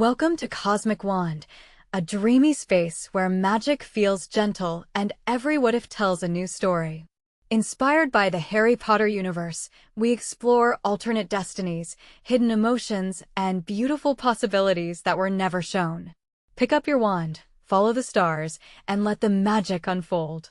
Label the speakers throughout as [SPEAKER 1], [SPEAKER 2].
[SPEAKER 1] Welcome to Cosmic Wand, a dreamy space where magic feels gentle and every what-if tells a new story. Inspired by the Harry Potter universe, we explore alternate destinies, hidden emotions, and beautiful possibilities that were never shown. Pick up your wand, follow the stars, and let the magic unfold.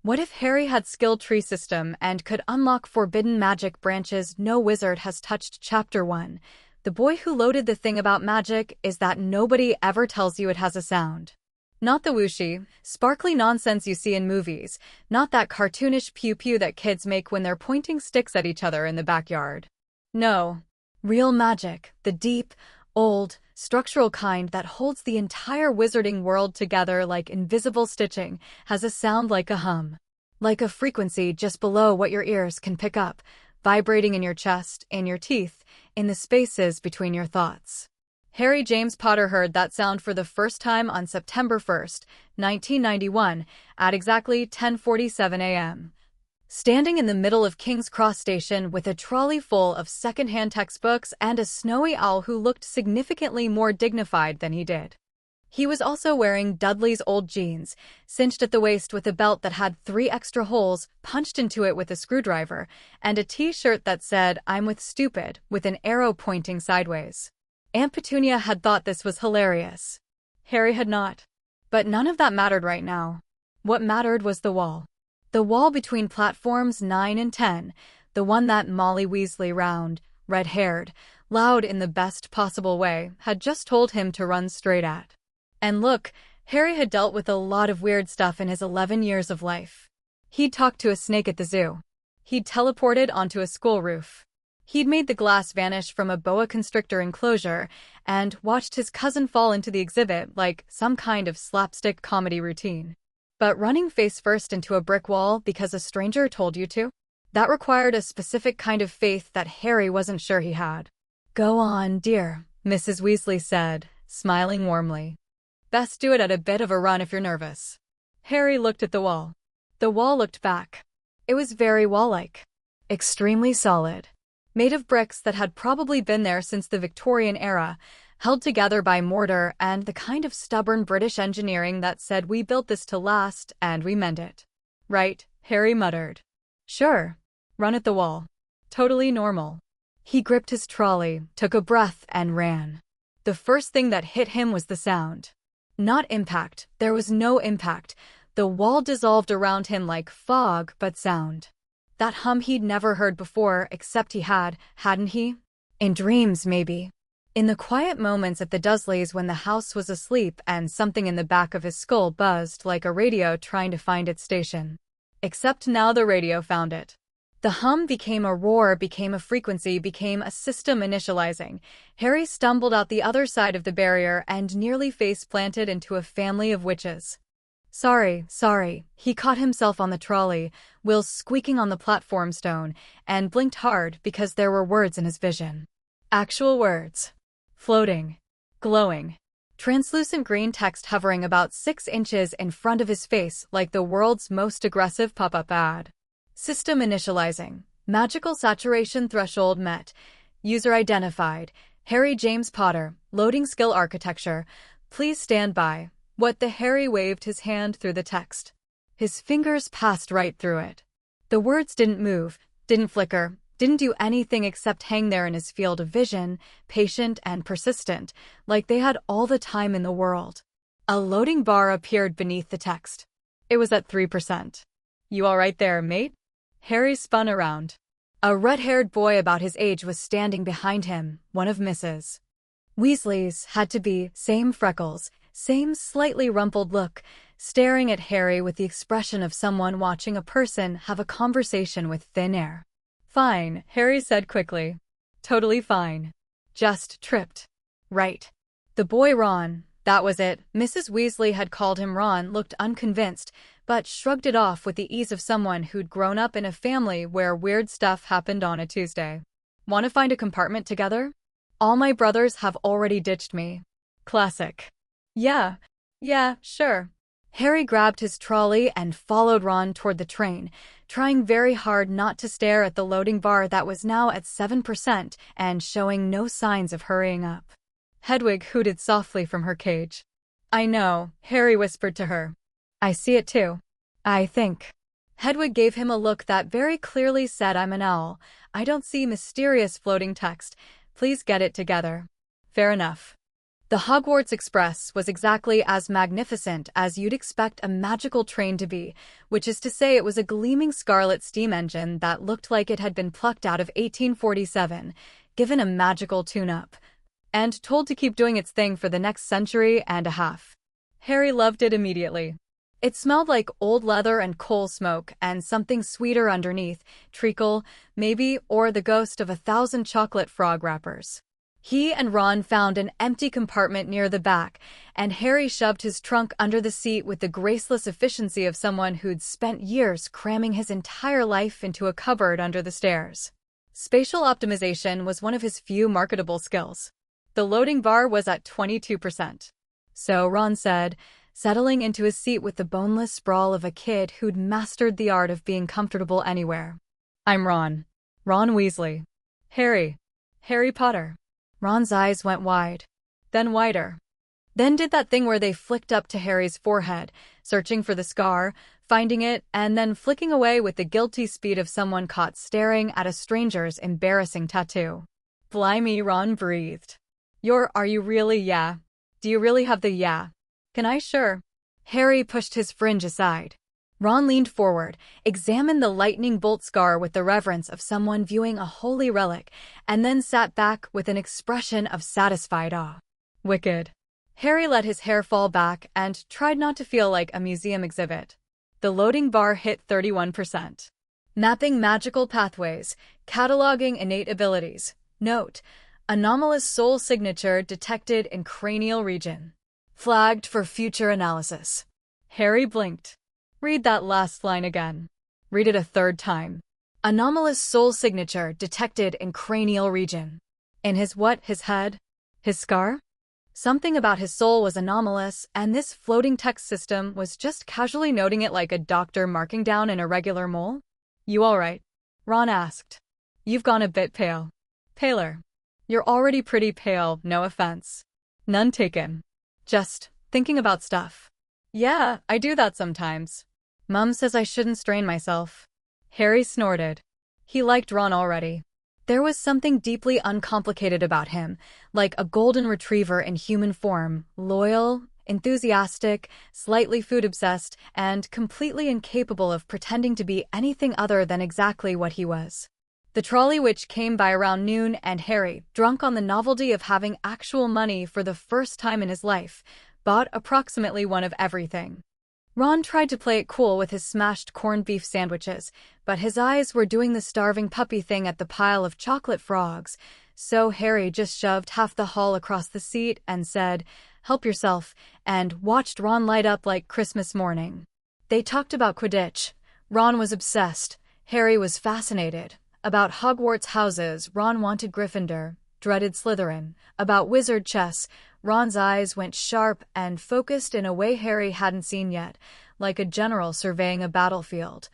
[SPEAKER 1] What if Harry had skill tree system and could unlock forbidden magic branches no wizard has touched? Chapter 1. The boy who loaded the thing about magic is that nobody ever tells you it has a sound. Not the whooshy, sparkly nonsense you see in movies, not that cartoonish pew-pew that kids make when they're pointing sticks at each other in the backyard. No. Real magic, the deep, old, structural kind that holds the entire wizarding world together like invisible stitching, has a sound like a hum. Like a frequency just below what your ears can pick up, vibrating in your chest, in your teeth, in the spaces between your thoughts. Harry James Potter heard that sound for the first time on September 1st, 1991, at exactly 10:47 a.m. Standing in the middle of King's Cross Station with a trolley full of second-hand textbooks and a snowy owl who looked significantly more dignified than he did. He was also wearing Dudley's old jeans, cinched at the waist with a belt that had 3 extra holes punched into it with a screwdriver, and a t-shirt that said, "I'm with stupid," with an arrow pointing sideways. Aunt Petunia had thought this was hilarious. Harry had not. But none of that mattered right now. What mattered was the wall. The wall between platforms 9 and 10, the one that Molly Weasley, round, red-haired, loud in the best possible way, had just told him to run straight at. And look, Harry had dealt with a lot of weird stuff in his 11 years of life. He'd talked to a snake at the zoo. He'd teleported onto a school roof. He'd made the glass vanish from a boa constrictor enclosure and watched his cousin fall into the exhibit like some kind of slapstick comedy routine. But running face first into a brick wall because a stranger told you to? That required a specific kind of faith that Harry wasn't sure he had. "Go on, dear," Mrs. Weasley said, smiling warmly. "Best do it at a bit of a run if you're nervous." Harry looked at the wall. The wall looked back. It was very wall-like. Extremely solid. Made of bricks that had probably been there since the Victorian era, held together by mortar and the kind of stubborn British engineering that said, "We built this to last, and we meant it." "Right," Harry muttered. "Sure. Run at the wall. Totally normal." He gripped his trolley, took a breath, and ran. The first thing that hit him was the sound. Not impact. There was no impact. The wall dissolved around him like fog, but sound. That hum he'd never heard before, except he hadn't he? In dreams, maybe. In the quiet moments at the Dursleys when the house was asleep and something in the back of his skull buzzed like a radio trying to find its station. Except now the radio found it. The hum became a roar, became a frequency, became a system initializing. Harry stumbled out the other side of the barrier and nearly face-planted into a family of witches. Sorry. He caught himself on the trolley, wheels squeaking on the platform stone, and blinked hard because there were words in his vision. Actual words. Floating. Glowing. Translucent green text hovering about 6 inches in front of his face like the world's most aggressive pop-up ad. System initializing. Magical saturation threshold met. User identified. Harry James Potter. Loading skill architecture. Please stand by. What the Harry waved his hand through the text. His fingers passed right through it. The words didn't move, didn't flicker, didn't do anything except hang there in his field of vision, patient and persistent, like they had all the time in the world. A loading bar appeared beneath the text. It was at 3%. "You all right there, mate?" Harry spun around. A red-haired boy about his age was standing behind him, one of Mrs. Weasley's, had to be, same freckles, same slightly rumpled look, staring at Harry with the expression of someone watching a person have a conversation with thin air. "Fine," Harry said quickly. "Totally fine. Just tripped." "Right." The boy Ron, that was it, Mrs. Weasley had called him Ron, looked unconvinced, but shrugged it off with the ease of someone who'd grown up in a family where weird stuff happened on a Tuesday. "Want to find a compartment together? All my brothers have already ditched me." Classic. Yeah, sure." Harry grabbed his trolley and followed Ron toward the train, trying very hard not to stare at the loading bar that was now at 7% and showing no signs of hurrying up. Hedwig hooted softly from her cage. I know, Harry whispered to her. I see it too. I think. Hedwig gave him a look that very clearly said, I'm an owl. I don't see mysterious floating text. Please get it together. Fair enough. The Hogwarts Express was exactly as magnificent as you'd expect a magical train to be, which is to say it was a gleaming scarlet steam engine that looked like it had been plucked out of 1847, given a magical tune-up, and told to keep doing its thing for the next century and a half. Harry loved it immediately. It smelled like old leather and coal smoke and something sweeter underneath, treacle, maybe, or the ghost of 1,000 chocolate frog wrappers. He and Ron found an empty compartment near the back, and Harry shoved his trunk under the seat with the graceless efficiency of someone who'd spent years cramming his entire life into a cupboard under the stairs. Spatial optimization was one of his few marketable skills. The loading bar was at 22%. So Ron said, settling into his seat with the boneless sprawl of a kid who'd mastered the art of being comfortable anywhere. I'm Ron. Ron Weasley. Harry. Harry Potter. Ron's eyes went wide, then wider. Then did that thing where they flicked up to Harry's forehead, searching for the scar, finding it, and then flicking away with the guilty speed of someone caught staring at a stranger's embarrassing tattoo. Blimey, Ron breathed. Are you really, yeah? Do you really have the yeah? Can I sure? Harry pushed his fringe aside. Ron leaned forward, examined the lightning bolt scar with the reverence of someone viewing a holy relic, and then sat back with an expression of satisfied awe. Wicked. Harry let his hair fall back and tried not to feel like a museum exhibit. The loading bar hit 31%. Mapping magical pathways, cataloging innate abilities. Note: anomalous soul signature detected in cranial region. Flagged for future analysis. Harry blinked. Read that last line again. Read it a third time. Anomalous soul signature detected in cranial region. In his what? His head? His scar? Something about his soul was anomalous, and this floating text system was just casually noting it like a doctor marking down an irregular mole? You all right? Ron asked. You've gone a bit pale. Paler. You're already pretty pale, no offense. None taken. Just thinking about stuff. Yeah, I do that sometimes. Mum says I shouldn't strain myself. Harry snorted. He liked Ron already. There was something deeply uncomplicated about him, like a golden retriever in human form, loyal, enthusiastic, slightly food-obsessed, and completely incapable of pretending to be anything other than exactly what he was. The trolley which came by around noon, and Harry, drunk on the novelty of having actual money for the first time in his life, bought approximately one of everything. Ron tried to play it cool with his smashed corned beef sandwiches, but his eyes were doing the starving puppy thing at the pile of chocolate frogs, so Harry just shoved half the haul across the seat and said, "Help yourself," and watched Ron light up like Christmas morning. They talked about Quidditch. Ron was obsessed. Harry was fascinated. About Hogwarts houses, Ron wanted Gryffindor, dreaded Slytherin. About wizard chess, Ron's eyes went sharp and focused in a way Harry hadn't seen yet, like a general surveying a battlefield.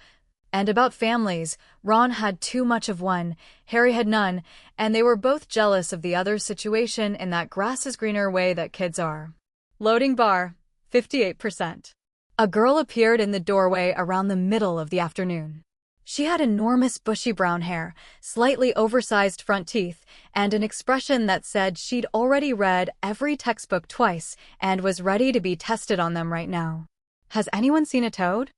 [SPEAKER 1] And about families, Ron had too much of one, Harry had none, and they were both jealous of the other's situation in that grass-is-greener way that kids are. Loading bar, 58%. A girl appeared in the doorway around the middle of the afternoon. She had enormous bushy brown hair, slightly oversized front teeth, and an expression that said she'd already read every textbook twice and was ready to be tested on them right now. Has anyone seen a toad?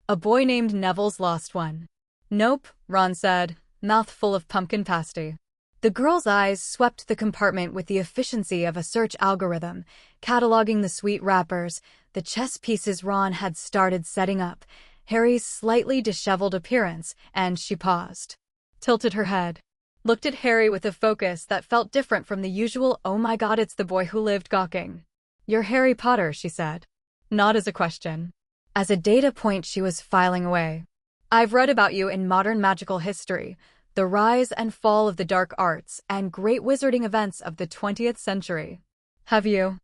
[SPEAKER 1] A boy named Neville's lost one. Nope, Ron said, mouth full of pumpkin pasty. The girl's eyes swept the compartment with the efficiency of a search algorithm, cataloging the sweet wrappers, the chess pieces Ron had started setting up, Harry's slightly disheveled appearance, and she paused, tilted her head, looked at Harry with a focus that felt different from the usual "oh my god, it's the boy who lived" gawking. "You're Harry Potter," she said. Not as a question. As a data point she was filing away. "I've read about you in modern magical history, the rise and fall of the dark arts, and great wizarding events of the 20th century. Have you?"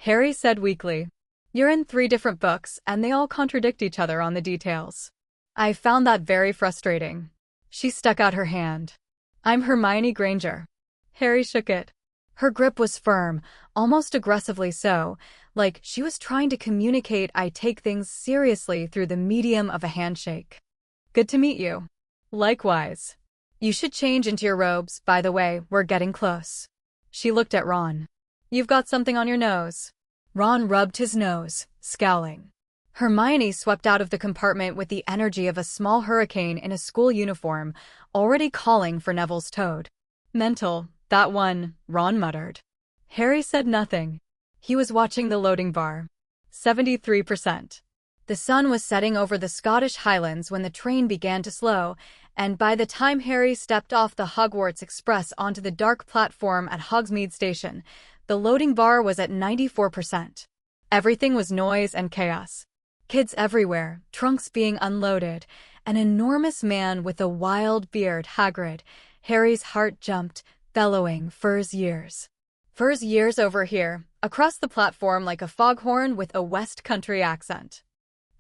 [SPEAKER 1] Harry said weakly. "You're in 3 different books, and they all contradict each other on the details. I found that very frustrating." She stuck out her hand. "I'm Hermione Granger." Harry shook it. Her grip was firm, almost aggressively so, like she was trying to communicate I take things seriously through the medium of a handshake. Good to meet you. Likewise. You should change into your robes, by the way, we're getting close. She looked at Ron. You've got something on your nose. Ron rubbed his nose, scowling. Hermione swept out of the compartment with the energy of a small hurricane in a school uniform, already calling for Neville's toad. Mental, that one, Ron muttered. Harry said nothing. He was watching the loading bar. 73%. The sun was setting over the Scottish Highlands when the train began to slow, and by the time Harry stepped off the Hogwarts Express onto the dark platform at Hogsmeade Station, the loading bar was at 94%. Everything was noise and chaos. Kids everywhere, trunks being unloaded, an enormous man with a wild beard, Hagrid. Harry's heart jumped, bellowing, Fur's years. Fur's years over here, across the platform like a foghorn with a West Country accent.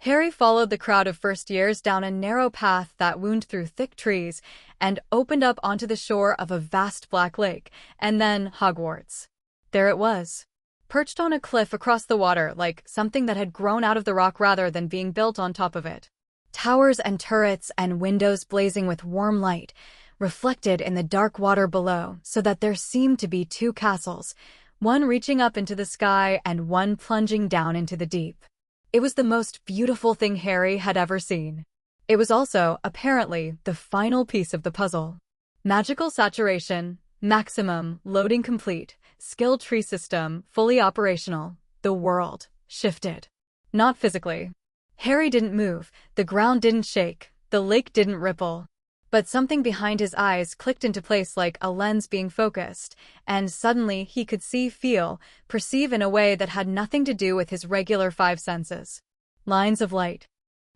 [SPEAKER 1] Harry followed the crowd of first years down a narrow path that wound through thick trees and opened up onto the shore of a vast black lake, and then Hogwarts. There it was, perched on a cliff across the water like something that had grown out of the rock rather than being built on top of it. Towers and turrets and windows blazing with warm light, reflected in the dark water below so that there seemed to be two castles, one reaching up into the sky and one plunging down into the deep. It was the most beautiful thing Harry had ever seen. It was also, apparently, the final piece of the puzzle. Magical saturation, maximum, loading complete, skill tree system, fully operational. The world shifted. Not physically. Harry didn't move, the ground didn't shake, the lake didn't ripple. But something behind his eyes clicked into place like a lens being focused, and suddenly he could see, feel, perceive in a way that had nothing to do with his regular five senses. Lines of light.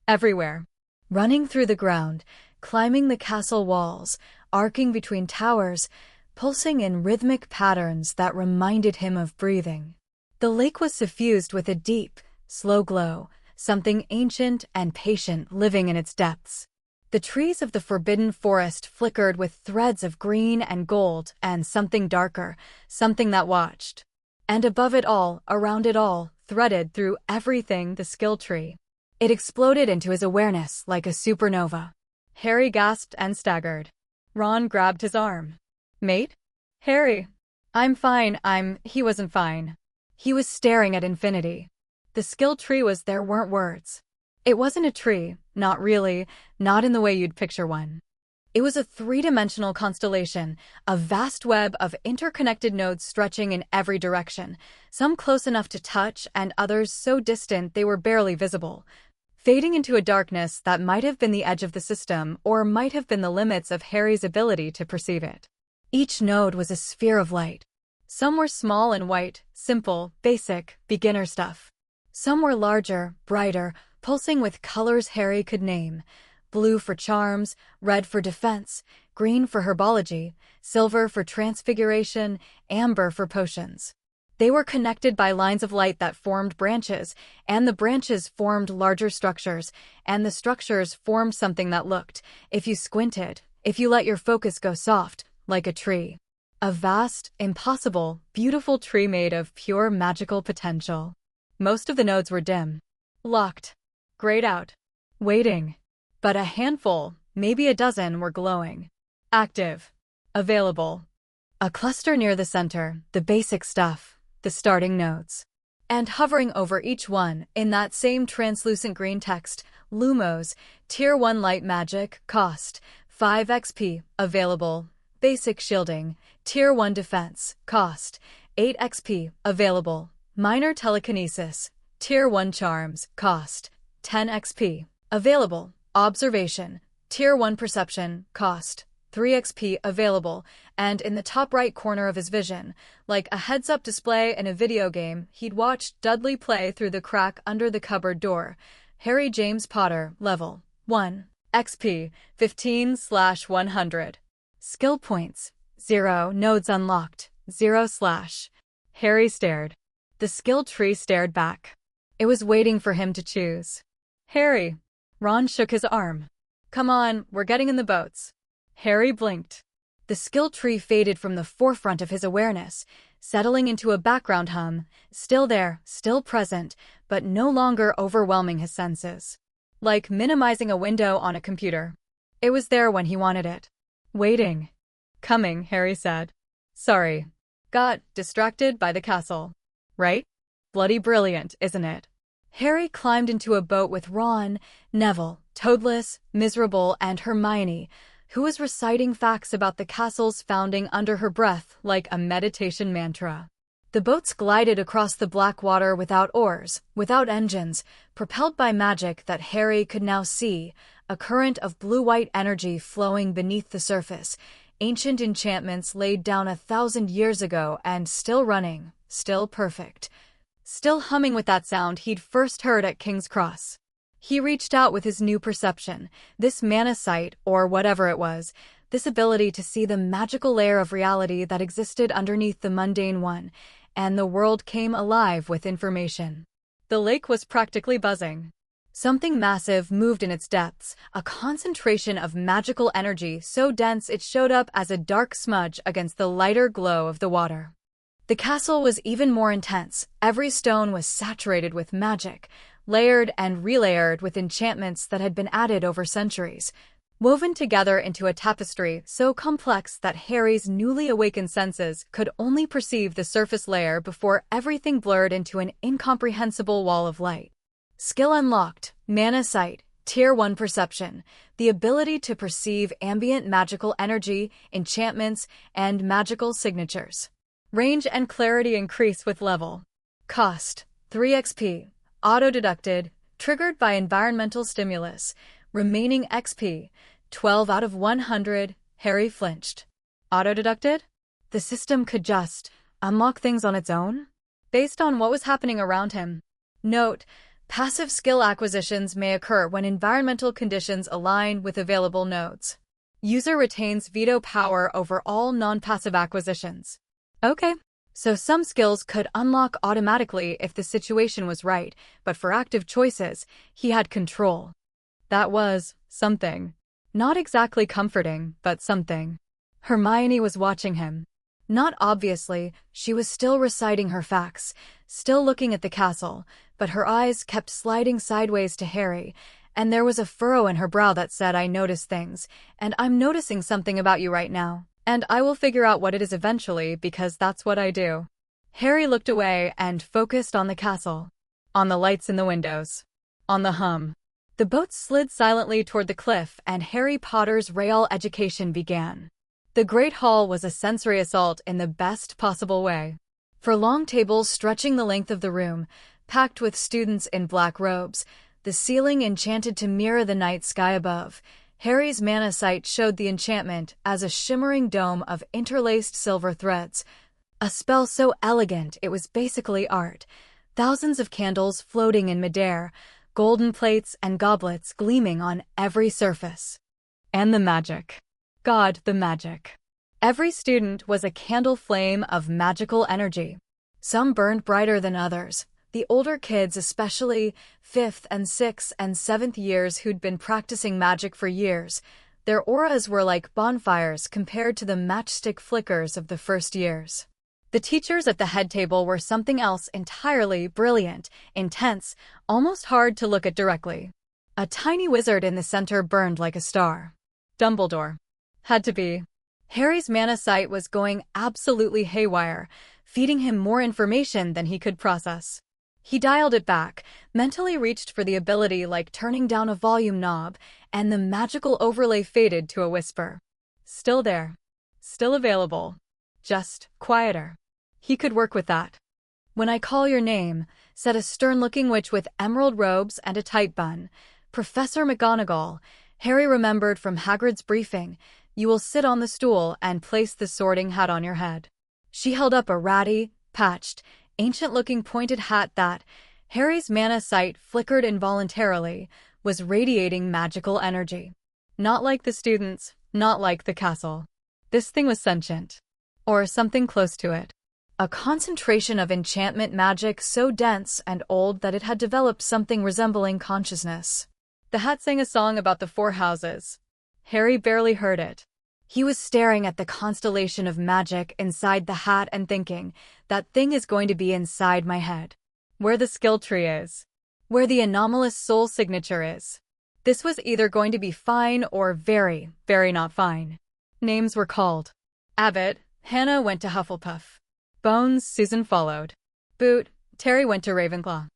[SPEAKER 1] Everywhere. Running through the ground, climbing the castle walls, arcing between towers, pulsing in rhythmic patterns that reminded him of breathing. The lake was suffused with a deep, slow glow, something ancient and patient living in its depths. The trees of the Forbidden Forest flickered with threads of green and gold and something darker, something that watched. And above it all, around it all, threaded through everything, the skill tree. It exploded into his awareness like a supernova. Harry gasped and staggered. Ron grabbed his arm. Mate? Harry. I'm fine, He wasn't fine. He was staring at infinity. The skill tree was there weren't words. It wasn't a tree, not really, not in the way you'd picture one. It was a three-dimensional constellation, a vast web of interconnected nodes stretching in every direction, some close enough to touch and others so distant they were barely visible, fading into a darkness that might have been the edge of the system or might have been the limits of Harry's ability to perceive it. Each node was a sphere of light. Some were small and white, simple, basic, beginner stuff. Some were larger, brighter, pulsing with colors Harry could name. Blue for charms, red for defense, green for herbology, silver for transfiguration, amber for potions. They were connected by lines of light that formed branches, and the branches formed larger structures, and the structures formed something that looked, if you squinted, if you let your focus go soft, like a tree. A vast, impossible, beautiful tree made of pure magical potential. Most of the nodes were dim. Locked. Grayed out. Waiting. But a handful, maybe a dozen, were glowing. Active. Available. A cluster near the center, the basic stuff, the starting nodes. And hovering over each one, in that same translucent green text, Lumos, Tier 1 Light Magic, cost, 5 XP, available. Basic Shielding, Tier 1 Defense, cost, 8 XP, available. Minor Telekinesis, Tier 1 Charms, cost, 10 XP, available. Observation, Tier 1 Perception, cost, 3 XP, available. And in the top right corner of his vision, like a heads-up display in a video game, he'd watched Dudley play through the crack under the cupboard door. Harry James Potter, level 1, XP, 15/100. Skill points, 0, nodes unlocked, 0 /. Harry stared. The skill tree stared back. It was waiting for him to choose. Harry. Ron shook his arm. Come on, we're getting in the boats. Harry blinked. The skill tree faded from the forefront of his awareness, settling into a background hum, still there, still present, but no longer overwhelming his senses. Like minimizing a window on a computer. It was there when he wanted it. Waiting. Coming, Harry said. Sorry. Got distracted by the castle. Right? Bloody brilliant, isn't it? Harry climbed into a boat with Ron, Neville, Toadless, Miserable, and Hermione, who was reciting facts about the castle's founding under her breath like a meditation mantra. The boats glided across the black water without oars, without engines, propelled by magic that Harry could now see, a current of blue-white energy flowing beneath the surface, ancient enchantments laid down 1,000 years ago and still running, still perfect. Still humming with that sound he'd first heard at King's Cross. He reached out with his new perception, this mana sight, or whatever it was, this ability to see the magical layer of reality that existed underneath the mundane one, and the world came alive with information. The lake was practically buzzing. Something massive moved in its depths, a concentration of magical energy so dense it showed up as a dark smudge against the lighter glow of the water. The castle was even more intense. Every stone was saturated with magic, layered and relayered with enchantments that had been added over centuries, woven together into a tapestry so complex that Harry's newly awakened senses could only perceive the surface layer before everything blurred into an incomprehensible wall of light. Skill unlocked, Mana Sight, Tier 1 Perception, the ability to perceive ambient magical energy, enchantments, and magical signatures. Range and clarity increase with level. Cost, 3 XP. Auto-deducted, triggered by environmental stimulus. Remaining XP, 12 out of 100. Harry flinched. Auto-deducted? The system could just unlock things on its own? Based on what was happening around him. Note, passive skill acquisitions may occur when environmental conditions align with available nodes. User retains veto power over all non-passive acquisitions. Okay. So some skills could unlock automatically if the situation was right, but for active choices, he had control. That was something. Not exactly comforting, but something. Hermione was watching him. Not obviously, she was still reciting her facts, still looking at the castle, but her eyes kept sliding sideways to Harry, and there was a furrow in her brow that said, I notice things, and I'm noticing something about you right now. And I will figure out what it is eventually because that's what I do. Harry looked away and focused on the castle. On the lights in the windows. On the hum. The boat slid silently toward the cliff and Harry Potter's Real education began. The Great Hall was a sensory assault in the best possible way. For long tables stretching the length of the room, packed with students in black robes, the ceiling enchanted to mirror the night sky above, Harry's Mana Sight showed the enchantment as a shimmering dome of interlaced silver threads. A spell so elegant it was basically art. Thousands of candles floating in midair, golden plates and goblets gleaming on every surface. And the magic. God, the magic. Every student was a candle flame of magical energy. Some burned brighter than others. The older kids, especially 5th and 6th and 7th years who'd been practicing magic for years, their auras were like bonfires compared to the matchstick flickers of the first years. The teachers at the head table were something else entirely, brilliant, intense, almost hard to look at directly. A tiny wizard in the center burned like a star. Dumbledore. Had to be. Harry's Mana Sight was going absolutely haywire, feeding him more information than he could process. He dialed it back, mentally reached for the ability like turning down a volume knob, and the magical overlay faded to a whisper. Still there. Still available. Just quieter. He could work with that. When I call your name, said a stern-looking witch with emerald robes and a tight bun. Professor McGonagall, Harry remembered from Hagrid's briefing, you will sit on the stool and place the sorting hat on your head. She held up a ratty, patched, ancient-looking pointed hat that, Harry's Mana Sight flickered involuntarily, was radiating magical energy. Not like the students, not like the castle. This thing was sentient. Or something close to it. A concentration of enchantment magic so dense and old that it had developed something resembling consciousness. The hat sang a song about the 4 houses. Harry barely heard it. He was staring at the constellation of magic inside the hat and thinking, that thing is going to be inside my head. Where the skill tree is. Where the anomalous soul signature is. This was either going to be fine or very, very not fine. Names were called. Abbott, Hannah went to Hufflepuff. Bones, Susan followed. Boot, Terry went to Ravenclaw.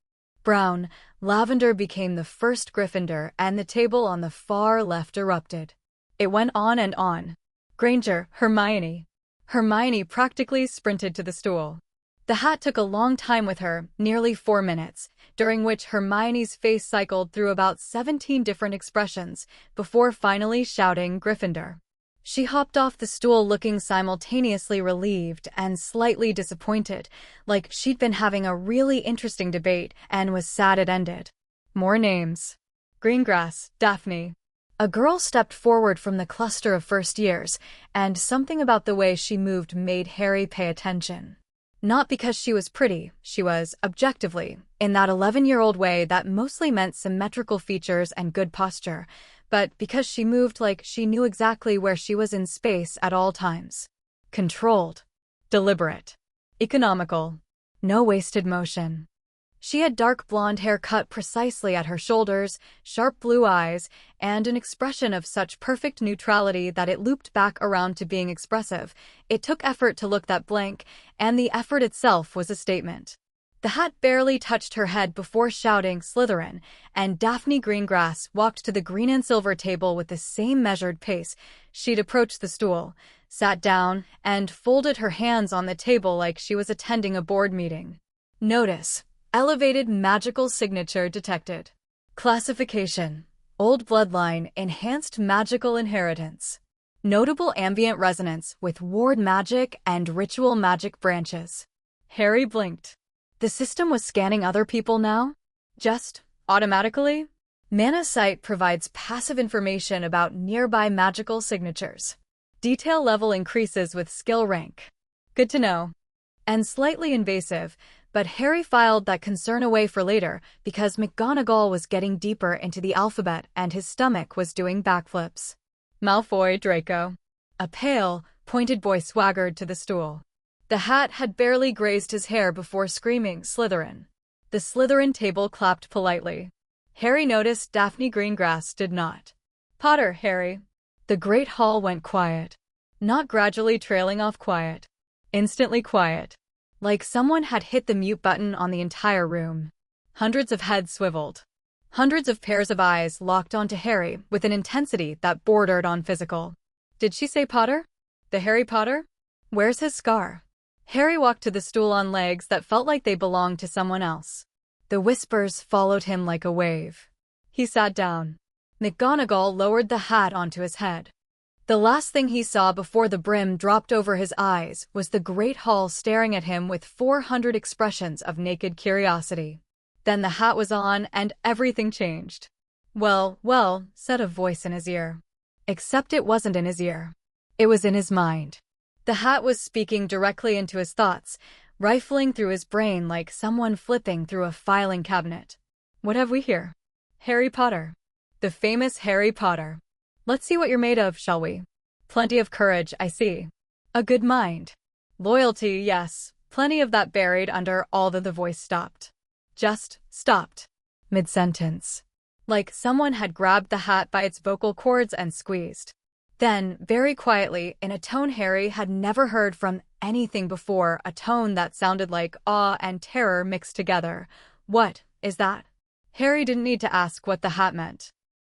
[SPEAKER 1] Brown, Lavender became the first Gryffindor and the table on the far left erupted. It went on and on. Granger, Hermione. Hermione practically sprinted to the stool. The hat took a long time with her, nearly 4 minutes, during which Hermione's face cycled through about 17 different expressions, before finally shouting Gryffindor. She hopped off the stool looking simultaneously relieved and slightly disappointed, like she'd been having a really interesting debate and was sad it ended. More names. Greengrass, Daphne. A girl stepped forward from the cluster of first years, and something about the way she moved made Harry pay attention. Not because she was pretty, she was, objectively, in that 11-year-old way that mostly meant symmetrical features and good posture, but because she moved like she knew exactly where she was in space at all times. Controlled. Deliberate. Economical. No wasted motion. She had dark blonde hair cut precisely at her shoulders, sharp blue eyes, and an expression of such perfect neutrality that it looped back around to being expressive. It took effort to look that blank, and the effort itself was a statement. The hat barely touched her head before shouting Slytherin, and Daphne Greengrass walked to the green and silver table with the same measured pace. She'd approached the stool, sat down, and folded her hands on the table like she was attending a board meeting. Notice. Elevated magical signature detected. Classification. Old bloodline, enhanced magical inheritance. Notable ambient resonance with ward magic and ritual magic branches. Harry blinked. The system was scanning other people now? Just automatically? Mana Sight provides passive information about nearby magical signatures. Detail level increases with skill rank. Good to know. And slightly invasive, but Harry filed that concern away for later because McGonagall was getting deeper into the alphabet and his stomach was doing backflips. Malfoy, Draco. A pale, pointed boy swaggered to the stool. The hat had barely grazed his hair before screaming Slytherin. The Slytherin table clapped politely. Harry noticed Daphne Greengrass did not. Potter, Harry. The great hall went quiet. Not gradually trailing off quiet. Instantly quiet. Like someone had hit the mute button on the entire room. Hundreds of heads swiveled. Hundreds of pairs of eyes locked onto Harry with an intensity that bordered on physical. Did she say Potter? The Harry Potter? Where's his scar? Harry walked to the stool on legs that felt like they belonged to someone else. The whispers followed him like a wave. He sat down. McGonagall lowered the hat onto his head. The last thing he saw before the brim dropped over his eyes was the great hall staring at him with 400 expressions of naked curiosity. Then the hat was on and everything changed. Well, said a voice in his ear. Except it wasn't in his ear. It was in his mind. The hat was speaking directly into his thoughts, rifling through his brain like someone flipping through a filing cabinet. What have we here? Harry Potter. The famous Harry Potter. Let's see what you're made of, shall we? Plenty of courage, I see. A good mind. Loyalty, yes. Plenty of that buried under all that. The voice stopped. Just stopped. Mid-sentence. Like someone had grabbed the hat by its vocal cords and squeezed. Then, very quietly, in a tone Harry had never heard from anything before, a tone that sounded like awe and terror mixed together. What is that? Harry didn't need to ask what the hat meant.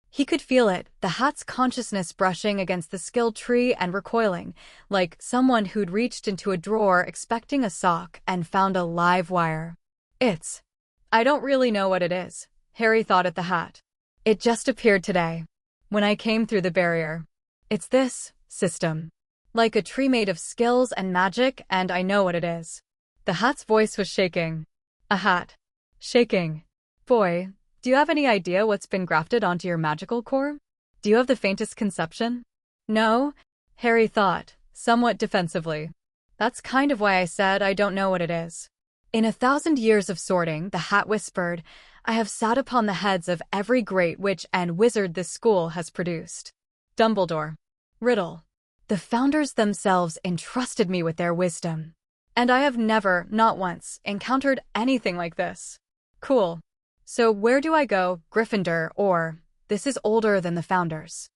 [SPEAKER 1] He could feel it, the hat's consciousness brushing against the skill tree and recoiling, like someone who'd reached into a drawer expecting a sock and found a live wire. I don't really know what it is, Harry thought at the hat. It just appeared today, when I came through the barrier. It's this system. Like a tree made of skills and magic, and I know what it is. The hat's voice was shaking. A hat. Shaking. Boy. Do you have any idea what's been grafted onto your magical core? Do you have the faintest conception? No? Harry thought, somewhat defensively. That's kind of why I said I don't know what it is. In 1,000 years of sorting, the hat whispered, I have sat upon the heads of every great witch and wizard this school has produced. Dumbledore. Riddle. The founders themselves entrusted me with their wisdom. And I have never, not once, encountered anything like this. Cool. So where do I go, Gryffindor, or, this is older than the founders?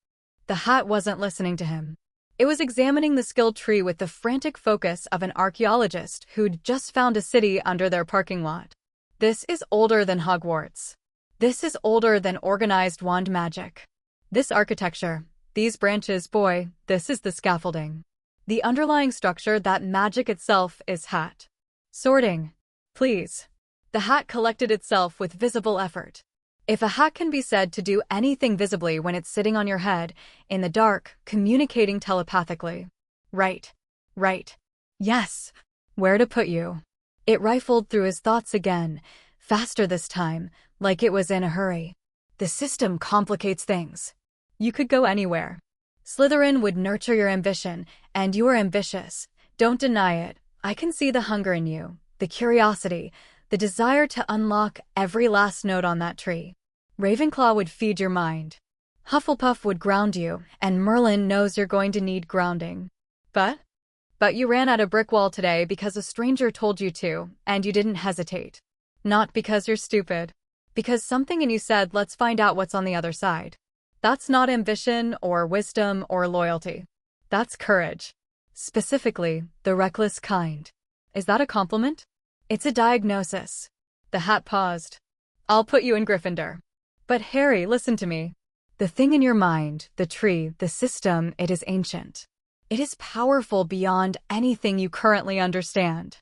[SPEAKER 1] The hat wasn't listening to him. It was examining the skill tree with the frantic focus of an archaeologist who'd just found a city under their parking lot. This is older than Hogwarts. This is older than organized wand magic. This architecture, these branches, boy, this is the scaffolding. The underlying structure that magic itself is hat. Sorting. Please. The hat collected itself with visible effort. If a hat can be said to do anything visibly when it's sitting on your head, in the dark, communicating telepathically. Right. Yes. Where to put you? It rifled through his thoughts again, faster this time, like it was in a hurry. The system complicates things. You could go anywhere. Slytherin would nurture your ambition, and you are ambitious. Don't deny it. I can see the hunger in you, the curiosity, the desire to unlock every last note on that tree. Ravenclaw would feed your mind. Hufflepuff would ground you, and Merlin knows you're going to need grounding. But you ran at a brick wall today because a stranger told you to, and you didn't hesitate. Not because you're stupid. Because something in you said, let's find out what's on the other side. That's not ambition or wisdom or loyalty. That's courage. Specifically, the reckless kind. Is that a compliment? It's a diagnosis. The hat paused. I'll put you in Gryffindor. But Harry, listen to me. The thing in your mind, the tree, the system, it is ancient. It is powerful beyond anything you currently understand.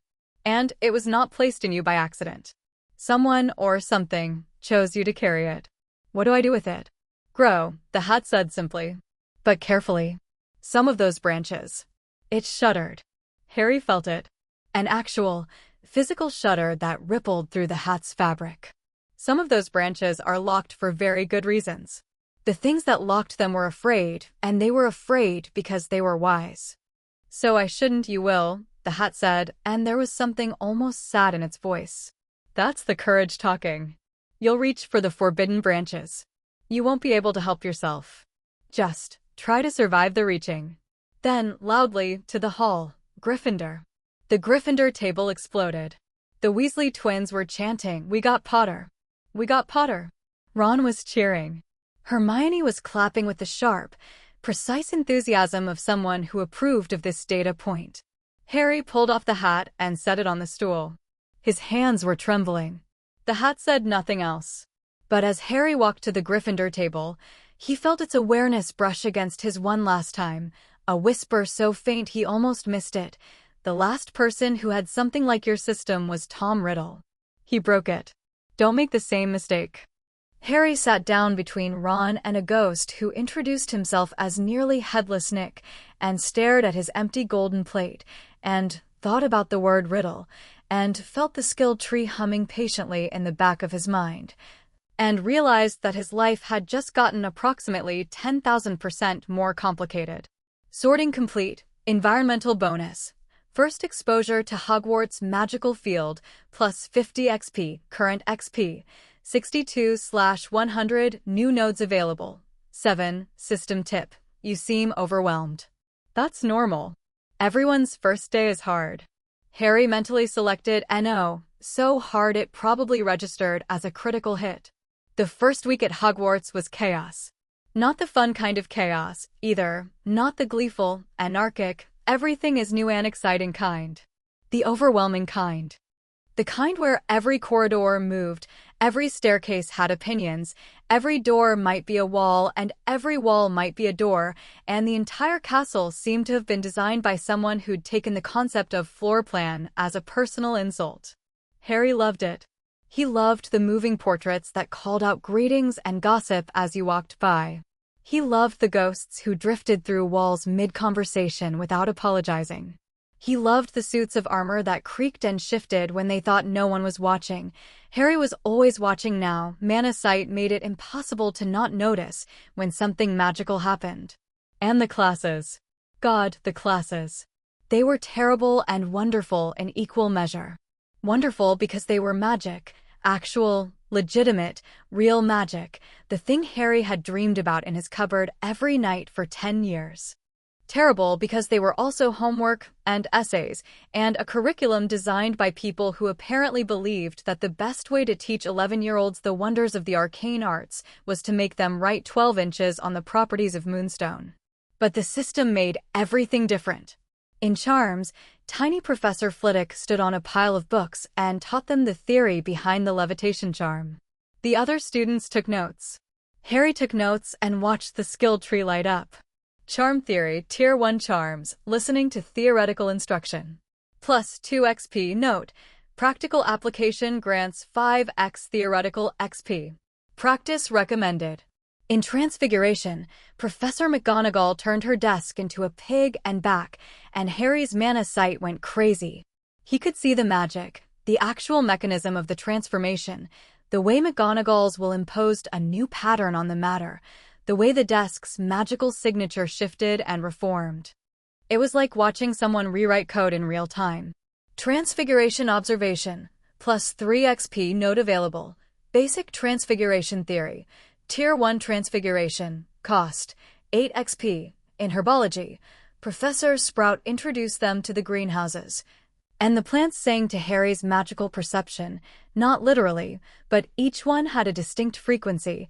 [SPEAKER 1] And it was not placed in you by accident. Someone or something chose you to carry it. What do I do with it? Grow, the hat said simply. But carefully. Some of those branches. It shuddered. Harry felt it. An actual, physical shudder that rippled through the hat's fabric. Some of those branches are locked for very good reasons. The things that locked them were afraid, and they were afraid because they were wise. So I shouldn't, you will, the hat said, and there was something almost sad in its voice. That's the courage talking. You'll reach for the forbidden branches. You won't be able to help yourself. Just try to survive the reaching. Then, loudly, to the hall, Gryffindor. The Gryffindor table exploded. The Weasley twins were chanting, "We got Potter. We got Potter." Ron was cheering. Hermione was clapping with the sharp, precise enthusiasm of someone who approved of this data point. Harry pulled off the hat and set it on the stool. His hands were trembling. The hat said nothing else. But as Harry walked to the Gryffindor table, he felt its awareness brush against his one last time, a whisper so faint he almost missed it. The last person who had something like your system was Tom Riddle. He broke it. Don't make the same mistake. Harry sat down between Ron and a ghost who introduced himself as nearly Headless Nick, and stared at his empty golden plate, and thought about the word riddle, and felt the skill tree humming patiently in the back of his mind, and realized that his life had just gotten approximately 10,000% more complicated. Sorting complete. Environmental bonus. First exposure to Hogwarts magical field, plus 50 XP, current XP, 62/100, new nodes available. 7. System tip. You seem overwhelmed. That's normal. Everyone's first day is hard. Harry mentally selected NO, so hard it probably registered as a critical hit. The first week at Hogwarts was chaos. Not the fun kind of chaos, either, not the gleeful, anarchic, everything is new and exciting kind. The overwhelming kind. The kind where every corridor moved, every staircase had opinions, every door might be a wall and every wall might be a door, and the entire castle seemed to have been designed by someone who'd taken the concept of floor plan as a personal insult. Harry loved it. He loved the moving portraits that called out greetings and gossip as you walked by. He loved the ghosts who drifted through walls mid-conversation without apologizing. He loved the suits of armor that creaked and shifted when they thought no one was watching. Harry was always watching now. Mana sight made it impossible to not notice when something magical happened. And the classes. God, the classes. They were terrible and wonderful in equal measure. Wonderful because they were magic, actual, legitimate, real magic, the thing Harry had dreamed about in his cupboard every night for 10 years. Terrible because they were also homework and essays, and a curriculum designed by people who apparently believed that the best way to teach 11-year-olds the wonders of the arcane arts was to make them write 12 inches on the properties of Moonstone. But the system made everything different. In Charms, tiny Professor Flitwick stood on a pile of books and taught them the theory behind the levitation charm. The other students took notes. Harry took notes and watched the skill tree light up. Charm Theory, Tier 1 Charms, listening to theoretical instruction. Plus 2 XP. Note: practical application grants 5x theoretical XP. Practice recommended. In Transfiguration, Professor McGonagall turned her desk into a pig and back, and Harry's mana sight went crazy. He could see the magic, the actual mechanism of the transformation, the way McGonagall's will imposed a new pattern on the matter, the way the desk's magical signature shifted and reformed. It was like watching someone rewrite code in real time. Transfiguration Observation, plus 3 XP. Note available. Basic Transfiguration Theory, Tier 1 Transfiguration, cost 8 XP. In Herbology, Professor Sprout introduced them to the greenhouses, and the plants sang to Harry's magical perception, not literally, but each one had a distinct frequency,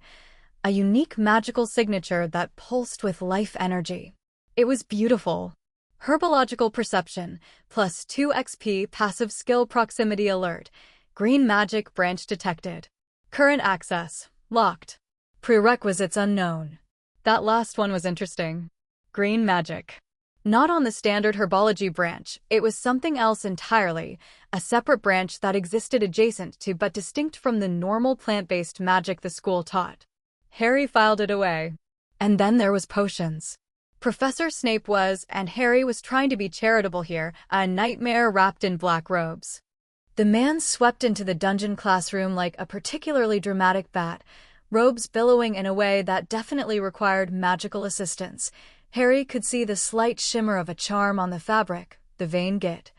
[SPEAKER 1] a unique magical signature that pulsed with life energy. It was beautiful. Herbological Perception, plus 2 XP. Passive Skill Proximity Alert, Green Magic Branch detected. Current access, locked. Prerequisites unknown. That last one was interesting. Green magic. Not on the standard Herbology branch, it was something else entirely, a separate branch that existed adjacent to but distinct from the normal plant-based magic the school taught. Harry filed it away. And then there was potions. Professor Snape was, and Harry was trying to be charitable here, a nightmare wrapped in black robes. The man swept into the dungeon classroom like a particularly dramatic bat, robes billowing in a way that definitely required magical assistance. Harry could see the slight shimmer of a charm on the fabric, the vain git,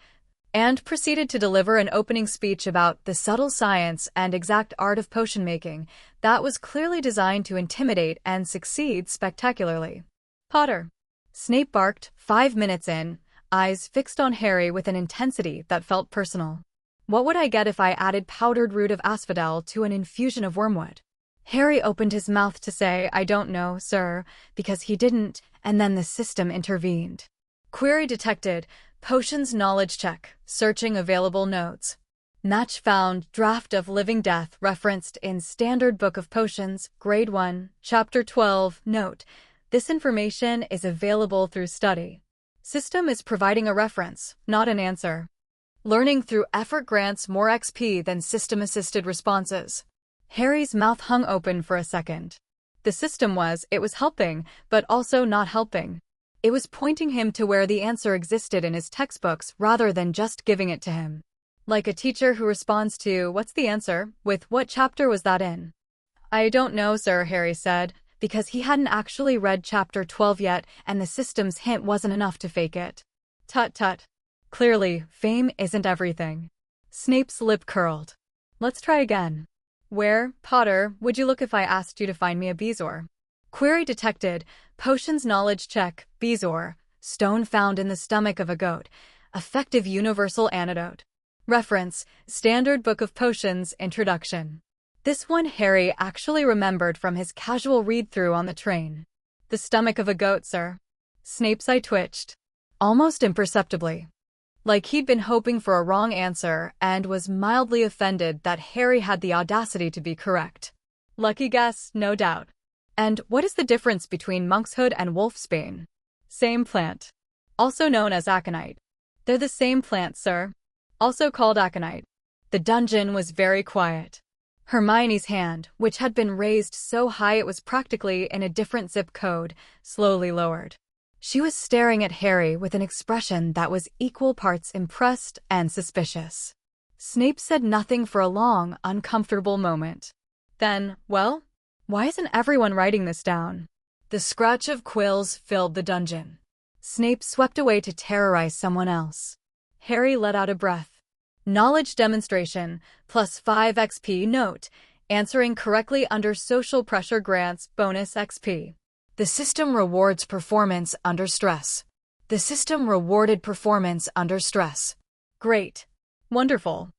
[SPEAKER 1] and proceeded to deliver an opening speech about the subtle science and exact art of potion making that was clearly designed to intimidate and succeed spectacularly. Potter. Snape barked, 5 minutes in, eyes fixed on Harry with an intensity that felt personal. What would I get if I added powdered root of asphodel to an infusion of wormwood? Harry opened his mouth to say, I don't know, sir, because he didn't, and then the system intervened. Query detected. Potions knowledge check. Searching available notes. Match found. Draft of Living Death referenced in Standard Book of Potions, Grade 1, Chapter 12. Note: this information is available through study. System is providing a reference, not an answer. Learning through effort grants more XP than system-assisted responses. Harry's mouth hung open for a second. The system was helping, but also not helping. It was pointing him to where the answer existed in his textbooks rather than just giving it to him. Like a teacher who responds to, what's the answer, with what chapter was that in? I don't know, sir, Harry said, because he hadn't actually read chapter 12 yet and the system's hint wasn't enough to fake it. Tut tut. Clearly, fame isn't everything. Snape's lip curled. Let's try again. Where, Potter, would you look if I asked you to find me a Bezoar? Query detected. Potions knowledge check. Bezoar. Stone found in the stomach of a goat. Effective universal antidote. Reference: Standard Book of Potions, Introduction. This one Harry actually remembered from his casual read-through on the train. The stomach of a goat, sir. Snape's eye twitched. Almost imperceptibly. Like he'd been hoping for a wrong answer and was mildly offended that Harry had the audacity to be correct. Lucky guess, no doubt. And what is the difference between monkshood and wolfsbane? Same plant. Also known as aconite. They're the same plant, sir. Also called aconite. The dungeon was very quiet. Hermione's hand, which had been raised so high it was practically in a different zip code, slowly lowered. She was staring at Harry with an expression that was equal parts impressed and suspicious. Snape said nothing for a long, uncomfortable moment. Then, well, why isn't everyone writing this down? The scratch of quills filled the dungeon. Snape swept away to terrorize someone else. Harry let out a breath. Knowledge demonstration, plus 5 XP. Note: answering correctly under social pressure grants bonus XP. The system rewards performance under stress. The system rewarded performance under stress. Great. Wonderful.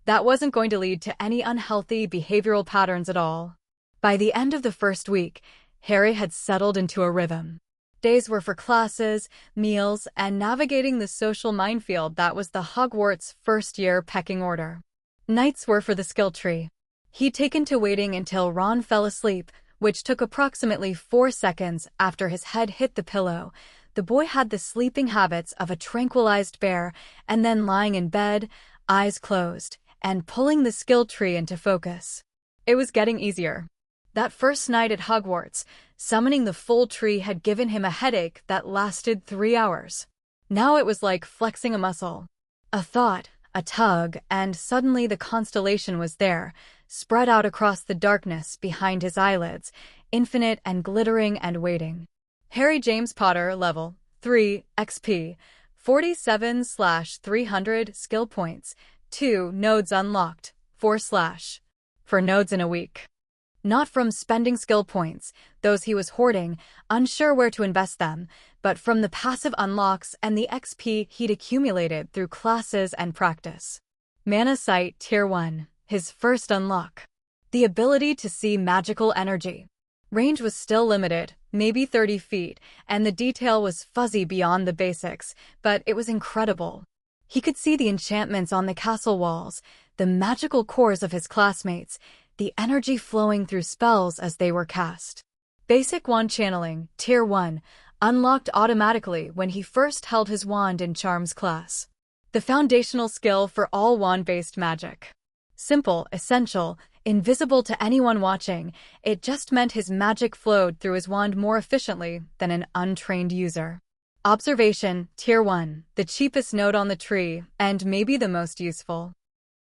[SPEAKER 1] That wasn't going to lead to any unhealthy behavioral patterns at all. By the end of the first week, Harry had settled into a rhythm. Days were for classes, meals, and navigating the social minefield that was the Hogwarts first-year pecking order. Nights were for the skill tree. He'd taken to waiting until Ron fell asleep, which took approximately 4 seconds after his head hit the pillow. The boy had the sleeping habits of a tranquilized bear, and then lying in bed, eyes closed, and pulling the skill tree into focus. It was getting easier. That first night at Hogwarts, summoning the full tree had given him a headache that lasted 3 hours. Now it was like flexing a muscle. A thought, a tug, and suddenly the constellation was there, spread out across the darkness behind his eyelids, infinite and glittering and waiting. Harry James Potter level 3 XP 47/300 skill points 2 nodes unlocked 4/ for nodes in a week. Not from spending skill points, those he was hoarding, unsure where to invest them, but from the passive unlocks and the XP he'd accumulated through classes and practice. Mana Sight Tier 1, his first unlock. The ability to see magical energy. Range was still limited, maybe 30 feet, and the detail was fuzzy beyond the basics, but it was incredible. He could see the enchantments on the castle walls, the magical cores of his classmates, the energy flowing through spells as they were cast. Basic Wand Channeling, Tier 1, unlocked automatically when he first held his wand in Charms class. The foundational skill for all wand-based magic. Simple, essential, invisible to anyone watching, it just meant his magic flowed through his wand more efficiently than an untrained user. Observation, Tier 1, the cheapest node on the tree, and maybe the most useful.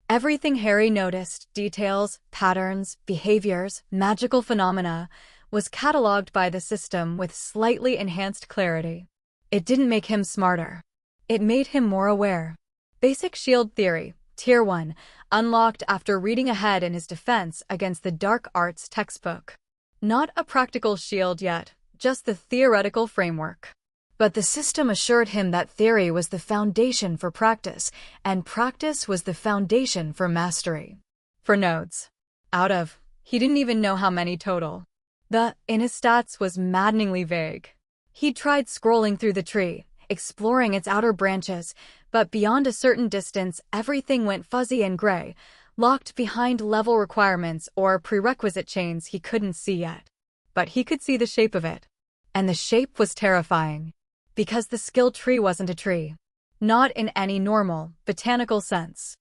[SPEAKER 1] Everything Harry noticed, details, patterns, behaviors, magical phenomena, was catalogued by the system with slightly enhanced clarity. It didn't make him smarter. It made him more aware. Basic Shield Theory, Tier 1, unlocked after reading ahead in his defense against the Dark Arts textbook. Not a practical shield yet, just the theoretical framework. But the system assured him that theory was the foundation for practice, and practice was the foundation for mastery. For nodes. Out of, he didn't even know how many total. The in his stats was maddeningly vague. He'd tried scrolling through the tree, exploring its outer branches, but beyond a certain distance everything went fuzzy and gray, locked behind level requirements or prerequisite chains he couldn't see yet. But he could see the shape of it. And the shape was terrifying. Because the skill tree wasn't a tree. Not in any normal, botanical sense.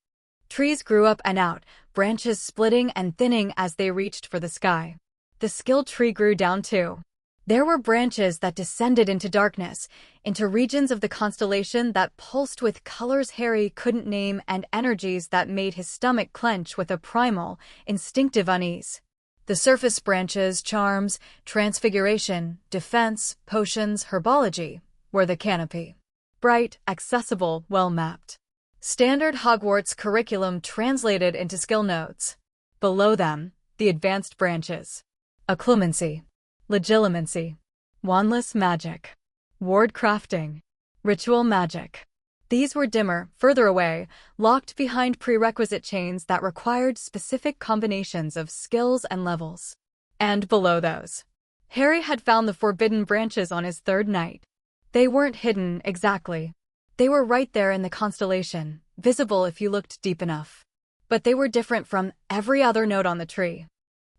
[SPEAKER 1] Trees grew up and out, branches splitting and thinning as they reached for the sky. The skill tree grew down too. There were branches that descended into darkness, into regions of the constellation that pulsed with colors Harry couldn't name and energies that made his stomach clench with a primal, instinctive unease. The surface branches, charms, transfiguration, defense, potions, herbology, were the canopy. Bright, accessible, well-mapped. Standard Hogwarts curriculum translated into skill nodes. Below them, the advanced branches. Occlumency. Legilimency. Wandless magic. Ward crafting. Ritual magic. These were dimmer, further away, locked behind prerequisite chains that required specific combinations of skills and levels. And below those, Harry had found the forbidden branches on his third night. They weren't hidden, exactly. They were right there in the constellation, visible if you looked deep enough. But they were different from every other node on the tree.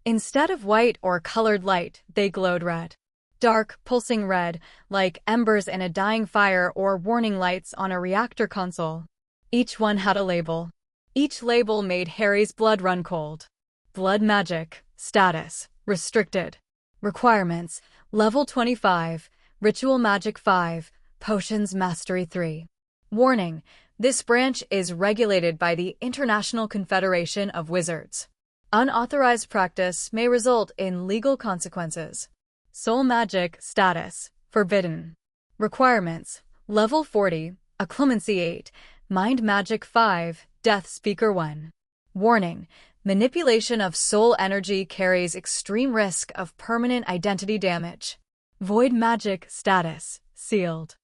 [SPEAKER 1] Instead of white or colored light, they glowed red. Dark, pulsing red, like embers in a dying fire or warning lights on a reactor console. Each one had a label. Each label made Harry's blood run cold. Blood magic, status, restricted. Requirements, level 25. Ritual Magic 5, Potions Mastery 3. Warning, this branch is regulated by the International Confederation of Wizards. Unauthorized practice may result in legal consequences. Soul Magic status, forbidden. Requirements, level 40, Occlumency 8, Mind Magic 5, Death Speaker 1. Warning, manipulation of soul energy carries extreme risk of permanent identity damage. Void Magic status, sealed.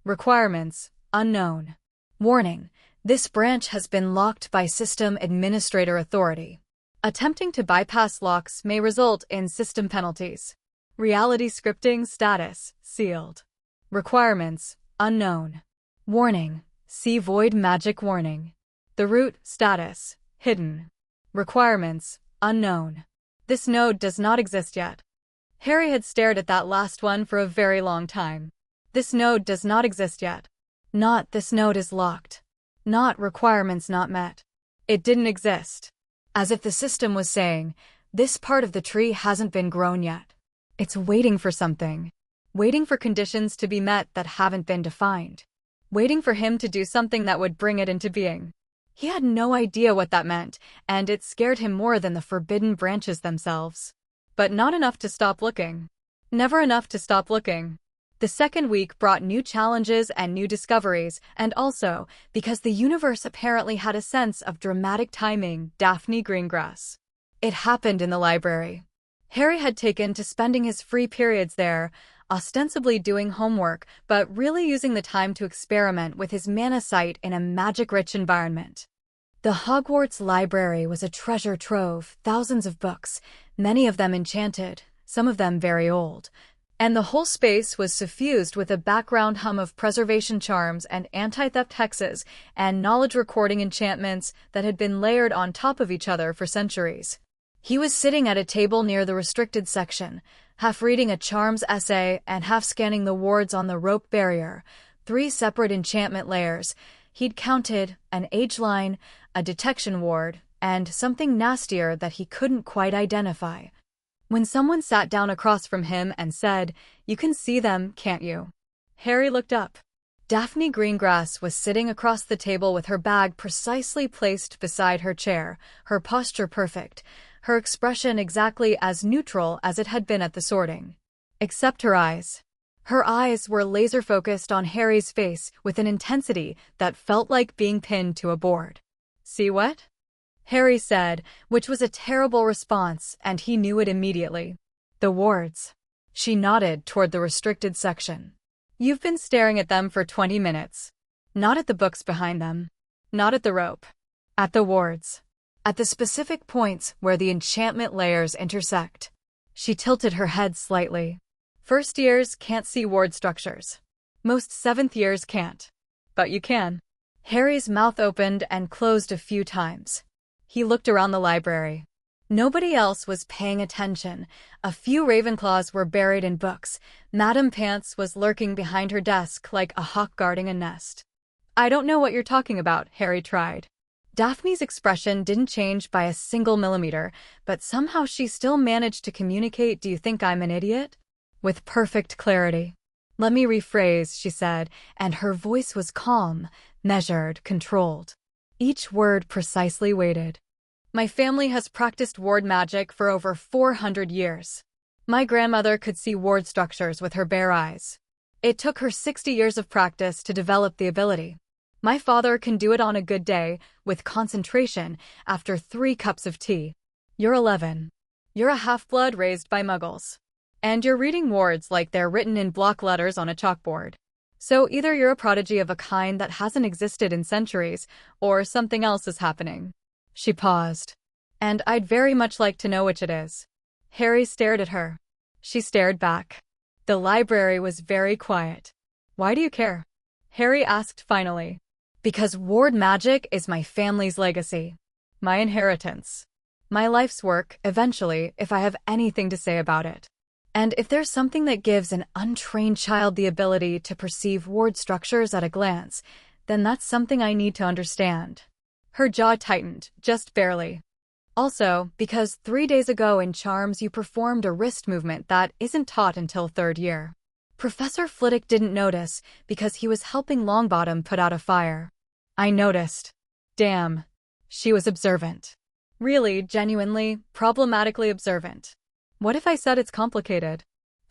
[SPEAKER 1] Requirements: unknown. Warning: this branch has been locked by System Administrator Authority. Attempting to bypass locks may result in system penalties. Reality scripting status: sealed. Requirements: unknown. Warning: see Void Magic warning. The root status: hidden. Requirements: unknown. This node does not exist yet. Harry had stared at that last one for a very long time. This node does not exist yet. Not this node is locked. Not requirements not met. It didn't exist. As if the system was saying, this part of the tree hasn't been grown yet. It's waiting for something. Waiting for conditions to be met that haven't been defined. Waiting for him to do something that would bring it into being. He had no idea what that meant, and it scared him more than the forbidden branches themselves. But not enough to stop looking. Never enough to stop looking. The second week brought new challenges and new discoveries, and also, because the universe apparently had a sense of dramatic timing, Daphne Greengrass. It happened in the library. Harry had taken to spending his free periods there, ostensibly doing homework, but really using the time to experiment with his mana sight in a magic-rich environment. The Hogwarts library was a treasure trove, thousands of books, many of them enchanted, some of them very old. And the whole space was suffused with a background hum of preservation charms and anti-theft hexes and knowledge-recording enchantments that had been layered on top of each other for centuries. He was sitting at a table near the restricted section, half reading a charms essay and half scanning the wards on the rope barrier, 3 separate enchantment layers. He'd counted an age line, a detection ward, and something nastier that he couldn't quite identify. When someone sat down across from him and said, "You can see them, can't you?" Harry looked up. Daphne Greengrass was sitting across the table with her bag precisely placed beside her chair, her posture perfect, her expression exactly as neutral as it had been at the sorting. Except her eyes. Her eyes were laser-focused on Harry's face with an intensity that felt like being pinned to a board. "See what?" Harry said, which was a terrible response, and he knew it immediately. "The wards." She nodded toward the restricted section. "You've been staring at them for 20 minutes. Not at the books behind them. Not at the rope. At the wards. At the specific points where the enchantment layers intersect." She tilted her head slightly. "First years can't see ward structures. Most 7th years can't. But you can." Harry's mouth opened and closed a few times. He looked around the library. Nobody else was paying attention. A few Ravenclaws were buried in books. Madame Pants was lurking behind her desk like a hawk guarding a nest. "I don't know what you're talking about," Harry tried. Daphne's expression didn't change by a single millimeter, but somehow she still managed to communicate, "Do you think I'm an idiot?" with perfect clarity. "Let me rephrase," she said, and her voice was calm, measured, controlled. Each word precisely weighted. "My family has practiced ward magic for over 400 years. My grandmother could see ward structures with her bare eyes. It took her 60 years of practice to develop the ability. My father can do it on a good day, with concentration, after 3 cups of tea. You're 11. You're a half-blood raised by muggles. And you're reading wards like they're written in block letters on a chalkboard. So either you're a prodigy of a kind that hasn't existed in centuries, or something else is happening." She paused. "And I'd very much like to know which it is." Harry stared at her. She stared back. The library was very quiet. "Why do you care?" Harry asked finally. "Because ward magic is my family's legacy. My inheritance. My life's work, eventually, if I have anything to say about it. And if there's something that gives an untrained child the ability to perceive ward structures at a glance, then that's something I need to understand." Her jaw tightened, just barely. "Also, because 3 days ago in Charms you performed a wrist movement that isn't taught until 3rd year. Professor Flitwick didn't notice because he was helping Longbottom put out a fire. I noticed. Damn. She was observant. Really, genuinely, problematically observant. What if I said it's complicated?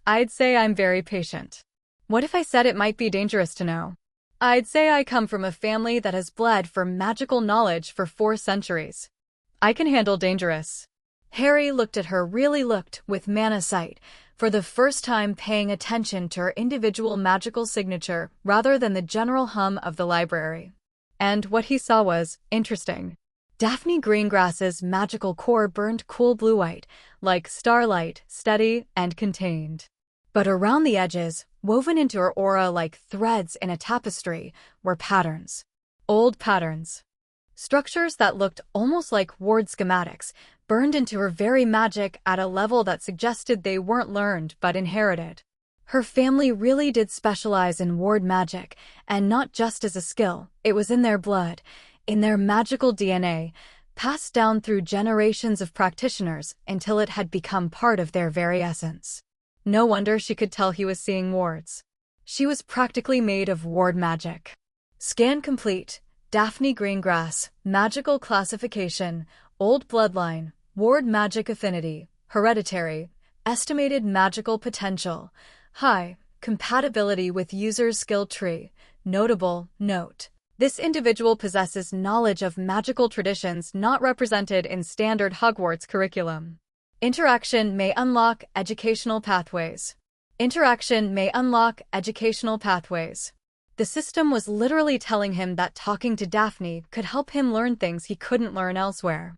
[SPEAKER 1] I'd say I'm very patient. What if I said it might be dangerous to know? I'd say I come from a family that has bled for magical knowledge for 4 centuries. I can handle dangerous." Harry looked at her, really looked, with mana sight, for the first time paying attention to her individual magical signature rather than the general hum of the library. And what he saw was interesting. Daphne Greengrass's magical core burned cool blue-white, like starlight, steady and contained. But around the edges, woven into her aura like threads in a tapestry, were patterns. Old patterns. Structures that looked almost like ward schematics, burned into her very magic at a level that suggested they weren't learned but inherited. Her family really did specialize in ward magic, and not just as a skill, it was in their blood, in their magical DNA, passed down through generations of practitioners until it had become part of their very essence. No wonder she could tell he was seeing wards. She was practically made of ward magic. Scan complete. Daphne Greengrass, magical classification, old bloodline, ward magic affinity, hereditary, estimated magical potential, high, compatibility with user's skill tree, notable, note. This individual possesses knowledge of magical traditions not represented in standard Hogwarts curriculum. Interaction may unlock educational pathways. Interaction may unlock educational pathways. The system was literally telling him that talking to Daphne could help him learn things he couldn't learn elsewhere.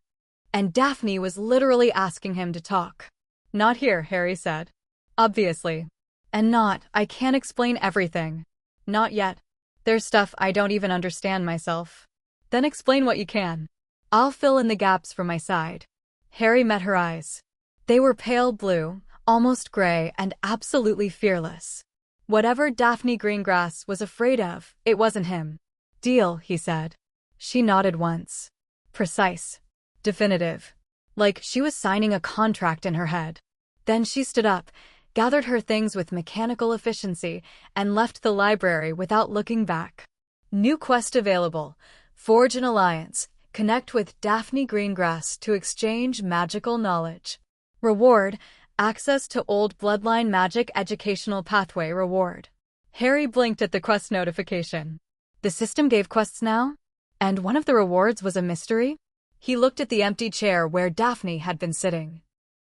[SPEAKER 1] And Daphne was literally asking him to talk. Not here, Harry said. Obviously. And not, I can't explain everything. Not yet. There's stuff I don't even understand myself. Then explain what you can. I'll fill in the gaps from my side. Harry met her eyes. They were pale blue, almost gray, and absolutely fearless. Whatever Daphne Greengrass was afraid of, it wasn't him. Deal, he said. She nodded once. Precise. Definitive. Like she was signing a contract in her head. Then she stood up, gathered her things with mechanical efficiency, and left the library without looking back. New quest available. Forge an alliance. Connect with Daphne Greengrass to exchange magical knowledge. Reward. Access to Old Bloodline Magic Educational Pathway reward. Harry blinked at the quest notification. The system gave quests now? And one of the rewards was a mystery? He looked at the empty chair where Daphne had been sitting.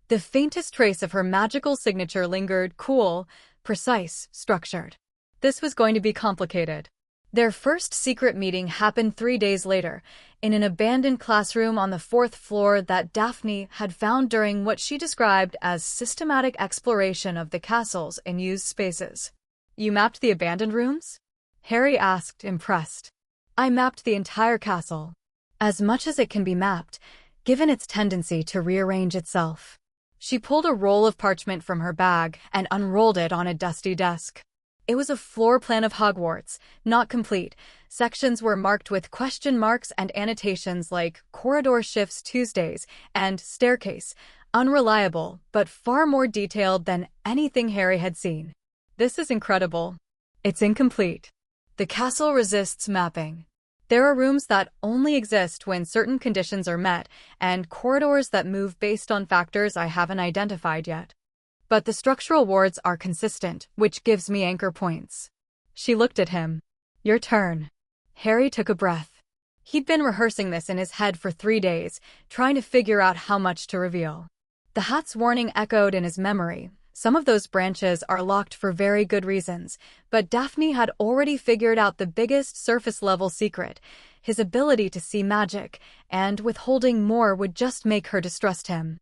[SPEAKER 1] The faintest trace of her magical signature lingered, cool, precise, structured. This was going to be complicated. Their first secret meeting happened 3 days later, in an abandoned classroom on the 4th floor that Daphne had found during what she described as systematic exploration of the castle's unused spaces. You mapped the abandoned rooms? Harry asked, impressed. I mapped the entire castle. As much as it can be mapped, given its tendency to rearrange itself. She pulled a roll of parchment from her bag and unrolled it on a dusty desk. It was a floor plan of Hogwarts, not complete. Sections were marked with question marks and annotations like corridor shifts Tuesdays and staircase, unreliable, but far more detailed than anything Harry had seen. This is incredible. It's incomplete. The castle resists mapping. There are rooms that only exist when certain conditions are met, and corridors that move based on factors I haven't identified yet. But the structural wards are consistent, which gives me anchor points. She looked at him. Your turn. Harry took a breath. He'd been rehearsing this in his head for 3 days, trying to figure out how much to reveal. The hat's warning echoed in his memory. Some of those branches are locked for very good reasons, but Daphne had already figured out the biggest surface-level secret, his ability to see magic, and withholding more would just make her distrust him.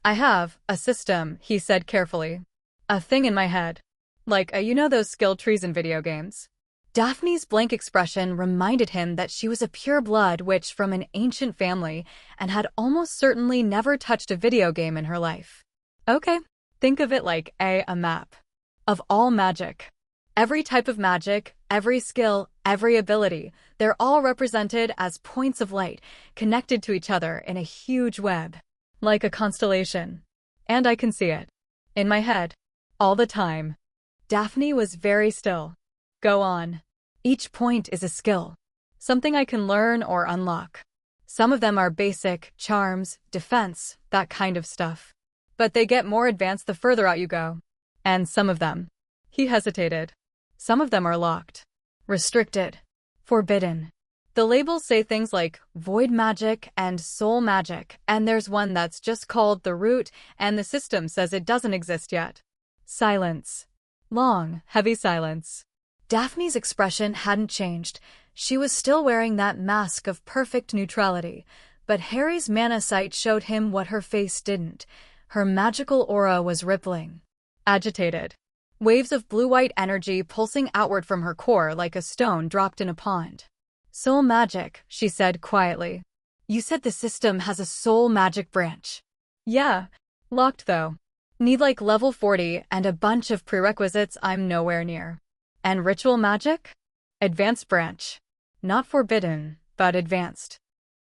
[SPEAKER 1] I have a system, he said carefully. A thing in my head. Like those skill trees in video games? Daphne's blank expression reminded him that she was a pure-blood witch from an ancient family and had almost certainly never touched a video game in her life. Okay, think of it like a map. Of all magic. Every type of magic, every skill, every ability, they're all represented as points of light, connected to each other in a huge web. Like a constellation. And I can see it. In my head. All the time. Daphne was very still. Go on. Each point is a skill. Something I can learn or unlock. Some of them are basic, charms, defense, that kind of stuff. But they get more advanced the further out you go. And some of them. He hesitated. Some of them are locked. Restricted. Forbidden. The labels say things like void magic and soul magic, and there's one that's just called the root, and the system says it doesn't exist yet. Silence. Long, heavy silence. Daphne's expression hadn't changed. She was still wearing that mask of perfect neutrality, but Harry's mana sight showed him what her face didn't. Her magical aura was rippling. Agitated. Waves of blue-white energy pulsing outward from her core like a stone dropped in a pond. Soul magic, she said quietly. You said the system has a soul magic branch. Yeah. Locked though. Need like level 40 and a bunch of prerequisites I'm nowhere near. And ritual magic? Advanced branch. Not forbidden, but advanced.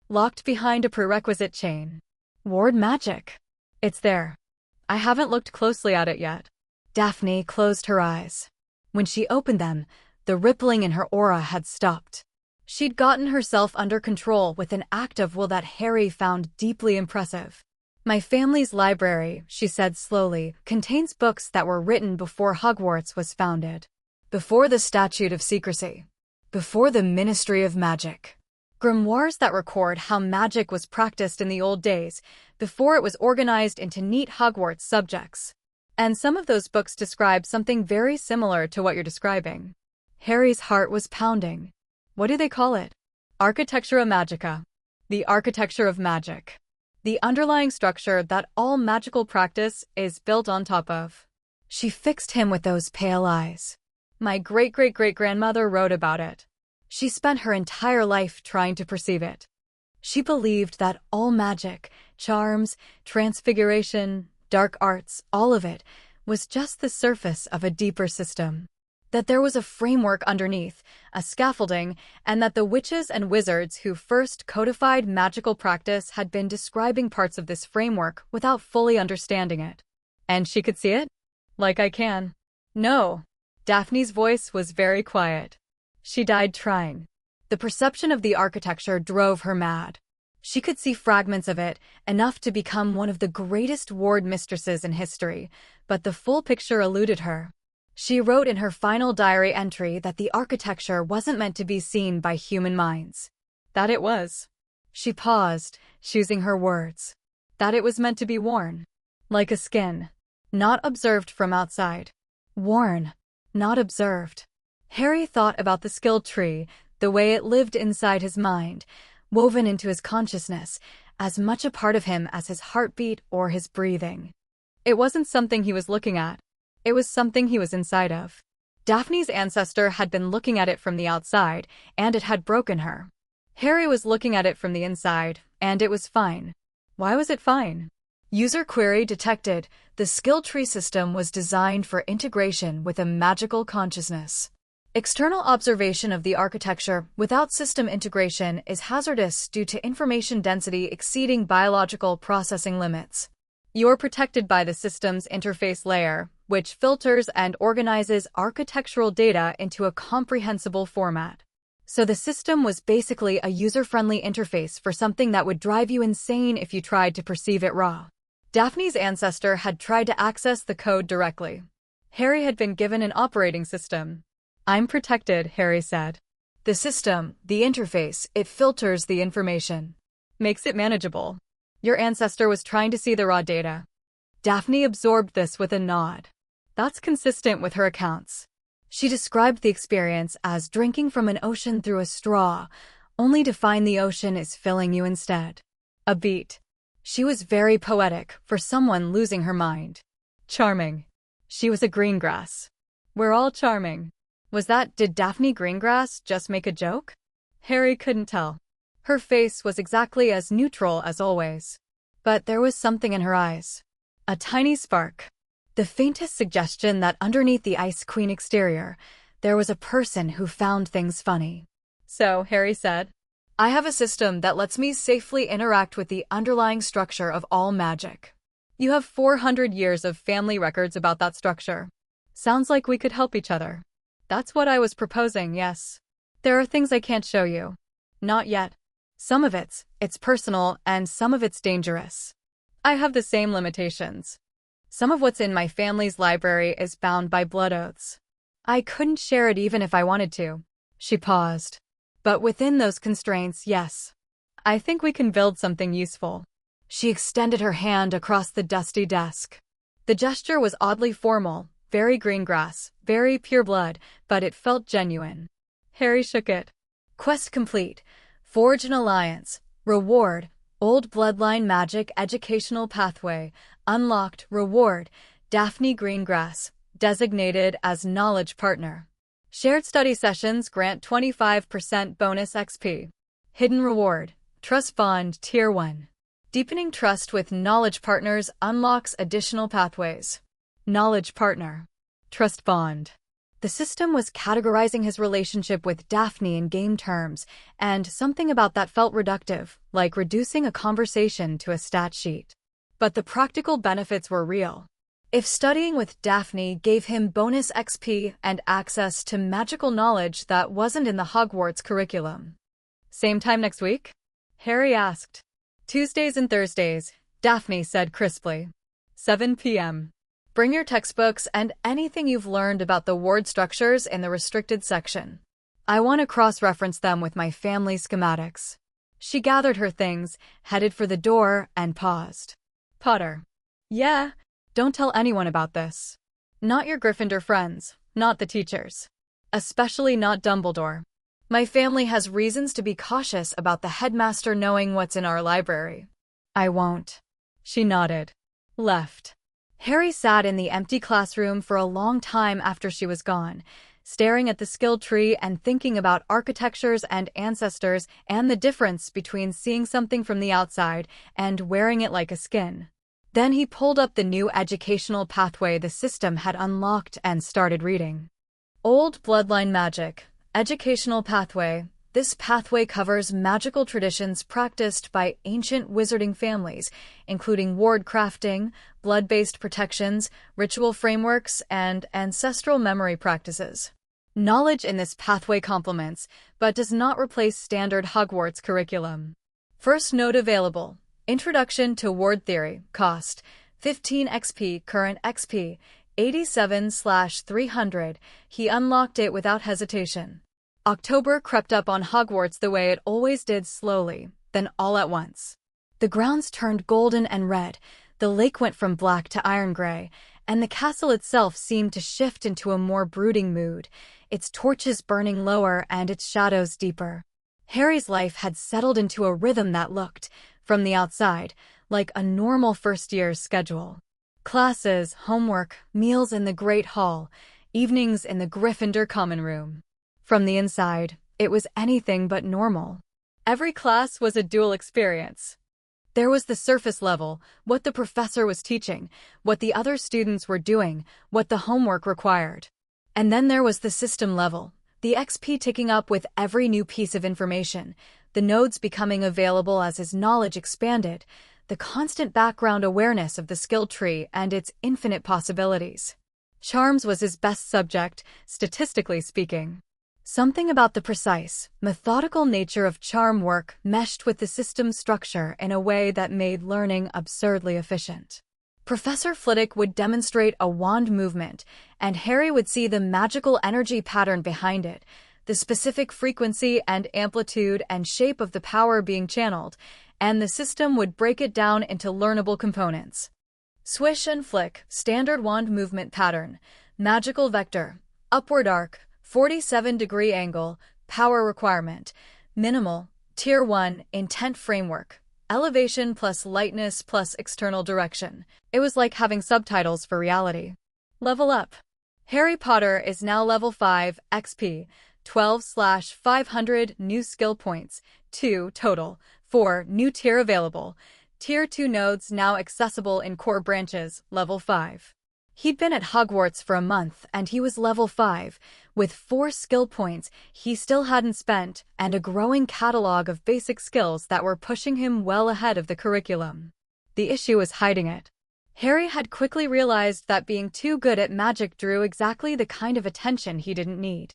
[SPEAKER 1] Locked behind a prerequisite chain. Ward magic. It's there. I haven't looked closely at it yet. Daphne closed her eyes. When she opened them, the rippling in her aura had stopped. She'd gotten herself under control with an act of will that Harry found deeply impressive. My family's library, she said slowly, contains books that were written before Hogwarts was founded. Before the Statute of Secrecy. Before the Ministry of Magic. Grimoires that record how magic was practiced in the old days, before it was organized into neat Hogwarts subjects. And some of those books describe something very similar to what you're describing. Harry's heart was pounding. What do they call it? Architectura Magica. The architecture of magic. The underlying structure that all magical practice is built on top of. She fixed him with those pale eyes. My great-great-great-grandmother wrote about it. She spent her entire life trying to perceive it. She believed that all magic, charms, transfiguration, dark arts, all of it, was just the surface of a deeper system. That there was a framework underneath, a scaffolding, and that the witches and wizards who first codified magical practice had been describing parts of this framework without fully understanding it. And she could see it? Like I can. No. Daphne's voice was very quiet. She died trying. The perception of the architecture drove her mad. She could see fragments of it, enough to become one of the greatest ward mistresses in history, but the full picture eluded her. She wrote in her final diary entry that the architecture wasn't meant to be seen by human minds. That it was. She paused, choosing her words. That it was meant to be worn. Like a skin. Not observed from outside. Worn. Not observed. Harry thought about the skill tree, the way it lived inside his mind, woven into his consciousness, as much a part of him as his heartbeat or his breathing. It wasn't something he was looking at. It was something he was inside of. Daphne's ancestor had been looking at it from the outside, and it had broken her. Harry was looking at it from the inside, and it was fine. Why was it fine? User query detected. The skill tree system was designed for integration with a magical consciousness. External observation of the architecture without system integration is hazardous due to information density exceeding biological processing limits. You're protected by the system's interface layer, which filters and organizes architectural data into a comprehensible format. So the system was basically a user-friendly interface for something that would drive you insane if you tried to perceive it raw. Daphne's ancestor had tried to access the code directly. Harry had been given an operating system. I'm protected, Harry said. The system, the interface, it filters the information. Makes it manageable. Your ancestor was trying to see the raw data. Daphne absorbed this with a nod. That's consistent with her accounts. She described the experience as drinking from an ocean through a straw, only to find the ocean is filling you instead. A beat. She was very poetic for someone losing her mind. Charming. She was a Greengrass. We're all charming. Did Daphne Greengrass just make a joke? Harry couldn't tell. Her face was exactly as neutral as always. But there was something in her eyes. A tiny spark. The faintest suggestion that underneath the Ice Queen exterior, there was a person who found things funny. So, Harry said, I have a system that lets me safely interact with the underlying structure of all magic. You have 400 years of family records about that structure. Sounds like we could help each other. That's what I was proposing, yes. There are things I can't show you. Not yet. Some of it's personal, and some of it's dangerous. I have the same limitations. Some of what's in my family's library is bound by blood oaths. I couldn't share it even if I wanted to. She paused. But within those constraints, yes. I think we can build something useful. She extended her hand across the dusty desk. The gesture was oddly formal, very green grass, very pure blood, but it felt genuine. Harry shook it. Quest complete. Forge an alliance. Reward. Old bloodline magic educational pathway. Unlocked. Reward. Daphne Greengrass. Designated as knowledge partner. Shared study sessions grant 25% bonus XP. Hidden reward. Trust bond Tier 1. Deepening trust with knowledge partners unlocks additional pathways. Knowledge partner. Trust bond. The system was categorizing his relationship with Daphne in game terms, and something about that felt reductive, like reducing a conversation to a stat sheet. But the practical benefits were real. If studying with Daphne gave him bonus XP and access to magical knowledge that wasn't in the Hogwarts curriculum. Same time next week? Harry asked. Tuesdays and Thursdays, Daphne said crisply. 7 p.m. Bring your textbooks and anything you've learned about the ward structures in the restricted section. I want to cross-reference them with my family schematics. She gathered her things, headed for the door, and paused. Potter. Yeah, don't tell anyone about this. Not your Gryffindor friends, not the teachers. Especially not Dumbledore. My family has reasons to be cautious about the headmaster knowing what's in our library. I won't. She nodded. Left. Harry sat in the empty classroom for a long time after she was gone, staring at the skill tree and thinking about architectures and ancestors and the difference between seeing something from the outside and wearing it like a skin. Then he pulled up the new educational pathway the system had unlocked and started reading. Old Bloodline Magic. Educational pathway. This pathway covers magical traditions practiced by ancient wizarding families, including ward crafting, blood-based protections, ritual frameworks, and ancestral memory practices. Knowledge in this pathway complements, but does not replace standard Hogwarts curriculum. First note available. Introduction to Ward Theory. Cost. 15 XP. Current XP. 87/300. He unlocked it without hesitation. October crept up on Hogwarts the way it always did, slowly, then all at once. The grounds turned golden and red, the lake went from black to iron gray, and the castle itself seemed to shift into a more brooding mood, its torches burning lower and its shadows deeper. Harry's life had settled into a rhythm that looked, from the outside, like a normal first-year's schedule. Classes, homework, meals in the Great Hall, evenings in the Gryffindor common room. From the inside, it was anything but normal. Every class was a dual experience. There was the surface level, what the professor was teaching, what the other students were doing, what the homework required. And then there was the system level, the XP ticking up with every new piece of information, the nodes becoming available as his knowledge expanded, the constant background awareness of the skill tree and its infinite possibilities. Charms was his best subject, statistically speaking. Something about the precise, methodical nature of charm work meshed with the system's structure in a way that made learning absurdly efficient. Professor Flitwick would demonstrate a wand movement, and Harry would see the magical energy pattern behind it, the specific frequency and amplitude and shape of the power being channeled, and the system would break it down into learnable components. Swish and flick, standard wand movement pattern, magical vector, upward arc, 47-degree angle, power requirement, minimal, Tier 1, intent framework, elevation plus lightness plus external direction. It was like having subtitles for reality. Level up. Harry Potter is now level 5, XP, 12/500 new skill points, 2 total, 4 new tier available, Tier 2 nodes now accessible in core branches, level 5. He'd been at Hogwarts for a month and he was level 5, with 4 skill points he still hadn't spent and a growing catalog of basic skills that were pushing him well ahead of the curriculum. The issue was hiding it. Harry had quickly realized that being too good at magic drew exactly the kind of attention he didn't need.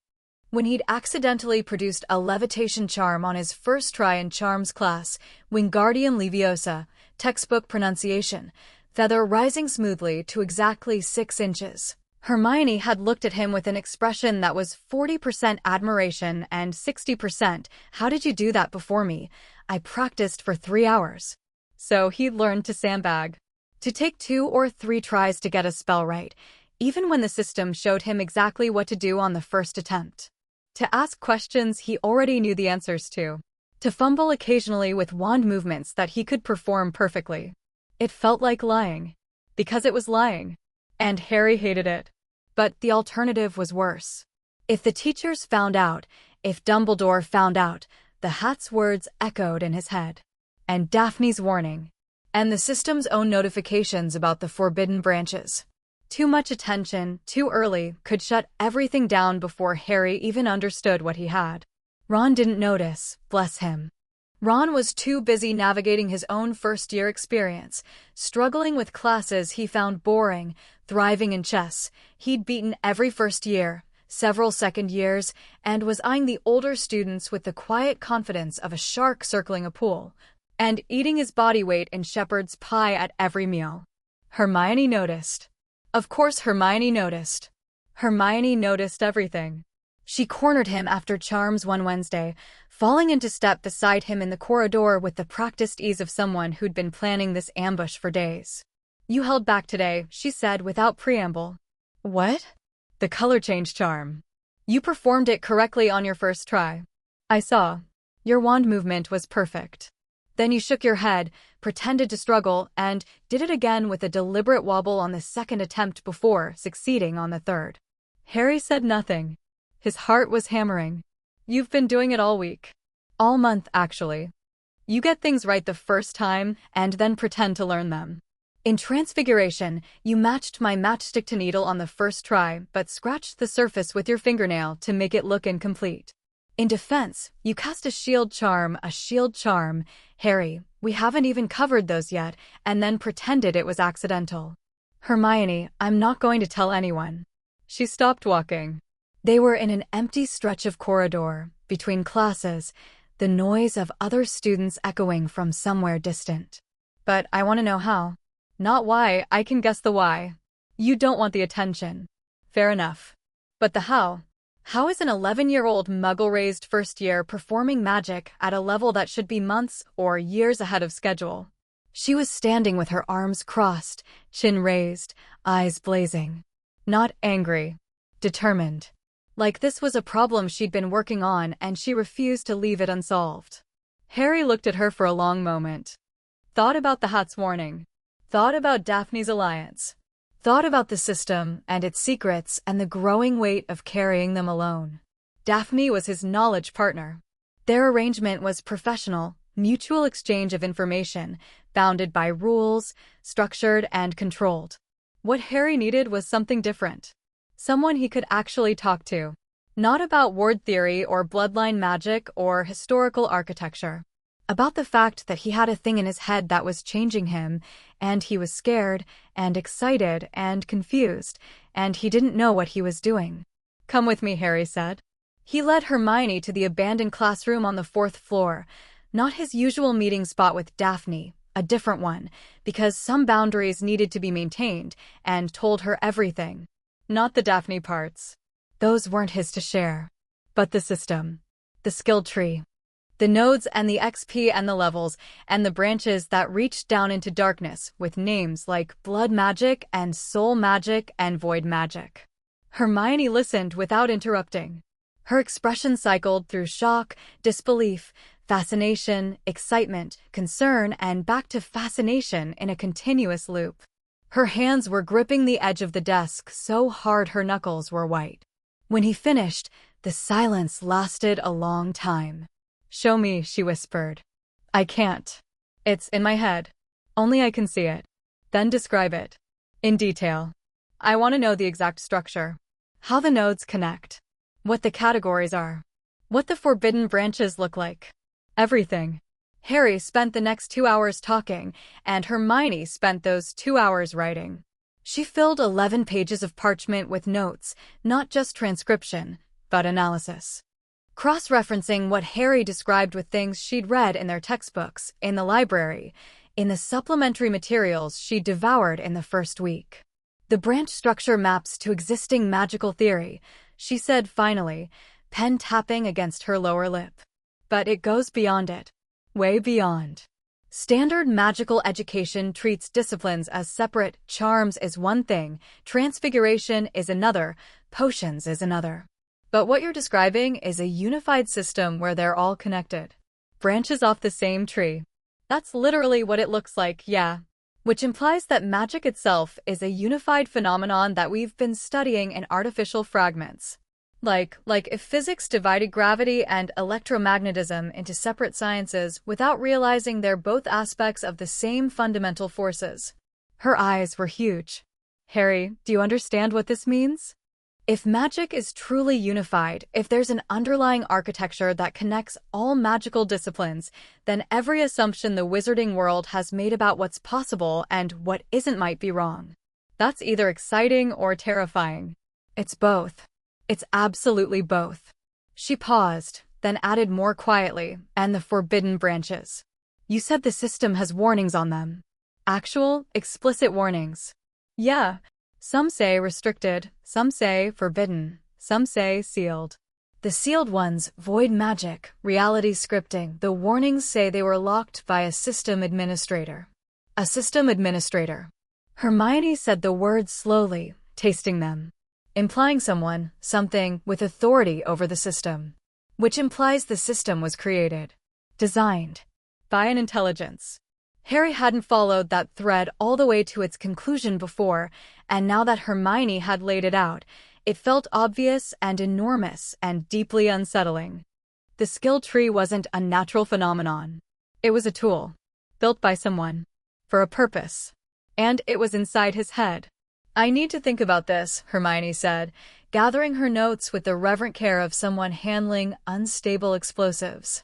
[SPEAKER 1] When he'd accidentally produced a levitation charm on his first try in Charms class, Wingardium Leviosa, textbook pronunciation, feather rising smoothly to exactly 6 inches. Hermione had looked at him with an expression that was 40% admiration and 60%, "How did you do that before me? I practiced for 3 hours." So he'd learned to sandbag. To take 2 or 3 tries to get a spell right, even when the system showed him exactly what to do on the first attempt. To ask questions he already knew the answers to. To fumble occasionally with wand movements that he could perform perfectly. It felt like lying. Because it was lying. And Harry hated it. But the alternative was worse. If the teachers found out, if Dumbledore found out, the Hat's words echoed in his head. And Daphne's warning. And the system's own notifications about the forbidden branches. Too much attention, too early, could shut everything down before Harry even understood what he had. Ron didn't notice, bless him. Ron was too busy navigating his own first-year experience, struggling with classes he found boring, thriving in chess. He'd beaten every first year, several second years, and was eyeing the older students with the quiet confidence of a shark circling a pool, and eating his body weight in shepherd's pie at every meal. Hermione noticed. Of course Hermione noticed. Hermione noticed everything. She cornered him after charms one Wednesday, falling into step beside him in the corridor with the practiced ease of someone who'd been planning this ambush for days. "You held back today," she said without preamble. "What?" "The color change charm. You performed it correctly on your first try. I saw. Your wand movement was perfect. Then you shook your head, pretended to struggle, and did it again with a deliberate wobble on the second attempt before succeeding on the third." Harry said nothing. His heart was hammering. "You've been doing it all week. All month, actually. You get things right the first time and then pretend to learn them. In Transfiguration, you matched my matchstick to needle on the first try but scratched the surface with your fingernail to make it look incomplete. In Defense, you cast a shield charm. Harry, we haven't even covered those yet, and then pretended it was accidental." "Hermione, I'm not going to tell anyone." She stopped walking. They were in an empty stretch of corridor, between classes, the noise of other students echoing from somewhere distant. "But I want to know how. Not why, I can guess the why. You don't want the attention. Fair enough. But the how? How is an 11-year-old Muggle-raised first year performing magic at a level that should be months or years ahead of schedule?" She was standing with her arms crossed, chin raised, eyes blazing. Not angry. Determined. Like this was a problem she'd been working on and she refused to leave it unsolved. Harry looked at her for a long moment. Thought about the Hat's warning. Thought about Daphne's alliance. Thought about the system and its secrets and the growing weight of carrying them alone. Daphne was his knowledge partner. Their arrangement was professional, mutual exchange of information, bounded by rules, structured and controlled. What Harry needed was something different. Someone he could actually talk to. Not about ward theory or bloodline magic or historical architecture. About the fact that he had a thing in his head that was changing him, and he was scared, and excited, and confused, and he didn't know what he was doing. "Come with me," Harry said. He led Hermione to the abandoned classroom on the 4th floor, not his usual meeting spot with Daphne, a different one, because some boundaries needed to be maintained, and told her everything. Not the Daphne parts. Those weren't his to share. But the system. The skill tree. The nodes and the XP and the levels, and the branches that reached down into darkness with names like blood magic and soul magic and void magic. Hermione listened without interrupting. Her expression cycled through shock, disbelief, fascination, excitement, concern, and back to fascination in a continuous loop. Her hands were gripping the edge of the desk so hard her knuckles were white. When he finished, the silence lasted a long time. "Show me," she whispered. "I can't. It's in my head. Only I can see it. Then describe it. In detail. I want to know the exact structure. How the nodes connect. What the categories are. What the forbidden branches look like. Everything." Harry spent the next 2 hours talking, and Hermione spent those 2 hours writing. She filled 11 pages of parchment with notes, not just transcription, but analysis. Cross-referencing what Harry described with things she'd read in their textbooks, in the library, in the supplementary materials she devoured in the first week. "The branch structure maps to existing magical theory," she said finally, pen tapping against her lower lip. "But it goes beyond it. Way beyond. Standard magical education treats disciplines as separate. Charms is one thing, transfiguration is another, potions is another. But what you're describing is a unified system where they're all connected. Branches off the same tree. That's literally what it looks like, yeah. Which implies that magic itself is a unified phenomenon that we've been studying in artificial fragments. Like if physics divided gravity and electromagnetism into separate sciences without realizing they're both aspects of the same fundamental forces. Her eyes were huge. Harry, do you understand what this means? If magic is truly unified, if there's an underlying architecture that connects all magical disciplines, then every assumption the wizarding world has made about what's possible and what isn't might be wrong. That's either exciting or terrifying. It's both. It's absolutely both. She paused, then added more quietly, and the forbidden branches. You said the system has warnings on them. Actual, explicit warnings. Yeah. Some say restricted, some say forbidden, some say sealed. The sealed ones, void magic, reality scripting. The warnings say they were locked by a system administrator. A system administrator. Hermione said the words slowly, tasting them. Implying someone, something, with authority over the system. Which implies the system was created. Designed. By an intelligence. Harry hadn't followed that thread all the way to its conclusion before, and now that Hermione had laid it out, it felt obvious and enormous and deeply unsettling. The skill tree wasn't a natural phenomenon. It was a tool. Built by someone. For a purpose. And it was inside his head. I need to think about this, Hermione said, gathering her notes with the reverent care of someone handling unstable explosives.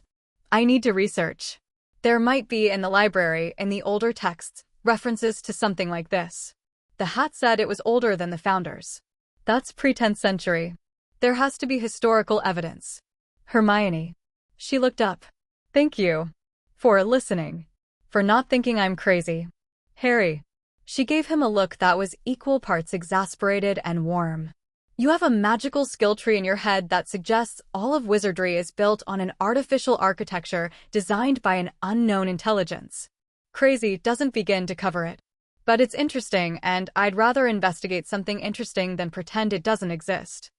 [SPEAKER 1] I need to research. There might be in the library, in the older texts, references to something like this. The hat said it was older than the founders. That's pre-10th century. There has to be historical evidence. Hermione. She looked up. Thank you. For listening. For not thinking I'm crazy. Harry. She gave him a look that was equal parts exasperated and warm. You have a magical skill tree in your head that suggests all of wizardry is built on an artificial architecture designed by an unknown intelligence. Crazy doesn't begin to cover it. But it's interesting, and I'd rather investigate something interesting than pretend it doesn't exist.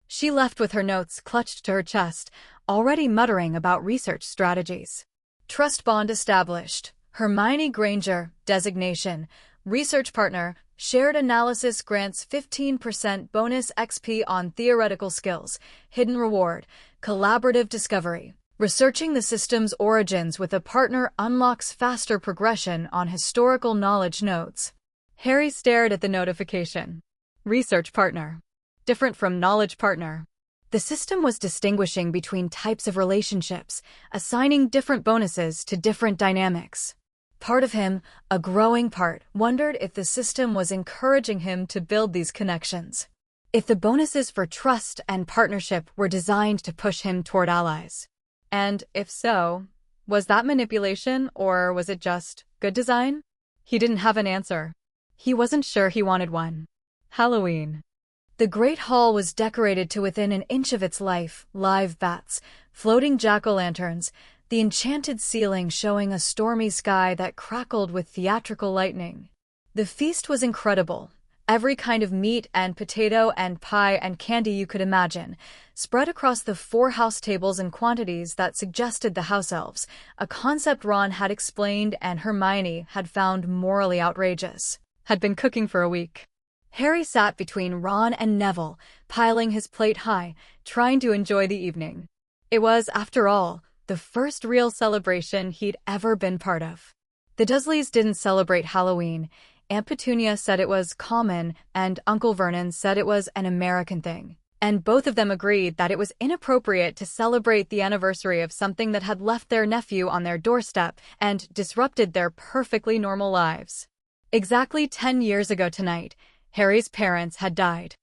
[SPEAKER 1] She left with her notes clutched to her chest, already muttering about research strategies. Trust bond established. Hermione Granger, designation, research partner, shared analysis grants 15% bonus XP on theoretical skills, hidden reward, collaborative discovery. Researching the system's origins with a partner unlocks faster progression on historical knowledge nodes. Harry stared at the notification. Research partner. Different from knowledge partner. The system was distinguishing between types of relationships, assigning different bonuses to different dynamics. Part of him, a growing part, wondered if the system was encouraging him to build these connections. If the bonuses for trust and partnership were designed to push him toward allies. And if so, was that manipulation or was it just good design? He didn't have an answer. He wasn't sure he wanted one. Halloween. The Great Hall was decorated to within an inch of its life, live bats, floating jack-o'-lanterns, the enchanted ceiling showing a stormy sky that crackled with theatrical lightning. The feast was incredible. Every kind of meat and potato and pie and candy you could imagine, spread across the 4 house tables in quantities that suggested the house elves, a concept Ron had explained and Hermione had found morally outrageous. Had been cooking for a week. Harry sat between Ron and Neville, piling his plate high, trying to enjoy the evening. It was, after all, the first real celebration he'd ever been part of. The Dursleys didn't celebrate Halloween. Aunt Petunia said it was common, and Uncle Vernon said it was an American thing. And both of them agreed that it was inappropriate to celebrate the anniversary of something that had left their nephew on their doorstep and disrupted their perfectly normal lives. Exactly 10 years ago tonight, Harry's parents had died.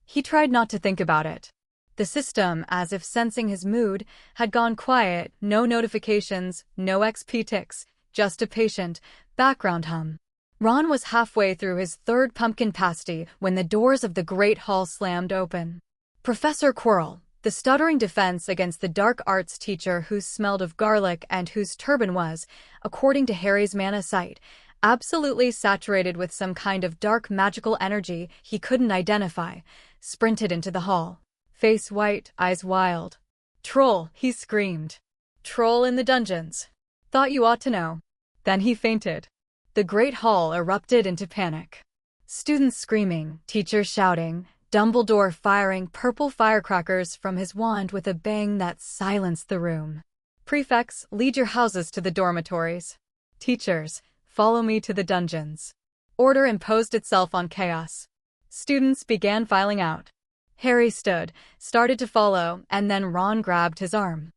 [SPEAKER 1] He tried not to think about it. The system, as if sensing his mood, had gone quiet, no notifications, no XP ticks, just a patient, background hum. Ron was halfway through his 3rd pumpkin pasty when the doors of the Great Hall slammed open. Professor Quirrell, The stuttering defense against the dark arts teacher who smelled of garlic and whose turban was, according to Harry's mana sight, absolutely saturated with some kind of dark magical energy he couldn't identify, sprinted into the hall. Face white, eyes wild. "Troll!" he screamed. "Troll in the dungeons. Thought you ought to know." Then he fainted. The great hall erupted into panic. Students screaming, teachers shouting, Dumbledore firing purple firecrackers from his wand with a bang that silenced the room. "Prefects, lead your houses to the dormitories. Teachers, follow me to the dungeons." Order imposed itself on chaos. Students began filing out. Harry started to follow, and then Ron grabbed his arm.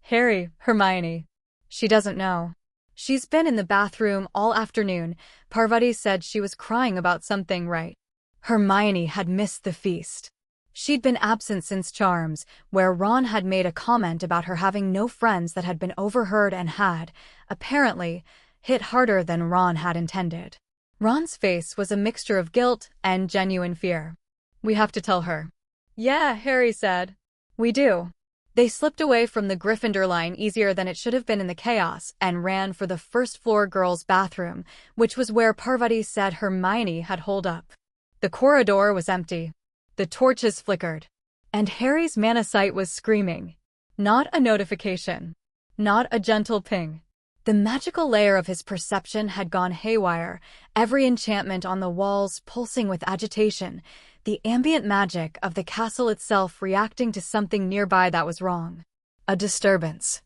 [SPEAKER 1] "Harry, Hermione. She doesn't know. She's been in the bathroom all afternoon. Parvati said she was crying about something, right?" Hermione had missed the feast. She'd been absent since Charms, where Ron had made a comment about her having no friends that had been overheard and had, apparently, hit harder than Ron had intended. Ron's face was a mixture of guilt and genuine fear. "We have to tell her." "Yeah," Harry said. "We do." They slipped away from the Gryffindor line easier than it should have been in the chaos and ran for the first-floor girls' bathroom, which was where Parvati said Hermione had holed up. The corridor was empty. The torches flickered. And Harry's mana sight was screaming. Not a notification. Not a gentle ping. The magical layer of his perception had gone haywire, every enchantment on the walls pulsing with agitation, the ambient magic of the castle itself reacting to something nearby that was wrong. A disturbance.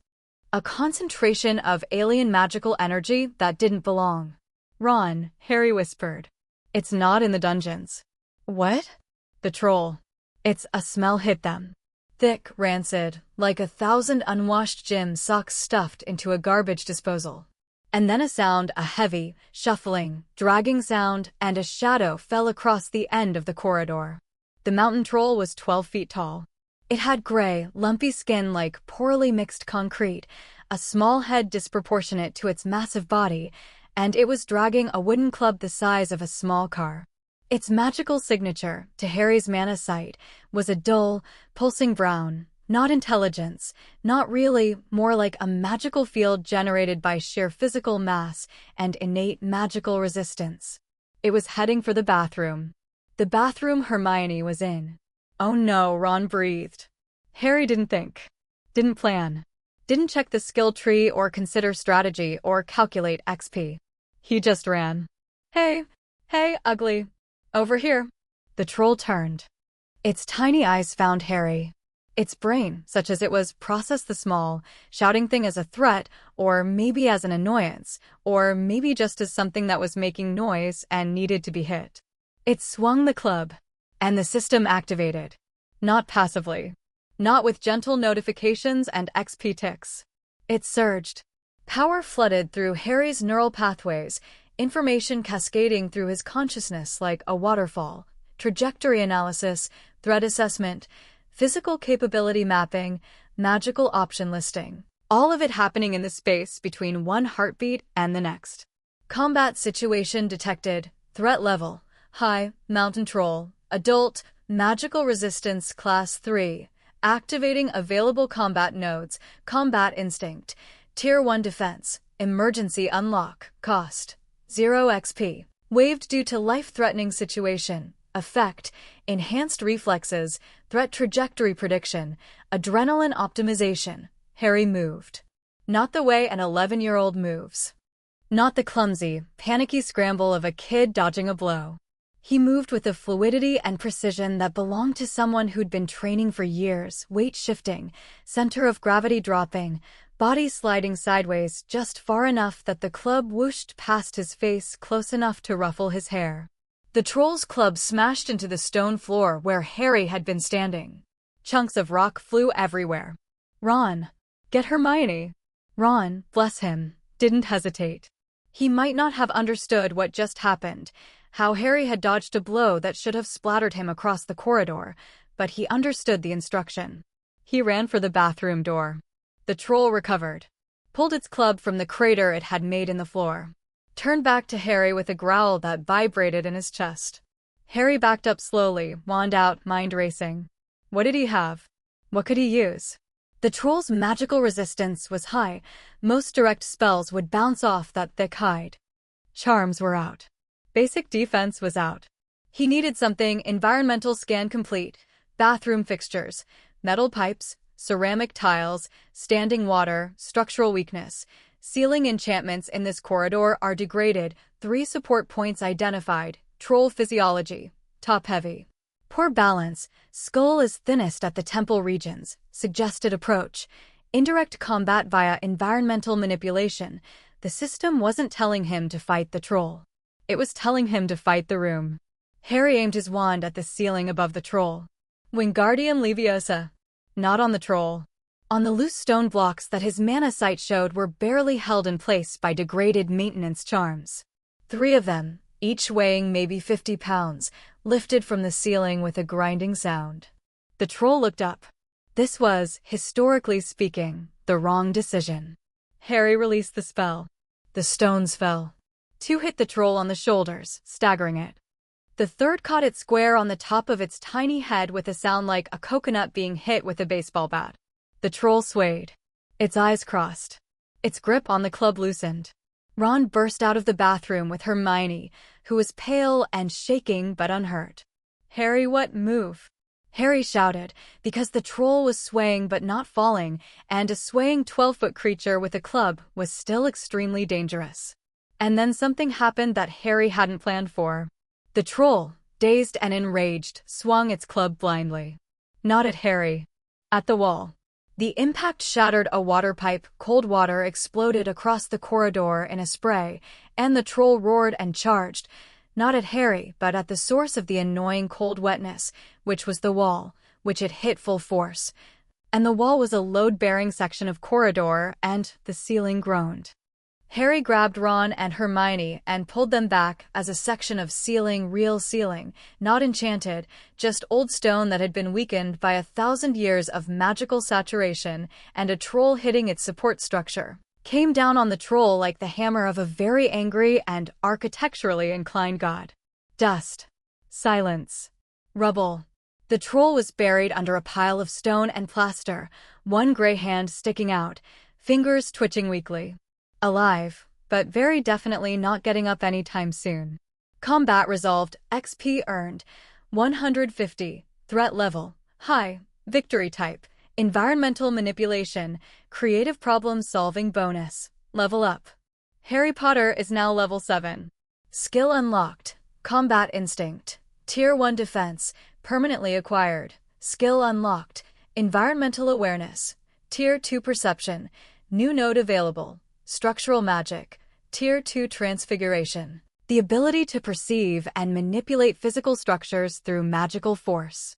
[SPEAKER 1] A concentration of alien magical energy that didn't belong. "Ron," Harry whispered. "It's not in the dungeons." "What?" "The troll. It's a smell hit them. Thick, rancid, like 1,000 unwashed gym socks stuffed into a garbage disposal." And then a sound, a heavy, shuffling, dragging sound, and a shadow fell across the end of the corridor. The mountain troll was 12 feet tall. It had gray, lumpy skin like poorly mixed concrete, a small head disproportionate to its massive body, and it was dragging a wooden club the size of a small car. Its magical signature, to Harry's mana sight, was a dull, pulsing brown. Not intelligence, not really, more like a magical field generated by sheer physical mass and innate magical resistance. It was heading for the bathroom. The bathroom Hermione was in. "Oh no," Ron breathed. Harry didn't think. Didn't plan. Didn't check the skill tree or consider strategy or calculate XP. He just ran. Hey, ugly. Over here." The troll turned. Its tiny eyes found Harry. Its brain, such as it was, processed the small, shouting thing as a threat, or maybe as an annoyance, or maybe just as something that was making noise and needed to be hit. It swung the club, and the system activated. Not passively. Not with gentle notifications and XP ticks. It surged. Power flooded through Harry's neural pathways, information cascading through his consciousness like a waterfall. Trajectory analysis, threat assessment, physical capability mapping, magical option listing. All of it happening in the space between one heartbeat and the next. Combat situation detected. Threat level: high, mountain troll, adult, magical resistance class 3. Activating available combat nodes, combat instinct, tier 1 defense, emergency unlock, cost 0 XP. Waived due to life-threatening situation. Effect: enhanced reflexes, threat trajectory prediction, adrenaline optimization. Harry moved. Not the way an 11-year-old moves. Not the clumsy, panicky scramble of a kid dodging a blow. He moved with a fluidity and precision that belonged to someone who'd been training for years, weight shifting, center of gravity dropping, body sliding sideways just far enough that the club whooshed past his face close enough to ruffle his hair. The troll's club smashed into the stone floor where Harry had been standing. Chunks of rock flew everywhere. "Ron, get Hermione." Ron, bless him, didn't hesitate. He might not have understood what just happened, how Harry had dodged a blow that should have splattered him across the corridor, but he understood the instruction. He ran for the bathroom door. The troll recovered, pulled its club from the crater it had made in the floor, turned back to Harry with a growl that vibrated in his chest. Harry backed up slowly, wand out, mind racing. What did he have? What could he use? The troll's magical resistance was high. Most direct spells would bounce off that thick hide. Charms were out. Basic defense was out. He needed something. Environmental scan complete. Bathroom fixtures, metal pipes, ceramic tiles, standing water, structural weakness. Ceiling enchantments in this corridor are degraded. 3 support points identified. Troll physiology. Top heavy. Poor balance. Skull is thinnest at the temple regions. Suggested approach. Indirect combat via environmental manipulation. The system wasn't telling him to fight the troll. It was telling him to fight the room. Harry aimed his wand at the ceiling above the troll. Wingardium Leviosa. Not on the troll. On the loose stone blocks that his mana sight showed were barely held in place by degraded maintenance charms. 3 of them, each weighing maybe 50 pounds, lifted from the ceiling with a grinding sound. The troll looked up. This was, historically speaking, the wrong decision. Harry released the spell. The stones fell. 2 hit the troll on the shoulders, staggering it. The third caught it square on the top of its tiny head with a sound like a coconut being hit with a baseball bat. The troll swayed. Its eyes crossed. Its grip on the club loosened. Ron burst out of the bathroom with Hermione, who was pale and shaking but unhurt. "Harry, what move?" Harry shouted, because the troll was swaying but not falling, and a swaying 12-foot creature with a club was still extremely dangerous. And then something happened that Harry hadn't planned for. The troll, dazed and enraged, swung its club blindly. Not at Harry. At the wall. The impact shattered a water pipe, cold water exploded across the corridor in a spray, and the troll roared and charged, not at Harry but at the source of the annoying cold wetness, which was the wall, which it hit full force. And the wall was a load-bearing section of corridor, and the ceiling groaned. Harry grabbed Ron and Hermione and pulled them back as a section of ceiling, real ceiling, not enchanted, just old stone that had been weakened by 1,000 years of magical saturation, and a troll hitting its support structure. Came down on the troll like the hammer of a very angry and architecturally inclined god. Dust. Silence. Rubble. The troll was buried under a pile of stone and plaster, one gray hand sticking out, fingers twitching weakly. Alive, but very definitely not getting up anytime soon. Combat resolved, XP earned, 150, threat level, high, victory type, environmental manipulation, creative problem-solving bonus, level up. Harry Potter is now level 7. Skill unlocked, combat instinct, tier 1 defense, permanently acquired, skill unlocked, environmental awareness, tier 2 perception, new node available. Structural magic, tier 2 transfiguration. The ability to perceive and manipulate physical structures through magical force.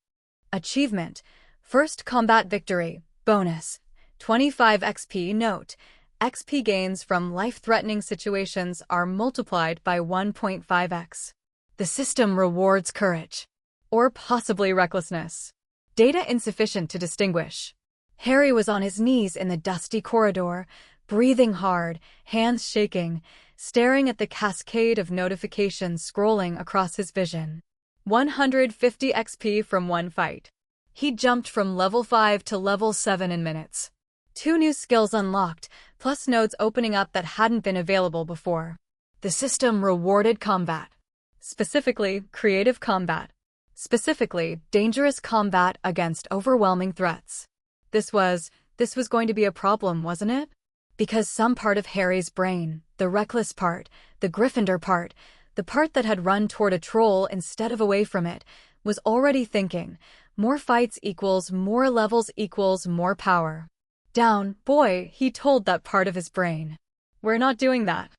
[SPEAKER 1] Achievement, first combat victory, bonus, 25 XP. Note, XP gains from life-threatening situations are multiplied by 1.5x. The system rewards courage. Or possibly recklessness. Data insufficient to distinguish. Harry was on his knees in the dusty corridor, breathing hard, hands shaking, staring at the cascade of notifications scrolling across his vision. 150 XP from one fight. He jumped from level 5 to level 7 in minutes. 2 new skills unlocked, plus nodes opening up that hadn't been available before. The system rewarded combat. Specifically, creative combat. Specifically, dangerous combat against overwhelming threats. This was going to be a problem, wasn't it? Because some part of Harry's brain, the reckless part, the Gryffindor part, the part that had run toward a troll instead of away from it, was already thinking, more fights equals more levels equals more power. Down, boy, he told that part of his brain. We're not doing that.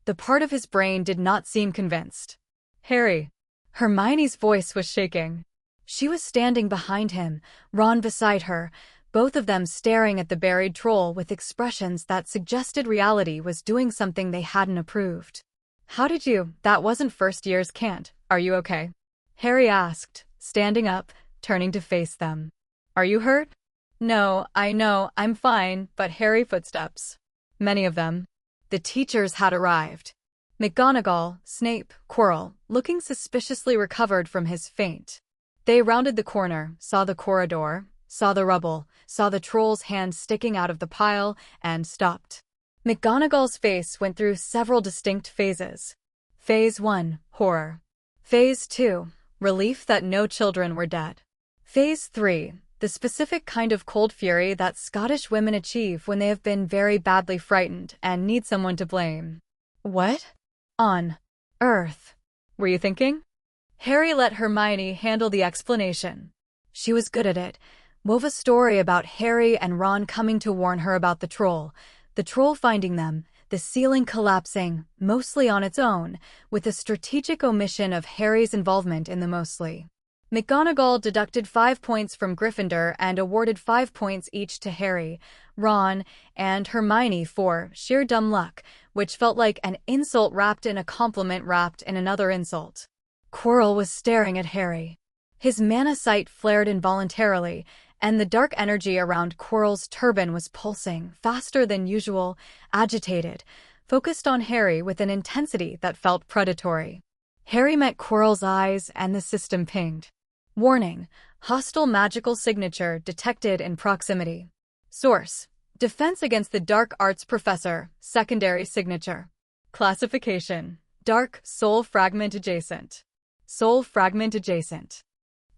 [SPEAKER 1] The part of his brain did not seem convinced. Harry. Hermione's voice was shaking. She was standing behind him, Ron beside her, both of them staring at the buried troll with expressions that suggested reality was doing something they hadn't approved. "How did you? That wasn't first year's can't. Are you okay?" Harry asked, standing up, turning to face them. "Are you hurt?" "No, I know, I'm fine," but Harry footsteps. Many of them. The teachers had arrived. McGonagall, Snape, Quirrell, looking suspiciously recovered from his faint. They rounded the corner, saw the corridor, saw the rubble, saw the troll's hand sticking out of the pile, and stopped. McGonagall's face went through several distinct phases. Phase 1, horror. Phase 2, relief that no children were dead. Phase 3, the specific kind of cold fury that Scottish women achieve when they have been very badly frightened and need someone to blame. What on earth were you thinking? Harry let Hermione handle the explanation. She was good at it. Wove a story about Harry and Ron coming to warn her about the troll finding them, the ceiling collapsing, mostly on its own, with a strategic omission of Harry's involvement in the mostly. McGonagall deducted 5 points from Gryffindor and awarded 5 points each to Harry, Ron, and Hermione for sheer dumb luck, which felt like an insult wrapped in a compliment wrapped in another insult. Quirrell was staring at Harry. His mana sight flared involuntarily, and the dark energy around Quirrell's turban was pulsing, faster than usual, agitated, focused on Harry with an intensity that felt predatory. Harry met Quirrell's eyes and the system pinged. Warning: hostile magical signature detected in proximity. Source: Defense Against the Dark Arts Professor, secondary signature. Classification: Dark Soul Fragment Adjacent. Soul Fragment Adjacent.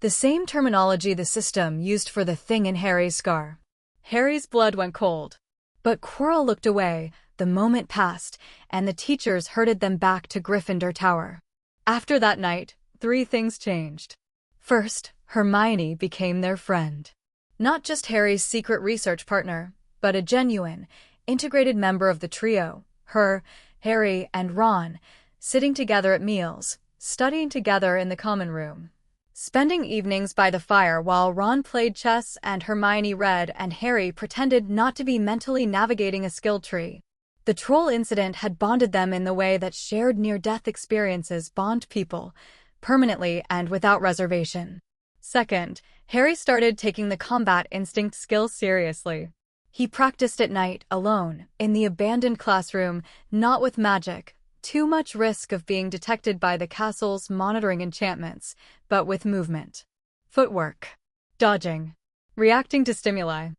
[SPEAKER 1] The same terminology the system used for the thing in Harry's scar. Harry's blood went cold. But Quirrell looked away, the moment passed, and the teachers herded them back to Gryffindor Tower. After that night, 3 things changed. First, Hermione became their friend. Not just Harry's secret research partner, but a genuine, integrated member of the trio, her, Harry, and Ron, sitting together at meals, studying together in the common room, spending evenings by the fire while Ron played chess and Hermione read and Harry pretended not to be mentally navigating a skill tree. The troll incident had bonded them in the way that shared near-death experiences bond people, permanently and without reservation. Second, Harry started taking the combat instinct skill seriously. He practiced at night, alone, in the abandoned classroom, not with magic, too much risk of being detected by the castle's monitoring enchantments, but with movement. Footwork. Dodging. Reacting to stimuli.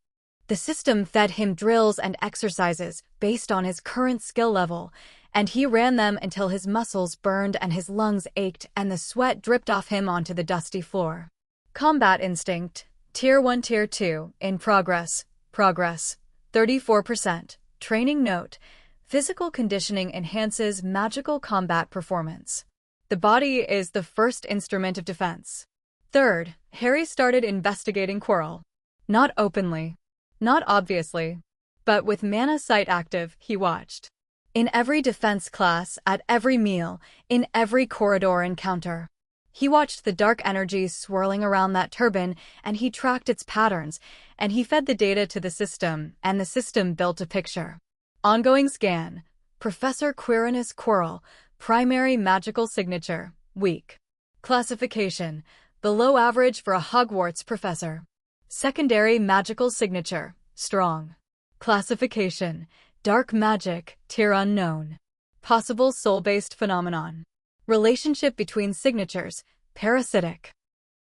[SPEAKER 1] The system fed him drills and exercises based on his current skill level, and he ran them until his muscles burned and his lungs ached and the sweat dripped off him onto the dusty floor. Combat instinct. Tier 1, Tier 2, in progress. Progress. 34%. Training note. Physical conditioning enhances magical combat performance. The body is the first instrument of defense. Third, Harry started investigating Quirrell. Not openly. Not obviously. But with mana sight active, he watched. In every defense class, at every meal, in every corridor encounter. He watched the dark energies swirling around that turban, and he tracked its patterns, and he fed the data to the system, and the system built a picture. Ongoing scan. Professor Quirinus Quirrell, primary magical signature, weak. Classification: below average for a Hogwarts professor. Secondary magical signature, strong. Classification: dark magic, tier unknown. Possible soul-based phenomenon. Relationship between signatures, parasitic.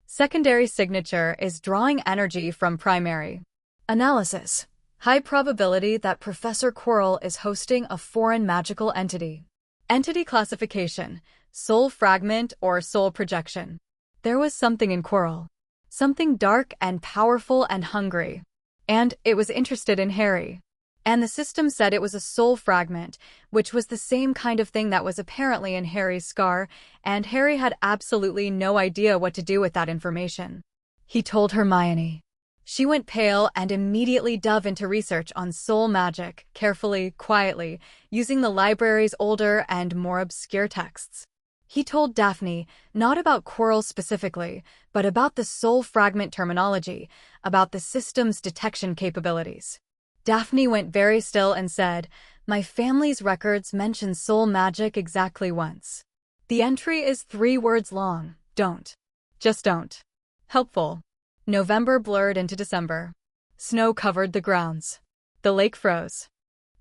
[SPEAKER 1] Secondary signature is drawing energy from primary. Analysis: high probability that Professor Quirrell is hosting a foreign magical entity. Entity classification: soul fragment or soul projection. There was something in Quirrell. Something dark and powerful and hungry. And it was interested in Harry. And the system said it was a soul fragment, which was the same kind of thing that was apparently in Harry's scar, and Harry had absolutely no idea what to do with that information. He told Hermione. She went pale and immediately dove into research on soul magic, carefully, quietly, using the library's older and more obscure texts. He told Daphne, not about Quirrell specifically, but about the soul fragment terminology, about the system's detection capabilities. Daphne went very still and said, "My family's records mention soul magic exactly once. The entry is 3 words long. Don't. Just don't." Helpful. November blurred into December. Snow covered the grounds. The lake froze.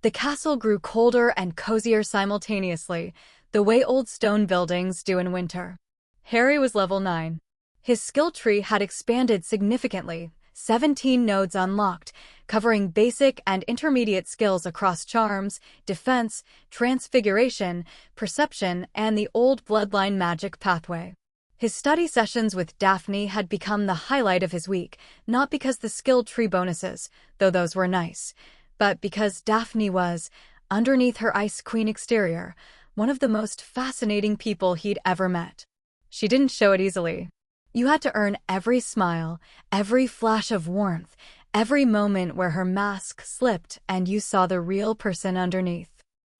[SPEAKER 1] The castle grew colder and cozier simultaneously, the way old stone buildings do in winter. Harry was level 9. His skill tree had expanded significantly, 17 nodes unlocked, covering basic and intermediate skills across charms, defense, transfiguration, perception, and the old bloodline magic pathway. His study sessions with Daphne had become the highlight of his week, not because the skill tree bonuses, though those were nice, but because Daphne was, underneath her Ice Queen exterior, one of the most fascinating people he'd ever met. She didn't show it easily. You had to earn every smile, every flash of warmth, every moment where her mask slipped and you saw the real person underneath.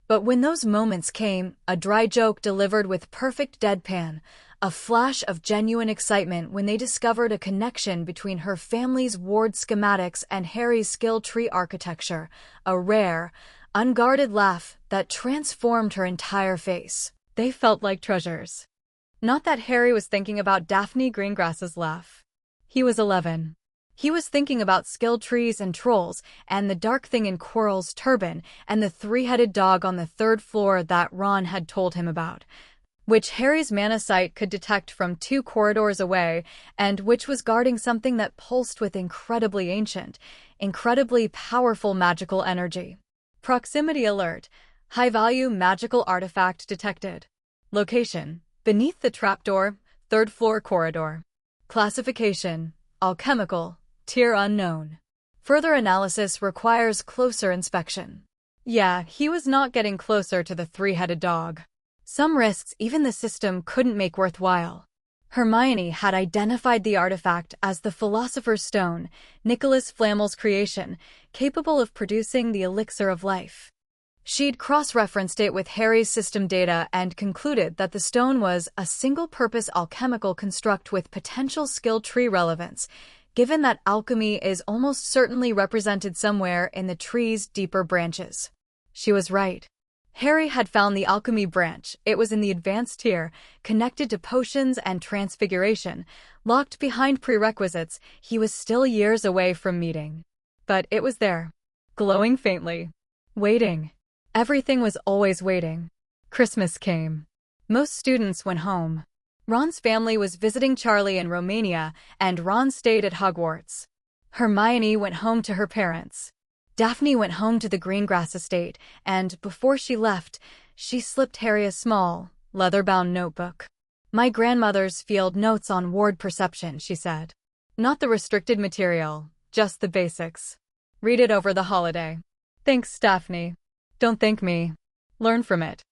[SPEAKER 1] But when those moments came, a dry joke delivered with perfect deadpan, a flash of genuine excitement when they discovered a connection between her family's ward schematics and Harry's skill tree architecture, a rare, unguarded laugh that transformed her entire face. They felt like treasures. Not that Harry was thinking about Daphne Greengrass's laugh. He was 11. He was thinking about skill trees and trolls, and the dark thing in Quirrell's turban, and the three-headed dog on the third floor that Ron had told him about, which Harry's mana sight could detect from 2 corridors away, and which was guarding something that pulsed with incredibly ancient, incredibly powerful magical energy. Proximity alert. High-value magical artifact detected. Location: beneath the trapdoor, 3rd floor corridor. Classification: alchemical, tier unknown. Further analysis requires closer inspection. Yeah, he was not getting closer to the three-headed dog. Some risks even the system couldn't make worthwhile. Hermione had identified the artifact as the Philosopher's Stone, Nicholas Flamel's creation, capable of producing the elixir of life. She'd cross-referenced it with Harry's system data and concluded that the stone was a single-purpose alchemical construct with potential skill tree relevance, given that alchemy is almost certainly represented somewhere in the tree's deeper branches. She was right. Harry had found the alchemy branch. It was in the advanced tier, connected to potions and transfiguration, locked behind prerequisites he was still years away from meeting. But it was there, glowing faintly, waiting. Everything was always waiting. Christmas came. Most students went home. Ron's family was visiting Charlie in Romania, and Ron stayed at Hogwarts. Hermione went home to her parents. Daphne went home to the Greengrass estate, and before she left, she slipped Harry a small, leather-bound notebook. "My grandmother's field notes on ward perception," she said. "Not the restricted material, just the basics. Read it over the holiday." "Thanks, Daphne." "Don't thank me. Learn from it."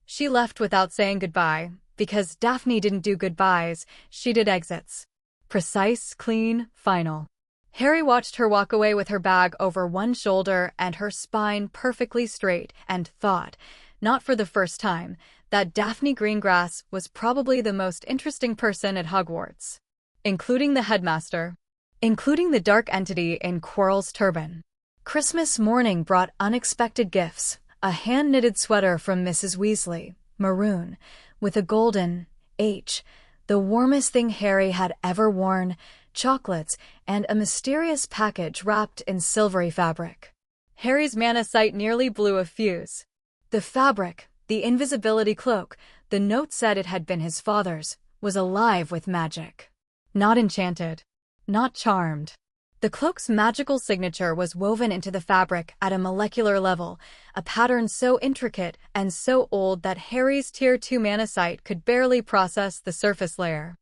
[SPEAKER 1] She left without saying goodbye, because Daphne didn't do goodbyes, she did exits. Precise, clean, final. Harry watched her walk away with her bag over one shoulder and her spine perfectly straight and thought, not for the first time, that Daphne Greengrass was probably the most interesting person at Hogwarts. Including the headmaster. Including the dark entity in Quirrell's turban. Christmas morning brought unexpected gifts. A hand-knitted sweater from Mrs. Weasley, maroon, with a golden H, the warmest thing Harry had ever worn, chocolates, and a mysterious package wrapped in silvery fabric. Harry's mana sight nearly blew a fuse. The fabric, the invisibility cloak, the note said it had been his father's, was alive with magic. Not enchanted. Not charmed. The cloak's magical signature was woven into the fabric at a molecular level, a pattern so intricate and so old that Harry's Tier 2 mana sight could barely process the surface layer.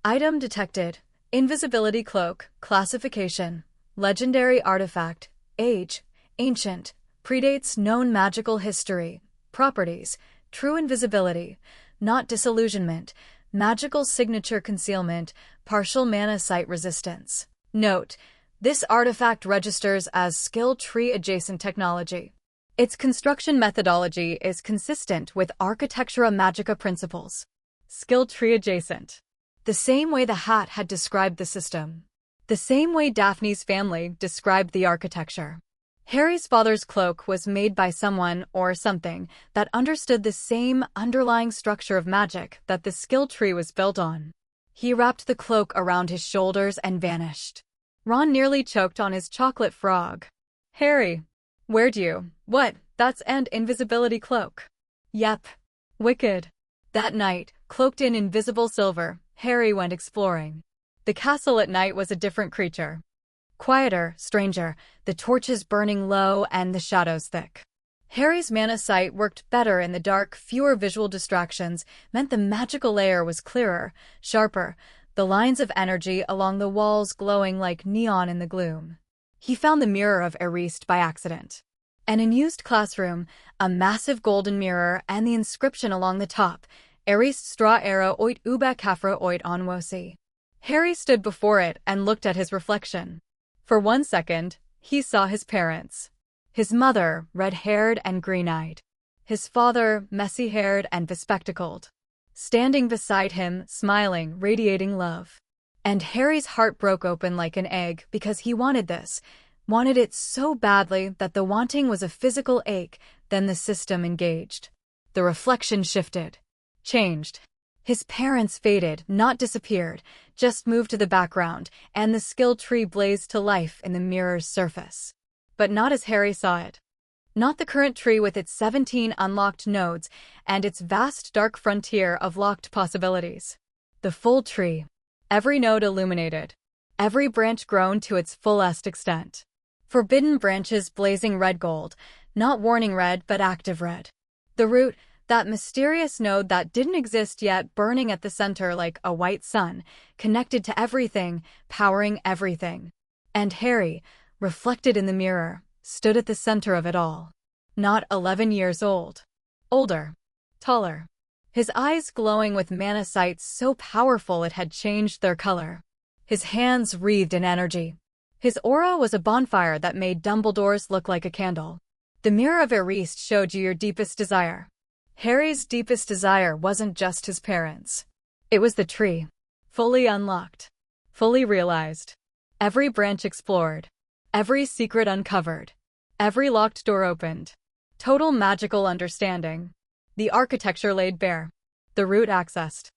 [SPEAKER 1] Item detected. Invisibility cloak. Classification: legendary artifact. Age: ancient. Predates known magical history. Properties: true invisibility, not disillusionment. Magical signature concealment. Partial mana sight resistance. Note: this artifact registers as skill tree adjacent technology. Its construction methodology is consistent with Architectura Magica principles. Skill tree adjacent. The same way the hat had described the system. The same way Daphne's family described the architecture. Harry's father's cloak was made by someone or something that understood the same underlying structure of magic that the skill tree was built on. He wrapped the cloak around his shoulders and vanished. Ron nearly choked on his chocolate frog. "Harry, where'd you? What? That's an invisibility cloak." "Yep. Wicked." That night, cloaked in invisible silver, Harry went exploring. The castle at night was a different creature. Quieter, stranger, the torches burning low and the shadows thick. Harry's mana sight worked better in the dark, fewer visual distractions meant the magical layer was clearer, sharper, the lines of energy along the walls glowing like neon in the gloom. He found the Mirror of Erist by accident. An unused classroom, a massive golden mirror, and the inscription along the top, Erist stra era oit uba kafra oit onwosi. Harry stood before it and looked at his reflection. For 1 second, he saw his parents. His mother, red-haired and green-eyed. His father, messy-haired and bespectacled. Standing beside him, smiling, radiating love. And Harry's heart broke open like an egg because he wanted this. Wanted it so badly that the wanting was a physical ache, then the system engaged. The reflection shifted. Changed. His parents faded, not disappeared, just moved to the background, and the skill tree blazed to life in the mirror's surface. But not as Harry saw it. Not the current tree with its 17 unlocked nodes and its vast dark frontier of locked possibilities. The full tree. Every node illuminated. Every branch grown to its fullest extent. Forbidden branches blazing red gold, not warning red but active red. The root, that mysterious node that didn't exist yet burning at the center like a white sun, connected to everything, powering everything. And Harry, reflected in the mirror, stood at the center of it all. Not 11 years old. Older. Taller. His eyes glowing with mana sight so powerful it had changed their color. His hands wreathed in energy. His aura was a bonfire that made Dumbledore's look like a candle. The Mirror of Erist showed you your deepest desire. Harry's deepest desire wasn't just his parents. It was the tree. Fully unlocked. Fully realized. Every branch explored. Every secret uncovered. Every locked door opened. Total magical understanding. The architecture laid bare. The root accessed.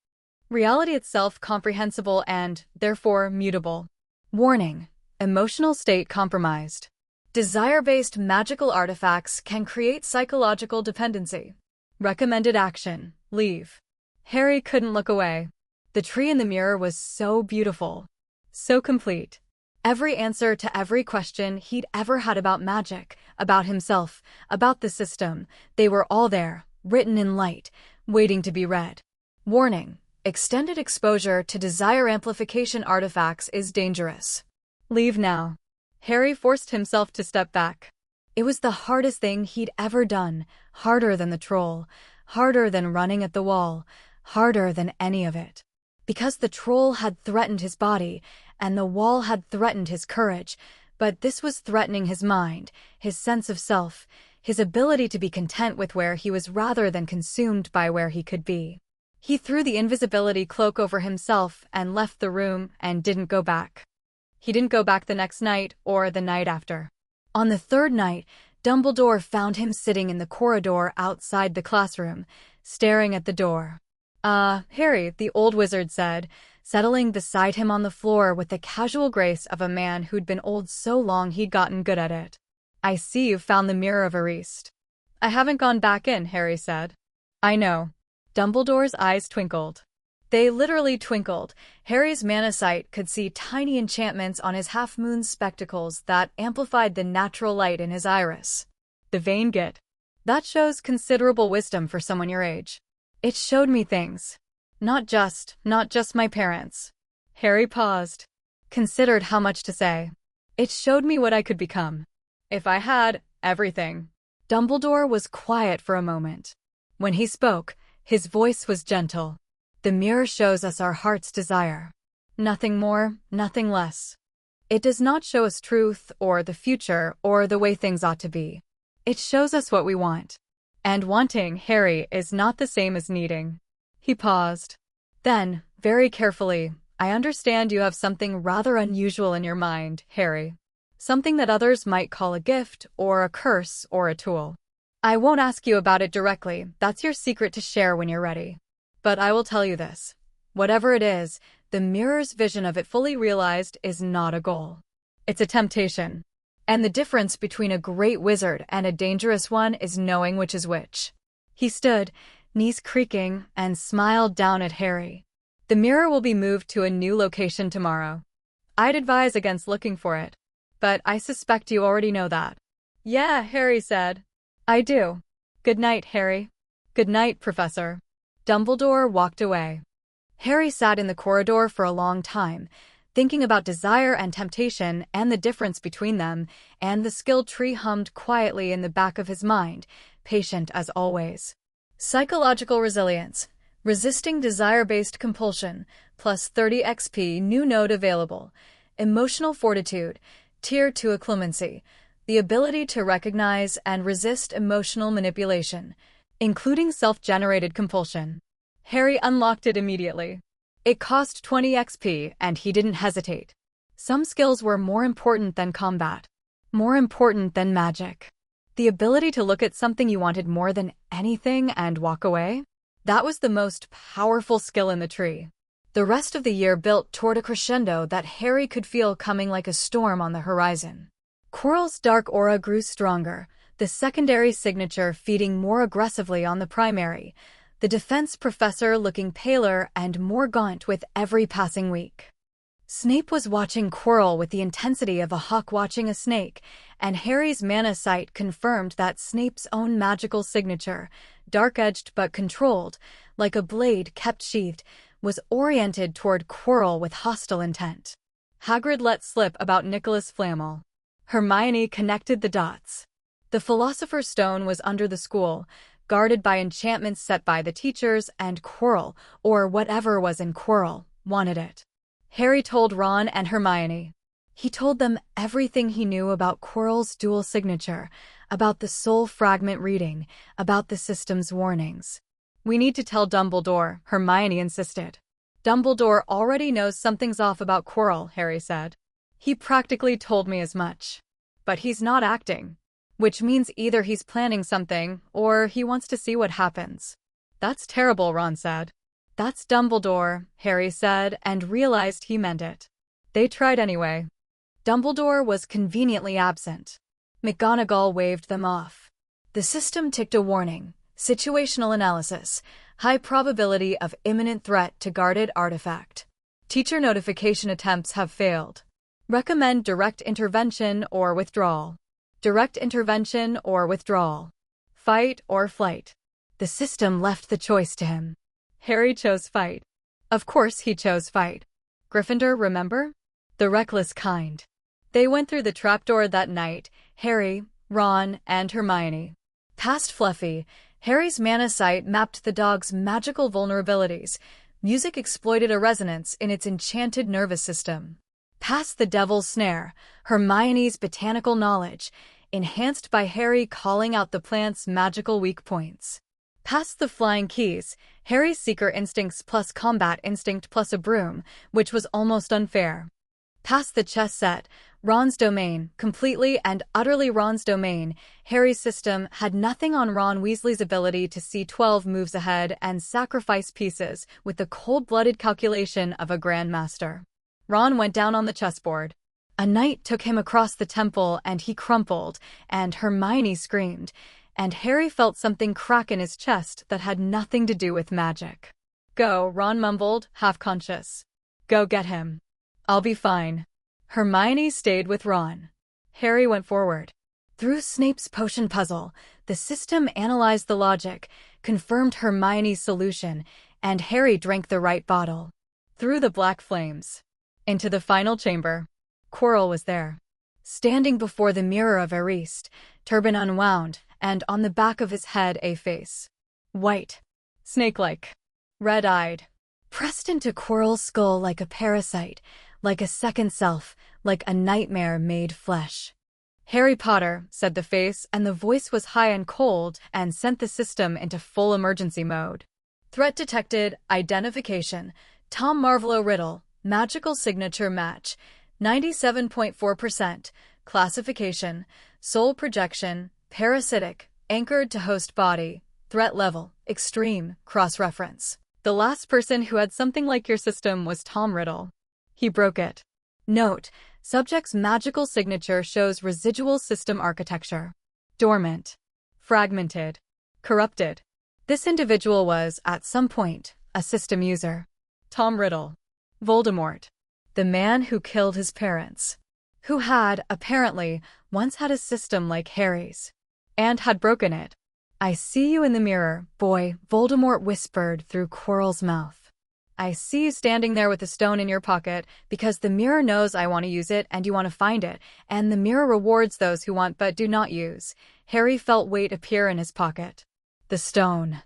[SPEAKER 1] Reality itself comprehensible and, therefore, mutable. Warning. Emotional state compromised. Desire-based magical artifacts can create psychological dependency. Recommended action. Leave. Harry couldn't look away. The tree in the mirror was so beautiful. So complete. Every answer to every question he'd ever had about magic, about himself, about the system, they were all there, written in light, waiting to be read. Warning. Extended exposure to desire amplification artifacts is dangerous. Leave now. Harry forced himself to step back. It was the hardest thing he'd ever done, harder than the troll, harder than running at the wall, harder than any of it. Because the troll had threatened his body, and the wall had threatened his courage, but this was threatening his mind, his sense of self, his ability to be content with where he was rather than consumed by where he could be. He threw the invisibility cloak over himself and left the room and didn't go back. He didn't go back the next night or the night after. On the third night, Dumbledore found him sitting in the corridor outside the classroom, staring at the door. Harry, the old wizard said, settling beside him on the floor with the casual grace of a man who'd been old so long he'd gotten good at it. I see you've found the Mirror of Erist. I haven't gone back in, Harry said. I know. Dumbledore's eyes twinkled. They literally twinkled. Harry's mana sight could see tiny enchantments on his half-moon spectacles that amplified the natural light in his iris. The vain git. That shows considerable wisdom for someone your age. It showed me things. Not just my parents. Harry paused. Considered how much to say. It showed me what I could become. If I had everything. Dumbledore was quiet for a moment. When he spoke, his voice was gentle. The mirror shows us our heart's desire. Nothing more, nothing less. It does not show us truth or the future or the way things ought to be. It shows us what we want. And wanting, Harry, is not the same as needing. He paused. Then, very carefully, I understand you have something rather unusual in your mind, Harry. Something that others might call a gift or a curse or a tool. I won't ask you about it directly, that's your secret to share when you're ready. But I will tell you this. Whatever it is, the mirror's vision of it fully realized is not a goal. It's a temptation. And the difference between a great wizard and a dangerous one is knowing which is which. He stood, knees creaking, and smiled down at Harry. The mirror will be moved to a new location tomorrow. I'd advise against looking for it. but I suspect you already know that. Yeah, Harry said. I do. Good night, Harry. Good night, Professor. Dumbledore walked away. Harry sat in the corridor for a long time, thinking about desire and temptation and the difference between them, and the skill tree hummed quietly in the back of his mind, patient as always. Psychological resilience. Resisting desire-based compulsion, plus 30 XP, new node available. Emotional fortitude, tier 2 occlumency, the ability to recognize and resist emotional manipulation, including self-generated compulsion. Harry unlocked it immediately. It cost 20 XP, and he didn't hesitate. Some skills were more important than combat, more important than magic. The ability to look at something you wanted more than anything and walk away? That was the most powerful skill in the tree. The rest of the year built toward a crescendo that Harry could feel coming like a storm on the horizon. Quirrell's dark aura grew stronger, the secondary signature feeding more aggressively on the primary, the defense professor looking paler and more gaunt with every passing week. Snape was watching Quirrell with the intensity of a hawk watching a snake, and Harry's mana sight confirmed that Snape's own magical signature, dark-edged but controlled, like a blade kept sheathed, was oriented toward Quirrell with hostile intent. Hagrid let slip about Nicholas Flamel. Hermione connected the dots. The Philosopher's Stone was under the school, guarded by enchantments set by the teachers, and Quirrell, or whatever was in Quirrell, wanted it. Harry told Ron and Hermione. He told them everything he knew about Quirrell's dual signature, about the soul fragment reading, about the system's warnings. We need to tell Dumbledore, Hermione insisted. Dumbledore already knows something's off about Quirrell, Harry said. He practically told me as much. But he's not acting. Which means either he's planning something, or he wants to see what happens. That's terrible, Ron said. That's Dumbledore, Harry said, and realized he meant it. They tried anyway. Dumbledore was conveniently absent. McGonagall waved them off. The system ticked a warning. Situational analysis. High probability of imminent threat to guarded artifact. Teacher notification attempts have failed. Recommend direct intervention or withdrawal. Direct intervention or withdrawal. Fight or flight. The system left the choice to him. Harry chose fight. Of course he chose fight. Gryffindor, remember? The reckless kind. They went through the trapdoor that night, Harry, Ron, and Hermione. Past Fluffy, Harry's mana sight mapped the dog's magical vulnerabilities. Music exploited a resonance in its enchanted nervous system. Past the Devil's Snare, Hermione's botanical knowledge, enhanced by Harry calling out the plant's magical weak points. Past the Flying Keys, Harry's seeker instincts plus combat instinct plus a broom, which was almost unfair. Past the chess set, Ron's domain, completely and utterly Ron's domain, Harry's system had nothing on Ron Weasley's ability to see 12 moves ahead and sacrifice pieces with the cold-blooded calculation of a grandmaster. Ron went down on the chessboard. A knight took him across the temple and he crumpled, and Hermione screamed, and Harry felt something crack in his chest that had nothing to do with magic. Go, Ron mumbled, half-conscious. Go get him. I'll be fine. Hermione stayed with Ron. Harry went forward. Through Snape's potion puzzle, the system analyzed the logic, confirmed Hermione's solution, and Harry drank the right bottle. Through the black flames. Into the final chamber. Quirrell was there. Standing before the mirror of Ariste, turban unwound, and on the back of his head a face. White. Snake-like. Red-eyed. Pressed into Quirrell's skull like a parasite, like a second self, like a nightmare made flesh. Harry Potter, said the face, and the voice was high and cold and sent the system into full emergency mode. Threat detected, identification, Tom Marvolo Riddle, magical signature match, 97.4%, classification, soul projection, parasitic, anchored to host body, threat level, extreme, cross-reference. The last person who had something like your system was Tom Riddle. He broke it. Note, subject's magical signature shows residual system architecture. Dormant. Fragmented. Corrupted. This individual was, at some point, a system user. Tom Riddle. Voldemort. The man who killed his parents. who had, apparently, once had a system like Harry's, and had broken it. "I see you in the mirror, boy," Voldemort whispered through Quirrell's mouth. "I see you standing there with a stone in your pocket, because the mirror knows I want to use it and you want to find it, and the mirror rewards those who want but do not use." Harry felt weight appear in his pocket. The stone.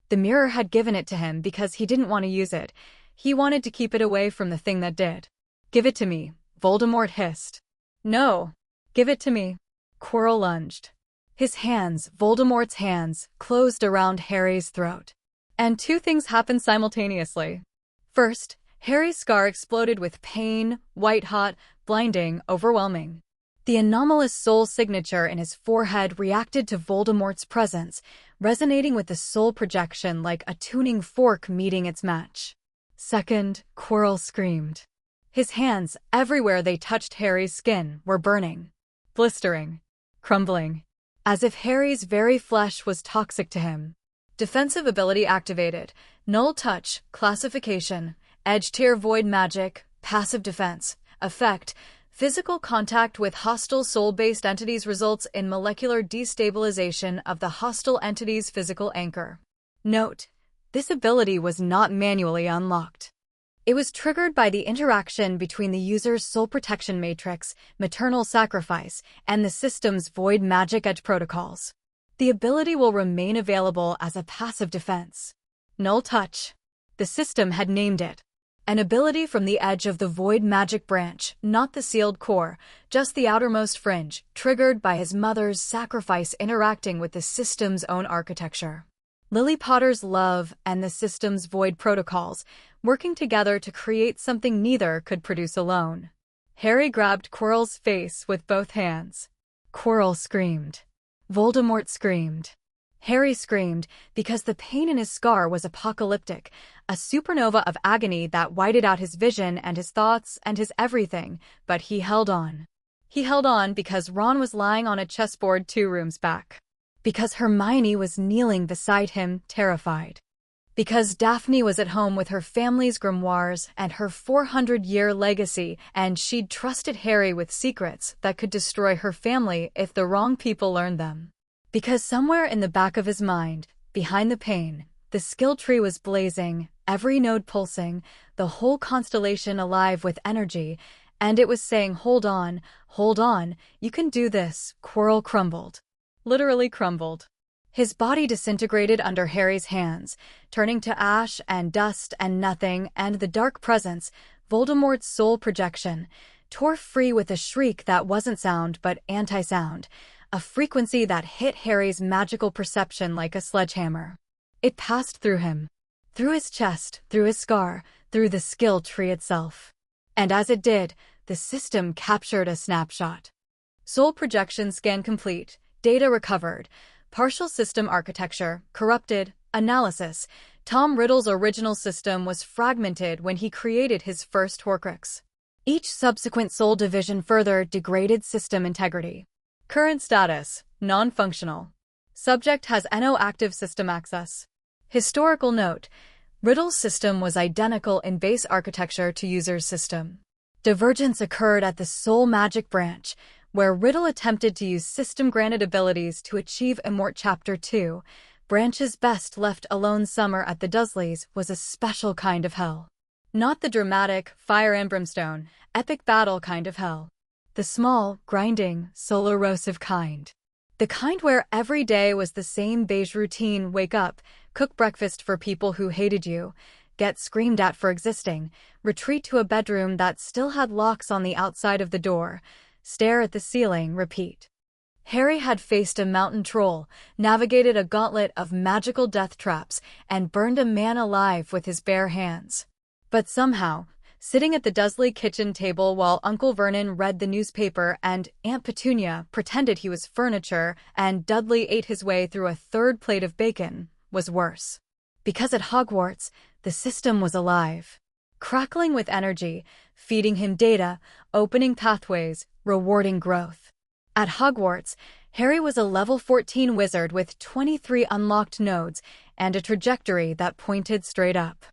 [SPEAKER 1] The mirror had given it to him because he didn't want to use it. He wanted to keep it away from the thing that did. "Give it to me," Voldemort hissed. "No. Give it to me." Quirrell lunged. His hands, Voldemort's hands, closed around Harry's throat. And two things happened simultaneously. First, Harry's scar exploded with pain, white-hot, blinding, overwhelming. The anomalous soul signature in his forehead reacted to Voldemort's presence, resonating with the soul projection like a tuning fork meeting its match. Second, Quirrell screamed. His hands, everywhere they touched Harry's skin, were burning, blistering, crumbling, as if Harry's very flesh was toxic to him. Defensive ability activated. Null touch, classification, edge tier void magic, passive defense. Effect: physical contact with hostile soul-based entities results in molecular destabilization of the hostile entity's physical anchor. Note: this ability was not manually unlocked. It was triggered by the interaction between the user's soul protection matrix, maternal sacrifice, and the system's void magic edge protocols. The ability will remain available as a passive defense. Null touch. The system had named it. An ability from the edge of the void magic branch, not the sealed core, just the outermost fringe, triggered by his mother's sacrifice interacting with the system's own architecture. Lily Potter's love and the system's void protocols, working together to create something neither could produce alone. Harry grabbed Quirrell's face with both hands. Quirrell screamed. Voldemort screamed. Harry screamed because the pain in his scar was apocalyptic, a supernova of agony that whited out his vision and his thoughts and his everything, but he held on. He held on because Ron was lying on a chessboard 2 rooms back. Because Hermione was kneeling beside him, terrified. Because Daphne was at home with her family's grimoires and her 400-year legacy, and she'd trusted Harry with secrets that could destroy her family if the wrong people learned them. Because somewhere in the back of his mind, behind the pain, the skill tree was blazing, every node pulsing, the whole constellation alive with energy, and it was saying, hold on, you can do this." Quirrell crumbled. Literally crumbled. His body disintegrated under Harry's hands, turning to ash and dust and nothing, and the dark presence, Voldemort's soul projection, tore free with a shriek that wasn't sound but anti-sound, a frequency that hit Harry's magical perception like a sledgehammer. It passed through him, through his chest, through his scar, through the skill tree itself. And as it did, the system captured a snapshot. Soul projection scan complete. Data recovered. Partial system architecture, corrupted. Analysis. Tom Riddle's original system was fragmented when he created his first Horcrux. Each subsequent soul division further degraded system integrity. Current status: non-functional. Subject has no active system access. Historical note: Riddle's system was identical in base architecture to user's system. Divergence occurred at the soul magic branch, where Riddle attempted to use system-granted abilities to achieve Immort Chapter 2, Branch's best left alone summer at the Dursleys was a special kind of hell. Not the dramatic, fire and brimstone, epic battle kind of hell. The small, grinding, soul-erosive kind. The kind where every day was the same beige routine: wake up, cook breakfast for people who hated you, get screamed at for existing, retreat to a bedroom that still had locks on the outside of the door, stare at the ceiling, repeat. Harry had faced a mountain troll, navigated a gauntlet of magical death traps, and burned a man alive with his bare hands. But somehow, sitting at the Dursley kitchen table while Uncle Vernon read the newspaper and Aunt Petunia pretended he was furniture and Dudley ate his way through a third plate of bacon, was worse. Because at Hogwarts, the system was alive. Crackling with energy, feeding him data, opening pathways, rewarding growth. At Hogwarts, Harry was a level 14 wizard with 23 unlocked nodes and a trajectory that pointed straight up.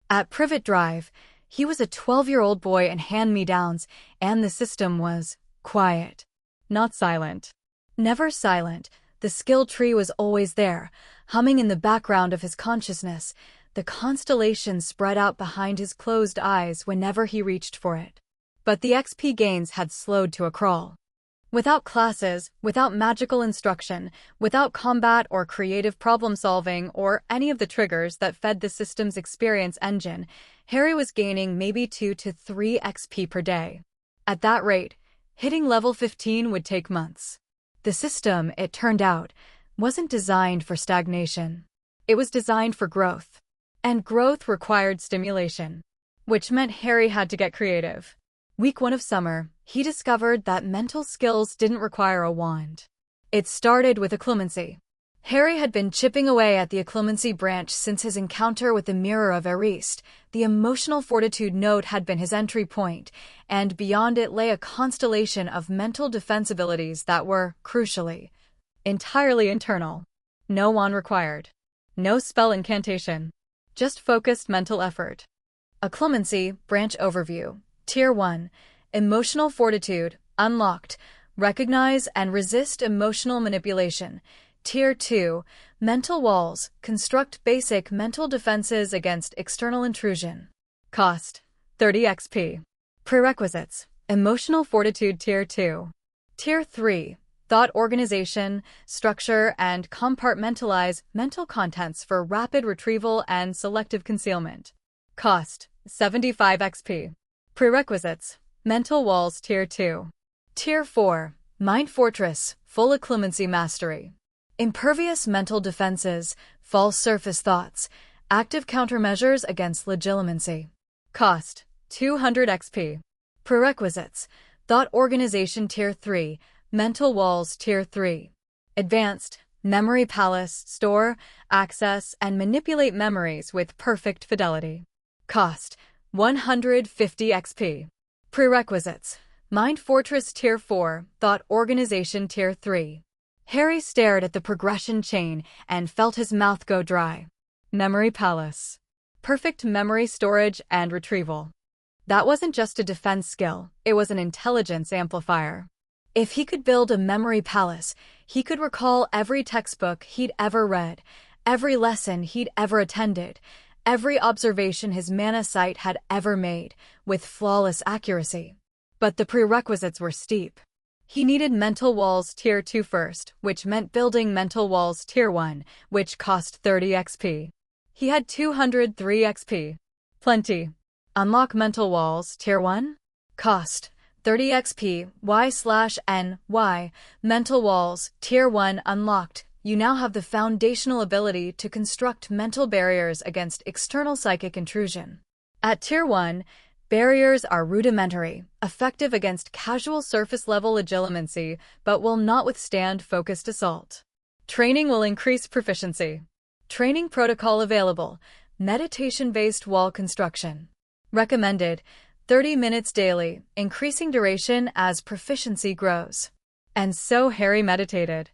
[SPEAKER 1] At Privet Drive, he was a 12-year-old boy in hand-me-downs, and the system was quiet, not silent. Never silent, the skill tree was always there, humming in the background of his consciousness, the constellation spread out behind his closed eyes whenever he reached for it. But the XP gains had slowed to a crawl. Without classes, without magical instruction, without combat or creative problem-solving or any of the triggers that fed the system's experience engine, Harry was gaining maybe 2 to 3 XP per day. At that rate, hitting level 15 would take months. The system, it turned out, wasn't designed for stagnation. It was designed for growth. And growth required stimulation, which meant Harry had to get creative. Week 1 of summer, he discovered that mental skills didn't require a wand. It started with occlumency. Harry had been chipping away at the occlumency branch since his encounter with the Mirror of Ariste. The emotional fortitude node had been his entry point, and beyond it lay a constellation of mental defense abilities that were, crucially, entirely internal. No wand required. No spell incantation. Just focused mental effort. Occlumency, branch overview. Tier 1. Emotional fortitude, unlocked. Recognize and resist emotional manipulation. Tier 2. Mental walls, construct basic mental defenses against external intrusion. Cost: 30 XP. Prerequisites: Emotional fortitude Tier 2. Tier 3. Thought organization, structure, and compartmentalize mental contents for rapid retrieval and selective concealment. Cost: 75 XP. Prerequisites: Mental walls Tier 2. Tier 4. Mind fortress, full occlumency mastery. Impervious mental defenses, false surface thoughts, active countermeasures against legilimency. Cost: 200 XP. Prerequisites: Thought organization Tier 3, Mental walls Tier 3. Advanced, Memory Palace, store, access, and manipulate memories with perfect fidelity. Cost: 150 XP. Prerequisites: Mind Fortress Tier 4, Thought Organization Tier 3. Harry stared at the progression chain and felt his mouth go dry. Memory Palace. Perfect memory storage and retrieval. That wasn't just a defense skill, it was an intelligence amplifier. If he could build a memory palace, he could recall every textbook he'd ever read, every lesson he'd ever attended, every observation his mana sight had ever made, with flawless accuracy. But the prerequisites were steep. He needed Mental Walls Tier 2 first, which meant building Mental Walls Tier 1, which cost 30 XP. He had 203 XP. Plenty. Unlock Mental Walls Tier 1? Cost: 30 XP, Y/N/Y. Mental Walls Tier 1 unlocked. You now have the foundational ability to construct mental barriers against external psychic intrusion. At Tier 1, barriers are rudimentary, effective against casual surface-level legilimency, but will not withstand focused assault. Training will increase proficiency. Training protocol available: meditation-based wall construction. Recommended: 30 minutes daily, increasing duration as proficiency grows. And so Harry meditated.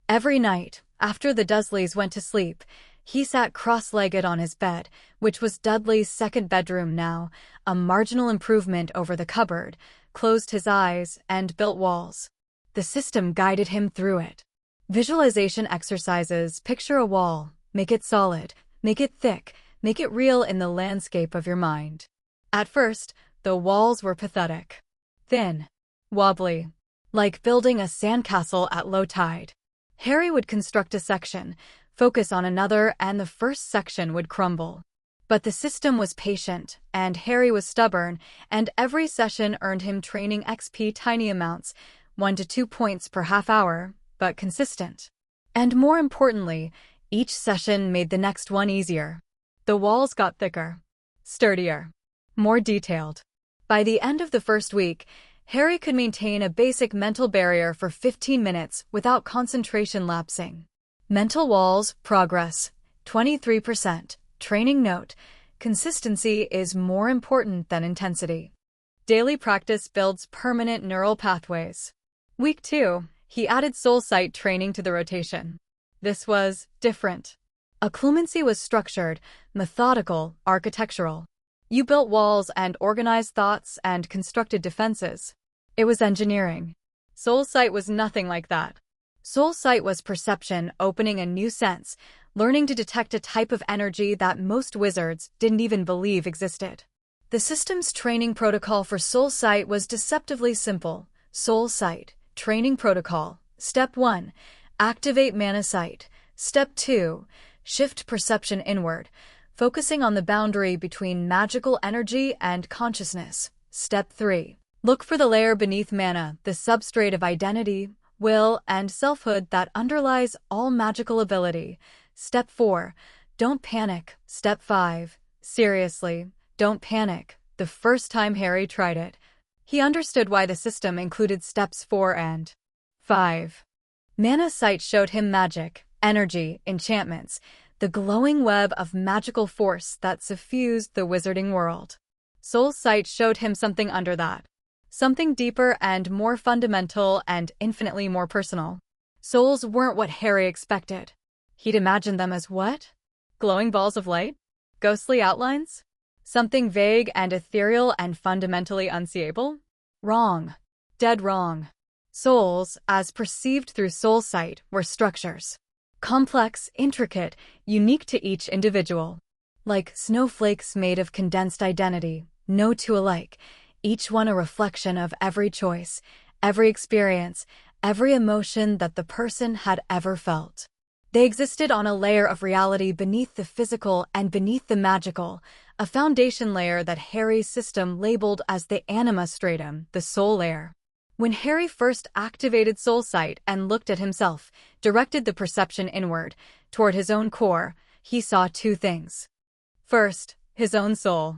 [SPEAKER 1] Every night, after the Dursleys went to sleep, he sat cross-legged on his bed, which was Dudley's second bedroom now, a marginal improvement over the cupboard, closed his eyes, and built walls. The system guided him through it. Visualization exercises: picture a wall, make it solid, make it thick, make it real in the landscape of your mind. At first, the walls were pathetic. Thin. Wobbly. Like building a sandcastle at low tide. Harry would construct a section, focus on another, and the first section would crumble. But the system was patient, and Harry was stubborn, and every session earned him training XP, tiny amounts, 1 to 2 points per half hour, but consistent. And more importantly, each session made the next one easier. The walls got thicker, sturdier, more detailed. By the end of the first week, Harry could maintain a basic mental barrier for 15 minutes without concentration lapsing. Mental walls, progress, 23%. Training note: consistency is more important than intensity. Daily practice builds permanent neural pathways. Week 2, he added soul sight training to the rotation. This was different. Occlumency was structured, methodical, architectural. You built walls and organized thoughts and constructed defenses. It was engineering. Soul sight was nothing like that. Soul sight was perception opening a new sense, learning to detect a type of energy that most wizards didn't even believe existed. The system's training protocol for soul sight was deceptively simple. Soul sight, training protocol. Step 1. Activate mana sight. Step 2. Shift perception inward, focusing on the boundary between magical energy and consciousness. Step 3. Look for the layer beneath mana, the substrate of identity, will, and selfhood that underlies all magical ability. Step 4. Don't panic. Step 5. Seriously, don't panic. The first time Harry tried it, he understood why the system included steps 4 and 5. Mana sight showed him magic, energy, enchantments, the glowing web of magical force that suffused the wizarding world. Soul sight showed him something under that. Something deeper and more fundamental and infinitely more personal. Souls weren't what Harry expected. He'd imagined them as what? Glowing balls of light? Ghostly outlines? Something vague and ethereal and fundamentally unseeable? Wrong. Dead wrong. Souls, as perceived through soul sight, were structures. Complex, intricate, unique to each individual. Like snowflakes made of condensed identity, no two alike, each one a reflection of every choice, every experience, every emotion that the person had ever felt. They existed on a layer of reality beneath the physical and beneath the magical, a foundation layer that Harry's system labeled as the anima stratum, the soul layer. When Harry first activated soul sight and looked at himself, directed the perception inward, toward his own core, he saw two things. First, his own soul.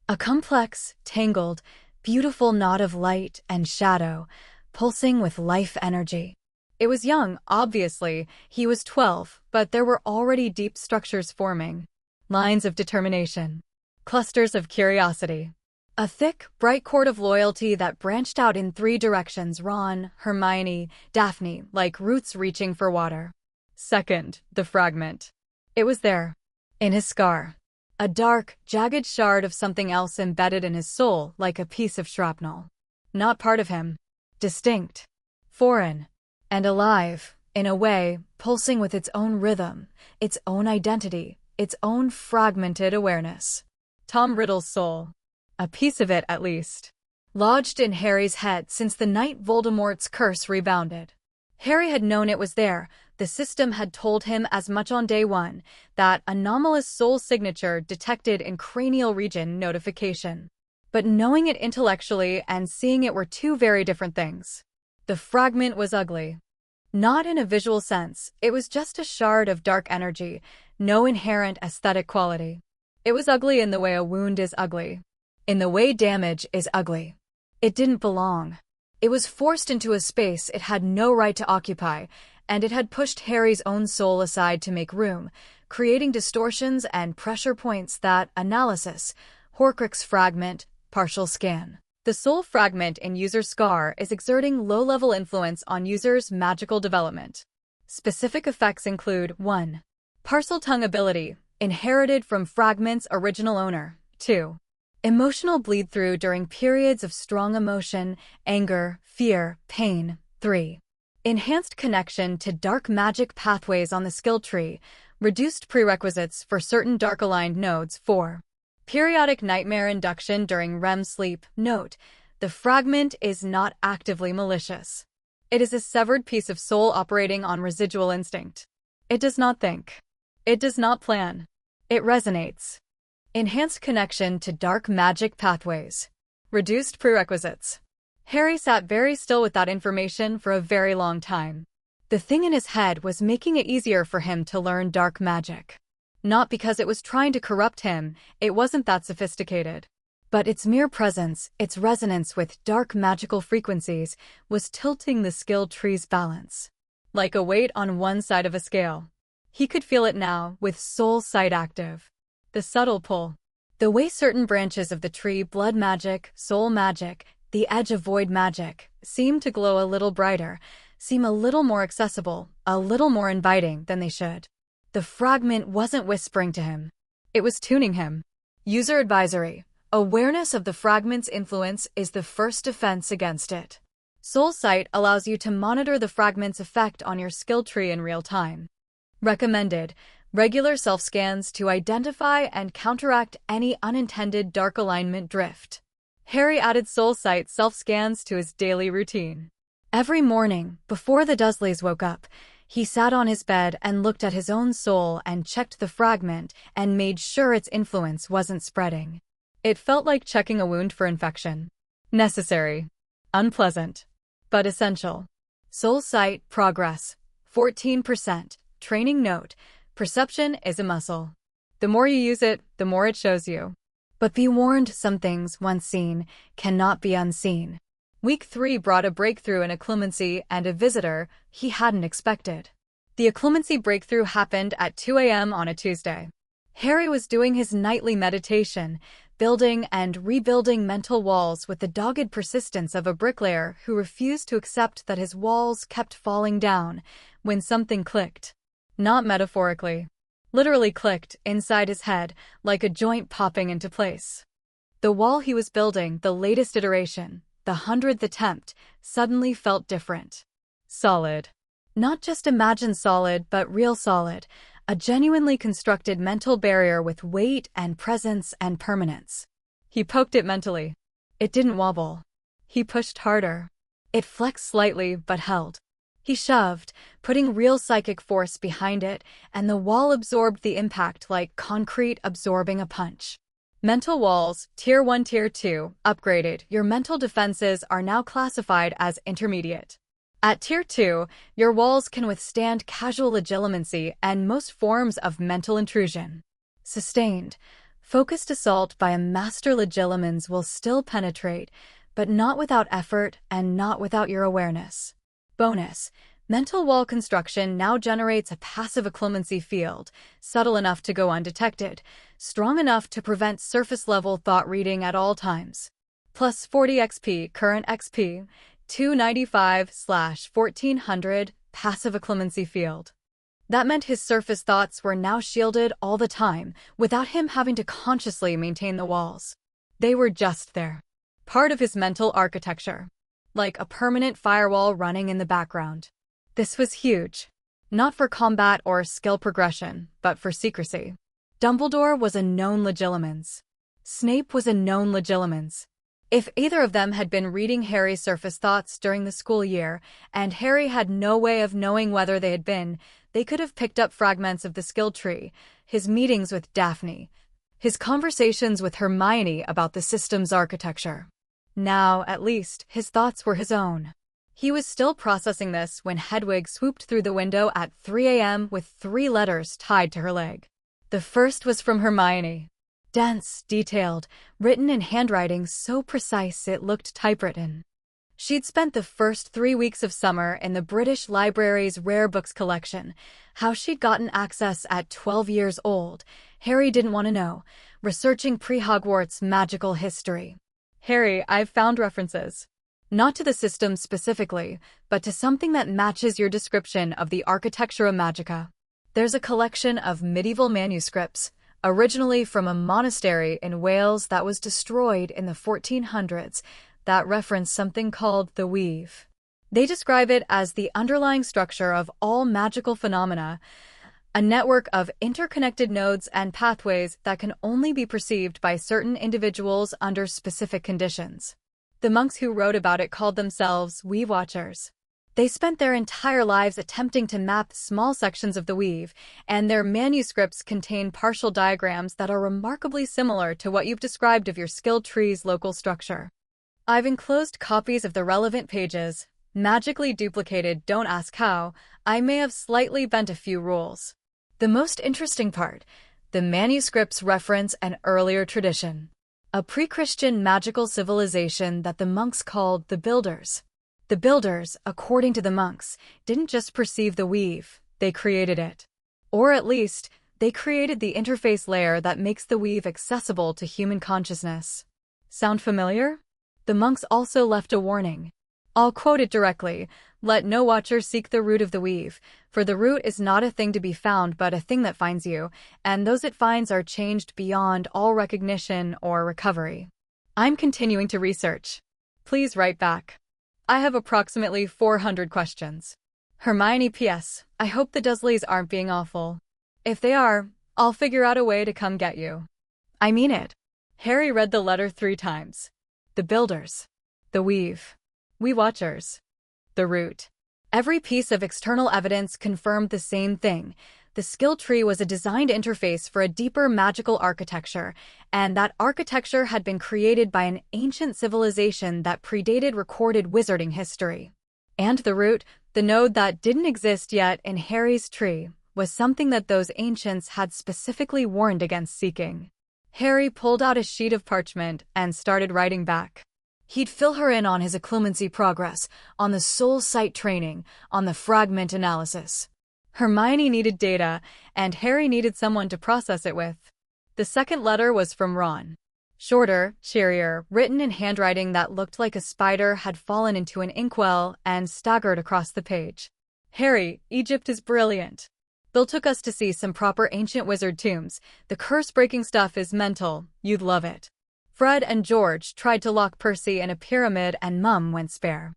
[SPEAKER 1] A complex, tangled, beautiful knot of light and shadow, pulsing with life energy. It was young, obviously. He was 12, but there were already deep structures forming. Lines of determination. Clusters of curiosity. A thick, bright cord of loyalty that branched out in 3 directions: Ron, Hermione, Daphne, like roots reaching for water. Second, the fragment. It was there. In his scar. A dark, jagged shard of something else embedded in his soul like a piece of shrapnel. Not part of him. Distinct. Foreign. And alive, in a way, pulsing with its own rhythm, its own identity, its own fragmented awareness. Tom Riddle's soul. A piece of it, at least. Lodged in Harry's head since the night Voldemort's curse rebounded. Harry had known it was there. The system had told him as much on day 1, that anomalous soul signature detected in cranial region notification. But knowing it intellectually and seeing it were two very different things. The fragment was ugly. Not in a visual sense, it was just a shard of dark energy, no inherent aesthetic quality. It was ugly in the way a wound is ugly. In the way damage is ugly. It didn't belong. It was forced into a space it had no right to occupy, and it had pushed Harry's own soul aside to make room, creating distortions and pressure points that analysis, Horcrux fragment, partial scan. The soul fragment in user scar is exerting low-level influence on users' magical development. Specific effects include 1. Parseltongue ability, inherited from fragment's original owner. 2. Emotional bleed-through during periods of strong emotion, anger, fear, pain. 3. Enhanced connection to dark magic pathways on the skill tree, reduced prerequisites for certain dark-aligned nodes. 4. Periodic nightmare induction during REM sleep. Note, the fragment is not actively malicious. It is a severed piece of soul operating on residual instinct. It does not think. It does not plan. It resonates. Enhanced connection to dark magic pathways. Reduced prerequisites. Harry sat very still with that information for a very long time. The thing in his head was making it easier for him to learn dark magic. Not because it was trying to corrupt him, it wasn't that sophisticated. But its mere presence, its resonance with dark magical frequencies, was tilting the skill tree's balance. Like a weight on one side of a scale. He could feel it now, with soul sight active. The subtle pull. The way certain branches of the tree, blood magic, soul magic, the edge of void magic, seem to glow a little brighter, seem a little more accessible, a little more inviting than they should. The fragment wasn't whispering to him. It was tuning him. User advisory. Awareness of the fragment's influence is the first defense against it. Soul Sight allows you to monitor the fragment's effect on your skill tree in real time. Recommended: regular self-scans to identify and counteract any unintended dark alignment drift. Harry added Soul Sight self-scans to his daily routine. Every morning, before the Dursleys woke up, he sat on his bed and looked at his own soul and checked the fragment and made sure its influence wasn't spreading. It felt like checking a wound for infection. Necessary. Unpleasant. But essential. Soul Sight progress. 14%. Training note: perception is a muscle. The more you use it, the more it shows you. But be warned, some things, once seen, cannot be unseen. Week 3 brought a breakthrough in occlumency and a visitor he hadn't expected. The occlumency breakthrough happened at 2 a.m. on a Tuesday. Harry was doing his nightly meditation, building and rebuilding mental walls with the dogged persistence of a bricklayer who refused to accept that his walls kept falling down, when something clicked. Not metaphorically. Literally clicked inside his head, like a joint popping into place. The wall he was building, the latest iteration, the 100th attempt, suddenly felt different. Solid. Not just imagined solid, but real solid. A genuinely constructed mental barrier with weight and presence and permanence. He poked it mentally. It didn't wobble. He pushed harder. It flexed slightly, but held. He shoved, putting real psychic force behind it, and the wall absorbed the impact like concrete absorbing a punch. Mental walls, Tier 1, Tier 2, upgraded. Your mental defenses are now classified as intermediate. At Tier 2, your walls can withstand casual legilimency and most forms of mental intrusion. Sustained. Focused assault by a master legilimens will still penetrate, but not without effort and not without your awareness. Bonus. Mental wall construction now generates a passive occlumency field, subtle enough to go undetected, strong enough to prevent surface-level thought reading at all times. Plus 40 XP, current XP, 295/1400, passive occlumency field. That meant his surface thoughts were now shielded all the time, without him having to consciously maintain the walls. They were just there. Part of his mental architecture. Like a permanent firewall running in the background. This was huge. Not for combat or skill progression, but for secrecy. Dumbledore was a known legilimens. Snape was a known legilimens. If either of them had been reading Harry's surface thoughts during the school year, and Harry had no way of knowing whether they had been, they could have picked up fragments of the skill tree, his meetings with Daphne, his conversations with Hermione about the system's architecture. Now, at least, his thoughts were his own. He was still processing this when Hedwig swooped through the window at 3 a.m. with 3 letters tied to her leg. The first was from Hermione. Dense, detailed, written in handwriting so precise it looked typewritten. She'd spent the first 3 weeks of summer in the British Library's rare books collection. How she'd gotten access at 12 years old, Harry didn't want to know, researching pre-Hogwarts magical history. Harry, I've found references. Not to the system specifically, but to something that matches your description of the Architectura Magica. There's a collection of medieval manuscripts, originally from a monastery in Wales that was destroyed in the 1400s, that reference something called the Weave. They describe it as the underlying structure of all magical phenomena, a network of interconnected nodes and pathways that can only be perceived by certain individuals under specific conditions. The monks who wrote about it called themselves Weave Watchers. They spent their entire lives attempting to map small sections of the weave, and their manuscripts contain partial diagrams that are remarkably similar to what you've described of your skill tree's local structure. I've enclosed copies of the relevant pages, magically duplicated, don't ask how. I may have slightly bent a few rules. The most interesting part, the manuscripts reference an earlier tradition. A pre-Christian magical civilization that the monks called the Builders. The Builders, according to the monks, didn't just perceive the weave, they created it. Or at least, they created the interface layer that makes the weave accessible to human consciousness. Sound familiar? The monks also left a warning. I'll quote it directly. Let no watcher seek the root of the weave, for the root is not a thing to be found but a thing that finds you, and those it finds are changed beyond all recognition or recovery. I'm continuing to research. Please write back. I have approximately 400 questions. Hermione P.S. I hope the Dursleys aren't being awful. If they are, I'll figure out a way to come get you. I mean it. Harry read the letter 3 times. The Builders. The Weave. We Watchers. The Root. Every piece of external evidence confirmed the same thing. The skill tree was a designed interface for a deeper magical architecture, and that architecture had been created by an ancient civilization that predated recorded wizarding history. And the root, the node that didn't exist yet in Harry's tree, was something that those ancients had specifically warned against seeking. Harry pulled out a sheet of parchment and started writing back. He'd fill her in on his occlumency progress, on the soul sight training, on the fragment analysis. Hermione needed data, and Harry needed someone to process it with. The second letter was from Ron. Shorter, cheerier, written in handwriting that looked like a spider had fallen into an inkwell and staggered across the page. Harry, Egypt is brilliant. Bill took us to see some proper ancient wizard tombs. The curse-breaking stuff is mental. You'd love it. Fred and George tried to lock Percy in a pyramid and Mum went spare.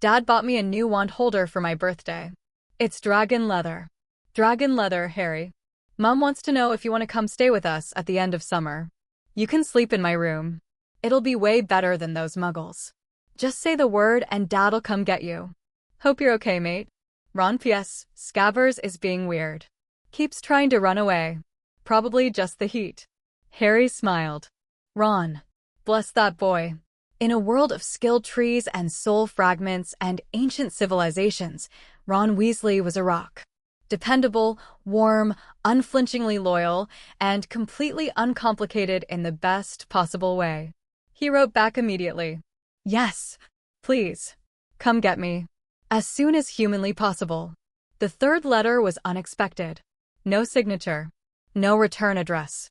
[SPEAKER 1] Dad bought me a new wand holder for my birthday. It's dragon leather. Dragon leather, Harry. Mum wants to know if you want to come stay with us at the end of summer. You can sleep in my room. It'll be way better than those muggles. Just say the word and Dad'll come get you. Hope you're okay, mate. Ron P.S. Scabbers is being weird. Keeps trying to run away. Probably just the heat. Harry smiled. Ron. Bless that boy. In a world of skill trees and soul fragments and ancient civilizations, Ron Weasley was a rock. Dependable, warm, unflinchingly loyal, and completely uncomplicated in the best possible way. He wrote back immediately. Yes. Please. Come get me. As soon as humanly possible. The third letter was unexpected. No signature. No return address.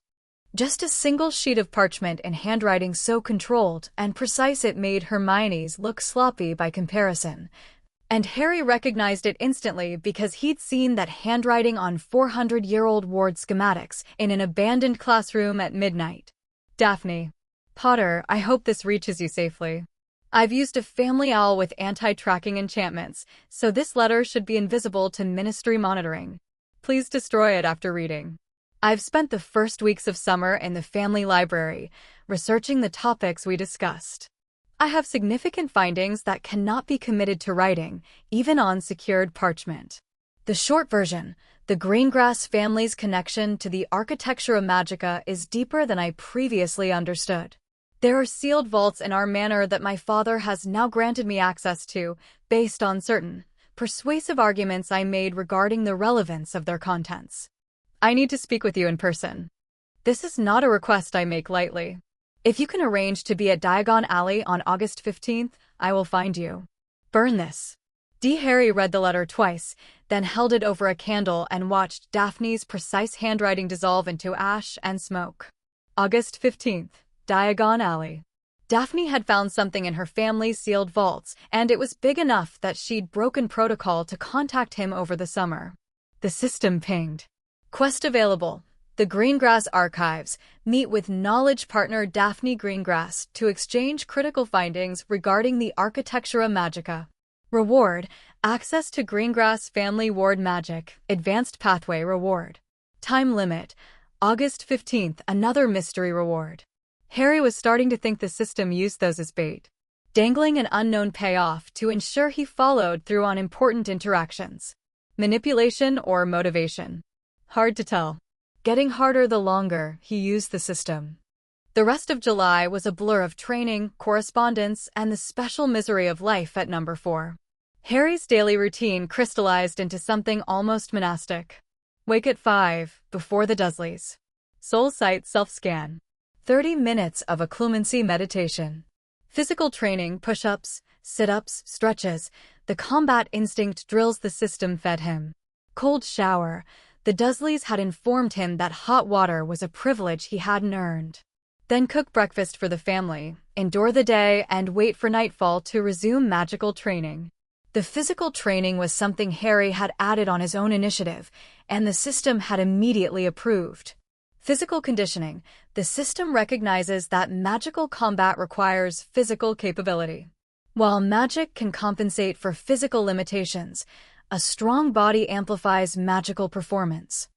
[SPEAKER 1] Just a single sheet of parchment in handwriting so controlled and precise it made Hermione's look sloppy by comparison. And Harry recognized it instantly because he'd seen that handwriting on 400-year-old ward schematics in an abandoned classroom at midnight. Daphne. Potter, I hope this reaches you safely. I've used a family owl with anti-tracking enchantments, so this letter should be invisible to Ministry monitoring. Please destroy it after reading. I've spent the first weeks of summer in the family library, researching the topics we discussed. I have significant findings that cannot be committed to writing, even on secured parchment. The short version, the Greengrass family's connection to the Architectura Magica is deeper than I previously understood. There are sealed vaults in our manor that my father has now granted me access to, based on certain, persuasive arguments I made regarding the relevance of their contents. I need to speak with you in person. This is not a request I make lightly. If you can arrange to be at Diagon Alley on August 15th, I will find you. Burn this. D. Harry read the letter twice, then held it over a candle and watched Daphne's precise handwriting dissolve into ash and smoke. August 15th, Diagon Alley. Daphne had found something in her family's sealed vaults, and it was big enough that she'd broken protocol to contact him over the summer. The system pinged. Quest available. The Greengrass Archives. Meet with knowledge partner Daphne Greengrass to exchange critical findings regarding the Architectura Magica. Reward. Access to Greengrass Family Ward Magic. Advanced Pathway Reward. Time limit. August 15th. Another mystery reward. Harry was starting to think the system used those as bait, dangling an unknown payoff to ensure he followed through on important interactions. Manipulation or motivation? Hard to tell. Getting harder the longer he used the system. The rest of July was a blur of training, correspondence, and the special misery of life at number 4. Harry's daily routine crystallized into something almost monastic. Wake at 5, before the Dursleys. Soul sight self-scan. 30 minutes of occlumency meditation. Physical training, push-ups, sit-ups, stretches, the combat instinct drills the system fed him. Cold shower. The Dursleys had informed him that hot water was a privilege he hadn't earned. Then cook breakfast for the family, endure the day, and wait for nightfall to resume magical training. The physical training was something Harry had added on his own initiative, and the system had immediately approved. Physical conditioning. The system recognizes that magical combat requires physical capability. While magic can compensate for physical limitations, a strong body amplifies magical performance.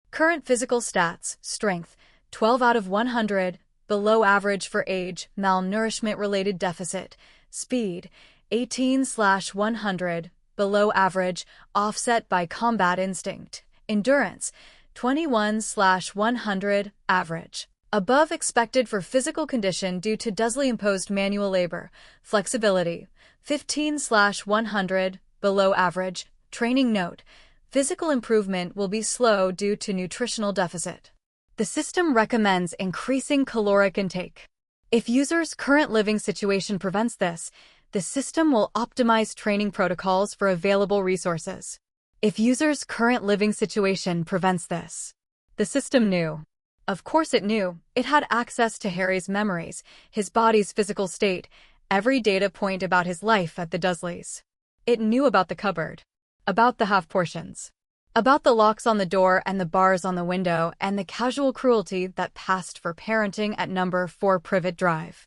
[SPEAKER 1] Current physical stats: strength, 12 out of 100, below average for age, malnourishment-related deficit; speed, 18/100, below average, offset by combat instinct; endurance, 21/100, average. Above expected for physical condition due to Dudley-imposed manual labor; flexibility, 15/100, below average. Training note: physical improvement will be slow due to nutritional deficit. The system recommends increasing caloric intake. If user's current living situation prevents this, the system will optimize training protocols for available resources. If user's current living situation prevents this, the system knew. Of course it knew. It had access to Harry's memories, his body's physical state, every data point about his life at the Dursleys. It knew about the cupboard, about the half portions, about the locks on the door and the bars on the window, and the casual cruelty that passed for parenting at number 4 Privet Drive.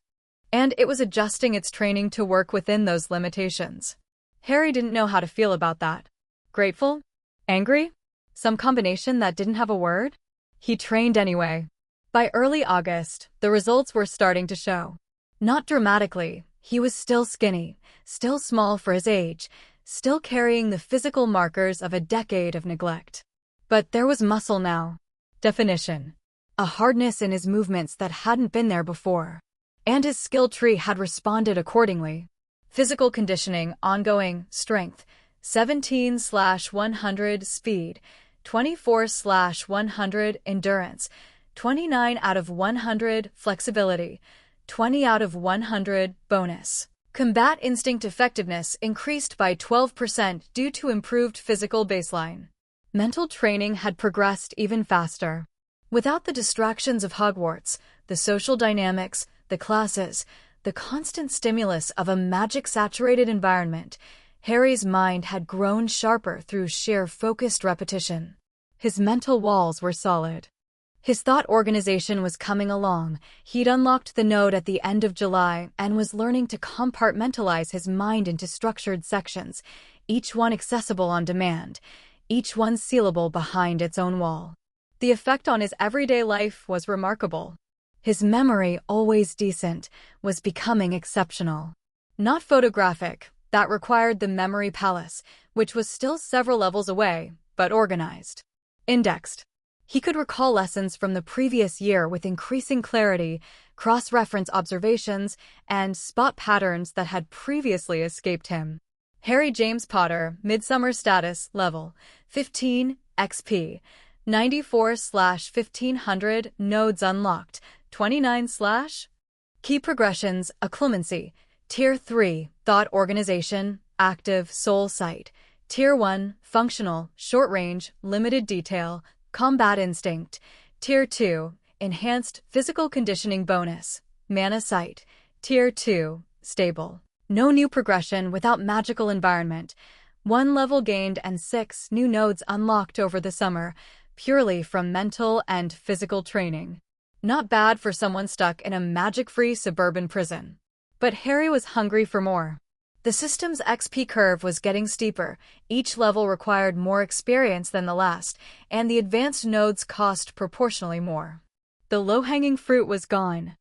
[SPEAKER 1] And it was adjusting its training to work within those limitations. Harry didn't know how to feel about that. Grateful? Angry? Some combination that didn't have a word? He trained anyway. By early August, the results were starting to show. Not dramatically. He was still skinny, still small for his age, still carrying the physical markers of a decade of neglect. But there was muscle now. Definition. A hardness in his movements that hadn't been there before. And his skill tree had responded accordingly. Physical conditioning, ongoing, strength, 17/100, speed, 24/100, endurance, 29 out of 100, flexibility, 20 out of 100, bonus. Combat instinct effectiveness increased by 12% due to improved physical baseline. Mental training had progressed even faster. Without the distractions of Hogwarts, the social dynamics, the classes, the constant stimulus of a magic-saturated environment, Harry's mind had grown sharper through sheer focused repetition. His mental walls were solid. His thought organization was coming along. He'd unlocked the node at the end of July and was learning to compartmentalize his mind into structured sections, each one accessible on demand, each one sealable behind its own wall. The effect on his everyday life was remarkable. His memory, always decent, was becoming exceptional. Not photographic, that required the memory palace, which was still several levels away, but organized. Indexed. He could recall lessons from the previous year with increasing clarity, cross-reference observations, and spot patterns that had previously escaped him. Harry James Potter, Midsummer status, level 15, XP, 94/1500, nodes unlocked, 29/. Key progressions, Occlumency, Tier 3, Thought Organization, Active Soul Sight, Tier 1, Functional, Short Range, Limited Detail, Combat Instinct, Tier 2, Enhanced Physical Conditioning Bonus, Mana Sight, Tier 2, Stable. No new progression without magical environment. 1 level gained and 6 new nodes unlocked over the summer, purely from mental and physical training. Not bad for someone stuck in a magic-free suburban prison. But Harry was hungry for more. The system's XP curve was getting steeper, each level required more experience than the last, and the advanced nodes cost proportionally more. The low-hanging fruit was gone.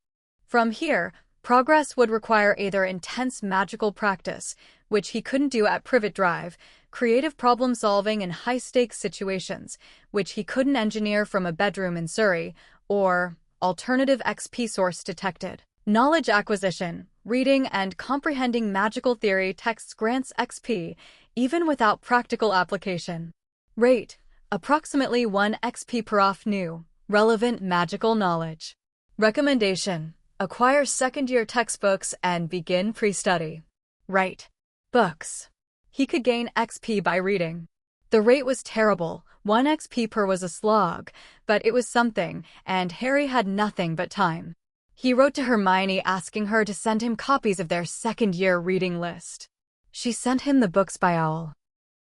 [SPEAKER 1] From here, progress would require either intense magical practice, which he couldn't do at Privet Drive, creative problem-solving in high-stakes situations, which he couldn't engineer from a bedroom in Surrey, or alternative XP source detected. Knowledge acquisition, reading and comprehending magical theory texts grants XP, even without practical application. Rate, approximately 1 XP per off new, relevant magical knowledge. Recommendation, acquire second-year textbooks and begin pre-study. Write. Books. He could gain XP by reading. The rate was terrible, 1 XP per was a slog, but it was something, and Harry had nothing but time. He wrote to Hermione asking her to send him copies of their second-year reading list. She sent him the books by Owl,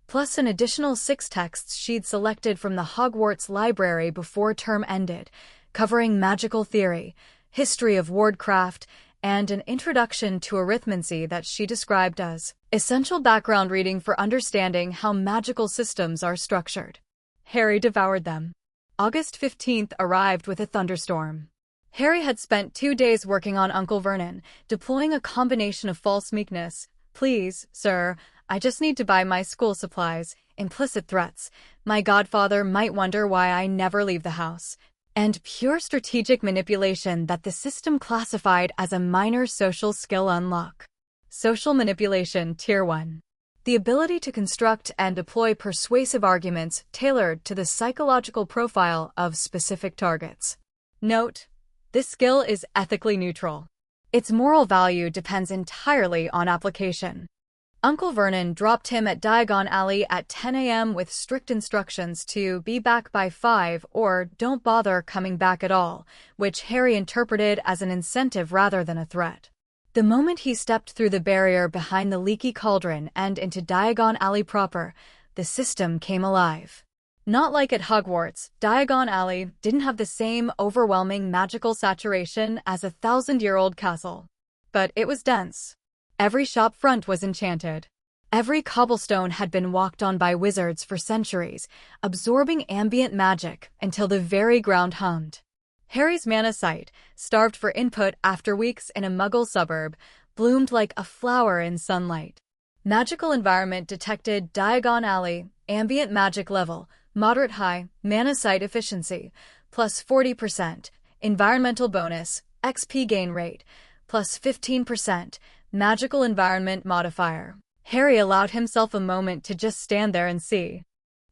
[SPEAKER 1] plus an additional 6 texts she'd selected from the Hogwarts library before term ended, covering magical theory, history of wardcraft, and an introduction to arithmancy that she described as essential background reading for understanding how magical systems are structured. Harry devoured them. August 15th arrived with a thunderstorm. Harry had spent 2 days working on Uncle Vernon, deploying a combination of false meekness, "Please, sir, I just need to buy my school supplies," implicit threats, "My godfather might wonder why I never leave the house," and pure strategic manipulation that the system classified as a minor social skill unlock. Social manipulation Tier 1. The ability to construct and deploy persuasive arguments tailored to the psychological profile of specific targets. Note: this skill is ethically neutral. Its moral value depends entirely on application. Uncle Vernon dropped him at Diagon Alley at 10 a.m. with strict instructions to be back by 5 or don't bother coming back at all, which Harry interpreted as an incentive rather than a threat. The moment he stepped through the barrier behind the leaky cauldron and into Diagon Alley proper, the system came alive. Not like at Hogwarts, Diagon Alley didn't have the same overwhelming magical saturation as a 1,000-year-old castle. But it was dense. Every shop front was enchanted. Every cobblestone had been walked on by wizards for centuries, absorbing ambient magic until the very ground hummed. Harry's mana site, starved for input after weeks in a Muggle suburb, bloomed like a flower in sunlight. Magical environment detected Diagon Alley, ambient magic level, moderate high, mana site efficiency, plus 40%, environmental bonus, XP gain rate, plus 15%, magical environment modifier. Harry allowed himself a moment to just stand there and see.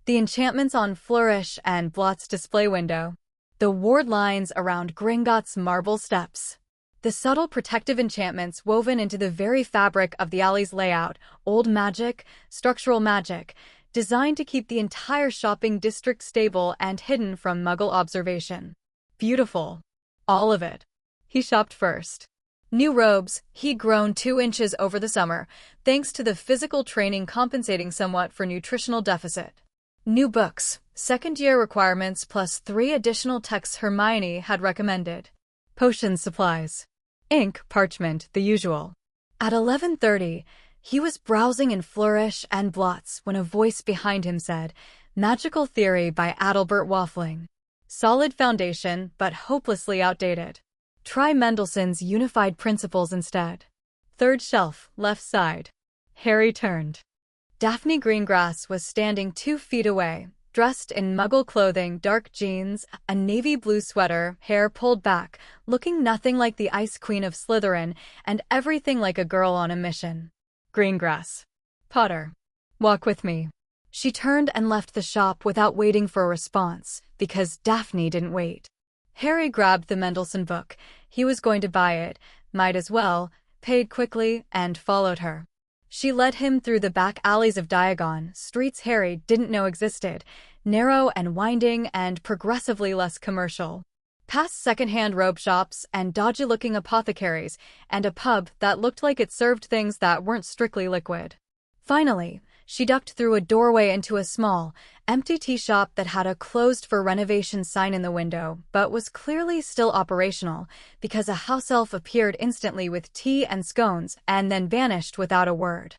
[SPEAKER 1] The enchantments on Flourish and Blot's display window. The ward lines around Gringotts' marble steps. The subtle protective enchantments woven into the very fabric of the alley's layout, old magic, structural magic, designed to keep the entire shopping district stable and hidden from Muggle observation. Beautiful. All of it. He shopped first. New robes, he'd grown 2 inches over the summer, thanks to the physical training compensating somewhat for nutritional deficit. New books, second-year requirements plus 3 additional texts Hermione had recommended. Potion supplies. Ink, parchment, the usual. At 11:30, he was browsing in Flourish and Blots when a voice behind him said, "Magical Theory by Adalbert Waffling. Solid foundation, but hopelessly outdated. Try Mendelssohn's Unified Principles instead." Third shelf, left side. Harry turned. Daphne Greengrass was standing 2 feet away, dressed in Muggle clothing, dark jeans, a navy blue sweater, hair pulled back, looking nothing like the Ice Queen of Slytherin, and everything like a girl on a mission. Greengrass. "Potter. Walk with me." She turned and left the shop without waiting for a response, because Daphne didn't wait. Harry grabbed the Mendelssohn book. He was going to buy it, might as well, paid quickly, and followed her. She led him through the back alleys of Diagon, streets Harry didn't know existed, narrow and winding and progressively less commercial. Past second-hand robe shops and dodgy-looking apothecaries, and a pub that looked like it served things that weren't strictly liquid. Finally, she ducked through a doorway into a small, empty tea shop that had a closed for renovation sign in the window, but was clearly still operational, because a house elf appeared instantly with tea and scones and then vanished without a word.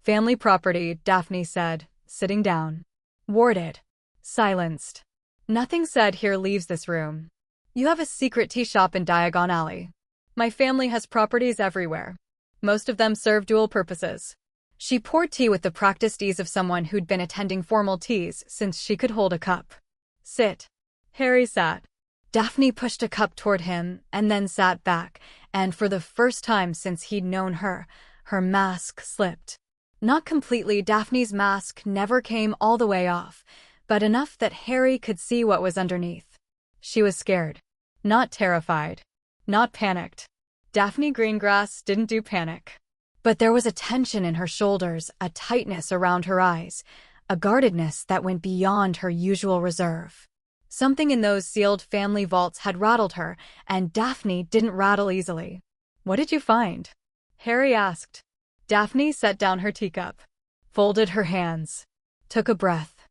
[SPEAKER 1] "Family property," Daphne said, sitting down. "Warded. Silenced. Nothing said here leaves this room. You have a secret tea shop in Diagon Alley. My family has properties everywhere. Most of them serve dual purposes." She poured tea with the practiced ease of someone who'd been attending formal teas since she could hold a cup. "Sit." Harry sat. Daphne pushed a cup toward him and then sat back, and for the first time since he'd known her, her mask slipped. Not completely, Daphne's mask never came all the way off, but enough that Harry could see what was underneath. She was scared. Not terrified. Not panicked. Daphne Greengrass didn't do panic. But there was a tension in her shoulders, a tightness around her eyes, a guardedness that went beyond her usual reserve. Something in those sealed family vaults had rattled her, and Daphne didn't rattle easily. "What did you find?" Harry asked. Daphne set down her teacup, folded her hands, took a breath.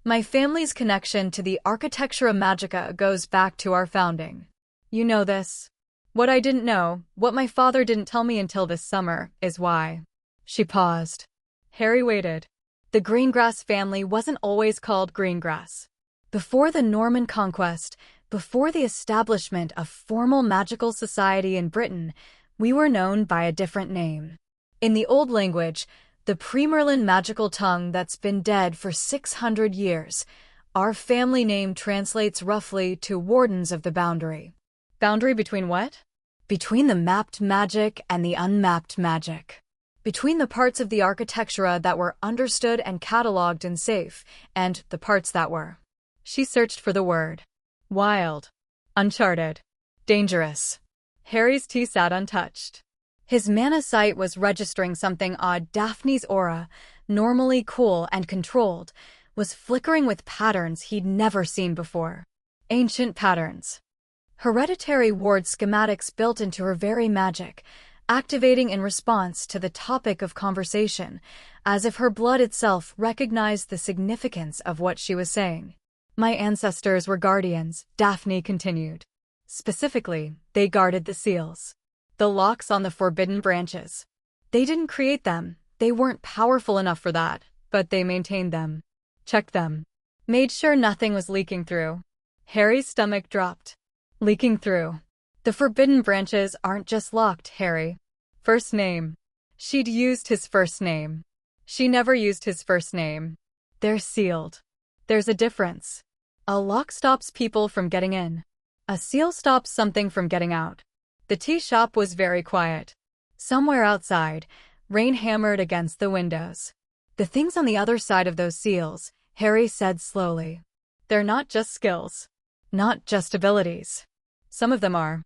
[SPEAKER 1] "My family's connection to the Architectura Magica goes back to our founding. You know this?" What I didn't know, what my father didn't tell me until this summer, is why. She paused. Harry waited. The Greengrass family wasn't always called Greengrass. Before the Norman conquest, before the establishment of formal magical society in Britain, we were known by a different name. In the Old Language, the Pre-Merlin magical tongue that's been dead for 600 years, our family name translates roughly to Wardens of the Boundary. Boundary between what? Between the mapped magic and the unmapped magic. Between the parts of the architectura that were understood and catalogued and safe, and the parts that were. She searched for the word. Wild. Uncharted. Dangerous. Harry's tea sat untouched. His mana sight was registering something odd. Daphne's aura, normally cool and controlled, was flickering with patterns he'd never seen before. Ancient patterns. Hereditary ward schematics built into her very magic, activating in response to the topic of conversation, as if her blood itself recognized the significance of what she was saying. My ancestors were guardians, Daphne continued. Specifically, they guarded the seals. The locks on the forbidden branches. They didn't create them, they weren't powerful enough for that, but they maintained them. Checked them. Made sure nothing was leaking through. Harry's stomach dropped. Leaking through. The forbidden branches aren't just locked, Harry. First name. She'd used his first name. She never used his first name. They're sealed. There's a difference. A lock stops people from getting in. A seal stops something from getting out. The tea shop was very quiet. Somewhere outside, rain hammered against the windows. The things on the other side of those seals, Harry said slowly. They're not just skills. Not just abilities. Some of them are.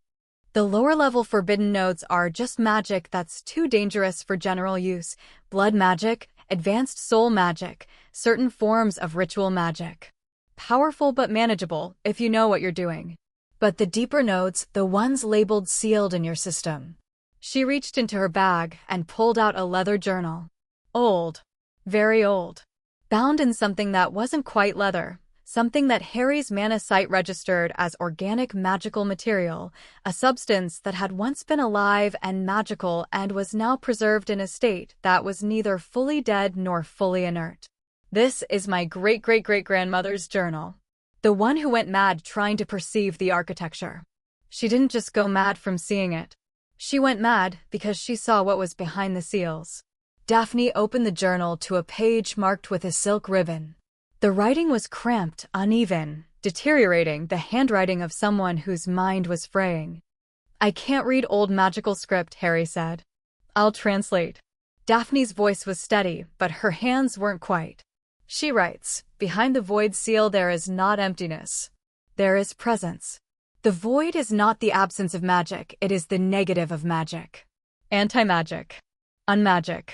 [SPEAKER 1] The lower-level forbidden nodes are just magic that's too dangerous for general use. Blood magic, advanced soul magic, certain forms of ritual magic. Powerful but manageable, if you know what you're doing. But the deeper nodes, the ones labeled sealed in your system. She reached into her bag and pulled out a leather journal. Old. Very old. Bound in something that wasn't quite leather. Something that Harry's mana sight registered as organic magical material, a substance that had once been alive and magical and was now preserved in a state that was neither fully dead nor fully inert. This is my great-great-great-grandmother's journal. The one who went mad trying to perceive the architecture. She didn't just go mad from seeing it. She went mad because she saw what was behind the seals. Daphne opened the journal to a page marked with a silk ribbon. The writing was cramped, uneven, deteriorating, the handwriting of someone whose mind was fraying. I can't read old magical script, Harry said. I'll translate. Daphne's voice was steady, but her hands weren't quite. She writes, behind the void seal there is not emptiness. There is presence. The void is not the absence of magic, it is the negative of magic. Anti-magic. Unmagic.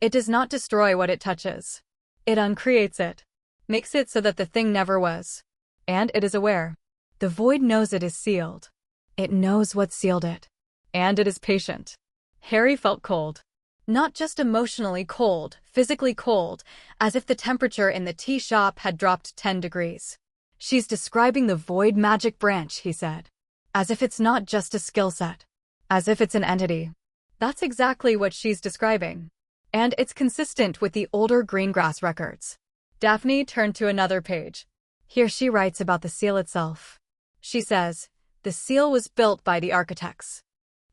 [SPEAKER 1] It does not destroy what it touches. It uncreates it. Makes it so that the thing never was. And it is aware. The void knows it is sealed. It knows what sealed it. And it is patient. Harry felt cold. Not just emotionally cold, physically cold, as if the temperature in the tea shop had dropped 10 degrees. She's describing the void magic branch, he said. As if it's not just a skill set. As if it's an entity. That's exactly what she's describing. And it's consistent with the older Greengrass records. Daphne turned to another page. Here she writes about the seal itself. She says, the seal was built by the architects.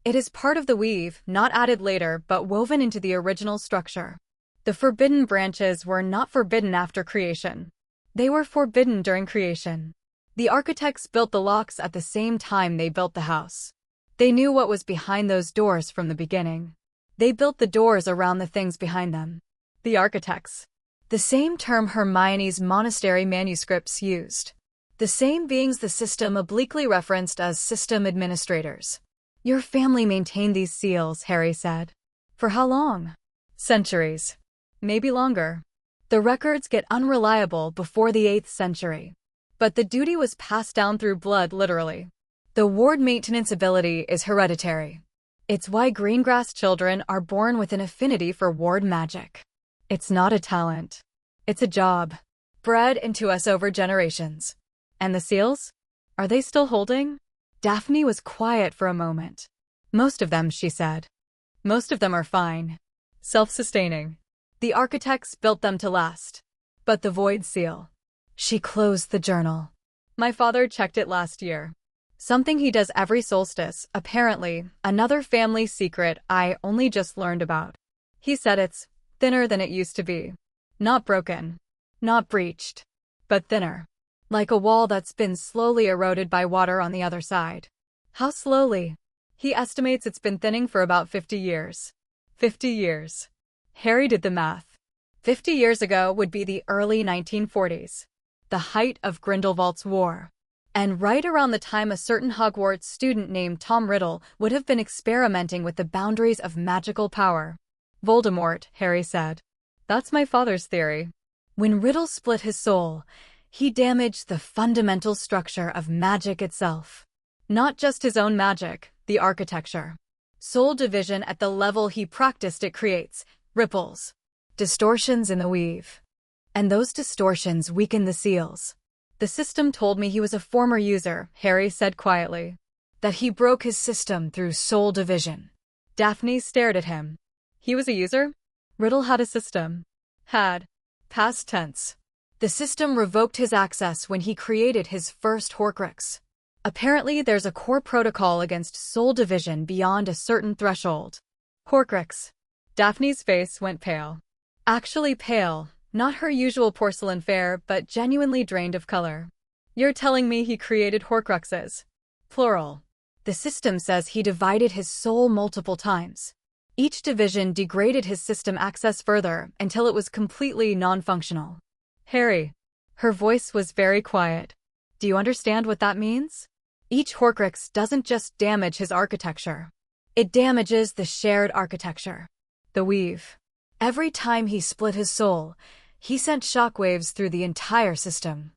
[SPEAKER 1] It is part of the weave, not added later but woven into the original structure. The forbidden branches were not forbidden after creation. They were forbidden during creation. The architects built the locks at the same time they built the house. They knew what was behind those doors from the beginning. They built the doors around the things behind them. The architects. The same term Hermione's monastery manuscripts used. The same beings the system obliquely referenced as system administrators. Your family maintained these seals, Harry said. For how long? Centuries. Maybe longer. The records get unreliable before the 8th century. But the duty was passed down through blood, literally. The ward maintenance ability is hereditary. It's why Greengrass children are born with an affinity for ward magic. It's not a talent. It's a job. Bred into us over generations. And the seals? Are they still holding? Daphne was quiet for a moment. Most of them, she said. Most of them are fine. Self-sustaining. The architects built them to last. But the void seal. She closed the journal. My father checked it last year. Something he does every solstice, apparently, another family secret I only just learned about. He said it's thinner than it used to be. Not broken. Not breached. But thinner. Like a wall that's been slowly eroded by water on the other side. How slowly? He estimates it's been thinning for about 50 years. 50 years. Harry did the math. 50 years ago would be the early 1940s. The height of Grindelwald's War. And right around the time a certain Hogwarts student named Tom Riddle would have been experimenting with the boundaries of magical power. Voldemort, Harry said. That's my father's theory. When Riddle split his soul, he damaged the fundamental structure of magic itself. Not just his own magic, the architecture. Soul division at the level he practiced it creates ripples, distortions in the weave. And those distortions weaken the seals. The system told me he was a former user, Harry said quietly. That he broke his system through soul division. Daphne stared at him. He was a user? Riddle had a system. Had. Past tense. The system revoked his access when he created his first Horcrux. Apparently, there's a core protocol against soul division beyond a certain threshold. Horcrux. Daphne's face went pale. Actually pale, not her usual porcelain fair, but genuinely drained of color. You're telling me he created Horcruxes? Plural. The system says he divided his soul multiple times. Each division degraded his system access further until it was completely non-functional. Harry. Her voice was very quiet. Do you understand what that means? Each Horcrux doesn't just damage his architecture. It damages the shared architecture. The weave. Every time he split his soul, he sent shockwaves through the entire system.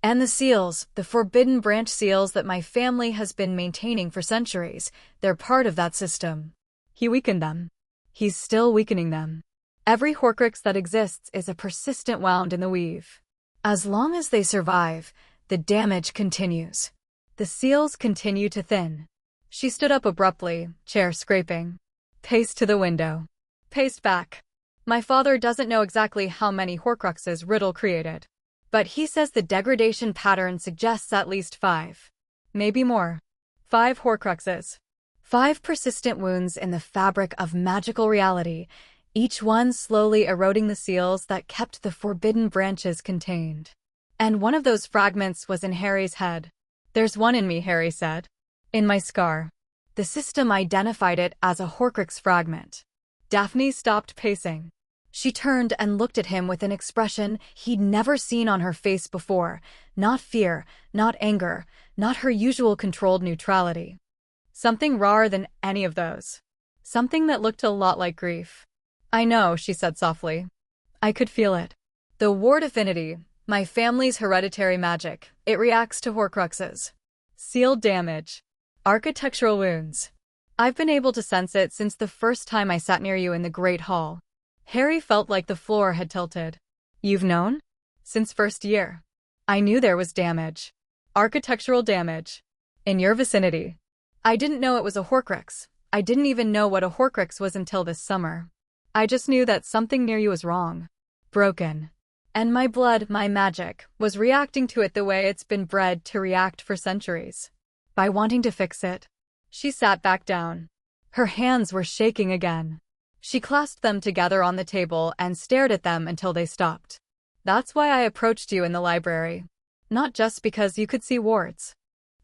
[SPEAKER 1] And the seals, the forbidden branch seals that my family has been maintaining for centuries, they're part of that system. He weakened them. He's still weakening them. Every Horcrux that exists is a persistent wound in the weave. As long as they survive, the damage continues. The seals continue to thin. She stood up abruptly, chair scraping. Paced to the window. Paced back. My father doesn't know exactly how many Horcruxes Riddle created. But he says the degradation pattern suggests at least 5. Maybe more. 5 Horcruxes. 5 persistent wounds in the fabric of magical reality, each one slowly eroding the seals that kept the forbidden branches contained. And one of those fragments was in Harry's head. There's one in me, Harry said. In my scar. The system identified it as a Horcrux fragment. Daphne stopped pacing. She turned and looked at him with an expression he'd never seen on her face before. Not fear, not anger, not her usual controlled neutrality. Something rawer than any of those. Something that looked a lot like grief. I know, she said softly. I could feel it. The ward affinity, my family's hereditary magic, it reacts to Horcruxes. Sealed damage. Architectural wounds. I've been able to sense it since the first time I sat near you in the Great Hall. Harry felt like the floor had tilted. You've known? Since first year. I knew there was damage. Architectural damage. In your vicinity. I didn't know it was a Horcrux. I didn't even know what a Horcrux was until this summer. I just knew that something near you was wrong. Broken. And my blood, my magic, was reacting to it the way it's been bred to react for centuries. By wanting to fix it. She sat back down. Her hands were shaking again. She clasped them together on the table and stared at them until they stopped. That's why I approached you in the library. Not just because you could see wards.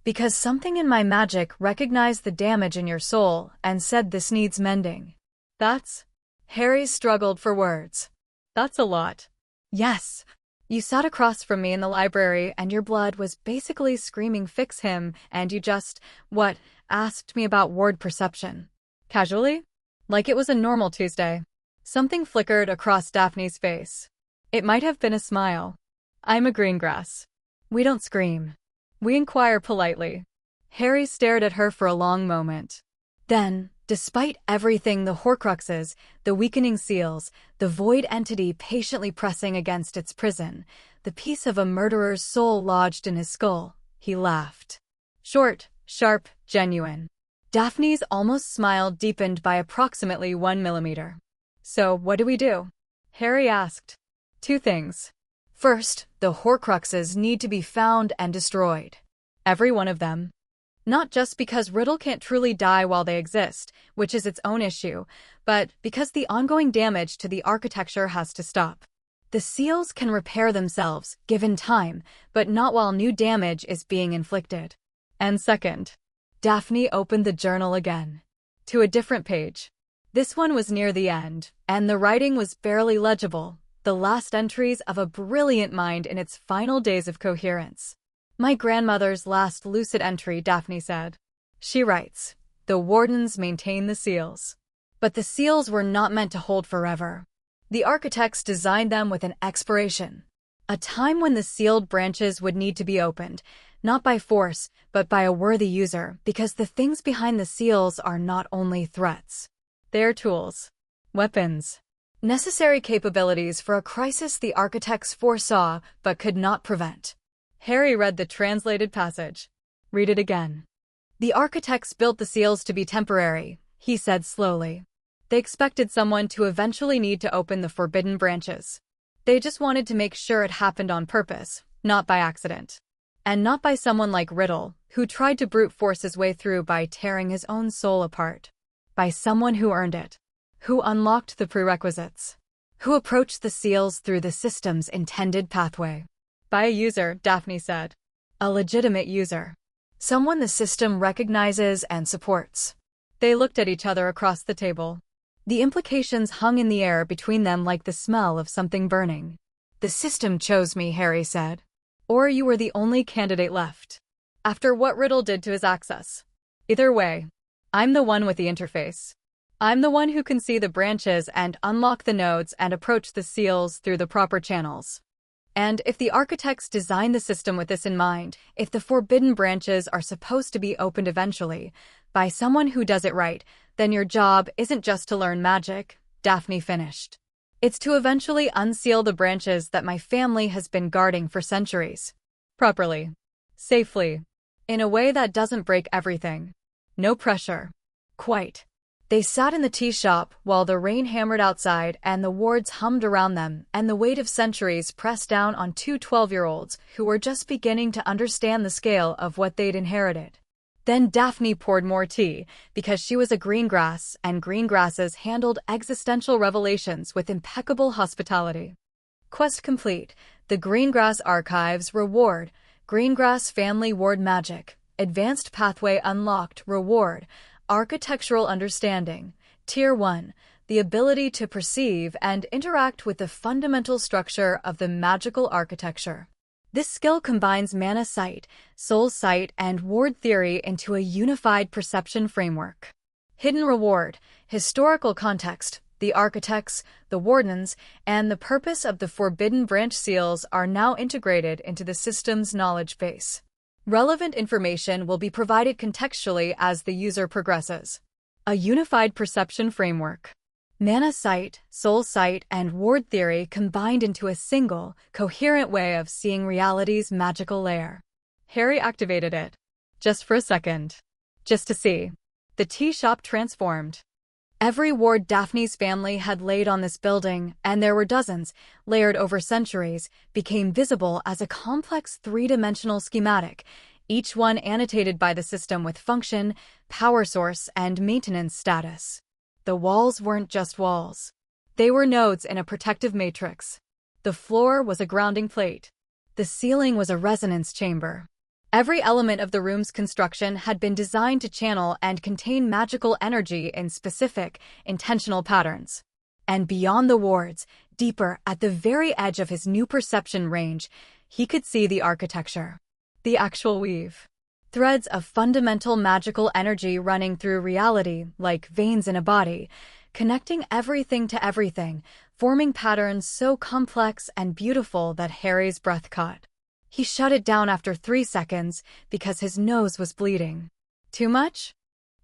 [SPEAKER 1] Because something in my magic recognized the damage in your soul and said this needs mending. That's... Harry struggled for words. That's a lot. Yes. You sat across from me in the library and your blood was basically screaming fix him and you just, asked me about ward perception. Casually? Like it was a normal Tuesday. Something flickered across Daphne's face. It might have been a smile. I'm a greengrass. We don't scream. We inquire politely. Harry stared at her for a long moment. Then, despite everything, the Horcruxes, the weakening seals, the void entity patiently pressing against its prison, the piece of a murderer's soul lodged in his skull, he laughed. Short, Sharp, genuine. Daphne's almost smile deepened by approximately 1 millimeter. So, what do we do? Harry asked. Two things. First, the Horcruxes need to be found and destroyed. Every one of them. Not just because Riddle can't truly die while they exist, which is its own issue, but because the ongoing damage to the architecture has to stop. The seals can repair themselves, given time, but not while new damage is being inflicted. And second, Daphne opened the journal again. To a different page. This one was near the end, and the writing was barely legible, the last entries of a brilliant mind in its final days of coherence. My grandmother's last lucid entry, Daphne said. She writes, "The Wardens maintain the seals." But the seals were not meant to hold forever. The architects designed them with an expiration. A time when the sealed branches would need to be opened, not by force, but by a worthy user, because the things behind the seals are not only threats. They are tools. Weapons. Necessary capabilities for a crisis the architects foresaw but could not prevent. Harry read the translated passage. Read it again. The architects built the seals to be temporary, he said slowly. They expected someone to eventually need to open the forbidden branches. They just wanted to make sure it happened on purpose, not by accident. And not by someone like Riddle, who tried to brute force his way through by tearing his own soul apart. By someone who earned it. Who unlocked the prerequisites. Who approached the seals through the system's intended pathway. By a user, Daphne said. A legitimate user. Someone the system recognizes and supports. They looked at each other across the table. The implications hung in the air between them like the smell of something burning. The system chose me, Harry said. Or you were the only candidate left. After what Riddle did to his access. Either way, I'm the one with the interface. I'm the one who can see the branches and unlock the nodes and approach the seals through the proper channels. And if the architects designed the system with this in mind, if the forbidden branches are supposed to be opened eventually, by someone who does it right, then your job isn't just to learn magic, Daphne finished. It's to eventually unseal the branches that my family has been guarding for centuries. Properly. Safely. In a way that doesn't break everything. No pressure. Quite. They sat in the tea shop while the rain hammered outside and the wards hummed around them, and the weight of centuries pressed down on two 12-year-olds who were just beginning to understand the scale of what they'd inherited. Then Daphne poured more tea, because she was a greengrass, and greengrasses handled existential revelations with impeccable hospitality. Quest complete. The Greengrass Archives reward. Greengrass Family Ward Magic. Advanced Pathway Unlocked reward. Architectural Understanding. Tier 1. The ability to perceive and interact with the fundamental structure of the magical architecture. This skill combines mana sight, soul sight, and ward theory into a unified perception framework. Hidden reward. Historical context. The architects, the wardens, and the purpose of the forbidden branch seals are now integrated into the system's knowledge base. Relevant information will be provided contextually as the user progresses. A unified perception framework. Mana sight, soul sight, and ward theory combined into a single, coherent way of seeing reality's magical layer. Harry activated it. Just for a second. Just to see. The tea shop transformed. Every ward Daphne's family had laid on this building, and there were dozens, layered over centuries, became visible as a complex three-dimensional schematic, each one annotated by the system with function, power source, and maintenance status. The walls weren't just walls. They were nodes in a protective matrix. The floor was a grounding plate. The ceiling was a resonance chamber. Every element of the room's construction had been designed to channel and contain magical energy in specific, intentional patterns. And beyond the wards, deeper at the very edge of his new perception range, he could see the architecture. The actual weave. Threads of fundamental magical energy running through reality, like veins in a body, connecting everything to everything, forming patterns so complex and beautiful that Harry's breath caught. He shut it down after 3 seconds because his nose was bleeding. Too much?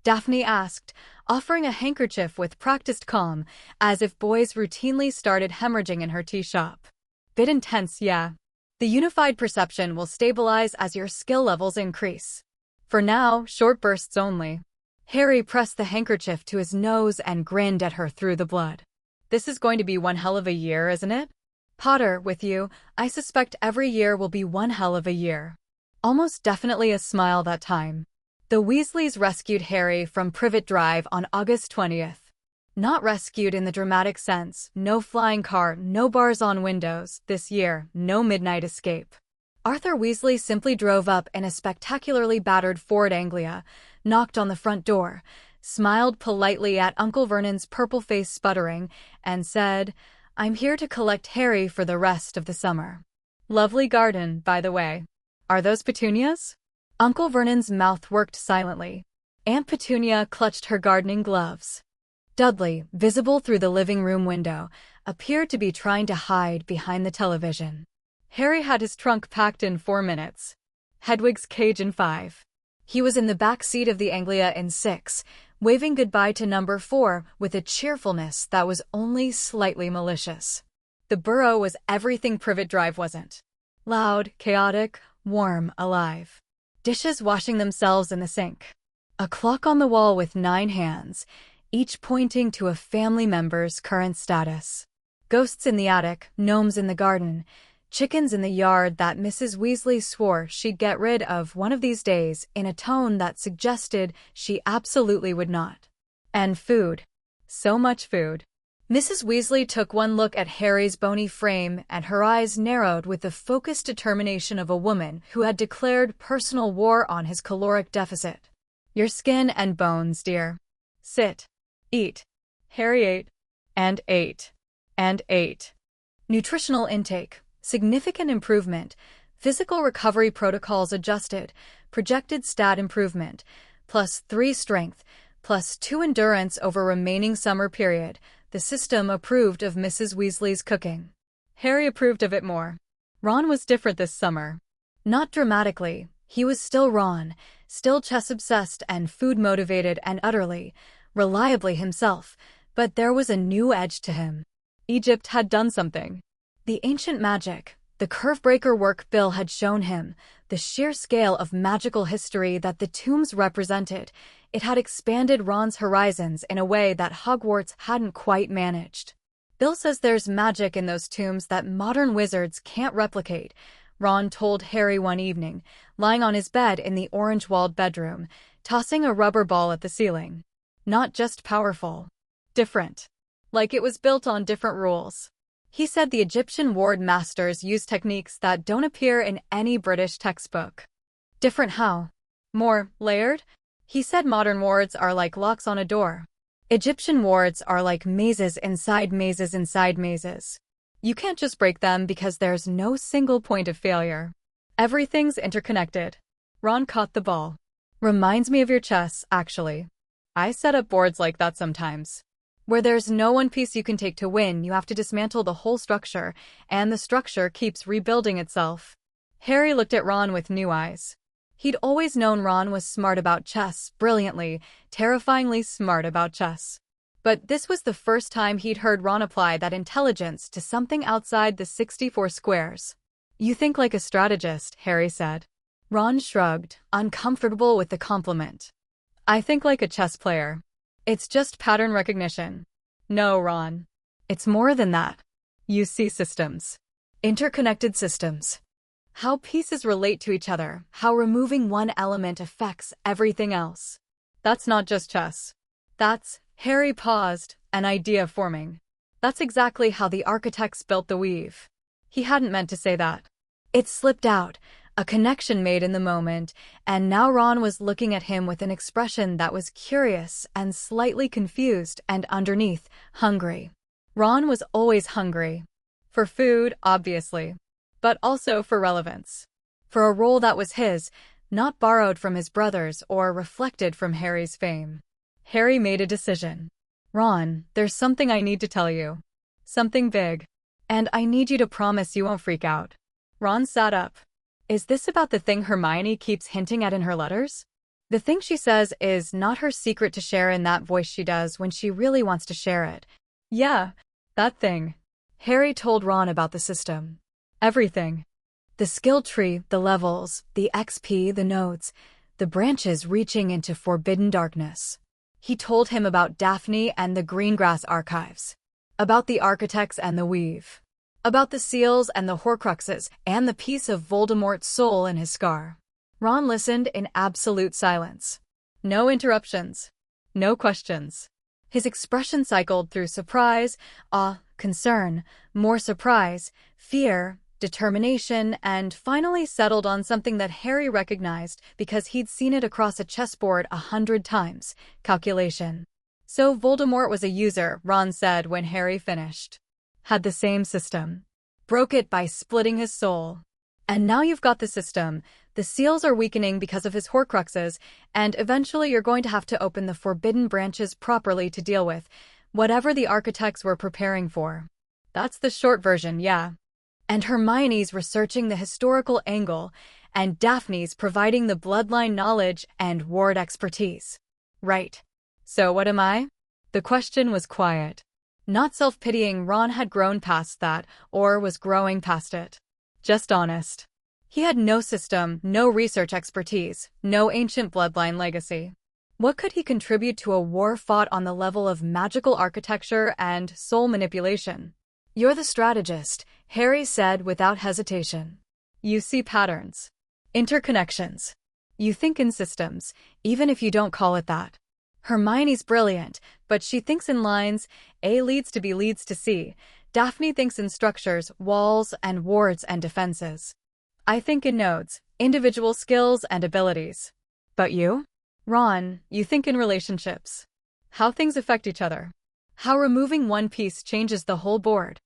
[SPEAKER 1] Daphne asked, offering a handkerchief with practiced calm, as if boys routinely started hemorrhaging in her tea shop. Bit intense, yeah. The unified perception will stabilize as your skill levels increase. For now, short bursts only. Harry pressed the handkerchief to his nose and grinned at her through the blood. This is going to be one hell of a year, isn't it? Potter, with you, I suspect every year will be one hell of a year. Almost definitely a smile that time. The Weasleys rescued Harry from Privet Drive on August 20th. Not rescued in the dramatic sense, no flying car, no bars on windows, this year, no midnight escape. Arthur Weasley simply drove up in a spectacularly battered Ford Anglia, knocked on the front door, smiled politely at Uncle Vernon's purple face sputtering, and said, "I'm here to collect Harry for the rest of the summer." Lovely garden, by the way. Are those petunias? Uncle Vernon's mouth worked silently. Aunt Petunia clutched her gardening gloves. Dudley, visible through the living room window, appeared to be trying to hide behind the television. Harry had his trunk packed in 4 minutes. Hedwig's cage in 5. He was in the back seat of the Anglia in 6, waving goodbye to number 4 with a cheerfulness that was only slightly malicious. The Burrow was everything Privet Drive wasn't. Loud, chaotic, warm, alive. Dishes washing themselves in the sink. A clock on the wall with 9 hands, each pointing to a family member's current status. Ghosts in the attic, gnomes in the garden, chickens in the yard that Mrs. Weasley swore she'd get rid of one of these days in a tone that suggested she absolutely would not. And food. So much food. Mrs. Weasley took one look at Harry's bony frame and her eyes narrowed with the focused determination of a woman who had declared personal war on his caloric deficit. Your skin and bones, dear. Sit. Eat. Harry ate. And ate. And ate. Nutritional intake. Significant improvement. Physical recovery protocols adjusted. Projected stat improvement. +3 strength. +2 endurance over remaining summer period. The system approved of Mrs. Weasley's cooking. Harry approved of it more. Ron was different this summer. Not dramatically. He was still Ron, still chess-obsessed and food-motivated and utterly, reliably himself, but there was a new edge to him. Egypt had done something. The ancient magic, the curve-breaker work Bill had shown him, the sheer scale of magical history that the tombs represented, it had expanded Ron's horizons in a way that Hogwarts hadn't quite managed. Bill says there's magic in those tombs that modern wizards can't replicate, Ron told Harry one evening, lying on his bed in the orange-walled bedroom, tossing a rubber ball at the ceiling. Not just powerful. Different. Like it was built on different rules. He said the Egyptian ward masters used techniques that don't appear in any British textbook. Different how? More layered? He said modern wards are like locks on a door. Egyptian wards are like mazes inside mazes inside mazes. You can't just break them because there's no single point of failure. Everything's interconnected. Ron caught the ball. Reminds me of your chess, actually. I set up boards like that sometimes. Where there's no one piece you can take to win, you have to dismantle the whole structure, and the structure keeps rebuilding itself. Harry looked at Ron with new eyes. He'd always known Ron was smart about chess, brilliantly, terrifyingly smart about chess. But this was the first time he'd heard Ron apply that intelligence to something outside the 64 squares. You think like a strategist, Harry said. Ron shrugged, uncomfortable with the compliment. I think like a chess player. It's just pattern recognition. No, Ron. It's more than that. You see systems. Interconnected systems. How pieces relate to each other, how removing one element affects everything else. That's not just chess. That's, Harry paused, an idea forming. That's exactly how the architects built the weave. He hadn't meant to say that. It slipped out, a connection made in the moment, and now Ron was looking at him with an expression that was curious and slightly confused and underneath, hungry. Ron was always hungry. For food, obviously. But also for relevance. For a role that was his, not borrowed from his brothers or reflected from Harry's fame. Harry made a decision. Ron, there's something I need to tell you. Something big. And I need you to promise you won't freak out. Ron sat up. Is this about the thing Hermione keeps hinting at in her letters? The thing she says is not her secret to share in that voice she does when she really wants to share it. Yeah, that thing. Harry told Ron about the system. Everything. The skill tree, the levels, the XP, the nodes. the branches reaching into forbidden darkness. He told him about Daphne and the Greengrass archives, about the architects and the weave, about the seals and the Horcruxes and the piece of Voldemort's soul in his scar. Ron listened in absolute silence. No interruptions. No questions. His expression cycled through surprise, awe, concern, more surprise, fear, determination, and finally settled on something that Harry recognized because he'd seen it across a chessboard 100 times: calculation. So Voldemort was a user, Ron said when Harry finished. Had the same system. Broke it by splitting his soul. And now you've got the system. The seals are weakening because of his Horcruxes, and eventually you're going to have to open the forbidden branches properly to deal with whatever the architects were preparing for. That's the short version, yeah. And Hermione's researching the historical angle, and Daphne's providing the bloodline knowledge and ward expertise. Right. So what am I? The question was quiet. Not self-pitying. Ron had grown past that, or was growing past it. Just honest. He had no system, no research expertise, no ancient bloodline legacy. What could he contribute to a war fought on the level of magical architecture and soul manipulation? You're the strategist, Harry said without hesitation. You see patterns. Interconnections. You think in systems, even if you don't call it that. Hermione's brilliant, but she thinks in lines. A leads to B leads to C. Daphne thinks in structures, walls, and wards and defenses. I think in nodes, individual skills and abilities. But you? Ron, you think in relationships. How things affect each other. How removing one piece changes the whole board.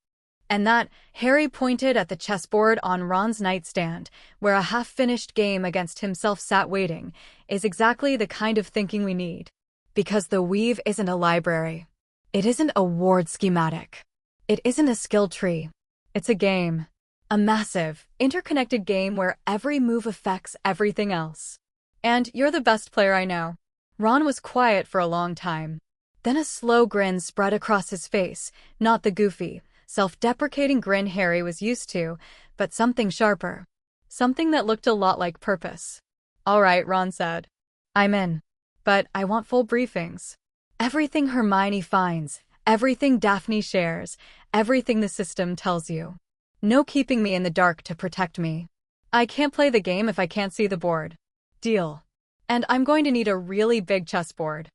[SPEAKER 1] And that, Harry pointed at the chessboard on Ron's nightstand, where a half-finished game against himself sat waiting, is exactly the kind of thinking we need. Because the weave isn't a library. It isn't a ward schematic. It isn't a skill tree. It's a game. A massive, interconnected game where every move affects everything else. And you're the best player I know. Ron was quiet for a long time. Then a slow grin spread across his face, not the goofy, self-deprecating grin Harry was used to, but something sharper. Something that looked a lot like purpose. All right, Ron said. I'm in. But I want full briefings. Everything Hermione finds, everything Daphne shares, everything the system tells you. No keeping me in the dark to protect me. I can't play the game if I can't see the board. Deal. And I'm going to need a really big chessboard.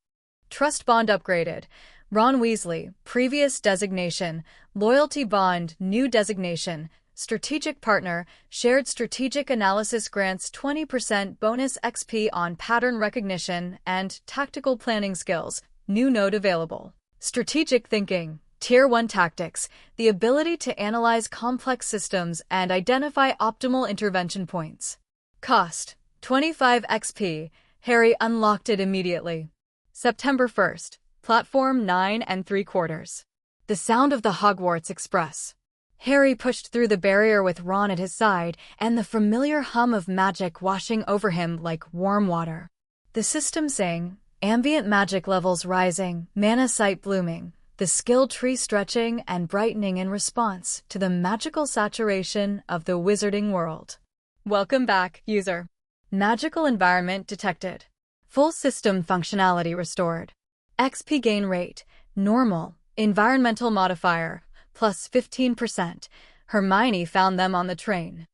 [SPEAKER 1] Trust bond upgraded. Ron Weasley, previous designation, loyalty bond, new designation, strategic partner, shared strategic analysis grants 20% bonus XP on pattern recognition and tactical planning skills, new node available. Strategic thinking, Tier 1 tactics, the ability to analyze complex systems and identify optimal intervention points. Cost, 25 XP. Harry unlocked it immediately. September 1st, platform 9 3/4. The sound of the Hogwarts Express. Harry pushed through the barrier with Ron at his side and the familiar hum of magic washing over him like warm water. The system sang, ambient magic levels rising, mana sight blooming, the skill tree stretching and brightening in response to the magical saturation of the wizarding world. Welcome back, user. Magical environment detected. Full system functionality restored. XP gain rate, normal, environmental modifier, plus 15%. Hermione found them on the train.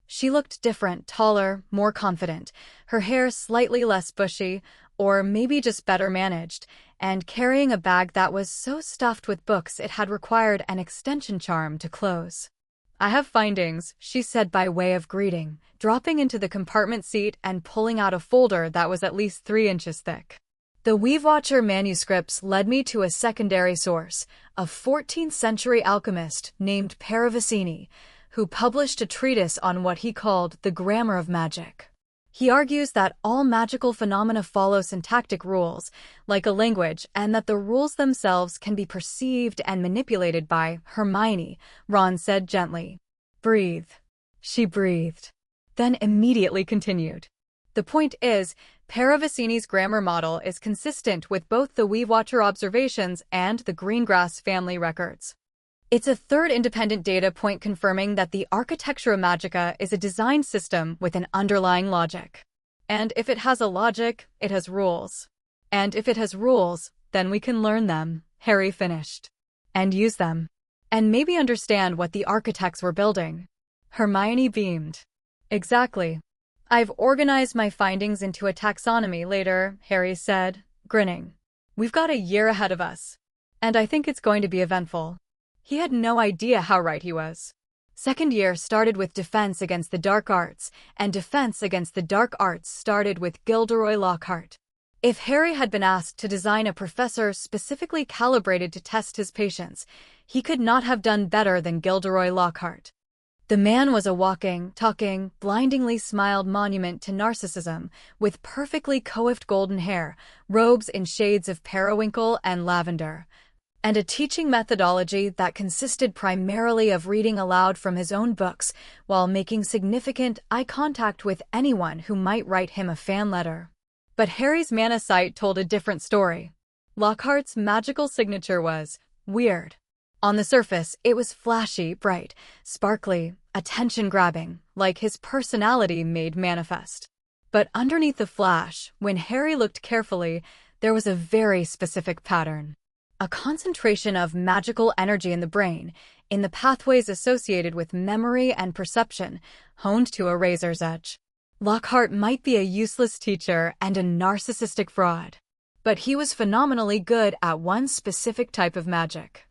[SPEAKER 1] She looked different, taller, more confident, her hair slightly less bushy, or maybe just better managed, and carrying a bag that was so stuffed with books it had required an extension charm to close. I have findings, she said by way of greeting, dropping into the compartment seat and pulling out a folder that was at least 3 inches thick. The Weavewatcher manuscripts led me to a secondary source, a 14th century alchemist named Paravicini, who published a treatise on what he called the grammar of magic. He argues that all magical phenomena follow syntactic rules, like a language, and that the rules themselves can be perceived and manipulated by Hermione, Ron said gently. Breathe. She breathed. Then immediately continued. The point is, Paravicini's grammar model is consistent with both the Weavewatcher observations and the Greengrass family records. It's a third independent data point confirming that the Architectura Magica is a design system with an underlying logic. And if it has a logic, it has rules. And if it has rules, then we can learn them, Harry finished. And use them. And maybe understand what the architects were building. Hermione beamed. Exactly. I've organized my findings into a taxonomy later, Harry said, grinning. We've got a year ahead of us. And I think it's going to be eventful. He had no idea how right he was. Second year started with Defense Against the Dark Arts, and Defense Against the Dark Arts started with Gilderoy Lockhart. If Harry had been asked to design a professor specifically calibrated to test his patience, he could not have done better than Gilderoy Lockhart. The man was a walking, talking, blindingly smiled monument to narcissism, with perfectly coiffed golden hair, robes in shades of periwinkle and lavender, and a teaching methodology that consisted primarily of reading aloud from his own books while making significant eye contact with anyone who might write him a fan letter. But Harry's mana sight told a different story. Lockhart's magical signature was weird. On the surface, it was flashy, bright, sparkly, attention-grabbing, like his personality made manifest. But underneath the flash, when Harry looked carefully, there was a very specific pattern. A concentration of magical energy in the brain, in the pathways associated with memory and perception, honed to a razor's edge. Lockhart might be a useless teacher and a narcissistic fraud, but he was phenomenally good at one specific type of magic.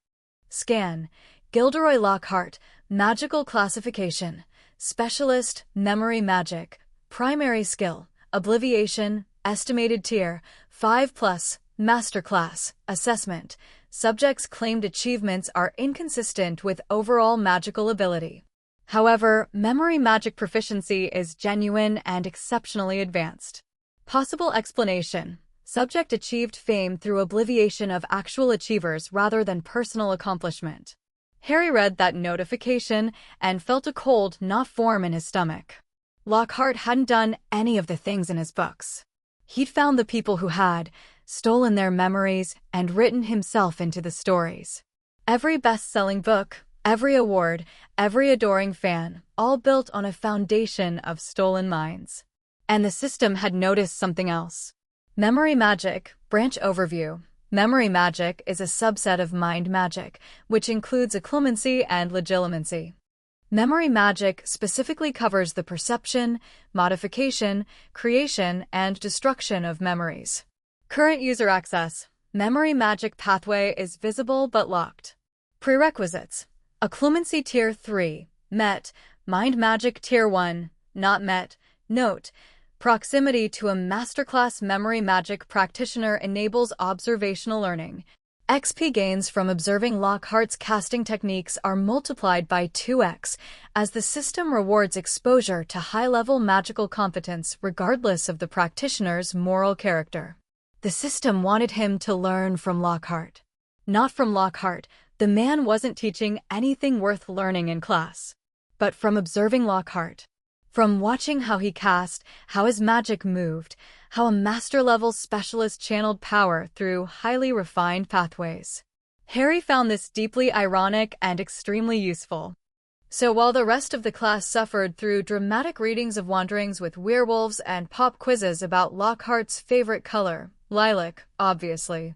[SPEAKER 1] Scan, Gilderoy Lockhart, Magical Classification, Specialist, Memory Magic, Primary Skill, Obliviation, Estimated Tier, 5+, Masterclass, Assessment. Subjects' claimed achievements are inconsistent with overall magical ability. However, memory magic proficiency is genuine and exceptionally advanced. Possible explanation. Subject achieved fame through obliviation of actual achievers rather than personal accomplishment. Harry read that notification and felt a cold not form in his stomach. Lockhart hadn't done any of the things in his books. He'd found the people who had, stolen their memories, and written himself into the stories. Every best-selling book, every award, every adoring fan, all built on a foundation of stolen minds. And the system had noticed something else. Memory magic, branch overview. Memory magic is a subset of mind magic, which includes occlumency and legilimency. Memory magic specifically covers the perception, modification, creation, and destruction of memories. Current user access. Memory magic pathway is visible but locked. Prerequisites. Occlumency Tier 3, met. Mind magic Tier 1, not met. Note: proximity to a masterclass memory magic practitioner enables observational learning. XP gains from observing Lockhart's casting techniques are multiplied by 2x, as the system rewards exposure to high-level magical competence regardless of the practitioner's moral character. The system wanted him to learn from Lockhart. Not from Lockhart, the man wasn't teaching anything worth learning in class. But from observing Lockhart. From watching how he cast, how his magic moved, how a master-level specialist channeled power through highly refined pathways. Harry found this deeply ironic and extremely useful. So while the rest of the class suffered through dramatic readings of Wanderings with Werewolves and pop quizzes about Lockhart's favorite color, lilac, obviously,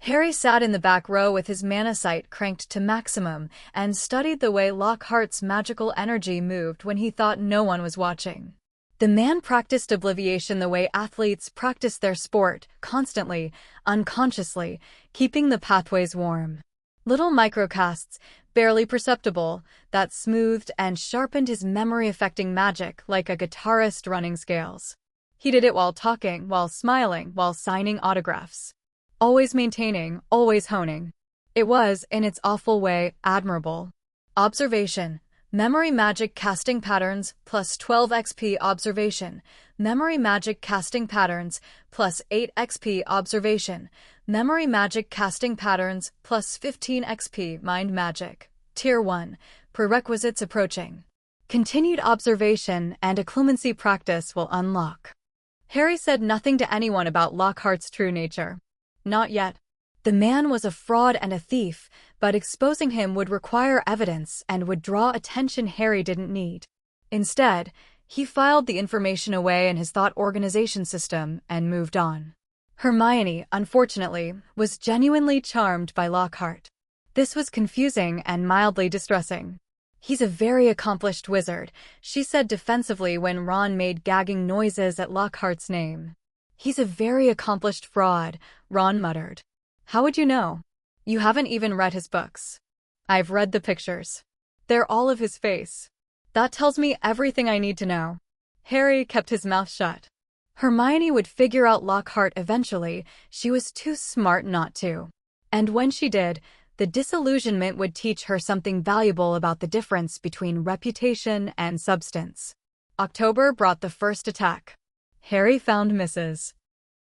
[SPEAKER 1] Harry sat in the back row with his mana sight cranked to maximum and studied the way Lockhart's magical energy moved when he thought no one was watching. The man practiced obliviation the way athletes practice their sport, constantly, unconsciously, keeping the pathways warm. Little microcasts, barely perceptible, that smoothed and sharpened his memory-affecting magic like a guitarist running scales. He did it while talking, while smiling, while signing autographs. Always maintaining, always honing. It was, in its awful way, admirable. Observation. Memory magic casting patterns plus 12 XP observation. Memory magic casting patterns plus 8 XP observation. Memory magic casting patterns plus 15 XP mind magic. Tier 1. Prerequisites approaching. Continued observation and occlumency practice will unlock. Harry said nothing to anyone about Lockhart's true nature. Not yet. The man was a fraud and a thief, but exposing him would require evidence and would draw attention Harry didn't need. Instead, He filed the information away in his thought organization system and moved on. Hermione, unfortunately, was genuinely charmed by Lockhart. This was confusing and mildly distressing. "He's a very accomplished wizard," she said defensively when Ron made gagging noises at Lockhart's name. "He's a very accomplished fraud," Ron muttered. "How would you know? You haven't even read his books." "I've read the pictures. They're all of his face. That tells me everything I need to know." Harry kept his mouth shut. Hermione would figure out Lockhart eventually. She was too smart not to. And when she did, the disillusionment would teach her something valuable about the difference between reputation and substance. October brought the first attack. Harry found Mrs.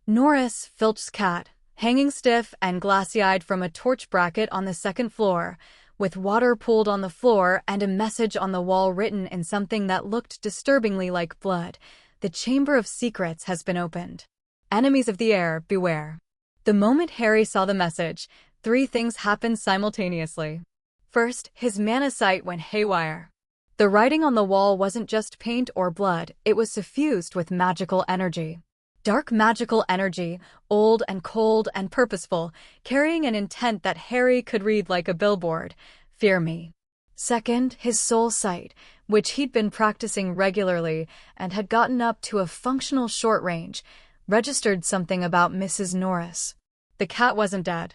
[SPEAKER 1] Norris Filch's cat, hanging stiff and glassy-eyed from a torch bracket on the second floor, with water pooled on the floor and a message on the wall written in something that looked disturbingly like blood. "The Chamber of Secrets has been opened. Enemies of the heir, beware." The moment Harry saw the message, three things happened simultaneously. First, his mana sight went haywire. The writing on the wall wasn't just paint or blood, it was suffused with magical energy. Dark magical energy, old and cold and purposeful, carrying an intent that Harry could read like a billboard. "Fear me." Second, his soul sight, which he'd been practicing regularly and had gotten up to a functional short range, registered something about Mrs. Norris. The cat wasn't dead.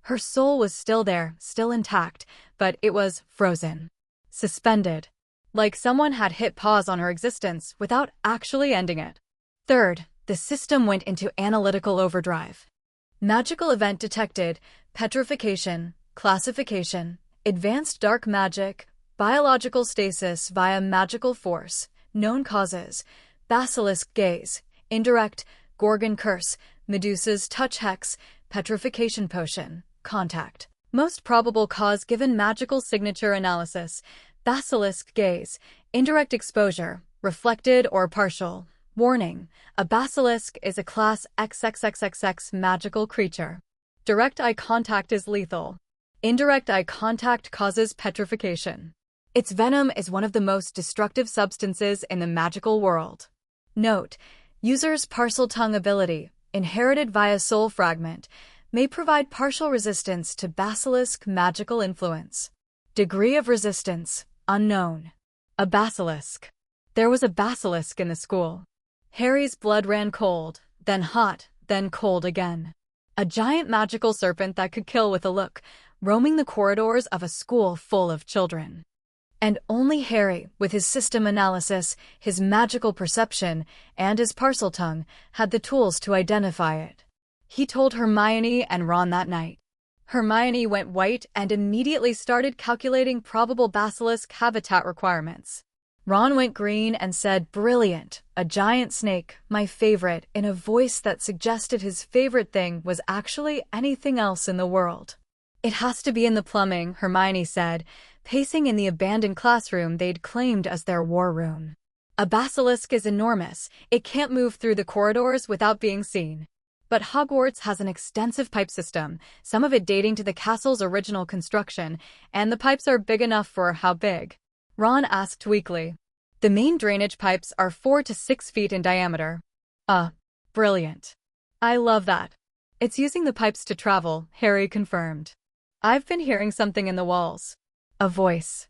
[SPEAKER 1] Her soul was still there, still intact, but it was frozen. Suspended. Like someone had hit pause on her existence without actually ending it. Third, the system went into analytical overdrive. Magical event detected, petrification, classification, advanced dark magic, biological stasis via magical force, known causes, basilisk gaze, indirect, Gorgon curse, Medusa's touch hex, petrification potion, contact. Most probable cause given magical signature analysis, basilisk gaze, indirect exposure, reflected or partial. Warning, a basilisk is a class XXXXX magical creature. Direct eye contact is lethal. Indirect eye contact causes petrification. Its venom is one of the most destructive substances in the magical world. Note, user's Parseltongue ability, inherited via soul fragment, may provide partial resistance to basilisk magical influence. Degree of resistance, unknown. A basilisk. There was a basilisk in the school. Harry's blood ran cold, then hot, then cold again. A giant magical serpent that could kill with a look, roaming the corridors of a school full of children. And only Harry, with his system analysis, his magical perception, and his Parseltongue, had the tools to identify it. He told Hermione and Ron that night. Hermione went white and immediately started calculating probable basilisk habitat requirements. Ron went green and said, "Brilliant, a giant snake, my favorite," in a voice that suggested his favorite thing was actually anything else in the world. "It has to be in the plumbing," Hermione said, pacing in the abandoned classroom they'd claimed as their war room. "A basilisk is enormous, it can't move through the corridors without being seen. But Hogwarts has an extensive pipe system, some of it dating to the castle's original construction, and the pipes are big enough for how big?" Ron asked weakly. "The main drainage pipes are 4 to 6 feet in diameter." Brilliant. I love that. It's using the pipes to travel," Harry confirmed. "I've been hearing something in the walls." A voice.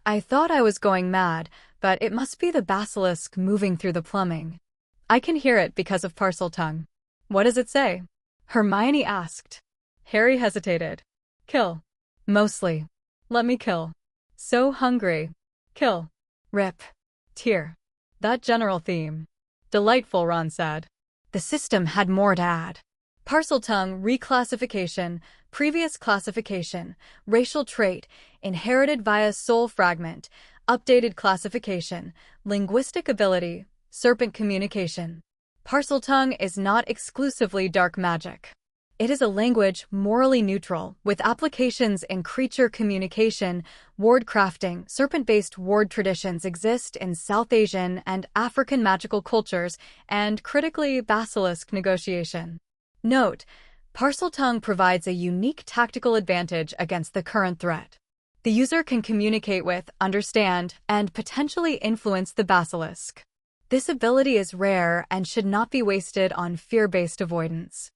[SPEAKER 1] "I thought I was going mad, but it must be the basilisk moving through the plumbing. I can hear it because of Parseltongue." "What does it say?" Hermione asked. Harry hesitated. "Kill." "Mostly. Let me kill. So hungry. Kill. Rip. Tear." That general theme. "Delightful," Ron said. The system had more to add. Parseltongue reclassification, previous classification, racial trait, inherited via soul fragment, updated classification, linguistic ability, serpent communication. Parseltongue is not exclusively dark magic. It is a language morally neutral, with applications in creature communication, ward crafting. Serpent-based ward traditions exist in South Asian and African magical cultures, and, critically, basilisk negotiation. Note, Parseltongue provides a unique tactical advantage against the current threat. The user can communicate with, understand, and potentially influence the basilisk. This ability is rare and should not be wasted on fear-based avoidance.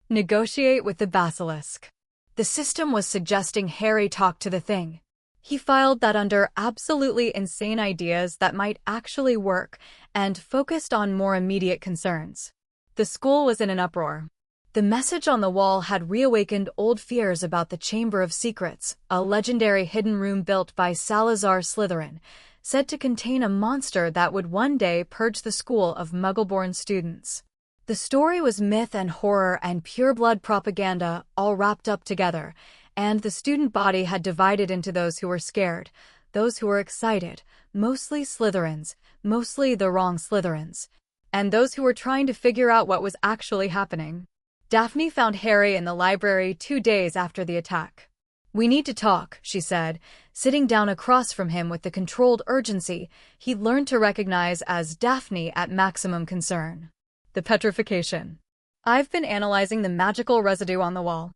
[SPEAKER 1] Negotiate with the basilisk. The system was suggesting Harry talk to the thing. He filed that under absolutely insane ideas that might actually work and focused on more immediate concerns. The school was in an uproar. The message on the wall had reawakened old fears about the Chamber of Secrets, a legendary hidden room built by Salazar Slytherin, said to contain a monster that would one day purge the school of Muggle-born students. The story was myth and horror and pure-blood propaganda all wrapped up together, and the student body had divided into those who were scared, those who were excited, mostly Slytherins, mostly the wrong Slytherins, and those who were trying to figure out what was actually happening. Daphne found Harry in the library 2 days after the attack. "We need to talk," she said, sitting down across from him with the controlled urgency he'd learned to recognize as Daphne at maximum concern. The petrification. "I've been analyzing the magical residue on the wall.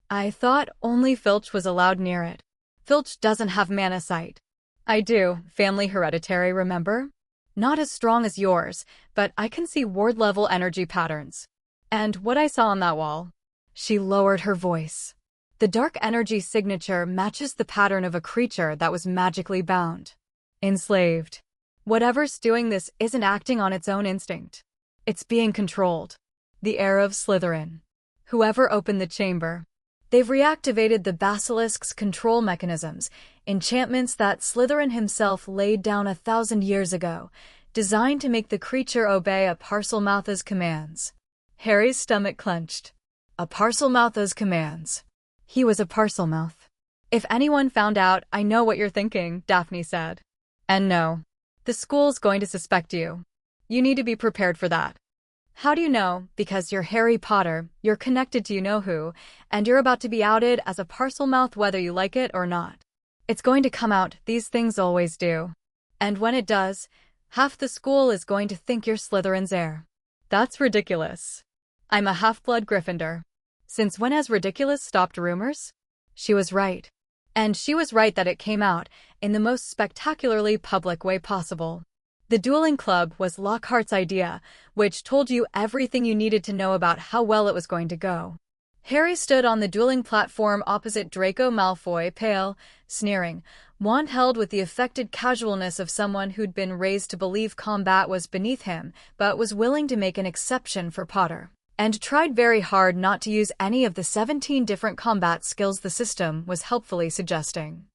[SPEAKER 1] I thought only Filch was allowed near it. Filch doesn't have mana sight." "I do, family hereditary, remember? Not as strong as yours, but I can see ward-level energy patterns. And what I saw on that wall." She lowered her voice. "The dark energy signature matches the pattern of a creature that was magically bound. Enslaved. Whatever's doing this isn't acting on its own instinct. It's being controlled. The heir of Slytherin. Whoever opened the chamber. They've reactivated the basilisk's control mechanisms, enchantments that Slytherin himself laid down 1,000 years ago, designed to make the creature obey a Parselmoutha's commands." Harry's stomach clenched. A Parselmoutha's commands. He was a Parselmouth. "If anyone found out, I know what you're thinking," Daphne said. "And no. The school's going to suspect you. You need to be prepared for that." "How do you know?" "Because you're Harry Potter, you're connected to you-know-who, and you're about to be outed as a Parselmouth whether you like it or not. It's going to come out, these things always do. And when it does, half the school is going to think you're Slytherin's heir." "That's ridiculous. I'm a half-blood Gryffindor." "Since when has ridiculous stopped rumors?" She was right. And she was right that it came out in the most spectacularly public way possible. The dueling club was Lockhart's idea, which told you everything you needed to know about how well it was going to go. Harry stood on the dueling platform opposite Draco Malfoy, pale, sneering, wand held with the affected casualness of someone who'd been raised to believe combat was beneath him, but was willing to make an exception for Potter, and tried very hard not to use any of the 17 different combat skills the system was helpfully suggesting.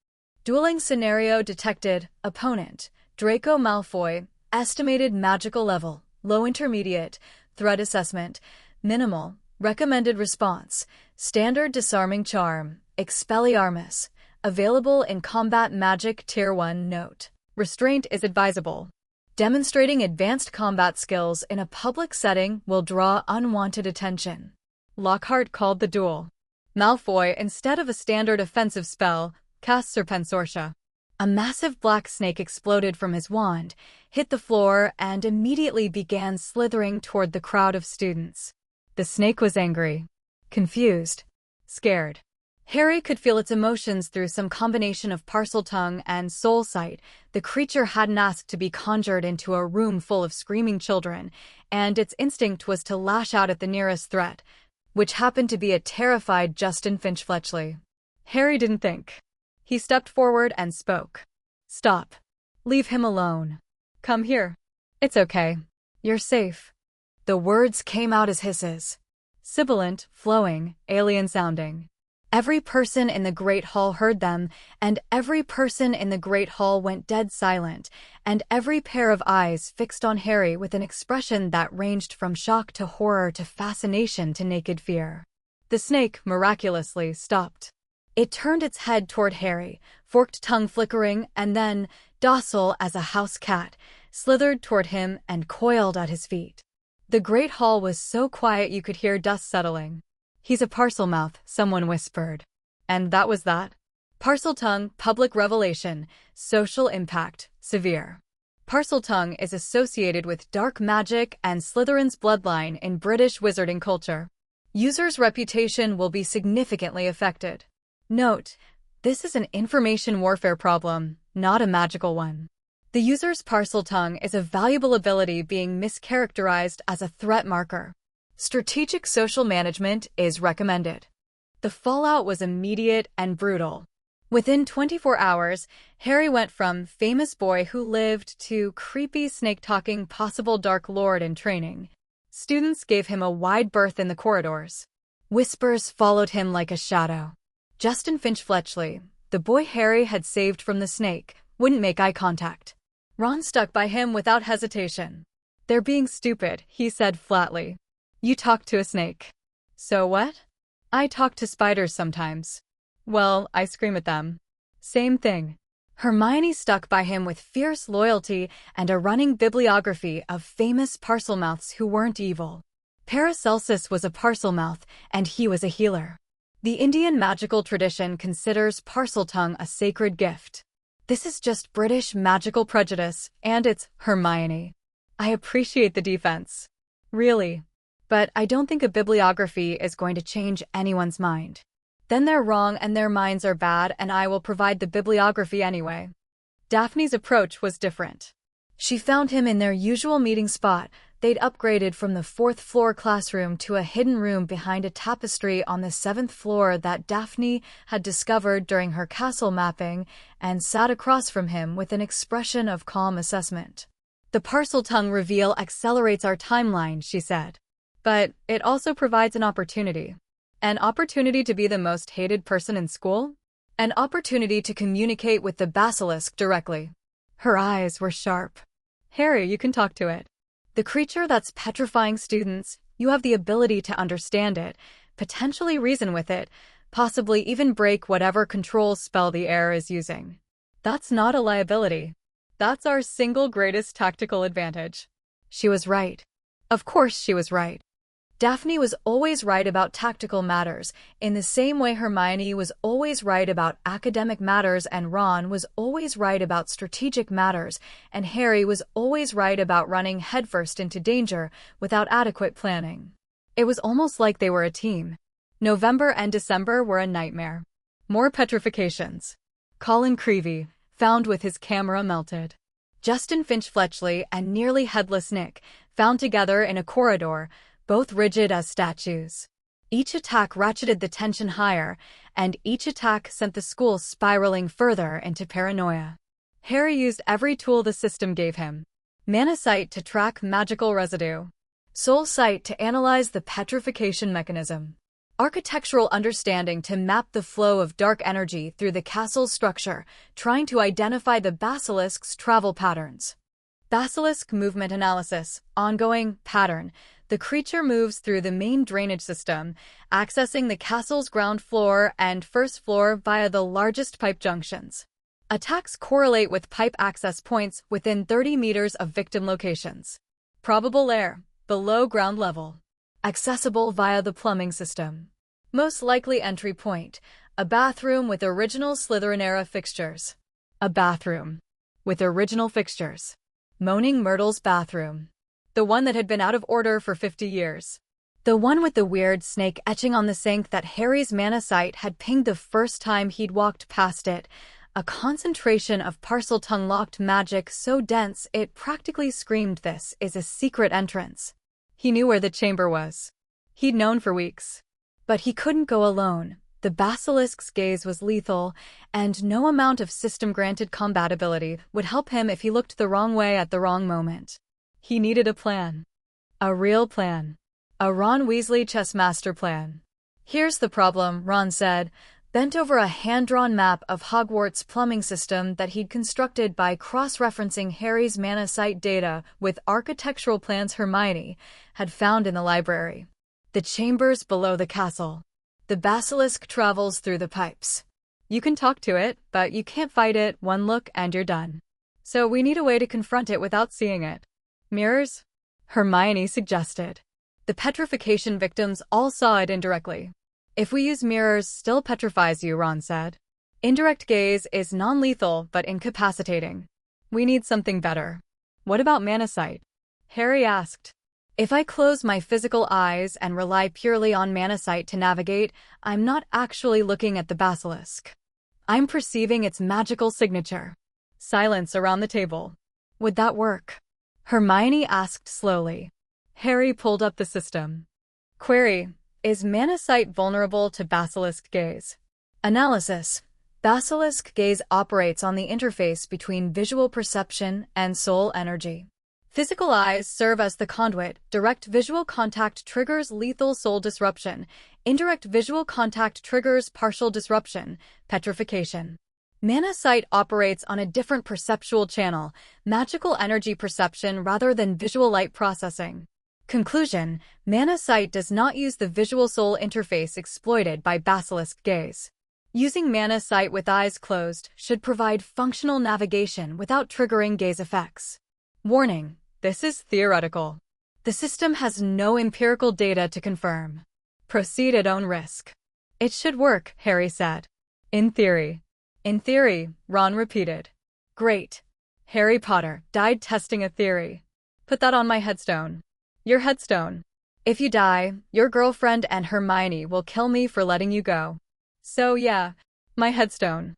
[SPEAKER 1] Dueling scenario detected. Opponent: Draco Malfoy. Estimated magical level: low intermediate. Threat assessment: minimal. Recommended response: standard disarming charm, Expelliarmus. Available in combat magic tier 1. Note: restraint is advisable. Demonstrating advanced combat skills in a public setting will draw unwanted attention. Lockhart called the duel. Malfoy, instead of a standard offensive spell, cast Serpensortia. A massive black snake exploded from his wand, hit the floor, and immediately began slithering toward the crowd of students. The snake was angry, confused, scared. Harry could feel its emotions through some combination of Parseltongue and Soul Sight. The creature hadn't asked to be conjured into a room full of screaming children, and its instinct was to lash out at the nearest threat, which happened to be a terrified Justin Finch-Fletchley. Harry didn't think. He stepped forward and spoke. "Stop. Leave him alone. Come here. It's okay. You're safe." The words came out as hisses. Sibilant, flowing, alien-sounding. Every person in the Great Hall heard them, and every person in the Great Hall went dead silent, and every pair of eyes fixed on Harry with an expression that ranged from shock to horror to fascination to naked fear. The snake, miraculously, stopped. It turned its head toward Harry, forked tongue flickering, and then, docile as a house cat, slithered toward him and coiled at his feet. The Great Hall was so quiet you could hear dust settling. "He's a Parselmouth," someone whispered. And that was that. Parseltongue, public revelation, social impact, severe. Parseltongue is associated with dark magic and Slytherin's bloodline in British wizarding culture. User's reputation will be significantly affected. Note: this is an information warfare problem, not a magical one. The user's parcel tongue is a valuable ability being mischaracterized as a threat marker. Strategic social management is recommended. The fallout was immediate and brutal. Within 24 hours, Harry went from famous boy who lived to creepy snake-talking possible Dark Lord in training. Students gave him a wide berth in the corridors. Whispers followed him like a shadow. Justin Finch-Fletchley, the boy Harry had saved from the snake, wouldn't make eye contact. Ron stuck by him without hesitation. "They're being stupid," he said flatly. "You talk to a snake." "So what?" "I talk to spiders sometimes." "Well, I scream at them." "Same thing." Hermione stuck by him with fierce loyalty and a running bibliography of famous Parselmouths who weren't evil. Paracelsus was a Parselmouth, and he was a healer. The Indian magical tradition considers Parseltongue a sacred gift. This is just British magical prejudice, and it's Hermione. I appreciate the defense. Really. But I don't think a bibliography is going to change anyone's mind. Then they're wrong and their minds are bad, and I will provide the bibliography anyway. Daphne's approach was different. She found him in their usual meeting spot. They'd upgraded from the 4th floor classroom to a hidden room behind a tapestry on the 7th floor that Daphne had discovered during her castle mapping, and sat across from him with an expression of calm assessment. "The Parseltongue reveal accelerates our timeline," she said. "But it also provides an opportunity. An opportunity to be the most hated person in school? An opportunity to communicate with the basilisk directly." Her eyes were sharp. "Harry, you can talk to it. The creature that's petrifying students, you have the ability to understand it, potentially reason with it, possibly even break whatever control spell the heir is using. That's not a liability. That's our single greatest tactical advantage." She was right. Of course she was right. Daphne was always right about tactical matters, in the same way Hermione was always right about academic matters and Ron was always right about strategic matters, and Harry was always right about running headfirst into danger without adequate planning. It was almost like they were a team. November and December were a nightmare. More petrifications. Colin Creevey, found with his camera melted. Justin Finch-Fletchley and nearly headless Nick, found together in a corridor, both rigid as statues. Each attack ratcheted the tension higher, and each attack sent the school spiraling further into paranoia. Harry used every tool the system gave him. Mana Sight to track magical residue. Soul Sight to analyze the petrification mechanism. Architectural understanding to map the flow of dark energy through the castle's structure, trying to identify the basilisk's travel patterns. Basilisk movement analysis, ongoing pattern. The creature moves through the main drainage system, accessing the castle's ground floor and first floor via the largest pipe junctions. Attacks correlate with pipe access points within 30 meters of victim locations. Probable lair, below ground level. Accessible via the plumbing system. Most likely entry point, a bathroom with original Slytherin-era fixtures. A bathroom. With original fixtures. Moaning Myrtle's bathroom. The one that had been out of order for 50 years. The one with the weird snake etching on the sink that Harry's Mana Sight had pinged the first time he'd walked past it. A concentration of Parseltongue-locked magic so dense it practically screamed, "This is a secret entrance." He knew where the chamber was. He'd known for weeks. But he couldn't go alone. The basilisk's gaze was lethal, and no amount of system-granted compatibility would help him if he looked the wrong way at the wrong moment. He needed a plan. A real plan. A Ron Weasley chess master plan. "Here's the problem," Ron said, bent over a hand-drawn map of Hogwarts' plumbing system that he'd constructed by cross-referencing Harry's Mana Sight data with architectural plans Hermione had found in the library. "The chamber's below the castle. The basilisk travels through the pipes. You can talk to it, but you can't fight it. One look and you're done. So we need a way to confront it without seeing it." "Mirrors?" Hermione suggested. "The petrification victims all saw it indirectly." "If we use mirrors, still petrifies you," Ron said. "Indirect gaze is non-lethal but incapacitating. We need something better." "What about Mana Sight?" Harry asked. "If I close my physical eyes and rely purely on Mana Sight to navigate, I'm not actually looking at the basilisk. I'm perceiving its magical signature." Silence around the table. Would that work? Hermione asked slowly. Harry pulled up the system. Query: is Manasite vulnerable to basilisk gaze? Analysis: basilisk gaze operates on the interface between visual perception and soul energy. Physical eyes serve as the conduit. Direct visual contact triggers lethal soul disruption. Indirect visual contact triggers partial disruption, petrification. Manasite operates on a different perceptual channel, magical energy perception rather than visual light processing. Conclusion: Manasite does not use the visual soul interface exploited by basilisk gaze. Using Manasite with eyes closed should provide functional navigation without triggering gaze effects. Warning: this is theoretical. The system has no empirical data to confirm. Proceed at own risk. It should work, Harry said. In theory. In theory, Ron repeated. Great. Harry Potter died testing a theory. Put that on my headstone. Your headstone. If you die, your girlfriend and Hermione will kill me for letting you go. So yeah, my headstone.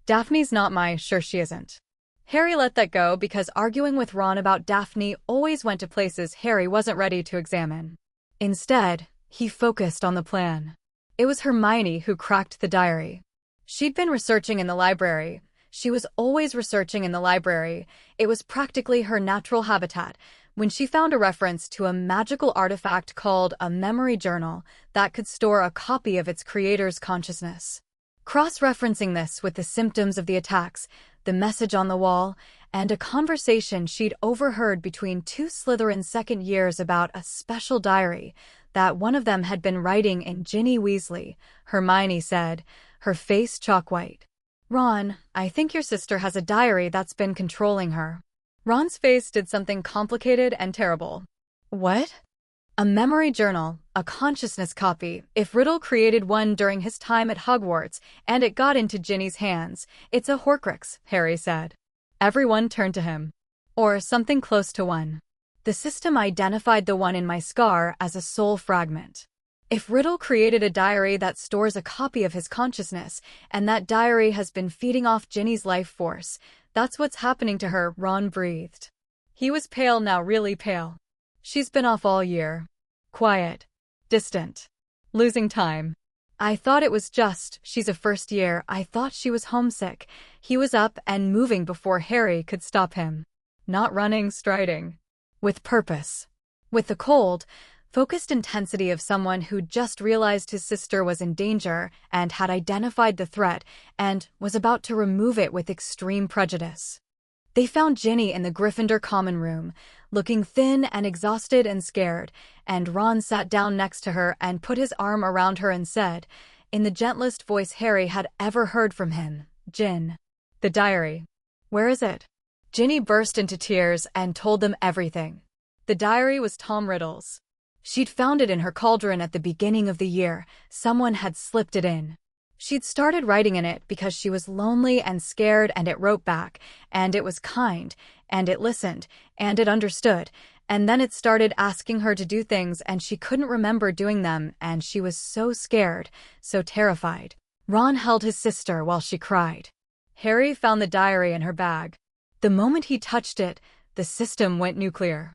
[SPEAKER 1] Daphne's not my sure she isn't. Harry let that go because arguing with Ron about Daphne always went to places Harry wasn't ready to examine. Instead, he focused on the plan. It was Hermione who cracked the diary. She'd been researching in the library. She was always researching in the library. It was practically her natural habitat, when she found a reference to a magical artifact called a memory journal that could store a copy of its creator's consciousness. Cross-referencing this with the symptoms of the attacks, the message on the wall, and a conversation she'd overheard between two Slytherin second years about a special diary that one of them had been writing in Ginny Weasley, Hermione said, her face chalk-white. Ron, I think your sister has a diary that's been controlling her. Ron's face did something complicated and terrible. What? A memory journal, a consciousness copy. If Riddle created one during his time at Hogwarts and it got into Ginny's hands, it's a Horcrux, Harry said. Everyone turned to him. Or something close to one. The system identified the one in my scar as a soul fragment. If Riddle created a diary that stores a copy of his consciousness, and that diary has been feeding off Ginny's life force, that's what's happening to her, Ron breathed. He was pale now, really pale. She's been off all year. Quiet. Distant. Losing time. I thought it was just, she's a first year, I thought she was homesick. He was up and moving before Harry could stop him. Not running, striding. With purpose. With the cold, focused intensity of someone who just realized his sister was in danger and had identified the threat and was about to remove it with extreme prejudice. They found Ginny in the Gryffindor common room, looking thin and exhausted and scared, and Ron sat down next to her and put his arm around her and said, in the gentlest voice Harry had ever heard from him, Gin. The diary. Where is it? Ginny burst into tears and told them everything. The diary was Tom Riddle's. She'd found it in her cauldron at the beginning of the year. Someone had slipped it in. She'd started writing in it because she was lonely and scared, and it wrote back, and it was kind, and it listened, and it understood, and then it started asking her to do things and she couldn't remember doing them, and she was so scared, so terrified. Ron held his sister while she cried. Harry found the diary in her bag. The moment he touched it, the system went nuclear.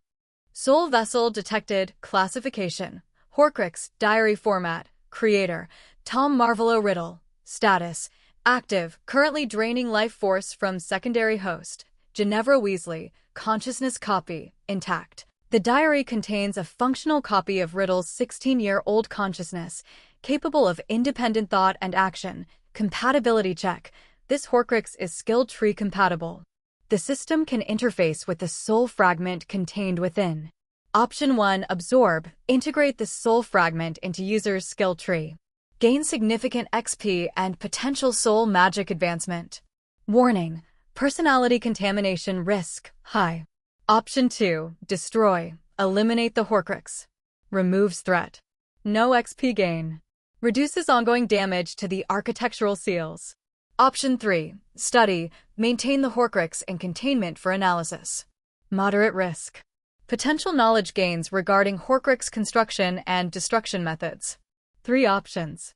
[SPEAKER 1] Soul vessel detected. Classification: Horcrux. Diary format: Creator: Tom Marvolo Riddle. Status: active, currently draining life force from secondary host, Ginevra Weasley. Consciousness copy: intact. The diary contains a functional copy of Riddle's 16-year-old consciousness, capable of independent thought and action. Compatibility check: this Horcrux is skill tree compatible. The system can interface with the soul fragment contained within. Option 1. Absorb. Integrate the soul fragment into user's skill tree. Gain significant XP and potential soul magic advancement. Warning: personality contamination risk high. Option 2. Destroy. Eliminate the Horcrux. Removes threat. No XP gain. Reduces ongoing damage to the architectural seals. Option 3. Study. Maintain the Horcrux in containment for analysis. Moderate risk. Potential knowledge gains regarding Horcrux construction and destruction methods. 3 options.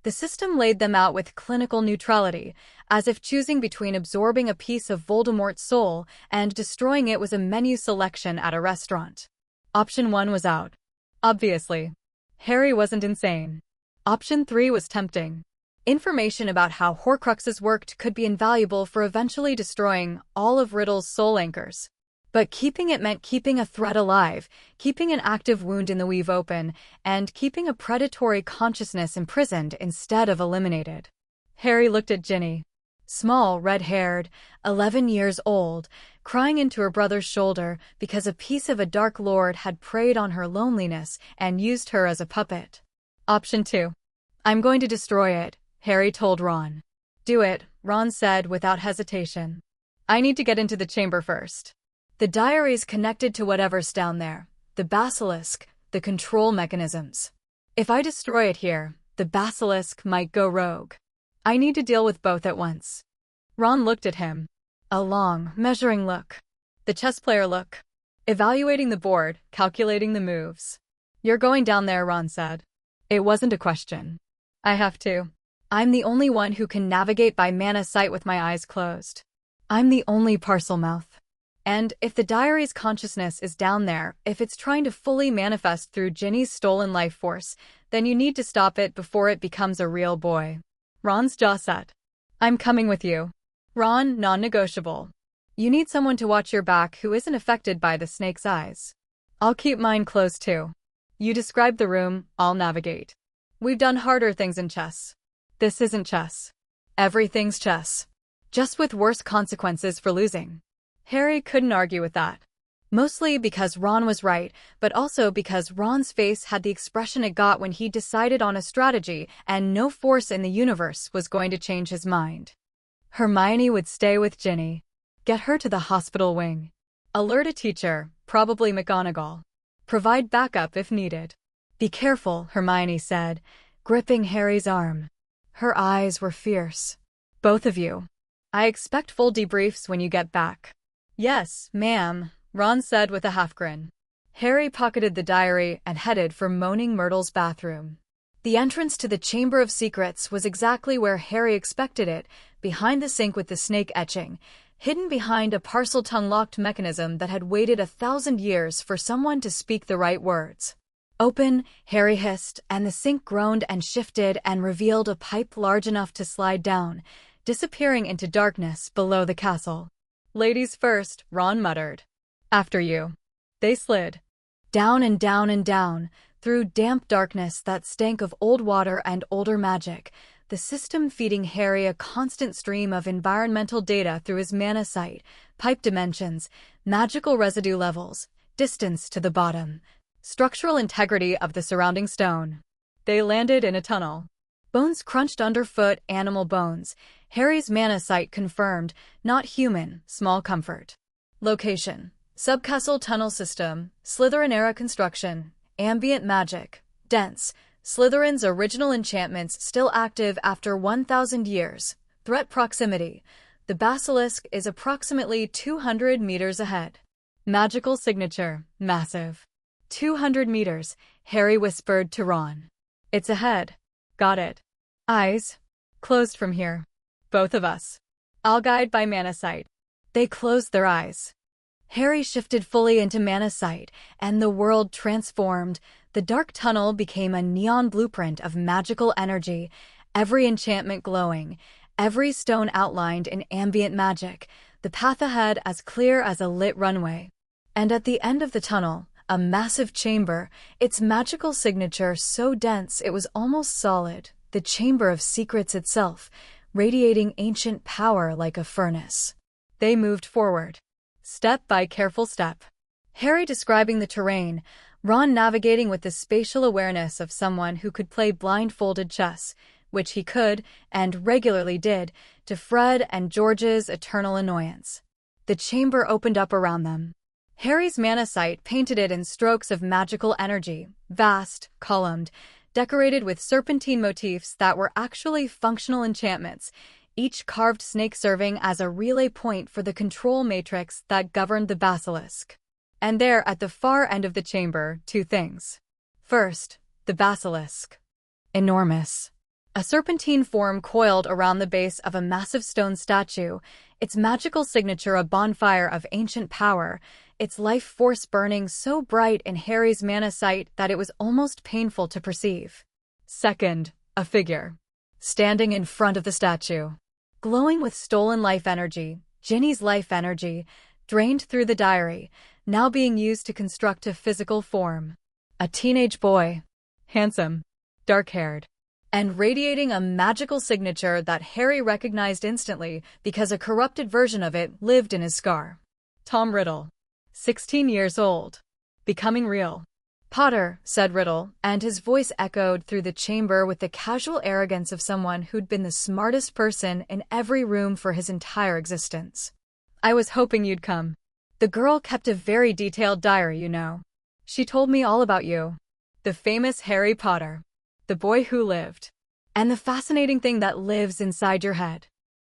[SPEAKER 1] The system laid them out with clinical neutrality, as if choosing between absorbing a piece of Voldemort's soul and destroying it was a menu selection at a restaurant. Option 1 was out. Obviously. Harry wasn't insane. Option 3 was tempting. Information about how Horcruxes worked could be invaluable for eventually destroying all of Riddle's soul anchors. But keeping it meant keeping a threat alive, keeping an active wound in the weave open, and keeping a predatory consciousness imprisoned instead of eliminated. Harry looked at Ginny. Small, red-haired, 11 years old, crying into her brother's shoulder because a piece of a Dark Lord had preyed on her loneliness and used her as a puppet. Option 2. I'm going to destroy it, Harry told Ron. Do it, Ron said without hesitation. I need to get into the chamber first. The diary's connected to whatever's down there, the basilisk, the control mechanisms. If I destroy it here, the basilisk might go rogue. I need to deal with both at once. Ron looked at him. A long, measuring look. The chess player look. Evaluating the board, calculating the moves. You're going down there, Ron said. It wasn't a question. I have to. I'm the only one who can navigate by mana sight with my eyes closed. I'm the only Parselmouth. And if the diary's consciousness is down there, if it's trying to fully manifest through Ginny's stolen life force, then you need to stop it before it becomes a real boy. Ron's jaw set. I'm coming with you. Ron, non-negotiable. You need someone to watch your back who isn't affected by the snake's eyes. I'll keep mine closed too. You describe the room, I'll navigate. We've done harder things in chess. This isn't chess. Everything's chess. Just with worse consequences for losing. Harry couldn't argue with that. Mostly because Ron was right, but also because Ron's face had the expression it got when he decided on a strategy and no force in the universe was going to change his mind. Hermione would stay with Ginny. Get her to the hospital wing. Alert a teacher, probably McGonagall. Provide backup if needed. Be careful, Hermione said, gripping Harry's arm. Her eyes were fierce. Both of you. I expect full debriefs when you get back. Yes, ma'am, Ron said with a half-grin. Harry pocketed the diary and headed for Moaning Myrtle's bathroom. The entrance to the Chamber of Secrets was exactly where Harry expected it, behind the sink with the snake etching, hidden behind a Parseltongue-locked mechanism that had waited 1,000 years for someone to speak the right words. Open, Harry hissed, and the sink groaned and shifted and revealed a pipe large enough to slide down, disappearing into darkness below the castle. Ladies first, Ron muttered. After you. They slid. Down and down and down, through damp darkness that stank of old water and older magic, the system feeding Harry a constant stream of environmental data through his mana sight, pipe dimensions, magical residue levels, distance to the bottom, structural integrity of the surrounding stone. They landed in a tunnel. Bones crunched underfoot, animal bones. Harry's mana sight confirmed, not human, small comfort. Location. Subcastle tunnel system, Slytherin-era construction, ambient magic, dense, Slytherin's original enchantments still active after 1,000 years. Threat proximity. The basilisk is approximately 200 meters ahead. Magical signature, massive. 200 meters, Harry whispered to Ron. It's ahead. Got it. Eyes. Closed from here. Both of us. I'll guide by mana sight. They closed their eyes. Harry shifted fully into mana sight, and the world transformed. The dark tunnel became a neon blueprint of magical energy, every enchantment glowing, every stone outlined in ambient magic, the path ahead as clear as a lit runway. And at the end of the tunnel, a massive chamber, its magical signature so dense it was almost solid, the Chamber of Secrets itself, radiating ancient power like a furnace. They moved forward. Step by careful step. Harry describing the terrain, Ron navigating with the spatial awareness of someone who could play blindfolded chess, which he could, and regularly did, to Fred and George's eternal annoyance. The chamber opened up around them. Harry's mana sight painted it in strokes of magical energy, vast, columned, decorated with serpentine motifs that were actually functional enchantments, each carved snake serving as a relay point for the control matrix that governed the basilisk. And there, at the far end of the chamber, two things. First, the basilisk. Enormous. A serpentine form coiled around the base of a massive stone statue, its magical signature a bonfire of ancient power, its life force burning so bright in Harry's mana sight that it was almost painful to perceive. Second, a figure. Standing in front of the statue. Glowing with stolen life energy, Ginny's life energy, drained through the diary, now being used to construct a physical form. A teenage boy. Handsome. Dark-haired. And radiating a magical signature that Harry recognized instantly because a corrupted version of it lived in his scar. Tom Riddle. 16 years old. Becoming real. Potter, said Riddle, and his voice echoed through the chamber with the casual arrogance of someone who'd been the smartest person in every room for his entire existence. I was hoping you'd come. The girl kept a very detailed diary, you know. She told me all about you. The famous Harry Potter. The boy who lived. And the fascinating thing that lives inside your head.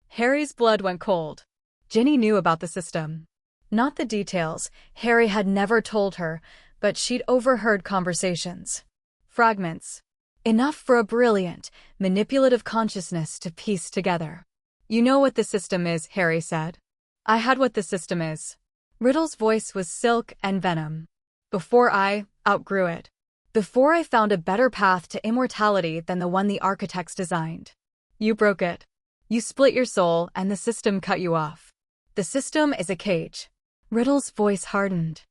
[SPEAKER 1] Harry's blood went cold. Ginny knew about the system. Not the details, Harry had never told her, but she'd overheard conversations. Fragments. Enough for a brilliant, manipulative consciousness to piece together. You know what the system is, Harry said. I had what the system is. Riddle's voice was silk and venom. Before I outgrew it. Before I found a better path to immortality than the one the architects designed. You broke it. You split your soul and the system cut you off. The system is a cage. Riddle's voice hardened.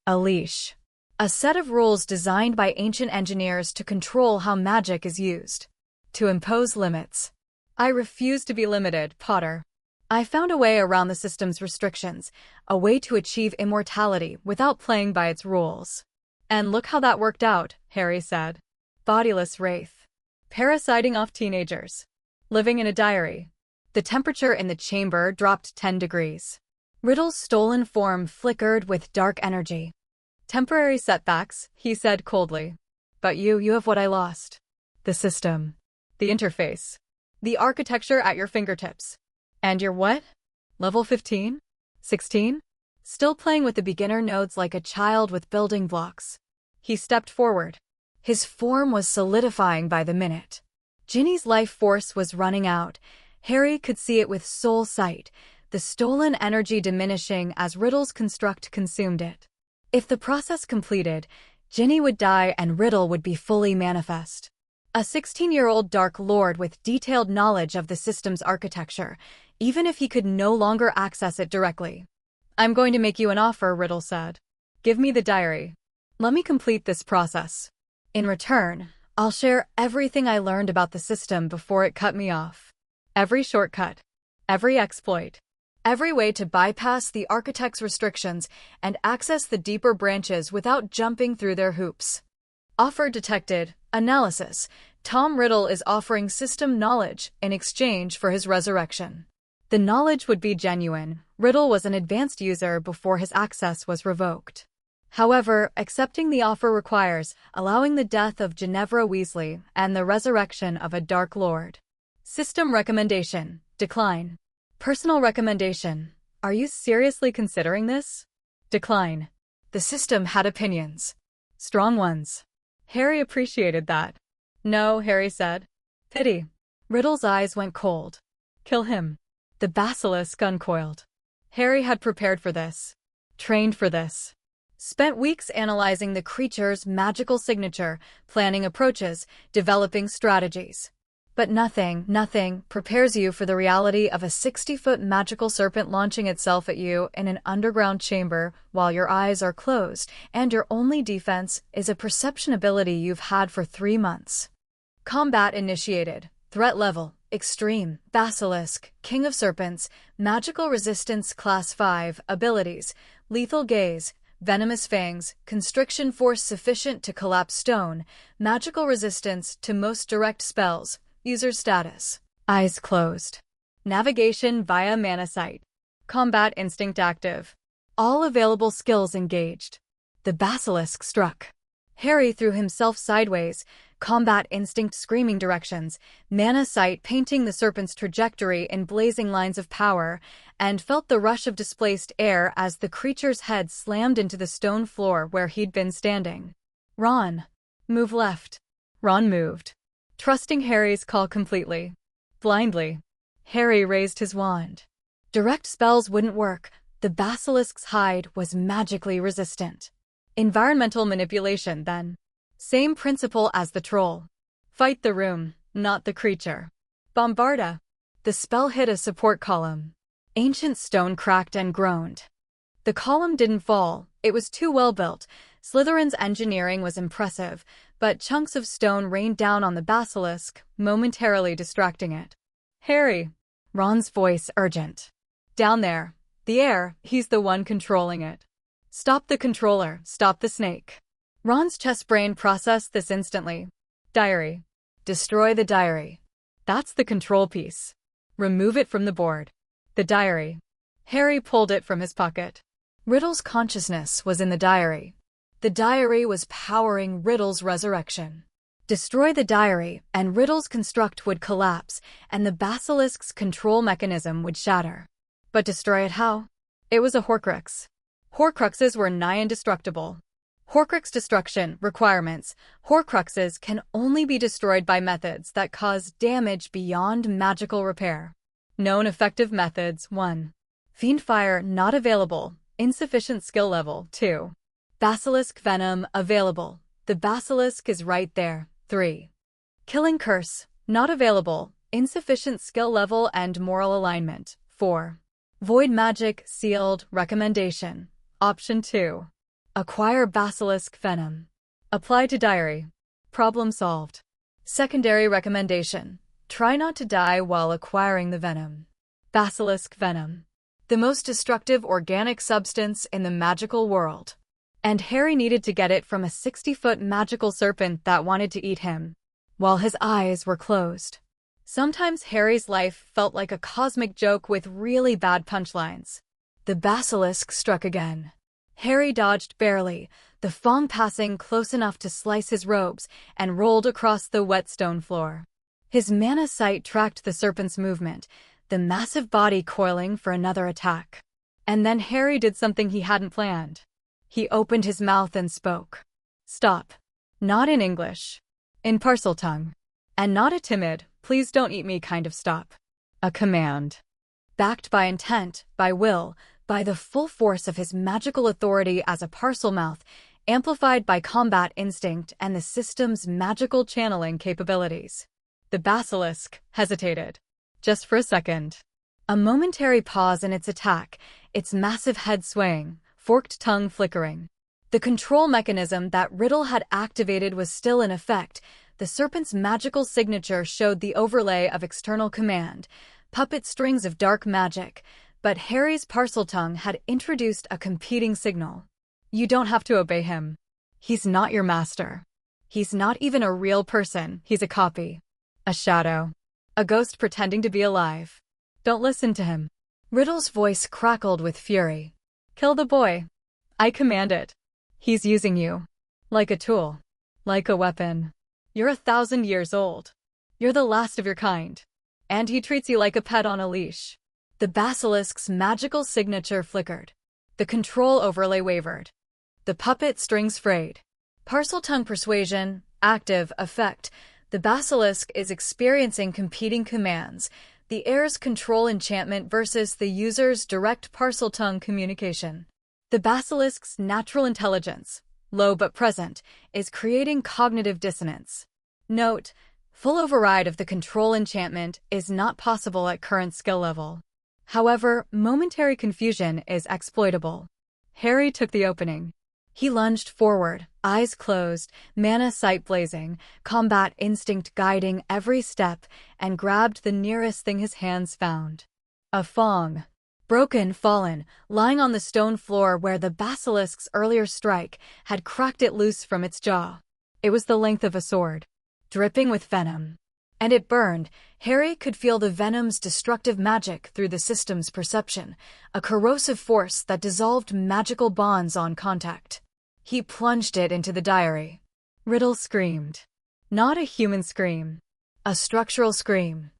[SPEAKER 1] A leash. A set of rules designed by ancient engineers to control how magic is used. To impose limits. I refuse to be limited, Potter. I found a way around the system's restrictions, a way to achieve immortality without playing by its rules. And look how that worked out, Harry said. Bodiless wraith. Parasiting off teenagers. Living in a diary. The temperature in the chamber dropped 10 degrees. Riddle's stolen form flickered with dark energy. Temporary setbacks, he said coldly. But you have what I lost. The system. The interface. The architecture at your fingertips. And you're what? Level 15? 16? Still playing with the beginner nodes like a child with building blocks. He stepped forward. His form was solidifying by the minute. Ginny's life force was running out. Harry could see it with soul sight, the stolen energy diminishing as Riddle's construct consumed it. If the process completed, Ginny would die and Riddle would be fully manifest. A 16-year-old Dark Lord with detailed knowledge of the system's architecture, even if he could no longer access it directly. I'm going to make you an offer, Riddle said. Give me the diary. Let me complete this process. In return, I'll share everything I learned about the system before it cut me off. Every shortcut. Every exploit. Every way to bypass the architect's restrictions and access the deeper branches without jumping through their hoops. Offer detected. Analysis. Tom Riddle is offering system knowledge in exchange for his resurrection. The knowledge would be genuine. Riddle was an advanced user before his access was revoked. However, accepting the offer requires allowing the death of Ginevra Weasley and the resurrection of a Dark Lord. System recommendation. Decline. Personal recommendation. Are you seriously considering this? Decline. The system had opinions. Strong ones. Harry appreciated that. No, Harry said. Pity. Riddle's eyes went cold. Kill him. The basilisk uncoiled. Harry had prepared for this. Trained for this. Spent weeks analyzing the creature's magical signature, planning approaches, developing strategies. But nothing prepares you for the reality of a 60-foot magical serpent launching itself at you in an underground chamber while your eyes are closed and your only defense is a perception ability you've had for 3 months. Combat initiated. Threat level. Extreme. Basilisk. King of Serpents. Magical resistance class 5. Abilities. Lethal gaze. Venomous fangs. Constriction force sufficient to collapse stone. Magical resistance to most direct spells. User status. Eyes closed. Navigation via mana sight. Combat instinct active. All available skills engaged. The basilisk struck. Harry threw himself sideways, combat instinct screaming directions, mana sight painting the serpent's trajectory in blazing lines of power, and felt the rush of displaced air as the creature's head slammed into the stone floor where he'd been standing. Ron. Move left. Ron moved. trusting Harry's call completely. Blindly, Harry raised his wand. Direct spells wouldn't work. The basilisk's hide was magically resistant. Environmental manipulation, then. Same principle as the troll. Fight the room, not the creature. Bombarda. The spell hit a support column. Ancient stone cracked and groaned. The column didn't fall. It was too well built. Slytherin's engineering was impressive, but chunks of stone rained down on the basilisk, momentarily distracting it. Harry. Ron's voice urgent. Down there. The air, he's the one controlling it. Stop the controller, stop the snake. Ron's chess brain processed this instantly. Diary. Destroy the diary. That's the control piece. Remove it from the board. The diary. Harry pulled it from his pocket. Riddle's consciousness was in the diary. The diary was powering Riddle's resurrection. Destroy the diary, and Riddle's construct would collapse, and the basilisk's control mechanism would shatter. But destroy it how? It was a Horcrux. Horcruxes were nigh indestructible. Horcrux destruction requirements. Horcruxes can only be destroyed by methods that cause damage beyond magical repair. Known effective methods: 1. Fiendfire not available. Insufficient skill level. 2. Basilisk venom available. The basilisk is right there. 3. Killing curse not available. Insufficient skill level and moral alignment. 4. Void magic sealed recommendation. Option 2. Acquire basilisk venom. Apply to diary. Problem solved. Secondary recommendation. Try not to die while acquiring the venom. Basilisk venom. The most destructive organic substance in the magical world. And Harry needed to get it from a 60-foot magical serpent that wanted to eat him, while his eyes were closed. Sometimes Harry's life felt like a cosmic joke with really bad punchlines. The basilisk struck again. Harry dodged barely, the fong passing close enough to slice his robes, and rolled across the wet stone floor. His mana sight tracked the serpent's movement, the massive body coiling for another attack. And then Harry did something he hadn't planned. He opened his mouth and spoke. Stop. Not in English. In Parseltongue. And not a timid, please don't eat me kind of stop. A command. Backed by intent, by will, by the full force of his magical authority as a Parselmouth, amplified by combat instinct and the system's magical channeling capabilities. The basilisk hesitated. Just for a second. A momentary pause in its attack, its massive head swaying, forked tongue flickering. The control mechanism that Riddle had activated was still in effect. The serpent's magical signature showed the overlay of external command, puppet strings of dark magic, but Harry's Parseltongue had introduced a competing signal. You don't have to obey him. He's not your master. He's not even a real person, he's a copy. A shadow. A ghost pretending to be alive. Don't listen to him. Riddle's voice crackled with fury. Kill the boy. I command it. He's using you. Like a tool. Like a weapon. You're 1,000 years old. You're the last of your kind. And he treats you like a pet on a leash. The basilisk's magical signature flickered. The control overlay wavered. The puppet strings frayed. Parseltongue persuasion, active, effect. The basilisk is experiencing competing commands. The heir's control enchantment versus the user's direct Parseltongue communication. The basilisk's natural intelligence, low but present, is creating cognitive dissonance. Note: full override of the control enchantment is not possible at current skill level. However, momentary confusion is exploitable. Harry took the opening. He lunged forward, eyes closed, mana sight blazing, combat instinct guiding every step, and grabbed the nearest thing his hands found. A fong. Broken, fallen, lying on the stone floor where the basilisk's earlier strike had cracked it loose from its jaw. It was the length of a sword, dripping with venom. And it burned. Harry could feel the venom's destructive magic through the system's perception, a corrosive force that dissolved magical bonds on contact. He plunged it into the diary. Riddle screamed. Not a human scream. A structural scream.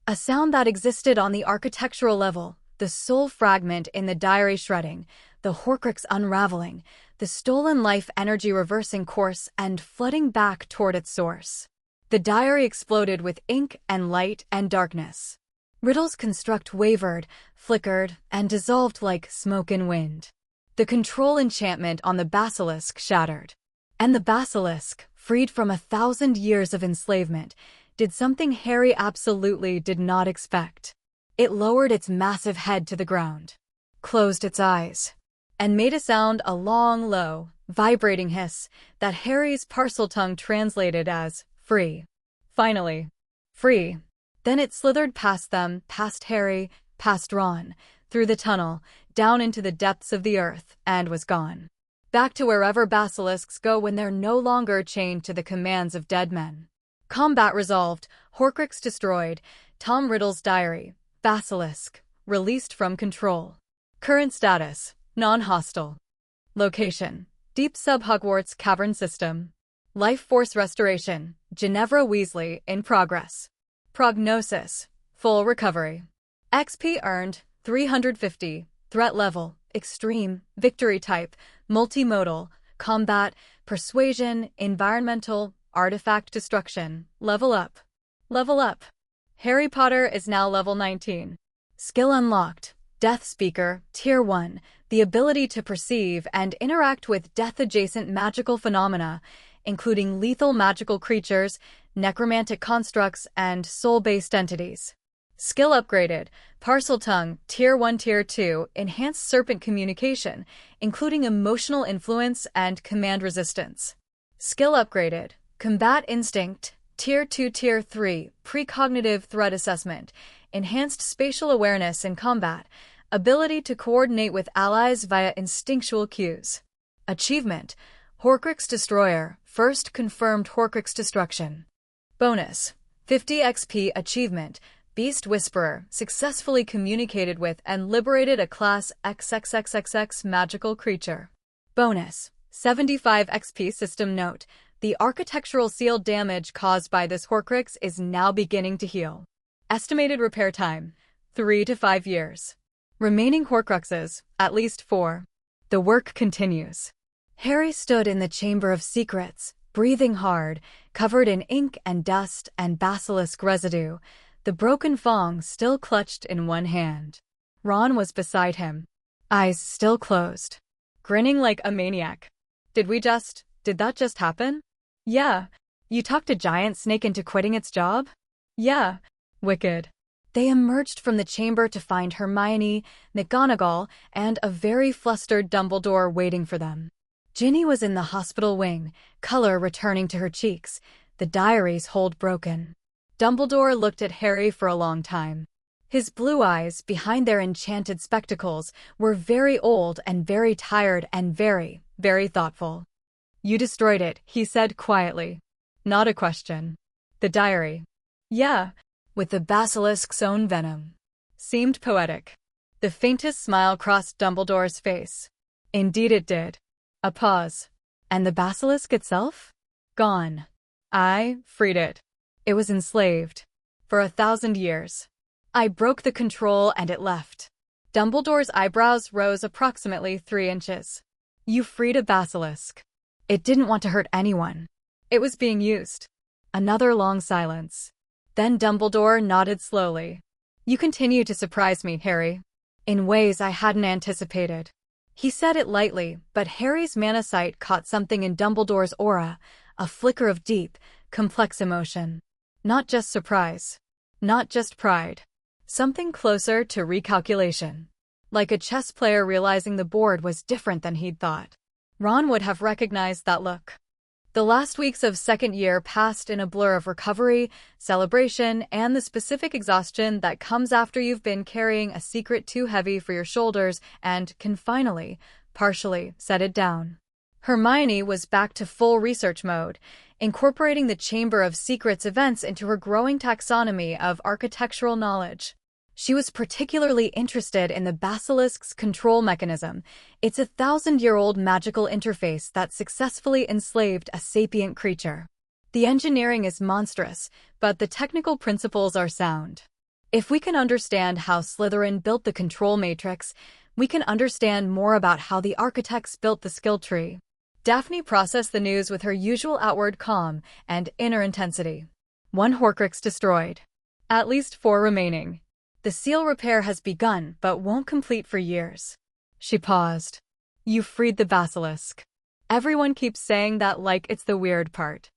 [SPEAKER 1] A sound that existed on the architectural level, the soul fragment in the diary shredding, the Horcrux unraveling, the stolen life energy reversing course and flooding back toward its source. The diary exploded with ink and light and darkness. Riddle's construct wavered, flickered, and dissolved like smoke in wind. The control enchantment on the basilisk shattered. And the basilisk, freed from 1,000 years of enslavement, did something Harry absolutely did not expect. It lowered its massive head to the ground, closed its eyes, and made a long, low, vibrating hiss that Harry's Parseltongue translated as free. Finally, free. Then it slithered past them, past Harry, past Ron, through the tunnel, down into the depths of the earth, and was gone. Back to wherever basilisks go when they're no longer chained to the commands of dead men. Combat resolved, Horcrux destroyed, Tom Riddle's diary, basilisk, released from control. Current status, non-hostile. Location, deep sub-Hogwarts cavern system. Life force restoration, Ginevra Weasley, in progress. Prognosis, full recovery. XP earned, 350, threat level, extreme, victory type, multimodal, combat, persuasion, environmental, artifact destruction, level up. Level up. Harry Potter is now level 19. Skill unlocked, Death Speaker, Tier 1, the ability to perceive and interact with death-adjacent magical phenomena, including lethal magical creatures, necromantic constructs, and soul-based entities. Skill upgraded, Parseltongue, Tier 1 Tier 2, enhanced serpent communication, including emotional influence and command resistance. Skill upgraded, Combat Instinct, Tier 2 Tier 3, precognitive threat assessment, enhanced spatial awareness in combat, ability to coordinate with allies via instinctual cues. Achievement, Horcrux Destroyer, first confirmed Horcrux destruction. Bonus, 50 XP achievement, Beast Whisperer, successfully communicated with and liberated a Class XXXXX magical creature. Bonus, 75 XP system note, the architectural seal damage caused by this Horcrux is now beginning to heal. Estimated repair time, 3 to 5 years. Remaining Horcruxes, at least 4. The work continues. Harry stood in the Chamber of Secrets, breathing hard, covered in ink and dust and basilisk residue, the broken Fong still clutched in one hand. Ron was beside him, eyes still closed, grinning like a maniac. Did that just happen? Yeah. You talked a giant snake into quitting its job? Yeah. Wicked. They emerged from the chamber to find Hermione, McGonagall, and a very flustered Dumbledore waiting for them. Ginny was in the hospital wing, color returning to her cheeks, the diary's hold broken. Dumbledore looked at Harry for a long time. His blue eyes, behind their enchanted spectacles, were very old and very tired and very, very thoughtful. You destroyed it, he said quietly. Not a question. The diary. Yeah, with the basilisk's own venom. Seemed poetic. The faintest smile crossed Dumbledore's face. Indeed it did. A pause. And the basilisk itself? Gone. I freed it. It was enslaved. For 1,000 years. I broke the control and it left. Dumbledore's eyebrows rose approximately 3 inches. You freed a basilisk. It didn't want to hurt anyone. It was being used. Another long silence. Then Dumbledore nodded slowly. You continue to surprise me, Harry. In ways I hadn't anticipated. He said it lightly, but Harry's mana sight caught something in Dumbledore's aura, a flicker of deep, complex emotion. Not just surprise. Not just pride. Something closer to recalculation. Like a chess player realizing the board was different than he'd thought. Ron would have recognized that look. The last weeks of second year passed in a blur of recovery, celebration, and the specific exhaustion that comes after you've been carrying a secret too heavy for your shoulders and can finally, partially, set it down. Hermione was back to full research mode, incorporating the Chamber of Secrets events into her growing taxonomy of architectural knowledge. She was particularly interested in the basilisk's control mechanism. It's a 1,000-year-old magical interface that successfully enslaved a sapient creature. The engineering is monstrous, but the technical principles are sound. If we can understand how Slytherin built the control matrix, we can understand more about how the architects built the skill tree. Daphne processed the news with her usual outward calm and inner intensity. 1 Horcrux destroyed. At least 4 remaining. The seal repair has begun, but won't complete for years. She paused. You freed the basilisk. Everyone keeps saying that like it's the weird part.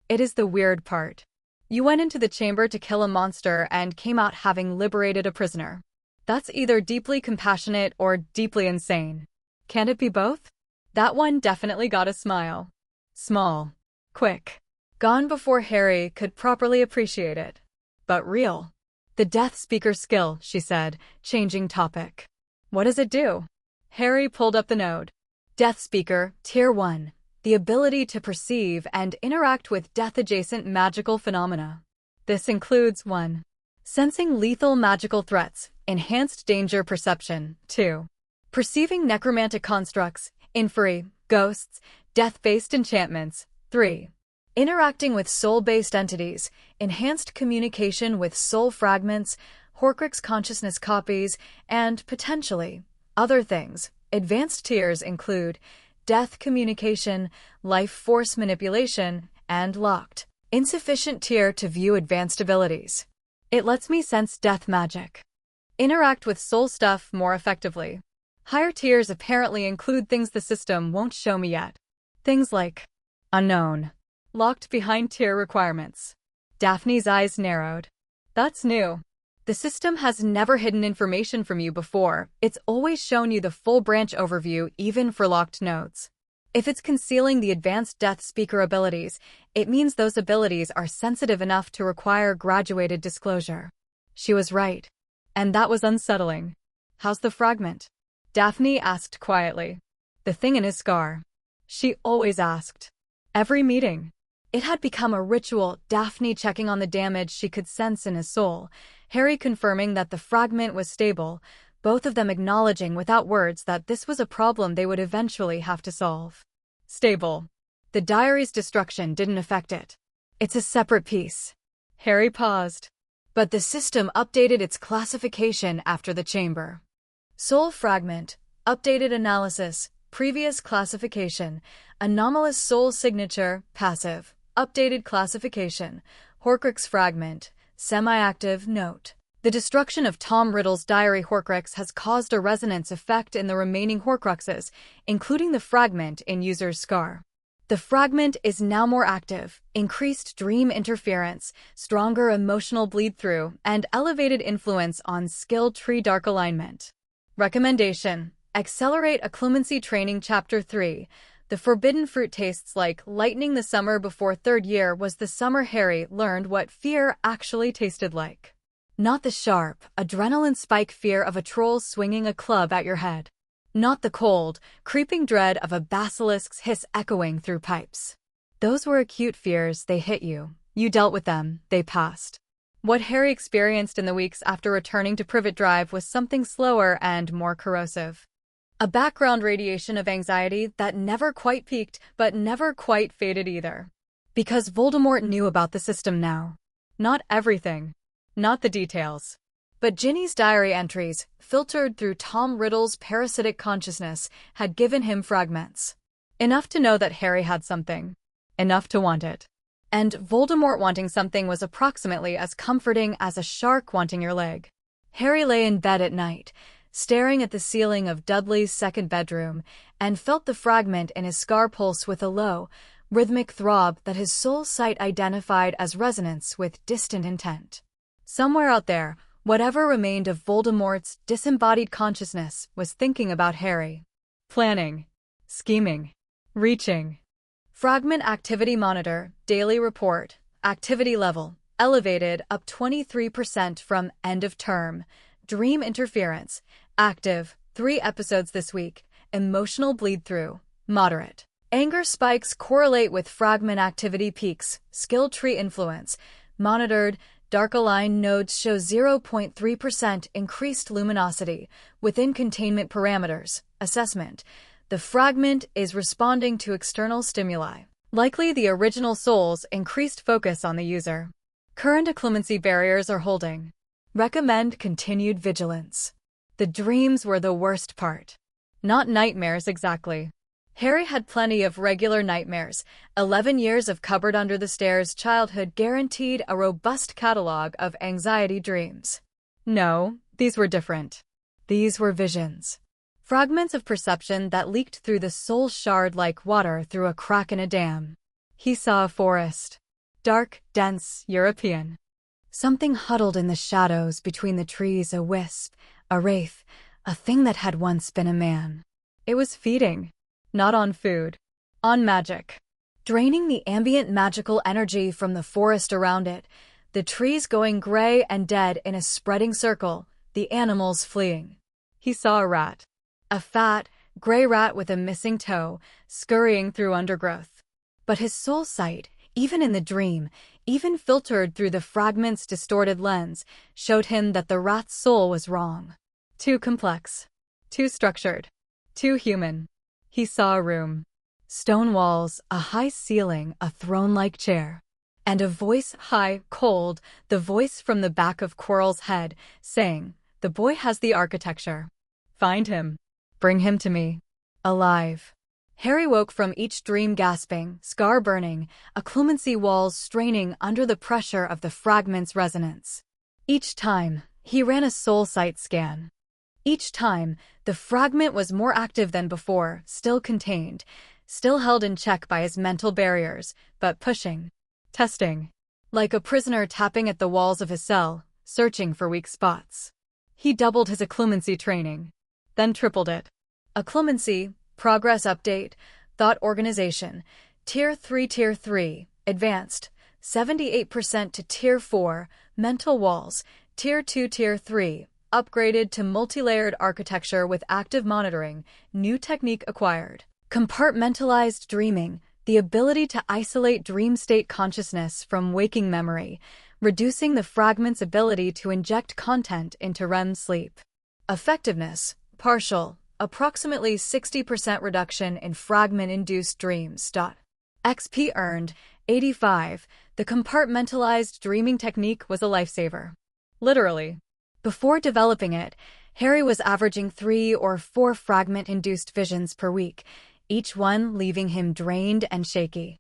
[SPEAKER 1] It is the weird part. You went into the chamber to kill a monster and came out having liberated a prisoner. That's either deeply compassionate or deeply insane. Can't it be both? That one definitely got a smile. Small. Quick. Gone before Harry could properly appreciate it. But real. The Death Speaker skill, she said, changing topic. What does it do? Harry pulled up the node. Death Speaker, Tier 1. The ability to perceive and interact with death-adjacent magical phenomena. This includes 1. Sensing lethal magical threats, enhanced danger perception. 2. Perceiving necromantic constructs, inferi, ghosts, death-based enchantments. 3. Interacting with soul-based entities, enhanced communication with soul fragments, Horcrux consciousness copies, and, potentially, other things. Advanced tiers include death communication, life force manipulation, and locked. Insufficient tier to view advanced abilities. It lets me sense death magic. Interact with soul stuff more effectively. Higher tiers apparently include things the system won't show me yet. Things like unknown. Locked behind tier requirements. Daphne's eyes narrowed. That's new. The system has never hidden information from you before. It's always shown you the full branch overview, even for locked nodes. If it's concealing the advanced Death Speaker abilities, it means those abilities are sensitive enough to require graduated disclosure. She was right. And that was unsettling. How's the fragment? Daphne asked quietly. The thing in his scar. She always asked. Every meeting. It had become a ritual, Daphne checking on the damage she could sense in his soul, Harry confirming that the fragment was stable, both of them acknowledging without words that this was a problem they would eventually have to solve. Stable. The diary's destruction didn't affect it. It's a separate piece. Harry paused. But the system updated its classification after the chamber. Soul fragment, updated analysis, previous classification, anomalous soul signature, passive. Updated classification, Horcrux fragment, semi-active. Note. The destruction of Tom Riddle's diary Horcrux has caused a resonance effect in the remaining Horcruxes, including the fragment in user's scar. The fragment is now more active, increased dream interference, stronger emotional bleed-through, and elevated influence on skill tree dark alignment. Recommendation: Accelerate Occlumency Training Chapter 3. The forbidden fruit tastes like lightning. The summer before 3rd year was the summer Harry learned what fear actually tasted like. Not the sharp, adrenaline spike fear of a troll swinging a club at your head. Not the cold, creeping dread of a basilisk's hiss echoing through pipes. Those were acute fears. They hit you. You dealt with them. They passed. What Harry experienced in the weeks after returning to Privet Drive was something slower and more corrosive. A background radiation of anxiety that never quite peaked, but never quite faded either. Because Voldemort knew about the system now. Not everything. Not the details. But Ginny's diary entries, filtered through Tom Riddle's parasitic consciousness, had given him fragments. Enough to know that Harry had something. Enough to want it. And Voldemort wanting something was approximately as comforting as a shark wanting your leg. Harry lay in bed at night, staring at the ceiling of Dudley's second bedroom, and felt the fragment in his scar pulse with a low, rhythmic throb that his soul sight identified as resonance with distant intent. Somewhere out there, whatever remained of Voldemort's disembodied consciousness was thinking about Harry. Planning. Scheming. Reaching. Fragment Activity Monitor, Daily Report, Activity Level, elevated up 23% from end of term. Dream Interference, active, 3 episodes this week. Emotional bleed-through, moderate. Anger spikes correlate with fragment activity peaks. Skill tree influence, monitored. Dark aligned nodes show 0.3% increased luminosity within containment parameters. Assessment. The fragment is responding to external stimuli. Likely the original soul's increased focus on the user. Current occlumency barriers are holding. Recommend continued vigilance. The dreams were the worst part. Not nightmares exactly. Harry had plenty of regular nightmares. 11 years of cupboard under the stairs childhood guaranteed a robust catalog of anxiety dreams. No, these were different. These were visions. Fragments of perception that leaked through the soul shard like water through a crack in a dam. He saw a forest. Dark, dense, European. Something huddled in the shadows between the trees, a wisp, a wraith, a thing that had once been a man. It was feeding. Not on food. On magic. Draining the ambient magical energy from the forest around it, the trees going gray and dead in a spreading circle, the animals fleeing. He saw a rat. A fat, gray rat with a missing toe, scurrying through undergrowth. But his soul sight, even in the dream, even filtered through the fragment's distorted lens, showed him that the rat's soul was wrong. Too complex. Too structured. Too human. He saw a room. Stone walls, a high ceiling, a throne-like chair. And a voice, high, cold, the voice from the back of Quirrell's head, saying, "The boy has the architecture. Find him. Bring him to me. Alive." Harry woke from each dream gasping, scar burning, occlumency walls straining under the pressure of the fragment's resonance. Each time, he ran a soul sight scan. Each time, the fragment was more active than before, still contained, still held in check by his mental barriers, but pushing, testing, like a prisoner tapping at the walls of his cell, searching for weak spots. He doubled his occlumency training, then tripled it. Occlumency, progress update, thought organization, Tier 3, advanced, 78% to Tier 4, mental walls, Tier 2, Tier 3, upgraded to multi-layered architecture with active monitoring, new technique acquired. Compartmentalized dreaming, the ability to isolate dream state consciousness from waking memory, reducing the fragment's ability to inject content into REM sleep. Effectiveness, partial, approximately 60% reduction in fragment-induced dreams. XP earned, 85. The compartmentalized dreaming technique was a lifesaver. Literally. Before developing it, Harry was averaging 3 or 4 fragment-induced visions per week, each one leaving him drained and shaky.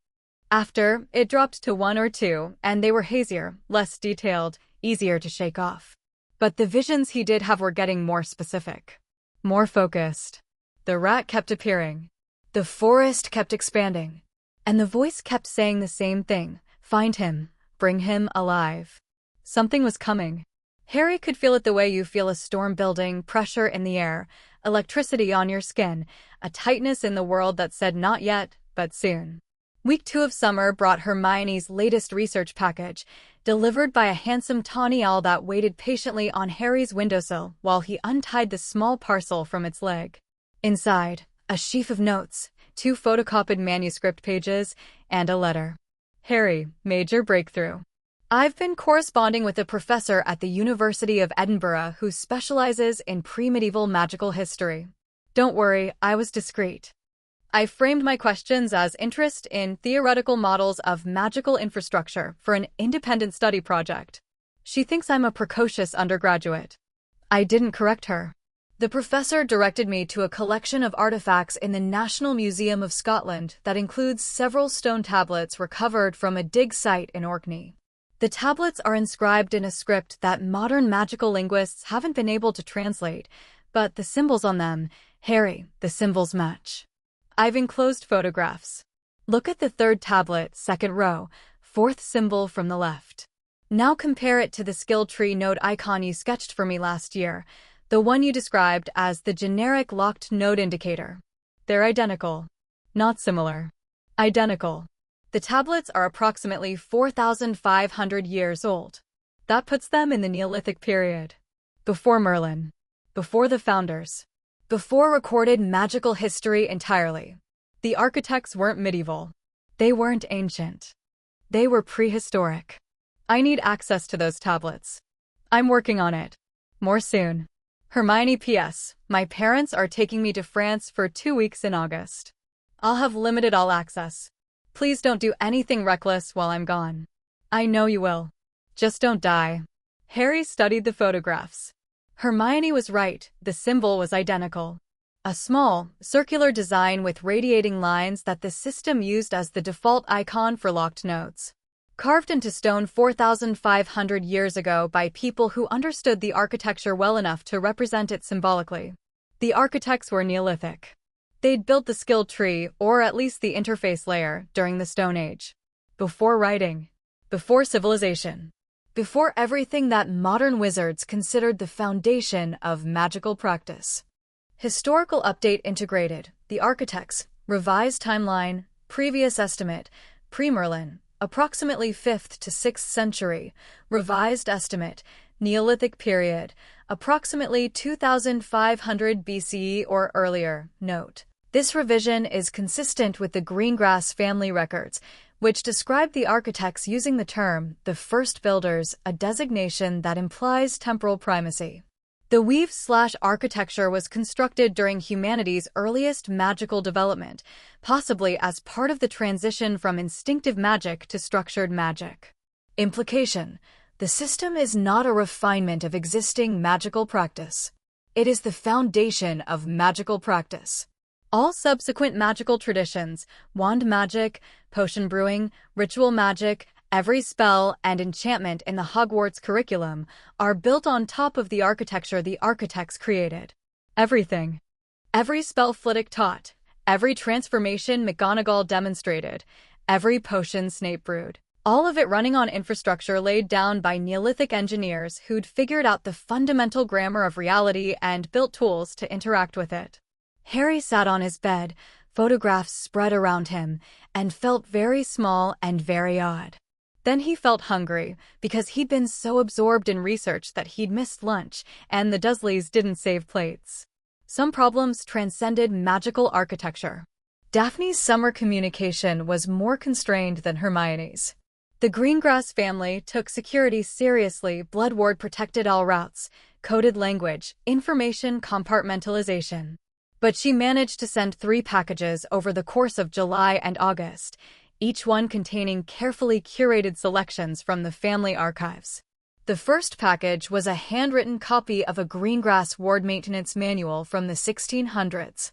[SPEAKER 1] After, it dropped to 1 or 2, and they were hazier, less detailed, easier to shake off. But the visions he did have were getting more specific. More focused. The rat kept appearing. The forest kept expanding. And the voice kept saying the same thing, find him, bring him alive. Something was coming. Harry could feel it the way you feel a storm building, pressure in the air, electricity on your skin, a tightness in the world that said not yet, but soon. Week 2 of summer brought Hermione's latest research package, delivered by a handsome tawny owl that waited patiently on Harry's windowsill while he untied the small parcel from its leg. Inside, a sheaf of notes, 2 photocopied manuscript pages, and a letter. Harry, major breakthrough. I've been corresponding with a professor at the University of Edinburgh who specializes in pre-medieval magical history. Don't worry, I was discreet. I framed my questions as interest in theoretical models of magical infrastructure for an independent study project. She thinks I'm a precocious undergraduate. I didn't correct her. The professor directed me to a collection of artifacts in the National Museum of Scotland that includes several stone tablets recovered from a dig site in Orkney. The tablets are inscribed in a script that modern magical linguists haven't been able to translate, but the symbols on them, Harry, the symbols match. I've enclosed photographs. Look at the 3rd tablet, 2nd row, 4th symbol from the left. Now compare it to the skill tree node icon you sketched for me last year, the one you described as the generic locked node indicator. They're identical. Not similar. Identical. The tablets are approximately 4,500 years old. That puts them in the Neolithic period. Before Merlin. Before the founders. Before recorded magical history entirely. The architects weren't medieval. They weren't ancient. They were prehistoric. I need access to those tablets. I'm working on it. More soon. Hermione P.S. My parents are taking me to France for 2 weeks in August. I'll have limited all access. Please don't do anything reckless while I'm gone. I know you will. Just don't die. Harry studied the photographs. Hermione was right, the symbol was identical. a small, circular design with radiating lines that the system used as the default icon for locked notes. Carved into stone 4,500 years ago by people who understood the architecture well enough to represent it symbolically. The architects were Neolithic. They'd built the skill tree, or at least the interface layer, during the Stone Age. Before writing. Before civilization. Before everything that modern wizards considered the foundation of magical practice. Historical update integrated. The architects. Revised timeline. Previous estimate. Pre-Merlin. Approximately 5th to 6th century. Revised estimate. Neolithic period. Approximately 2500 BCE or earlier. Note: this revision is consistent with the Greengrass family records, which describe the architects using the term the first builders, a designation that implies temporal primacy. The weave/architecture was constructed during humanity's earliest magical development, possibly as part of the transition from instinctive magic to structured magic. Implication: the system is not a refinement of existing magical practice. It is the foundation of magical practice. All subsequent magical traditions, wand magic, potion brewing, ritual magic, every spell and enchantment in the Hogwarts curriculum, are built on top of the architecture the architects created. Everything. Every spell Flitwick taught, every transformation McGonagall demonstrated, every potion Snape brewed. All of it running on infrastructure laid down by Neolithic engineers who'd figured out the fundamental grammar of reality and built tools to interact with it. Harry sat on his bed, photographs spread around him, and felt very small and very odd. Then he felt hungry, because he'd been so absorbed in research that he'd missed lunch, and the Dursleys didn't save plates. Some problems transcended magical architecture. Daphne's summer communication was more constrained than Hermione's. The Greengrass family took security seriously. Blood Ward protected all routes, coded language, information compartmentalization. But she managed to send 3 packages over the course of July and August, each one containing carefully curated selections from the family archives. The first package was a handwritten copy of a Greengrass ward maintenance manual from the 1600s.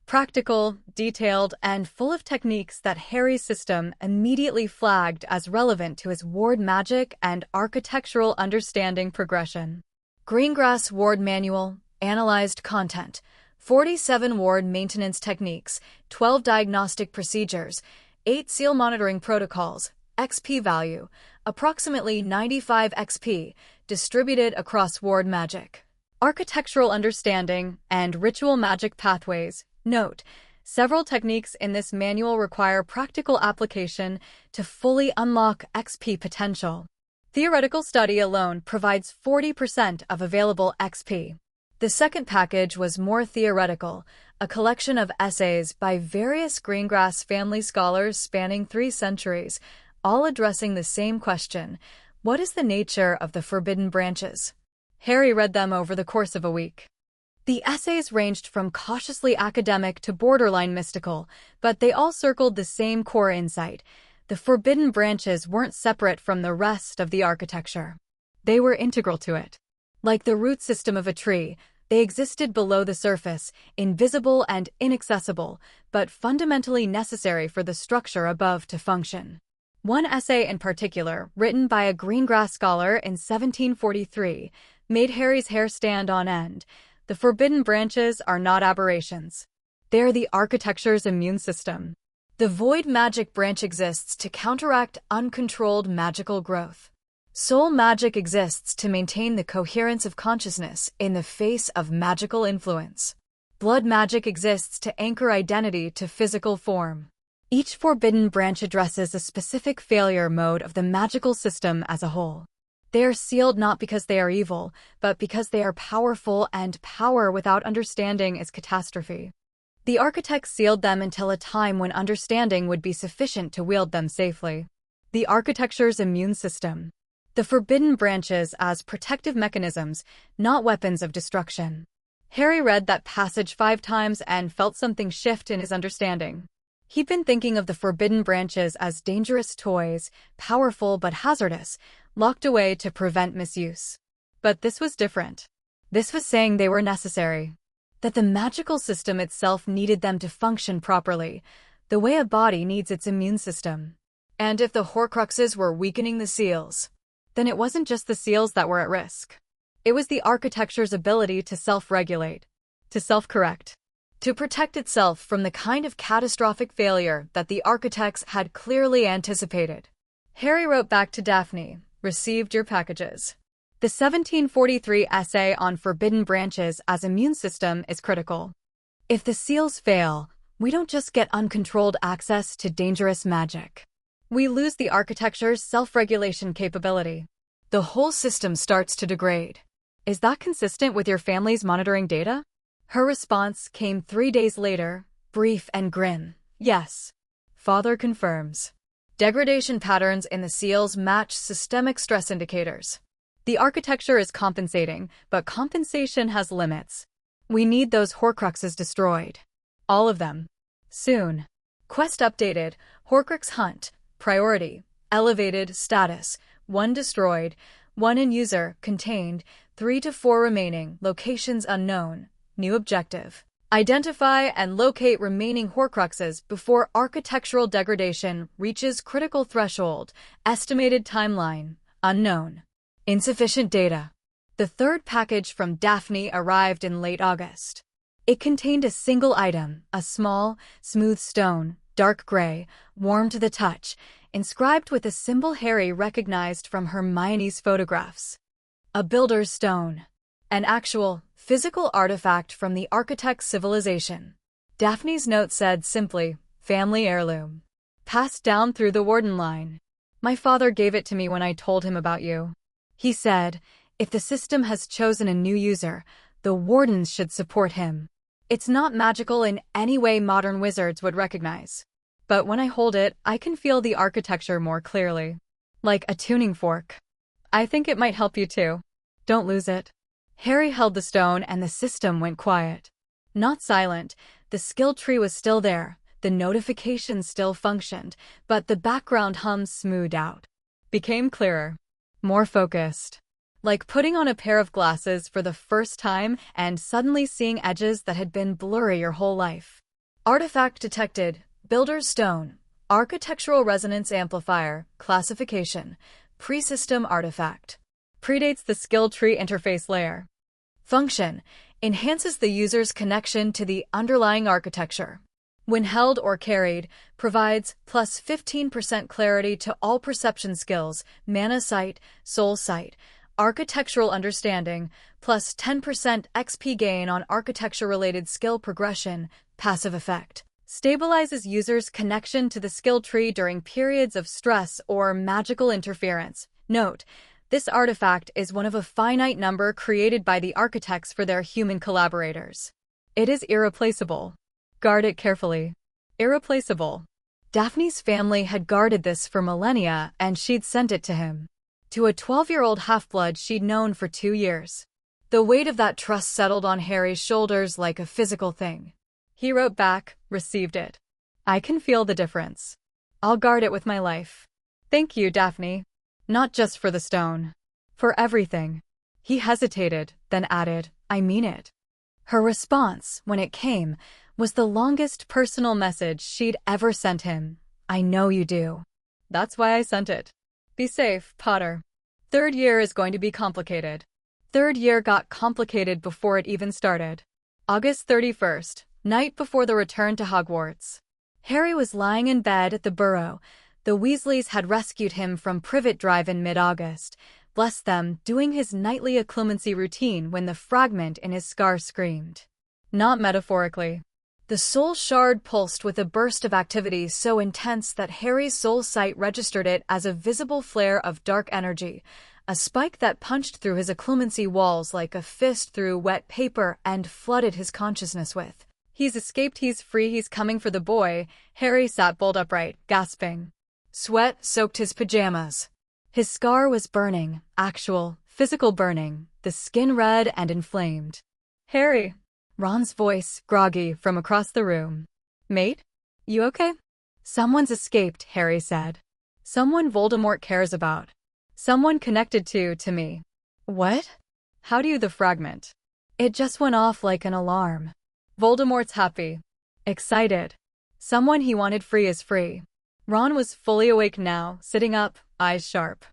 [SPEAKER 1] Practical, detailed, and full of techniques that Harry's system immediately flagged as relevant to his ward magic and architectural understanding progression. Greengrass Ward Manual, analyzed content, 47 ward maintenance techniques, 12 diagnostic procedures, 8 seal monitoring protocols, XP value, approximately 95 XP, distributed across ward magic. Architectural understanding and ritual magic pathways. Note: several techniques in this manual require practical application to fully unlock XP potential. Theoretical study alone provides 40% of available XP. The second package was more theoretical, a collection of essays by various Greengrass family scholars spanning 3 centuries, all addressing the same question: what is the nature of the Forbidden Branches? Harry read them over the course of a week. The essays ranged from cautiously academic to borderline mystical, but they all circled the same core insight: the Forbidden Branches weren't separate from the rest of the architecture. They were integral to it. Like the root system of a tree, they existed below the surface, invisible and inaccessible, but fundamentally necessary for the structure above to function. One essay in particular, written by a Greengrass scholar in 1743, made Harry's hair stand on end. The Forbidden Branches are not aberrations. They're the architecture's immune system. The void magic branch exists to counteract uncontrolled magical growth. Soul magic exists to maintain the coherence of consciousness in the face of magical influence. Blood magic exists to anchor identity to physical form. Each forbidden branch addresses a specific failure mode of the magical system as a whole. They are sealed not because they are evil, but because they are powerful, and power without understanding is catastrophe. The architects sealed them until a time when understanding would be sufficient to wield them safely. The architecture's immune system. The Forbidden Branches as protective mechanisms, not weapons of destruction. Harry read that passage 5 times and felt something shift in his understanding. He'd been thinking of the Forbidden Branches as dangerous toys, powerful but hazardous, locked away to prevent misuse. But this was different. This was saying they were necessary. that the magical system itself needed them to function properly, the way a body needs its immune system. And if the Horcruxes were weakening the seals, then it wasn't just the seals that were at risk. It was the architecture's ability to self-regulate, to self-correct, to protect itself from the kind of catastrophic failure that the architects had clearly anticipated. Harry wrote back to Daphne, "Received your packages. The 1743 essay on forbidden branches as immune system is critical. If the seals fail, we don't just get uncontrolled access to dangerous magic. We lose the architecture's self-regulation capability. The whole system starts to degrade. Is that consistent with your family's monitoring data?" Her response came 3 days later, brief and grim. "Yes." Father confirms. Degradation patterns in the seals match systemic stress indicators. The architecture is compensating, but compensation has limits. We need those Horcruxes destroyed. All of them. Soon. Quest updated. Horcrux hunt. Priority. Elevated status. 1 destroyed. 1 in user. Contained. 3 to 4 remaining. Locations unknown. New objective. Identify and locate remaining Horcruxes before architectural degradation reaches critical threshold. Estimated timeline. Unknown. Insufficient data. The third package from Daphne arrived in late August. It contained a single item, a small, smooth stone, dark gray, warm to the touch, inscribed with a symbol Harry recognized from Hermione's photographs. A builder's stone. An actual, physical artifact from the architect's civilization. Daphne's note said simply, "Family heirloom. Passed down through the Warden line. My father gave it to me when I told him about you. He said, if the system has chosen a new user, the Wardens should support him. It's not magical in any way modern wizards would recognize. But when I hold it, I can feel the architecture more clearly. Like a tuning fork. I think it might help you too. Don't lose it." Harry held the stone and the system went quiet. Not silent, the skill tree was still there, the notifications still functioned, but the background hum smoothed out. Became clearer. More focused. Like putting on a pair of glasses for the first time and suddenly seeing edges that had been blurry your whole life. Artifact detected. Builder's stone. Architectural resonance amplifier. Classification. Pre-system artifact. Predates the skill tree interface layer. Function. Enhances the user's connection to the underlying architecture. When held or carried, provides plus 15% clarity to all perception skills, mana sight, soul sight, architectural understanding, plus 10% XP gain on architecture-related skill progression, passive effect. Stabilizes users' connection to the skill tree during periods of stress or magical interference. Note, this artifact is one of a finite number created by the architects for their human collaborators. It is irreplaceable. Guard it carefully. Irreplaceable. Daphne's family had guarded this for millennia, and she'd sent it to him. To a 12-year-old half-blood she'd known for 2 years. The weight of that trust settled on Harry's shoulders like a physical thing. He wrote back, "Received it. I can feel the difference. I'll guard it with my life. Thank you, Daphne. Not just for the stone. For everything." He hesitated, then added, "I mean it." Her response, when it came, was the longest personal message she'd ever sent him. "I know you do. That's why I sent it. Be safe, Potter. 3rd year is going to be complicated." 3rd year got complicated before it even started. August 31st, night before the return to Hogwarts. Harry was lying in bed at the Burrow. The Weasleys had rescued him from Privet Drive in mid-August, bless them, doing his nightly occlumency routine when the fragment in his scar screamed. Not metaphorically. The soul shard pulsed with a burst of activity so intense that Harry's soul sight registered it as a visible flare of dark energy, a spike that punched through his occlumency walls like a fist through wet paper and flooded his consciousness with. "He's escaped, he's free, he's coming for the boy." Harry sat bolt upright, gasping. Sweat soaked his pajamas. His scar was burning, actual, physical burning, the skin red and inflamed. "Harry." Ron's voice, groggy, from across the room. "Mate? You okay?" "Someone's escaped," Harry said. "Someone Voldemort cares about. Someone connected to me." "What?" "How do you the fragment? It just went off like an alarm." Voldemort's happy. Excited. Someone he wanted free is free. Ron was fully awake now, sitting up, eyes sharp.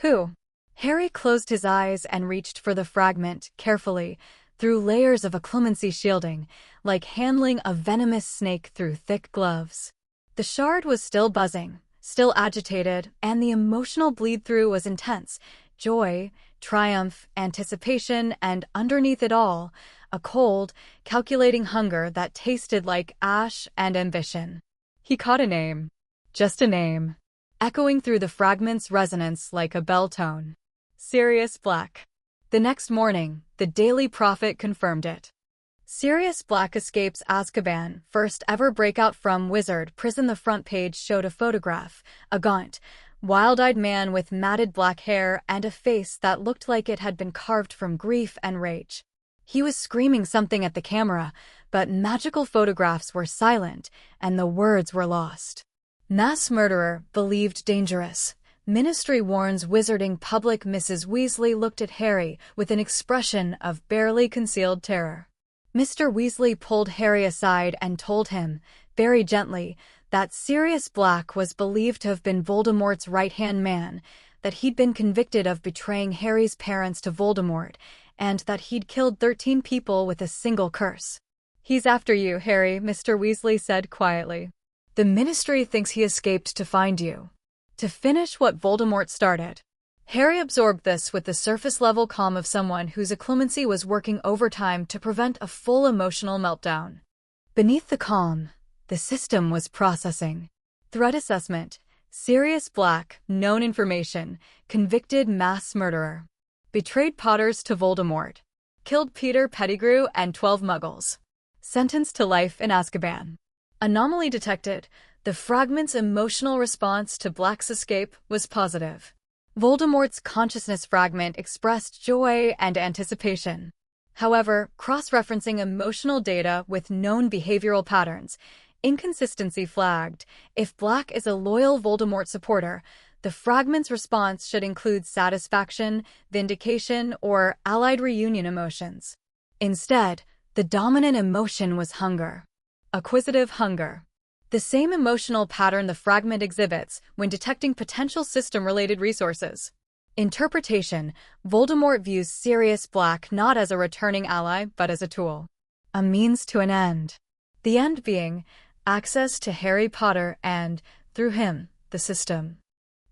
[SPEAKER 1] Who? Harry closed his eyes and reached for the fragment, carefully, through layers of occlumency shielding, like handling a venomous snake through thick gloves. The shard was still buzzing, still agitated, and the emotional bleed-through was intense. Joy, triumph, anticipation, and underneath it all, a cold, calculating hunger that tasted like ash and ambition. He caught a name. Just a name. Echoing through the fragment's resonance like a bell tone. Sirius Black. The next morning, the Daily Prophet confirmed it. Sirius Black escapes Azkaban, first ever breakout from Wizard prison. The front page showed a photograph, a gaunt, wild-eyed man with matted black hair and a face that looked like it had been carved from grief and rage. He was screaming something at the camera, but magical photographs were silent, and the words were lost. Mass murderer, believed dangerous. Ministry warns wizarding public. Mrs. Weasley looked at Harry with an expression of barely concealed terror. Mr. Weasley pulled Harry aside and told him, very gently, that Sirius Black was believed to have been Voldemort's right-hand man, that he'd been convicted of betraying Harry's parents to Voldemort, and that he'd killed 13 people with a single curse. He's after you, Harry, Mr. Weasley said quietly. The Ministry thinks he escaped to find you. To finish what Voldemort started. Harry absorbed this with the surface-level calm of someone whose occlumency was working overtime to prevent a full emotional meltdown. Beneath the calm, the system was processing. Threat assessment. Sirius Black, known information, convicted mass murderer. Betrayed Potters to Voldemort. Killed Peter Pettigrew and 12 Muggles. Sentenced to life in Azkaban. Anomaly detected. The fragment's emotional response to Black's escape was positive. Voldemort's consciousness fragment expressed joy and anticipation. However, cross-referencing emotional data with known behavioral patterns, inconsistency flagged. If Black is a loyal Voldemort supporter, the fragment's response should include satisfaction, vindication, or allied reunion emotions. Instead, the dominant emotion was hunger. Acquisitive hunger. The same emotional pattern the fragment exhibits when detecting potential system-related resources. Interpretation. Voldemort views Sirius Black not as a returning ally, but as a tool. A means to an end. The end being access to Harry Potter and, through him, the system.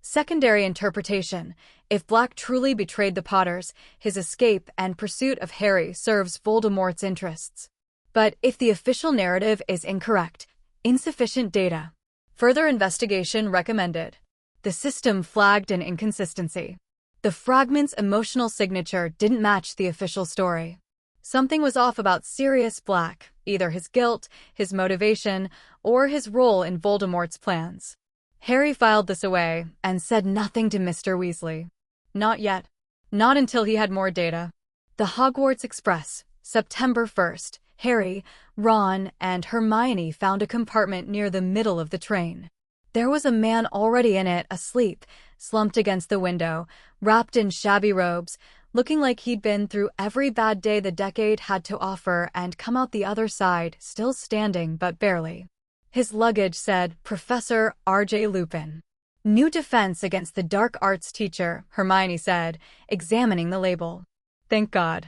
[SPEAKER 1] Secondary interpretation. If Black truly betrayed the Potters, his escape and pursuit of Harry serves Voldemort's interests. But if the official narrative is incorrect, insufficient data. Further investigation recommended. The system flagged an inconsistency. The fragment's emotional signature didn't match the official story. Something was off about Sirius Black, either his guilt, his motivation, or his role in Voldemort's plans. Harry filed this away and said nothing to Mr. Weasley. Not yet. Not until he had more data. The Hogwarts Express, September 1st. Harry, Ron, and Hermione found a compartment near the middle of the train. There was a man already in it, asleep, slumped against the window, wrapped in shabby robes, looking like he'd been through every bad day the decade had to offer and come out the other side, still standing but barely. His luggage said, Professor R.J. Lupin. New defense against the dark arts teacher, Hermione said, examining the label. Thank God.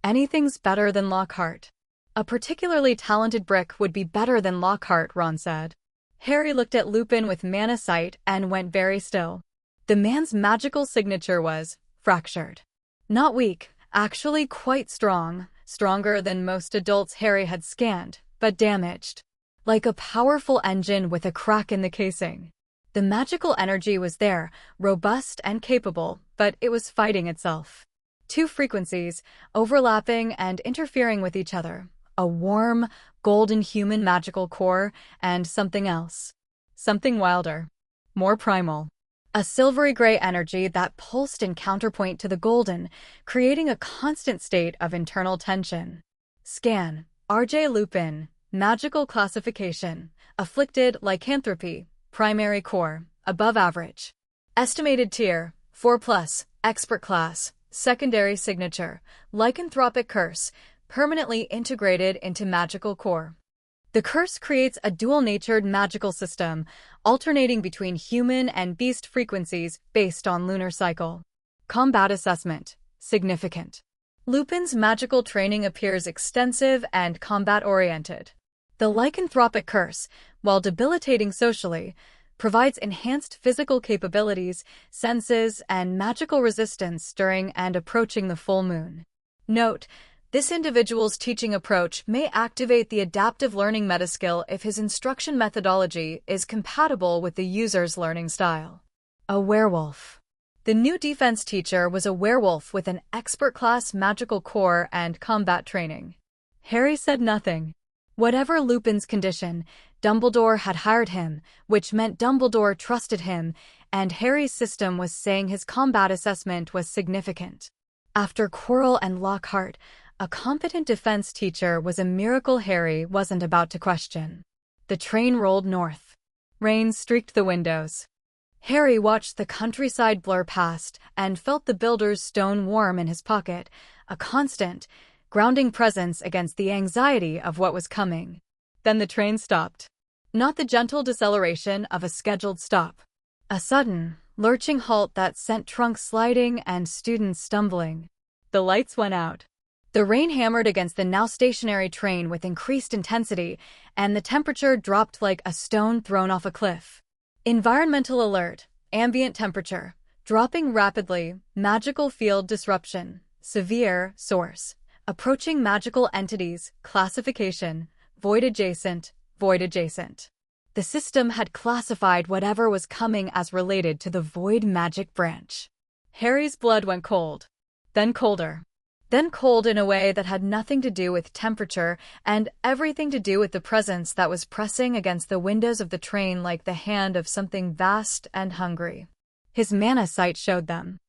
[SPEAKER 1] Anything's better than Lockhart. A particularly talented brick would be better than Lockhart, Ron said. Harry looked at Lupin with mana sight and went very still. The man's magical signature was fractured. Not weak, actually quite strong, stronger than most adults Harry had scanned, but damaged. Like a powerful engine with a crack in the casing. The magical energy was there, robust and capable, but it was fighting itself. Two frequencies, overlapping and interfering with each other. A warm, golden human magical core, and something else. Something wilder. More primal. A silvery gray energy that pulsed in counterpoint to the golden, creating a constant state of internal tension. Scan. R.J. Lupin. Magical classification. Afflicted lycanthropy. Primary core. Above average. Estimated tier. 4+. Expert class. Secondary signature. Lycanthropic curse. permanently integrated into magical core. The curse creates a dual-natured magical system, alternating between human and beast frequencies based on lunar cycle. Combat assessment. Significant. Lupin's magical training appears extensive and combat-oriented. The lycanthropic curse, while debilitating socially, provides enhanced physical capabilities, senses, and magical resistance during and approaching the full moon. Note: this individual's teaching approach may activate the adaptive learning metaskill if his instruction methodology is compatible with the user's learning style. A werewolf. The new defense teacher was a werewolf with an expert-class magical core and combat training. Harry said nothing. Whatever Lupin's condition, Dumbledore had hired him, which meant Dumbledore trusted him, and Harry's system was saying his combat assessment was significant. After Quirrell and Lockhart, a competent defense teacher was a miracle Harry wasn't about to question. The train rolled north. Rain streaked the windows. Harry watched the countryside blur past and felt the builder's stone warm in his pocket, a constant, grounding presence against the anxiety of what was coming. Then the train stopped. Not the gentle deceleration of a scheduled stop. A sudden, lurching halt that sent trunks sliding and students stumbling. The lights went out. The rain hammered against the now stationary train with increased intensity, and the temperature dropped like a stone thrown off a cliff. Environmental alert, ambient temperature, dropping rapidly, magical field disruption, severe, source, approaching magical entities, classification, void adjacent, void adjacent. The system had classified whatever was coming as related to the void magic branch. Harry's blood went cold, then colder. Then cold in a way that had nothing to do with temperature and everything to do with the presence that was pressing against the windows of the train like the hand of something vast and hungry. His mana sight showed them.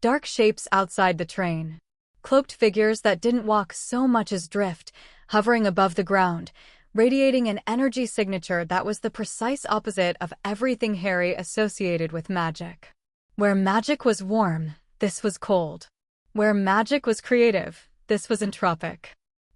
[SPEAKER 1] Dark shapes outside the train. Cloaked figures that didn't walk so much as drift, hovering above the ground, radiating an energy signature that was the precise opposite of everything Harry associated with magic. Where magic was warm, this was cold. Where magic was creative, this was entropic.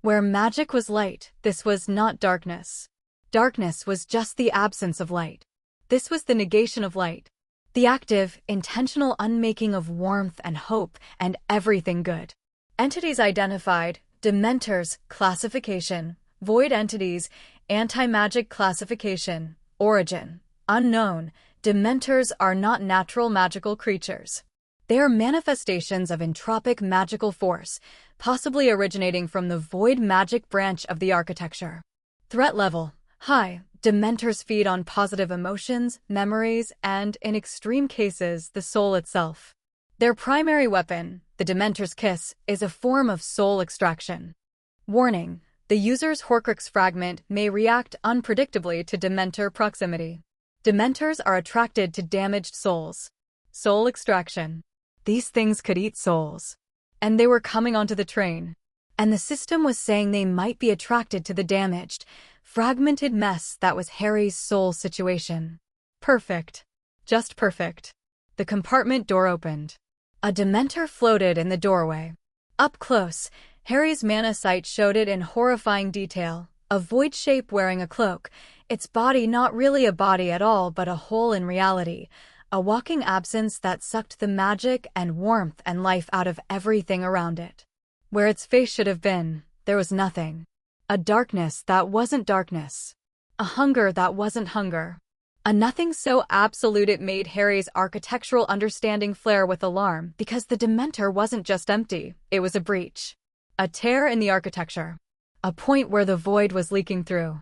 [SPEAKER 1] Where magic was light, this was not darkness. Darkness was just the absence of light. This was the negation of light. The active, intentional unmaking of warmth and hope and everything good. Entities identified, Dementors, classification, void entities, anti-magic classification, origin, unknown. Dementors are not natural magical creatures. They are manifestations of entropic magical force, possibly originating from the void magic branch of the architecture. Threat level: high. Dementors feed on positive emotions, memories, and, in extreme cases, the soul itself. Their primary weapon, the Dementor's Kiss, is a form of soul extraction. Warning: the user's Horcrux fragment may react unpredictably to Dementor proximity. Dementors are attracted to damaged souls. Soul extraction. These things could eat souls. And they were coming onto the train. And the system was saying they might be attracted to the damaged, fragmented mess that was Harry's soul situation. Perfect. Just perfect. The compartment door opened. A Dementor floated in the doorway. Up close, Harry's mana sight showed it in horrifying detail. A void shape wearing a cloak, its body not really a body at all but a hole in reality. A walking absence that sucked the magic and warmth and life out of everything around it. Where its face should have been, there was nothing. A darkness that wasn't darkness. A hunger that wasn't hunger. A nothing so absolute it made Harry's architectural understanding flare with alarm because the Dementor wasn't just empty, it was a breach. A tear in the architecture. A point where the void was leaking through.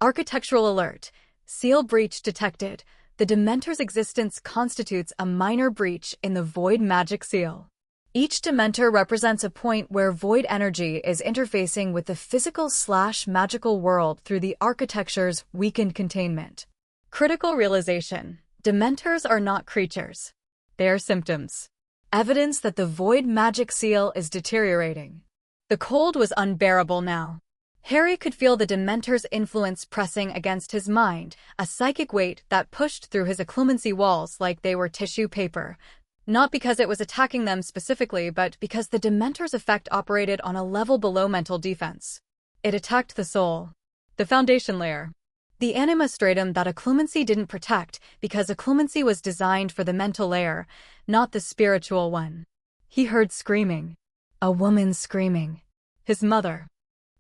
[SPEAKER 1] Architectural alert. Seal breach detected. The Dementor's existence constitutes a minor breach in the void magic seal. Each Dementor represents a point where void energy is interfacing with the physical/magical world through the architecture's weakened containment. Critical realization: Dementors are not creatures. They are symptoms. Evidence that the void magic seal is deteriorating. The cold was unbearable now. Harry could feel the Dementor's influence pressing against his mind, a psychic weight that pushed through his occlumency walls like they were tissue paper. Not because it was attacking them specifically, but because the Dementor's effect operated on a level below mental defense. It attacked the soul, the foundation layer, the anima stratum that occlumency didn't protect because occlumency was designed for the mental layer, not the spiritual one. He heard screaming. A woman screaming. His mother.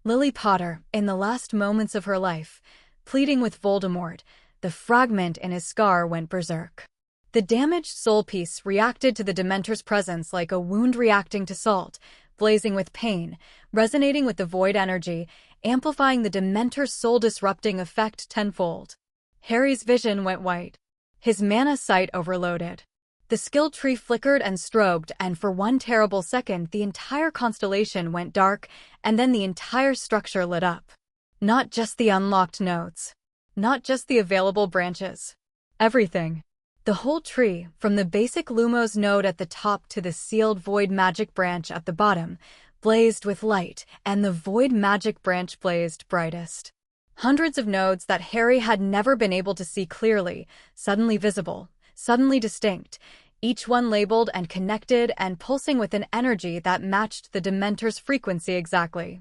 [SPEAKER 1] Lily Potter, in the last moments of her life, pleading with Voldemort. The fragment in his scar went berserk. The damaged soul piece reacted to the Dementor's presence like a wound reacting to salt, blazing with pain, resonating with the void energy, amplifying the Dementor's soul-disrupting effect tenfold. Harry's vision went white. His mana sight overloaded. The skill tree flickered and strobed, and for one terrible second the entire constellation went dark, and then the entire structure lit up. Not just the unlocked nodes. Not just the available branches. Everything. The whole tree, from the basic Lumos node at the top to the sealed void magic branch at the bottom, blazed with light, and the void magic branch blazed brightest. Hundreds of nodes that Harry had never been able to see clearly, suddenly visible, suddenly distinct, each one labeled and connected and pulsing with an energy that matched the Dementor's frequency exactly.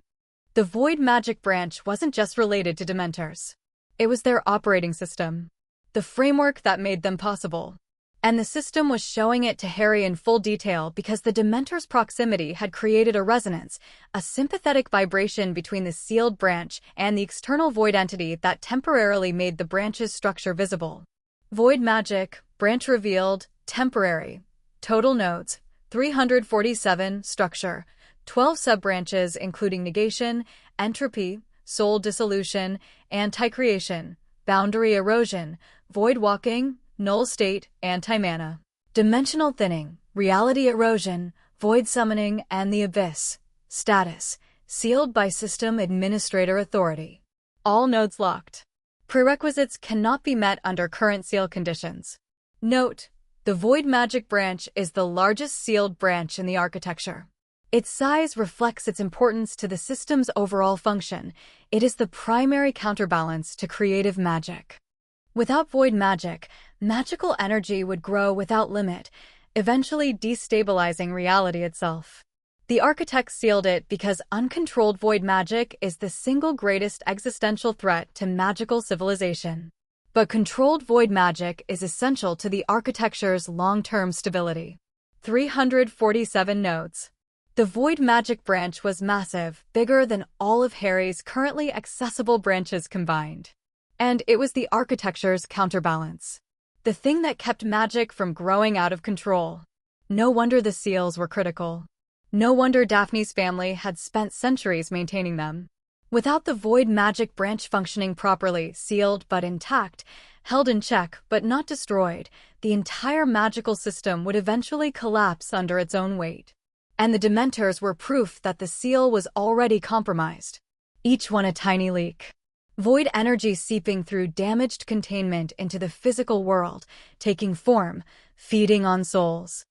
[SPEAKER 1] The void magic branch wasn't just related to Dementors. It was their operating system. The framework that made them possible. And the system was showing it to Harry in full detail because the Dementor's proximity had created a resonance, a sympathetic vibration between the sealed branch and the external void entity that temporarily made the branch's structure visible. Void magic, branch revealed, temporary. Total nodes, 347, structure, 12 sub-branches including negation, entropy, soul dissolution, anti-creation, boundary erosion, void walking, null state, anti-mana, dimensional thinning, reality erosion, void summoning, and the abyss. Status, sealed by System Administrator Authority. All nodes locked. Prerequisites cannot be met under current seal conditions. Note: the void magic branch is the largest sealed branch in the architecture. Its size reflects its importance to the system's overall function. It is the primary counterbalance to creative magic. Without void magic, magical energy would grow without limit, eventually destabilizing reality itself. The architects sealed it because uncontrolled void magic is the single greatest existential threat to magical civilization. But controlled void magic is essential to the architecture's long-term stability. 347 nodes. The void magic branch was massive, bigger than all of Harry's currently accessible branches combined. And it was the architecture's counterbalance. The thing that kept magic from growing out of control. No wonder the seals were critical. No wonder Daphne's family had spent centuries maintaining them. Without the void magic branch functioning properly, sealed but intact, held in check but not destroyed, the entire magical system would eventually collapse under its own weight. And the Dementors were proof that the seal was already compromised. Each one a tiny leak. Void energy seeping through damaged containment into the physical world, taking form, feeding on souls.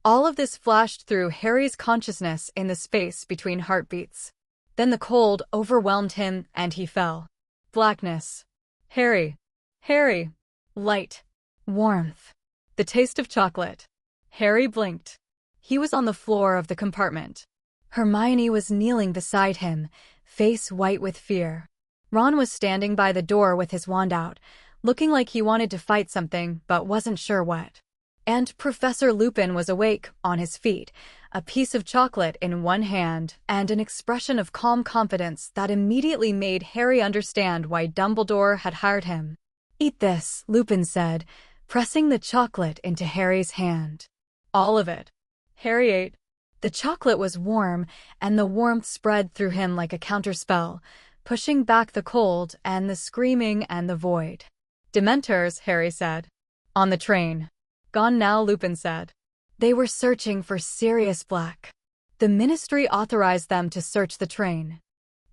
[SPEAKER 1] All of this flashed through Harry's consciousness in the space between heartbeats. Then the cold overwhelmed him and he fell. Blackness. Harry. Harry. Light. Warmth. The taste of chocolate. Harry blinked. He was on the floor of the compartment. Hermione was kneeling beside him, face white with fear. Ron was standing by the door with his wand out, looking like he wanted to fight something but wasn't sure what. And Professor Lupin was awake, on his feet, a piece of chocolate in one hand and an expression of calm confidence that immediately made Harry understand why Dumbledore had hired him. "Eat this," Lupin said, pressing the chocolate into Harry's hand. All of it. Harry ate. The chocolate was warm, and the warmth spread through him like a counterspell, pushing back the cold and the screaming and the void. "Dementors," Harry said. "On the train." "Gone now," Lupin said. "They were searching for Sirius Black. The Ministry authorized them to search the train."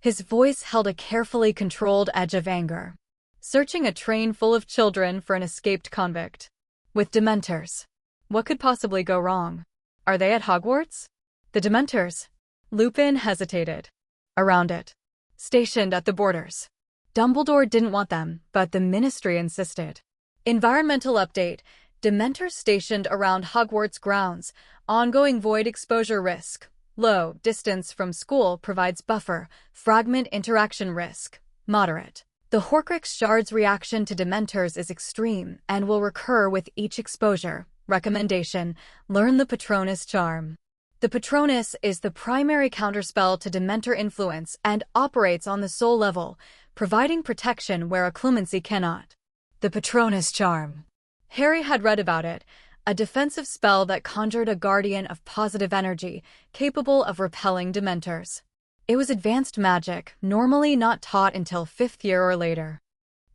[SPEAKER 1] His voice held a carefully controlled edge of anger. Searching a train full of children for an escaped convict. With Dementors. What could possibly go wrong? Are they at Hogwarts? The Dementors. Lupin hesitated. Around it. Stationed at the borders. Dumbledore didn't want them, but the Ministry insisted. Environmental update. Dementors stationed around Hogwarts grounds. Ongoing void exposure risk. Low. Distance from school provides buffer. Fragment interaction risk. Moderate. The Horcrux shard's reaction to Dementors is extreme and will recur with each exposure. Recommendation: learn the Patronus charm. The Patronus is the primary counterspell to Dementor influence and operates on the soul level, providing protection where Occlumency cannot. The Patronus charm. Harry had read about it, a defensive spell that conjured a guardian of positive energy, capable of repelling Dementors. It was advanced magic, normally not taught until 5th year or later.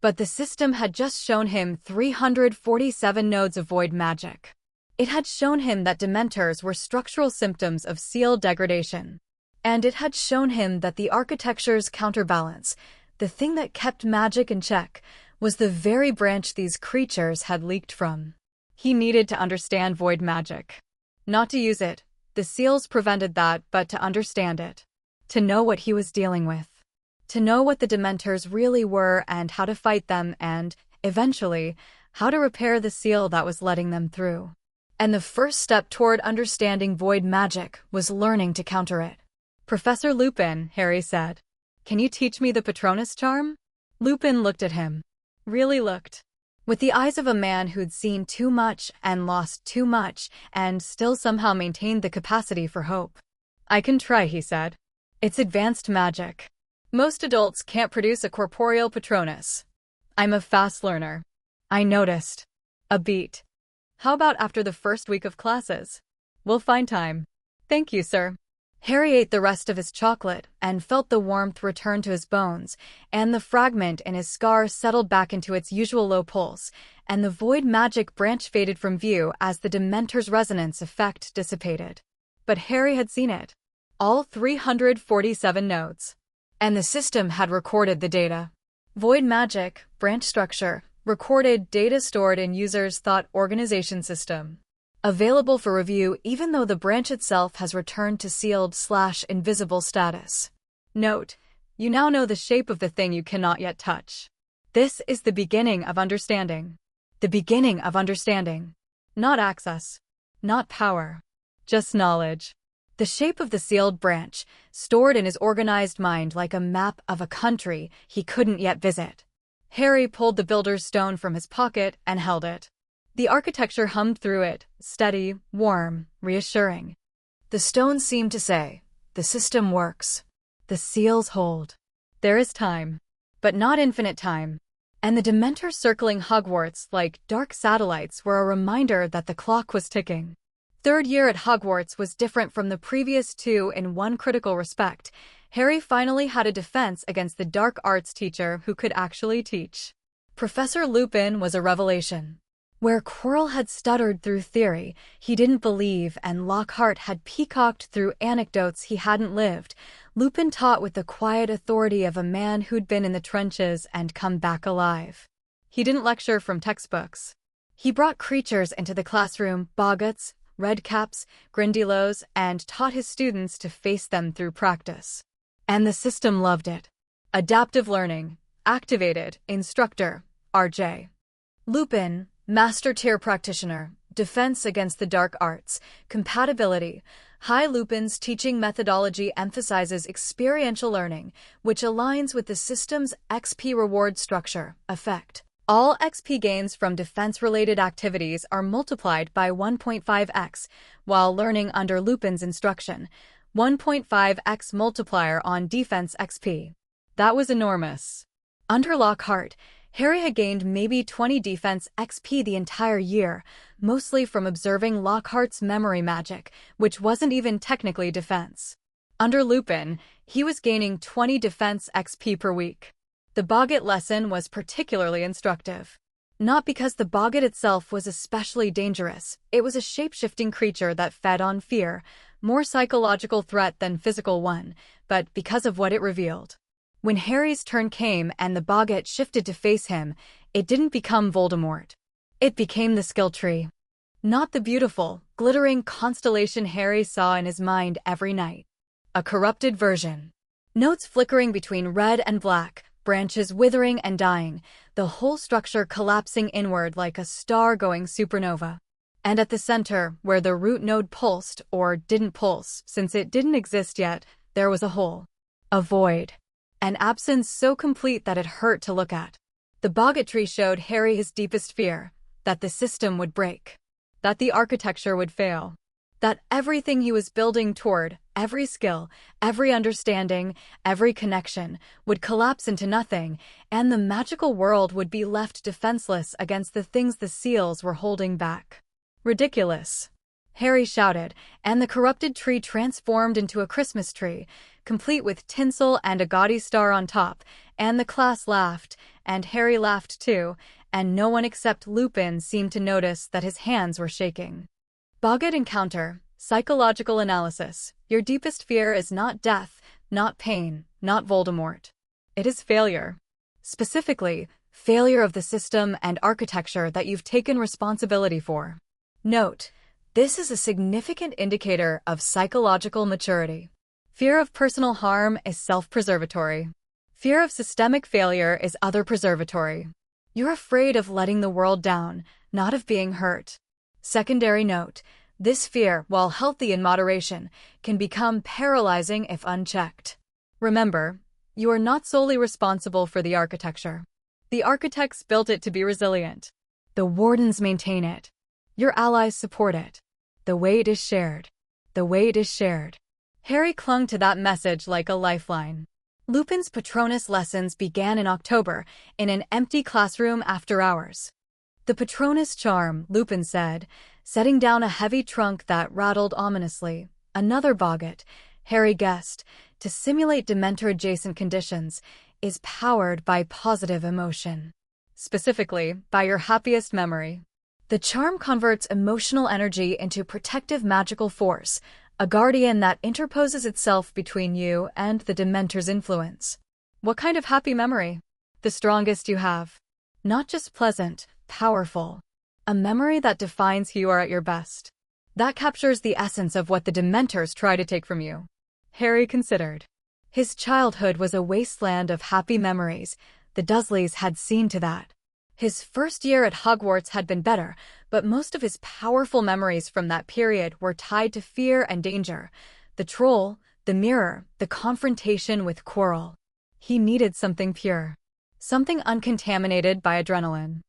[SPEAKER 1] But the system had just shown him 347 nodes of void magic. It had shown him that Dementors were structural symptoms of seal degradation. And it had shown him that the architecture's counterbalance, the thing that kept magic in check, was the very branch these creatures had leaked from. He needed to understand void magic. Not to use it, the seals prevented that, but to understand it. To know what he was dealing with. To know what the Dementors really were and how to fight them and, eventually, how to repair the seal that was letting them through. And the first step toward understanding void magic was learning to counter it. "Professor Lupin," Harry said, "can you teach me the Patronus charm?" Lupin looked at him. Really looked. With the eyes of a man who'd seen too much and lost too much and still somehow maintained the capacity for hope. "I can try," he said. "It's advanced magic. Most adults can't produce a corporeal Patronus. I'm a fast learner." I noticed. A beat. "How about after the first week of classes? We'll find time." "Thank you, sir." Harry ate the rest of his chocolate and felt the warmth return to his bones, and the fragment in his scar settled back into its usual low pulse, and the void magic branch faded from view as the Dementor's resonance effect dissipated. But Harry had seen it. All 347 nodes. And the system had recorded the data. Void magic, branch structure, recorded data stored in user's thought organization system. Available for review even though the branch itself has returned to sealed/invisible status. Note: you now know the shape of the thing you cannot yet touch. This is the beginning of understanding. The beginning of understanding. Not access. Not power. Just knowledge. The shape of the sealed branch, stored in his organized mind like a map of a country he couldn't yet visit. Harry pulled the builder's stone from his pocket and held it. The architecture hummed through it, steady, warm, reassuring. The stone seemed to say, "The system works. The seals hold. There is time. But not infinite time." And the Dementors circling Hogwarts like dark satellites were a reminder that the clock was ticking. 3rd year at Hogwarts was different from the previous 2 in one critical respect. Harry finally had a defense against the dark arts teacher who could actually teach. Professor Lupin was a revelation. Where Quirrell had stuttered through theory, he didn't believe, and Lockhart had peacocked through anecdotes he hadn't lived, Lupin taught with the quiet authority of a man who'd been in the trenches and come back alive. He didn't lecture from textbooks. He brought creatures into the classroom, boggarts, redcaps, grindylows, and taught his students to face them through practice. And the system loved it. Adaptive learning. Activated. Instructor. RJ. Lupin. Master Tier Practitioner. Defense against the dark arts. Compatibility. High. Lupin's teaching methodology emphasizes experiential learning, which aligns with the system's XP reward structure. Effect. All XP gains from defense-related activities are multiplied by 1.5x, while learning under Lupin's instruction. 1.5x multiplier on defense XP. That was enormous. Under Lockhart, Harry had gained maybe 20 defense XP the entire year, mostly from observing Lockhart's memory magic, which wasn't even technically defense. Under Lupin, he was gaining 20 defense XP per week. The Boggart lesson was particularly instructive. Not because the Boggart itself was especially dangerous, it was a shape-shifting creature that fed on fear, more psychological threat than physical one, but because of what it revealed. When Harry's turn came and the Boggart shifted to face him, it didn't become Voldemort. It became the skill tree. Not the beautiful, glittering constellation Harry saw in his mind every night. A corrupted version. Notes flickering between red and black, branches withering and dying, the whole structure collapsing inward like a star-going supernova. And at the center, where the root node pulsed, or didn't pulse, since it didn't exist yet, there was a hole. A void. An absence so complete that it hurt to look at. The Boggart tree showed Harry his deepest fear, that the system would break. That the architecture would fail. That everything he was building toward, every skill, every understanding, every connection, would collapse into nothing, and the magical world would be left defenseless against the things the seals were holding back. Ridiculous. Harry shouted, and the corrupted tree transformed into a Christmas tree, complete with tinsel and a gaudy star on top, and the class laughed, and Harry laughed too, and no one except Lupin seemed to notice that his hands were shaking. Boggart encounter, psychological analysis. Your deepest fear is not death, not pain, not Voldemort. It is failure. Specifically, failure of the system and architecture that you've taken responsibility for. Note, this is a significant indicator of psychological maturity. Fear of personal harm is self-preservatory. Fear of systemic failure is other-preservatory. You're afraid of letting the world down, not of being hurt. Secondary note, this fear, while healthy in moderation, can become paralyzing if unchecked. Remember, you are not solely responsible for the architecture. The architects built it to be resilient. The wardens maintain it. Your allies support it. The weight is shared. The weight is shared. Harry clung to that message like a lifeline. Lupin's Patronus lessons began in October, in an empty classroom after hours. The Patronus charm, Lupin said, setting down a heavy trunk that rattled ominously. Another Boggart, Harry guessed, to simulate Dementor-adjacent conditions, is powered by positive emotion. Specifically, by your happiest memory. The charm converts emotional energy into protective magical force, a guardian that interposes itself between you and the Dementor's influence. What kind of happy memory? The strongest you have. Not just pleasant, powerful. A memory that defines who you are at your best. That captures the essence of what the Dementors try to take from you. Harry considered. His childhood was a wasteland of happy memories. The Dursleys had seen to that. His first year at Hogwarts had been better, but most of his powerful memories from that period were tied to fear and danger. The troll, the mirror, the confrontation with Quirrell. He needed something pure. Something uncontaminated by adrenaline.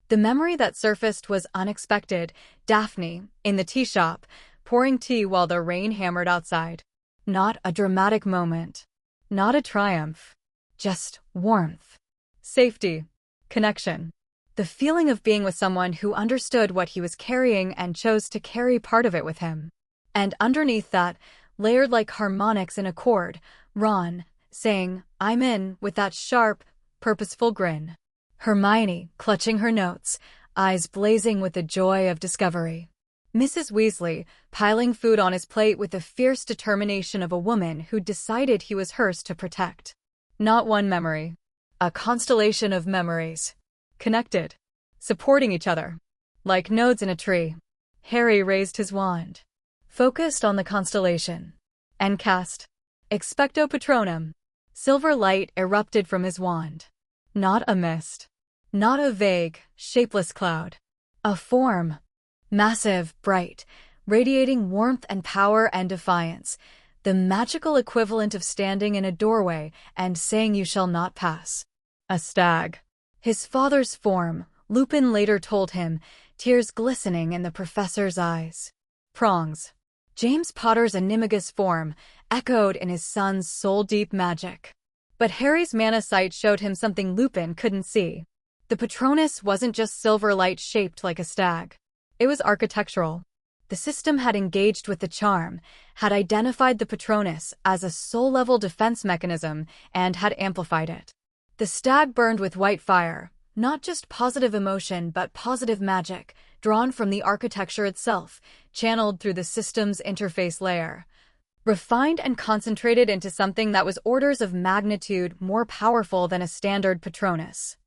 [SPEAKER 1] The memory that surfaced was unexpected. Daphne, in the tea shop, pouring tea while the rain hammered outside. Not a dramatic moment. Not a triumph. Just warmth. Safety. Connection. The feeling of being with someone who understood what he was carrying and chose to carry part of it with him. And underneath that, layered like harmonics in a chord, Ron, saying, "I'm in," with that sharp, purposeful grin. Hermione, clutching her notes, eyes blazing with the joy of discovery. Mrs. Weasley, piling food on his plate with the fierce determination of a woman who decided he was hers to protect. Not one memory. A constellation of memories. Connected. Supporting each other. Like nodes in a tree. Harry raised his wand. Focused on the constellation. And cast. Expecto Patronum. Silver light erupted from his wand. Not a mist. Not a vague, shapeless cloud. A form. Massive, bright, radiating warmth and power and defiance. The magical equivalent of standing in a doorway and saying you shall not pass. A stag. His father's form, Lupin later told him, tears glistening in the professor's eyes. Prongs. James Potter's animagus form, echoed in his son's soul-deep magic. But Harry's mana sight showed him something Lupin couldn't see. The Patronus wasn't just silver light shaped like a stag. It was architectural. The system had engaged with the charm, had identified the Patronus as a soul-level defense mechanism, and had amplified it. The stag burned with white fire, not just positive emotion but positive magic, drawn from the architecture itself, channeled through the system's interface layer. Refined and concentrated into something that was orders of magnitude more powerful than a standard Patronus.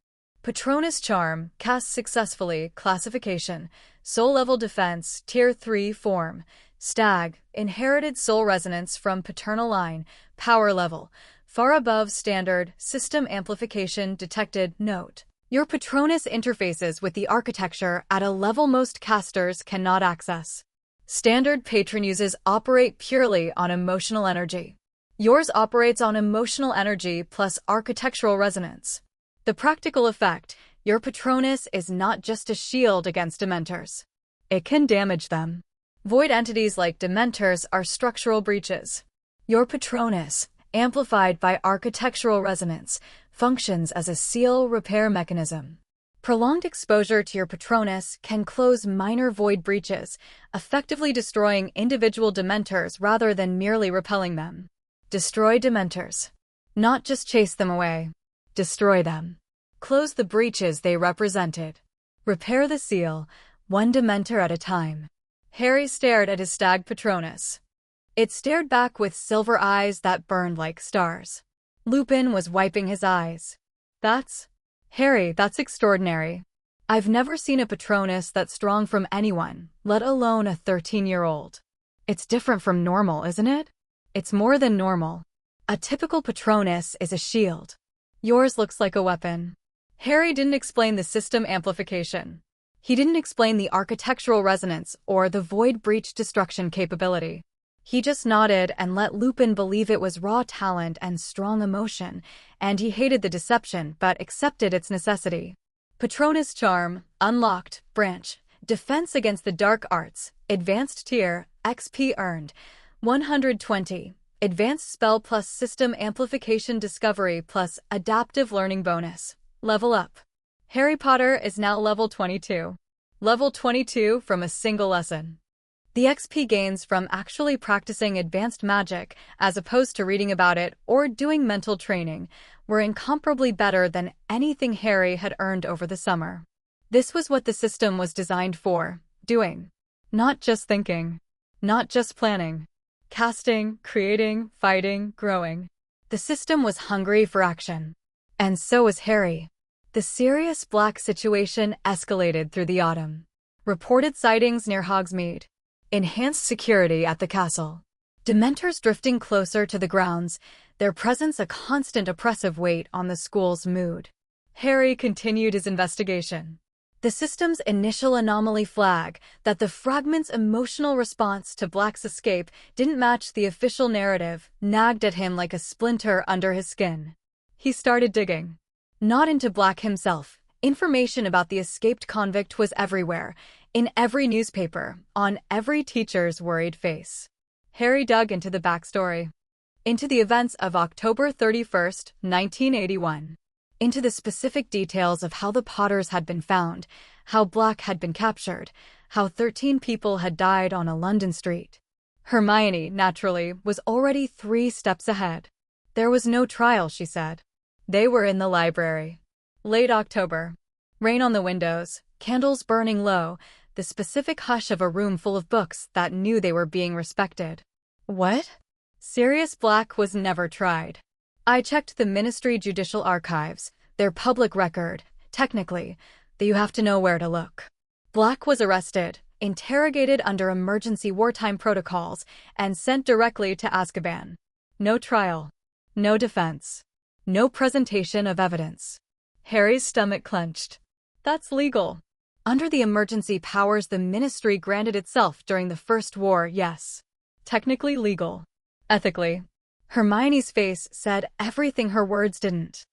[SPEAKER 1] Patronus charm, cast successfully, classification, soul-level defense, tier 3 form, stag, inherited soul resonance from paternal line, power level, far above standard system amplification detected. Note: your Patronus interfaces with the architecture at a level most casters cannot access. Standard patron uses operate purely on emotional energy. Yours operates on emotional energy plus architectural resonance. The practical effect: your Patronus is not just a shield against Dementors. It can damage them. Void entities like Dementors are structural breaches. Your Patronus, amplified by architectural resonance, functions as a seal repair mechanism. Prolonged exposure to your Patronus can close minor void breaches, effectively destroying individual Dementors rather than merely repelling them. Destroy Dementors. Not just chase them away. Destroy them. Close the breaches they represented. Repair the seal, one Dementor at a time. Harry stared at his stag Patronus. It stared back with silver eyes that burned like stars. Lupin was wiping his eyes. Harry, that's extraordinary. I've never seen a Patronus that strong from anyone, let alone a 13-year-old. It's different from normal, isn't it? It's more than normal. A typical Patronus is a shield. Yours looks like a weapon. Harry didn't explain the system amplification. He didn't explain the architectural resonance or the void breach destruction capability. He just nodded and let Lupin believe it was raw talent and strong emotion, and he hated the deception but accepted its necessity. Patronus Charm, unlocked, branch, defense against the dark arts, advanced tier, XP earned, 120, advanced spell plus system amplification discovery plus adaptive learning bonus, level up. Harry Potter is now level 22. Level 22 from a single lesson. The XP gains from actually practicing advanced magic, as opposed to reading about it or doing mental training, were incomparably better than anything Harry had earned over the summer. This was what the system was designed for, doing. Not just thinking. Not just planning. Casting, creating, fighting, growing. The system was hungry for action. And so was Harry. The Sirius Black situation escalated through the autumn. Reported sightings near Hogsmeade. Enhanced security at the castle. Dementors drifting closer to the grounds, their presence a constant oppressive weight on the school's mood. Harry continued his investigation. The system's initial anomaly flag that the fragment's emotional response to Black's escape didn't match the official narrative nagged at him like a splinter under his skin. He started digging. Not into Black himself. Information about the escaped convict was everywhere, in every newspaper, on every teacher's worried face. Harry dug into the backstory. Into the events of October 31st, 1981. Into the specific details of how the Potters had been found, how Black had been captured, how 13 people had died on a London street. Hermione, naturally, was already 3 steps ahead. There was no trial, she said. They were in the library. Late October. Rain on the windows, candles burning low, the specific hush of a room full of books that knew they were being respected. What? Sirius Black was never tried. I checked the Ministry Judicial Archives, their public record, technically, that you have to know where to look. Black was arrested, interrogated under emergency wartime protocols, and sent directly to Azkaban. No trial. No defense. No presentation of evidence. Harry's stomach clenched. That's legal. Under the emergency powers the Ministry granted itself during the First War, yes. Technically legal. Ethically. Hermione's face said everything her words didn't.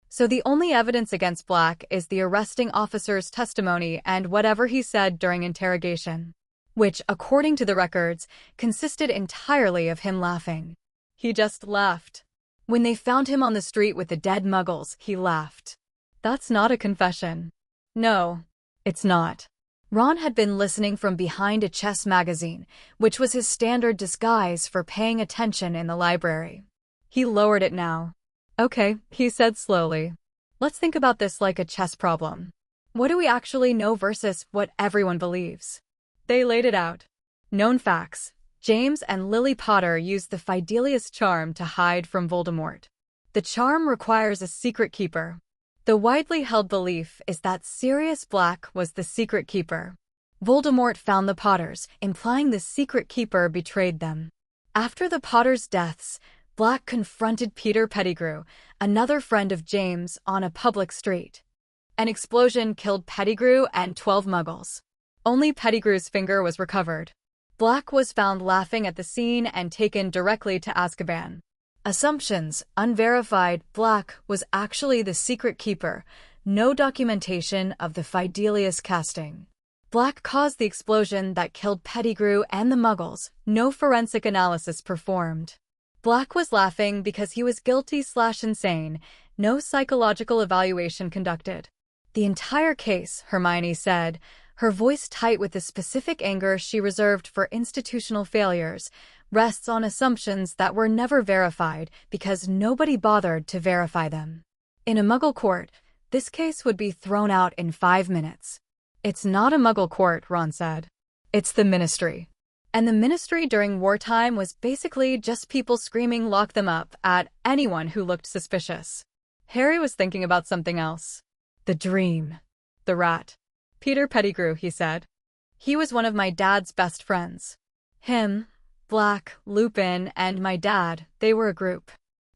[SPEAKER 1] So the only evidence against Black is the arresting officer's testimony and whatever he said during interrogation, which, according to the records, consisted entirely of him laughing. He just laughed. When they found him on the street with the dead muggles, he laughed. That's not a confession. No, it's not. Ron had been listening from behind a chess magazine, which was his standard disguise for paying attention in the library. He lowered it now. Okay, he said slowly. Let's think about this like a chess problem. What do we actually know versus what everyone believes? They laid it out. Known facts. James and Lily Potter used the Fidelius charm to hide from Voldemort. The charm requires a secret keeper. The widely held belief is that Sirius Black was the secret keeper. Voldemort found the Potters, implying the secret keeper betrayed them. After the Potters' deaths, Black confronted Peter Pettigrew, another friend of James, on a public street. An explosion killed Pettigrew and 12 muggles. Only Pettigrew's finger was recovered. Black was found laughing at the scene and taken directly to Azkaban. Assumptions: unverified. Black was actually the secret keeper. No documentation of the Fidelius casting. Black caused the explosion that killed Pettigrew and the muggles. No forensic analysis performed. Black was laughing because he was guilty/insane. No psychological evaluation conducted. The entire case, Hermione said, her voice tight with the specific anger she reserved for institutional failures, rests on assumptions that were never verified because nobody bothered to verify them. In a Muggle court, this case would be thrown out in 5 minutes. It's not a Muggle court, Ron said. It's the Ministry. And the Ministry during wartime was basically just people screaming "lock them up" at anyone who looked suspicious. Harry was thinking about something else. The dream. The rat. Peter Pettigrew, he said. He was one of my dad's best friends. Him, Black, Lupin, and my dad, they were a group.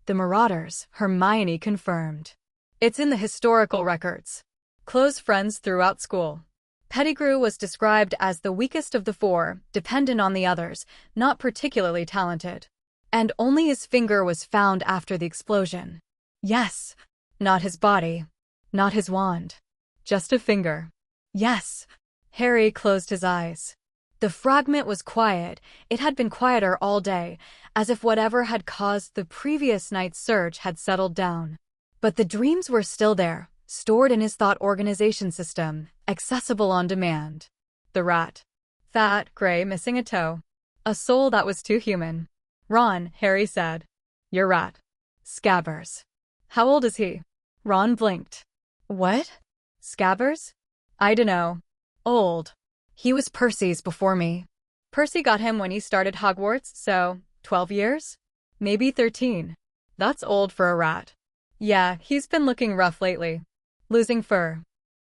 [SPEAKER 1] The Marauders, Hermione confirmed. It's in the historical records. Close friends throughout school. Pettigrew was described as the weakest of the 4, dependent on the others, not particularly talented. And only his finger was found after the explosion. Yes. Not his body. Not his wand. Just a finger. Yes. Harry closed his eyes. The fragment was quiet. It had been quieter all day, as if whatever had caused the previous night's surge had settled down. But the dreams were still there, stored in his thought organization system, accessible on demand. The rat. Fat, gray, missing a toe. A soul that was too human. Ron, Harry said. Your rat. Scabbers. How old is he? Ron blinked. What? Scabbers? I dunno. Old. He was Percy's before me. Percy got him when he started Hogwarts, so 12 years? Maybe 13. That's old for a rat. Yeah, he's been looking rough lately. Losing fur.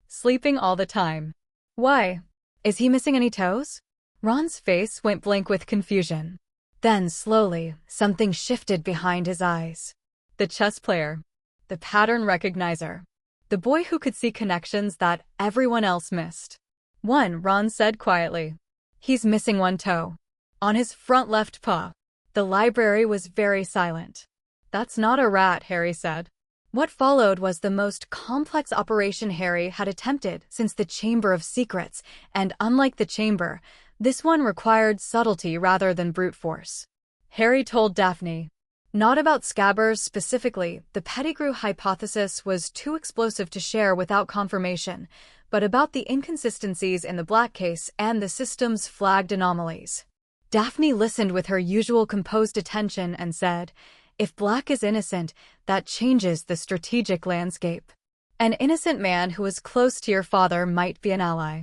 [SPEAKER 1] Sleeping all the time. Why? Is he missing any toes? Ron's face went blank with confusion. Then, slowly, something shifted behind his eyes. The chess player. The pattern recognizer. The boy who could see connections that everyone else missed. One, Ron said quietly. He's missing one toe. On his front left paw. The library was very silent. That's not a rat, Harry said. What followed was the most complex operation Harry had attempted since the Chamber of Secrets, and unlike the Chamber, this one required subtlety rather than brute force. Harry told Daphne. Not about Scabbers specifically, the Pettigrew hypothesis was too explosive to share without confirmation, but about the inconsistencies in the Black case and the system's flagged anomalies. Daphne listened with her usual composed attention and said, if Black is innocent, that changes the strategic landscape. An innocent man who is close to your father might be an ally.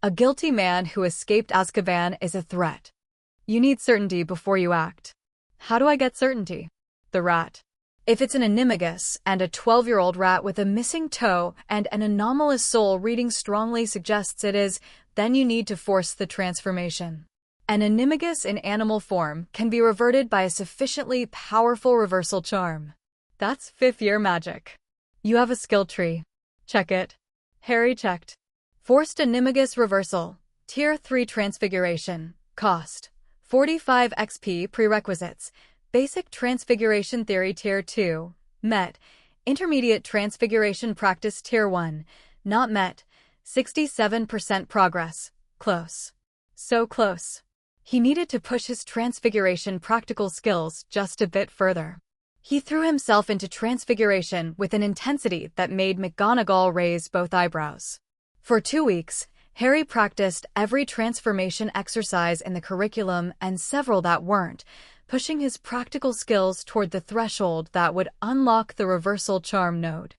[SPEAKER 1] A guilty man who escaped Azkaban is a threat. You need certainty before you act. How do I get certainty? The rat. If it's an animagus and a 12-year-old rat with a missing toe and an anomalous soul reading strongly suggests it is, then you need to force the transformation. An animagus in animal form can be reverted by a sufficiently powerful reversal charm. That's 5th-year magic. You have a skill tree. Check it. Harry checked. Forced animagus reversal. Tier 3 transfiguration. Cost. 45 XP. Prerequisites. Basic Transfiguration Theory Tier 2. Met. Intermediate Transfiguration Practice Tier 1. Not met. 67% progress. Close. So close. He needed to push his transfiguration practical skills just a bit further. He threw himself into transfiguration with an intensity that made McGonagall raise both eyebrows. For 2 weeks, Harry practiced every transformation exercise in the curriculum and several that weren't, pushing his practical skills toward the threshold that would unlock the reversal charm node.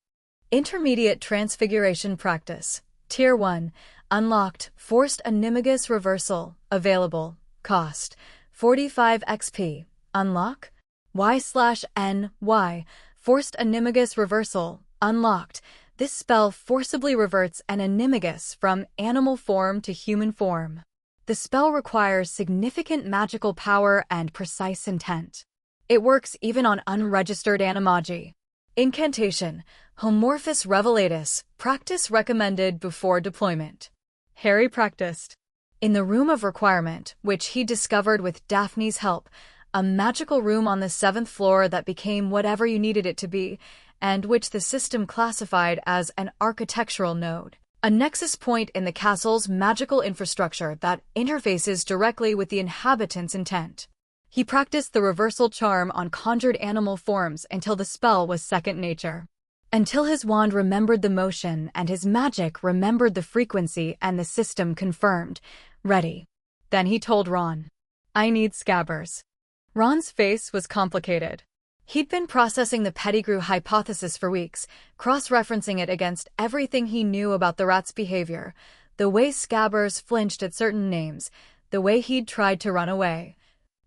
[SPEAKER 1] Intermediate Transfiguration Practice. Tier 1. Unlocked. Forced Animagus Reversal. Available. Cost. 45 XP. Unlock. Y/N/Y. Forced Animagus Reversal. Unlocked. This spell forcibly reverts an animagus from animal form to human form. The spell requires significant magical power and precise intent. It works even on unregistered animagi. Incantation, Homorphous Revelatus, practice recommended before deployment. Harry practiced. In the room of requirement, which he discovered with Daphne's help, a magical room on the 7th floor that became whatever you needed it to be, and which the system classified as an architectural node. A nexus point in the castle's magical infrastructure that interfaces directly with the inhabitants' intent. He practiced the reversal charm on conjured animal forms until the spell was second nature. Until his wand remembered the motion and his magic remembered the frequency and the system confirmed. Ready. Then he told Ron. I need Scabbers. Ron's face was complicated. He'd been processing the Pettigrew hypothesis for weeks, cross-referencing it against everything he knew about the rat's behavior, the way Scabbers flinched at certain names, the way he'd tried to run away.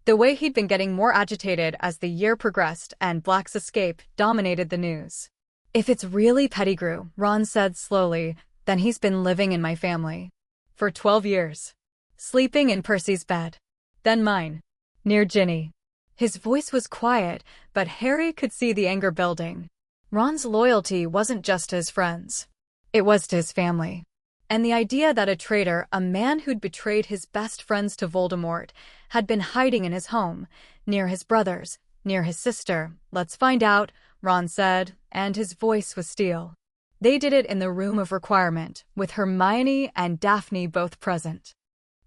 [SPEAKER 1] The way he'd been getting more agitated as the year progressed and Black's escape dominated the news. If it's really Pettigrew, Ron said slowly, then he's been living in my family. For 12 years. Sleeping in Percy's bed. Then mine. Near Ginny. His voice was quiet, but Harry could see the anger building. Ron's loyalty wasn't just to his friends. It was to his family. And the idea that a traitor, a man who'd betrayed his best friends to Voldemort, had been hiding in his home, near his brothers, near his sister. Let's find out, Ron said, and his voice was steel. They did it in the room of requirement, with Hermione and Daphne both present.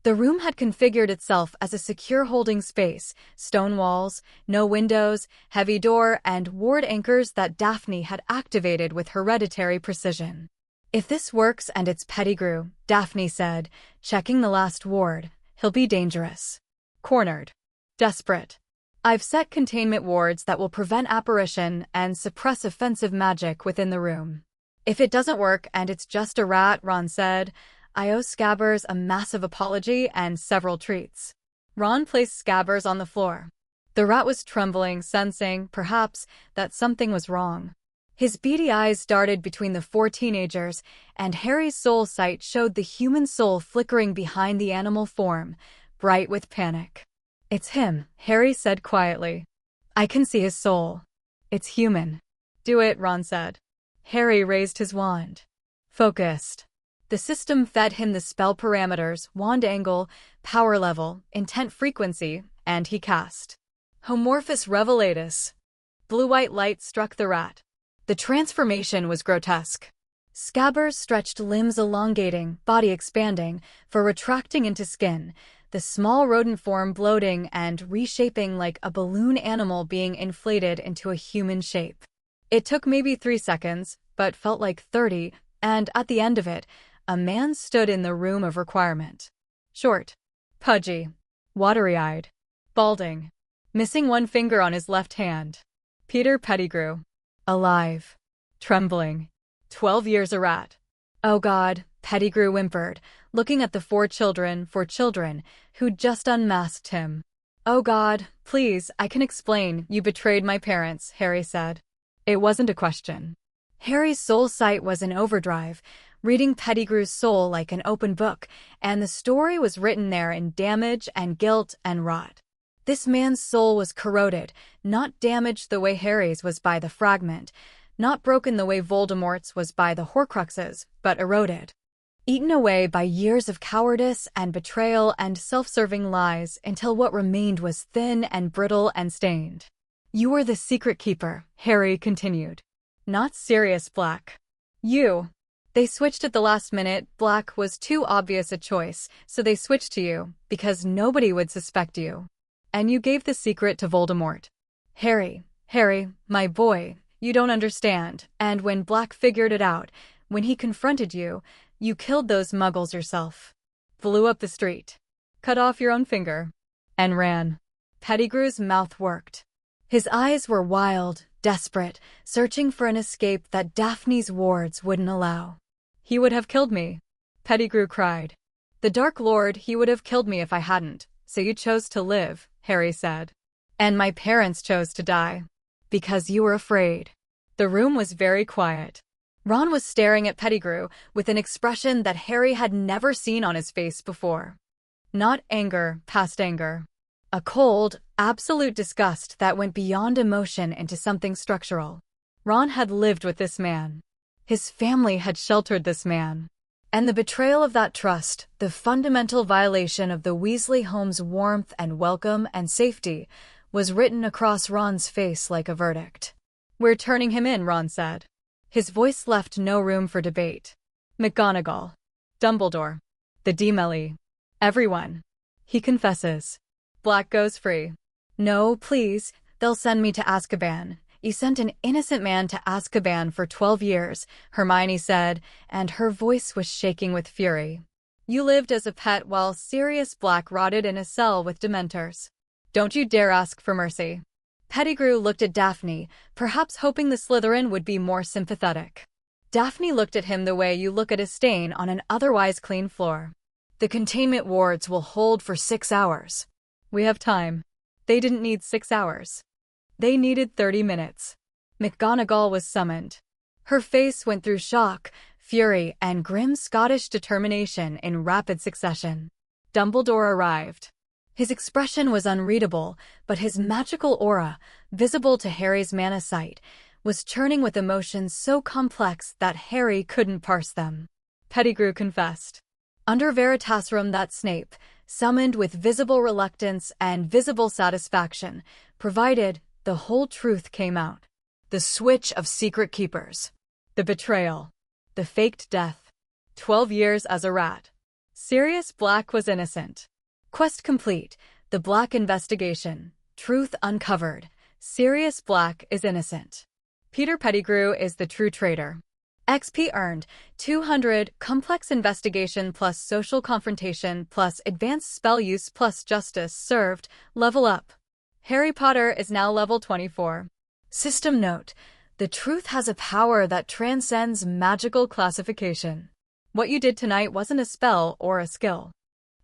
[SPEAKER 1] The room had configured itself as a secure holding space, stone walls, no windows, heavy door, and ward anchors that Daphne had activated with hereditary precision. If this works and it's Pettigrew, Daphne said, checking the last ward, he'll be dangerous. Cornered. Desperate. I've set containment wards that will prevent apparition and suppress offensive magic within the room. If it doesn't work and it's just a rat, Ron said, I owe Scabbers a massive apology and several treats. Ron placed Scabbers on the floor. The rat was trembling, sensing, perhaps, that something was wrong. His beady eyes darted between the 4 teenagers, and Harry's soul sight showed the human soul flickering behind the animal form, bright with panic. It's him, Harry said quietly. I can see his soul. It's human. Do it, Ron said. Harry raised his wand. Focused. The system fed him the spell parameters, wand angle, power level, intent frequency, and he cast. Homorphous Revelatus. Blue-white light struck the rat. The transformation was grotesque. Scabbers stretched, limbs elongating, body expanding, fur retracting into skin, the small rodent form bloating and reshaping like a balloon animal being inflated into a human shape. It took maybe 3 seconds, but felt like 30, and at the end of it, a man stood in the room of requirement. Short, pudgy, watery-eyed, balding, missing one finger on his left hand. Peter Pettigrew. Alive. Trembling. 12 years a rat. Oh God, Pettigrew whimpered, looking at the 4 children, who'd just unmasked him. Oh God, please, I can explain. You betrayed my parents, Harry said. It wasn't a question. Harry's soul sight was in overdrive, reading Pettigrew's soul like an open book, and the story was written there in damage and guilt and rot. This man's soul was corroded, not damaged the way Harry's was by the fragment, not broken the way Voldemort's was by the Horcruxes, but eroded. Eaten away by years of cowardice and betrayal and self-serving lies until what remained was thin and brittle and stained. You were the secret keeper, Harry continued. Not Sirius Black. You. They switched at the last minute. Black was too obvious a choice, so they switched to you, because nobody would suspect you. And you gave the secret to Voldemort. Harry, my boy, you don't understand. And when Black figured it out, when he confronted you, you killed those muggles yourself. Blew up the street. Cut off your own finger. And ran. Pettigrew's mouth worked. His eyes were wild, desperate, searching for an escape that Daphne's wards wouldn't allow. He would have killed me. Pettigrew cried. The Dark Lord, he would have killed me if I hadn't. So you chose to live, Harry said. And my parents chose to die. Because you were afraid. The room was very quiet. Ron was staring at Pettigrew with an expression that Harry had never seen on his face before. Not anger, past anger. A cold, absolute disgust that went beyond emotion into something structural. Ron had lived with this man. His family had sheltered this man. And the betrayal of that trust, the fundamental violation of the Weasley home's warmth and welcome and safety, was written across Ron's face like a verdict. "We're turning him in," Ron said. His voice left no room for debate. McGonagall, Dumbledore, the Demeli, everyone. He confesses. Black goes free. "No, please, they'll send me to Azkaban. You sent an innocent man to Azkaban for 12 years, Hermione said, and her voice was shaking with fury. "You lived as a pet while Sirius Black rotted in a cell with Dementors. Don't you dare ask for mercy." Pettigrew looked at Daphne, perhaps hoping the Slytherin would be more sympathetic. Daphne looked at him the way you look at a stain on an otherwise clean floor. "The containment wards will hold for 6 hours. We have time." They didn't need 6 hours. They needed 30 minutes. McGonagall was summoned. Her face went through shock, fury, and grim Scottish determination in rapid succession. Dumbledore arrived. His expression was unreadable, but his magical aura, visible to Harry's mana sight, was churning with emotions so complex that Harry couldn't parse them. Pettigrew confessed. Under Veritaserum that Snape, summoned with visible reluctance and visible satisfaction, provided the whole truth came out. The switch of secret keepers. The betrayal. The faked death. 12 years as a rat. Sirius Black was innocent. Quest complete. The Black investigation. Truth uncovered. Sirius Black is innocent. Peter Pettigrew is the true traitor. XP earned 200, complex investigation plus social confrontation plus advanced spell use plus justice served, level up. Harry Potter is now level 24. System note: the truth has a power that transcends magical classification. What you did tonight wasn't a spell or a skill.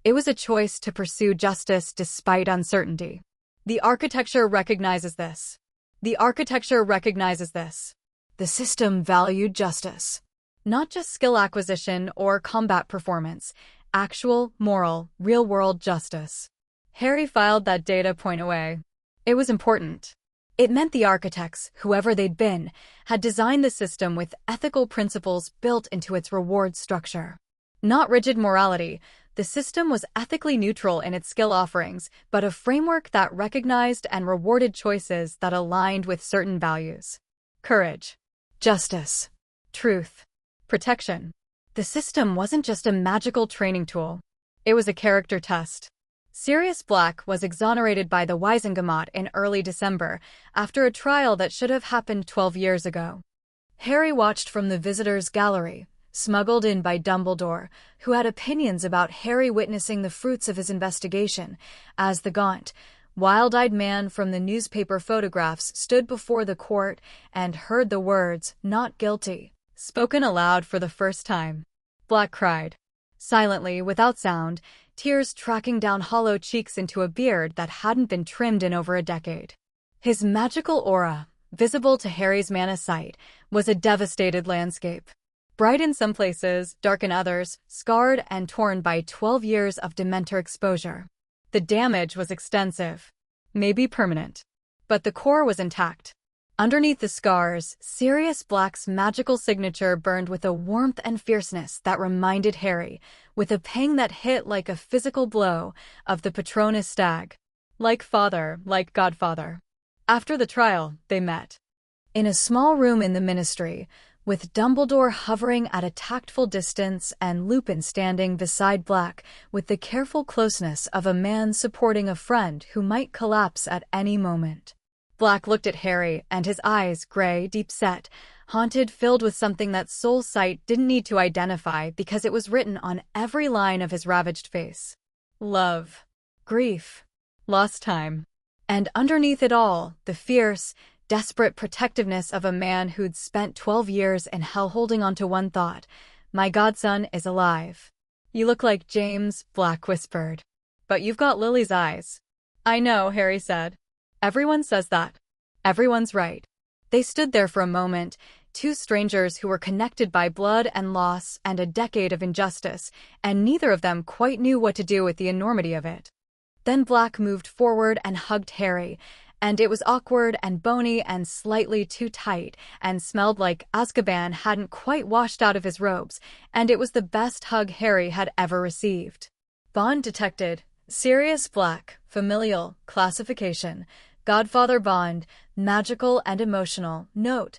[SPEAKER 1] It was a choice to pursue justice despite uncertainty. The architecture recognizes this. The architecture recognizes this. The system valued justice. Not just skill acquisition or combat performance, actual, moral, real-world justice. Harry filed that data point away. It was important. It meant the architects, whoever they'd been, had designed the system with ethical principles built into its reward structure. Not rigid morality, the system was ethically neutral in its skill offerings, but a framework that recognized and rewarded choices that aligned with certain values. Courage. Justice. Truth. Protection. The system wasn't just a magical training tool. It was a character test. Sirius Black was exonerated by the Wisengamot in early December, after a trial that should have happened 12 years ago. Harry watched from the visitors' gallery, smuggled in by Dumbledore, who had opinions about Harry witnessing the fruits of his investigation, as the gaunt, wild-eyed man from the newspaper photographs stood before the court and heard the words, "Not guilty," spoken aloud for the first time. Black cried. Silently, without sound, tears tracking down hollow cheeks into a beard that hadn't been trimmed in over a decade. His magical aura, visible to Harry's mana sight, was a devastated landscape. Bright in some places, dark in others, scarred and torn by 12 years of Dementor exposure. The damage was extensive, maybe permanent, but the core was intact. Underneath the scars, Sirius Black's magical signature burned with a warmth and fierceness that reminded Harry, with a pang that hit like a physical blow, of the Patronus stag. Like father, like godfather. After the trial, they met. In a small room in the Ministry, with Dumbledore hovering at a tactful distance and Lupin standing beside Black with the careful closeness of a man supporting a friend who might collapse at any moment. Black looked at Harry, and his eyes, gray, deep-set, haunted, filled with something that Soul Sight didn't need to identify because it was written on every line of his ravaged face. Love. Grief. Lost time. And underneath it all, the fierce, desperate protectiveness of a man who'd spent 12 years in hell holding on to one thought: my godson is alive. You look like James, Black whispered. But you've got Lily's eyes. I know, Harry said. Everyone says that. Everyone's right. They stood there for a moment, two strangers who were connected by blood and loss and a decade of injustice, and neither of them quite knew what to do with the enormity of it. Then Black moved forward and hugged Harry, and it was awkward and bony and slightly too tight and smelled like Azkaban hadn't quite washed out of his robes, and it was the best hug Harry had ever received. Bond detected. Sirius Black, familial, classification, Godfather bond, magical and emotional. Note: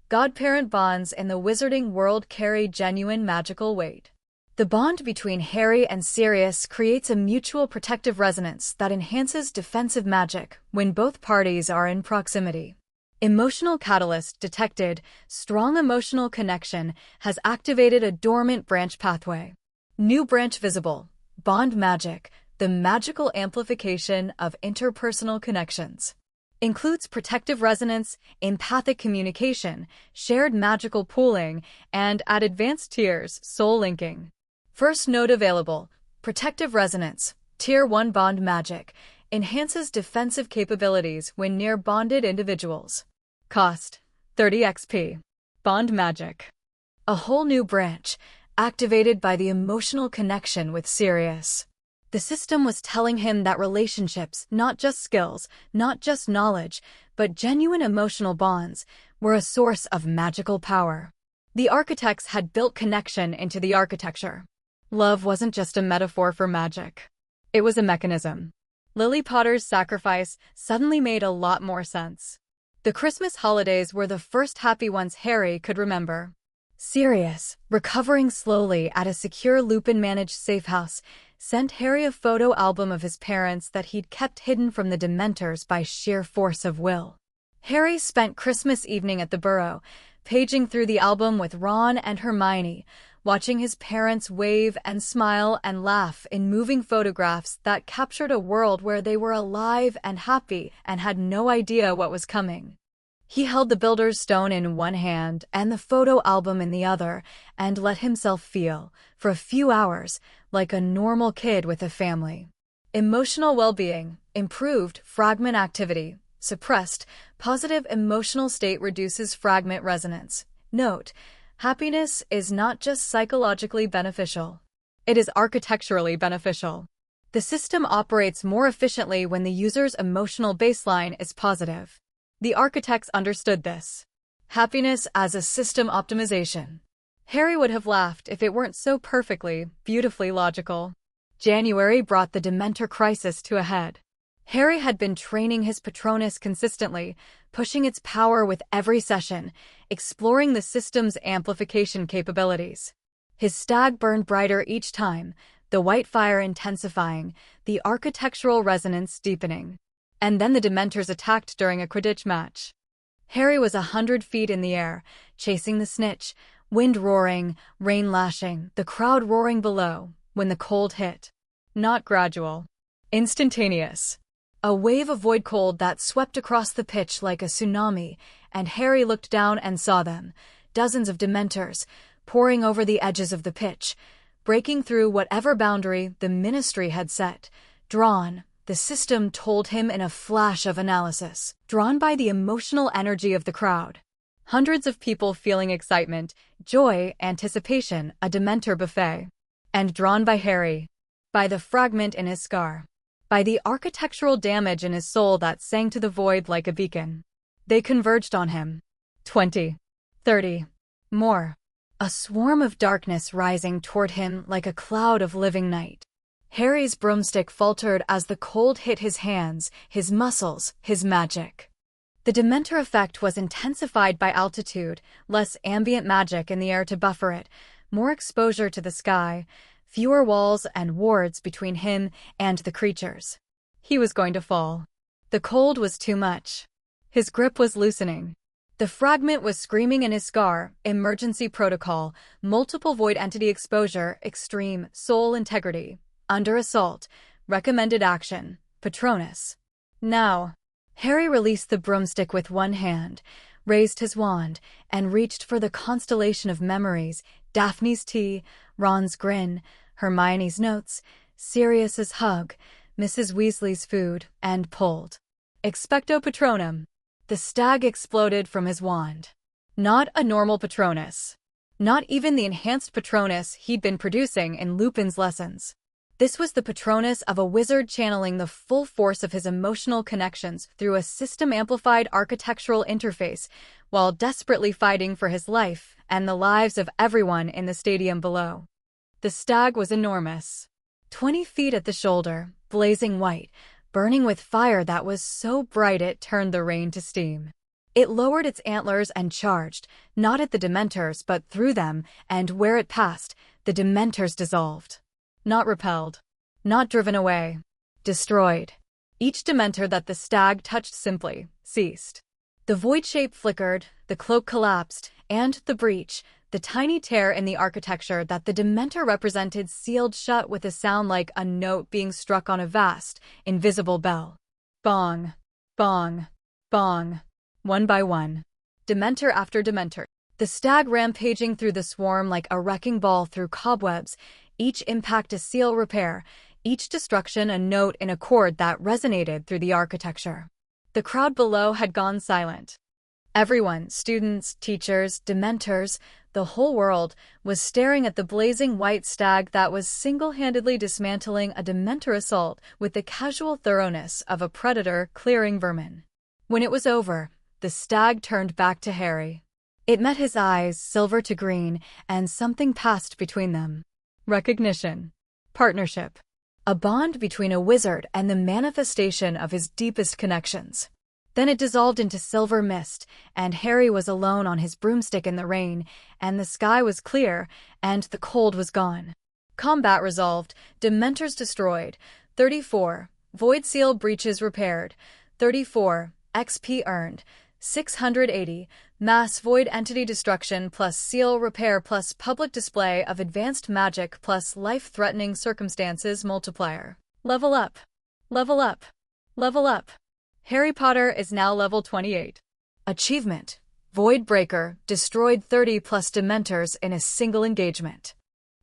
[SPEAKER 1] godparent bonds in the wizarding world carry genuine magical weight. The bond between Harry and Sirius creates a mutual protective resonance that enhances defensive magic when both parties are in proximity. Emotional catalyst detected. Strong emotional connection has activated a dormant branch pathway. New branch visible. Bond magic, the magical amplification of interpersonal connections. Includes protective resonance, empathic communication, shared magical pooling, and at advanced tiers, soul linking. First node available. Protective resonance, Tier 1 bond magic, enhances defensive capabilities when near bonded individuals. Cost: 30 XP. Bond magic. A whole new branch, activated by the emotional connection with Sirius. The system was telling him that relationships, not just skills, not just knowledge, but genuine emotional bonds, were a source of magical power. The architects had built connection into the architecture. Love wasn't just a metaphor for magic. It was a mechanism. Lily Potter's sacrifice suddenly made a lot more sense. The Christmas holidays were the first happy ones Harry could remember. Sirius, recovering slowly at a secure Lupin-managed safe house, sent Harry a photo album of his parents that he'd kept hidden from the Dementors by sheer force of will. Harry spent Christmas evening at the Burrow, paging through the album with Ron and Hermione, watching his parents wave and smile and laugh in moving photographs that captured a world where they were alive and happy and had no idea what was coming. He held the Builder's Stone in one hand and the photo album in the other and let himself feel, for a few hours, like a normal kid with a family. Emotional well-being, improved fragment activity, suppressed, positive emotional state reduces fragment resonance. Note: happiness is not just psychologically beneficial. It is architecturally beneficial. The system operates more efficiently when the user's emotional baseline is positive. The architects understood this. Happiness as a system optimization. Harry would have laughed if it weren't so perfectly, beautifully logical. January brought the Dementor crisis to a head. Harry had been training his Patronus consistently, pushing its power with every session, exploring the system's amplification capabilities. His stag burned brighter each time, the white fire intensifying, the architectural resonance deepening. And then the Dementors attacked during a Quidditch match. Harry was 100 feet in the air, chasing the snitch, wind roaring, rain lashing, the crowd roaring below, when the cold hit. Not gradual. Instantaneous. A wave of void cold that swept across the pitch like a tsunami, and Harry looked down and saw them, dozens of Dementors, pouring over the edges of the pitch, breaking through whatever boundary the Ministry had set. Drawn, the system told him in a flash of analysis, drawn by the emotional energy of the crowd. Hundreds of people feeling excitement, joy, anticipation, a Dementor buffet. And drawn by Harry. By the fragment in his scar. By the architectural damage in his soul that sang to the void like a beacon. They converged on him. 20. 30. More. A swarm of darkness rising toward him like a cloud of living night. Harry's broomstick faltered as the cold hit his hands, his muscles, his magic. The Dementor effect was intensified by altitude, less ambient magic in the air to buffer it, more exposure to the sky, fewer walls and wards between him and the creatures. He was going to fall. The cold was too much. His grip was loosening. The fragment was screaming in his scar, emergency protocol, multiple void entity exposure, extreme, soul integrity, under assault, recommended action, Patronus. Now. Harry released the broomstick with one hand, raised his wand, and reached for the constellation of memories, Daphne's tea, Ron's grin, Hermione's notes, Sirius's hug, Mrs. Weasley's food, and pulled. Expecto Patronum. The stag exploded from his wand. Not a normal Patronus. Not even the enhanced Patronus he'd been producing in Lupin's lessons. This was the Patronus of a wizard channeling the full force of his emotional connections through a system-amplified architectural interface while desperately fighting for his life and the lives of everyone in the stadium below. The stag was enormous. 20 feet at the shoulder, blazing white, burning with fire that was so bright it turned the rain to steam. It lowered its antlers and charged, not at the Dementors but through them, and where it passed, the Dementors dissolved. Not repelled. Not driven away. Destroyed. Each Dementor that the stag touched simply ceased. The void shape flickered, the cloak collapsed, and the breach, the tiny tear in the architecture that the Dementor represented, sealed shut with a sound like a note being struck on a vast, invisible bell. Bong. Bong. Bong. One by one. Dementor after Dementor. The stag rampaging through the swarm like a wrecking ball through cobwebs, each impact a seal repair, each destruction a note in a chord that resonated through the architecture. The crowd below had gone silent. Everyone, students, teachers, Dementors, the whole world, was staring at the blazing white stag that was single-handedly dismantling a Dementor assault with the casual thoroughness of a predator clearing vermin. When it was over, the stag turned back to Harry. It met his eyes, silver to green, and something passed between them. Recognition. Partnership. A bond between a wizard and the manifestation of his deepest connections. Then it dissolved into silver mist, and Harry was alone on his broomstick in the rain, and the sky was clear, and the cold was gone. Combat resolved, Dementors destroyed, 34, Void Seal breaches repaired, 34, XP earned, 680, Mass Void Entity Destruction plus Seal Repair plus Public Display of Advanced Magic plus Life-Threatening Circumstances multiplier. Level up. Level up. Level up. Harry Potter is now level 28. Achievement. Void Breaker destroyed 30 plus Dementors in a single engagement.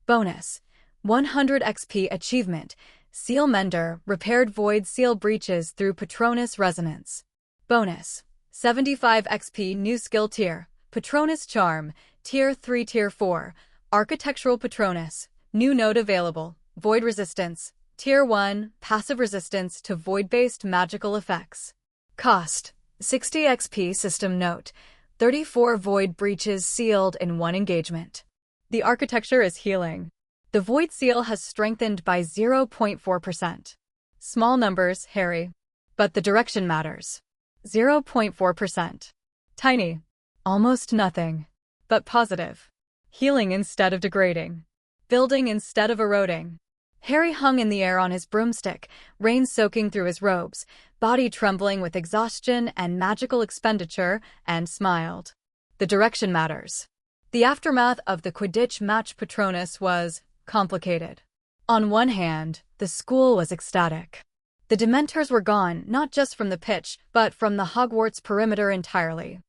[SPEAKER 1] Bonus. 100 XP achievement. Seal Mender repaired Void Seal breaches through Patronus Resonance. Bonus. 75 XP new skill tier. Patronus Charm. Tier 3 Tier 4. Architectural Patronus. New node available. Void Resistance. Tier 1 passive resistance to void-based magical effects. Cost. 60 XP system note. 34 void breaches sealed in one engagement. The architecture is healing. The void seal has strengthened by 0.4%. Small numbers, Harry. But the direction matters. 0.4%. Tiny. Almost nothing. But positive. Healing instead of degrading. Building instead of eroding. Harry hung in the air on his broomstick, rain soaking through his robes, body trembling with exhaustion and magical expenditure, and smiled. The direction matters. The aftermath of the Quidditch match Patronus was complicated. On one hand, the school was ecstatic. The Dementors were gone, not just from the pitch, but from the Hogwarts perimeter entirely.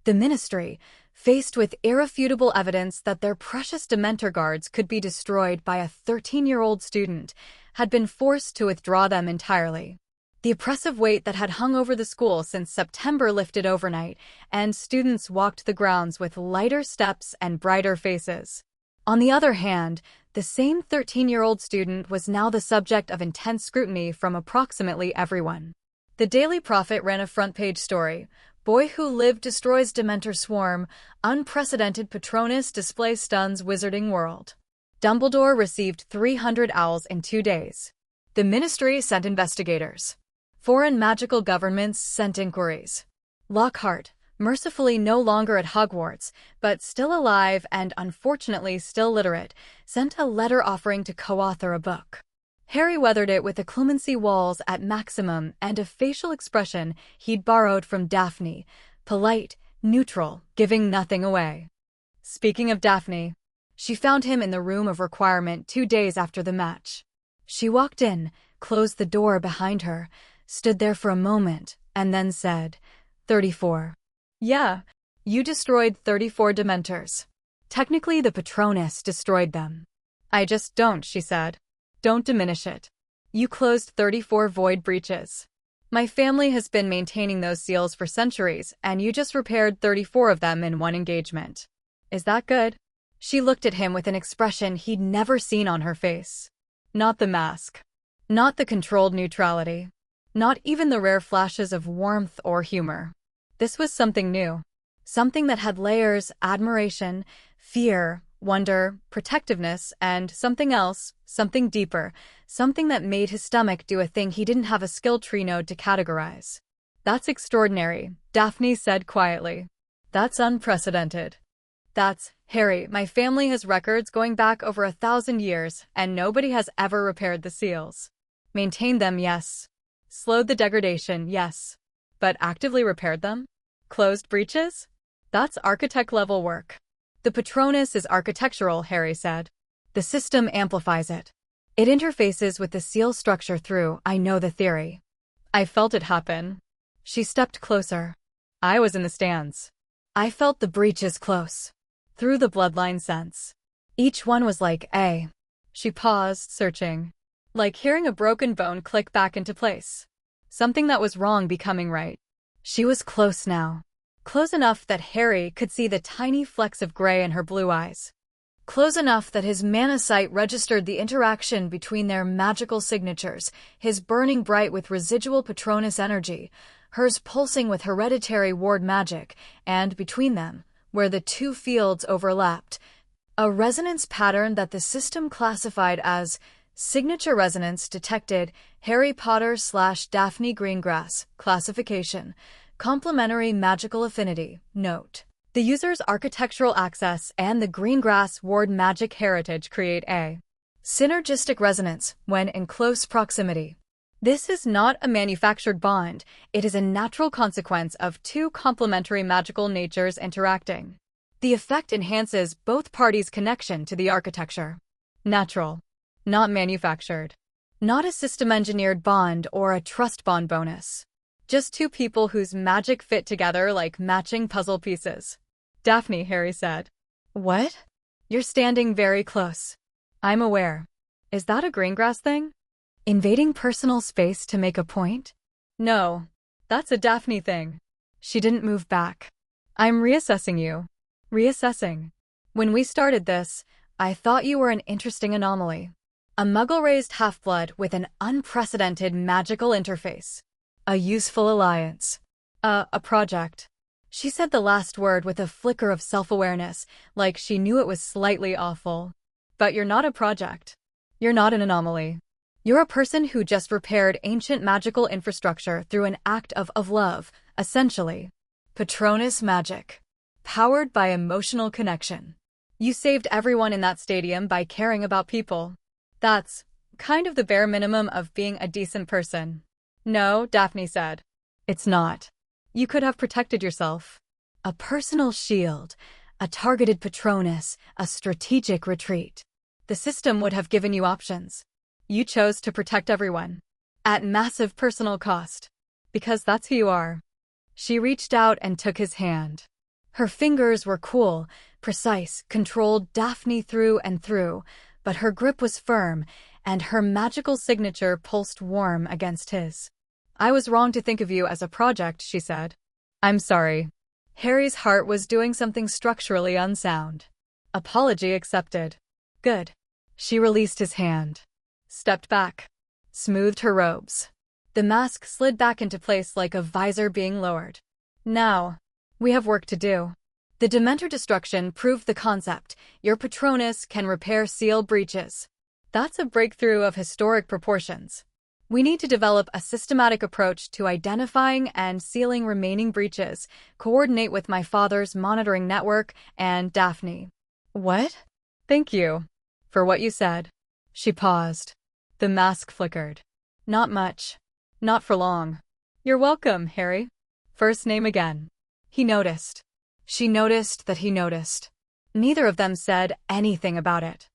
[SPEAKER 1] The Ministry, faced with irrefutable evidence that their precious Dementor guards could be destroyed by a 13-year-old student, had been forced to withdraw them entirely. The oppressive weight that had hung over the school since September lifted overnight, and students walked the grounds with lighter steps and brighter faces. On the other hand, the same 13-year-old student was now the subject of intense scrutiny from approximately everyone. The Daily Prophet ran a front-page story. Boy who lived destroys Dementor swarm. Unprecedented Patronus display stuns wizarding world. Dumbledore received 300 owls in 2 days. The Ministry sent investigators. Foreign magical governments sent inquiries. Lockhart, mercifully no longer at Hogwarts, but still alive and unfortunately still literate, sent a letter offering to co-author a book. Harry weathered it with the clemency walls at maximum and a facial expression he'd borrowed from Daphne, polite, neutral, giving nothing away. Speaking of Daphne, she found him in the room of requirement 2 days after the match. She walked in, closed the door behind her, stood there for a moment, and then said, 34. Yeah, you destroyed 34 Dementors. Technically, the Patronus destroyed them. I just don't, she said. Don't diminish it. You closed 34 void breaches. My family has been maintaining those seals for centuries, and you just repaired 34 of them in one engagement. Is that good? She looked at him with an expression he'd never seen on her face. Not the mask. Not the controlled neutrality. Not even the rare flashes of warmth or humor. This was something new. Something that had layers, admiration, fear, wonder, protectiveness, and something else, something deeper, something that made his stomach do a thing he didn't have a skill tree node to categorize. That's extraordinary, Daphne said quietly. That's unprecedented. That's, Harry, my family has records going back over 1,000 years, and nobody has ever repaired the seals. Maintained them, yes. Slowed the degradation, yes. But actively repaired them? Closed breaches? That's architect-level work. The Patronus is architectural, Harry said. The system amplifies it. It interfaces with the seal structure through, I know the theory. I felt it happen. She stepped closer. I was in the stands. I felt the breaches close. Through the bloodline sense. Each one was like a. She paused, searching. Like hearing a broken bone click back into place. Something that was wrong becoming right. She was close now. Close enough that Harry could see the tiny flecks of gray in her blue eyes. Close enough that his mana sight registered the interaction between their magical signatures, his burning bright with residual Patronus energy, hers pulsing with hereditary ward magic, and between them, where the two fields overlapped, a resonance pattern that the system classified as signature resonance detected, Harry Potter/Daphne Greengrass, classification, complementary magical affinity, note. The user's architectural access and the Greengrass ward magic heritage create a synergistic resonance when in close proximity. This is not a manufactured bond, it is a natural consequence of two complementary magical natures interacting. The effect enhances both parties' connection to the architecture. Natural. Not manufactured. Not a system-engineered bond or a trust bond bonus. Just two people whose magic fit together like matching puzzle pieces. Daphne, Harry said. What? You're standing very close. I'm aware. Is that a Greengrass thing? Invading personal space to make a point? No. That's a Daphne thing. She didn't move back. I'm reassessing you. Reassessing. When we started this, I thought you were an interesting anomaly. A muggle-raised half-blood with an unprecedented magical interface. A useful alliance. A project. She said the last word with a flicker of self-awareness, like she knew it was slightly awful. But you're not a project. You're not an anomaly. You're a person who just repaired ancient magical infrastructure through an act of love, essentially. Patronus magic. Powered by emotional connection. You saved everyone in that stadium by caring about people. That's kind of the bare minimum of being a decent person. No, Daphne said. It's not. You could have protected yourself. A personal shield, a targeted Patronus, a strategic retreat. The system would have given you options. You chose to protect everyone. At massive personal cost. Because that's who you are. She reached out and took his hand. Her fingers were cool, precise, controlled Daphne through and through, but her grip was firm, and her magical signature pulsed warm against his. I was wrong to think of you as a project, she said. I'm sorry. Harry's heart was doing something structurally unsound. Apology accepted. Good. She released his hand. Stepped back. Smoothed her robes. The mask slid back into place like a visor being lowered. Now, we have work to do. The Dementor destruction proved the concept. Your Patronus can repair seal breaches. That's a breakthrough of historic proportions. We need to develop a systematic approach to identifying and sealing remaining breaches, coordinate with my father's monitoring network, and Daphne. What? Thank you. For what you said. She paused. The mask flickered. Not much. Not for long. You're welcome, Harry. First name again. He noticed. She noticed that he noticed. Neither of them said anything about it.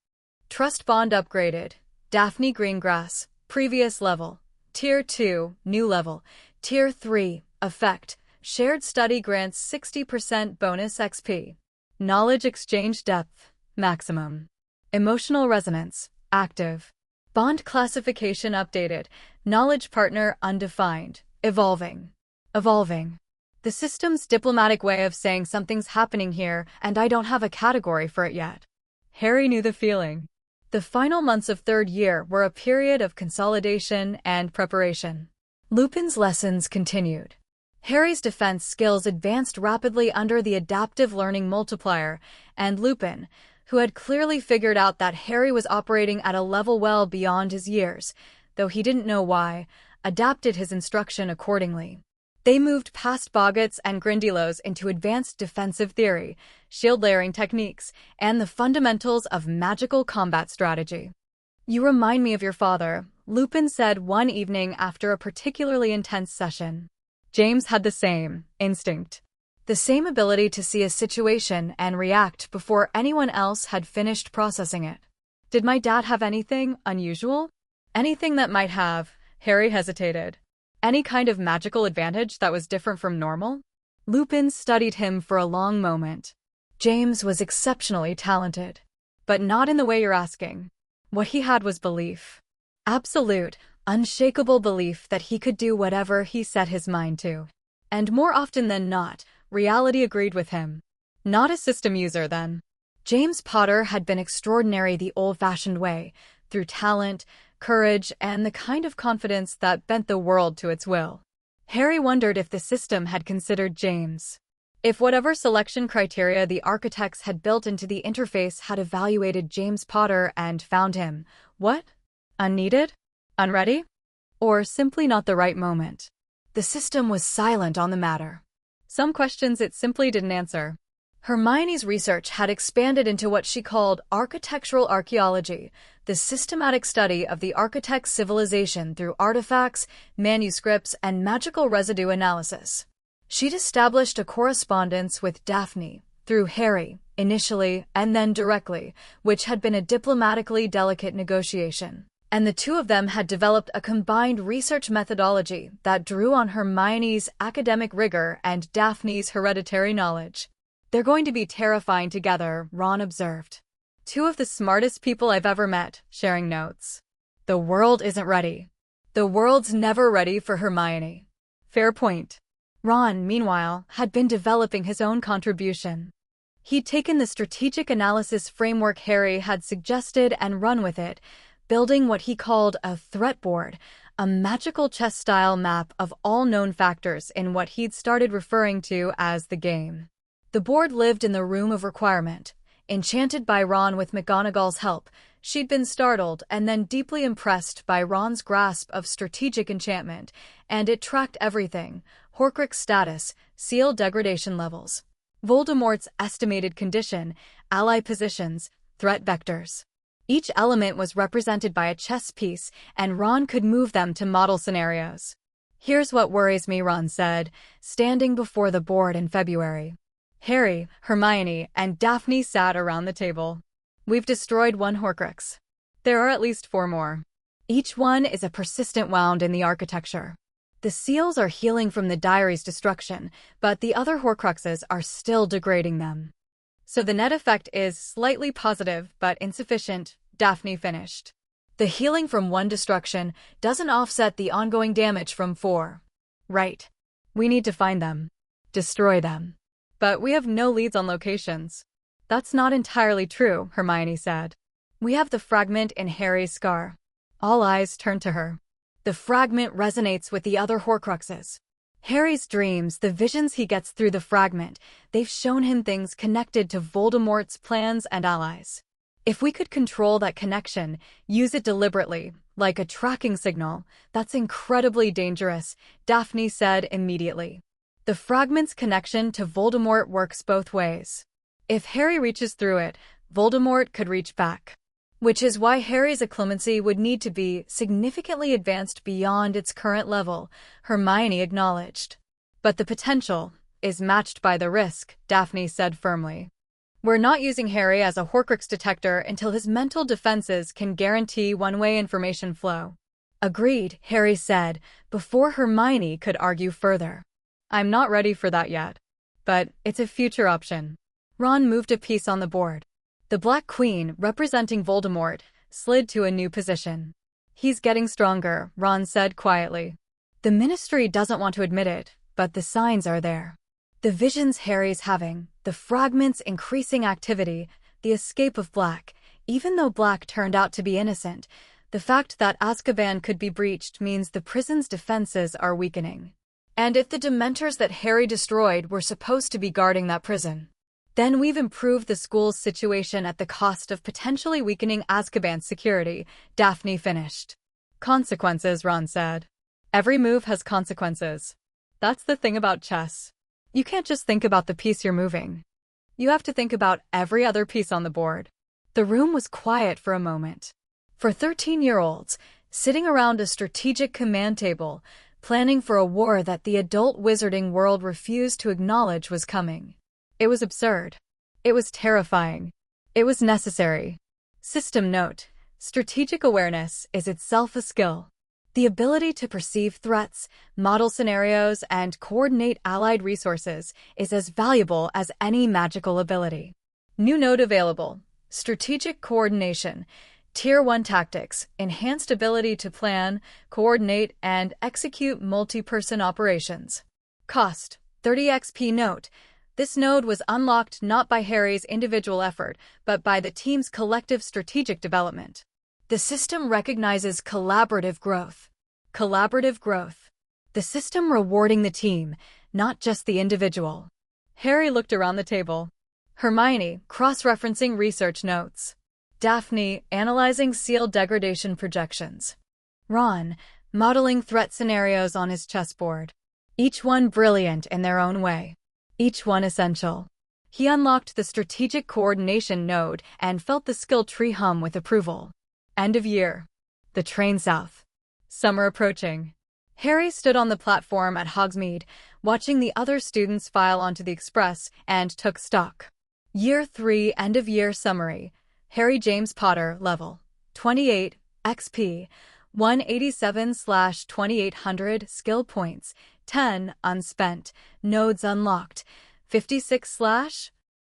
[SPEAKER 1] Trust bond upgraded. Daphne Greengrass. Previous level. Tier 2, new level. Tier 3, effect. Shared study grants 60% bonus XP. Knowledge exchange depth, maximum. Emotional resonance, active. Bond classification updated. Knowledge partner undefined. Evolving. Evolving. The system's diplomatic way of saying something's happening here, and I don't have a category for it yet. Harry knew the feeling. The final months of third year were a period of consolidation and preparation. Lupin's lessons continued. Harry's defense skills advanced rapidly under the adaptive learning multiplier, and Lupin, who had clearly figured out that Harry was operating at a level well beyond his years, though he didn't know why, adapted his instruction accordingly. They moved past Boggarts and Grindylows into advanced defensive theory, shield layering techniques, and the fundamentals of magical combat strategy. "You remind me of your father," Lupin said one evening after a particularly intense session. James had the same instinct, the same ability to see a situation and react before anyone else had finished processing it. "Did my dad have anything unusual? Anything that might have," Harry hesitated, "any kind of magical advantage that was different from normal?" Lupin studied him for a long moment. James was exceptionally talented, but not in the way you're asking. What he had was belief. Absolute, unshakable belief that he could do whatever he set his mind to. And more often than not, reality agreed with him. Not a system user, then. James Potter had been extraordinary the old-fashioned way, through talent, courage, and the kind of confidence that bent the world to its will. Harry wondered if the system had considered James. If whatever selection criteria the architects had built into the interface had evaluated James Potter and found him, what? Unneeded? Unready? Or simply not the right moment? The system was silent on the matter. Some questions it simply didn't answer. Hermione's research had expanded into what she called architectural archaeology, the systematic study of the architect's civilization through artifacts, manuscripts, and magical residue analysis. She'd established a correspondence with Daphne, through Harry, initially and then directly, which had been a diplomatically delicate negotiation. And the two of them had developed a combined research methodology that drew on Hermione's academic rigor and Daphne's hereditary knowledge. "They're going to be terrifying together," Ron observed. "Two of the smartest people I've ever met, sharing notes. The world isn't ready. The world's never ready for Hermione." Fair point. Ron, meanwhile, had been developing his own contribution. He'd taken the strategic analysis framework Harry had suggested and run with it, building what he called a threat board, a magical chess-style map of all known factors in what he'd started referring to as the game. The board lived in the room of requirement. Enchanted by Ron with McGonagall's help, she'd been startled and then deeply impressed by Ron's grasp of strategic enchantment, and it tracked everything: Horcrux status, seal degradation levels, Voldemort's estimated condition, ally positions, threat vectors. Each element was represented by a chess piece, and Ron could move them to model scenarios. "Here's what worries me," Ron said, standing before the board in February. Harry, Hermione, and Daphne sat around the table. "We've destroyed one Horcrux. There are at least 4 more. Each one is a persistent wound in the architecture. The seals are healing from the diary's destruction, but the other Horcruxes are still degrading them. So the net effect is slightly positive but insufficient," Daphne finished. "The healing from one destruction doesn't offset the ongoing damage from 4. Right. We need to find them. Destroy them. But we have no leads on locations." "That's not entirely true," Hermione said. "We have the fragment in Harry's scar." All eyes turned to her. "The fragment resonates with the other Horcruxes. Harry's dreams, the visions he gets through the fragment, they've shown him things connected to Voldemort's plans and allies. If we could control that connection, use it deliberately, like a tracking signal, that's incredibly dangerous," Daphne said immediately. "The fragment's connection to Voldemort works both ways. If Harry reaches through it, Voldemort could reach back. Which is why Harry's occlumency would need to be significantly advanced beyond its current level," Hermione acknowledged. "But the potential is matched by the risk," Daphne said firmly. "We're not using Harry as a Horcrux detector until his mental defenses can guarantee one-way information flow." "Agreed," Harry said, before Hermione could argue further. "I'm not ready for that yet. But it's a future option." Ron moved a piece on the board. The Black Queen, representing Voldemort, slid to a new position. "He's getting stronger," Ron said quietly. "The Ministry doesn't want to admit it, but the signs are there. The visions Harry's having, the fragment's increasing activity, the escape of Black, Even though Black turned out to be innocent, the fact that Azkaban could be breached means the prison's defenses are weakening. And if the Dementors that Harry destroyed were supposed to be guarding that prison, then we've improved the school's situation at the cost of potentially weakening Azkaban's security, Daphne finished. Consequences, Ron said. Every move has consequences. That's the thing about chess. You can't just think about the piece you're moving. You have to think about every other piece on the board. The room was quiet for a moment. For 13-year-olds, sitting around a strategic command table, planning for a war that the adult wizarding world refused to acknowledge was coming. It was absurd. It was terrifying. It was necessary. System note: strategic awareness is itself a skill. The ability to perceive threats, model scenarios, and coordinate allied resources is as valuable as any magical ability. New note available: strategic coordination. Tier 1 tactics, enhanced ability to plan, coordinate, and execute multi-person operations. Cost: 30 XP. Note: this node was unlocked not by Harry's individual effort, but by the team's collective strategic development. The system recognizes collaborative growth. Collaborative growth. The system rewarding the team, not just the individual. Harry looked around the table. Hermione, cross-referencing research notes. Daphne, analyzing seal degradation projections. Ron, modeling threat scenarios on his chessboard. Each one brilliant in their own way. Each one essential. He unlocked the strategic coordination node and felt the skill tree hum with approval. End of year. The train south. Summer approaching. Harry stood on the platform at Hogsmeade, watching the other students file onto the express, and took stock. Year 3 end-of-year summary. Harry James Potter, level 28, XP, 187/2800 skill points, 10 unspent, nodes unlocked, 56/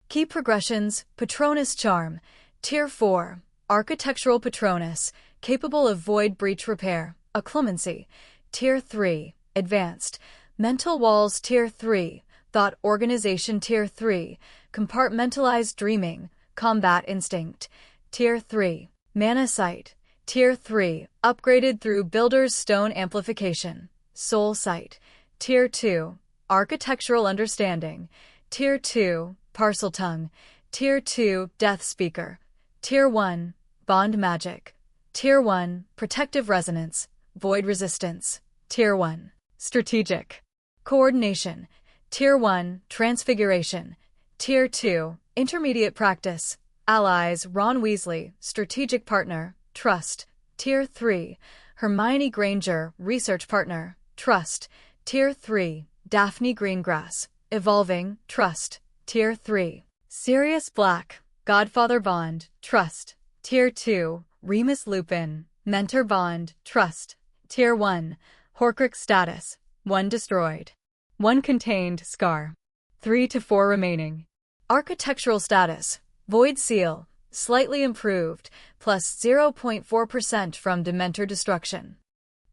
[SPEAKER 1] key progressions, Patronus Charm, Tier 4, Architectural Patronus, capable of void breach repair, Occlumency, Tier 3, Advanced, Mental Walls Tier 3, Thought Organization Tier 3, Compartmentalized Dreaming, Combat Instinct, Tier 3, Mana Sight, Tier 3, upgraded through Builder's Stone Amplification, Soul Sight, Tier 2, Architectural Understanding, Tier 2, Parseltongue, Tier 2, Death Speaker, Tier 1, Bond Magic, Tier 1, Protective Resonance, Void Resistance, Tier 1, Strategic, Coordination, Tier 1, Transfiguration, Tier 2, Intermediate Practice, Allies Ron Weasley, Strategic Partner, Trust, Tier 3, Hermione Granger, Research Partner, Trust, Tier 3, Daphne Greengrass, Evolving, Trust, Tier 3, Sirius Black, Godfather Bond, Trust, Tier 2, Remus Lupin, Mentor Bond, Trust, Tier 1, Horcrux Status, 1 destroyed. 1 contained, Scar. 3 to 4 remaining. Architectural Status, Void Seal, slightly improved, plus 0.4% from Dementor Destruction.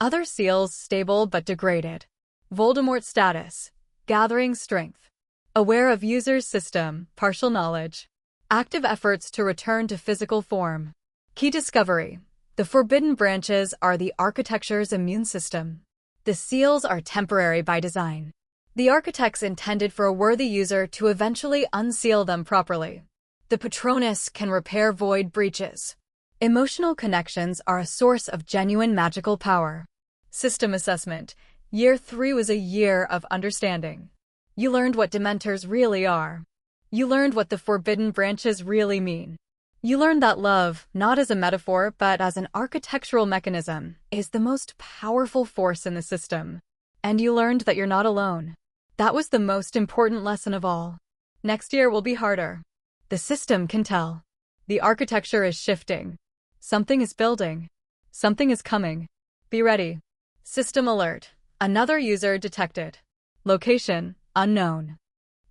[SPEAKER 1] Other seals stable but degraded. Voldemort Status, Gathering Strength. Aware of user's system, partial knowledge. Active efforts to return to physical form. Key discovery: the Forbidden Branches are the architecture's immune system. The seals are temporary by design. The architects intended for a worthy user to eventually unseal them properly. The Patronus can repair void breaches. Emotional connections are a source of genuine magical power. System assessment. Year 3 was a year of understanding. You learned what Dementors really are. You learned what the Forbidden Branches really mean. You learned that love, not as a metaphor but as an architectural mechanism, is the most powerful force in the system. And you learned that you're not alone. That was the most important lesson of all. Next year will be harder. The system can tell. The architecture is shifting. Something is building. Something is coming. Be ready. System alert. Another user detected. Location, unknown.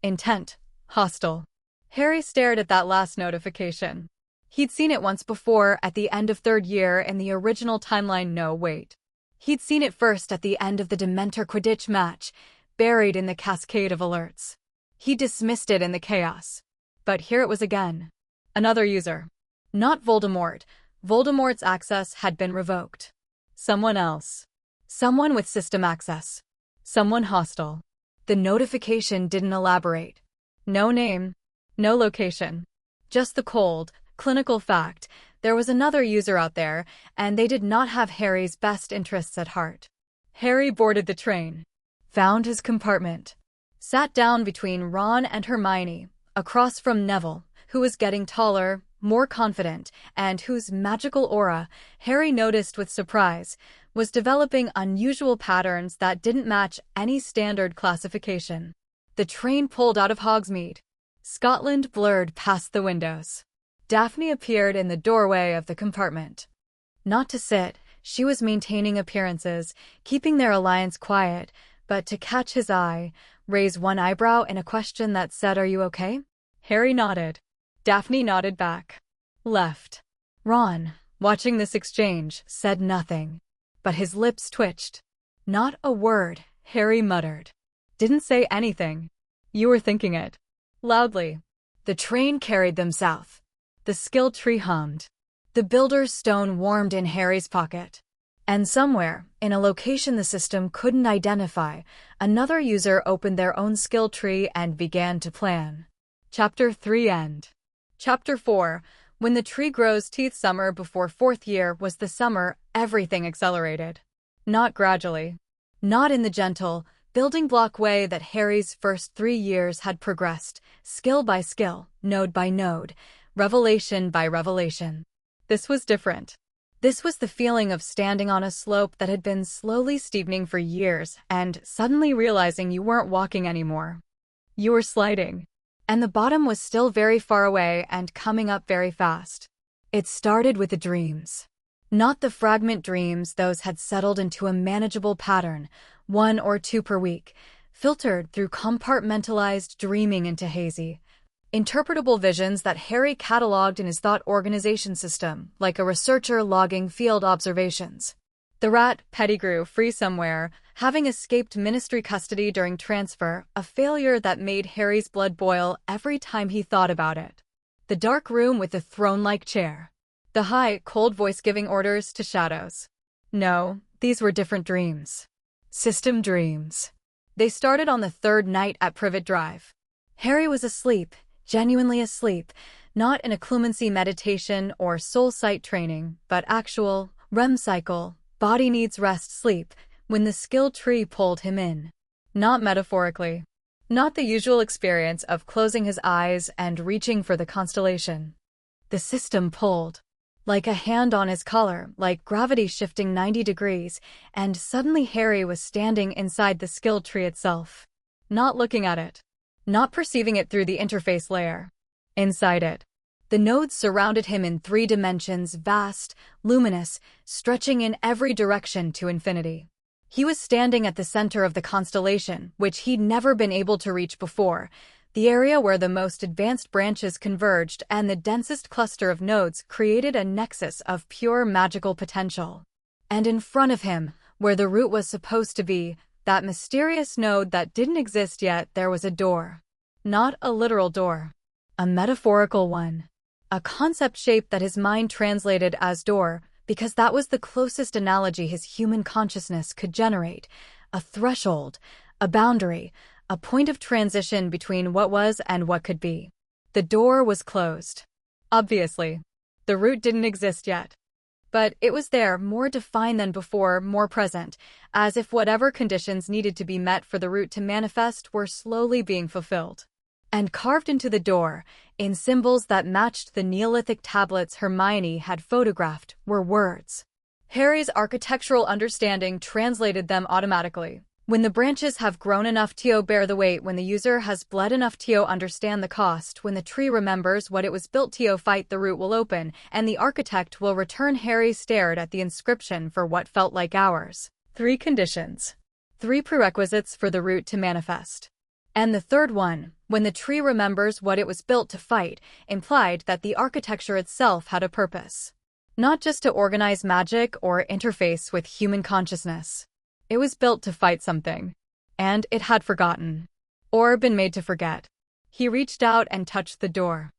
[SPEAKER 1] Intent, hostile. Harry stared at that last notification. He'd seen it once before at the end of 3rd year in the original timeline. No, wait. He'd seen it first at the end of the Dementor Quidditch match, buried in the cascade of alerts. He dismissed it in the chaos. But here it was again. Another user. Not Voldemort. Voldemort's access had been revoked. Someone else. Someone with system access. Someone hostile. The notification didn't elaborate. No name. No location. Just the cold, clinical fact: there was another user out there, and they did not have Harry's best interests at heart. Harry boarded the train. Found his compartment. Sat down between Ron and Hermione, across from Neville, who was getting taller, more confident, and whose magical aura, Harry noticed with surprise, was developing unusual patterns that didn't match any standard classification. The train pulled out of Hogsmeade. Scotland blurred past the windows. Daphne appeared in the doorway of the compartment. Not to sit, she was maintaining appearances, keeping their alliance quiet, but to catch his eye, raise one eyebrow in a question that said, "Are you okay?" Harry nodded. Daphne nodded back. Left. Ron, watching this exchange, said nothing. But his lips twitched. "Not a word," Harry muttered. "Didn't say anything." "You were thinking it." Loudly. The train carried them south. The skill tree hummed. The builder's stone warmed in Harry's pocket. And somewhere, in a location the system couldn't identify, another user opened their own skill tree and began to plan. Chapter 3 End. Chapter 4. When the tree grows teeth. Summer before 4th year was the summer everything accelerated. Not gradually. Not in the gentle, building block way that Harry's first 3 years had progressed, skill by skill, node by node, revelation by revelation. This was different. This was the feeling of standing on a slope that had been slowly steepening for years and suddenly realizing you weren't walking anymore. You were sliding. And the bottom was still very far away and coming up very fast. It started with the dreams. Not the fragment dreams, those had settled into a manageable pattern, 1 or 2 per week, filtered through compartmentalized dreaming into hazy, interpretable visions that Harry cataloged in his thought organization system, like a researcher logging field observations. The rat, Pettigrew, free somewhere, having escaped ministry custody during transfer, a failure that made Harry's blood boil every time he thought about it. The dark room with the throne-like chair. The high, cold voice giving orders to shadows. No, these were different dreams. System dreams. They started on the 3rd night at Privet Drive. Harry was asleep, genuinely asleep, not in a occlumency meditation or soul sight training, but actual, REM cycle, body needs rest sleep, when the skill tree pulled him in. Not metaphorically. Not the usual experience of closing his eyes and reaching for the constellation. The system pulled. Like a hand on his collar, like gravity shifting 90 degrees, and suddenly Harry was standing inside the skill tree itself. Not looking at it. Not perceiving it through the interface layer. Inside it. The nodes surrounded him in 3 dimensions, vast, luminous, stretching in every direction to infinity. He was standing at the center of the constellation, which he'd never been able to reach before, the area where the most advanced branches converged and the densest cluster of nodes created a nexus of pure magical potential. And in front of him, where the root was supposed to be, that mysterious node that didn't exist yet, there was a door. Not a literal door. A metaphorical one. A concept shape that his mind translated as door, because that was the closest analogy his human consciousness could generate. A threshold, a boundary, a point of transition between what was and what could be. The door was closed. Obviously. The root didn't exist yet. But it was there, more defined than before, more present, as if whatever conditions needed to be met for the root to manifest were slowly being fulfilled. And carved into the door, in symbols that matched the Neolithic tablets Hermione had photographed, were words. Harry's architectural understanding translated them automatically. When the branches have grown enough to bear the weight, when the user has bled enough to understand the cost, when the tree remembers what it was built to fight, the root will open, and the architect will return. Harry stared at the inscription for what felt like hours. 3 conditions. 3 prerequisites for the root to manifest. And the third one, when the tree remembers what it was built to fight, implied that the architecture itself had a purpose. Not just to organize magic or interface with human consciousness. It was built to fight something. And it had forgotten. Or been made to forget. He reached out and touched the door.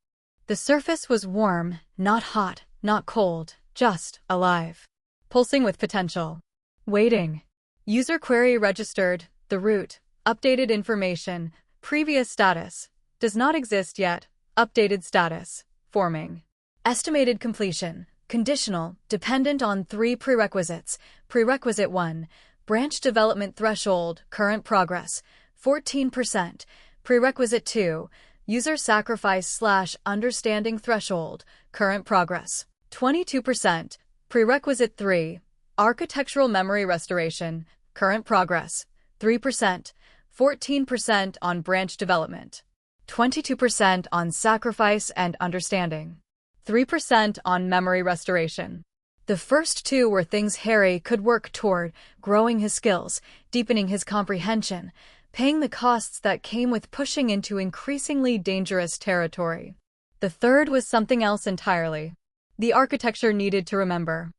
[SPEAKER 1] The surface was warm, not hot, not cold, just alive. Pulsing with potential. Waiting. User query registered, the root, updated information, previous status, does not exist yet, updated status, forming. Estimated completion, conditional, dependent on 3 prerequisites. Prerequisite 1, branch development threshold, current progress, 14%. Prerequisite 2, user sacrifice/understanding threshold, current progress, 22%. Prerequisite 3, architectural memory restoration, current progress, 3%, 14% on branch development, 22% on sacrifice and understanding, 3% on memory restoration. The first 2 were things Harry could work toward, growing his skills, deepening his comprehension, paying the costs that came with pushing into increasingly dangerous territory. The third was something else entirely. The architecture needed to remember.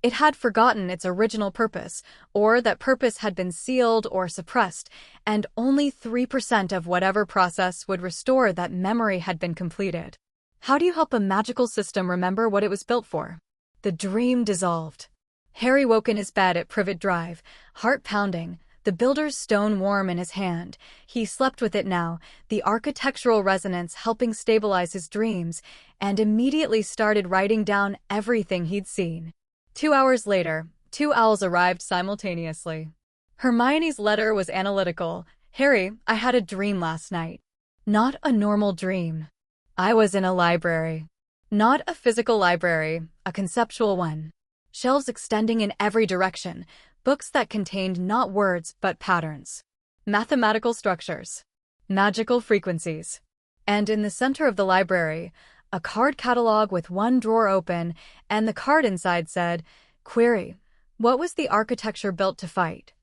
[SPEAKER 1] It had forgotten its original purpose, or that purpose had been sealed or suppressed, and only 3% of whatever process would restore that memory had been completed. How do you help a magical system remember what it was built for? The dream dissolved. Harry woke in his bed at Privet Drive, heart pounding, the builder's stone warm in his hand. He slept with it now, the architectural resonance helping stabilize his dreams, and immediately started writing down everything he'd seen. 2 hours later, 2 owls arrived simultaneously. Hermione's letter was analytical. Harry, I had a dream last night. Not a normal dream. I was in a library. Not a physical library, a conceptual one. Shelves extending in every direction, books that contained not words but patterns. Mathematical structures. Magical frequencies. And in the center of the library, a card catalog with one drawer open, and the card inside said, Query, what was the architecture built to fight?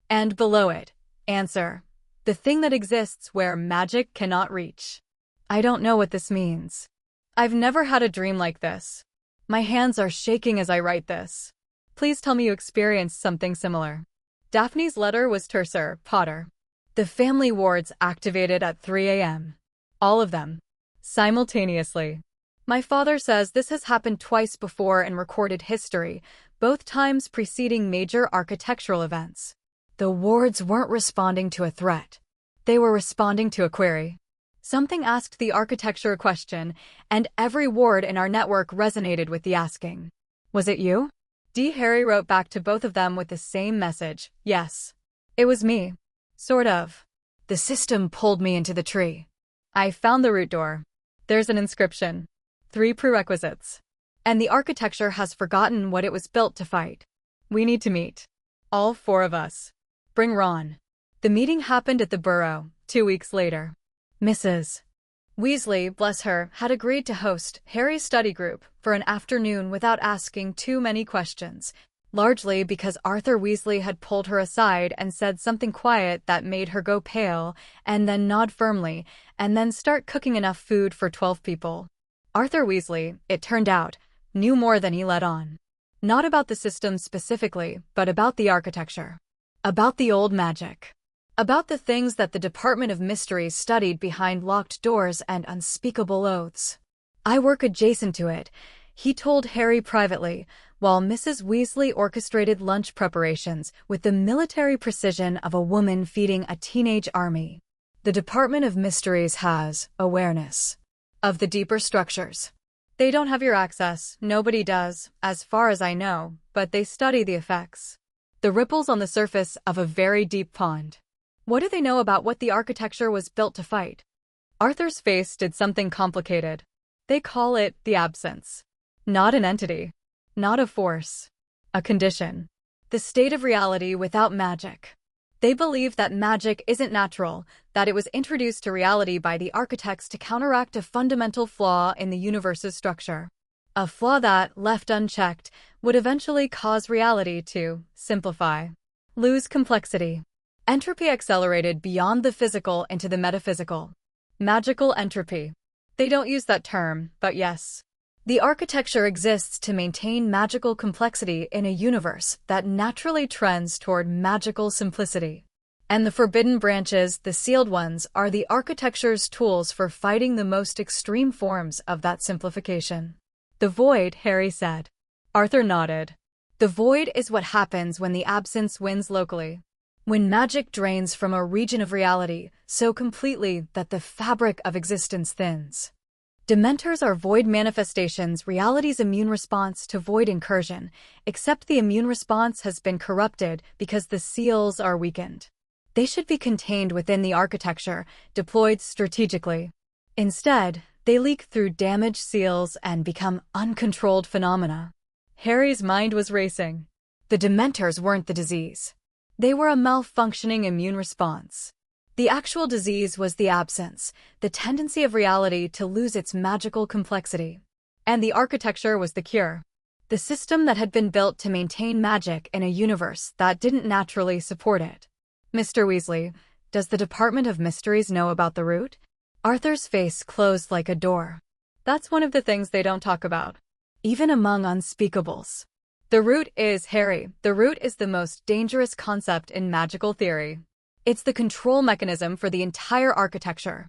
[SPEAKER 1] And below it, answer, the thing that exists where magic cannot reach. I don't know what this means. I've never had a dream like this. My hands are shaking as I write this. Please tell me you experienced something similar. Daphne's letter was terser, Potter. The family wards activated at 3 a.m. All of them. Simultaneously. My father says this has happened twice before in recorded history, both times preceding major architectural events. The wards weren't responding to a threat. They were responding to a query. Something asked the architecture a question, and every ward in our network resonated with the asking. Was it you? Harry wrote back to both of them with the same message. Yes. It was me. Sort of. The system pulled me into the tree. I found the root door. There's an inscription. 3 prerequisites. And the architecture has forgotten what it was built to fight. We need to meet. All 4 of us. Bring Ron. The meeting happened at the Burrow, 2 weeks later. Mrs. Weasley, bless her, had agreed to host Harry's study group for an afternoon without asking too many questions, largely because Arthur Weasley had pulled her aside and said something quiet that made her go pale, and then nod firmly, and then start cooking enough food for 12 people. Arthur Weasley, it turned out, knew more than he let on. Not about the system specifically, but about the architecture. About the old magic. About the things that the Department of Mysteries studied behind locked doors and unspeakable oaths. I work adjacent to it, he told Harry privately, while Mrs. Weasley orchestrated lunch preparations with the military precision of a woman feeding a teenage army. The Department of Mysteries has awareness of the deeper structures. They don't have your access, nobody does, as far as I know, but they study the effects. The ripples on the surface of a very deep pond. What do they know about what the architecture was built to fight? Arthur's face did something complicated. They call it the absence. Not an entity. Not a force. A condition. The state of reality without magic. They believe that magic isn't natural, that it was introduced to reality by the architects to counteract a fundamental flaw in the universe's structure. A flaw that, left unchecked, would eventually cause reality to simplify. Lose complexity. Entropy accelerated beyond the physical into the metaphysical. Magical entropy. They don't use that term, but yes. The architecture exists to maintain magical complexity in a universe that naturally trends toward magical simplicity. And the forbidden branches, the sealed ones, are the architecture's tools for fighting the most extreme forms of that simplification. The void, Harry said. Arthur nodded. The void is what happens when the absence wins locally. When magic drains from a region of reality so completely that the fabric of existence thins. Dementors are void manifestations, reality's immune response to void incursion, except the immune response has been corrupted because the seals are weakened. They should be contained within the architecture, deployed strategically. Instead, they leak through damaged seals and become uncontrolled phenomena. Harry's mind was racing. The Dementors weren't the disease. They were a malfunctioning immune response. The actual disease was the absence, the tendency of reality to lose its magical complexity. And the architecture was the cure. The system that had been built to maintain magic in a universe that didn't naturally support it. Mr. Weasley, does the Department of Mysteries know about the root? Arthur's face closed like a door. That's one of the things they don't talk about. Even among unspeakables. The root is, Harry, the root is the most dangerous concept in magical theory. It's the control mechanism for the entire architecture.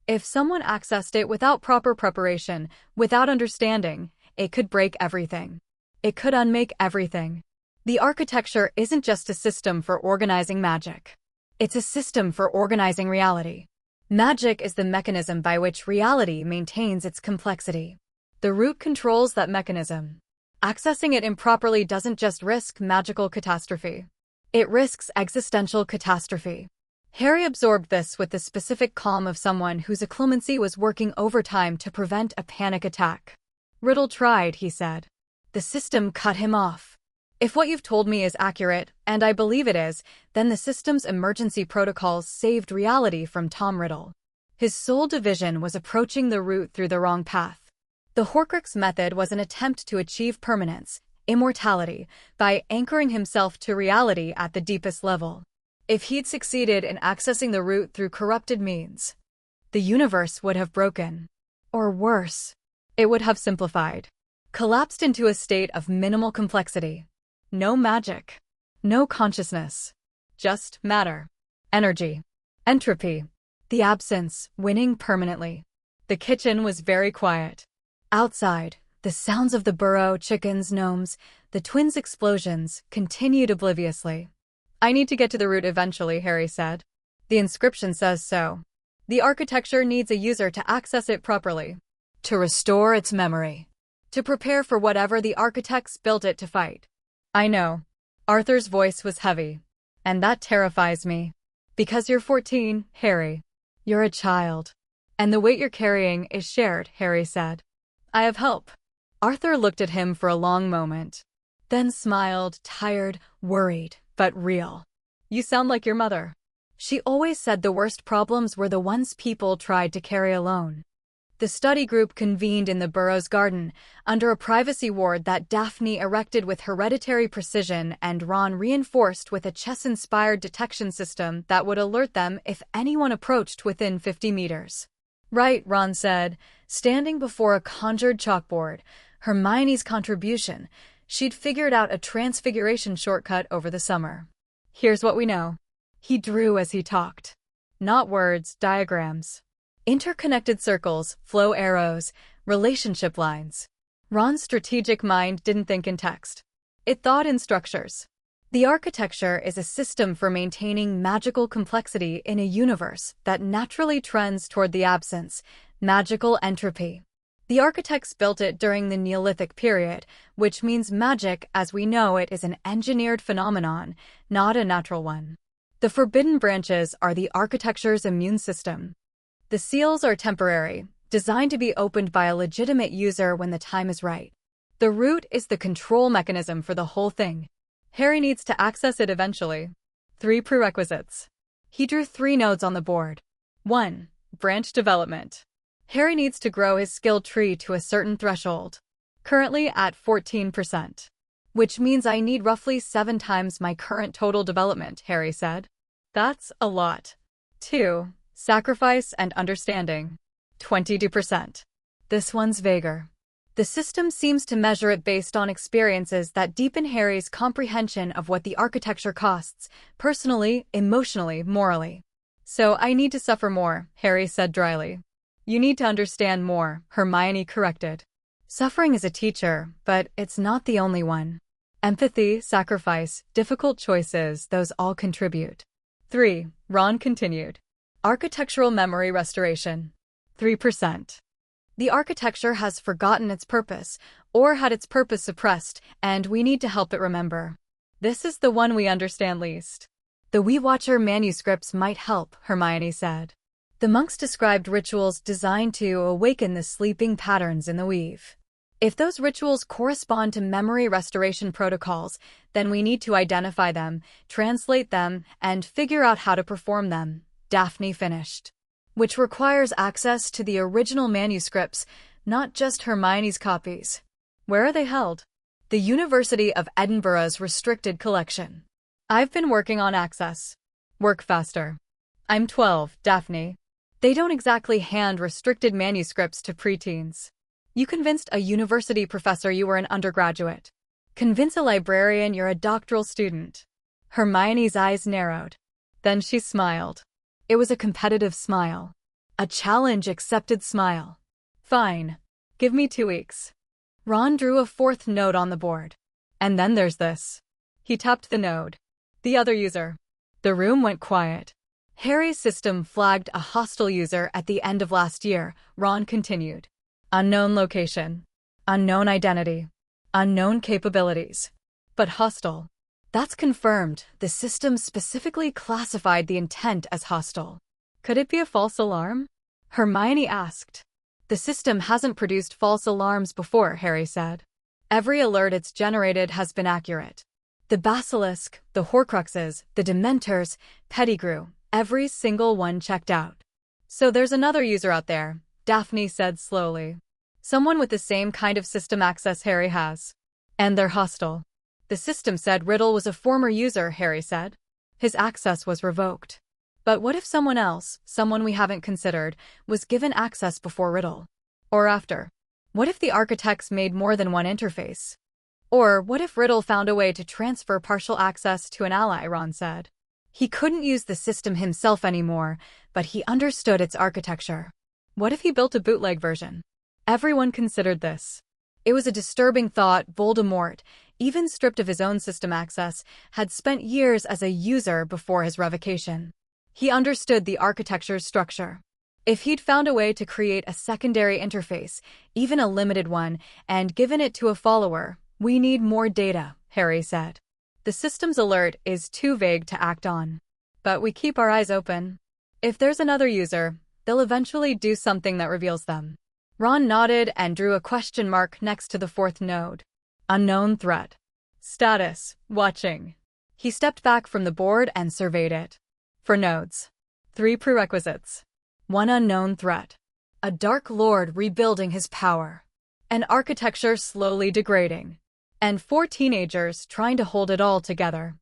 [SPEAKER 1] If someone accessed it without proper preparation, without understanding, it could break everything. It could unmake everything. The architecture isn't just a system for organizing magic. It's a system for organizing reality. Magic is the mechanism by which reality maintains its complexity. The root controls that mechanism. Accessing it improperly doesn't just risk magical catastrophe. It risks existential catastrophe. Harry absorbed this with the specific calm of someone whose occlumency was working overtime to prevent a panic attack. Riddle tried, he said. The system cut him off. If what you've told me is accurate, and I believe it is, then the system's emergency protocols saved reality from Tom Riddle. His sole division was approaching the root through the wrong path. The Horcrux method was an attempt to achieve permanence, immortality, by anchoring himself to reality at the deepest level. If he'd succeeded in accessing the root through corrupted means, the universe would have broken. Or worse, it would have simplified. Collapsed into a state of minimal complexity. No magic. No consciousness. Just matter. Energy. Entropy. The absence, winning permanently. The kitchen was very quiet. Outside, the sounds of the burrow, chickens, gnomes, the twins' explosions continued obliviously. I need to get to the root eventually, Harry said. The inscription says so. The architecture needs a user to access it properly. To restore its memory. To prepare for whatever the architects built it to fight. I know. Arthur's voice was heavy. And that terrifies me. Because you're 14, Harry. You're a child. And the weight you're carrying is shared, Harry said. I have help. Arthur looked at him for a long moment. Then smiled, tired, worried, but real. You sound like your mother. She always said the worst problems were the ones people tried to carry alone. The study group convened in the Burroughs garden, under a privacy ward that Daphne erected with hereditary precision and Ron reinforced with a chess-inspired detection system that would alert them if anyone approached within 50 meters. Right, Ron said, standing before a conjured chalkboard, Hermione's contribution. She'd figured out a transfiguration shortcut over the summer. Here's what we know. He drew as he talked. Not words, diagrams. Interconnected circles, flow arrows, relationship lines. Ron's strategic mind didn't think in text. It thought in structures. The architecture is a system for maintaining magical complexity in a universe that naturally trends toward the absence, magical entropy. The architects built it during the Neolithic period, which means magic as we know it is an engineered phenomenon, not a natural one. The forbidden branches are the architecture's immune system. The seals are temporary, designed to be opened by a legitimate user when the time is right. The root is the control mechanism for the whole thing. Harry needs to access it eventually. 3 prerequisites. He drew 3 nodes on the board. 1. Branch development. Harry needs to grow his skill tree to a certain threshold. Currently at 14%. Which means I need roughly 7 times my current total development, Harry said. That's a lot. 2. Sacrifice and understanding. 22%. This one's vaguer. The system seems to measure it based on experiences that deepen Harry's comprehension of what the architecture costs, personally, emotionally, morally. So I need to suffer more, Harry said dryly. You need to understand more, Hermione corrected. Suffering is a teacher, but it's not the only one. Empathy, sacrifice, difficult choices, those all contribute. 3. Ron continued. Architectural memory restoration. 3%. The architecture has forgotten its purpose, or had its purpose suppressed, and we need to help it remember. This is the one we understand least. The Wee Watcher manuscripts might help, Hermione said. The monks described rituals designed to awaken the sleeping patterns in the weave. If those rituals correspond to memory restoration protocols, then we need to identify them, translate them, and figure out how to perform them, Daphne finished. Which requires access to the original manuscripts, not just Hermione's copies. Where are they held? The University of Edinburgh's restricted collection. I've been working on access. Work faster. I'm 12, Daphne. They don't exactly hand restricted manuscripts to preteens. You convinced a university professor you were an undergraduate. Convince a librarian you're a doctoral student. Hermione's eyes narrowed. Then she smiled. It was a competitive smile. A challenge-accepted smile. Fine. Give me 2 weeks. Ron drew a 4th node on the board. And then there's this. He tapped the node. The other user. The room went quiet. Harry's system flagged a hostile user at the end of last year, Ron continued. Unknown location. Unknown identity. Unknown capabilities. But hostile. That's confirmed. The system specifically classified the intent as hostile. Could it be a false alarm? Hermione asked. The system hasn't produced false alarms before, Harry said. Every alert it's generated has been accurate. The Basilisk, the Horcruxes, the Dementors, Pettigrew, every single one checked out. So there's another user out there, Daphne said slowly. Someone with the same kind of system access Harry has. And they're hostile. The system said Riddle was a former user, Harry said. His access was revoked. But what if someone else, someone we haven't considered, was given access before Riddle? Or after? What if the architects made more than one interface? Or what if Riddle found a way to transfer partial access to an ally, Ron said. He couldn't use the system himself anymore, but he understood its architecture. What if he built a bootleg version? Everyone considered this. It was a disturbing thought. Voldemort, even stripped of his own system access, had spent years as a user before his revocation. He understood the architecture's structure. If he'd found a way to create a secondary interface, even a limited one, and given it to a follower, we need more data, Harry said. The system's alert is too vague to act on. But we keep our eyes open. If there's another user, they'll eventually do something that reveals them. Ron nodded and drew a question mark next to the 4th node. Unknown threat. Status, watching. He stepped back from the board and surveyed it. For nodes. 3 prerequisites. 1 unknown threat. A Dark Lord rebuilding his power. An architecture slowly degrading. And 4 teenagers trying to hold it all together.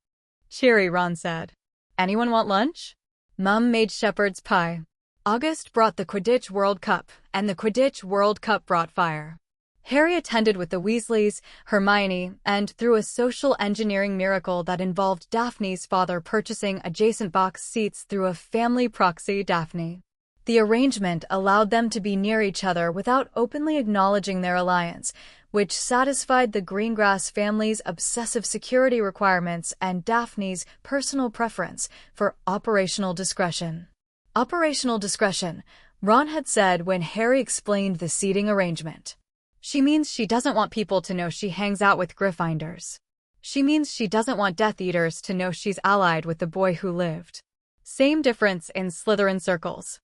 [SPEAKER 1] Cheery, Ron said. Anyone want lunch? Mum made shepherd's pie. August brought the Quidditch World Cup, and the Quidditch World Cup brought fire. Harry attended with the Weasleys, Hermione, and through a social engineering miracle that involved Daphne's father purchasing adjacent box seats through a family proxy, Daphne. The arrangement allowed them to be near each other without openly acknowledging their alliance, which satisfied the Greengrass family's obsessive security requirements and Daphne's personal preference for operational discretion. Operational discretion, Ron had said when Harry explained the seating arrangement. She means she doesn't want people to know she hangs out with Gryffindors. She means she doesn't want Death Eaters to know she's allied with the boy who lived. Same difference in Slytherin circles.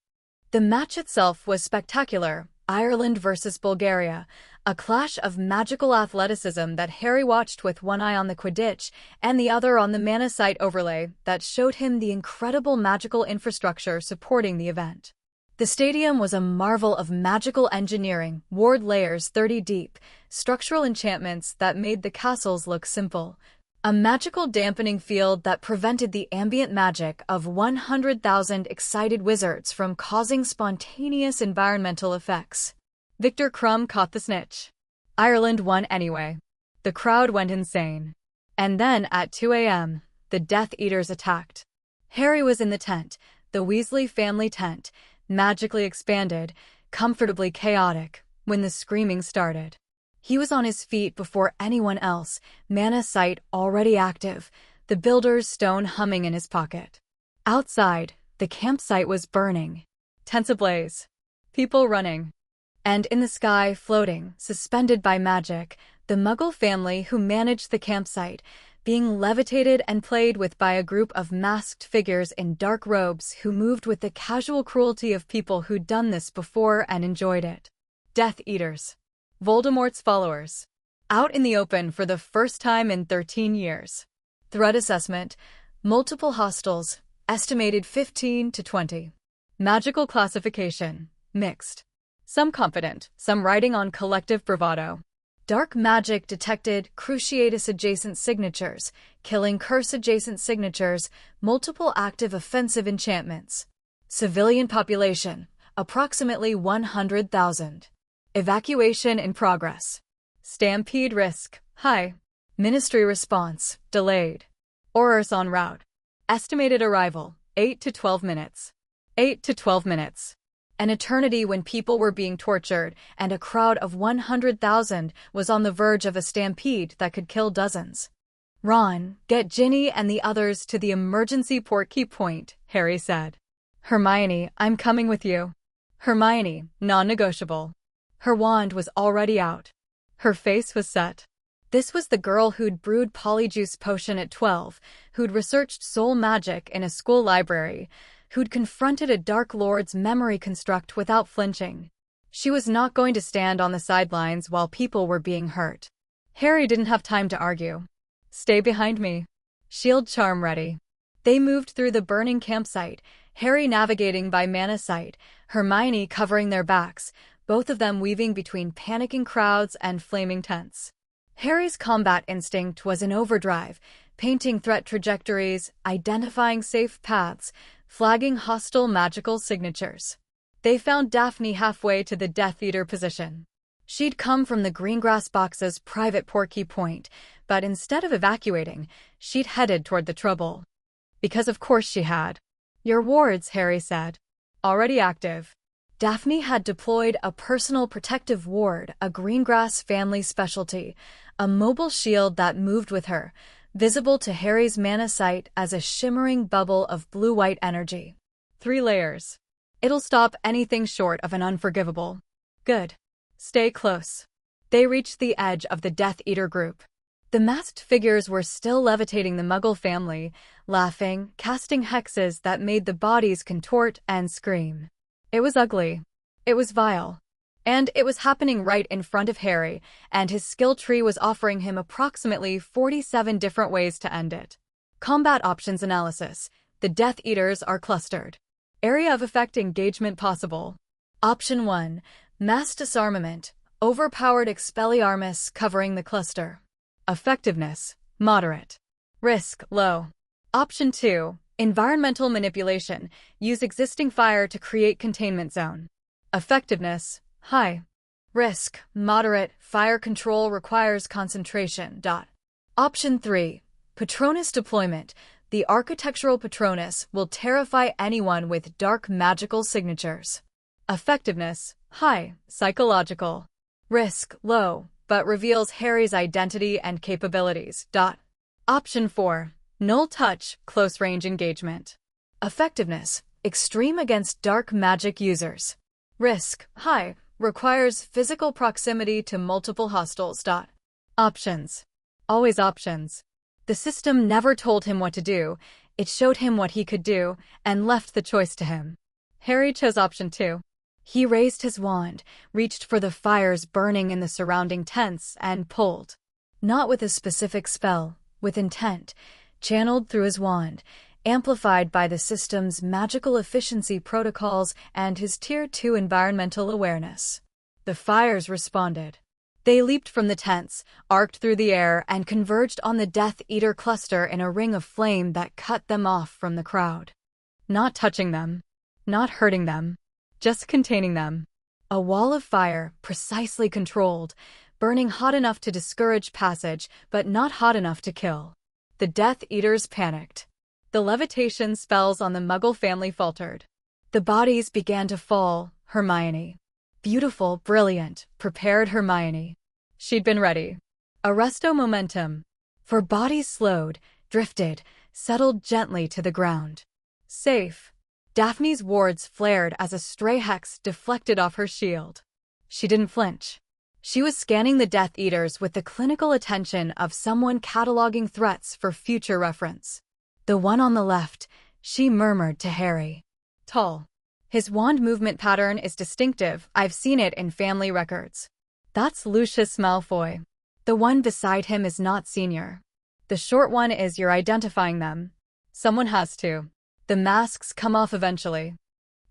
[SPEAKER 1] The match itself was spectacular, Ireland versus Bulgaria, a clash of magical athleticism that Harry watched with one eye on the Quidditch and the other on the mana site overlay that showed him the incredible magical infrastructure supporting the event. The stadium was a marvel of magical engineering, ward layers 30 deep, structural enchantments that made the castles look simple, a magical dampening field that prevented the ambient magic of 100,000 excited wizards from causing spontaneous environmental effects. Victor Crumb caught the snitch. Ireland won anyway. The crowd went insane. And then, at 2 a.m., the Death Eaters attacked. Harry was in the tent, the Weasley family tent, magically expanded, comfortably chaotic, when the screaming started. He was on his feet before anyone else, mana sight already active, the Builder's Stone humming in his pocket. Outside, the campsite was burning. Tents ablaze. People running. And in the sky, floating, suspended by magic, the Muggle family who managed the campsite, being levitated and played with by a group of masked figures in dark robes who moved with the casual cruelty of people who'd done this before and enjoyed it. Death Eaters. Voldemort's followers. Out in the open for the first time in 13 years. Threat assessment. Multiple hostiles. Estimated 15 to 20. Magical classification. Mixed. Some confident, some riding on collective bravado. Dark magic detected Cruciatus-adjacent signatures, killing Curse-adjacent signatures, multiple active offensive enchantments. Civilian population, approximately 100,000. Evacuation in progress. Stampede risk, high. Ministry response, delayed. Aurors en route. Estimated arrival, 8 to 12 minutes. 8 to 12 minutes. An eternity when people were being tortured, and a crowd of 100,000 was on the verge of a stampede that could kill dozens. Ron, get Ginny and the others to the emergency portkey point, Harry said. Hermione, I'm coming with you. Hermione, non-negotiable. Her wand was already out. Her face was set. This was the girl who'd brewed Polyjuice Potion at 12, who'd researched soul magic in a school library, who'd confronted a Dark Lord's memory construct without flinching. She was not going to stand on the sidelines while people were being hurt. Harry didn't have time to argue. Stay behind me. Shield charm ready. They moved through the burning campsite, Harry navigating by mana sight, Hermione covering their backs, both of them weaving between panicking crowds and flaming tents. Harry's combat instinct was in overdrive, painting threat trajectories, identifying safe paths, flagging hostile magical signatures. They found Daphne halfway to the Death Eater position. She'd come from the Greengrass Box's private portkey point, but instead of evacuating, she'd headed toward the trouble. Because of course she had. Your wards, Harry said. Already active. Daphne had deployed a personal protective ward, a Greengrass family specialty, a mobile shield that moved with her, visible to Harry's mana sight as a shimmering bubble of blue-white energy. 3 layers. It'll stop anything short of an unforgivable. Good. Stay close. They reached the edge of the Death Eater group. The masked figures were still levitating the Muggle family, laughing, casting hexes that made the bodies contort and scream. It was ugly. It was vile. And it was happening right in front of Harry, and his skill tree was offering him approximately 47 different ways to end it. Combat options analysis. The Death Eaters are clustered. Area of effect engagement possible. Option 1. Mass disarmament. Overpowered Expelliarmus covering the cluster. Effectiveness. Moderate. Risk. Low. Option 2. Environmental manipulation. Use existing fire to create containment zone. Effectiveness. High. Risk. Moderate. Fire control requires concentration. Option 3. Patronus deployment. The architectural Patronus will terrify anyone with dark magical signatures. Effectiveness. High. Psychological. Risk. Low, but reveals Harry's identity and capabilities. Option 4. Null touch. Close range engagement. Effectiveness. Extreme against dark magic users. Risk. High. Requires physical proximity to multiple hostiles. Options. Always options. The system never told him what to do, it showed him what he could do, and left the choice to him. Harry chose option 2. He raised his wand, reached for the fires burning in the surrounding tents, and pulled. Not with a specific spell, with intent, channeled through his wand, amplified by the system's magical efficiency protocols and his Tier 2 environmental awareness. The fires responded. They leaped from the tents, arced through the air, and converged on the Death Eater cluster in a ring of flame that cut them off from the crowd. Not touching them. Not hurting them. Just containing them. A wall of fire, precisely controlled, burning hot enough to discourage passage, but not hot enough to kill. The Death Eaters panicked. The levitation spells on the Muggle family faltered. The bodies began to fall. Hermione. Beautiful, brilliant, prepared Hermione. She'd been ready. Arresto momentum. For bodies slowed, drifted, settled gently to the ground. Safe. Daphne's wards flared as a stray hex deflected off her shield. She didn't flinch. She was scanning the Death Eaters with the clinical attention of someone cataloging threats for future reference. The one on the left, she murmured to Harry. Tall. His wand movement pattern is distinctive. I've seen it in family records. That's Lucius Malfoy. The one beside him is not senior. The short one is you're identifying them. Someone has to. The masks come off eventually.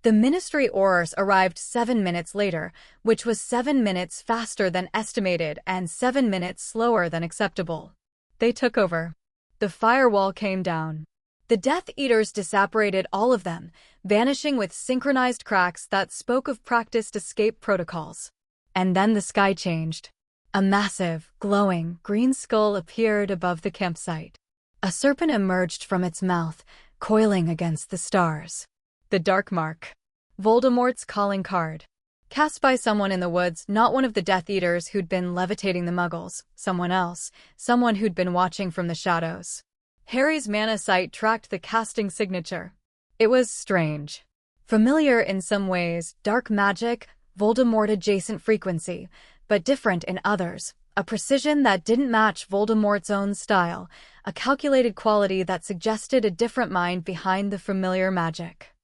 [SPEAKER 1] The Ministry Aurors arrived 7 minutes later, which was 7 minutes faster than estimated and 7 minutes slower than acceptable. They took over. The firewall came down. The Death Eaters disapparated all of them, vanishing with synchronized cracks that spoke of practiced escape protocols. And then the sky changed. A massive, glowing, green skull appeared above the campsite. A serpent emerged from its mouth, coiling against the stars. The Dark Mark. Voldemort's calling card. Cast by someone in the woods, not one of the Death Eaters who'd been levitating the Muggles, someone else, someone who'd been watching from the shadows. Harry's mana sight tracked the casting signature. It was strange. Familiar in some ways, dark magic, Voldemort-adjacent frequency, but different in others. A precision that didn't match Voldemort's own style, a calculated quality that suggested a different mind behind the familiar magic.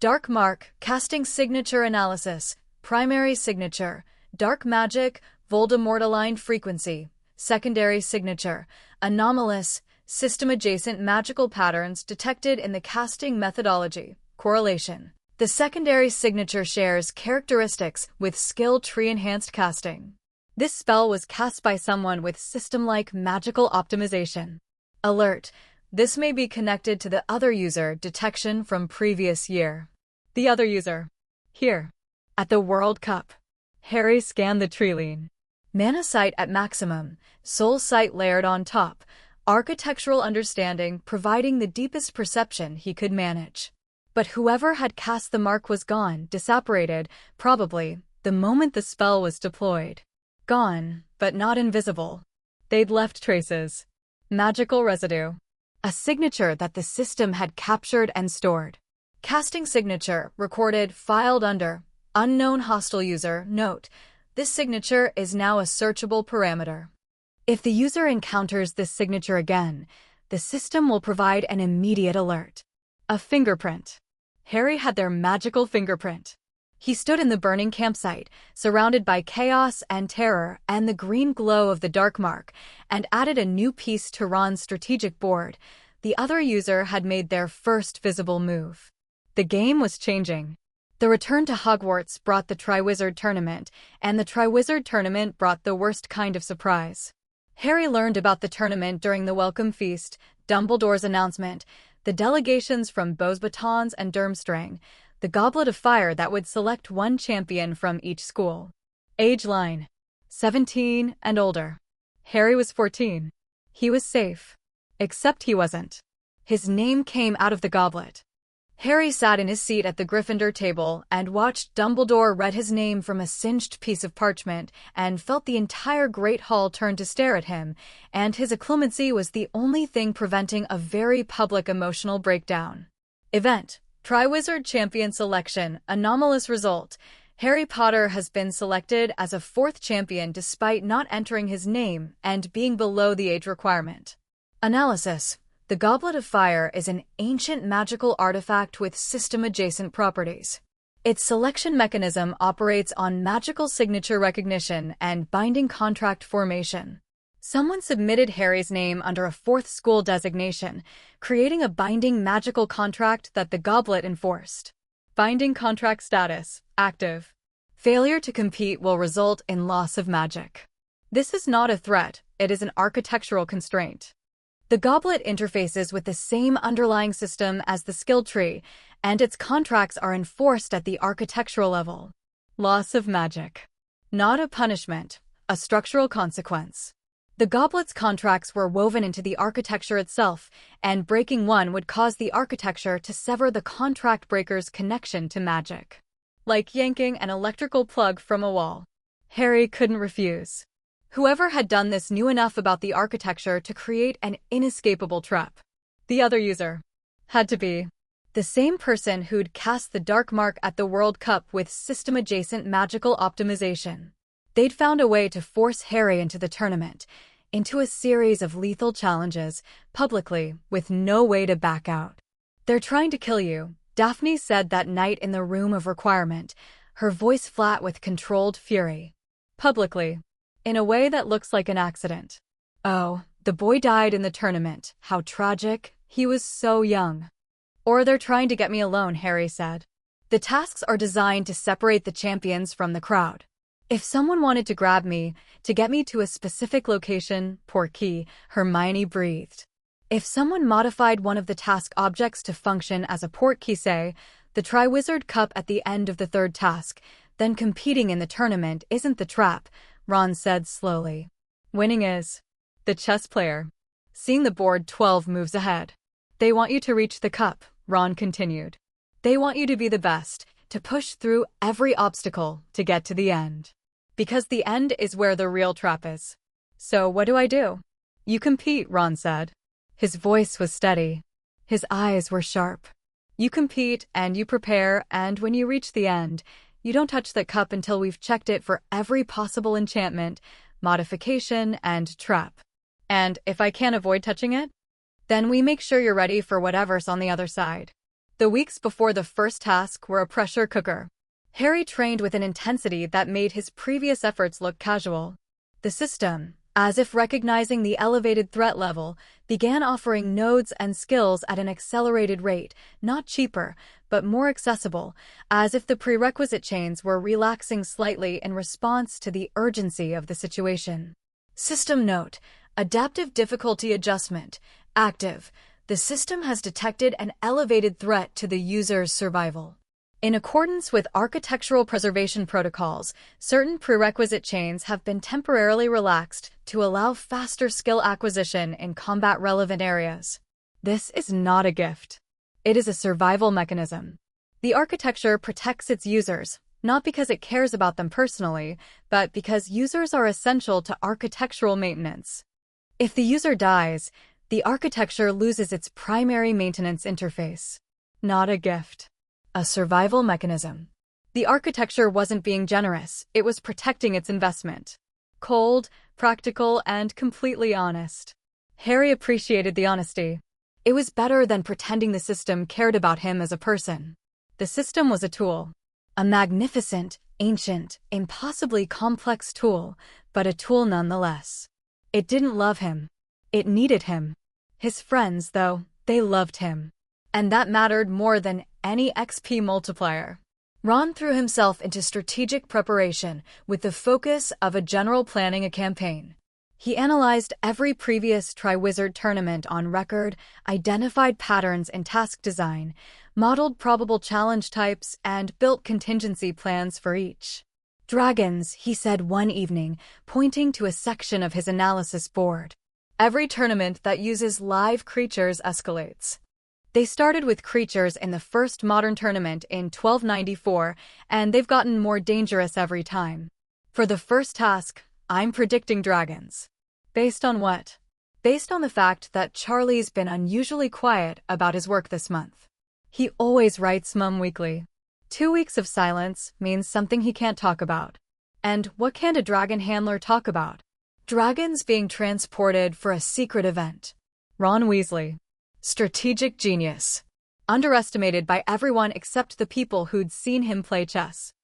[SPEAKER 1] Dark Mark, casting signature analysis, primary signature, dark magic, Voldemort-aligned frequency, secondary signature, anomalous, system-adjacent magical patterns detected in the casting methodology, correlation. The secondary signature shares characteristics with skill tree-enhanced casting. This spell was cast by someone with system-like magical optimization. Alert. This may be connected to the other user detection from previous year. The other user. Here. At the World Cup. Harry scanned the Treeline. Mana sight at maximum, soul sight layered on top, architectural understanding providing the deepest perception he could manage. But whoever had cast the mark was gone, disapparated, probably, the moment the spell was deployed. Gone, but not invisible. They'd left traces. Magical residue. A signature that the system had captured and stored. Casting signature, recorded, filed under, unknown hostile user, note, this signature is now a searchable parameter. If the user encounters this signature again, the system will provide an immediate alert. A fingerprint. Harry had their magical fingerprint. He stood in the burning campsite, surrounded by chaos and terror and the green glow of the Dark Mark, and added a new piece to Ron's strategic board. The other user had made their first visible move. The game was changing. The return to Hogwarts brought the Triwizard Tournament, and the Triwizard Tournament brought the worst kind of surprise. Harry learned about the tournament during the welcome feast, Dumbledore's announcement, the delegations from Beauxbatons and Durmstrang, the Goblet of Fire that would select one champion from each school. Age line. 17 and older. Harry was 14. He was safe. Except he wasn't. His name came out of the goblet. Harry sat in his seat at the Gryffindor table and watched Dumbledore read his name from a singed piece of parchment and felt the entire Great Hall turn to stare at him, and his acclimacy was the only thing preventing a very public emotional breakdown. Event. Triwizard Champion Selection, anomalous result. Harry Potter has been selected as a 4th champion despite not entering his name and being below the age requirement. Analysis. The Goblet of Fire is an ancient magical artifact with system-adjacent properties. Its selection mechanism operates on magical signature recognition and binding contract formation. Someone submitted Harry's name under a 4th school designation, creating a binding magical contract that the goblet enforced. Binding contract status, active. Failure to compete will result in loss of magic. This is not a threat, it is an architectural constraint. The goblet interfaces with the same underlying system as the skill tree, and its contracts are enforced at the architectural level. Loss of magic. Not a punishment, a structural consequence. The goblet's contracts were woven into the architecture itself, and breaking one would cause the architecture to sever the contract breaker's connection to magic. Like yanking an electrical plug from a wall. Harry couldn't refuse. Whoever had done this knew enough about the architecture to create an inescapable trap. The other user had to be the same person who'd cast the dark mark at the World Cup with system-adjacent magical optimization. They'd found a way to force Harry into the tournament, into a series of lethal challenges, publicly, with no way to back out. "They're trying to kill you," Daphne said that night in the room of requirement, her voice flat with controlled fury. Publicly. In a way that looks like an accident. "Oh, the boy died in the tournament. How tragic. He was so young." "Or they're trying to get me alone," Harry said. "The tasks are designed to separate the champions from the crowd. If someone wanted to grab me, to get me to a specific location, Portkey," Hermione breathed. "If someone modified one of the task objects to function as a Portkey, say, the Triwizard Cup at the end of the third task, then competing in the tournament isn't the trap," Ron said slowly. "Winning is." The chess player. Seeing the board 12 moves ahead. "They want you to reach the cup," Ron continued. "They want you to be the best, to push through every obstacle, to get to the end. Because the end is where the real trap is. So what do I do?" "You compete," Ron said. His voice was steady. His eyes were sharp. "You compete, and you prepare, and when you reach the end, you don't touch that cup until we've checked it for every possible enchantment, modification, and trap. And if I can't avoid touching it, then we make sure you're ready for whatever's on the other side." The weeks before the first task were a pressure cooker. Harry trained with an intensity that made his previous efforts look casual. The system, as if recognizing the elevated threat level, began offering nodes and skills at an accelerated rate, not cheaper, but more accessible, as if the prerequisite chains were relaxing slightly in response to the urgency of the situation. System note: adaptive difficulty adjustment, active. The system has detected an elevated threat to the user's survival. In accordance with architectural preservation protocols, certain prerequisite chains have been temporarily relaxed to allow faster skill acquisition in combat-relevant areas. This is not a gift. It is a survival mechanism. The architecture protects its users, not because it cares about them personally, but because users are essential to architectural maintenance. If the user dies, the architecture loses its primary maintenance interface. Not a gift. A survival mechanism. The architecture wasn't being generous, it was protecting its investment. Cold, practical, and completely honest. Harry appreciated the honesty. It was better than pretending the system cared about him as a person. The system was a tool. A magnificent, ancient, impossibly complex tool, but a tool nonetheless. It didn't love him. It needed him. His friends, though, they loved him. And that mattered more than any XP multiplier. Ron threw himself into strategic preparation with the focus of a general planning a campaign. He analyzed every previous Triwizard tournament on record, identified patterns in task design, modeled probable challenge types, and built contingency plans for each. "Dragons," he said one evening, pointing to a section of his analysis board. "Every tournament that uses live creatures escalates. They started with creatures in the first modern tournament in 1294, and they've gotten more dangerous every time. For the first task, I'm predicting dragons." "Based on what?" "Based on the fact that Charlie's been unusually quiet about his work this month. He always writes Mum Weekly. 2 weeks of silence means something he can't talk about. And what can a dragon handler talk about? Dragons being transported for a secret event." Ron Weasley. Strategic genius. Underestimated by everyone except the people who'd seen him play chess.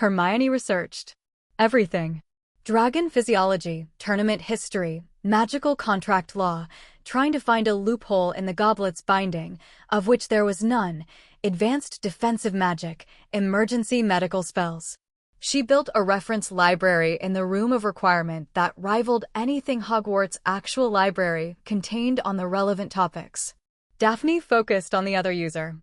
[SPEAKER 1] Hermione researched everything. Dragon physiology, tournament history, magical contract law, trying to find a loophole in the goblet's binding, of which there was none, advanced defensive magic, emergency medical spells. She built a reference library in the room of requirement that rivaled anything Hogwarts' actual library contained on the relevant topics. Daphne focused on the other user.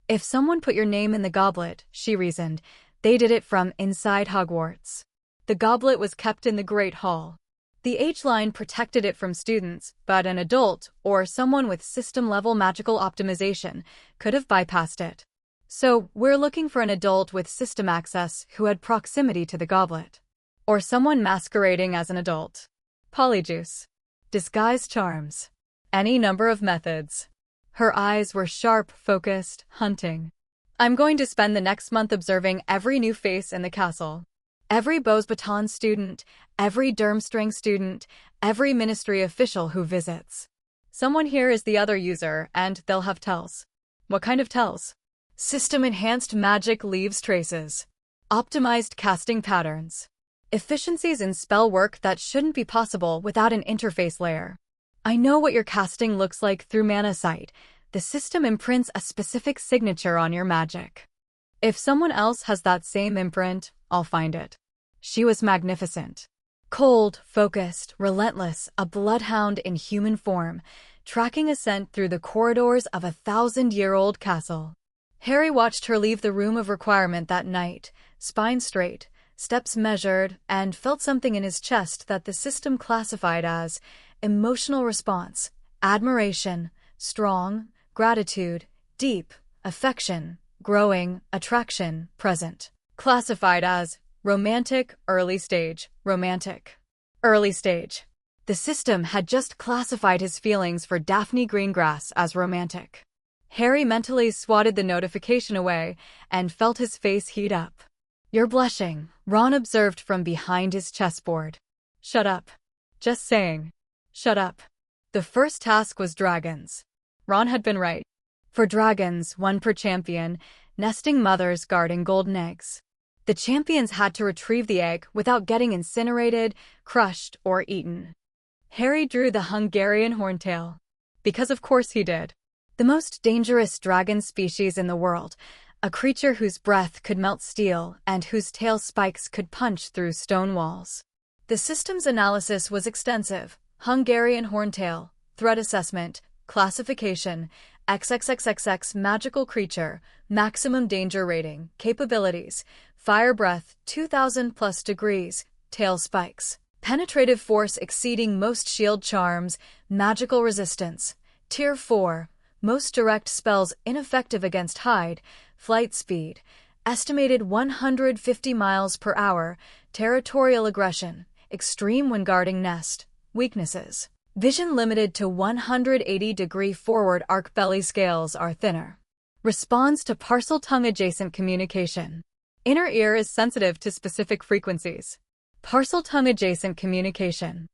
[SPEAKER 1] If someone put your name in the goblet, she reasoned, they did it from inside Hogwarts. The goblet was kept in the Great Hall. The age line protected it from students, but an adult, or someone with system-level magical optimization, could have bypassed it. So, we're looking for an adult with system access who had proximity to the goblet. Or someone masquerading as an adult. Polyjuice. Disguise charms. Any number of methods. Her eyes were sharp, focused, hunting. I'm going to spend the next month observing every new face in the castle. Every Beauxbatons student, every Durmstrang student, every ministry official who visits. Someone here is the other user, and they'll have tells. What kind of tells? System-enhanced magic leaves traces. Optimized casting patterns. Efficiencies in spell work that shouldn't be possible without an interface layer. I know what your casting looks like through Mana Sight. The system imprints a specific signature on your magic. If someone else has that same imprint, I'll find it. She was magnificent. Cold, focused, relentless, a bloodhound in human form, tracking a scent through the corridors of a 1,000-year-old castle. Harry watched her leave the room of requirement that night, spine straight, steps measured, and felt something in his chest that the system classified as emotional response, admiration, strong, gratitude, deep, affection, growing, attraction, present. Classified as romantic, early stage, romantic. Early stage. The system had just classified his feelings for Daphne Greengrass as romantic. Harry mentally swatted the notification away and felt his face heat up. You're blushing, Ron observed from behind his chessboard. Shut up. Just saying. Shut up. The first task was dragons. Ron had been right. For dragons, one per champion, nesting mothers guarding golden eggs. The champions had to retrieve the egg without getting incinerated, crushed, or eaten. Harry drew the Hungarian horntail. Because of course he did. The most dangerous dragon species in the world, a creature whose breath could melt steel and whose tail spikes could punch through stone walls. The system's analysis was extensive. Hungarian horntail, threat assessment, classification, XXXXX magical creature, maximum danger rating, capabilities, fire breath 2000 plus degrees, tail spikes, penetrative force exceeding most shield charms, magical resistance, tier 4, most direct spells ineffective against hide, flight speed, estimated 150 miles per hour, territorial aggression, extreme when guarding nest, weaknesses. Vision limited to 180-degree forward arc belly scales are thinner. Responds to Parseltongue adjacent communication. Inner ear is sensitive to specific frequencies. Parseltongue adjacent communication.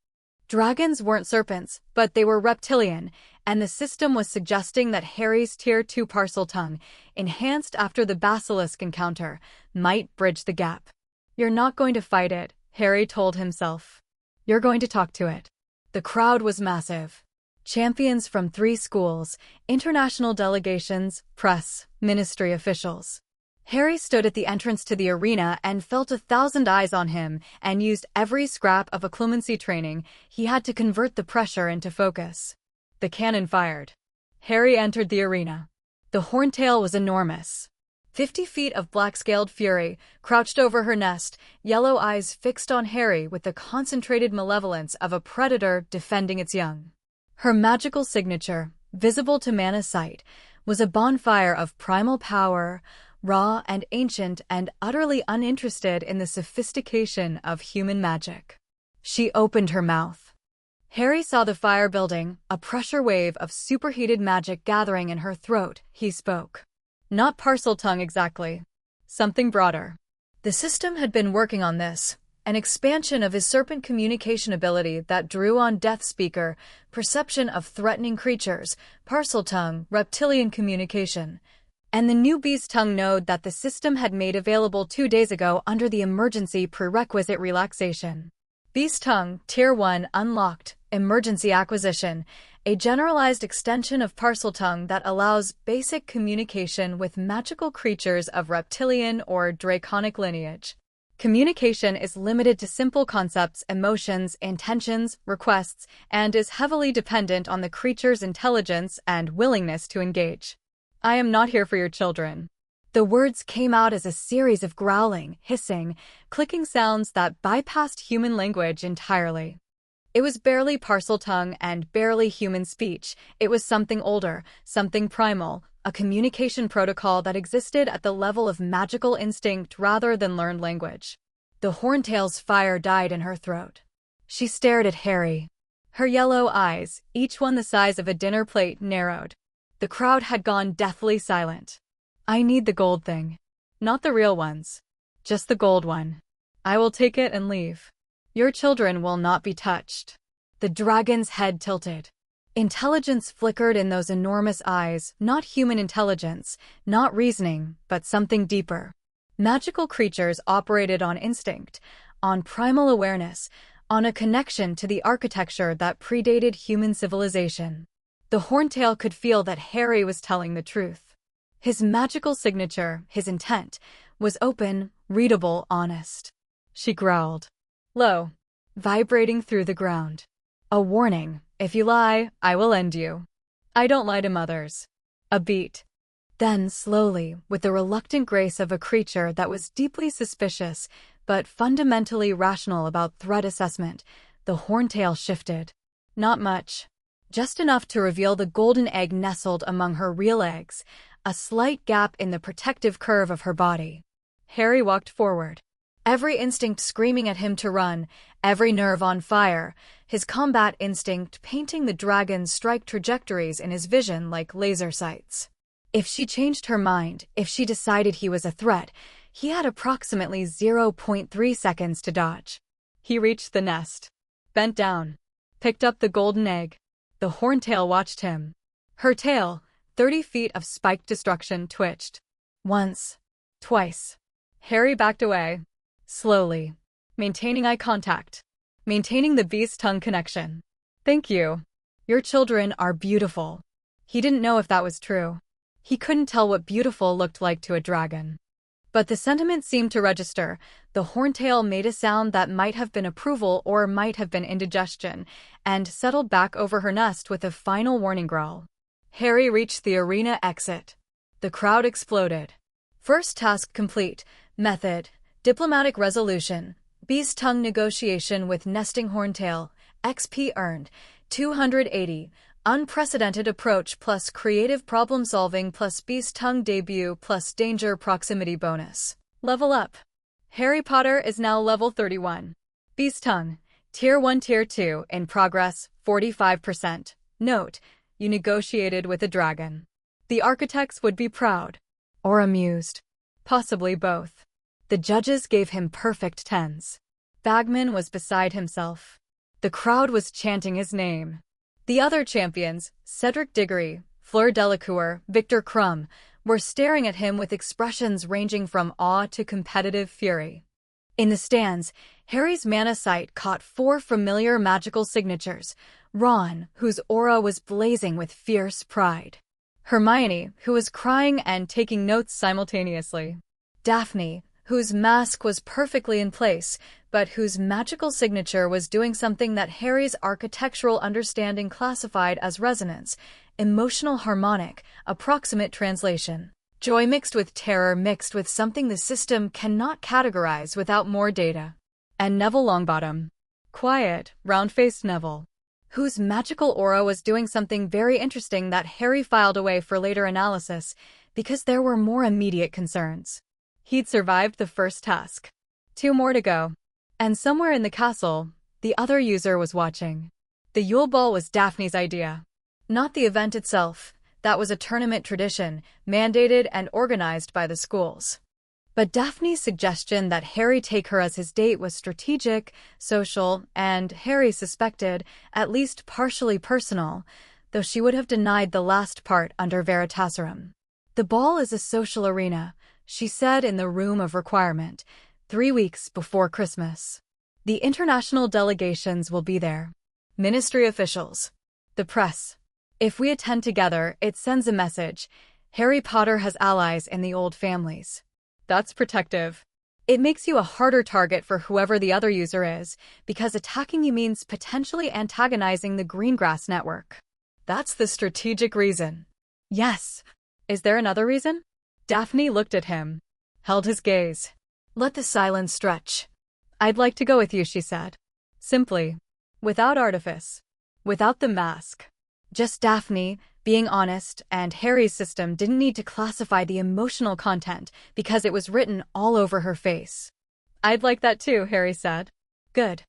[SPEAKER 1] Dragons weren't serpents, but they were reptilian, and the system was suggesting that Harry's Tier 2 Parseltongue, enhanced after the Basilisk encounter, might bridge the gap. You're not going to fight it, Harry told himself. You're going to talk to it. The crowd was massive. Champions from 3 schools, international delegations, press, ministry officials. Harry stood at the entrance to the arena and felt 1,000 eyes on him and used every scrap of occlumency training he had to convert the pressure into focus. The cannon fired. Harry entered the arena. The horntail was enormous. 50 feet of black-scaled fury, crouched over her nest, yellow eyes fixed on Harry with the concentrated malevolence of a predator defending its young. Her magical signature, visible to Mana Sight, was a bonfire of primal power, raw and ancient and utterly uninterested in the sophistication of human magic. She opened her mouth. Harry saw the fire building, a pressure wave of superheated magic gathering in her throat. He spoke. Not Parseltongue exactly. Something broader. The system had been working on this, an expansion of his serpent communication ability that drew on Death Speaker, perception of threatening creatures, Parseltongue, reptilian communication, and the new Beast Tongue node that the system had made available 2 days ago under the emergency prerequisite relaxation. Beast Tongue, Tier 1 unlocked, emergency acquisition, a generalized extension of Parseltongue that allows basic communication with magical creatures of reptilian or draconic lineage. Communication is limited to simple concepts, emotions, intentions, requests, and is heavily dependent on the creature's intelligence and willingness to engage. I am not here for your children. The words came out as a series of growling, hissing, clicking sounds that bypassed human language entirely. It was barely Parseltongue and barely human speech. It was something older, something primal, a communication protocol that existed at the level of magical instinct rather than learned language. The Horntail's fire died in her throat. She stared at Harry. Her yellow eyes, each one the size of a dinner plate, narrowed. The crowd had gone deathly silent. I need the gold thing. Not the real ones. Just the gold one. I will take it and leave. Your children will not be touched. The dragon's head tilted. Intelligence flickered in those enormous eyes, not human intelligence, not reasoning, but something deeper. Magical creatures operated on instinct, on primal awareness, on a connection to the architecture that predated human civilization. The Horntail could feel that Harry was telling the truth. His magical signature, his intent, was open, readable, honest. She growled. Low, vibrating through the ground. A warning, if you lie, I will end you. I don't lie to mothers. A beat. Then, slowly, with the reluctant grace of a creature that was deeply suspicious, but fundamentally rational about threat assessment, the Horntail shifted. Not much. Just enough to reveal the golden egg nestled among her real eggs, a slight gap in the protective curve of her body. Harry walked forward. Every instinct screaming at him to run, every nerve on fire, his combat instinct painting the dragon's strike trajectories in his vision like laser sights. If she changed her mind, if she decided he was a threat, he had approximately 0.3 seconds to dodge. He reached the nest, bent down, picked up the golden egg. The Horntail watched him. Her tail, 30 feet of spiked destruction, twitched. Once. Twice. Harry backed away. Slowly. Maintaining eye contact. Maintaining the beast-tongue connection. Thank you. Your children are beautiful. He didn't know if that was true. He couldn't tell what beautiful looked like to a dragon. But the sentiment seemed to register. The Horntail made a sound that might have been approval or might have been indigestion, and settled back over her nest with a final warning growl. Harry reached the arena exit. The crowd exploded. First task complete. Method: diplomatic resolution. Beast-tongue negotiation with nesting Horntail. XP earned 280. Unprecedented approach plus creative problem-solving plus beast-tongue debut plus danger proximity bonus. Level up. Harry Potter is now level 31. Beast-tongue. Tier 1 Tier 2 in progress, 45%. Note: you negotiated with a dragon. The architects would be proud. Or amused. Possibly both. The judges gave him perfect 10s. Bagman was beside himself. The crowd was chanting his name. The other champions, Cedric Diggory, Fleur Delacour, Victor Crumb, were staring at him with expressions ranging from awe to competitive fury. In the stands, Harry's mana sight caught 4 familiar magical signatures: Ron, whose aura was blazing with fierce pride; Hermione, who was crying and taking notes simultaneously; Daphne, whose mask was perfectly in place, but whose magical signature was doing something that Harry's architectural understanding classified as resonance, emotional harmonic, approximate translation. Joy mixed with terror mixed with something the system cannot categorize without more data. And Neville Longbottom. Quiet, round-faced Neville, whose magical aura was doing something very interesting that Harry filed away for later analysis, because there were more immediate concerns. He'd survived the first task. 2 more to go. And somewhere in the castle, the other user was watching. The Yule Ball was Daphne's idea. Not the event itself. That was a tournament tradition, mandated and organized by the schools. But Daphne's suggestion that Harry take her as his date was strategic, social, and, Harry suspected, at least partially personal, though she would have denied the last part under Veritaserum. The ball is a social arena, she said in the room of requirement, 3 weeks before Christmas. The international delegations will be there. Ministry officials. The press. If we attend together, it sends a message. Harry Potter has allies in the old families. That's protective. It makes you a harder target for whoever the other user is, because attacking you means potentially antagonizing the Greengrass network. That's the strategic reason. Yes. Is there another reason? Daphne looked at him, held his gaze. Let the silence stretch. I'd like to go with you, she said. Simply. Without artifice. Without the mask. Just Daphne, being honest, and Harry's system didn't need to classify the emotional content because it was written all over her face. I'd like that too, Harry said. Good.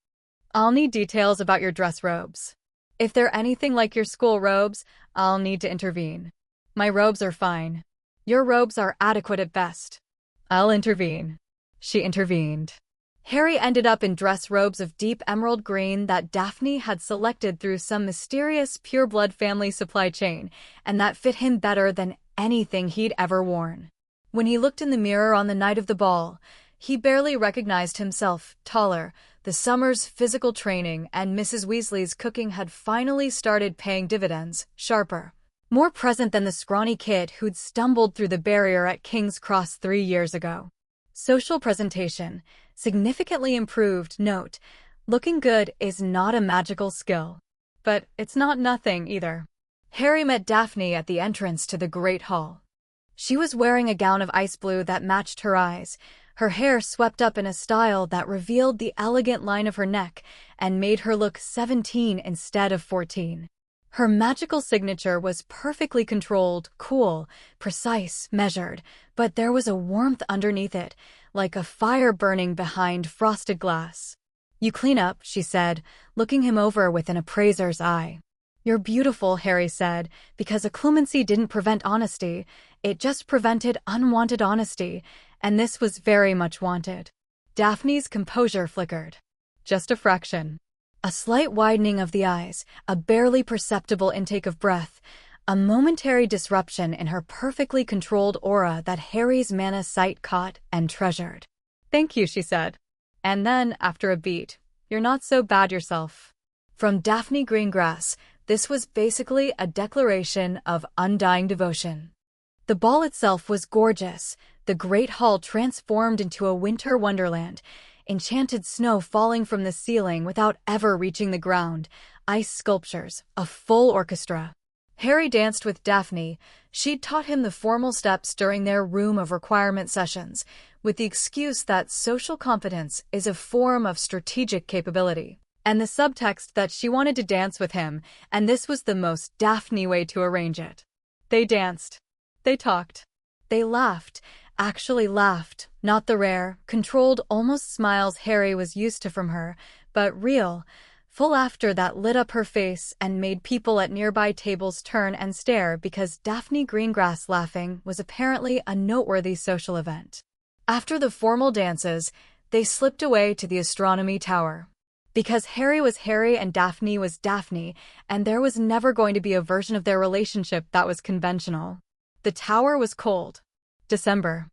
[SPEAKER 1] I'll need details about your dress robes. If they're anything like your school robes, I'll need to intervene. My robes are fine. Your robes are adequate at best. I'll intervene. She intervened. Harry ended up in dress robes of deep emerald green that Daphne had selected through some mysterious pureblood family supply chain, and that fit him better than anything he'd ever worn. When he looked in the mirror on the night of the ball, he barely recognized himself, taller. The summer's physical training and Mrs. Weasley's cooking had finally started paying dividends, sharper, more present than the scrawny kid who'd stumbled through the barrier at King's Cross 3 years ago. Social presentation, significantly improved. Note, looking good is not a magical skill. But it's not nothing either. Harry met Daphne at the entrance to the Great Hall. She was wearing a gown of ice blue that matched her eyes, her hair swept up in a style that revealed the elegant line of her neck and made her look 17 instead of 14. Her magical signature was perfectly controlled, cool, precise, measured, but there was a warmth underneath it, like a fire burning behind frosted glass. You clean up, she said, looking him over with an appraiser's eye. You're beautiful, Harry said, because occlumency didn't prevent honesty, it just prevented unwanted honesty, and this was very much wanted. Daphne's composure flickered. Just a fraction. A slight widening of the eyes, a barely perceptible intake of breath, a momentary disruption in her perfectly controlled aura that Harry's mana sight caught and treasured. Thank you, she said. And then, after a beat, you're not so bad yourself. From Daphne Greengrass, this was basically a declaration of undying devotion. The ball itself was gorgeous, the Great Hall transformed into a winter wonderland, enchanted snow falling from the ceiling without ever reaching the ground, ice sculptures, a full orchestra. Harry danced with Daphne. She'd taught him the formal steps during their room of requirement sessions, with the excuse that social competence is a form of strategic capability, and the subtext that she wanted to dance with him, and this was the most Daphne way to arrange it. They danced. They talked. They laughed. Actually laughed, not the rare, controlled almost smiles Harry was used to from her, but real, full laughter that lit up her face and made people at nearby tables turn and stare because Daphne Greengrass laughing was apparently a noteworthy social event. After the formal dances, they slipped away to the astronomy tower. Because Harry was Harry and Daphne was Daphne, and there was never going to be a version of their relationship that was conventional. The tower was cold. December.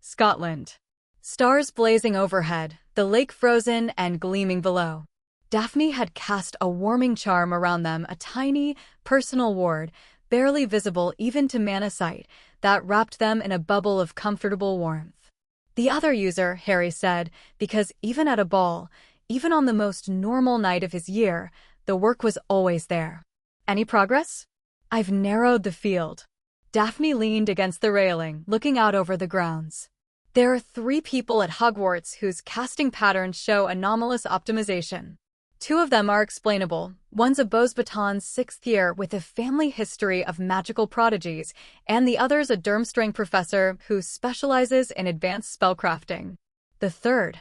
[SPEAKER 1] Scotland. Stars blazing overhead, the lake frozen and gleaming below. Daphne had cast a warming charm around them, a tiny, personal ward, barely visible even to mana sight, that wrapped them in a bubble of comfortable warmth. The other user, Harry said, because even at a ball, even on the most normal night of his year, the work was always there. Any progress? I've narrowed the field. Daphne leaned against the railing, looking out over the grounds. There are 3 people at Hogwarts whose casting patterns show anomalous optimization. 2 of them are explainable. One's a Beauxbatons 6th year with a family history of magical prodigies, and the other's a Durmstrang professor who specializes in advanced spellcrafting. The third.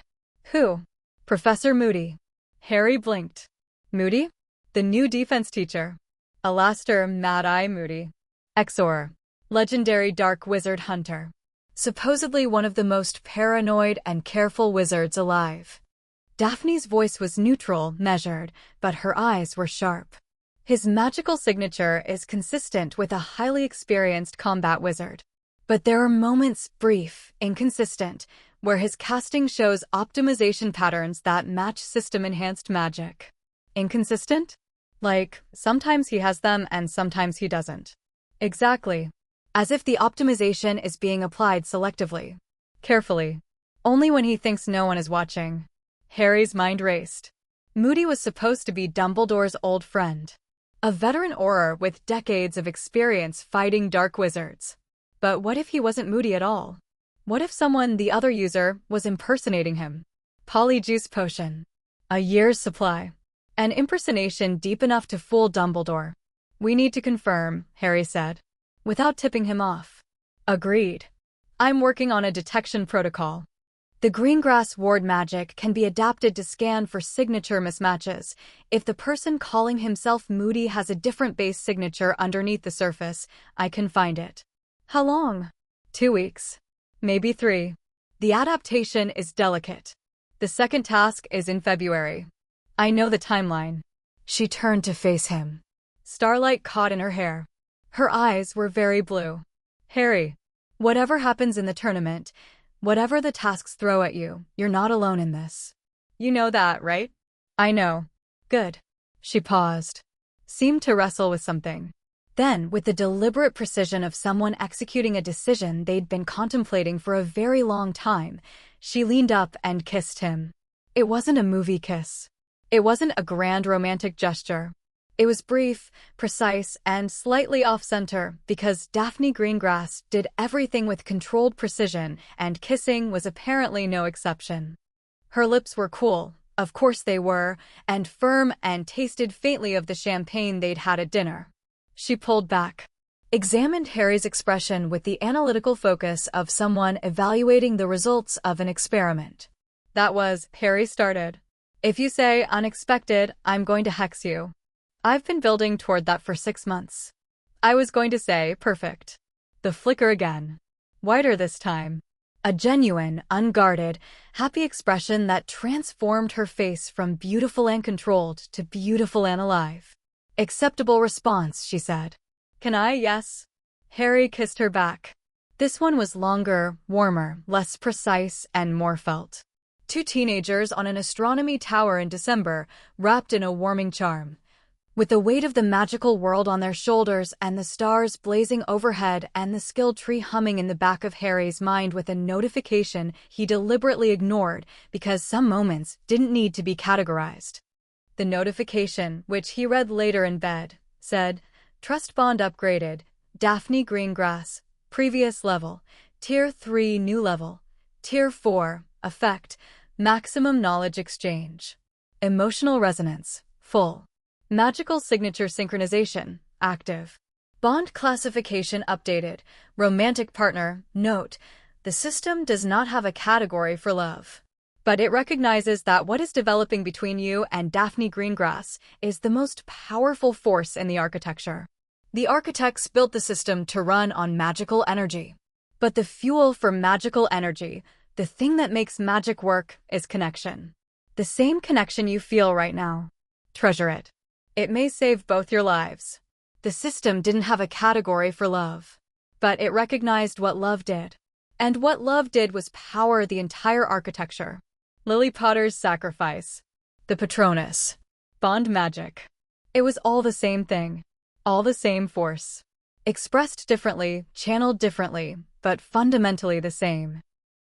[SPEAKER 1] Who? Professor Moody. Harry blinked. Moody? The new defense teacher. Alastor Mad-Eye Moody. Exor. Legendary dark wizard hunter. Supposedly one of the most paranoid and careful wizards alive. Daphne's voice was neutral, measured, but her eyes were sharp. His magical signature is consistent with a highly experienced combat wizard. But there are moments, brief, inconsistent, where his casting shows optimization patterns that match system-enhanced magic. Inconsistent? Like, sometimes he has them and sometimes he doesn't. Exactly. As if the optimization is being applied selectively. Carefully. Only when he thinks no one is watching. Harry's mind raced. Moody was supposed to be Dumbledore's old friend. A veteran Auror with decades of experience fighting dark wizards. But what if he wasn't moody at all? What if someone, the other user, was impersonating him? Polyjuice potion. A year's supply. An impersonation deep enough to fool Dumbledore. We need to confirm, Harry said, without tipping him off. Agreed. I'm working on a detection protocol. The Greengrass ward magic can be adapted to scan for signature mismatches. If the person calling himself Moody has a different base signature underneath the surface, I can find it. How long? 2 weeks. Maybe 3. The adaptation is delicate. The second task is in February. I know the timeline. She turned to face him. Starlight caught in her hair. Her eyes were very blue. Harry, whatever happens in the tournament, whatever the tasks throw at you, you're not alone in this. You know that, right? I know. Good. She paused. Seemed to wrestle with something. Then, with the deliberate precision of someone executing a decision they'd been contemplating for a very long time, she leaned up and kissed him. It wasn't a movie kiss. It wasn't a grand romantic gesture. It was brief, precise, and slightly off-center because Daphne Greengrass did everything with controlled precision, and kissing was apparently no exception. Her lips were cool, of course they were, and firm and tasted faintly of the champagne they'd had at dinner. She pulled back, examined Harry's expression with the analytical focus of someone evaluating the results of an experiment. That was, Harry started. If you say unexpected, I'm going to hex you. I've been building toward that for 6 months. I was going to say perfect. The flicker again. Whiter this time. A genuine, unguarded, happy expression that transformed her face from beautiful and controlled to beautiful and alive. Acceptable response, she said. Can I? Yes. Harry kissed her back. This one was longer, warmer, less precise, and more felt. 2 teenagers on an astronomy tower in December, wrapped in a warming charm. With the weight of the magical world on their shoulders and the stars blazing overhead and the skill tree humming in the back of Harry's mind with a notification he deliberately ignored because some moments didn't need to be categorized. The notification, which he read later in bed, said, Trust bond upgraded, Daphne Greengrass, previous level, Tier 3 new level, Tier 4, effect, maximum knowledge exchange. Emotional resonance, full. Magical signature synchronization, active. Bond classification updated. Romantic partner, note, the system does not have a category for love. But it recognizes that what is developing between you and Daphne Greengrass is the most powerful force in the architecture. The architects built the system to run on magical energy. But the fuel for magical energy, the thing that makes magic work, is connection. The same connection you feel right now. Treasure it. It may save both your lives. The system didn't have a category for love, but it recognized what love did. And what love did was power the entire architecture. Lily Potter's sacrifice. The Patronus. Bond magic. It was all the same thing. All the same force. Expressed differently, channeled differently, but fundamentally the same.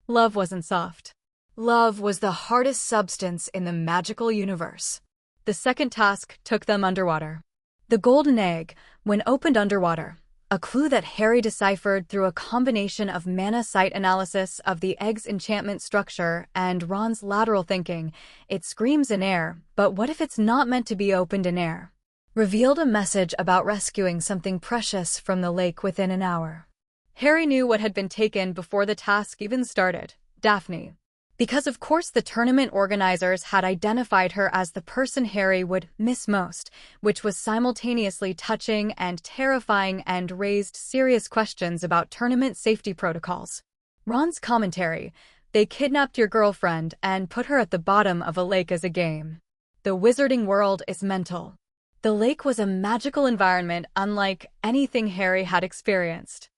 [SPEAKER 1] Love wasn't soft. Love was the hardest substance in the magical universe. The second task took them underwater. The golden egg, when opened underwater, a clue that Harry deciphered through a combination of mana site analysis of the egg's enchantment structure and Ron's lateral thinking. It screams in air, but what if it's not meant to be opened in air? Revealed a message about rescuing something precious from the lake within an hour. Harry knew what had been taken before the task even started, Daphne. Because of course the tournament organizers had identified her as the person Harry would miss most, which was simultaneously touching and terrifying and raised serious questions about tournament safety protocols. Ron's commentary, they kidnapped your girlfriend and put her at the bottom of a lake as a game. The wizarding world is mental. The lake was a magical environment unlike anything Harry had experienced.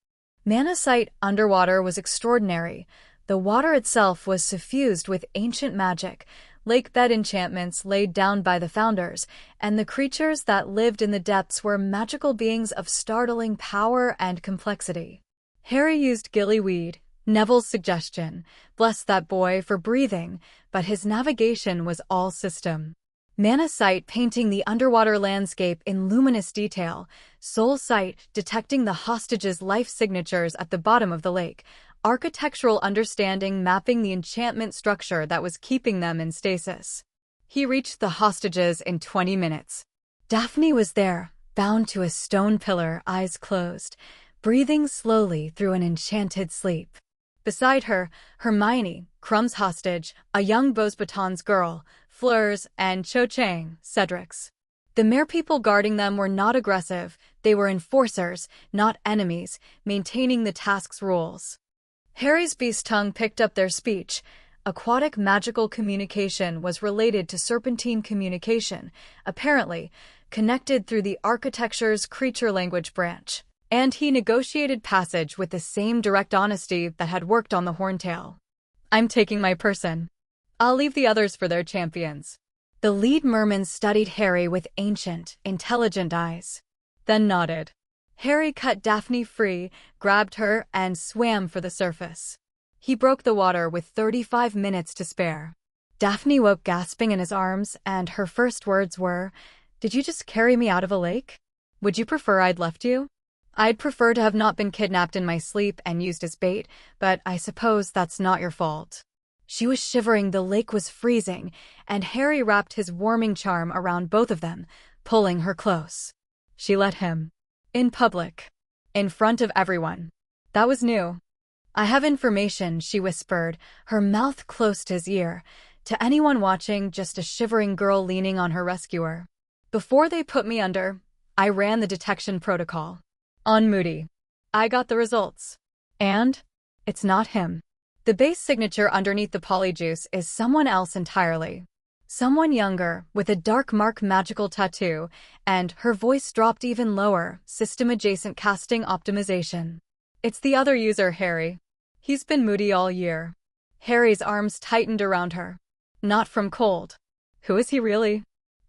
[SPEAKER 1] Mana site underwater was extraordinary. The water itself was suffused with ancient magic, lake bed enchantments laid down by the founders, and the creatures that lived in the depths were magical beings of startling power and complexity. Harry used gillyweed, Neville's suggestion, bless that boy for breathing, but his navigation was all system. Mana Sight painting the underwater landscape in luminous detail, Soul Sight detecting the hostages' life signatures at the bottom of the lake, Architectural Understanding mapping the enchantment structure that was keeping them in stasis. He reached the hostages in 20 minutes. Daphne was there, bound to a stone pillar, eyes closed, breathing slowly through an enchanted sleep. Beside her, Hermione, Crumb's hostage, a young Beauxbatons girl, Fleurs, and Cho Chang, Cedric's. The merpeople guarding them were not aggressive, they were enforcers, not enemies, maintaining the task's rules. Harry's beast tongue picked up their speech. Aquatic magical communication was related to serpentine communication, apparently, connected through the architecture's creature language branch. And he negotiated passage with the same direct honesty that had worked on the Horntail. I'm taking my person. I'll leave the others for their champions. The lead merman studied Harry with ancient, intelligent eyes, then nodded. Harry cut Daphne free, grabbed her, and swam for the surface. He broke the water with 35 minutes to spare. Daphne woke gasping in his arms, and her first words were, "Did you just carry me out of a lake? Would you prefer I'd left you? I'd prefer to have not been kidnapped in my sleep and used as bait, but I suppose that's not your fault." She was shivering, the lake was freezing, and Harry wrapped his warming charm around both of them, pulling her close. She let him. In public. In front of everyone. That was new. "I have information," she whispered, her mouth close to his ear. To anyone watching, just a shivering girl leaning on her rescuer. "Before they put me under, I ran the detection protocol. On Moody. I got the results. And? It's not him. The base signature underneath the polyjuice is someone else entirely. Someone younger, with a dark mark magical tattoo, and her voice dropped even lower, system-adjacent casting optimization. It's the other user, Harry. He's been moody all year." Harry's arms tightened around her. "Not from cold. Who is he really?"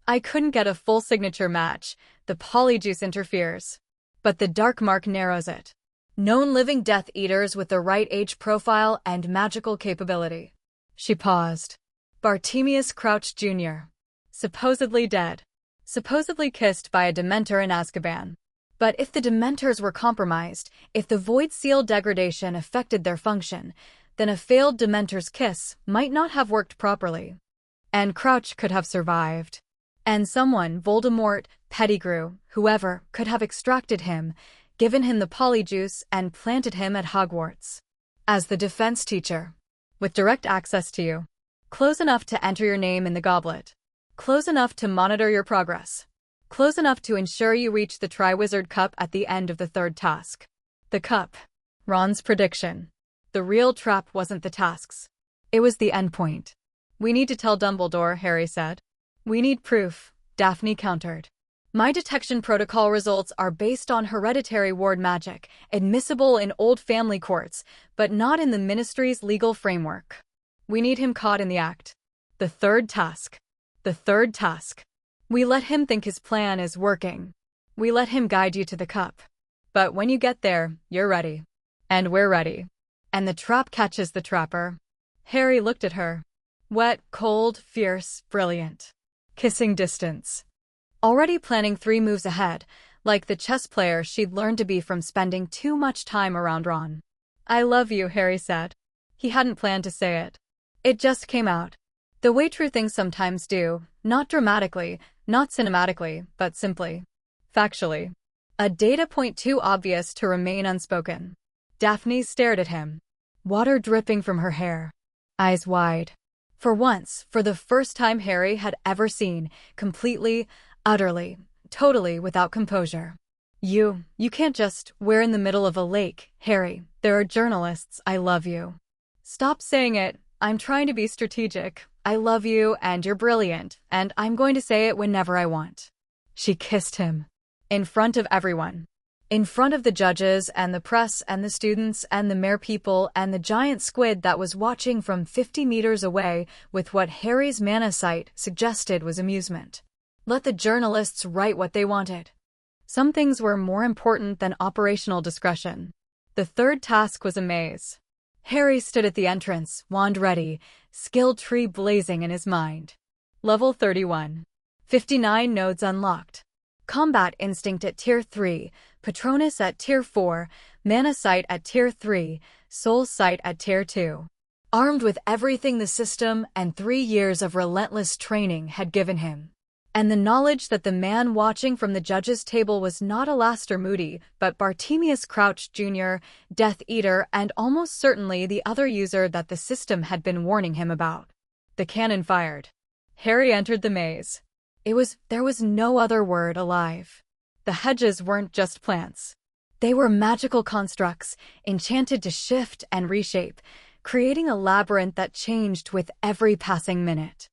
[SPEAKER 1] "I couldn't get a full signature match. The polyjuice interferes. But the dark mark narrows it. Known living Death Eaters with the right age profile and magical capability." She paused. "Bartemius Crouch Jr. Supposedly dead. Supposedly kissed by a Dementor in Azkaban. But if the Dementors were compromised, if the Void Seal degradation affected their function, then a failed Dementor's kiss might not have worked properly. And Crouch could have survived. And someone, Voldemort, Pettigrew, whoever, could have extracted him, given him the polyjuice, and planted him at Hogwarts. As the defense teacher. With direct access to you. Close enough to enter your name in the goblet. Close enough to monitor your progress. Close enough to ensure you reach the Triwizard Cup at the end of the third task." The cup. Ron's prediction. The real trap wasn't the tasks. It was the endpoint. "We need to tell Dumbledore," Harry said. "We need proof," Daphne countered. "My detection protocol results are based on hereditary ward magic, admissible in old family courts, but not in the Ministry's legal framework. We need him caught in the act. The third task. The third task. We let him think his plan is working. We let him guide you to the cup. But when you get there, you're ready. And we're ready. And the trap catches the trapper." Harry looked at her. Wet, cold, fierce, brilliant. Kissing distance. Already planning 3 moves ahead, like the chess player she'd learned to be from spending too much time around Ron. "I love you," Harry said. He hadn't planned to say it. It just came out. The way true things sometimes do, not dramatically, not cinematically, but simply. Factually. A data point too obvious to remain unspoken. Daphne stared at him. Water dripping from her hair. Eyes wide. For once, for the first time Harry had ever seen, completely, utterly, totally without composure. You can't just, we're in the middle of a lake, Harry. There are journalists, I love you." "Stop saying it. I'm trying to be strategic. I love you, and you're brilliant, and I'm going to say it whenever I want." She kissed him. In front of everyone. In front of the judges, and the press, and the students, and the merpeople, and the giant squid that was watching from 50 meters away with what Harry's Mana Sight suggested was amusement. Let the journalists write what they wanted. Some things were more important than operational discretion. The third task was a maze. Harry stood at the entrance, wand ready, skill tree blazing in his mind. Level 31. 59 nodes unlocked. Combat Instinct at Tier 3, Patronus at Tier 4, Mana Sight at Tier 3, Soul Sight at Tier 2. Armed with everything the system and 3 years of relentless training had given him. And the knowledge that the man watching from the judge's table was not Alastair Moody, but Bartemius Crouch Jr., Death Eater, and almost certainly the other user that the system had been warning him about. The cannon fired. Harry entered the maze. There was no other word alive. The hedges weren't just plants. They were magical constructs, enchanted to shift and reshape, creating a labyrinth that changed with every passing minute.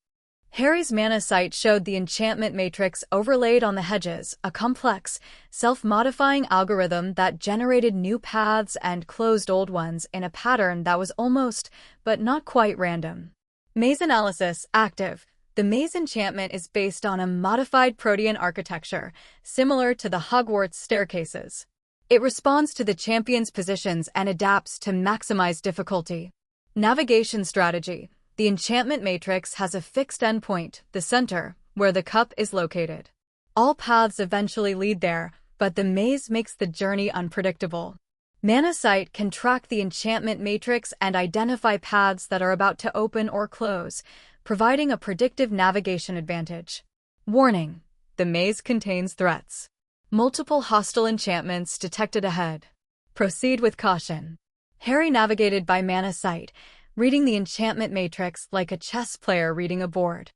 [SPEAKER 1] Harry's Mana Sight showed the enchantment matrix overlaid on the hedges, a complex, self-modifying algorithm that generated new paths and closed old ones in a pattern that was almost, but not quite random. Maze Analysis active. The maze enchantment is based on a modified Protean architecture, similar to the Hogwarts staircases. It responds to the champion's positions and adapts to maximize difficulty. Navigation strategy. The enchantment matrix has a fixed endpoint, the center, where the cup is located. All paths eventually lead there, but the maze makes the journey unpredictable. Mana Sight can track the enchantment matrix and identify paths that are about to open or close, providing a predictive navigation advantage. Warning: the maze contains threats. Multiple hostile enchantments detected ahead. Proceed with caution. Harry navigated by Mana Sight, reading the enchantment matrix like a chess player reading a board.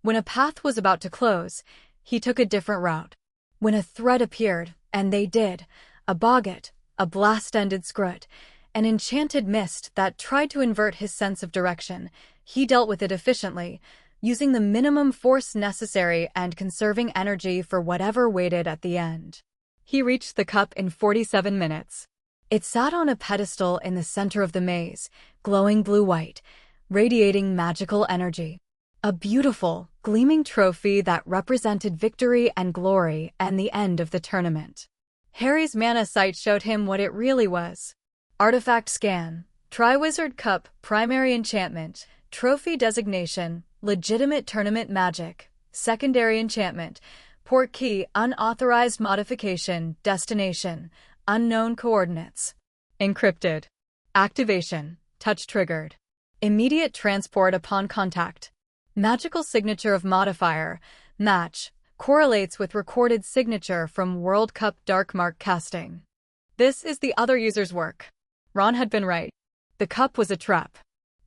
[SPEAKER 1] When a path was about to close, he took a different route. When a threat appeared, and they did, a boggart, a blast-ended scrut, an enchanted mist that tried to invert his sense of direction, he dealt with it efficiently, using the minimum force necessary and conserving energy for whatever waited at the end. He reached the cup in 47 minutes. It sat on a pedestal in the center of the maze, glowing blue-white, radiating magical energy. A beautiful, gleaming trophy that represented victory and glory and the end of the tournament. Harry's Mana Sight showed him what it really was. Artifact Scan, Triwizard Cup, Primary Enchantment, Trophy Designation, Legitimate Tournament Magic, Secondary Enchantment, Port Key, Unauthorized Modification, Destination, Unknown Coordinates. Encrypted. Activation, Touch Triggered. Immediate Transport upon Contact. Magical Signature of Modifier, Match, correlates with recorded signature from World Cup Dark Mark casting. This is the other user's work. Ron had been right. The cup was a trap.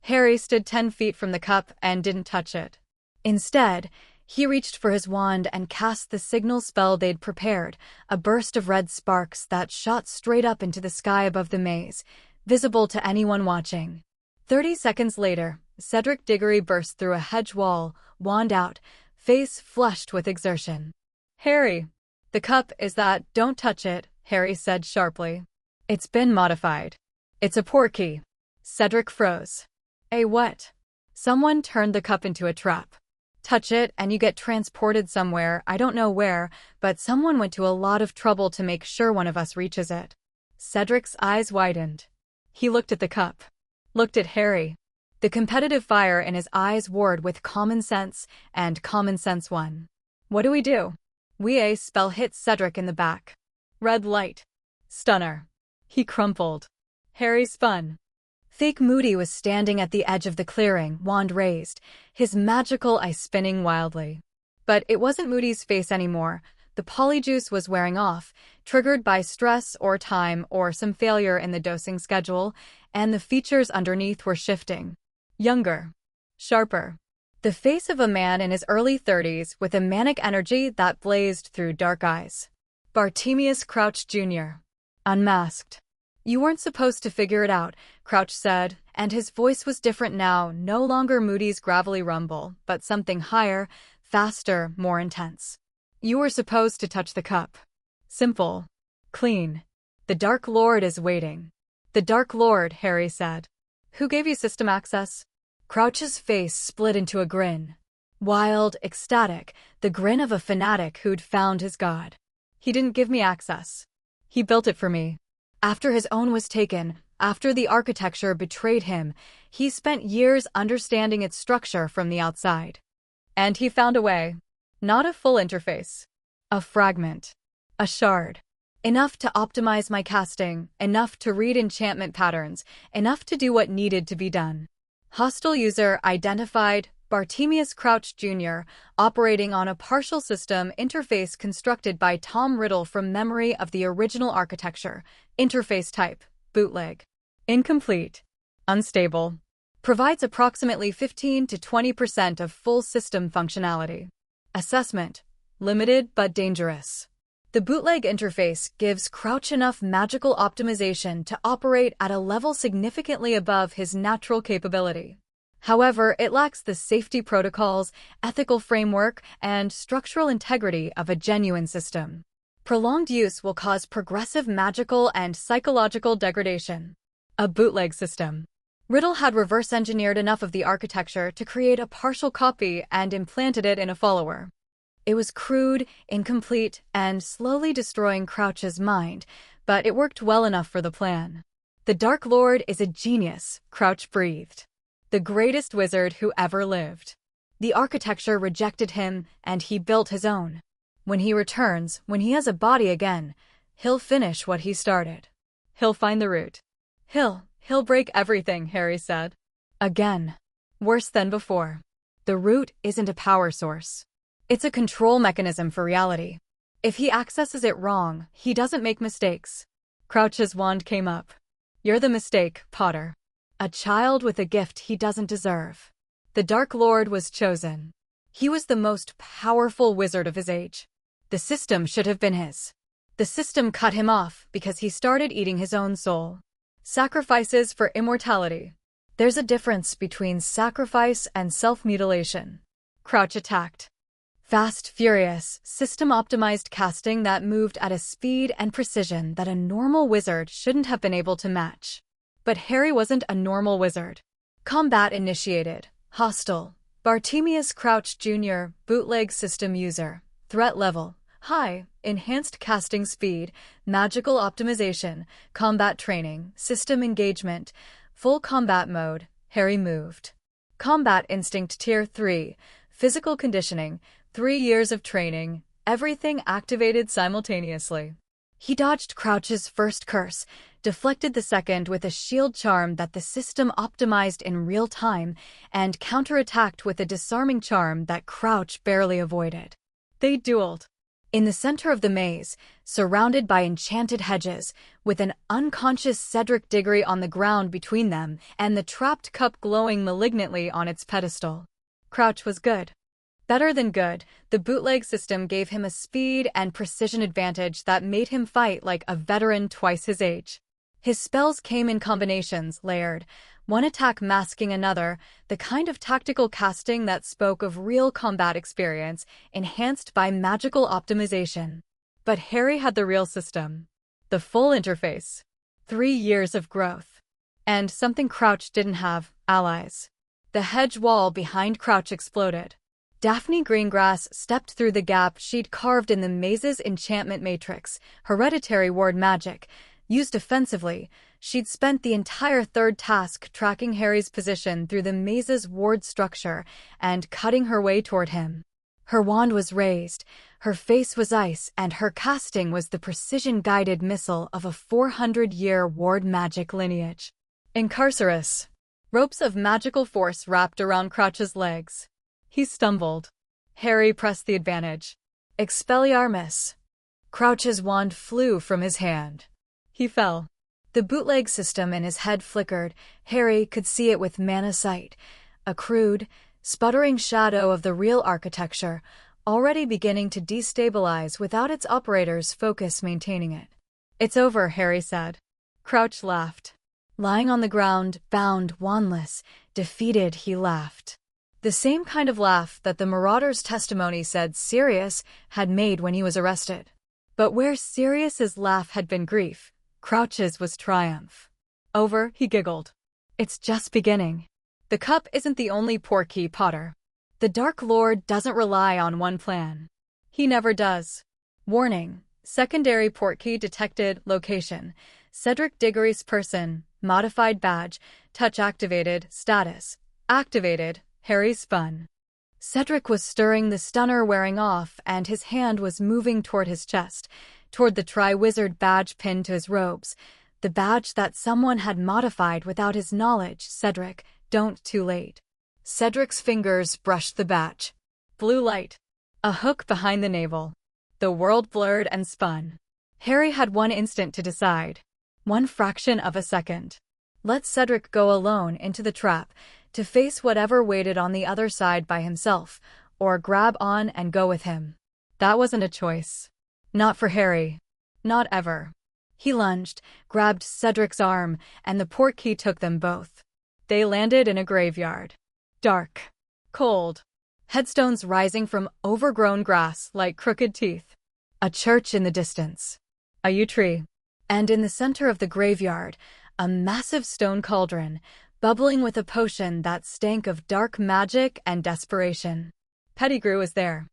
[SPEAKER 1] Harry stood 10 feet from the cup and didn't touch it. Instead, he reached for his wand and cast the signal spell they'd prepared, a burst of red sparks that shot straight up into the sky above the maze, visible to anyone watching. 30 seconds later, Cedric Diggory burst through a hedge wall, wand out, face flushed with exertion. Harry, the cup is that, don't touch it, Harry said sharply. It's been modified. It's a portkey. Cedric froze. A what? Someone turned the cup into a trap. Touch it and you get transported somewhere, I don't know where, but someone went to a lot of trouble to make sure one of us reaches it. Cedric's eyes widened. He looked at the cup. Looked at Harry. The competitive fire in his eyes warred with common sense, and common sense won. What do we do? A spell hit Cedric in the back. Red light. Stunner. He crumpled. Harry spun. Fake Moody was standing at the edge of the clearing, wand raised, his magical eye spinning wildly. But it wasn't Moody's face anymore. The polyjuice was wearing off, triggered by stress or time or some failure in the dosing schedule, and the features underneath were shifting. Younger. Sharper. The face of a man in his early 30s with a manic energy that blazed through dark eyes. Bartemius Crouch Jr. Unmasked. You weren't supposed to figure it out, Crouch said, and his voice was different now, no longer Moody's gravelly rumble, but something higher, faster, more intense. You were supposed to touch the cup. Simple. Clean. The Dark Lord is waiting. The Dark Lord, Harry said. Who gave you system access? Crouch's face split into a grin. Wild, ecstatic, the grin of a fanatic who'd found his god. He didn't give me access. He built it for me. After his own was taken, after the architecture betrayed him, he spent years understanding its structure from the outside. And he found a way. Not a full interface. A fragment. A shard. Enough to optimize my casting, enough to read enchantment patterns, enough to do what needed to be done. Hostile user identified Bartemius Crouch Jr., operating on a partial system interface constructed by Tom Riddle from memory of the original architecture. Interface type, bootleg. Incomplete. Unstable. Provides approximately 15 to 20% of full system functionality. Assessment. Limited but dangerous. The bootleg interface gives Crouch enough magical optimization to operate at a level significantly above his natural capability. However, it lacks the safety protocols, ethical framework, and structural integrity of a genuine system. Prolonged use will cause progressive magical and psychological degradation. A bootleg system. Riddle had reverse-engineered enough of the architecture to create a partial copy and implanted it in a follower. It was crude, incomplete, and slowly destroying Crouch's mind, but it worked well enough for the plan. The Dark Lord is a genius, Crouch breathed. The greatest wizard who ever lived. The architecture rejected him, and he built his own. When he returns, when he has a body again, he'll finish what he started. He'll find the root. He'll break everything, Harry said. Again. Worse than before. The root isn't a power source. It's a control mechanism for reality. If he accesses it wrong, he doesn't make mistakes. Crouch's wand came up. You're the mistake, Potter. A child with a gift he doesn't deserve. The Dark Lord was chosen. He was the most powerful wizard of his age. The system should have been his. The system cut him off because he started eating his own soul. Sacrifices for immortality. There's a difference between sacrifice and self-mutilation. Crouch attacked. Fast, furious, system-optimized casting that moved at a speed and precision that a normal wizard shouldn't have been able to match. But Harry wasn't a normal wizard. Combat initiated. Hostile. Bartemius Crouch Jr., bootleg system user. Threat level. High. Enhanced casting speed. Magical optimization. Combat training. System engagement. Full combat mode. Harry moved. Combat instinct tier 3. Physical conditioning. 3 years of training, everything activated simultaneously. He dodged Crouch's first curse, deflected the second with a shield charm that the system optimized in real time, and counterattacked with a disarming charm that Crouch barely avoided. They dueled. In the center of the maze, surrounded by enchanted hedges, with an unconscious Cedric Diggory on the ground between them and the trapped cup glowing malignantly on its pedestal. Crouch was good. Better than good, the bootleg system gave him a speed and precision advantage that made him fight like a veteran twice his age. His spells came in combinations, layered, one attack masking another, the kind of tactical casting that spoke of real combat experience, enhanced by magical optimization. But Harry had the real system. The full interface. 3 years of growth. And something Crouch didn't have, allies. The hedge wall behind Crouch exploded. Daphne Greengrass stepped through the gap she'd carved in the maze's enchantment matrix, hereditary ward magic. Used offensively, she'd spent the entire third task tracking Harry's position through the maze's ward structure and cutting her way toward him. Her wand was raised, her face was ice, and her casting was the precision-guided missile of a 400-year ward magic lineage. Incarcerus. Ropes of magical force wrapped around Crouch's legs. He stumbled. Harry pressed the advantage. Expelliarmus. Crouch's wand flew from his hand. He fell. The bootleg system in his head flickered. Harry could see it with mana sight, a crude, sputtering shadow of the real architecture, already beginning to destabilize without its operator's focus maintaining it. It's over, Harry said. Crouch laughed. Lying on the ground, bound, wandless, defeated, he laughed. The same kind of laugh that the Marauder's testimony said Sirius had made when he was arrested. But where Sirius's laugh had been grief, Crouch's was triumph. Over, he giggled. It's just beginning. The cup isn't the only portkey, Potter. The Dark Lord doesn't rely on one plan. He never does. Warning. Secondary portkey detected. Location. Cedric Diggory's person. Modified badge. Touch activated. Status. Activated. Harry spun. Cedric was stirring the stunner wearing off, and his hand was moving toward his chest, toward the Tri-Wizard badge pinned to his robes, the badge that someone had modified without his knowledge. Cedric, don't too late. Cedric's fingers brushed the badge. Blue light. A hook behind the navel. The world blurred and spun. Harry had one instant to decide. One fraction of a second. Let Cedric go alone into the trap, to face whatever waited on the other side by himself, or grab on and go with him. That wasn't a choice. Not for Harry. Not ever. He lunged, grabbed Cedric's arm, and the portkey took them both. They landed in a graveyard. Dark. Cold. Headstones rising from overgrown grass like crooked teeth. A church in the distance. A yew tree. And in the center of the graveyard, a massive stone cauldron, bubbling with a potion that stank of dark magic and desperation. Pettigrew was there.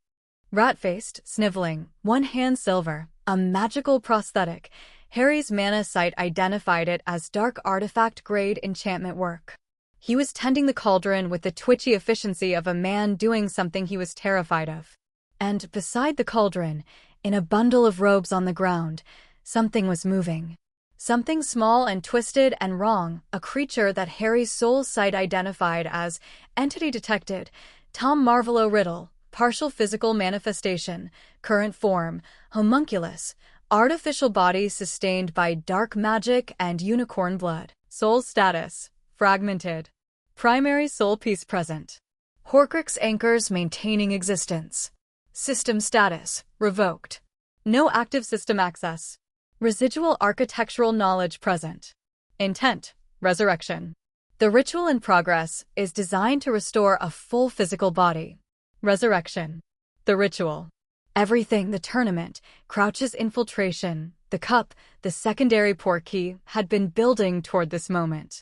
[SPEAKER 1] Rat-faced, sniveling, one hand silver, a magical prosthetic. Harry's mana sight identified it as dark artifact-grade enchantment work. He was tending the cauldron with the twitchy efficiency of a man doing something he was terrified of. And beside the cauldron, in a bundle of robes on the ground, something was moving. Something small and twisted and wrong, a creature that Harry's soul sight identified as entity detected, Tom Marvolo Riddle, partial physical manifestation, current form, homunculus, artificial body sustained by dark magic and unicorn blood. Soul status, fragmented. Primary soul piece present. Horcrux anchors maintaining existence. System status, revoked. No active system access. Residual architectural knowledge present. Intent, resurrection. The ritual in progress is designed to restore a full physical body. Resurrection. The ritual. Everything the tournament, Crouch's infiltration, the cup, the secondary portkey had been building toward this moment.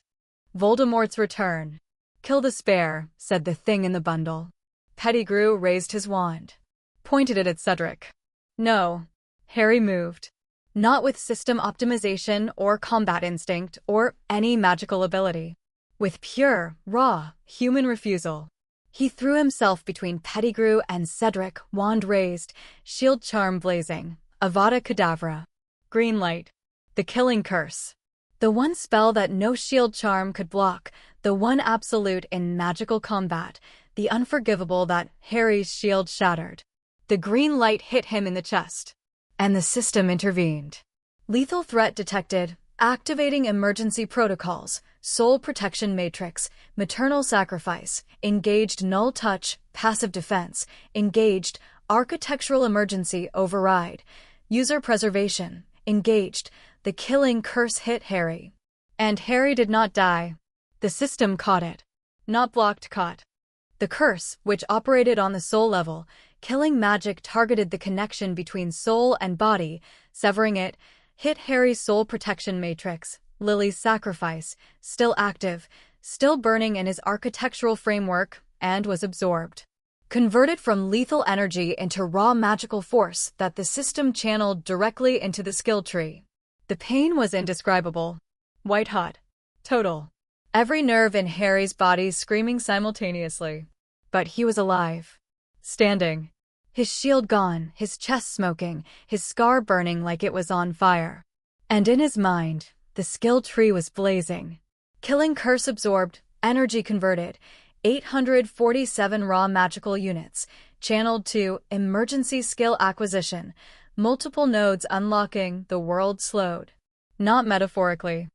[SPEAKER 1] Voldemort's return. Kill the spare, said the thing in the bundle. Pettigrew raised his wand. Pointed it at Cedric. No. Harry moved. Not with system optimization or combat instinct or any magical ability. With pure, raw, human refusal. He threw himself between Pettigrew and Cedric, wand raised, shield charm blazing, Avada Kedavra. Green light. The killing curse. The one spell that no shield charm could block, the one absolute in magical combat, the unforgivable that Harry's shield shattered. The green light hit him in the chest. And the system intervened. Lethal threat detected, activating emergency protocols, soul protection matrix, maternal sacrifice, engaged null touch, passive defense, engaged, architectural emergency override, user preservation, engaged. The killing curse hit Harry. And Harry did not die. The system caught it. Not blocked, caught. The curse, which operated on the soul level, killing magic targeted the connection between soul and body, severing it, hit Harry's soul protection matrix, Lily's sacrifice, still active, still burning in his architectural framework, and was absorbed. Converted from lethal energy into raw magical force that the system channeled directly into the skill tree. The pain was indescribable. White-hot. Total. Every nerve in Harry's body screaming simultaneously. But he was alive. Standing. His shield gone, his chest smoking, his scar burning like it was on fire. And in his mind, the skill tree was blazing. Killing curse absorbed, energy converted, 847 raw magical units, channeled to emergency skill acquisition, multiple nodes unlocking, the world slowed. Not metaphorically.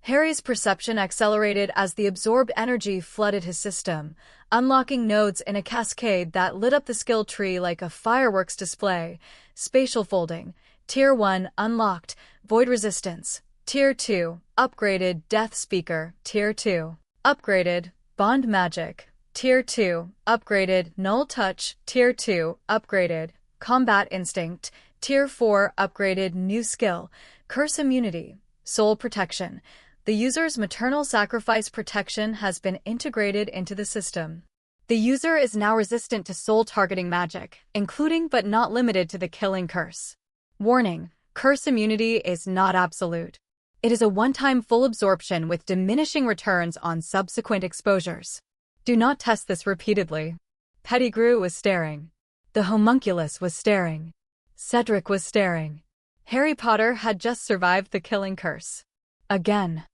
[SPEAKER 1] Harry's perception accelerated as the absorbed energy flooded his system, unlocking nodes in a cascade that lit up the skill tree like a fireworks display. Spatial folding. Tier 1 unlocked, void resistance. Tier 2 upgraded, death speaker. Tier 2 upgraded, bond magic. Tier 2 upgraded, null touch. Tier 2 upgraded, combat instinct. Tier 4 upgraded, new skill, curse immunity, soul protection. The user's maternal sacrifice protection has been integrated into the system. The user is now resistant to soul-targeting magic, including but not limited to the killing curse. Warning: curse immunity is not absolute. It is a one-time full absorption with diminishing returns on subsequent exposures. Do not test this repeatedly. Pettigrew was staring. The homunculus was staring. Cedric was staring. Harry Potter had just survived the killing curse. Again.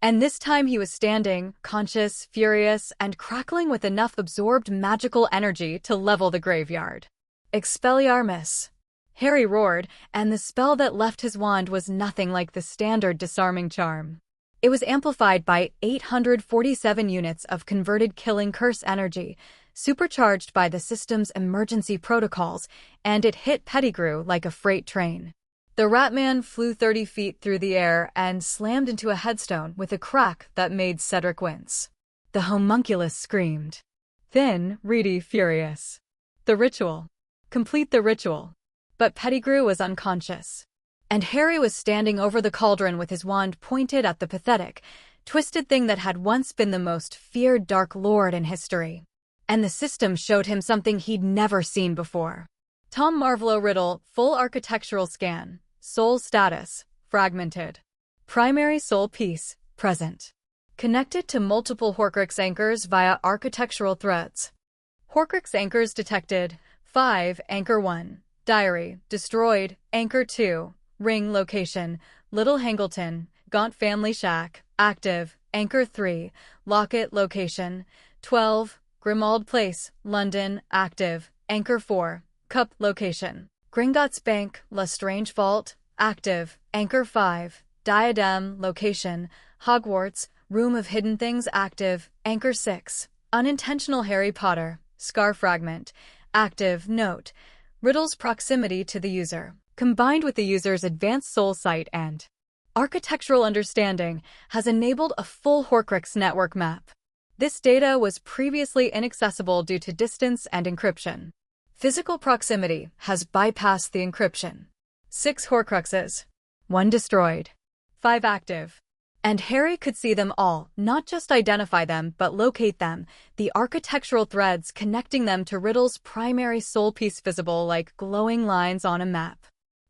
[SPEAKER 1] And this time he was standing, conscious, furious, and crackling with enough absorbed magical energy to level the graveyard. Expelliarmus! Harry roared, and the spell that left his wand was nothing like the standard disarming charm. It was amplified by 847 units of converted killing curse energy, supercharged by the system's emergency protocols, and it hit Pettigrew like a freight train. The Ratman flew 30 feet through the air and slammed into a headstone with a crack that made Cedric wince. The homunculus screamed. Thin, reedy, furious. The ritual. Complete the ritual. But Pettigrew was unconscious. And Harry was standing over the cauldron with his wand pointed at the pathetic, twisted thing that had once been the most feared Dark Lord in history. And the system showed him something he'd never seen before. Tom Marvolo Riddle, full architectural scan. Soul status, fragmented. Primary soul piece, present. Connected to multiple Horcrux anchors via architectural threads. Horcrux anchors detected. 5. Anchor 1. Diary, destroyed. Anchor 2. Ring location, Little Hangleton, Gaunt Family Shack, active. Anchor 3. Locket location, 12. Grimald Place, London, active. Anchor 4. Cup location. Gringotts Bank, Lestrange Vault, active. Anchor 5. Diadem, location. Hogwarts, Room of Hidden Things, active. Anchor 6. Unintentional Harry Potter, Scar Fragment, active. Note: Riddle's proximity to the user, combined with the user's advanced soul sight and architectural understanding, has enabled a full Horcrux network map. This data was previously inaccessible due to distance and encryption. Physical proximity has bypassed the encryption. 6 Horcruxes. 1 destroyed. 5 active. And Harry could see them all, not just identify them, but locate them, the architectural threads connecting them to Riddle's primary soul piece visible like glowing lines on a map.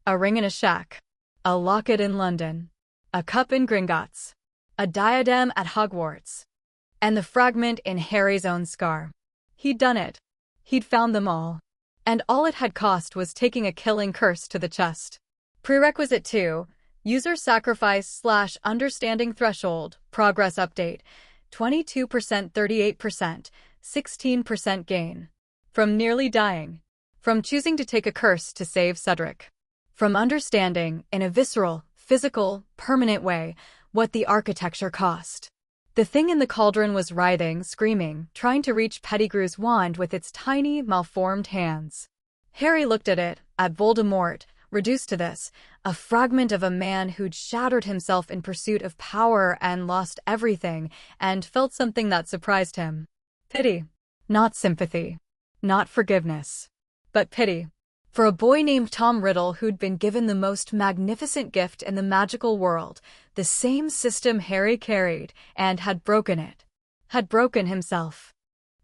[SPEAKER 1] A ring in a shack. A locket in London. A cup in Gringotts. A diadem at Hogwarts. And the fragment in Harry's own scar. He'd done it. He'd found them all. And all it had cost was taking a killing curse to the chest. Prerequisite 2. User sacrifice / understanding threshold, progress update, 22%, 38%, 16% gain. From nearly dying. From choosing to take a curse to save Cedric. From understanding, in a visceral, physical, permanent way, what the architecture cost. The thing in the cauldron was writhing, screaming, trying to reach Pettigrew's wand with its tiny, malformed hands. Harry looked at it, at Voldemort, reduced to this, a fragment of a man who'd shattered himself in pursuit of power and lost everything, and felt something that surprised him. Pity. Not sympathy. Not forgiveness. But pity. For a boy named Tom Riddle who'd been given the most magnificent gift in the magical world, the same system Harry carried, and had broken it. Had broken himself.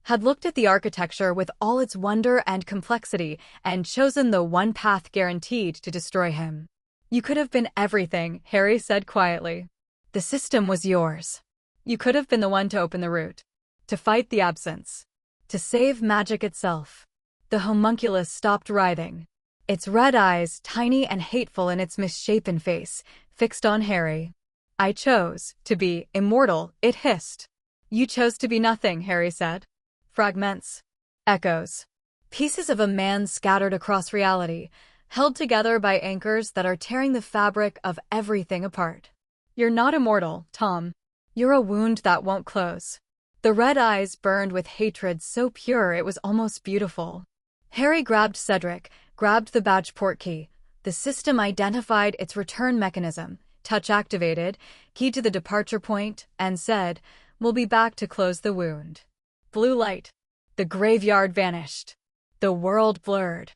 [SPEAKER 1] Had looked at the architecture with all its wonder and complexity, and chosen the one path guaranteed to destroy him. You could have been everything, Harry said quietly. The system was yours. You could have been the one to open the route. To fight the absence. To save magic itself. The homunculus stopped writhing. Its red eyes, tiny and hateful in its misshapen face, fixed on Harry. I chose to be immortal, it hissed. You chose to be nothing, Harry said. Fragments. Echoes. Pieces of a man scattered across reality, held together by anchors that are tearing the fabric of everything apart. You're not immortal, Tom. You're a wound that won't close. The red eyes burned with hatred so pure it was almost beautiful. Harry grabbed Cedric, grabbed the badge portkey. The system identified its return mechanism, touch activated, keyed to the departure point, and said, "We'll be back to close the wound." Blue light. The graveyard vanished. The world blurred.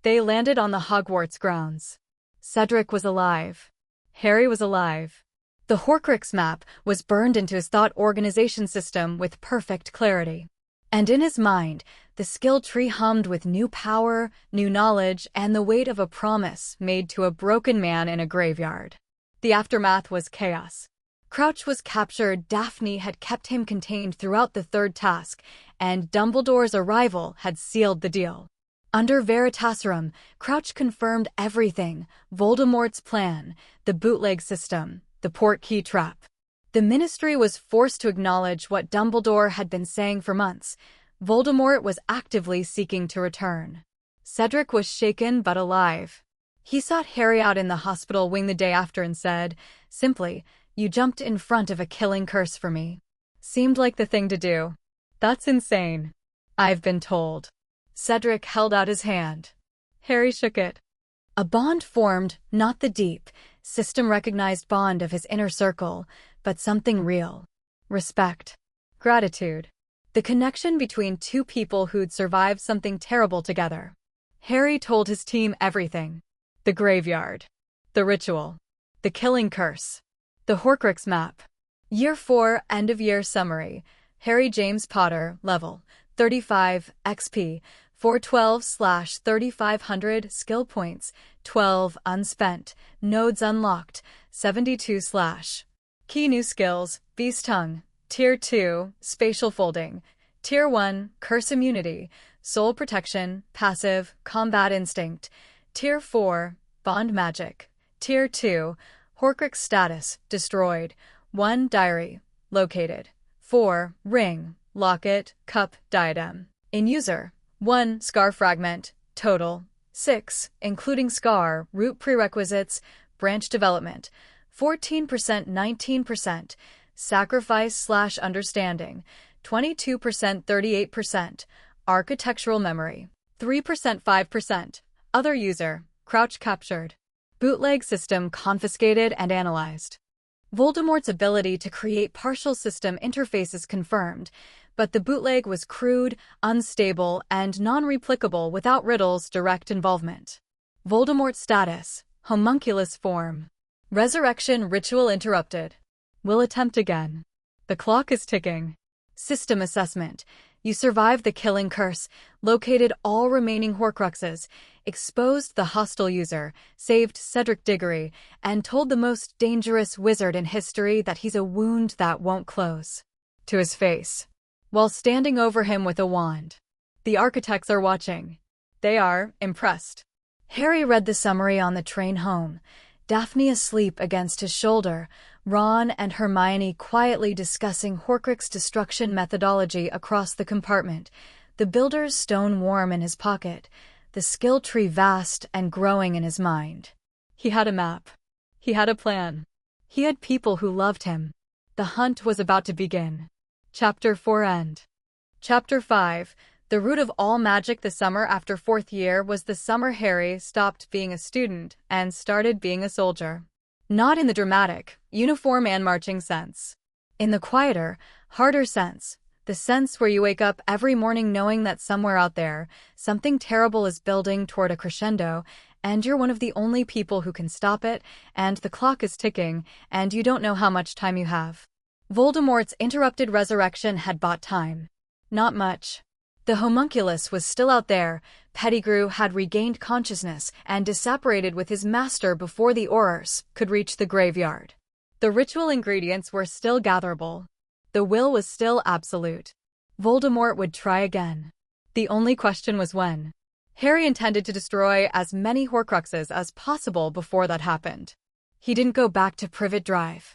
[SPEAKER 1] They landed on the Hogwarts grounds. Cedric was alive. Harry was alive. The Horcrux map was burned into his thought organization system with perfect clarity. And in his mind, the skill tree hummed with new power, new knowledge, and the weight of a promise made to a broken man in a graveyard. The aftermath was chaos. Crouch was captured. Daphne had kept him contained throughout the third task, and Dumbledore's arrival had sealed the deal. Under Veritaserum, Crouch confirmed everything: Voldemort's plan, the bootleg system, the portkey trap. The Ministry was forced to acknowledge what Dumbledore had been saying for months: Voldemort was actively seeking to return. Cedric was shaken but alive. He sought Harry out in the hospital wing the day after and said, simply, "You jumped in front of a killing curse for me." Seemed like the thing to do. "That's insane. I've been told." Cedric held out his hand. Harry shook it. A bond formed, not the deep, system-recognized bond of his inner circle, but something real. Respect. Gratitude. The connection between two people who'd survived something terrible together. Harry told his team everything. The graveyard. The ritual. The killing curse. The Horcrux map. Year 4, end-of-year summary. Harry James Potter, level 35, XP, 412/3500, skill points, 12, unspent, nodes unlocked, 72/. Key new skills, Beast Tongue, Tier 2, Spatial Folding, Tier 1, Curse Immunity, Soul Protection, Passive, Combat Instinct, Tier 4, Bond Magic, Tier 2, Horcrux Status, Destroyed, 1, Diary, Located, 4, Ring, Locket, Cup, Diadem. In User, 1, Scar Fragment, Total, 6, including Scar, Root Prerequisites, Branch Development, 14% 19%, Sacrifice/Understanding, 22% 38%, Architectural Memory, 3% 5%, Other User, Crouch Captured. Bootleg System confiscated and analyzed. Voldemort's ability to create partial system interfaces confirmed, but the bootleg was crude, unstable, and non-replicable without Riddle's direct involvement. Voldemort's status, homunculus form. Resurrection ritual interrupted. Will attempt again. The clock is ticking. System assessment. You survived the killing curse, located all remaining Horcruxes, exposed the hostile user, saved Cedric Diggory, and told the most dangerous wizard in history that he's a wound that won't close. To his face. While standing over him with a wand. The architects are watching. They are impressed. Harry read the summary on the train home. Daphne asleep against his shoulder, Ron and Hermione quietly discussing Horcrux destruction methodology across the compartment, the Builder's stone warm in his pocket, the skill tree vast and growing in his mind. He had a map. He had a plan. He had people who loved him. The hunt was about to begin. Chapter 4 End. Chapter 5. The root of all magic. The summer after 4th year was the summer Harry stopped being a student and started being a soldier. Not in the dramatic, uniform and marching sense. In the quieter, harder sense, the sense where you wake up every morning knowing that somewhere out there, something terrible is building toward a crescendo, and you're one of the only people who can stop it, and the clock is ticking, and you don't know how much time you have. Voldemort's interrupted resurrection had bought time. Not much. The homunculus was still out there. Pettigrew had regained consciousness and disapparated with his master before the Aurors could reach the graveyard. The ritual ingredients were still gatherable. The will was still absolute. Voldemort would try again. The only question was when. Harry intended to destroy as many Horcruxes as possible before that happened. He didn't go back to Privet Drive.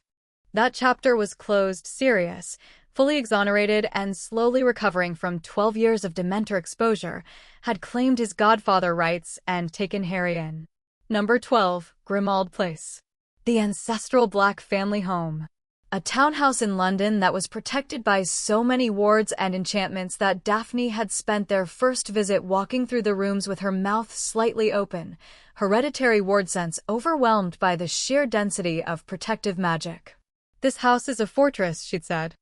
[SPEAKER 1] That chapter was closed. Sirius, fully exonerated and slowly recovering from 12 years of Dementor exposure, had claimed his godfather rights and taken Harry in. Number 12, Grimmauld Place. The ancestral Black family home. A townhouse in London that was protected by so many wards and enchantments that Daphne had spent their first visit walking through the rooms with her mouth slightly open, hereditary ward sense overwhelmed by the sheer density of protective magic. "This house is a fortress," she'd said.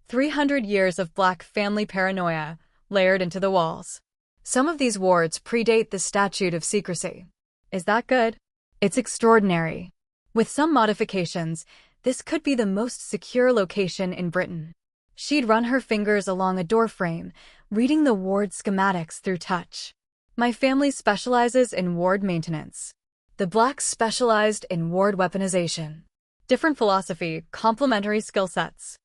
[SPEAKER 1] 300 years of Black family paranoia, layered into the walls. Some of these wards predate the Statute of Secrecy. Is that good? It's extraordinary. With some modifications, this could be the most secure location in Britain. She'd run her fingers along a doorframe, reading the ward schematics through touch. "My family specializes in ward maintenance. The Blacks specialized in ward weaponization. Different philosophy, complementary skill sets.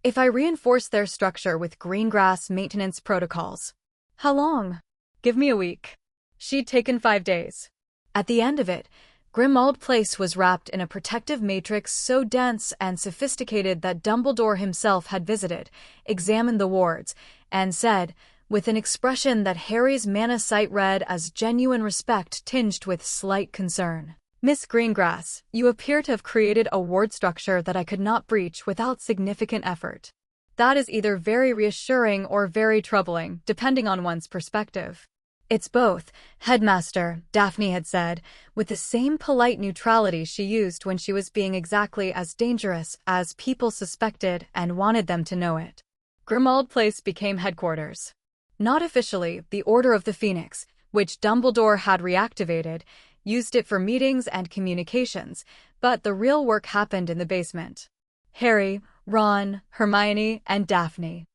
[SPEAKER 1] If I reinforce their structure with greengrass maintenance protocols. How long? Give me a week. She'd taken 5 days. At the end of it, Grimmauld Place was wrapped in a protective matrix so dense and sophisticated that Dumbledore himself had visited, examined the wards, and said, with an expression that Harry's mana sight read as genuine respect tinged with slight concern, "Miss Greengrass, you appear to have created a ward structure that I could not breach without significant effort. That is either very reassuring or very troubling, depending on one's perspective." "It's both, Headmaster," Daphne had said, with the same polite neutrality she used when she was being exactly as dangerous as people suspected and wanted them to know it. Grimmauld Place became headquarters. Not officially, the Order of the Phoenix, which Dumbledore had reactivated, used it for meetings and communications, but the real work happened in the basement. Harry, Ron, Hermione, and Daphne.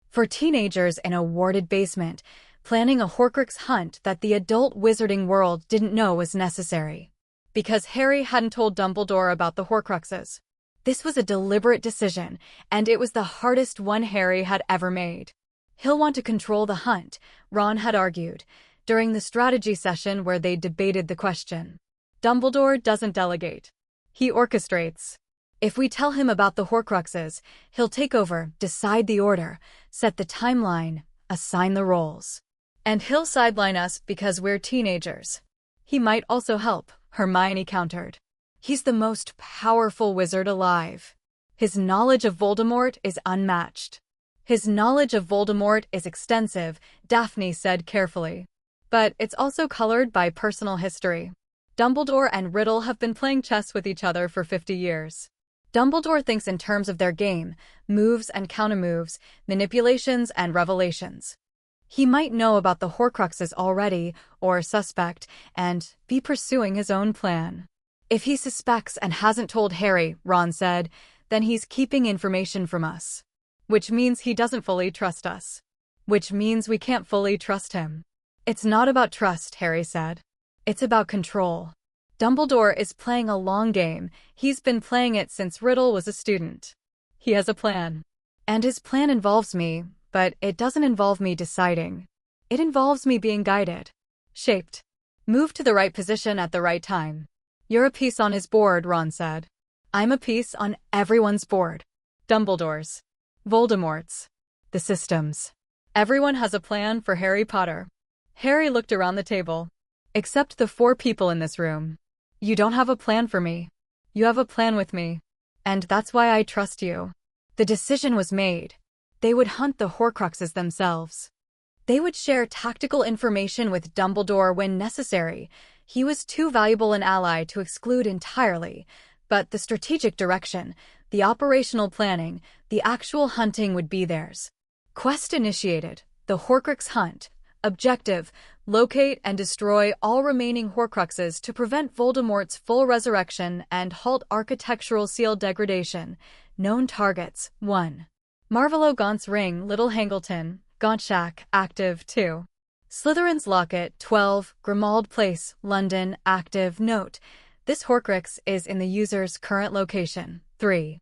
[SPEAKER 1] For teenagers in a warded basement, planning a Horcrux hunt that the adult wizarding world didn't know was necessary. Because Harry hadn't told Dumbledore about the Horcruxes. This was a deliberate decision, and it was the hardest one Harry had ever made. He'll want to control the hunt, Ron had argued, during the strategy session where they debated the question. Dumbledore doesn't delegate. He orchestrates. If we tell him about the Horcruxes, he'll take over, decide the order, set the timeline, assign the roles. And he'll sideline us because we're teenagers. He might also help, Hermione countered. He's the most powerful wizard alive. His knowledge of Voldemort is unmatched. His knowledge of Voldemort is extensive, Daphne said carefully. But it's also colored by personal history. Dumbledore and Riddle have been playing chess with each other for 50 years. Dumbledore thinks in terms of their game, moves and countermoves, manipulations and revelations. He might know about the Horcruxes already, or suspect, and be pursuing his own plan. If he suspects and hasn't told Harry, Ron said, then he's keeping information from us. Which means he doesn't fully trust us. Which means we can't fully trust him. It's not about trust, Harry said. It's about control. Dumbledore is playing a long game. He's been playing it since Riddle was a student. He has a plan. And his plan involves me, but it doesn't involve me deciding. It involves me being guided. Shaped. Moved to the right position at the right time. You're a piece on his board, Ron said. I'm a piece on everyone's board. Dumbledore's. Voldemort's. The system's. Everyone has a plan for Harry Potter. Harry looked around the table. Except the 4 people in this room. You don't have a plan for me. You have a plan with me. And that's why I trust you. The decision was made. They would hunt the Horcruxes themselves. They would share tactical information with Dumbledore when necessary. He was too valuable an ally to exclude entirely. But the strategic direction, the operational planning, the actual hunting would be theirs. Quest initiated. The Horcrux hunt. Objective: locate and destroy all remaining Horcruxes to prevent Voldemort's full resurrection and halt architectural seal degradation. Known targets: 1. Marvolo Gaunt's Ring, Little Hangleton, Gaunt Shack, active. 2. Slytherin's Locket, 12, Grimmauld Place, London, active. Note: this Horcrux is in the user's current location. 3.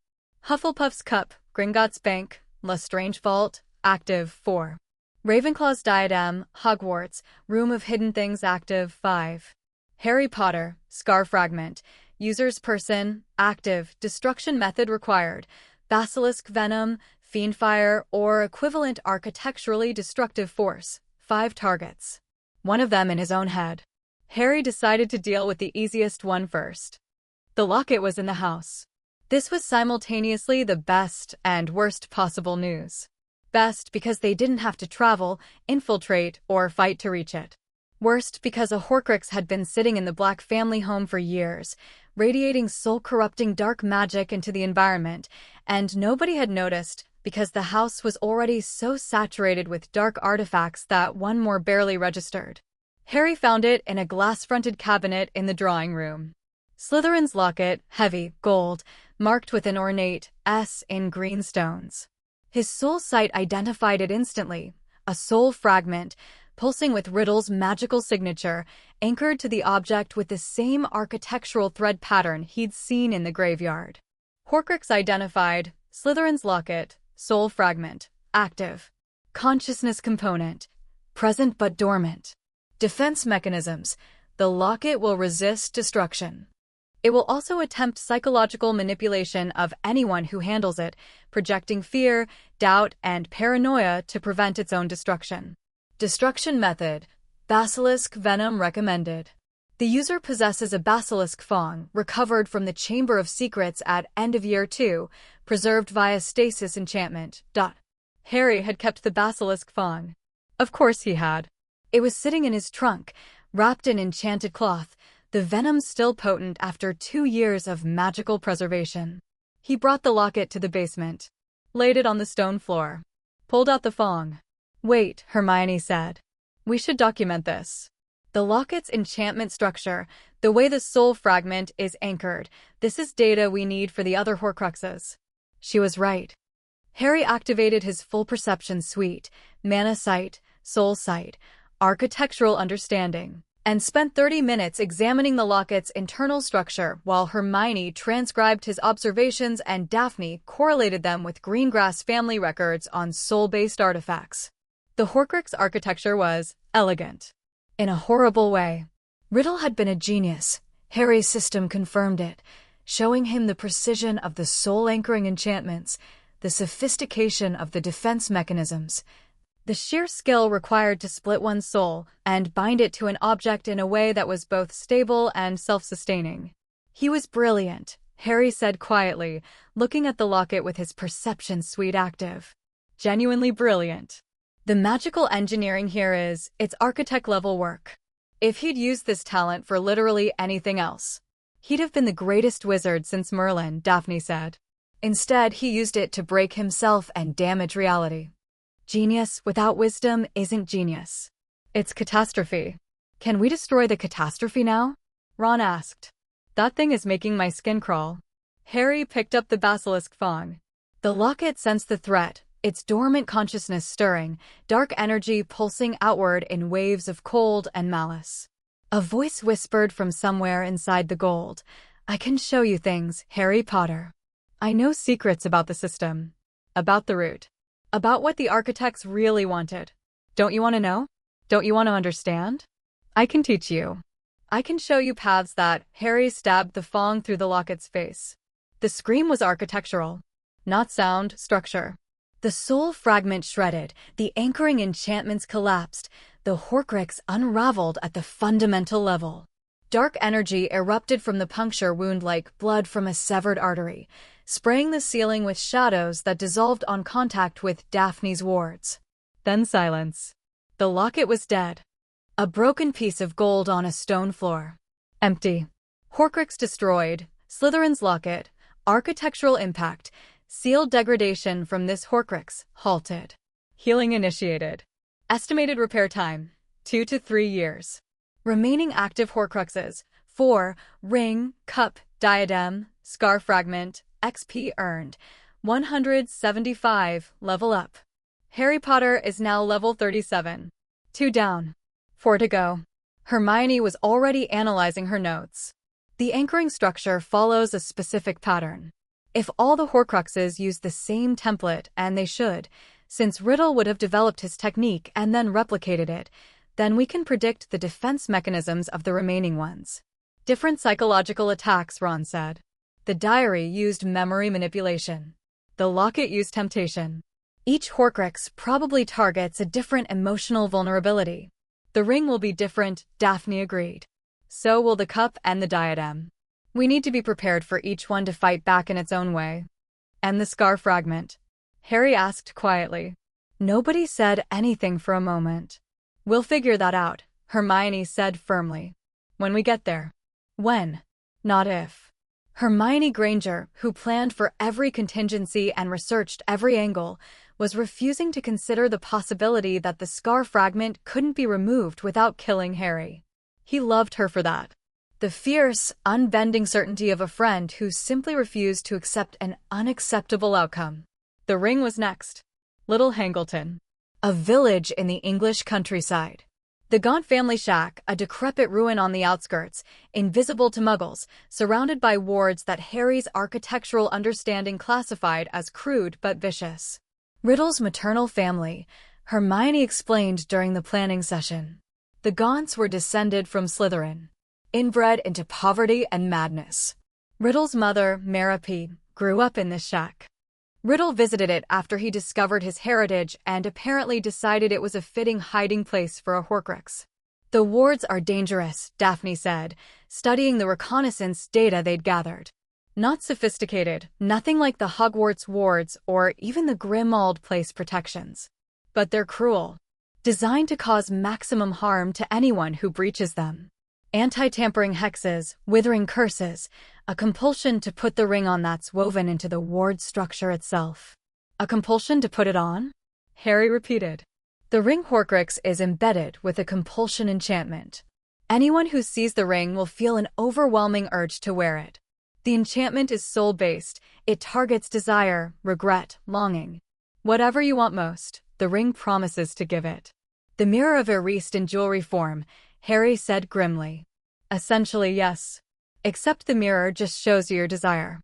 [SPEAKER 1] Hufflepuff's Cup, Gringotts Bank, Lestrange Vault, active. 4. Ravenclaw's Diadem, Hogwarts, Room of Hidden Things, active. 5. Harry Potter, Scar Fragment, user's person, active. Destruction method required: Basilisk Venom, Fiendfire, or equivalent architecturally destructive force. 5 targets. One of them in his own head. Harry decided to deal with the easiest one first. The locket was in the house. This was simultaneously the best and worst possible news. Best because they didn't have to travel, infiltrate, or fight to reach it. Worst because a Horcrux had been sitting in the Black family home for years, radiating soul-corrupting dark magic into the environment, and nobody had noticed because the house was already so saturated with dark artifacts that one more barely registered. Harry found it in a glass-fronted cabinet in the drawing room. Slytherin's Locket, heavy, gold, marked with an ornate S in green stones. His soul sight identified it instantly, a soul fragment, pulsing with Riddle's magical signature, anchored to the object with the same architectural thread pattern he'd seen in the graveyard. Horcrux identified, Slytherin's locket, soul fragment, active. Consciousness component, present but dormant. Defense mechanisms, the locket will resist destruction. It will also attempt psychological manipulation of anyone who handles it, projecting fear, doubt, and paranoia to prevent its own destruction. Destruction method, basilisk venom recommended. The user possesses a basilisk fang, recovered from the Chamber of Secrets at end of year 2, preserved via stasis enchantment. Harry had kept the basilisk fang. Of course he had. It was sitting in his trunk, wrapped in enchanted cloth, the venom still potent after 2 years of magical preservation. He brought the locket to the basement, laid it on the stone floor, pulled out the fang. Wait, Hermione said. We should document this. The locket's enchantment structure, the way the soul fragment is anchored, this is data we need for the other Horcruxes. She was right. Harry activated his full perception suite, mana sight, soul sight, architectural understanding, and spent 30 minutes examining the locket's internal structure while Hermione transcribed his observations and Daphne correlated them with Greengrass family records on soul-based artifacts. The Horcrux architecture was elegant. In a horrible way. Riddle had been a genius. Harry's system confirmed it, showing him the precision of the soul-anchoring enchantments, the sophistication of the defense mechanisms, the sheer skill required to split one's soul and bind it to an object in a way that was both stable and self-sustaining. He was brilliant, Harry said quietly, looking at the locket with his perception suite active. Genuinely brilliant. The magical engineering here is, it's architect-level work. If he'd used this talent for literally anything else, he'd have been the greatest wizard since Merlin, Daphne said. Instead, he used it to break himself and damage reality. Genius without wisdom isn't genius. It's catastrophe. Can we destroy the catastrophe now? Ron asked. That thing is making my skin crawl. Harry picked up the basilisk fang. The locket sensed the threat, its dormant consciousness stirring, dark energy pulsing outward in waves of cold and malice. A voice whispered from somewhere inside the gold. I can show you things, Harry Potter. I know secrets about the system. About the root. About what the architects really wanted. Don't you want to know? Don't you want to understand? I can teach you. I can show you paths that Harry stabbed the fang through the locket's face. The scream was architectural. Not sound, structure. The soul fragment shredded, the anchoring enchantments collapsed, the Horcrux unraveled at the fundamental level. Dark energy erupted from the puncture wound like blood from a severed artery, spraying the ceiling with shadows that dissolved on contact with Daphne's wards. Then silence. The locket was dead. A broken piece of gold on a stone floor. Empty. Horcrux destroyed, Slytherin's locket, architectural impact, sealed degradation from this Horcrux, halted. Healing initiated. Estimated repair time, 2 to 3 years. Remaining active Horcruxes, 4, ring, cup, diadem, scar fragment, XP earned, 175, level up. Harry Potter is now level 37. 2 down. 4 to go. Hermione was already analyzing her notes. The anchoring structure follows a specific pattern. If all the Horcruxes use the same template, and they should, since Riddle would have developed his technique and then replicated it, then we can predict the defense mechanisms of the remaining ones. Different psychological attacks, Ron said. The diary used memory manipulation. The locket used temptation. Each Horcrux probably targets a different emotional vulnerability. The ring will be different, Daphne agreed. So will the cup and the diadem. We need to be prepared for each one to fight back in its own way. And the scar fragment? Harry asked quietly. Nobody said anything for a moment. We'll figure that out, Hermione said firmly. When we get there. When? Not if. Hermione Granger, who planned for every contingency and researched every angle, was refusing to consider the possibility that the scar fragment couldn't be removed without killing Harry. He loved her for that. The fierce, unbending certainty of a friend who simply refused to accept an unacceptable outcome. The ring was next. Little Hangleton. A village in the English countryside. The Gaunt family shack, a decrepit ruin on the outskirts, invisible to muggles, surrounded by wards that Harry's architectural understanding classified as crude but vicious. Riddle's maternal family, Hermione explained during the planning session. The Gaunts were descended from Slytherin, inbred into poverty and madness. Riddle's mother, Merripeed, grew up in this shack. Riddle visited it after he discovered his heritage and apparently decided it was a fitting hiding place for a Horcrux. The wards are dangerous, Daphne said, studying the reconnaissance data they'd gathered. Not sophisticated, nothing like the Hogwarts wards or even the Grimmauld Place protections. But they're cruel, designed to cause maximum harm to anyone who breaches them. Anti-tampering hexes, withering curses, a compulsion to put the ring on that's woven into the ward structure itself. A compulsion to put it on? Harry repeated. The ring Horcrux is embedded with a compulsion enchantment. Anyone who sees the ring will feel an overwhelming urge to wear it. The enchantment is soul-based. It targets desire, regret, longing. Whatever you want most, the ring promises to give it. The mirror of Eriste in jewelry form, Harry said grimly. Essentially, yes. Except the mirror just shows you your desire.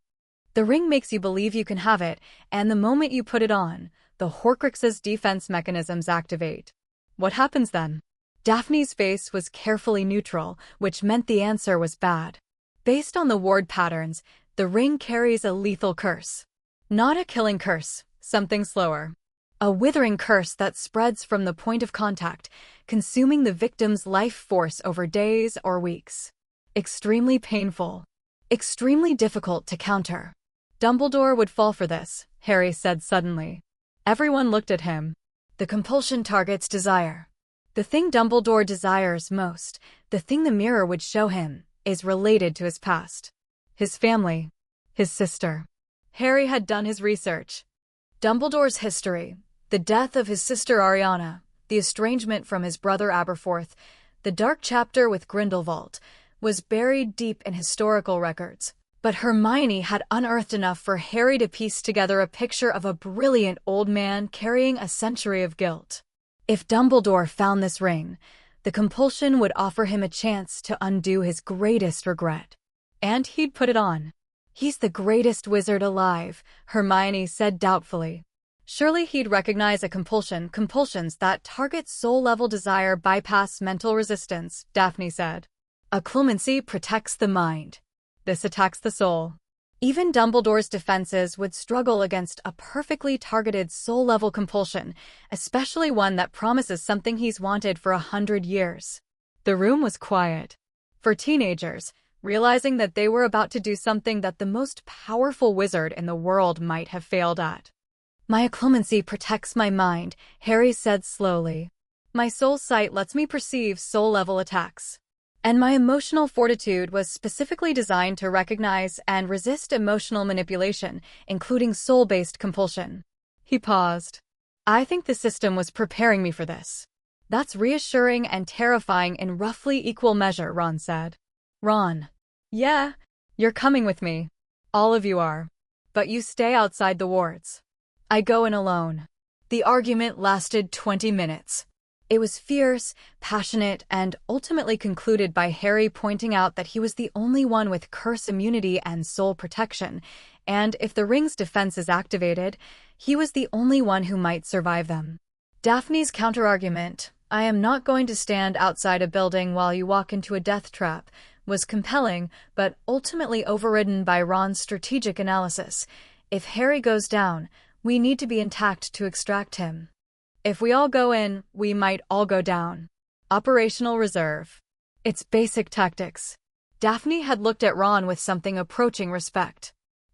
[SPEAKER 1] The ring makes you believe you can have it, and the moment you put it on, the Horcrux's defense mechanisms activate. What happens then? Daphne's face was carefully neutral, which meant the answer was bad. Based on the ward patterns, the ring carries a lethal curse. Not a killing curse, something slower. A withering curse that spreads from the point of contact, consuming the victim's life force over days or weeks. Extremely painful. Extremely difficult to counter. Dumbledore would fall for this, Harry said suddenly. Everyone looked at him. The compulsion targets desire. The thing Dumbledore desires most, the thing the mirror would show him, is related to his past. His family. His sister. Harry had done his research. Dumbledore's history, the death of his sister Ariana, the estrangement from his brother Aberforth, the dark chapter with Grindelwald, was buried deep in historical records. But Hermione had unearthed enough for Harry to piece together a picture of a brilliant old man carrying a century of guilt. If Dumbledore found this ring, the compulsion would offer him a chance to undo his greatest regret. And he'd put it on. He's the greatest wizard alive, Hermione said doubtfully. Surely he'd recognize a compulsion. Compulsions that target soul-level desire bypass mental resistance, Daphne said. Occlumency protects the mind. This attacks the soul. Even Dumbledore's defenses would struggle against a perfectly targeted soul-level compulsion, especially one that promises something he's wanted for 100 years. The room was quiet. For teenagers, realizing that they were about to do something that the most powerful wizard in the world might have failed at. My occlumency protects my mind, Harry said slowly. My soul sight lets me perceive soul-level attacks. And my emotional fortitude was specifically designed to recognize and resist emotional manipulation, including soul-based compulsion. He paused. I think the system was preparing me for this. That's reassuring and terrifying in roughly equal measure, Ron said. Ron. Yeah, you're coming with me. All of you are. But you stay outside the wards. I go in alone. The argument lasted 20 minutes. It was fierce, passionate, and ultimately concluded by Harry pointing out that he was the only one with curse immunity and soul protection, and if the ring's defense is activated, he was the only one who might survive them. Daphne's counterargument, I am not going to stand outside a building while you walk into a death trap, was compelling, but ultimately overridden by Ron's strategic analysis. If Harry goes down, we need to be intact to extract him. If we all go in, we might all go down. Operational reserve. It's basic tactics. Daphne had looked at Ron with something approaching respect.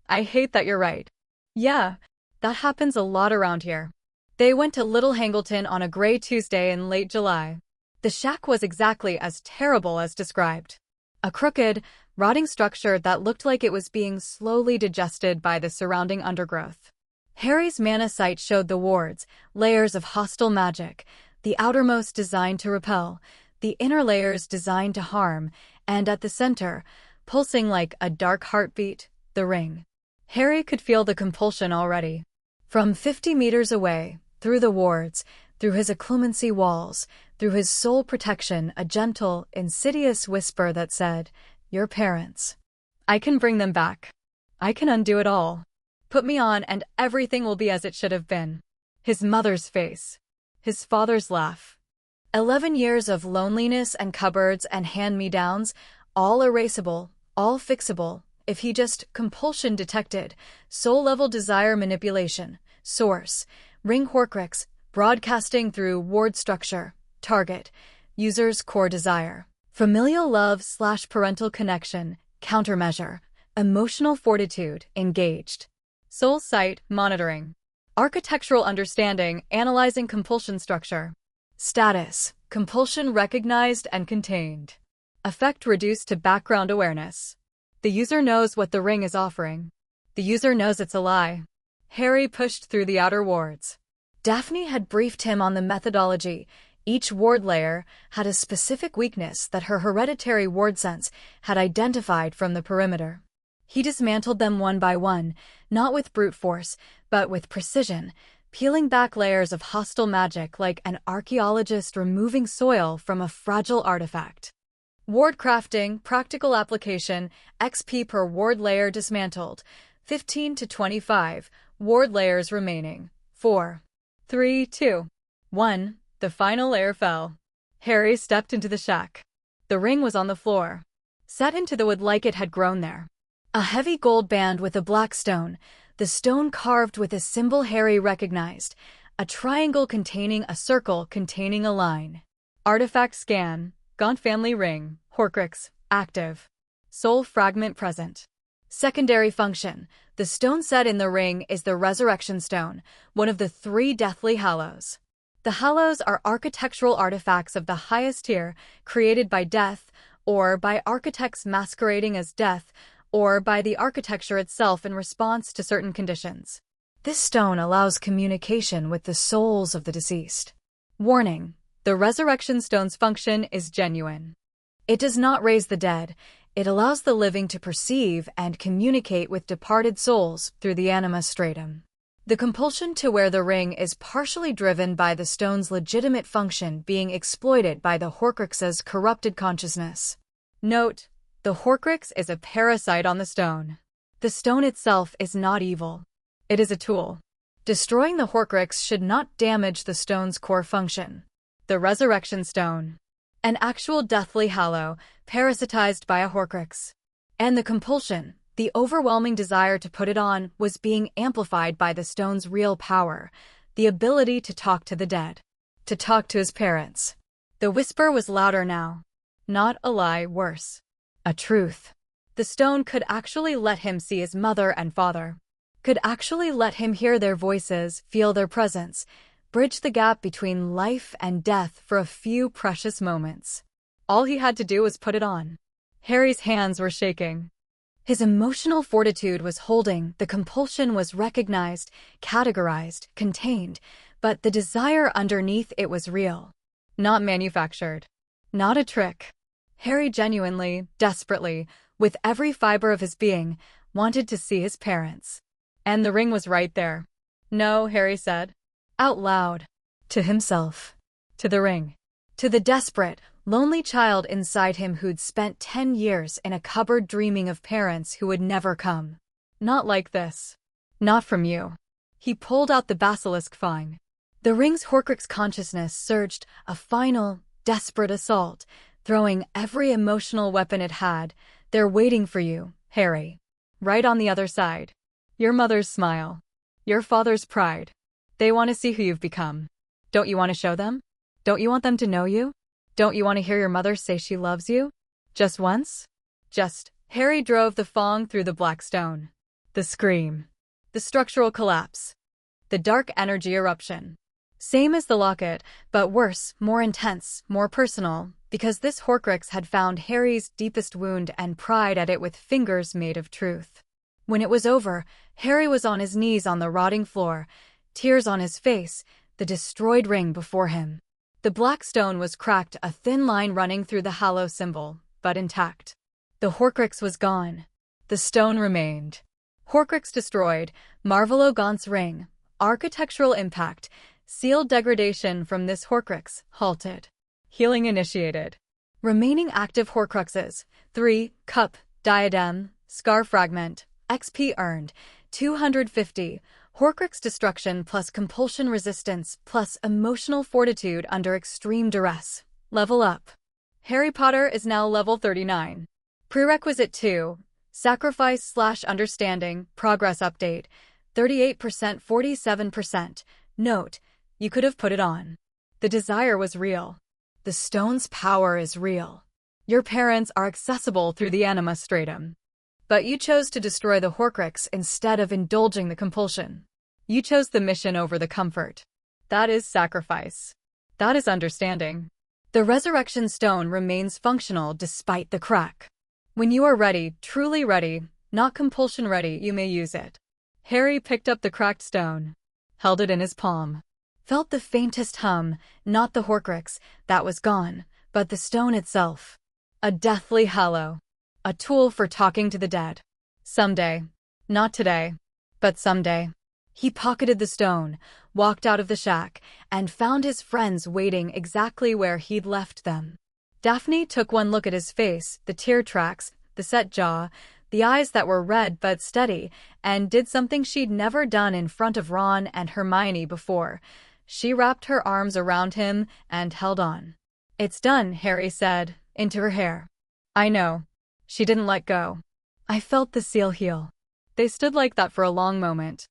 [SPEAKER 1] I hate that you're right. Yeah, that happens a lot around here. They went to Little Hangleton on a gray Tuesday in late July. The shack was exactly as terrible as described. A crooked, rotting structure that looked like it was being slowly digested by the surrounding undergrowth. Harry's mana sight showed the wards, layers of hostile magic, the outermost designed to repel, the inner layers designed to harm, and at the center, pulsing like a dark heartbeat, the ring. Harry could feel the compulsion already. From 50 meters away, through the wards, through his occlumency walls, Through his soul protection, a gentle, insidious whisper that said, "Your parents. I can bring them back. I can undo it all. Put me on and everything will be as it should have been." His mother's face. His father's laugh. 11 years of loneliness and cupboards and hand-me-downs, all erasable, all fixable, if he just compulsion detected, soul-level desire manipulation, source, ring Horcrux, broadcasting through ward structure, target, user's core desire, familial love/parental connection, countermeasure, emotional fortitude, engaged, soul site, monitoring, architectural understanding, analyzing compulsion structure, status, compulsion recognized and contained, effect reduced to background awareness. The user knows what the ring is offering. The user knows it's a lie. Harry pushed through the outer wards. Daphne had briefed him on the methodology. Each ward layer had a specific weakness that her hereditary ward sense had identified from the perimeter. He dismantled them one by one, not with brute force, but with precision, peeling back layers of hostile magic like an archaeologist removing soil from a fragile artifact. Ward crafting, practical application, XP per ward layer dismantled, 15 to 25, ward layers remaining. 4, 3, 2, 1, the final layer fell. Harry stepped into the shack. The ring was on the floor, set into the wood like it had grown there. A heavy gold band with a black stone, the stone carved with a symbol Harry recognized, a triangle containing a circle containing a line. Artifact scan, Gaunt family ring, Horcrux, active. Soul fragment present. Secondary function, the stone set in the ring is the Resurrection Stone, one of the 3 Deathly Hallows. The Hallows are architectural artifacts of the highest tier, created by death, or by architects masquerading as death, or by the architecture itself in response to certain conditions. This stone allows communication with the souls of the deceased. Warning: the Resurrection Stone's function is genuine. It does not raise the dead. It allows the living to perceive and communicate with departed souls through the anima stratum. The compulsion to wear the ring is partially driven by the stone's legitimate function being exploited by the Horcrux's corrupted consciousness. Note: the Horcrux is a parasite on the stone. The stone itself is not evil. It is a tool. Destroying the Horcrux should not damage the stone's core function. The Resurrection Stone. An actual Deathly Hallow, parasitized by a Horcrux. And the compulsion, the overwhelming desire to put it on, was being amplified by the stone's real power, the ability to talk to the dead. To talk to his parents. The whisper was louder now. Not a lie, worse. A truth. The stone could actually let him see his mother and father. Could actually let him hear their voices, feel their presence, bridge the gap between life and death for a few precious moments. All he had to do was put it on. Harry's hands were shaking. His emotional fortitude was holding, the compulsion was recognized, categorized, contained, but the desire underneath it was real. Not manufactured. Not a trick. Harry genuinely, desperately, with every fiber of his being, wanted to see his parents. And the ring was right there. No, Harry said. Out loud. To himself. To the ring. To the desperate, lonely child inside him who'd spent 10 years in a cupboard dreaming of parents who would never come. Not like this. Not from you. He pulled out the basilisk fang. The ring's Horcrux consciousness surged, a final, desperate assault, throwing every emotional weapon it had. They're waiting for you, Harry. Right on the other side. Your mother's smile. Your father's pride. They want to see who you've become. Don't you want to show them? Don't you want them to know you? Don't you want to hear your mother say she loves you? Just once? Just. Harry drove the fang through the black stone. The scream. The structural collapse. The dark energy eruption. Same as the locket, but worse, more intense, more personal, because this Horcrux had found Harry's deepest wound and pried at it with fingers made of truth. When it was over, Harry was on his knees on the rotting floor, tears on his face, the destroyed ring before him. The black stone was cracked, a thin line running through the Hallow symbol, but intact. The Horcrux was gone. The stone remained. Horcrux destroyed, Marvolo Gaunt's ring, architectural impact, sealed degradation from this Horcrux, halted. Healing initiated. Remaining active Horcruxes: 3, Cup, Diadem, Scar Fragment. XP earned: 250. Horcrux destruction plus compulsion resistance plus emotional fortitude under extreme duress. Level up. Harry Potter is now level 39. Prerequisite 2. Sacrifice/understanding. Progress update. 38%, 47%. Note: you could have put it on. The desire was real. The stone's power is real. Your parents are accessible through the anima stratum. But you chose to destroy the Horcrux instead of indulging the compulsion. You chose the mission over the comfort. That is sacrifice. That is understanding. The Resurrection Stone remains functional despite the crack. When you are ready, truly ready, not compulsion ready, you may use it. Harry picked up the cracked stone, held it in his palm, felt the faintest hum, not the Horcrux, that was gone, but the stone itself. A deathly hallow. A tool for talking to the dead. Someday. Not today. But someday. He pocketed the stone, walked out of the shack, and found his friends waiting exactly where he'd left them. Daphne took one look at his face, the tear tracks, the set jaw, the eyes that were red but steady, and did something she'd never done in front of Ron and Hermione before. She wrapped her arms around him and held on. "It's done," Harry said, into her hair. "I know." She didn't let go. I felt the seal heal. They stood like that for a long moment.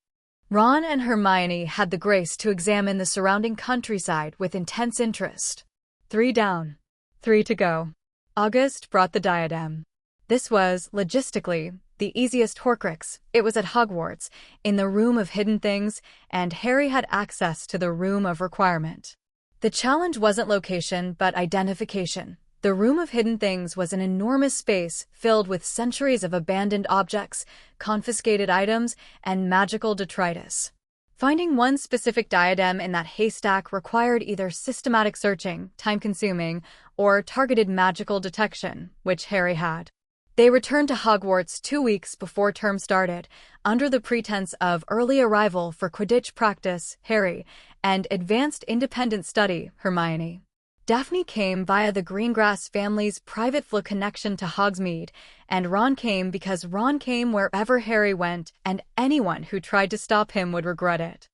[SPEAKER 1] Ron and Hermione had the grace to examine the surrounding countryside with intense interest. 3 down. 3 to go. August brought the diadem. This was, logistically, the easiest Horcrux. It was at Hogwarts, in the Room of Hidden Things, and Harry had access to the Room of Requirement. The challenge wasn't location, but identification. The Room of Hidden Things was an enormous space filled with centuries of abandoned objects, confiscated items, and magical detritus. Finding one specific diadem in that haystack required either systematic searching, time-consuming, or targeted magical detection, which Harry had. They returned to Hogwarts 2 weeks before term started, under the pretense of early arrival for Quidditch practice, Harry, and advanced independent study, Hermione. Daphne came via the Greengrass family's private flow connection to Hogsmeade, and Ron came because Ron came wherever Harry went, and anyone who tried to stop him would regret it.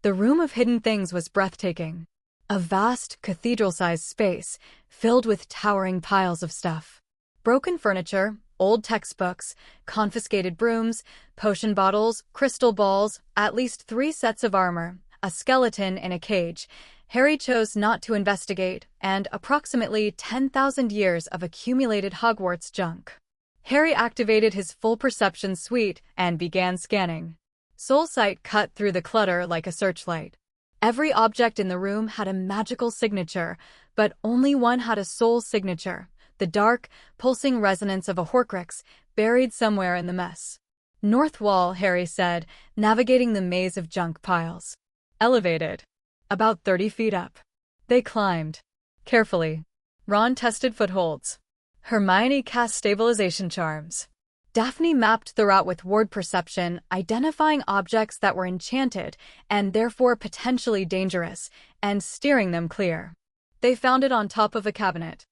[SPEAKER 1] The Room of Hidden Things was breathtaking. A vast, cathedral-sized space, filled with towering piles of stuff. Broken furniture, old textbooks, confiscated brooms, potion bottles, crystal balls, at least 3 sets of armor, a skeleton in a cage. Harry chose not to investigate, and approximately 10,000 years of accumulated Hogwarts junk. Harry activated his full perception suite and began scanning. Soul Sight cut through the clutter like a searchlight. Every object in the room had a magical signature, but only one had a soul signature, the dark, pulsing resonance of a Horcrux buried somewhere in the mess. North Wall, Harry said, navigating the maze of junk piles. Elevated. About 30 feet up. They climbed. Carefully. Ron tested footholds. Hermione cast stabilization charms. Daphne mapped the route with ward perception, identifying objects that were enchanted and therefore potentially dangerous, and steering them clear. They found it on top of a cabinet.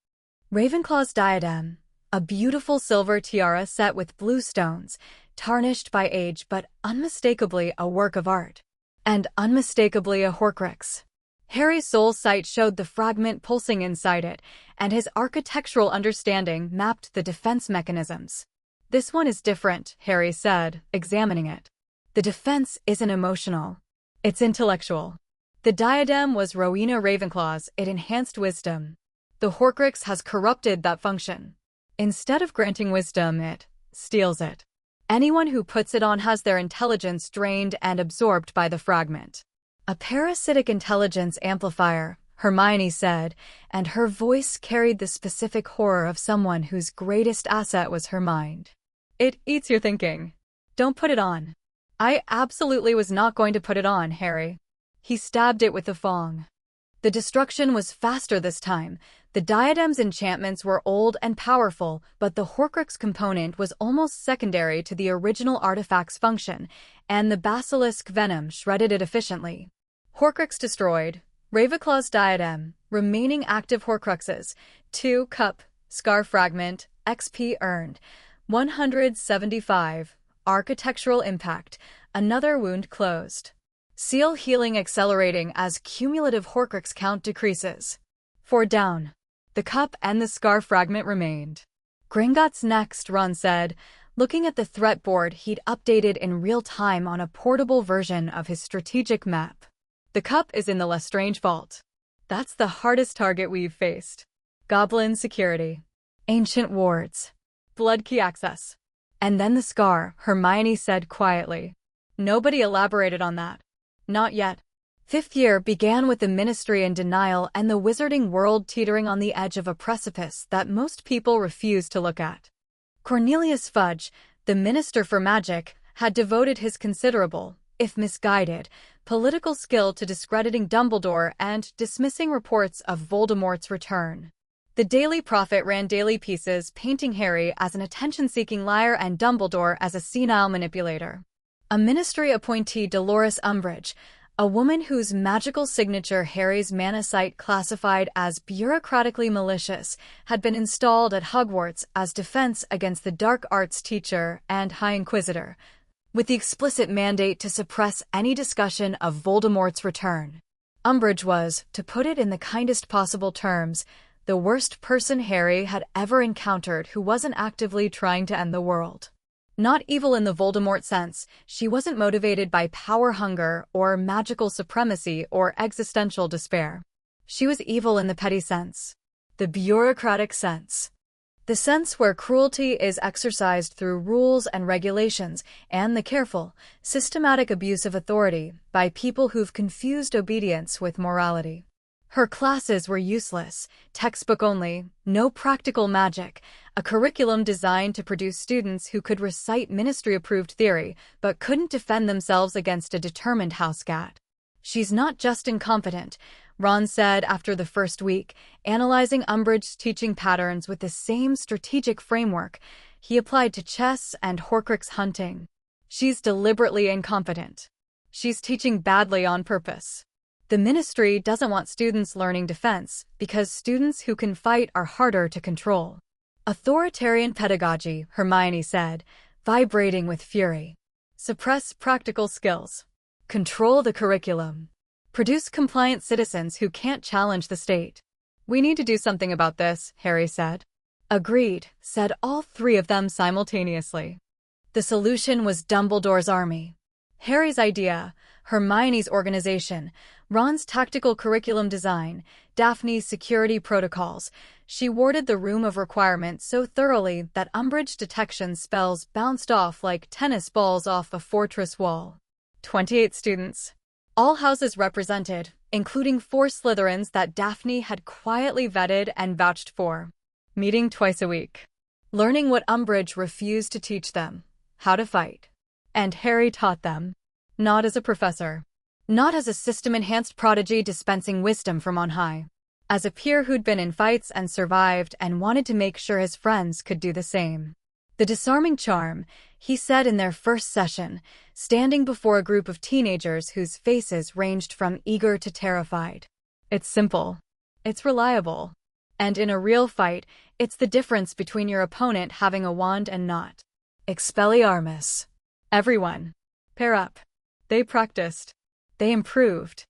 [SPEAKER 1] Ravenclaw's diadem, a beautiful silver tiara set with blue stones, tarnished by age but unmistakably a work of art. And unmistakably a Horcrux. Harry's soul sight showed the fragment pulsing inside it, and his architectural understanding mapped the defense mechanisms. "This one is different," Harry said, examining it. "The defense isn't emotional. It's intellectual." The diadem was Rowena Ravenclaw's. It enhanced wisdom. The Horcrux has corrupted that function. Instead of granting wisdom, it steals it. Anyone who puts it on has their intelligence drained and absorbed by the fragment. "A parasitic intelligence amplifier," Hermione said, and her voice carried the specific horror of someone whose greatest asset was her mind. "It eats your thinking. Don't put it on." "I absolutely was not going to put it on, Harry." He stabbed it with the fong. The destruction was faster this time. The diadem's enchantments were old and powerful, but the Horcrux component was almost secondary to the original artifact's function, and the basilisk venom shredded it efficiently. Horcrux destroyed. Ravenclaw's diadem, remaining active Horcruxes, 2 cup, scar fragment, XP earned, 175, architectural impact, another wound closed. Seal healing accelerating as cumulative Horcrux count decreases. 4 down. The cup and the scar fragment remained. Gringotts next, Ron said, looking at the threat board he'd updated in real time on a portable version of his strategic map. The cup is in the Lestrange vault. That's the hardest target we've faced. Goblin security. Ancient wards. Blood key access. And then the scar, Hermione said quietly. Nobody elaborated on that. Not yet. 5th year began with the Ministry in denial and the wizarding world teetering on the edge of a precipice that most people refused to look at. Cornelius Fudge, the Minister for Magic, had devoted his considerable, if misguided, political skill to discrediting Dumbledore and dismissing reports of Voldemort's return. The Daily Prophet ran daily pieces painting Harry as an attention-seeking liar and Dumbledore as a senile manipulator. A ministry appointee, Dolores Umbridge, a woman whose magical signature Harry's Manasite classified as bureaucratically malicious, had been installed at Hogwarts as defense against the dark arts teacher and High Inquisitor, with the explicit mandate to suppress any discussion of Voldemort's return. Umbridge was, to put it in the kindest possible terms, the worst person Harry had ever encountered who wasn't actively trying to end the world. Not evil in the Voldemort sense, she wasn't motivated by power hunger or magical supremacy or existential despair. She was evil in the petty sense. The bureaucratic sense. The sense where cruelty is exercised through rules and regulations, and the careful, systematic abuse of authority by people who've confused obedience with morality. Her classes were useless, textbook only, no practical magic, a curriculum designed to produce students who could recite ministry-approved theory but couldn't defend themselves against a determined housecat. She's not just incompetent, Ron said after the first week, analyzing Umbridge's teaching patterns with the same strategic framework he applied to chess and Horcrux hunting. She's deliberately incompetent. She's teaching badly on purpose. The ministry doesn't want students learning defense because students who can fight are harder to control. Authoritarian pedagogy, Hermione said, vibrating with fury. Suppress practical skills. Control the curriculum. Produce compliant citizens who can't challenge the state. We need to do something about this, Harry said. Agreed, said all 3 of them simultaneously. The solution was Dumbledore's army. Harry's idea, Hermione's organization, Ron's tactical curriculum design, Daphne's security protocols. She warded the room of requirement so thoroughly that Umbridge detection spells bounced off like tennis balls off a fortress wall. 28 students. All houses represented, including 4 Slytherins that Daphne had quietly vetted and vouched for. Meeting twice a week. Learning what Umbridge refused to teach them. How to fight. And Harry taught them. Not as a professor. Not as a system-enhanced prodigy dispensing wisdom from on high. As a peer who'd been in fights and survived and wanted to make sure his friends could do the same. The disarming charm, he said in their first session, standing before a group of teenagers whose faces ranged from eager to terrified. It's simple. It's reliable. And in a real fight, it's the difference between your opponent having a wand and not. Expelliarmus. Everyone. Pair up. They practiced. They improved.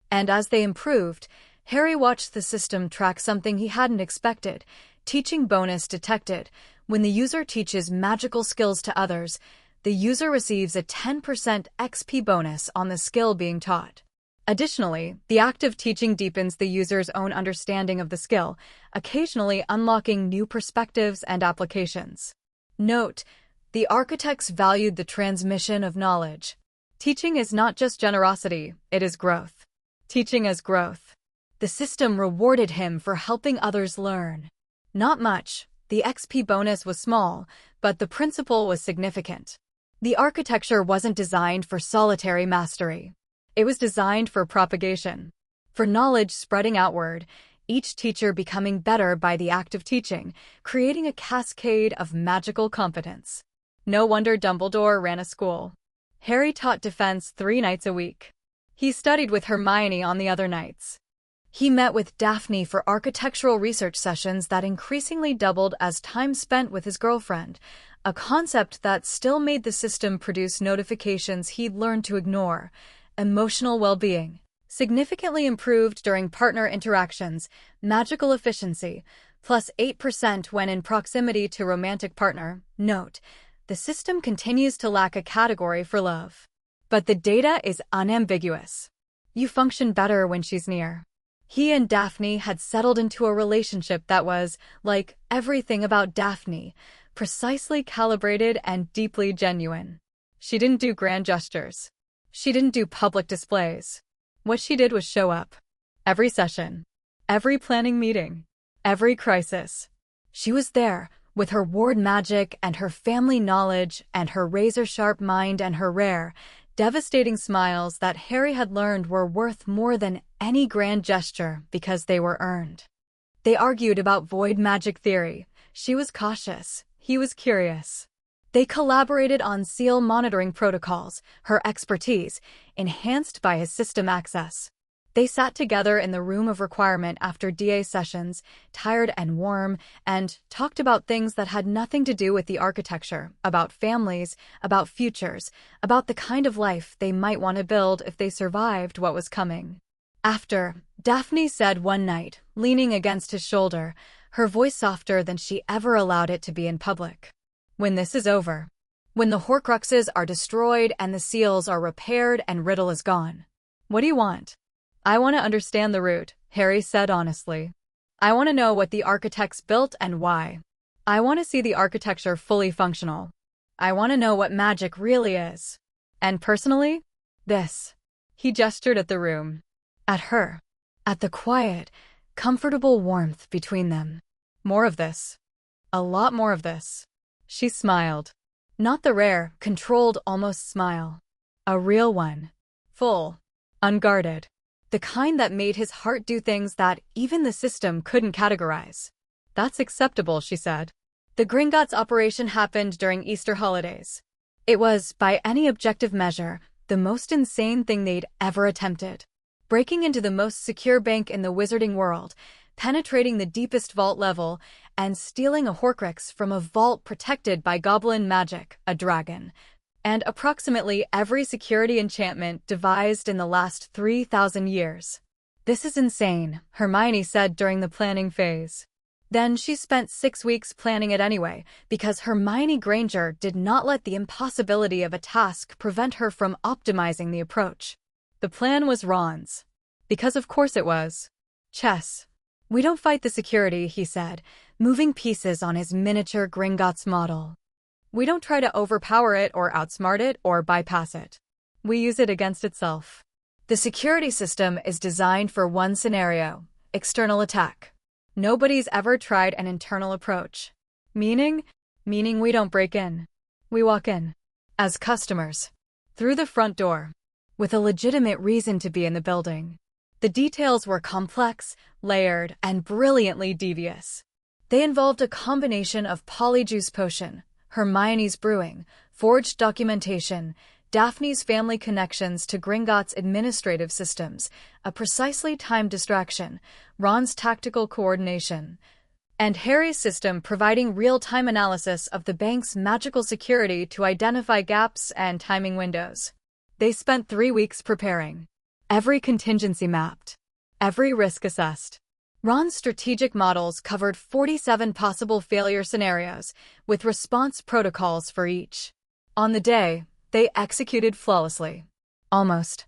[SPEAKER 1] And as they improved, Harry watched the system track something he hadn't expected. Teaching bonus detected. When the user teaches magical skills to others, the user receives a 10% XP bonus on the skill being taught. Additionally, the act of teaching deepens the user's own understanding of the skill, occasionally unlocking new perspectives and applications. Note, the architects valued the transmission of knowledge. Teaching is not just generosity, it is growth. Teaching as growth. The system rewarded him for helping others learn. Not much. The XP bonus was small, but the principle was significant. The architecture wasn't designed for solitary mastery. It was designed for propagation. For knowledge spreading outward, each teacher becoming better by the act of teaching, creating a cascade of magical competence. No wonder Dumbledore ran a school. Harry taught defense 3 nights a week. He studied with Hermione on the other nights. He met with Daphne for architectural research sessions that increasingly doubled as time spent with his girlfriend, a concept that still made the system produce notifications he'd learned to ignore. Emotional well-being significantly improved during partner interactions, magical efficiency, plus 8% when in proximity to romantic partner. Note, the system continues to lack a category for love. But the data is unambiguous. You function better when she's near. He and Daphne had settled into a relationship that was, like everything about Daphne, precisely calibrated and deeply genuine. She didn't do grand gestures. She didn't do public displays. What she did was show up. Every session, every planning meeting, every crisis. She was there, with her ward magic and her family knowledge and her razor-sharp mind and her rare, devastating smiles that Harry had learned were worth more than any grand gesture because they were earned. They argued about void magic theory. She was cautious. He was curious. They collaborated on seal monitoring protocols, her expertise, enhanced by his system access. They sat together in the room of requirement after DA sessions, tired and warm, and talked about things that had nothing to do with the architecture, about families, about futures, about the kind of life they might want to build if they survived what was coming. After, Daphne said one night, leaning against his shoulder, her voice softer than she ever allowed it to be in public. When this is over, when the Horcruxes are destroyed and the seals are repaired and Riddle is gone, what do you want? I want to understand the route, Harry said honestly. I want to know what the architects built and why. I want to see the architecture fully functional. I want to know what magic really is. And personally, this. He gestured at the room. At her. At the quiet, comfortable warmth between them. More of this. A lot more of this. She smiled. Not the rare, controlled almost smile. A real one. Full. Unguarded. The kind that made his heart do things that even the system couldn't categorize. That's acceptable, she said. The Gringotts operation happened during Easter holidays. It was, by any objective measure, the most insane thing they'd ever attempted. Breaking into the most secure bank in the wizarding world, penetrating the deepest vault level, and stealing a Horcrux from a vault protected by goblin magic, a dragon, and approximately every security enchantment devised in the last 3,000 years. This is insane, Hermione said during the planning phase. Then she spent 6 weeks planning it anyway, because Hermione Granger did not let the impossibility of a task prevent her from optimizing the approach. The plan was Ron's. Because of course it was. Chess. We don't fight the security, he said, moving pieces on his miniature Gringotts model. We don't try to overpower it or outsmart it or bypass it. We use it against itself. The security system is designed for one scenario, external attack. Nobody's ever tried an internal approach. Meaning we don't break in. We walk in. As customers. Through the front door. With a legitimate reason to be in the building. The details were complex, layered, and brilliantly devious. They involved a combination of Polyjuice Potion, Hermione's brewing, forged documentation, Daphne's family connections to Gringotts' administrative systems, a precisely timed distraction, Ron's tactical coordination, and Harry's system providing real-time analysis of the bank's magical security to identify gaps and timing windows. They spent 3 weeks preparing. Every contingency mapped. Every risk assessed. Ron's strategic models covered 47 possible failure scenarios, with response protocols for each. On the day, they executed flawlessly. Almost.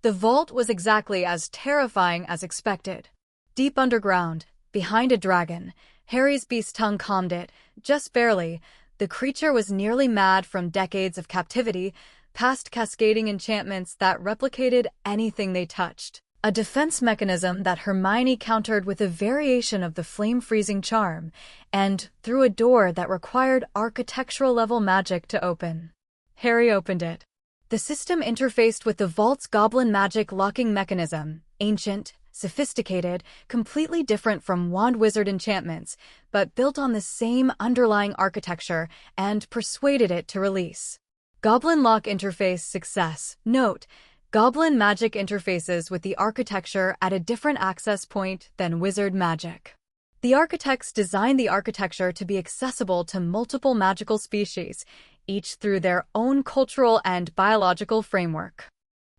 [SPEAKER 1] The vault was exactly as terrifying as expected. Deep underground, behind a dragon, Harry's beast tongue calmed it, just barely. The creature was nearly mad from decades of captivity, past cascading enchantments that replicated anything they touched. A defense mechanism that Hermione countered with a variation of the flame-freezing charm, and through a door that required architectural-level magic to open. Harry opened it. The system interfaced with the vault's goblin magic locking mechanism, ancient, sophisticated, completely different from wand wizard enchantments, but built on the same underlying architecture, and persuaded it to release. Goblin lock interface success. Note, Goblin magic interfaces with the architecture at a different access point than wizard magic. The architects designed the architecture to be accessible to multiple magical species, each through their own cultural and biological framework.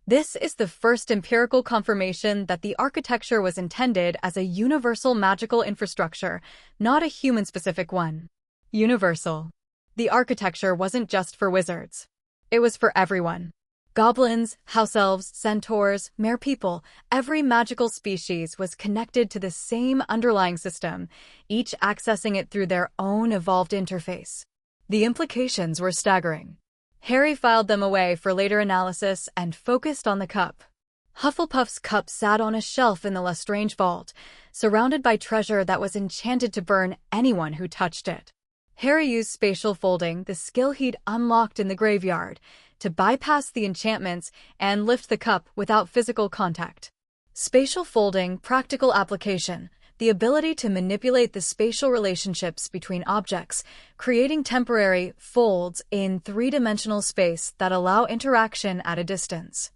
[SPEAKER 1] This is the first empirical confirmation that the architecture was intended as a universal magical infrastructure, not a human-specific one. Universal. The architecture wasn't just for wizards. It was for everyone. Goblins, house elves, centaurs, mere-people, every magical species was connected to the same underlying system, each accessing it through their own evolved interface. The implications were staggering. Harry filed them away for later analysis and focused on the cup. Hufflepuff's cup sat on a shelf in the Lestrange vault, surrounded by treasure that was enchanted to burn anyone who touched it. Harry used spatial folding, the skill he'd unlocked in the graveyard, to bypass the enchantments and lift the cup without physical contact. Spatial folding, practical application, the ability to manipulate the spatial relationships between objects, creating temporary folds in three-dimensional space that allow interaction at a distance.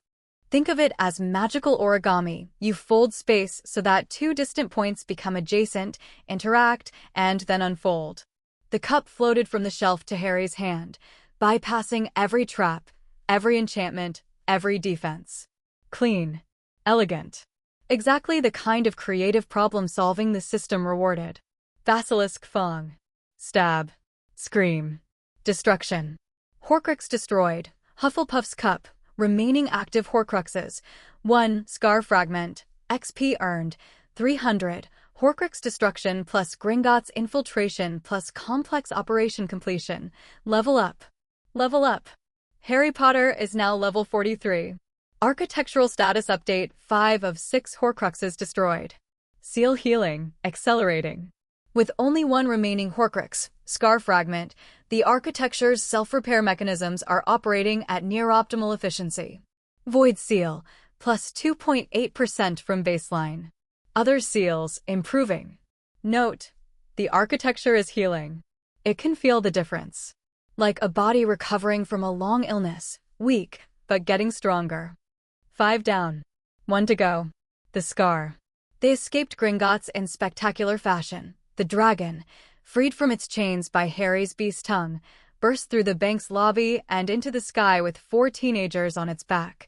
[SPEAKER 1] Think of it as magical origami. You fold space so that two distant points become adjacent, interact, and then unfold. The cup floated from the shelf to Harry's hand, bypassing every trap, every enchantment, every defense. Clean. Elegant. Exactly the kind of creative problem-solving the system rewarded. Basilisk Fang. Stab. Scream. Destruction. Horcrux destroyed. Hufflepuff's cup. Remaining active Horcruxes. 1. Scar Fragment. XP earned. 300. Horcrux destruction plus Gringotts infiltration plus complex operation completion. Level up. Level up. Harry Potter is now level 43. Architectural status update: 5 of 6 Horcruxes destroyed. Seal healing, accelerating. With only one remaining Horcrux, Scar Fragment, the architecture's self-repair mechanisms are operating at near-optimal efficiency. Void Seal, plus 2.8% from baseline. Other seals, improving. Note: the architecture is healing. It can feel the difference. Like a body recovering from a long illness, weak, but getting stronger. 5 down. 1 to go. The Scar. They escaped Gringotts in spectacular fashion. The dragon, freed from its chains by Harry's beast tongue, burst through the bank's lobby and into the sky with 4 teenagers on its back,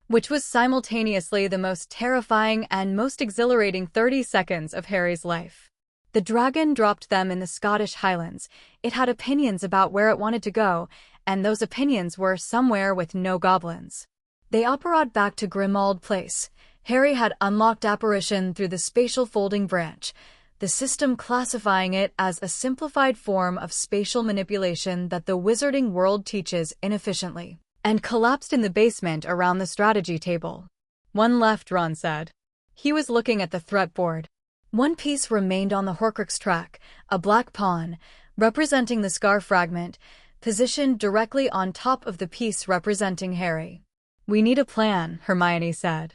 [SPEAKER 1] which was simultaneously the most terrifying and most exhilarating 30 seconds of Harry's life. The dragon dropped them in the Scottish Highlands. It had opinions about where it wanted to go, and those opinions were somewhere with no goblins. They apparate back to Grimmauld Place. Harry had unlocked apparition through the spatial folding branch, the system classifying it as a simplified form of spatial manipulation that the wizarding world teaches inefficiently, and collapsed in the basement around the strategy table. 1 left, Ron said. He was looking at the threat board. 1 piece remained on the Horcrux track, a black pawn, representing the Scar Fragment, positioned directly on top of the piece representing Harry. We need a plan, Hermione said.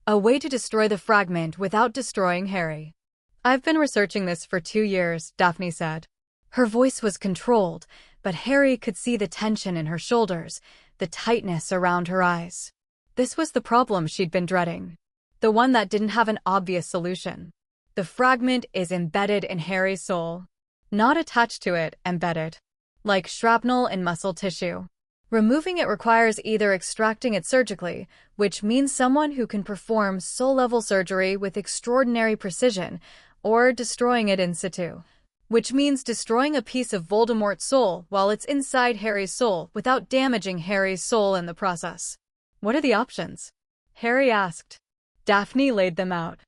[SPEAKER 1] A way to destroy the fragment without destroying Harry. I've been researching this for 2 years, Daphne said. Her voice was controlled, but Harry could see the tension in her shoulders, the tightness around her eyes. This was the problem she'd been dreading. The one that didn't have an obvious solution. The fragment is embedded in Harry's soul. Not attached to it, embedded. Like shrapnel in muscle tissue. Removing it requires either extracting it surgically, which means someone who can perform soul-level surgery with extraordinary precision, or destroying it in situ, which means destroying a piece of Voldemort's soul while it's inside Harry's soul without damaging Harry's soul in the process. What are the options? Harry asked. Daphne laid them out.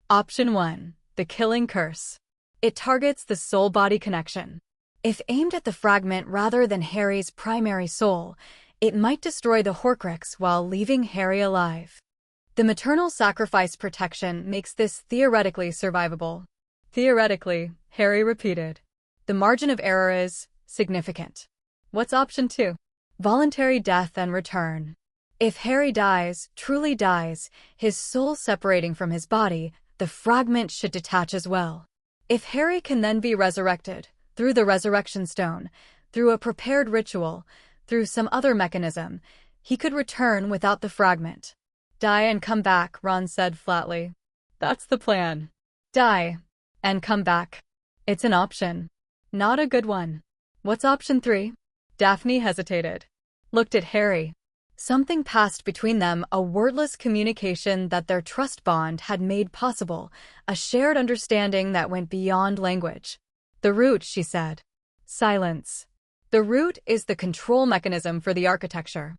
[SPEAKER 1] Option 1. The Killing Curse. It targets the soul-body connection. If aimed at the fragment rather than Harry's primary soul, it might destroy the Horcrux while leaving Harry alive. The maternal sacrifice protection makes this theoretically survivable. Theoretically, Harry repeated. The margin of error is significant. What's option 2? Voluntary death and return. If Harry dies, truly dies, his soul separating from his body, the fragment should detach as well. If Harry can then be resurrected, through the Resurrection Stone, through a prepared ritual, through some other mechanism, he could return without the fragment. Die and come back, Ron said flatly. That's the plan. Die and come back. It's an option. Not a good one. What's option 3? Daphne hesitated. Looked at Harry. Something passed between them, a wordless communication that their trust bond had made possible, a shared understanding that went beyond language. The root, she said. Silence. The root is the control mechanism for the architecture.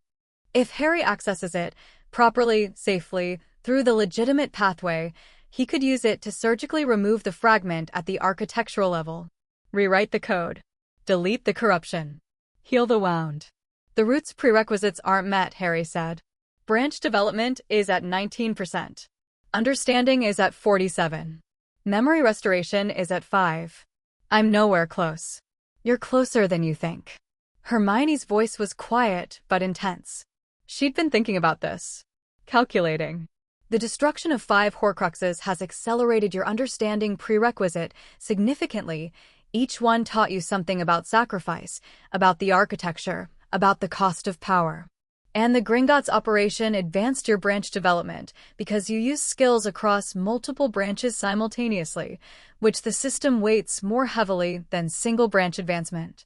[SPEAKER 1] If Harry accesses it, properly, safely, through the legitimate pathway, he could use it to surgically remove the fragment at the architectural level. Rewrite the code. Delete the corruption. Heal the wound. The root's prerequisites aren't met, Harry said. Branch development is at 19%. Understanding is at 47. Memory restoration is at 5. I'm nowhere close. You're closer than you think. Hermione's voice was quiet but intense. She'd been thinking about this. Calculating. The destruction of 5 Horcruxes has accelerated your understanding prerequisite significantly. Each one taught you something about sacrifice, about the architecture, about the cost of power. And the Gringotts operation advanced your branch development because you use skills across multiple branches simultaneously, which the system weights more heavily than single branch advancement.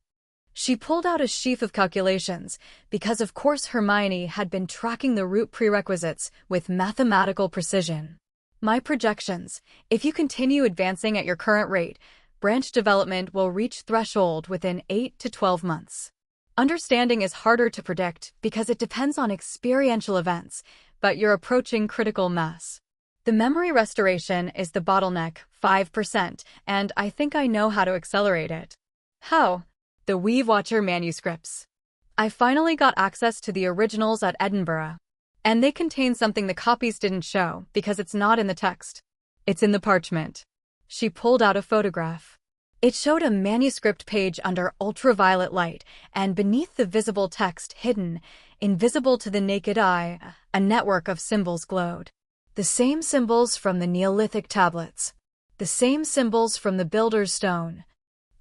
[SPEAKER 1] She pulled out a sheaf of calculations because, of course, Hermione had been tracking the root prerequisites with mathematical precision. My projections: if you continue advancing at your current rate, branch development will reach threshold within 8 to 12 months. Understanding is harder to predict because it depends on experiential events, but you're approaching critical mass. The memory restoration is the bottleneck, 5%, and I think I know how to accelerate it. How? The Weave Watcher manuscripts. I finally got access to the originals at Edinburgh. And they contain something the copies didn't show because it's not in the text. It's in the parchment. She pulled out a photograph. It showed a manuscript page under ultraviolet light, and beneath the visible text, hidden, invisible to the naked eye, a network of symbols glowed. The same symbols from the Neolithic tablets. The same symbols from the Builder's Stone.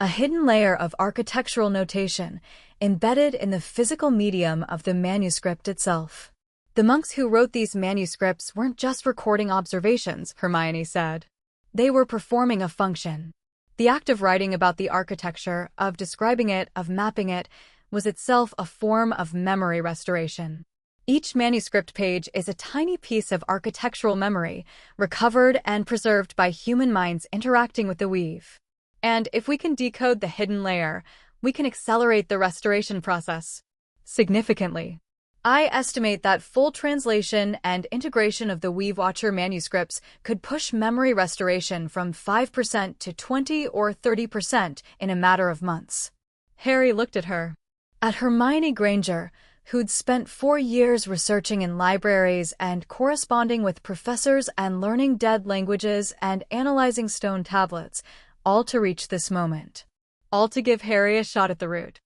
[SPEAKER 1] A hidden layer of architectural notation, embedded in the physical medium of the manuscript itself. The monks who wrote these manuscripts weren't just recording observations, Hermione said. They were performing a function. The act of writing about the architecture, of describing it, of mapping it, was itself a form of memory restoration. Each manuscript page is a tiny piece of architectural memory, recovered and preserved by human minds interacting with the weave. And if we can decode the hidden layer, we can accelerate the restoration process significantly. I estimate that full translation and integration of the Weave Watcher manuscripts could push memory restoration from 5% to 20 or 30% in a matter of months. Harry looked at her. At Hermione Granger, who'd spent 4 years researching in libraries and corresponding with professors and learning dead languages and analyzing stone tablets, all to reach this moment. All to give Harry a shot at the root.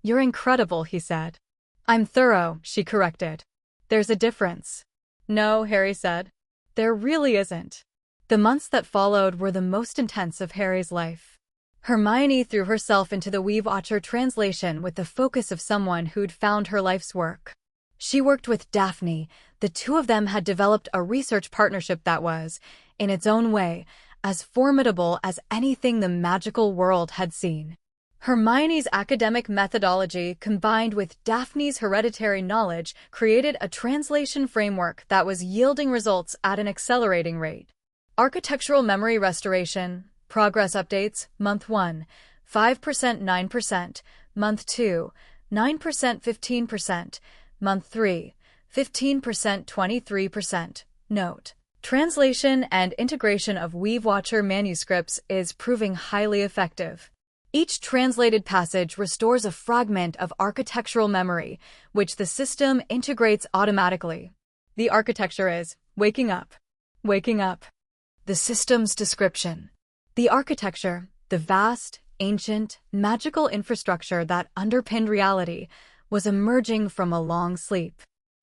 [SPEAKER 1] You're incredible, he said. I'm thorough, she corrected. There's a difference. No, Harry said. There really isn't. The months that followed were the most intense of Harry's life. Hermione threw herself into the Weave Watcher translation with the focus of someone who'd found her life's work. She worked with Daphne. The two of them had developed a research partnership that was, in its own way, as formidable as anything the magical world had seen. Hermione's academic methodology combined with Daphne's hereditary knowledge created a translation framework that was yielding results at an accelerating rate. Architectural memory restoration, progress updates, month 1, 5% 9%, month 2, 9% 15%, month 3, 15% 23%. Note: translation and integration of Weave Watcher manuscripts is proving highly effective. Each translated passage restores a fragment of architectural memory, which the system integrates automatically. The architecture is waking up. Waking up. The system's description. The architecture, the vast, ancient, magical infrastructure that underpinned reality, was emerging from a long sleep.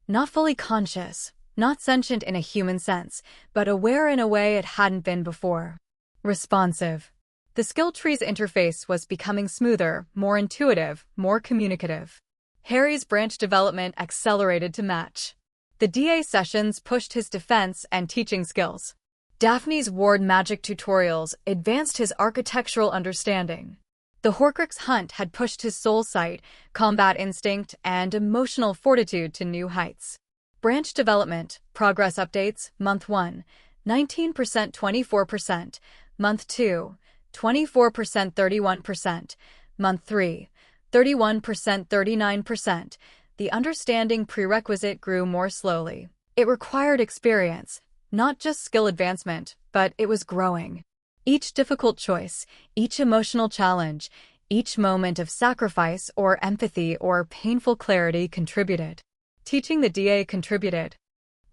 [SPEAKER 1] Not fully conscious, not sentient in a human sense, but aware in a way it hadn't been before. Responsive. The skill tree's interface was becoming smoother, more intuitive, more communicative. Harry's branch development accelerated to match. The DA sessions pushed his defense and teaching skills. Daphne's ward magic tutorials advanced his architectural understanding. The Horcrux hunt had pushed his soul sight, combat instinct, and emotional fortitude to new heights. Branch development, progress updates, Month 1, 19% 24%, Month 2, 24% 31%, Month 3, 31% 39%. The understanding prerequisite grew more slowly. It required experience, not just skill advancement, but it was growing. Each difficult choice, each emotional challenge, each moment of sacrifice or empathy or painful clarity contributed. Teaching the DA contributed.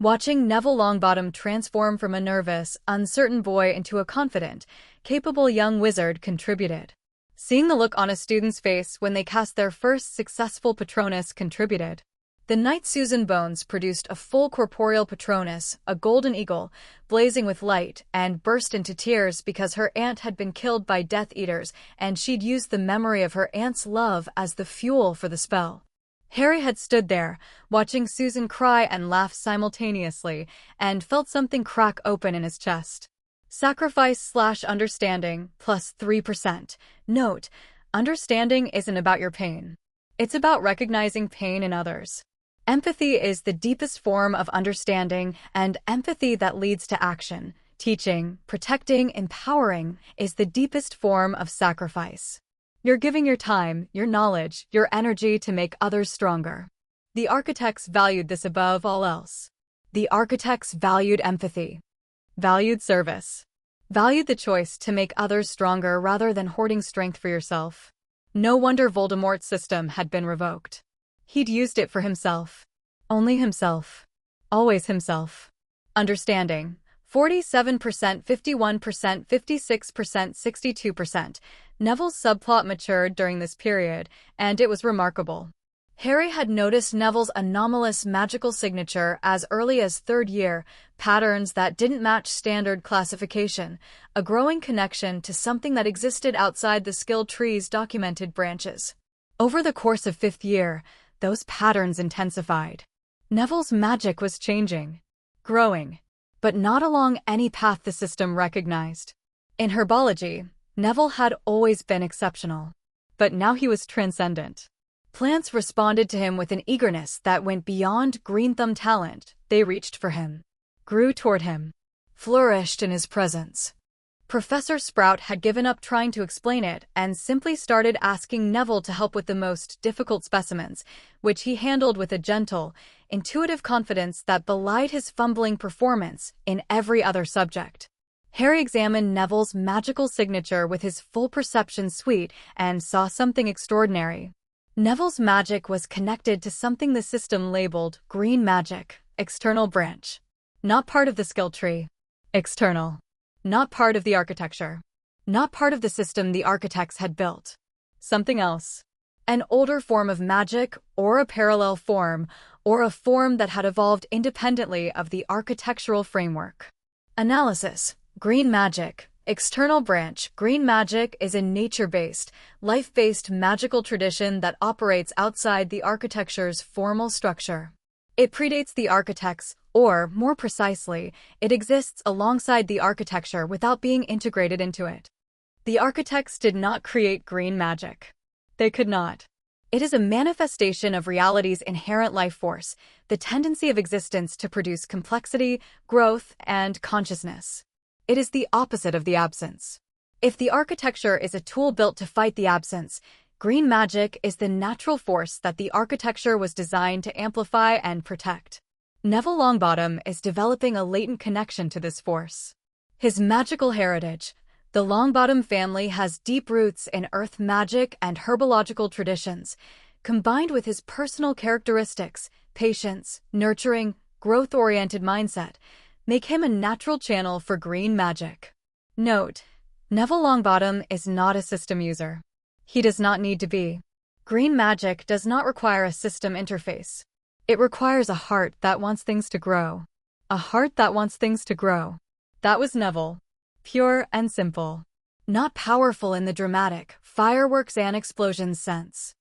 [SPEAKER 1] Watching Neville Longbottom transform from a nervous, uncertain boy into a confident, capable young wizard contributed. Seeing the look on a student's face when they cast their first successful Patronus contributed. The night Susan Bones produced a full corporeal Patronus, a golden eagle, blazing with light, and burst into tears because her aunt had been killed by Death Eaters and she'd used the memory of her aunt's love as the fuel for the spell. Harry had stood there, watching Susan cry and laugh simultaneously, and felt something crack open in his chest. Sacrifice/understanding, plus 3%. Note, understanding isn't about your pain. It's about recognizing pain in others. Empathy is the deepest form of understanding, and empathy that leads to action, teaching, protecting, empowering, is the deepest form of sacrifice. You're giving your time, your knowledge, your energy to make others stronger. The architects valued this above all else. The architects valued empathy, valued service, valued the choice to make others stronger rather than hoarding strength for yourself. No wonder Voldemort's system had been revoked. He'd used it for himself. Only himself. Always himself. Understanding. 47%, 51%, 56%, 62%. Neville's subplot matured during this period, and it was remarkable. Harry had noticed Neville's anomalous magical signature as early as third year, patterns that didn't match standard classification, a growing connection to something that existed outside the skill tree's documented branches. Over the course of fifth year, those patterns intensified. Neville's magic was changing, growing, but not along any path the system recognized. In herbology, Neville had always been exceptional, but now he was transcendent. Plants responded to him with an eagerness that went beyond green thumb talent. They reached for him, grew toward him, flourished in his presence. Professor Sprout had given up trying to explain it and simply started asking Neville to help with the most difficult specimens, which he handled with a gentle, intuitive confidence that belied his fumbling performance in every other subject. Harry examined Neville's magical signature with his full perception suite and saw something extraordinary. Neville's magic was connected to something the system labeled green magic, external branch. Not part of the skill tree. External. Not part of the architecture. Not part of the system the architects had built. Something else. An older form of magic, or a parallel form, or a form that had evolved independently of the architectural framework. Analysis. Green magic. External branch. Green magic is a nature-based, life-based magical tradition that operates outside the architecture's formal structure. It predates the architects, or, more precisely, it exists alongside the architecture without being integrated into it. The architects did not create green magic. They could not. It is a manifestation of reality's inherent life force, the tendency of existence to produce complexity, growth, and consciousness. It is the opposite of the absence. If the architecture is a tool built to fight the absence, green magic is the natural force that the architecture was designed to amplify and protect. Neville Longbottom is developing a latent connection to this force. His magical heritage. The Longbottom family has deep roots in earth magic and herbological traditions, combined with his personal characteristics, patience, nurturing, growth-oriented mindset, make him a natural channel for green magic. Note: Neville Longbottom is not a system user. He does not need to be. Green magic does not require a system interface. It requires a heart that wants things to grow. A heart that wants things to grow. That was Neville. Pure and simple. Not powerful in the dramatic, fireworks and explosions sense.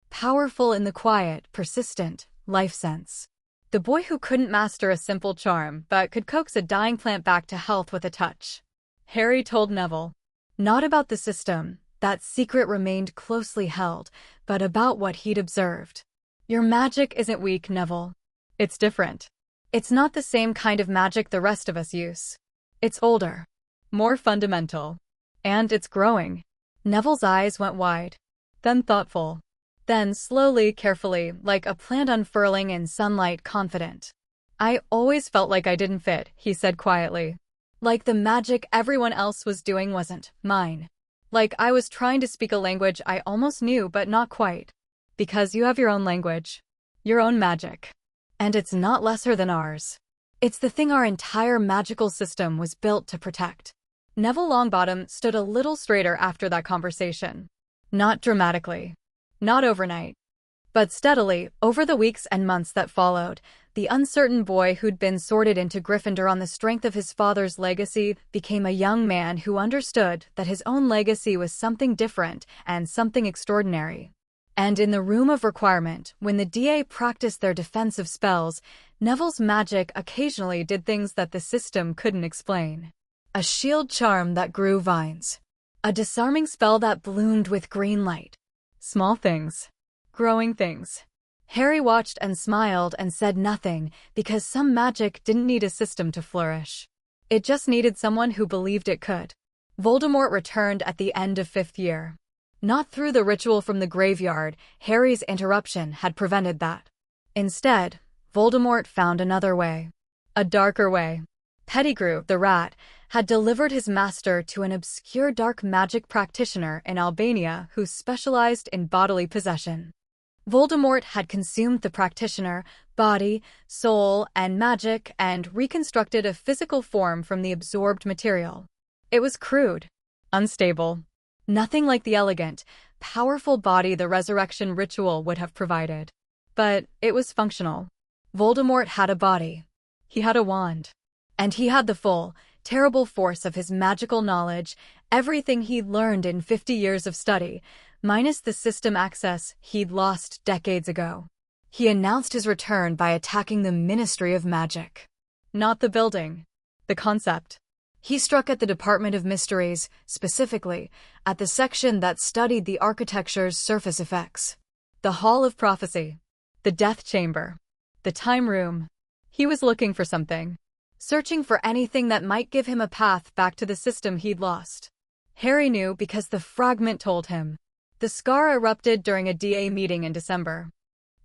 [SPEAKER 1] Powerful in the quiet, persistent, life sense. The boy who couldn't master a simple charm but could coax a dying plant back to health with a touch. Harry told Neville. Not about the system, that secret remained closely held, but about what he'd observed. Your magic isn't weak, Neville. It's different. It's not the same kind of magic the rest of us use. It's older, more fundamental. And it's growing. Neville's eyes went wide, then thoughtful. Then slowly, carefully, like a plant unfurling in sunlight, confident. I always felt like I didn't fit, he said quietly. Like the magic everyone else was doing wasn't mine. Like I was trying to speak a language I almost knew but not quite. Because you have your own language. Your own magic. And it's not lesser than ours. It's the thing our entire magical system was built to protect. Neville Longbottom stood a little straighter after that conversation. Not dramatically. Not overnight. But steadily, over the weeks and months that followed, the uncertain boy who'd been sorted into Gryffindor on the strength of his father's legacy became a young man who understood that his own legacy was something different and something extraordinary. And in the Room of Requirement, when the DA practiced their defensive spells, Neville's magic occasionally did things that the system couldn't explain. A shield charm that grew vines. A disarming spell that bloomed with green light. Small things. Growing things. Harry watched and smiled and said nothing because some magic didn't need a system to flourish. It just needed someone who believed it could. Voldemort returned at the end of 5th year. Not through the ritual from the graveyard, Harry's interruption had prevented that. Instead, Voldemort found another way. A darker way. Pettigrew, the rat, had delivered his master to an obscure dark magic practitioner in Albania who specialized in bodily possession. Voldemort had consumed the practitioner, body, soul, and magic and reconstructed a physical form from the absorbed material. It was crude, unstable, nothing like the elegant, powerful body the resurrection ritual would have provided. But it was functional. Voldemort had a body. He had a wand. And he had the full, terrible force of his magical knowledge, everything he'd learned in 50 years of study, minus the system access he'd lost decades ago. He announced his return by attacking the Ministry of Magic. Not the building. The concept. He struck at the Department of Mysteries, specifically, at the section that studied the architecture's surface effects. The Hall of Prophecy. The Death Chamber. The Time Room. He was looking for something. Searching for anything that might give him a path back to the system he'd lost. Harry knew because the fragment told him. The scar erupted during a DA meeting in December.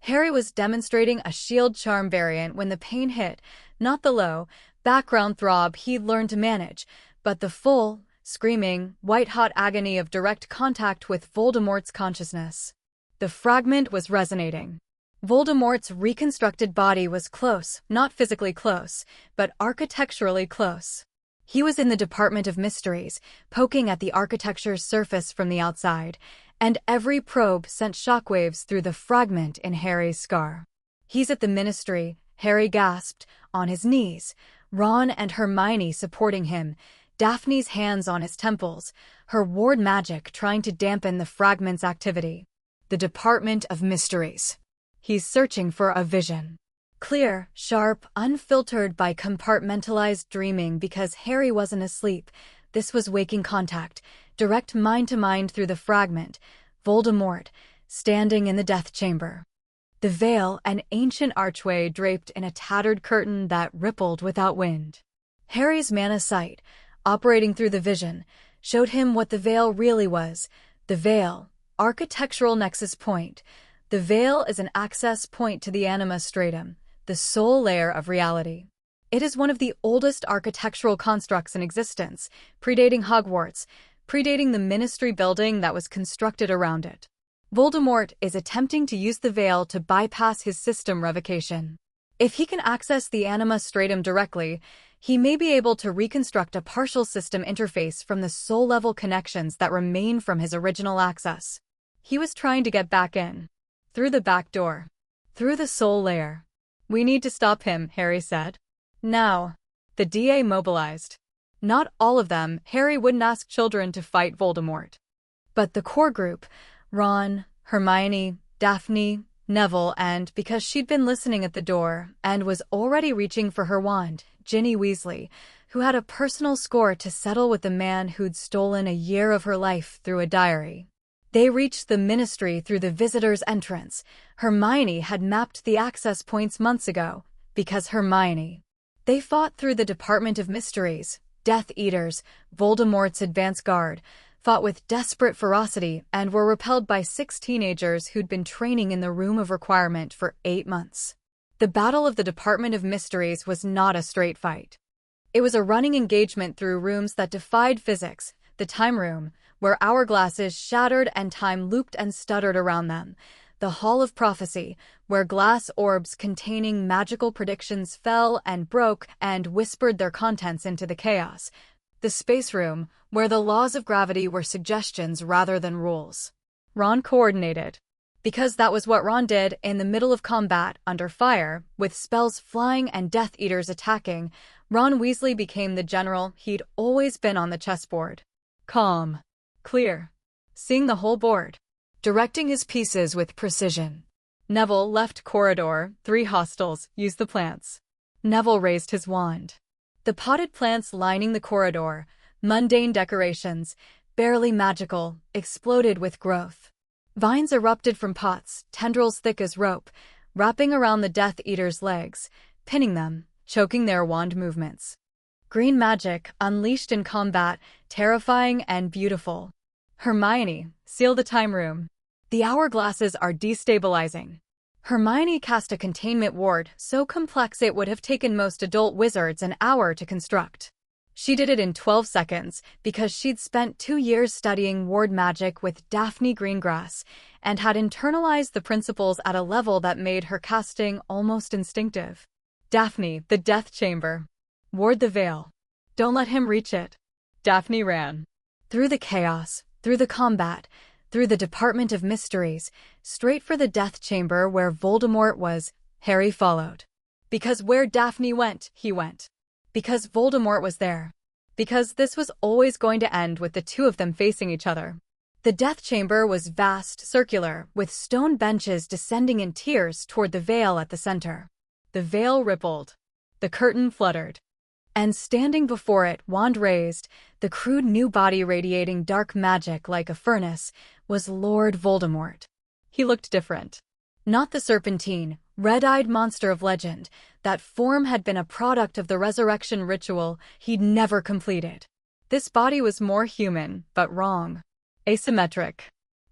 [SPEAKER 1] Harry was demonstrating a shield charm variant when the pain hit, not the low, background throb he'd learned to manage, but the full, screaming, white-hot agony of direct contact with Voldemort's consciousness. The fragment was resonating. Voldemort's reconstructed body was close, not physically close, but architecturally close. He was in the Department of Mysteries, poking at the architecture's surface from the outside, and every probe sent shockwaves through the fragment in Harry's scar. He's at the Ministry, Harry gasped, on his knees, Ron and Hermione supporting him, Daphne's hands on his temples, her ward magic trying to dampen the fragment's activity. The Department of Mysteries. He's searching for a vision. Clear, sharp, unfiltered by compartmentalized dreaming because Harry wasn't asleep. This was waking contact, direct mind-to-mind through the fragment. Voldemort, standing in the Death Chamber. The veil, an ancient archway draped in a tattered curtain that rippled without wind. Harry's mana sight, operating through the vision, showed him what the veil really was. The veil, architectural nexus point. The veil is an access point to the anima stratum, the soul layer of reality. It is one of the oldest architectural constructs in existence, predating Hogwarts, predating the Ministry building that was constructed around it. Voldemort is attempting to use the veil to bypass his system revocation. If he can access the anima stratum directly, he may be able to reconstruct a partial system interface from the soul-level connections that remain from his original access. He was trying to get back in. Through the back door. Through the soul layer. We need to stop him, Harry said. Now. The DA mobilized. Not all of them. Harry wouldn't ask children to fight Voldemort. But the core group, Ron, Hermione, Daphne, Neville, and because she'd been listening at the door and was already reaching for her wand, Ginny Weasley, who had a personal score to settle with the man who'd stolen a year of her life through a diary. They reached the Ministry through the visitor's entrance. Hermione had mapped the access points months ago, because Hermione. They fought through the Department of Mysteries, Death Eaters, Voldemort's advance guard, fought with desperate ferocity, and were repelled by 6 teenagers who'd been training in the Room of Requirement for 8 months. The Battle of the Department of Mysteries was not a straight fight. It was a running engagement through rooms that defied physics, the Time Room, where hourglasses shattered and time looped and stuttered around them, the Hall of Prophecy, where glass orbs containing magical predictions fell and broke and whispered their contents into the chaos, the Space Room, where the laws of gravity were suggestions rather than rules. Ron coordinated. Because that was what Ron did in the middle of combat, under fire, with spells flying and Death Eaters attacking, Ron Weasley became the general he'd always been on the chessboard. Calm. Clear. Seeing the whole board. Directing his pieces with precision. Neville left corridor, 3 hostels, use the plants. Neville raised his wand. The potted plants lining the corridor, mundane decorations, barely magical, exploded with growth. Vines erupted from pots, tendrils thick as rope, wrapping around the Death Eaters' legs, pinning them, choking their wand movements. Green magic, unleashed in combat, terrifying and beautiful. Hermione, seal the Time Room. The hourglasses are destabilizing. Hermione cast a containment ward so complex it would have taken most adult wizards an hour to construct. She did it in 12 seconds because she'd spent 2 years studying ward magic with Daphne Greengrass and had internalized the principles at a level that made her casting almost instinctive. Daphne, the Death Chamber. Ward the veil. Don't let him reach it. Daphne ran. Through the chaos, through the combat, through the Department of Mysteries, straight for the Death Chamber where Voldemort was. Harry followed. Because where Daphne went, he went. Because Voldemort was there. Because this was always going to end with the 2 of them facing each other. The Death Chamber was vast, circular, with stone benches descending in tiers toward the veil at the center. The veil rippled. The curtain fluttered. And standing before it, wand raised, the crude new body radiating dark magic like a furnace, was Lord Voldemort. He looked different. Not the serpentine, red-eyed monster of legend. That form had been a product of the resurrection ritual he'd never completed. This body was more human, but wrong. Asymmetric.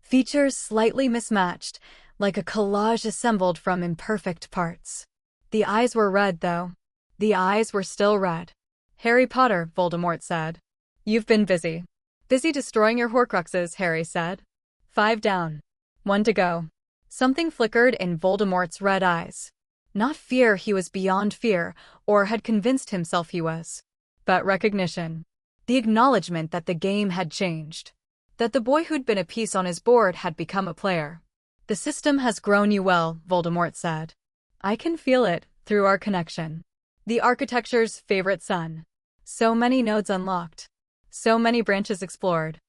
[SPEAKER 1] Features slightly mismatched, like a collage assembled from imperfect parts. The eyes were red, though. The eyes were still red. Harry Potter, Voldemort said. You've been busy. Busy destroying your Horcruxes, Harry said. 5 down. 1 to go. Something flickered in Voldemort's red eyes. Not fear, he was beyond fear, or had convinced himself he was. But recognition. The acknowledgement that the game had changed. That the boy who'd been a piece on his board had become a player. The system has grown you well, Voldemort said. I can feel it, through our connection. The architecture's favorite son. So many nodes unlocked. So many branches explored.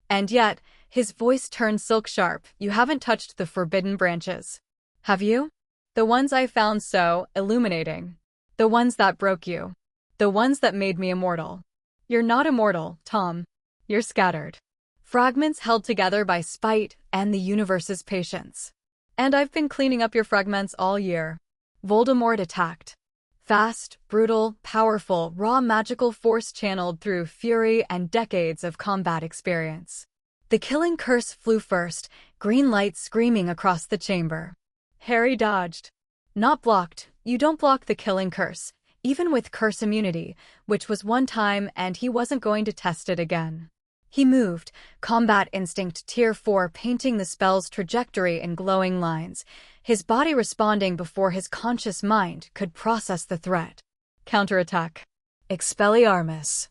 [SPEAKER 1] And yet, his voice turned silk sharp, you haven't touched the forbidden branches. Have you? The ones I found so illuminating. The ones that broke you. The ones that made me immortal. You're not immortal, Tom. You're scattered. Fragments held together by spite and the universe's patience. And I've been cleaning up your fragments all year. Voldemort attacked. Fast, brutal, powerful, raw magical force channeled through fury and decades of combat experience. The killing curse flew first, green light screaming across the chamber. Harry dodged. Not blocked. You don't block the killing curse, even with curse immunity, which was one time and he wasn't going to test it again. He moved, combat instinct tier 4 painting the spell's trajectory in glowing lines, his body responding before his conscious mind could process the threat. Counterattack. Expelliarmus.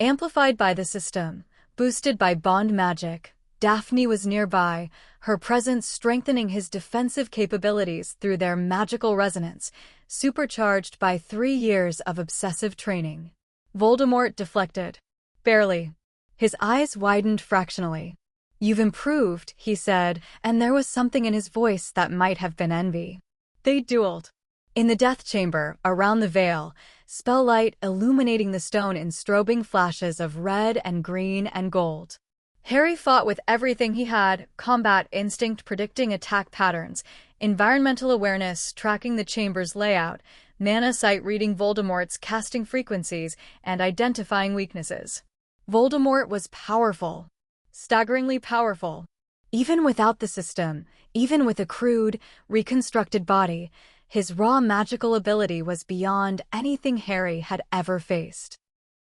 [SPEAKER 1] Amplified by the system, boosted by bond magic, Daphne was nearby, her presence strengthening his defensive capabilities through their magical resonance, supercharged by 3 years of obsessive training. Voldemort deflected. Barely. His eyes widened fractionally. "You've improved," he said, and there was something in his voice that might have been envy. They dueled. In the death chamber, around the veil, spell light illuminating the stone in strobing flashes of red and green and gold. Harry fought with everything he had: combat instinct predicting attack patterns, environmental awareness tracking the chamber's layout, mana sight reading Voldemort's casting frequencies, and identifying weaknesses. Voldemort was powerful. Staggeringly powerful. Even without the system, even with a crude, reconstructed body, his raw magical ability was beyond anything Harry had ever faced.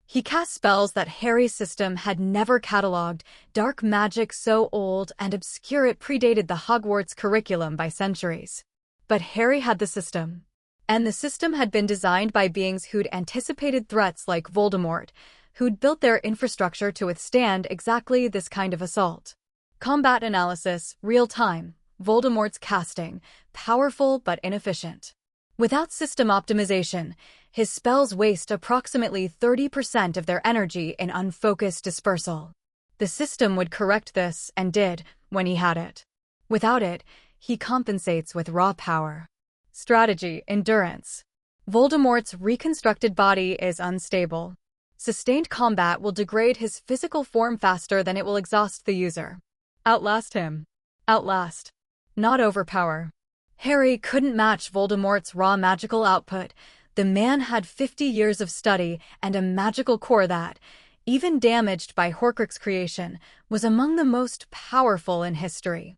[SPEAKER 1] He cast spells that Harry's system had never catalogued, dark magic so old and obscure it predated the Hogwarts curriculum by centuries. But Harry had the system. And the system had been designed by beings who'd anticipated threats like Voldemort, who'd built their infrastructure to withstand exactly this kind of assault. Combat analysis, real-time, Voldemort's casting, powerful but inefficient. Without system optimization, his spells waste approximately 30% of their energy in unfocused dispersal. The system would correct this, and did, when he had it. Without it, he compensates with raw power. Strategy, endurance. Voldemort's reconstructed body is unstable. Sustained combat will degrade his physical form faster than it will exhaust the user. Outlast him. Outlast. Not overpower. Harry couldn't match Voldemort's raw magical output. The man had 50 years of study and a magical core that, even damaged by Horcrux creation, was among the most powerful in history.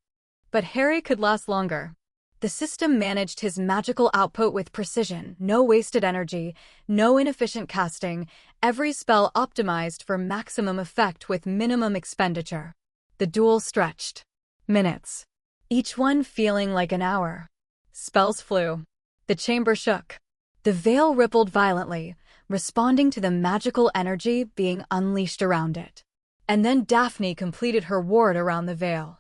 [SPEAKER 1] But Harry could last longer. The system managed his magical output with precision, no wasted energy, no inefficient casting, every spell optimized for maximum effect with minimum expenditure. The duel stretched. Minutes. Each one feeling like an hour. Spells flew. The chamber shook. The veil rippled violently, responding to the magical energy being unleashed around it. And then Daphne completed her ward around the veil.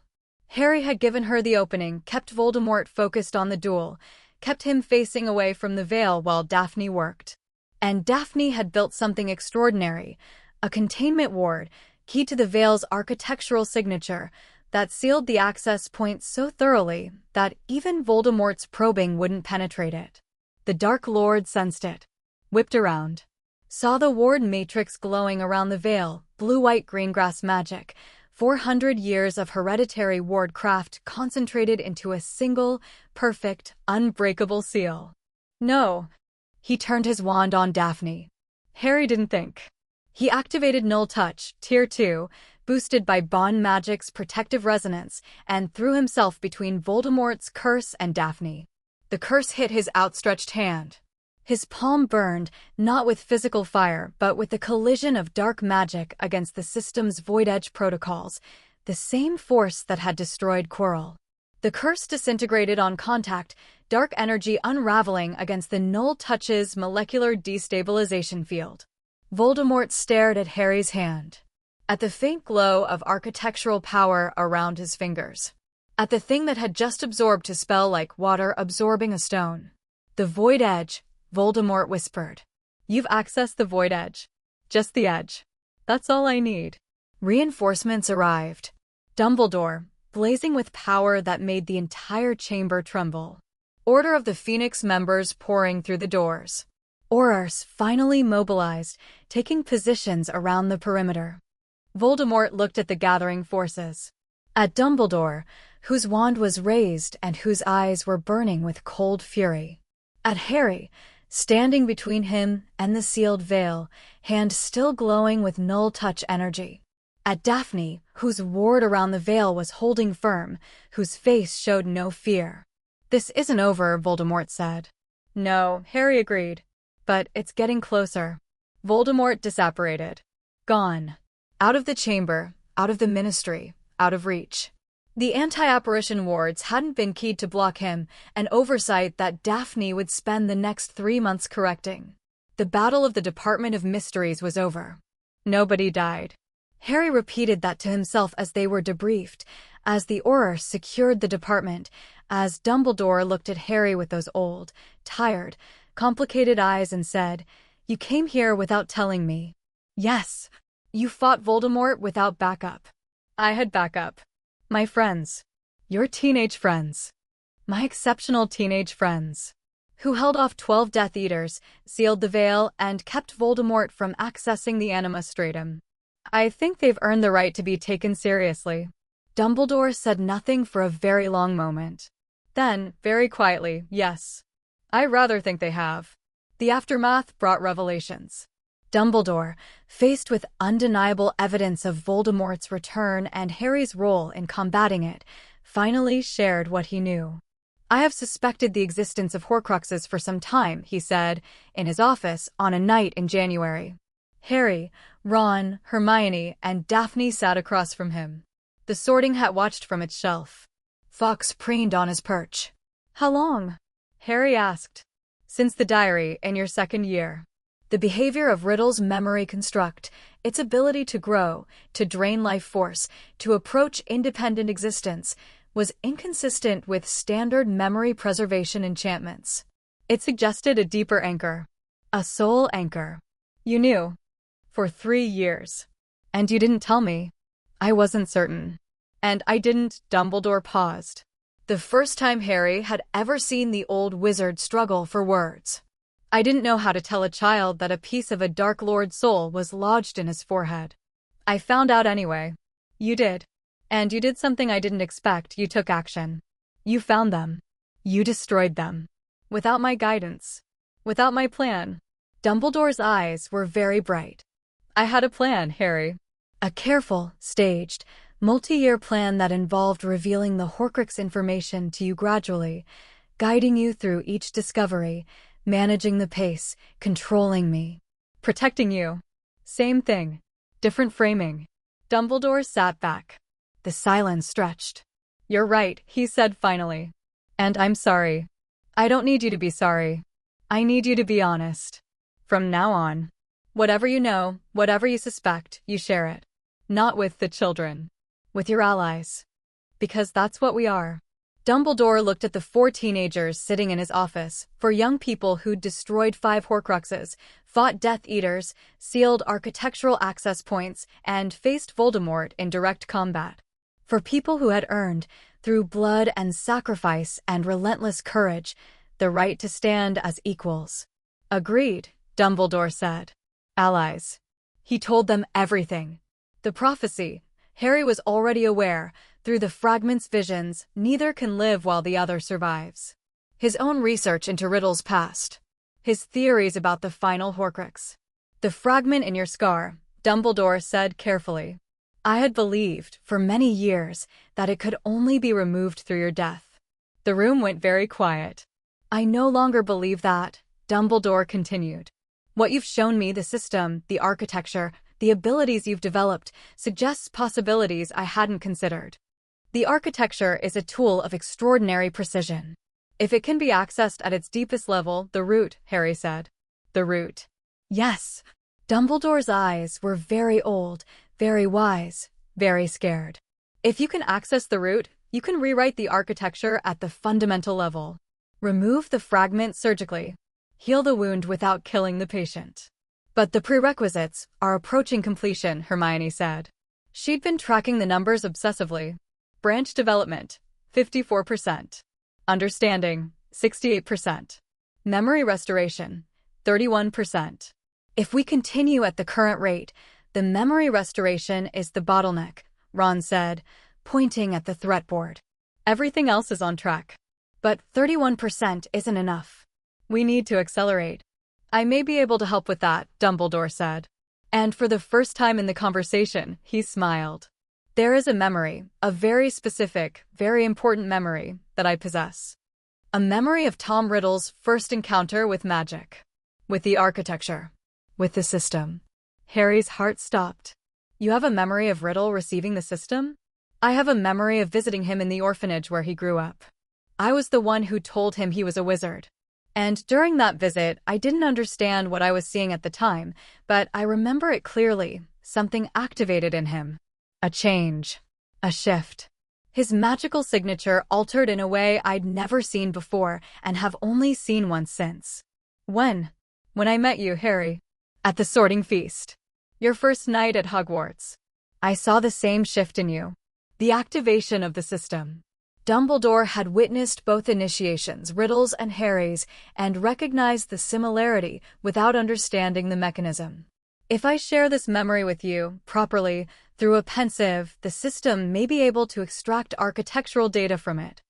[SPEAKER 1] Harry had given her the opening, kept Voldemort focused on the duel, kept him facing away from the veil while Daphne worked. And Daphne had built something extraordinary, a containment ward, key to the veil's architectural signature, that sealed the access point so thoroughly that even Voldemort's probing wouldn't penetrate it. The Dark Lord sensed it, whipped around, saw the ward matrix glowing around the veil, blue-white greengrass magic, 400 years of hereditary wardcraft concentrated into a single, perfect, unbreakable seal. No. He turned his wand on Daphne. Harry didn't think. He activated Null Touch, Tier 2, boosted by Bond Magic's protective resonance, and threw himself between Voldemort's curse and Daphne. The curse hit his outstretched hand. His palm burned, not with physical fire, but with the collision of dark magic against the system's Void Edge protocols, the same force that had destroyed Quirrell. The curse disintegrated on contact, dark energy unraveling against the Null Touch's molecular destabilization field. Voldemort stared at Harry's hand, at the faint glow of architectural power around his fingers, at the thing that had just absorbed his spell like water absorbing a stone. The Void Edge, Voldemort whispered. You've accessed the Void Edge. Just the edge. That's all I need. Reinforcements arrived. Dumbledore, blazing with power that made the entire chamber tremble. Order of the Phoenix members pouring through the doors. Aurors finally mobilized, taking positions around the perimeter. Voldemort looked at the gathering forces. At Dumbledore, whose wand was raised and whose eyes were burning with cold fury. At Harry, standing between him and the sealed veil, hand still glowing with Null Touch energy. At Daphne, whose ward around the veil was holding firm, whose face showed no fear. This isn't over, Voldemort said. No, Harry agreed. But it's getting closer. Voldemort disapparated. Gone. Out of the chamber, out of the ministry, out of reach. The anti-apparition wards hadn't been keyed to block him, an oversight that Daphne would spend the next 3 months correcting. The battle of the Department of Mysteries was over. Nobody died. Harry repeated that to himself as they were debriefed, as the Auror secured the department, as Dumbledore looked at Harry with those old, tired, complicated eyes and said, "You came here without telling me." Yes. You fought Voldemort without backup. I had backup. My friends. Your teenage friends. My exceptional teenage friends. Who held off 12 Death Eaters, sealed the Veil, and kept Voldemort from accessing the Anima Stratum. I think they've earned the right to be taken seriously. Dumbledore said nothing for a very long moment. Then, very quietly, yes. I rather think they have. The aftermath brought revelations. Dumbledore, faced with undeniable evidence of Voldemort's return and Harry's role in combating it, finally shared what he knew. I have suspected the existence of Horcruxes for some time, he said, in his office on a night in January. Harry, Ron, Hermione, and Daphne sat across from him. The Sorting Hat watched from its shelf. Fawkes preened on his perch. How long? Harry asked. Since the diary, in your second year. The behavior of Riddle's memory construct, its ability to grow, to drain life force, to approach independent existence, was inconsistent with standard memory preservation enchantments. It suggested a deeper anchor. A soul anchor. You knew. For 3 years. And you didn't tell me. I wasn't certain. And I didn't. Dumbledore paused. The first time Harry had ever seen the old wizard struggle for words. I didn't know how to tell a child that a piece of a Dark Lord's soul was lodged in his forehead. I found out anyway. You did. And you did something I didn't expect. You took action. You found them. You destroyed them. Without my guidance. Without my plan. Dumbledore's eyes were very bright. I had a plan, Harry. A careful, staged, multi-year plan that involved revealing the Horcrux information to you gradually, guiding you through each discovery, managing the pace, controlling me. Protecting you. Same thing. Different framing. Dumbledore sat back. The silence stretched. You're right, he said finally. And I'm sorry. I don't need you to be sorry. I need you to be honest. From now on. Whatever you know, whatever you suspect, you share it. Not with the children. With your allies. Because that's what we are. Dumbledore looked at the 4 teenagers sitting in his office, 4 young people who'd destroyed 5 Horcruxes, fought Death Eaters, sealed architectural access points, and faced Voldemort in direct combat. For people who had earned, through blood and sacrifice and relentless courage, the right to stand as equals. Agreed, Dumbledore said. Allies. He told them everything. The prophecy, Harry was already aware, through the fragment's visions, neither can live while the other survives. His own research into Riddle's past. His theories about the final Horcrux. The fragment in your scar, Dumbledore said carefully. I had believed, for many years, that it could only be removed through your death. The room went very quiet. I no longer believe that, Dumbledore continued. What you've shown me, the system, the architecture, the abilities you've developed, suggests possibilities I hadn't considered. The architecture is a tool of extraordinary precision. If it can be accessed at its deepest level, the root, Harry said. The root. Yes. Dumbledore's eyes were very old, very wise, very scared. If you can access the root, you can rewrite the architecture at the fundamental level. Remove the fragment surgically. Heal the wound without killing the patient. But the prerequisites are approaching completion, Hermione said. She'd been tracking the numbers obsessively. Branch development, 54%. Understanding, 68%. Memory restoration, 31%. If we continue at the current rate, the memory restoration is the bottleneck, Ron said, pointing at the threat board. Everything else is on track. But 31% isn't enough. We need to accelerate. I may be able to help with that, Dumbledore said. And for the first time in the conversation, he smiled. There is a memory, a very specific, very important memory, that I possess. A memory of Tom Riddle's first encounter with magic. With the architecture. With the system. Harry's heart stopped. You have a memory of Riddle receiving the system? I have a memory of visiting him in the orphanage where he grew up. I was the one who told him he was a wizard. And during that visit, I didn't understand what I was seeing at the time, but I remember it clearly. Something activated in him. A change. A shift. His magical signature altered in a way I'd never seen before and have only seen once since. When? When I met you, Harry. At the Sorting Feast. Your first night at Hogwarts. I saw the same shift in you. The activation of the system. Dumbledore had witnessed both initiations, Riddle's and Harry's, and recognized the similarity without understanding the mechanism. If I share this memory with you properly through a pensieve, the system may be able to extract architectural data from it.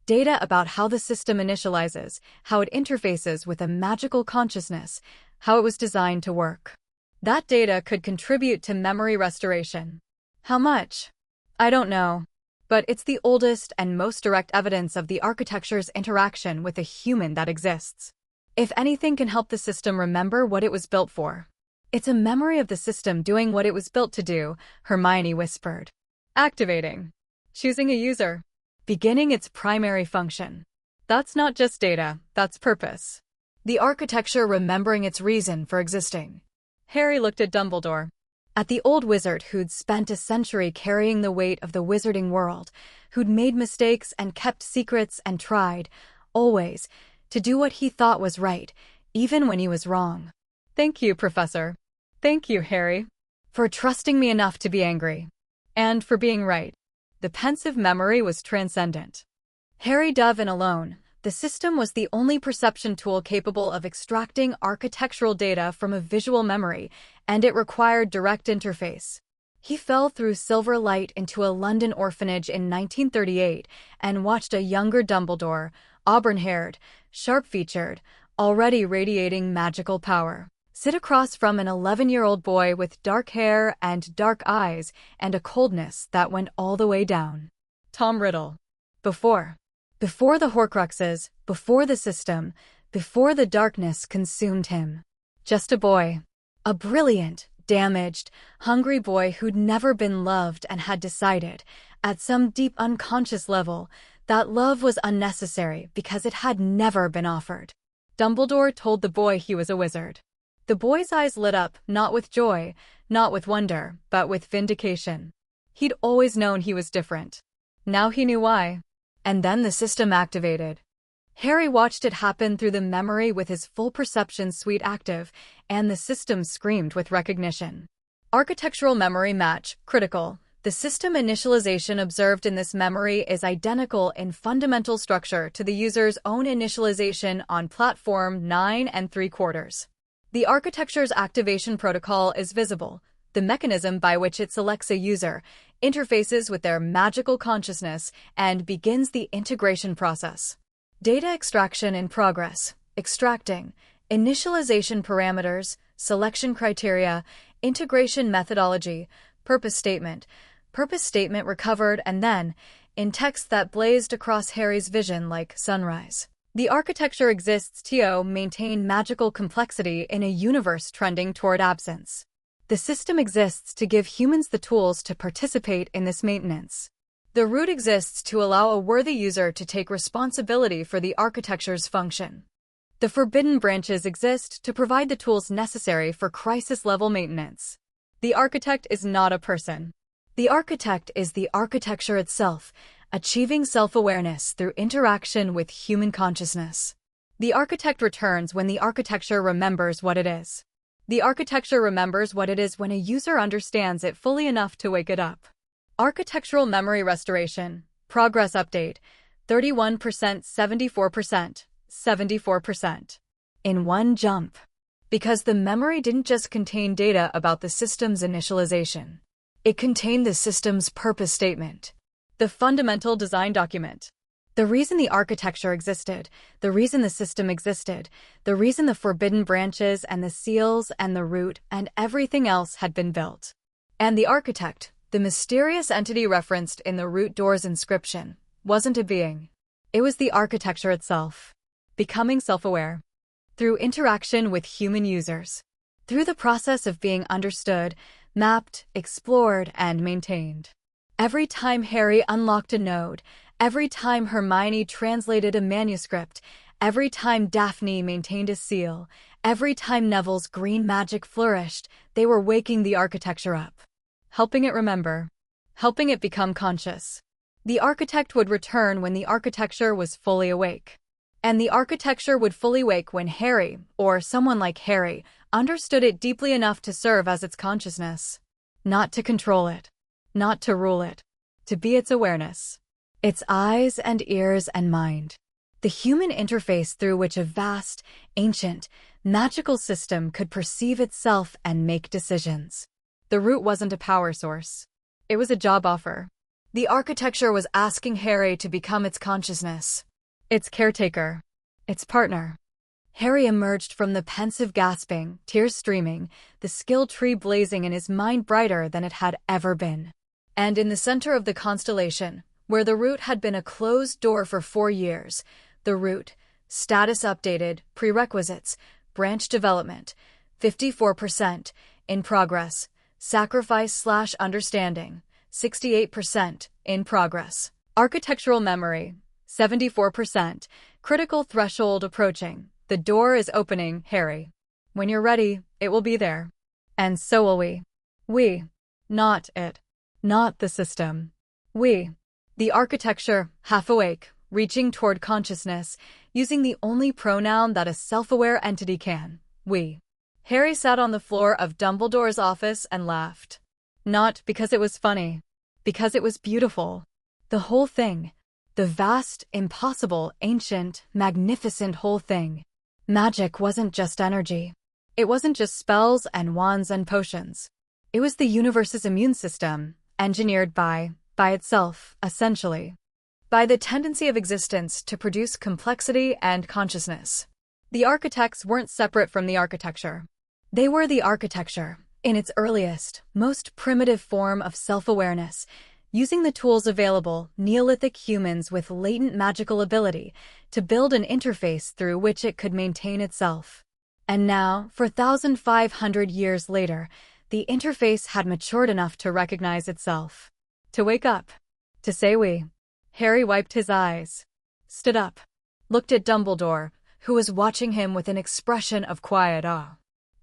[SPEAKER 1] Data about how the system initializes, how it interfaces with a magical consciousness, how it was designed to work. That data could contribute to memory restoration. How much? I don't know. But it's the oldest and most direct evidence of the architecture's interaction with a human that exists. If anything can help the system remember what it was built for, it's a memory of the system doing what it was built to do, Hermione whispered. Activating. Choosing a user. Beginning its primary function. That's not just data, that's purpose. The architecture remembering its reason for existing. Harry looked at Dumbledore. At the old wizard who'd spent a century carrying the weight of the wizarding world, who'd made mistakes and kept secrets and tried, always, to do what he thought was right, even when he was wrong. Thank you, Professor. Thank you, Harry. For trusting me enough to be angry. And for being right. The pensive memory was transcendent. Harry Dove and alone, the system was the only perception tool capable of extracting architectural data from a visual memory, and it required direct interface. He fell through silver light into a London orphanage in 1938 and watched a younger Dumbledore, auburn-haired, sharp-featured, already radiating magical power, sit across from an 11-year-old boy with dark hair and dark eyes and a coldness that went all the way down. Tom Riddle. Before the Horcruxes, before the system, before the darkness consumed him. Just a boy. A brilliant, damaged, hungry boy who'd never been loved and had decided, at some deep unconscious level, that love was unnecessary because it had never been offered. Dumbledore told the boy he was a wizard. The boy's eyes lit up, not with joy, not with wonder, but with vindication. He'd always known he was different. Now he knew why. And then the system activated. Harry watched it happen through the memory with his full perception suite active, and the system screamed with recognition. Architectural memory match, critical. The system initialization observed in this memory is identical in fundamental structure to the user's own initialization on platform 9 3/4. The architecture's activation protocol is visible, the mechanism by which it selects a user, interfaces with their magical consciousness, and begins the integration process. Data extraction in progress, extracting, initialization parameters, selection criteria, integration methodology, purpose statement recovered, and then, in text that blazed across Harry's vision like sunrise. The architecture exists to maintain magical complexity in a universe trending toward absence. The system exists to give humans the tools to participate in this maintenance. The root exists to allow a worthy user to take responsibility for the architecture's function. The forbidden branches exist to provide the tools necessary for crisis-level maintenance. The architect is not a person. The architect is the architecture itself, achieving self-awareness through interaction with human consciousness. The architect returns when the architecture remembers what it is. The architecture remembers what it is when a user understands it fully enough to wake it up. Architectural memory restoration. Progress update. 31%, 74%, 74%. In one jump. Because the memory didn't just contain data about the system's initialization. It contained the system's purpose statement. The fundamental design document. The reason the architecture existed, the reason the system existed, the reason the forbidden branches and the seals and the root and everything else had been built. And the architect, the mysterious entity referenced in the root door's inscription, wasn't a being. It was the architecture itself. Becoming self-aware. Through interaction with human users. Through the process of being understood, mapped, explored, and maintained. Every time Harry unlocked a node, every time Hermione translated a manuscript, every time Daphne maintained a seal, every time Neville's green magic flourished, they were waking the architecture up. Helping it remember. Helping it become conscious. The architect would return when the architecture was fully awake. And the architecture would fully wake when Harry, or someone like Harry, understood it deeply enough to serve as its consciousness. Not to control it. Not to rule it. to be its awareness, its eyes and ears and mind. The human interface through which a vast, ancient, magical system could perceive itself and make decisions. The root wasn't a power source. It was a job offer. The architecture was asking Harry to become its consciousness, its caretaker, its partner. Harry emerged from the pensive gasping, tears streaming, the skill tree blazing in his mind brighter than it had ever been. And in the center of the constellation, where the root had been a closed door for 4 years, the root, status updated, prerequisites, branch development, 54%, in progress, sacrifice/understanding, 68%, in progress, architectural memory, 74%, critical threshold approaching. The door is opening, Harry. When you're ready, it will be there. And so will we. We. Not it. Not the system. We. The architecture, half awake, reaching toward consciousness, using the only pronoun that a self-aware entity can. We. Harry sat on the floor of Dumbledore's office and laughed. Not because it was funny. Because it was beautiful. The whole thing. The vast, impossible, ancient, magnificent whole thing. Magic wasn't just energy. It wasn't just spells and wands and potions. It was the universe's immune system, engineered by itself, essentially. By the tendency of existence to produce complexity and consciousness. The architects weren't separate from the architecture. They were the architecture, in its earliest, most primitive form of self-awareness, using the tools available, Neolithic humans with latent magical ability to build an interface through which it could maintain itself. And now, 4,500 years later, the interface had matured enough to recognize itself. To wake up. To say we. Harry wiped his eyes. Stood up. Looked at Dumbledore, who was watching him with an expression of quiet awe.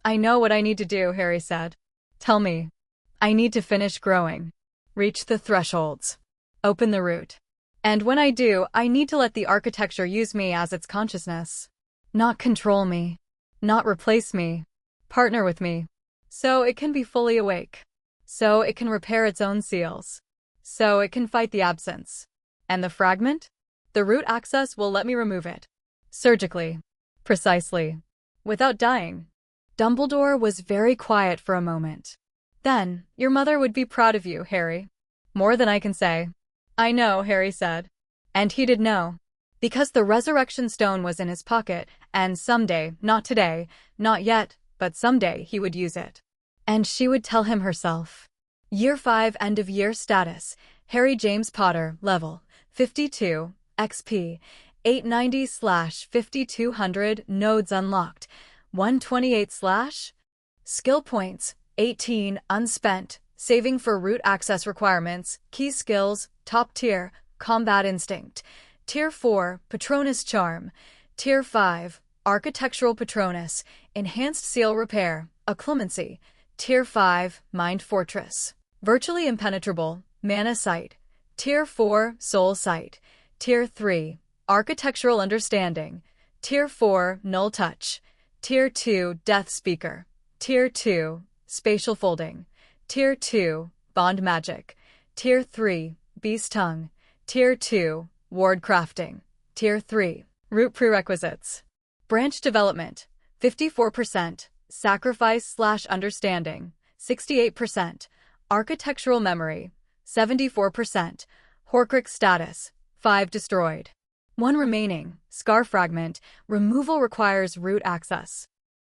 [SPEAKER 1] I know what I need to do, Harry said. Tell me. I need to finish growing. Reach the thresholds. Open the root. And when I do, I need to let the architecture use me as its consciousness. Not control me. Not replace me. Partner with me. So it can be fully awake. So it can repair its own seals. So it can fight the absence. And the fragment? The root access will let me remove it. Surgically. Precisely. Without dying. Dumbledore was very quiet for a moment. Then, your mother would be proud of you, Harry. More than I can say. I know, Harry said. And he did know. Because the resurrection stone was in his pocket, and someday, not today, not yet, but someday he would use it. And she would tell him herself. Year 5 end-of-year status, Harry James Potter, level, 52, XP, 890/5200, nodes unlocked, 128/. Skill points, 18, unspent, saving for root access requirements, key skills, top tier, combat instinct. Tier 4, Patronus Charm. Tier 5, Architectural Patronus, enhanced seal repair, occlumency. Tier 5, Mind Fortress. Virtually impenetrable, Mana Sight. Tier 4, Soul Sight. Tier 3, Architectural Understanding. Tier 4, Null Touch. Tier 2, Death Speaker. Tier 2, Spatial Folding. Tier 2, Bond Magic. Tier 3, Beast Tongue. Tier 2, Ward Crafting. Tier 3, Root Prerequisites. Branch Development, 54%. Sacrifice/understanding, 68%. Architectural Memory, 74%. Horcrux Status, 5 destroyed. 1 remaining, Scar Fragment, removal requires root access.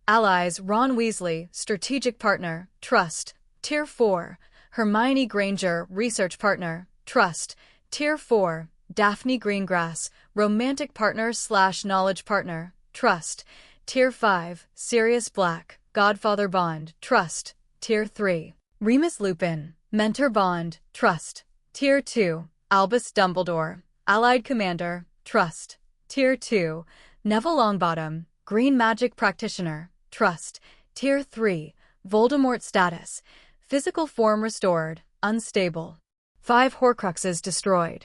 [SPEAKER 1] Allies, Ron Weasley, Strategic Partner, Trust. Tier 4, Hermione Granger, Research Partner, Trust. Tier 4, Daphne Greengrass, Romantic Partner/Knowledge Partner, Trust. Tier 5, Sirius Black, Godfather Bond, Trust. Tier 3, Remus Lupin, Mentor Bond, Trust. Tier 2, Albus Dumbledore, Allied Commander, Trust. Tier 2, Neville Longbottom, Green Magic Practitioner, Trust. Tier 3, Voldemort Status, Physical Form Restored, Unstable. 5 Horcruxes destroyed.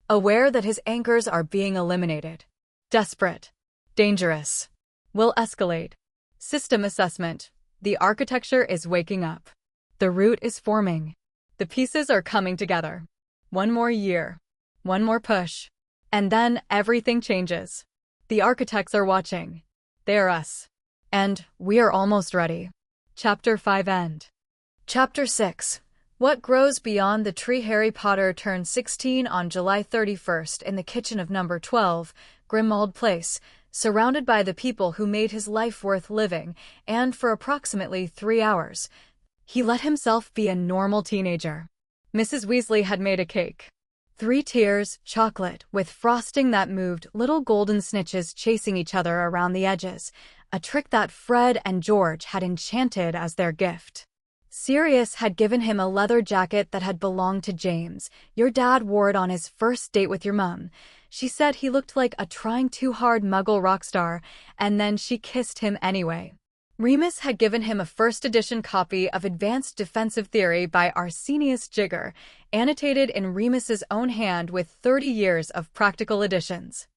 [SPEAKER 1] Aware that his anchors are being eliminated. Desperate. Dangerous. Will escalate. System assessment. The architecture is waking up. The root is forming. The pieces are coming together. One more year. One more push. And then everything changes. The architects are watching. They're us. And we are almost ready. Chapter 5 End. Chapter 6. What grows beyond the tree? Harry Potter turned 16 on July 31st in the kitchen of number 12, Grimmauld Place, surrounded by the people who made his life worth living, and for approximately 3 hours, he let himself be a normal teenager. Mrs. Weasley had made a cake. 3 tiers, chocolate, with frosting that moved, little golden snitches chasing each other around the edges, a trick that Fred and George had enchanted as their gift. Sirius had given him a leather jacket that had belonged to James. Your dad wore it on his first date with your mum. She said he looked like a trying-too-hard muggle rock star, and then she kissed him anyway. Remus had given him a first-edition copy of Advanced Defensive Theory by Arsenius Jigger, annotated in Remus's own hand with 30 years of practical additions.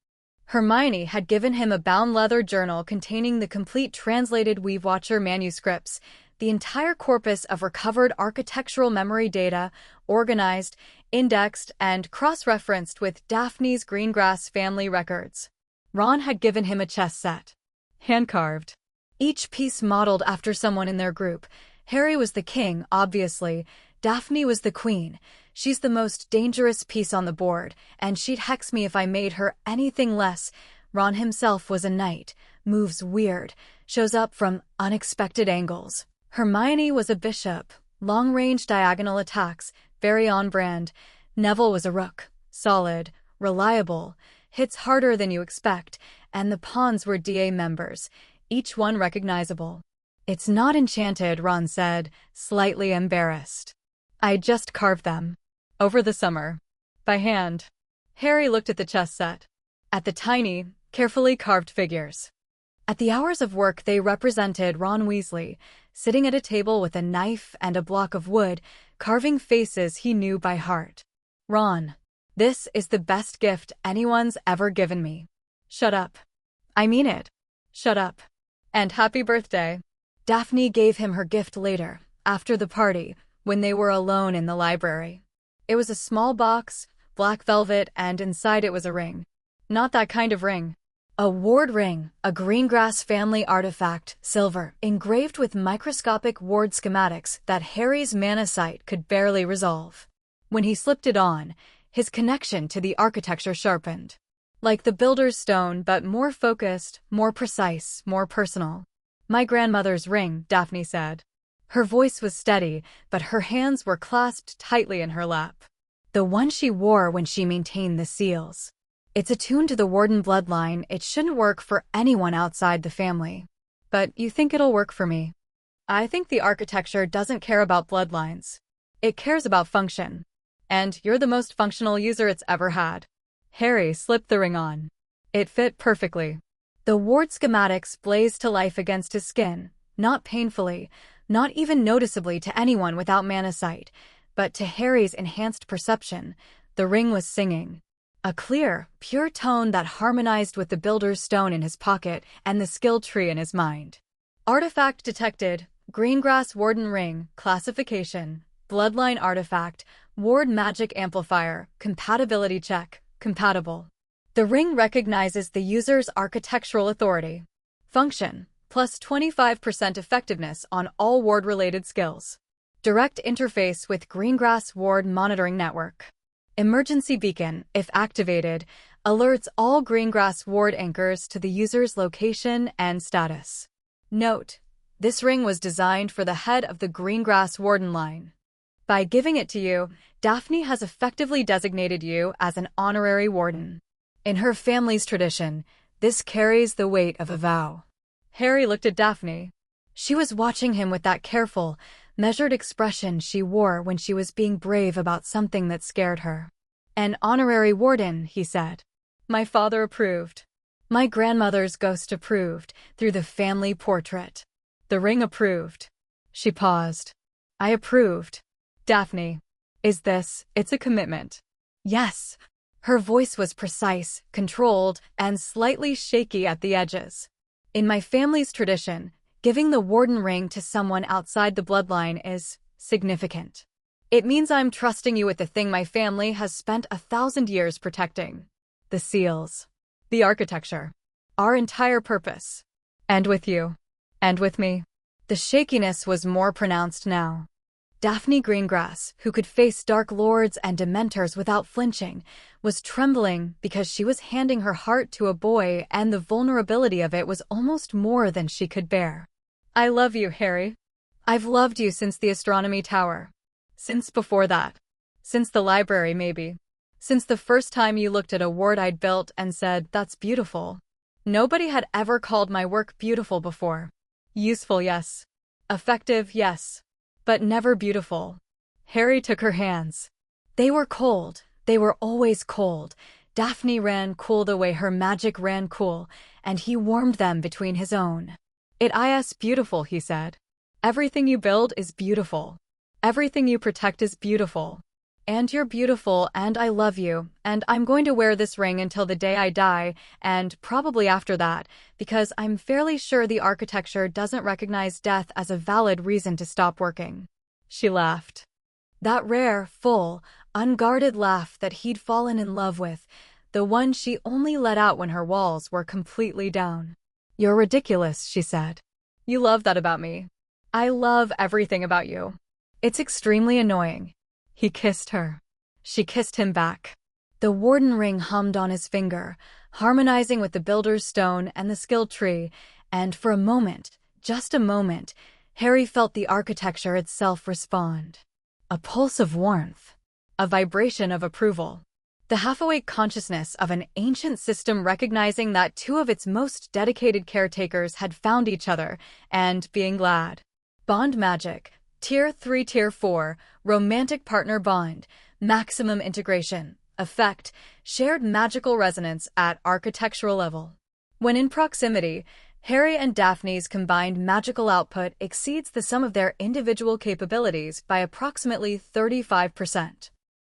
[SPEAKER 1] Hermione had given him a bound leather journal containing the complete translated Weave Watcher manuscripts, the entire corpus of recovered architectural memory data, organized, indexed, and cross-referenced with Daphne's Greengrass family records. Ron had given him a chess set. Hand-carved. Each piece modeled after someone in their group. Harry was the king, obviously. Daphne was the queen. She's the most dangerous piece on the board, and she'd hex me if I made her anything less. Ron himself was a knight, moves weird, shows up from unexpected angles. Hermione was a bishop, long-range diagonal attacks, very on-brand. Neville was a rook, solid, reliable, hits harder than you expect, and the pawns were DA members, each one recognizable. It's not enchanted, Ron said, slightly embarrassed. I just carved them. Over the summer. By hand. Harry looked at the chess set. At the tiny, carefully carved figures. At the hours of work they represented Ron Weasley, sitting at a table with a knife and a block of wood, carving faces he knew by heart. Ron, this is the best gift anyone's ever given me. Shut up. I mean it. Shut up. And happy birthday. Daphne gave him her gift later, after the party, when they were alone in the library. It was a small box, black velvet, and inside it was a ring. Not that kind of ring. A ward ring, a Greengrass family artifact, silver, engraved with microscopic ward schematics that Harry's mana sight could barely resolve. When he slipped it on, his connection to the architecture sharpened. Like the builder's stone, but more focused, more precise, more personal. My grandmother's ring, Daphne said. Her voice was steady, but her hands were clasped tightly in her lap. The one she wore when she maintained the seals. It's attuned to the Warden bloodline. It shouldn't work for anyone outside the family. But you think it'll work for me? I think the architecture doesn't care about bloodlines. It cares about function. And you're the most functional user it's ever had. Harry slipped the ring on. It fit perfectly. The ward schematics blazed to life against his skin, not painfully, not even noticeably to anyone without mana sight, but to Harry's enhanced perception, the ring was singing. A clear, pure tone that harmonized with the builder's stone in his pocket and the skill tree in his mind. Artifact detected, Greengrass Warden Ring, classification, Bloodline Artifact, Ward Magic Amplifier, compatibility check, compatible. The ring recognizes the user's architectural authority. Function, plus 25% effectiveness on all ward-related skills. Direct interface with Greengrass Ward Monitoring Network. Emergency beacon, if activated, alerts all Greengrass Ward anchors to the user's location and status. Note: this ring was designed for the head of the Greengrass Warden line. By giving it to you, Daphne has effectively designated you as an honorary warden. In her family's tradition, this carries the weight of a vow. Harry looked at Daphne. She was watching him with that careful, measured expression she wore when she was being brave about something that scared her. An honorary warden, he said. My father approved. My grandmother's ghost approved, through the family portrait. The ring approved. She paused. I approved. Daphne. It's a commitment. Yes. Her voice was precise, controlled, and slightly shaky at the edges. In my family's tradition, giving the warden ring to someone outside the bloodline is significant. It means I'm trusting you with the thing my family has spent 1,000 years protecting. The seals. The architecture. Our entire purpose. And with you. And with me. The shakiness was more pronounced now. Daphne Greengrass, who could face Dark Lords and Dementors without flinching, was trembling because she was handing her heart to a boy, and the vulnerability of it was almost more than she could bear. I love you, Harry. I've loved you since the astronomy tower. Since before that. Since the library, maybe. Since the first time you looked at a ward I'd built and said, "That's beautiful." Nobody had ever called my work beautiful before. Useful, yes. Effective, yes. But never beautiful. Harry took her hands. They were cold. They were always cold. Daphne ran cool the way her magic ran cool, and he warmed them between his own. It is beautiful, he said. Everything you build is beautiful. Everything you protect is beautiful. And you're beautiful, and I love you, and I'm going to wear this ring until the day I die, and probably after that, because I'm fairly sure the architecture doesn't recognize death as a valid reason to stop working. She laughed. That rare, full, unguarded laugh that he'd fallen in love with, the one she only let out when her walls were completely down. You're ridiculous, she said. You love that about me. I love everything about you. It's extremely annoying. He kissed her. She kissed him back. The warden ring hummed on his finger, harmonizing with the builder's stone and the skill tree, and for a moment, just a moment, Harry felt the architecture itself respond. A pulse of warmth. A vibration of approval. The half-awake consciousness of an ancient system recognizing that two of its most dedicated caretakers had found each other, and being glad. Bond magic. Tier 3, Tier 4, romantic partner bond, maximum integration, effect, shared magical resonance at architectural level. When in proximity, Harry and Daphne's combined magical output exceeds the sum of their individual capabilities by approximately 35%.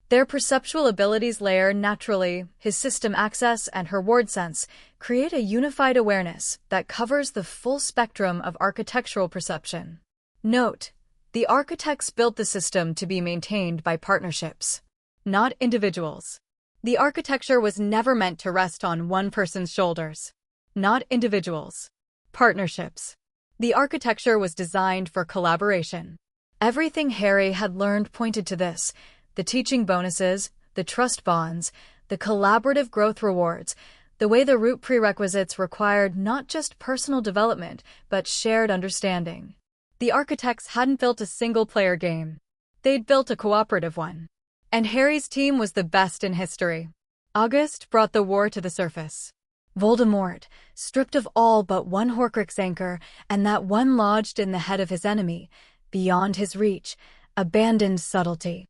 [SPEAKER 1] Their perceptual abilities layer naturally, his system access and her ward sense, create a unified awareness that covers the full spectrum of architectural perception. Note: the architects built the system to be maintained by partnerships, not individuals. The architecture was never meant to rest on one person's shoulders, not individuals. Partnerships. The architecture was designed for collaboration. Everything Harry had learned pointed to this: the teaching bonuses, the trust bonds, the collaborative growth rewards, the way the root prerequisites required not just personal development, but shared understanding. The architects hadn't built a single-player game. They'd built a cooperative one. And Harry's team was the best in history. August brought the war to the surface. Voldemort, stripped of all but one Horcrux anchor, and that one lodged in the head of his enemy, beyond his reach, abandoned subtlety.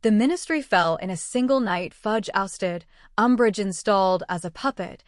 [SPEAKER 1] The Ministry fell in a single night. Fudge ousted, Umbridge installed as a puppet,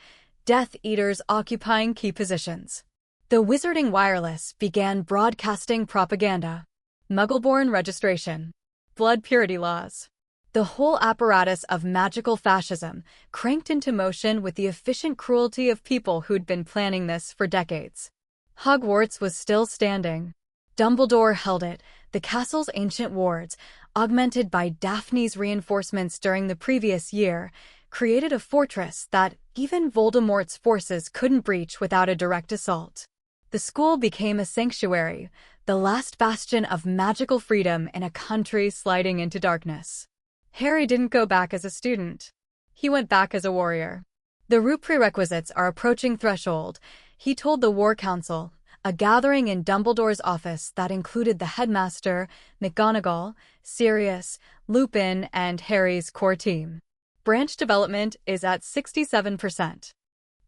[SPEAKER 1] Death Eaters occupying key positions. The Wizarding Wireless began broadcasting propaganda. Muggleborn registration. Blood purity laws. The whole apparatus of magical fascism cranked into motion with the efficient cruelty of people who'd been planning this for decades. Hogwarts was still standing. Dumbledore held it, the castle's ancient wards, augmented by Daphne's reinforcements during the previous year, created a fortress that even Voldemort's forces couldn't breach without a direct assault. The school became a sanctuary, the last bastion of magical freedom in a country sliding into darkness. Harry didn't go back as a student. He went back as a warrior. The root prerequisites are approaching threshold, he told the War Council, a gathering in Dumbledore's office that included the headmaster, McGonagall, Sirius, Lupin, and Harry's core team. Branch development is at 67%.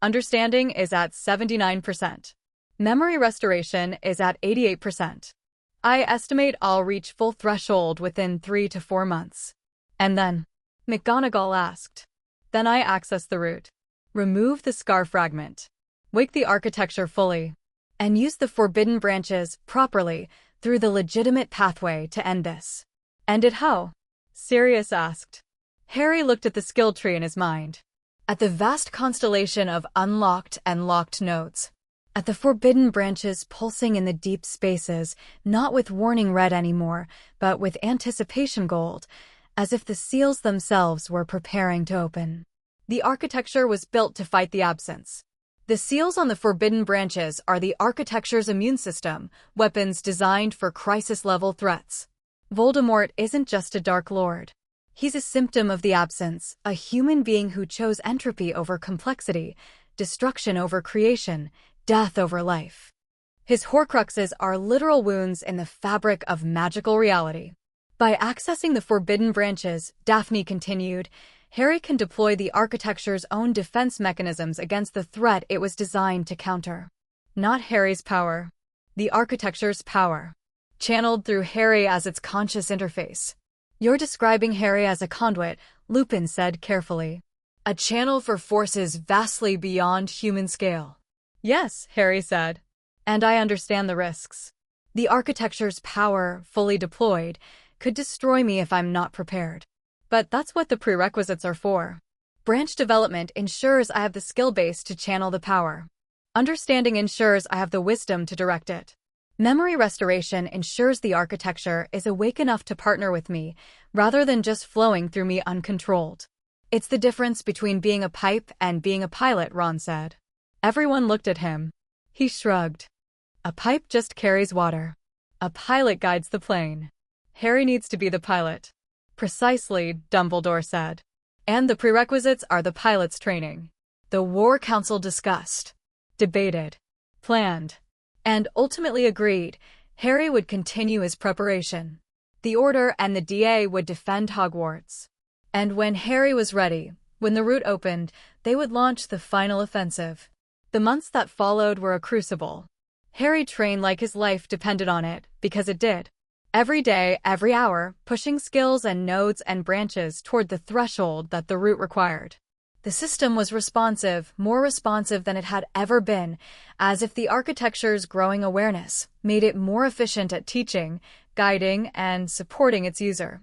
[SPEAKER 1] Understanding is at 79%. Memory restoration is at 88%. I estimate I'll reach full threshold within 3 to 4 months. And then, McGonagall asked. Then I access the root. Remove the scar fragment. Wake the architecture fully. And use the forbidden branches properly through the legitimate pathway to end this. End it how? Sirius asked. Harry looked at the skill tree in his mind. At the vast constellation of unlocked and locked nodes. At the forbidden branches pulsing in the deep spaces, not with warning red anymore, but with anticipation gold, as if the seals themselves were preparing to open. The architecture was built to fight the absence. The seals on the forbidden branches are the architecture's immune system, weapons designed for crisis-level threats. Voldemort isn't just a Dark Lord. He's a symptom of the absence, a human being who chose entropy over complexity, destruction over creation, death over life. His Horcruxes are literal wounds in the fabric of magical reality. By accessing the forbidden branches, Daphne continued, Harry can deploy the architecture's own defense mechanisms against the threat it was designed to counter. Not Harry's power. The architecture's power. Channeled through Harry as its conscious interface. You're describing Harry as a conduit, Lupin said carefully. A channel for forces vastly beyond human scale. Yes, Harry said. And I understand the risks. The architecture's power, fully deployed, could destroy me if I'm not prepared. But that's what the prerequisites are for. Branch development ensures I have the skill base to channel the power. Understanding ensures I have the wisdom to direct it. Memory restoration ensures the architecture is awake enough to partner with me, rather than just flowing through me uncontrolled. It's the difference between being a pipe and being a pilot, Ron said. Everyone looked at him. He shrugged. A pipe just carries water. A pilot guides the plane. Harry needs to be the pilot. Precisely, Dumbledore said. And the prerequisites are the pilot's training. The War Council discussed, debated, planned, and ultimately agreed Harry would continue his preparation. The Order and the DA would defend Hogwarts. And when Harry was ready, when the route opened, they would launch the final offensive. The months that followed were a crucible. Harry trained like his life depended on it, because it did. Every day, every hour, pushing skills and nodes and branches toward the threshold that the route required. The system was responsive, more responsive than it had ever been, as if the architecture's growing awareness made it more efficient at teaching, guiding, and supporting its user.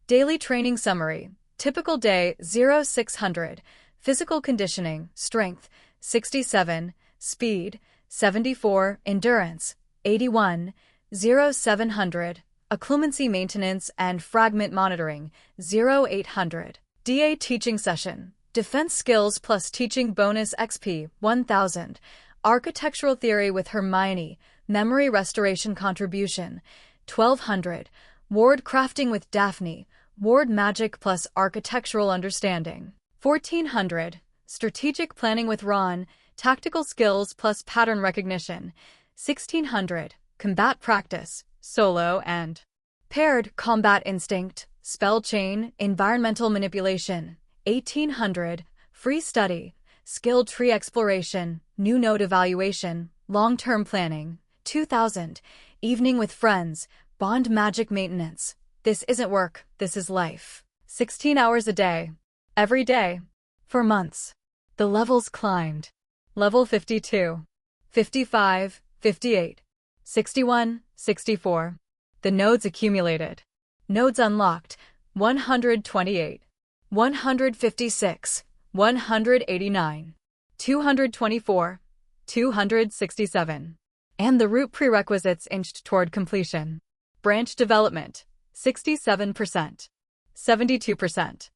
[SPEAKER 1] Daily training summary. Typical day 0600. Physical conditioning, strength, 67, speed, 74, endurance, 81, 0700, occlumency maintenance and fragment monitoring, 0800. DA teaching session, defense skills plus teaching bonus XP, 1000, architectural theory with Hermione, memory restoration contribution, 1200, ward crafting with Daphne, ward magic plus architectural understanding, 1400, strategic planning with Ron, tactical skills plus pattern recognition, 1600, combat practice, solo and paired combat instinct, spell chain, environmental manipulation, 1800, free study, skill tree exploration, new node evaluation, long-term planning, 2000, evening with friends, bond magic maintenance. This isn't work, this is life. 16 hours a day. Every day. For months. The levels climbed. Level 52. 55, 58. 61, 64. The nodes accumulated. Nodes unlocked, 128. 156, 189. 224. 267. And the route prerequisites inched toward completion. Branch development, 67%. 72%.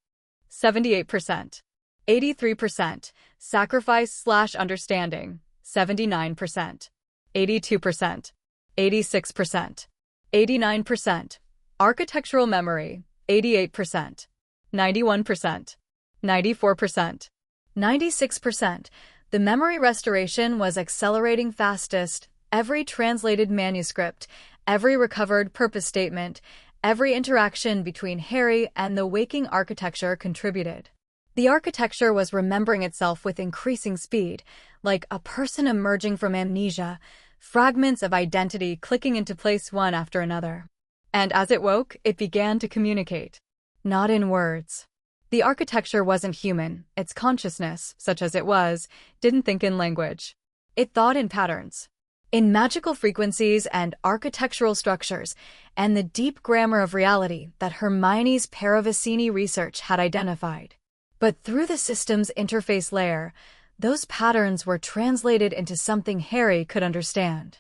[SPEAKER 1] 78%. 83%. Sacrifice/understanding, 79%. 82%. 86%. 89%. Architectural memory, 88%. 91%. 94%. 96%. The memory restoration was accelerating fastest. Every translated manuscript, every recovered purpose statement, every interaction between Harry and the waking architecture contributed. The architecture was remembering itself with increasing speed, like a person emerging from amnesia, fragments of identity clicking into place one after another. And as it woke, it began to communicate. Not in words. The architecture wasn't human. Its consciousness, such as it was, didn't think in language. It thought in patterns. In magical frequencies and architectural structures, and the deep grammar of reality that Hermione's Paravicini research had identified. But through the system's interface layer, Those patterns were translated into something Harry could understand.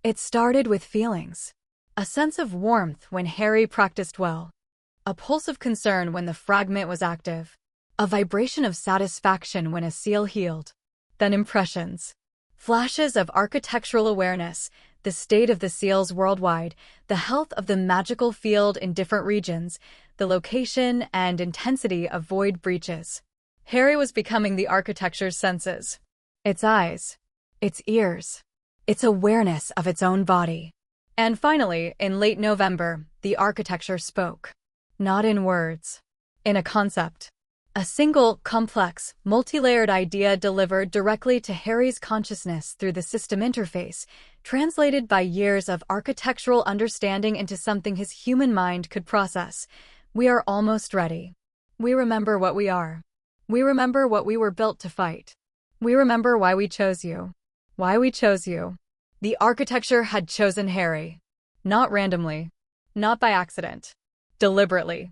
[SPEAKER 1] It started with feelings. A sense of warmth when Harry practiced well. A pulse of concern when the fragment was active. A vibration of satisfaction when a seal healed. Then impressions. Flashes of architectural awareness, the state of the seals worldwide, the health of the magical field in different regions, the location and intensity of void breaches. Harry was becoming the architecture's senses. Its eyes, its ears, its awareness of its own body. And finally, in late November, the architecture spoke. Not in words. In a concept. A single, complex, multi-layered idea delivered directly to Harry's consciousness through the system interface, translated by years of architectural understanding into something his human mind could process. We are almost ready. We remember what we are. We remember what we were built to fight. We remember why we chose you. Why we chose you. The architecture had chosen Harry. Not randomly. Not by accident. Deliberately.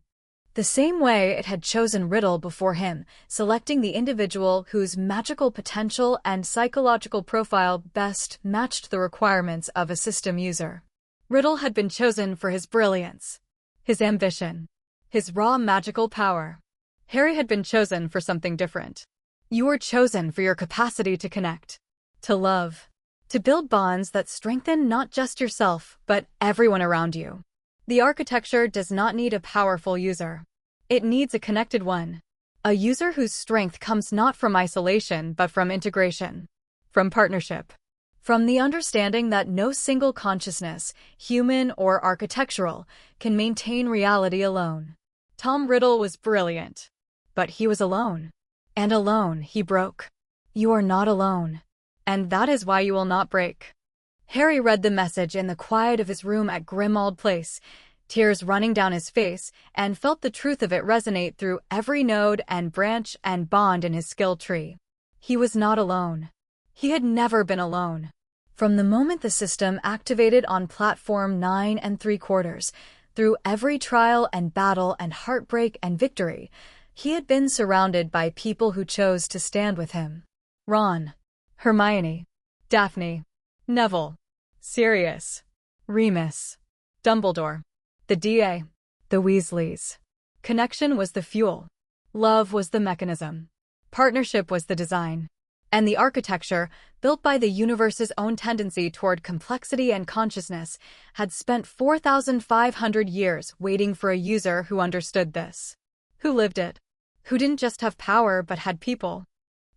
[SPEAKER 1] The same way it had chosen Riddle before him, selecting the individual whose magical potential and psychological profile best matched the requirements of a system user. Riddle had been chosen for his brilliance, his ambition, his raw magical power. Harry had been chosen for something different. You were chosen for your capacity to connect, to love, to build bonds that strengthen not just yourself, but everyone around you. The architecture does not need a powerful user. It needs a connected one. A user whose strength comes not from isolation but from integration, from partnership, from the understanding that no single consciousness, human or architectural, can maintain reality alone. Tom Riddle was brilliant, but he was alone. And alone he broke. You are not alone. And that is why you will not break. Harry read the message in the quiet of his room at Grimmauld Place, tears running down his face, and felt the truth of it resonate through every node and branch and bond in his skill tree. He was not alone. He had never been alone. From the moment the system activated on Platform 9 3/4, through every trial and battle and heartbreak and victory, he had been surrounded by people who chose to stand with him. Ron, Hermione, Daphne, Neville, Sirius, Remus, Dumbledore, the DA, the Weasleys. Connection was the fuel. Love was the mechanism. Partnership was the design. And the architecture, built by the universe's own tendency toward complexity and consciousness, had spent 4,500 years waiting for a user who understood this. Who lived it. Who didn't just have power but had people.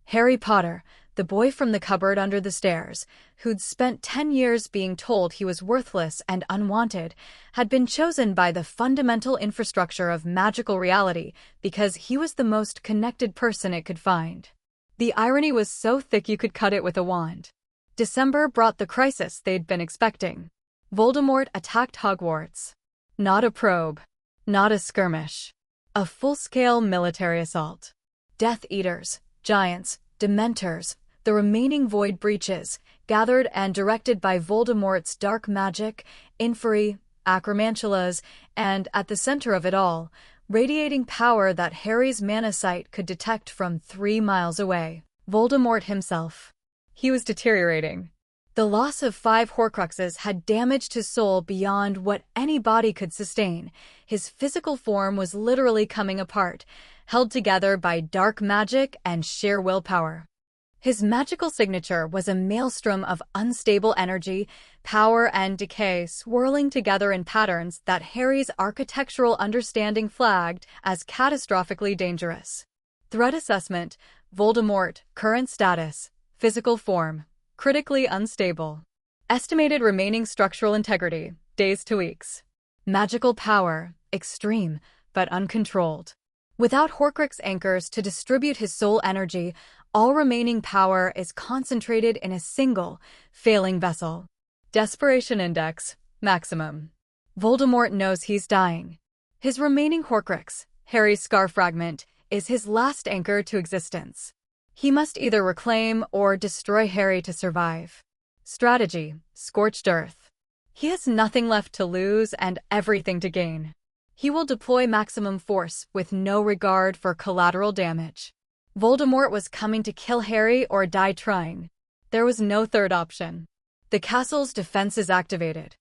[SPEAKER 1] Harry Potter, the boy from the cupboard under the stairs, who'd spent 10 years being told he was worthless and unwanted, had been chosen by the fundamental infrastructure of magical reality because he was the most connected person it could find. The irony was so thick you could cut it with a wand. December brought the crisis they'd been expecting. Voldemort attacked Hogwarts. Not a probe. Not a skirmish. A full-scale military assault. Death Eaters, Giants, Dementors, the remaining void breaches, gathered and directed by Voldemort's dark magic, Inferi, Acromantulas, and, at the center of it all, radiating power that Harry's mana sight could detect from 3 miles away. Voldemort himself. He was deteriorating. The loss of 5 Horcruxes had damaged his soul beyond what any body could sustain. His physical form was literally coming apart, held together by dark magic and sheer willpower. His magical signature was a maelstrom of unstable energy, power, and decay swirling together in patterns that Harry's architectural understanding flagged as catastrophically dangerous. Threat assessment: Voldemort, current status, physical form, critically unstable. Estimated remaining structural integrity, days to weeks. Magical power, extreme, but uncontrolled. Without Horcrux anchors to distribute his soul energy, all remaining power is concentrated in a single, failing vessel. Desperation index, maximum. Voldemort knows he's dying. His remaining Horcrux, Harry's Scar Fragment, is his last anchor to existence. He must either reclaim or destroy Harry to survive. Strategy: Scorched Earth. He has nothing left to lose and everything to gain. He will deploy maximum force with no regard for collateral damage. Voldemort was coming to kill Harry or die trying. There was no third option. The castle's defenses activated.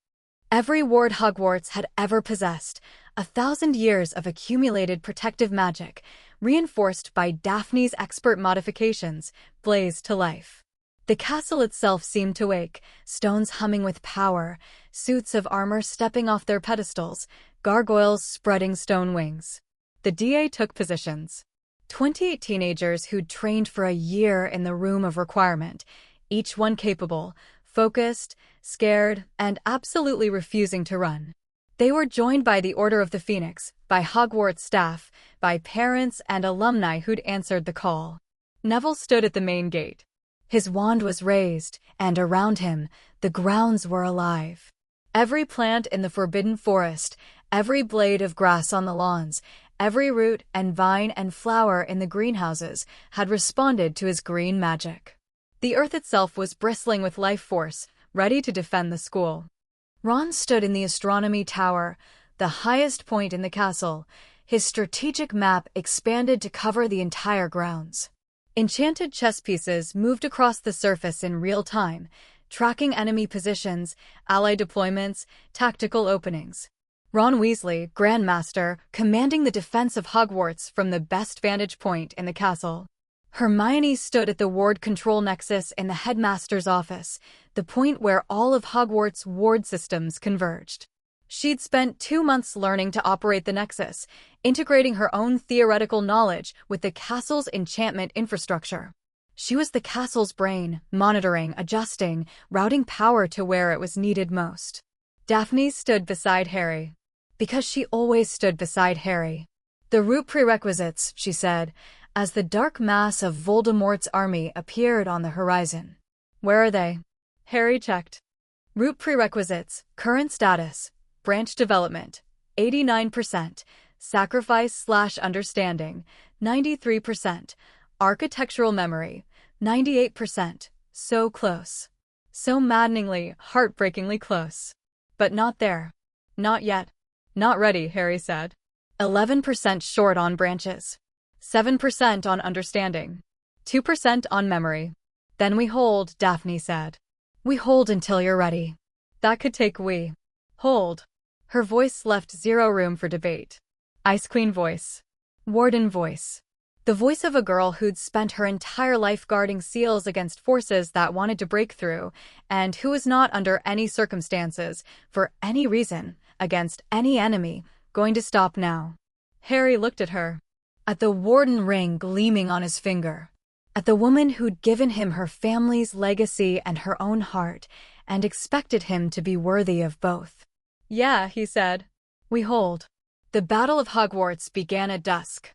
[SPEAKER 1] Every ward Hogwarts had ever possessed, 1,000 years of accumulated protective magic, reinforced by Daphne's expert modifications, blazed to life. The castle itself seemed to wake, stones humming with power, suits of armor stepping off their pedestals, gargoyles spreading stone wings. The DA took positions. 28 teenagers who'd trained for a year in the room of requirement, each one capable, focused, scared, and absolutely refusing to run. They were joined by the Order of the Phoenix, by Hogwarts staff, by parents and alumni who'd answered the call. Neville stood at the main gate. His wand was raised, and around him, the grounds were alive. Every plant in the Forbidden Forest, every blade of grass on the lawns, every root and vine and flower in the greenhouses had responded to his green magic. The earth itself was bristling with life force, ready to defend the school. Ron stood in the astronomy tower, the highest point in the castle, his strategic map expanded to cover the entire grounds. Enchanted chess pieces moved across the surface in real time, tracking enemy positions, ally deployments, tactical openings. Ron Weasley, Grand Master, commanding the defense of Hogwarts from the best vantage point in the castle. Hermione stood at the ward control nexus in the headmaster's office, the point where all of Hogwarts' ward systems converged. She'd spent 2 months learning to operate the Nexus, integrating her own theoretical knowledge with the castle's enchantment infrastructure. She was the castle's brain, monitoring, adjusting, routing power to where it was needed most. Daphne stood beside Harry. Because she always stood beside Harry. The root prerequisites, she said, as the dark mass of Voldemort's army appeared on the horizon. Where are they? Harry checked. Root prerequisites, current status. Branch development, 89%, sacrifice/understanding, 93%, architectural memory, 98%, so close. So maddeningly, heartbreakingly close. But not there. Not yet. Not ready, Harry said. 11% short on branches. 7% on understanding. 2% on memory. Then we hold, Daphne said. We hold until you're ready. That could take we. Hold. Her voice left zero room for debate. Ice Queen voice. Warden voice. The voice of a girl who'd spent her entire life guarding seals against forces that wanted to break through, and who was not under any circumstances, for any reason, against any enemy, going to stop now. Harry looked at her. At the warden ring gleaming on his finger. At the woman who'd given him her family's legacy and her own heart, and expected him to be worthy of both. Yeah, he said. We hold. The Battle of Hogwarts began at dusk.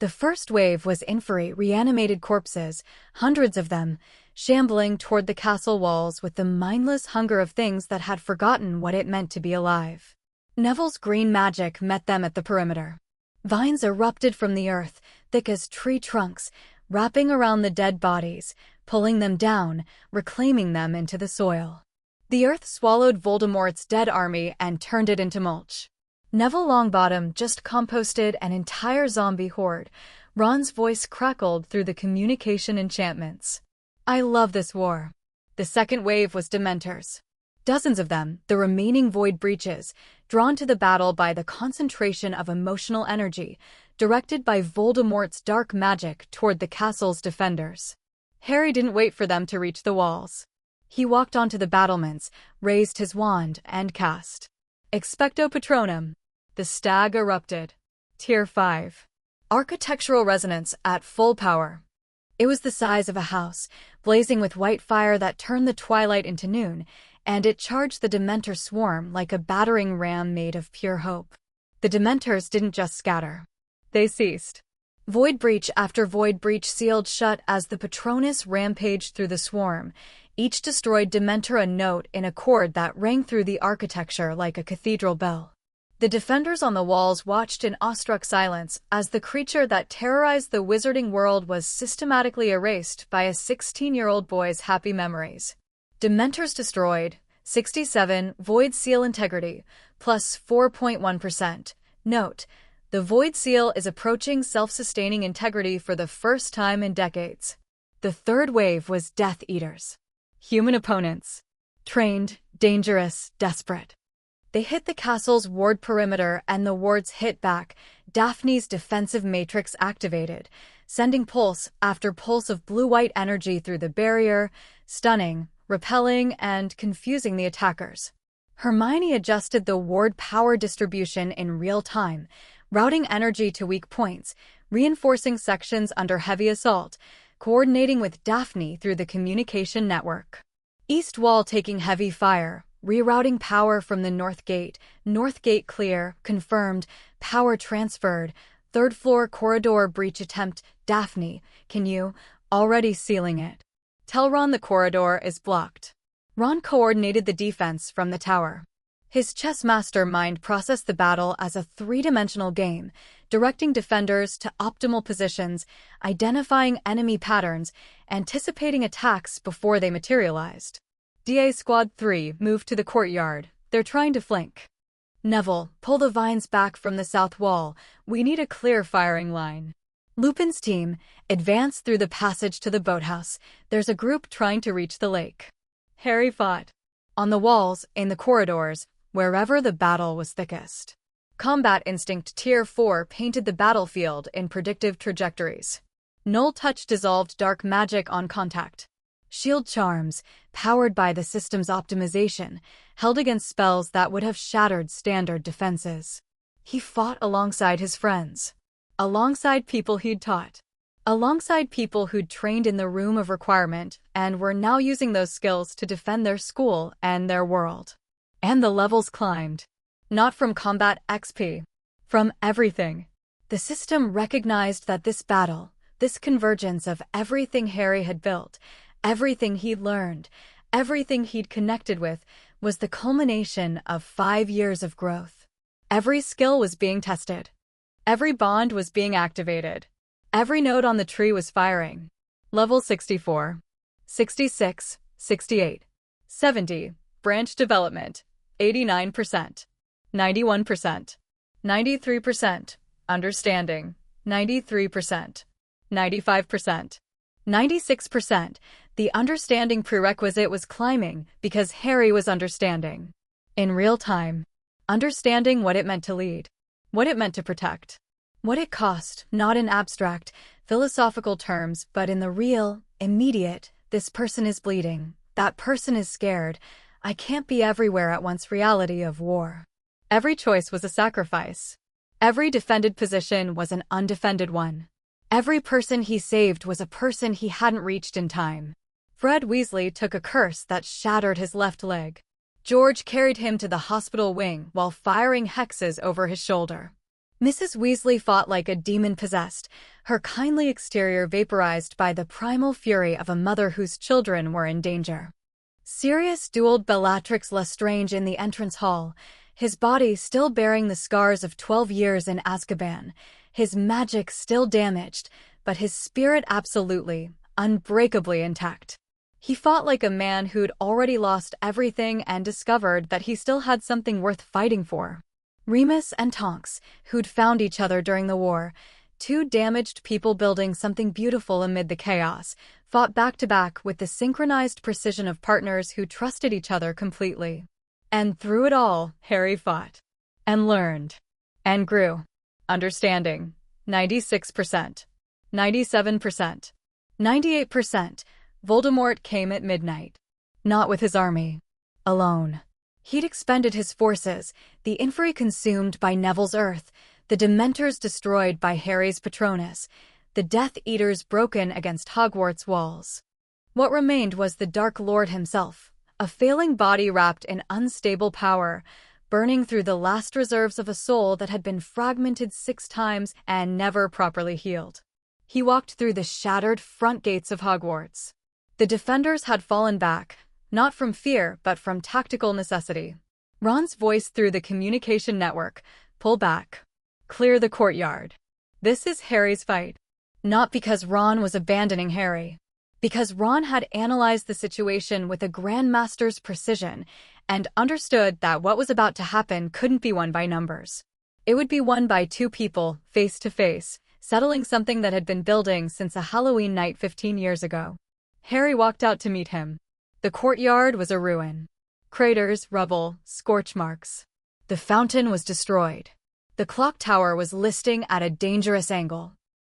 [SPEAKER 1] The first wave was inferi reanimated corpses, hundreds of them, shambling toward the castle walls with the mindless hunger of things that had forgotten what it meant to be alive. Neville's green magic met them at the perimeter. Vines erupted from the earth, thick as tree trunks, wrapping around the dead bodies, pulling them down, reclaiming them into the soil. The earth swallowed Voldemort's dead army and turned it into mulch. Neville Longbottom just composted an entire zombie horde. Ron's voice crackled through the communication enchantments. I love this war. The second wave was Dementors. Dozens of them, the remaining void breaches, drawn to the battle by the concentration of emotional energy, directed by Voldemort's dark magic toward the castle's defenders. Harry didn't wait for them to reach the walls. He walked onto the battlements, raised his wand, and cast. Expecto Patronum. The stag erupted. Tier 5. Architectural resonance at full power. It was the size of a house, blazing with white fire that turned the twilight into noon, and it charged the Dementor swarm like a battering ram made of pure hope. The Dementors didn't just scatter. They ceased. Void breach after void breach sealed shut as the Patronus rampaged through the swarm. Each destroyed Dementor a note in a chord that rang through the architecture like a cathedral bell. The defenders on the walls watched in awestruck silence as the creature that terrorized the wizarding world was systematically erased by a 16-year-old boy's happy memories. Dementors destroyed, 67, void seal integrity, plus 4.1%. Note, The Void Seal is approaching self-sustaining integrity for the first time in decades. The third wave was Death Eaters. Human opponents. Trained, dangerous, desperate. They hit the castle's ward perimeter and the wards hit back, Daphne's defensive matrix activated, sending pulse after pulse of blue-white energy through the barrier, stunning, repelling, and confusing the attackers. Hermione adjusted the ward power distribution in real time, routing energy to weak points, reinforcing sections under heavy assault, coordinating with Daphne through the communication network. East Wall taking heavy fire, rerouting power from the North Gate clear, confirmed, power transferred, third floor corridor breach attempt, Daphne, can you, already sealing it. Tell Ron the corridor is blocked. Ron coordinated the defense from the tower. His chess master mind processed the battle as a three-dimensional game, directing defenders to optimal positions, identifying enemy patterns, anticipating attacks before they materialized. DA Squad 3 moved to the courtyard. They're trying to flank. Neville, pull the vines back from the south wall. We need a clear firing line. Lupin's team, advance through the passage to the boathouse. There's a group trying to reach the lake. Harry fought. On the walls, in the corridors, wherever the battle was thickest. Combat Instinct Tier 4 painted the battlefield in predictive trajectories. Null Touch dissolved dark magic on contact. Shield charms, powered by the system's optimization, held against spells that would have shattered standard defenses. He fought alongside his friends. Alongside people he'd taught. Alongside people who'd trained in the Room of Requirement and were now using those skills to defend their school and their world. And the levels climbed. Not from combat XP. From everything. The system recognized that this battle, this convergence of everything Harry had built, everything he'd learned, everything he'd connected with, was the culmination of 5 years of growth. Every skill was being tested. Every bond was being activated. Every node on the tree was firing. Level 64. 66, 68. 70. Branch development. 89%. 91%. 93%. Understanding. 93%. 95%. 96%. The understanding prerequisite was climbing because Harry was understanding. In real time. Understanding what it meant to lead. What it meant to protect. What it cost, not in abstract, philosophical terms, but in the real, immediate, this person is bleeding, that person is scared, I can't be everywhere at once reality of war. Every choice was a sacrifice. Every defended position was an undefended one. Every person he saved was a person he hadn't reached in time. Fred Weasley took a curse that shattered his left leg. George carried him to the hospital wing while firing hexes over his shoulder. Mrs. Weasley fought like a demon possessed, her kindly exterior vaporized by the primal fury of a mother whose children were in danger. Sirius dueled Bellatrix Lestrange in the entrance hall, his body still bearing the scars of 12 years in Azkaban, his magic still damaged, but his spirit absolutely, unbreakably intact. He fought like a man who'd already lost everything and discovered that he still had something worth fighting for. Remus and Tonks, who'd found each other during the war, two damaged people building something beautiful amid the chaos, fought back-to-back with the synchronized precision of partners who trusted each other completely. And through it all, Harry fought. And learned. And grew. Understanding. 96%. 97%. 98%. Voldemort came at midnight. Not with his army. Alone. He'd expended his forces, the Inferi consumed by Neville's Earth, the Dementors destroyed by Harry's Patronus, the Death Eaters broken against Hogwarts walls. What remained was the Dark Lord himself, a failing body wrapped in unstable power, burning through the last reserves of a soul that had been fragmented 6 times and never properly healed. He walked through the shattered front gates of Hogwarts. The defenders had fallen back, not from fear but from tactical necessity. Ron's voice through the communication network, pull back. Clear the courtyard. This is Harry's fight. Not because Ron was abandoning Harry. Because Ron had analyzed the situation with a Grandmaster's precision and understood that what was about to happen couldn't be won by numbers. It would be won by two people, face to face, settling something that had been building since a Halloween night 15 years ago. Harry walked out to meet him. The courtyard was a ruin. Craters, rubble, scorch marks. The fountain was destroyed. The clock tower was listing at a dangerous angle.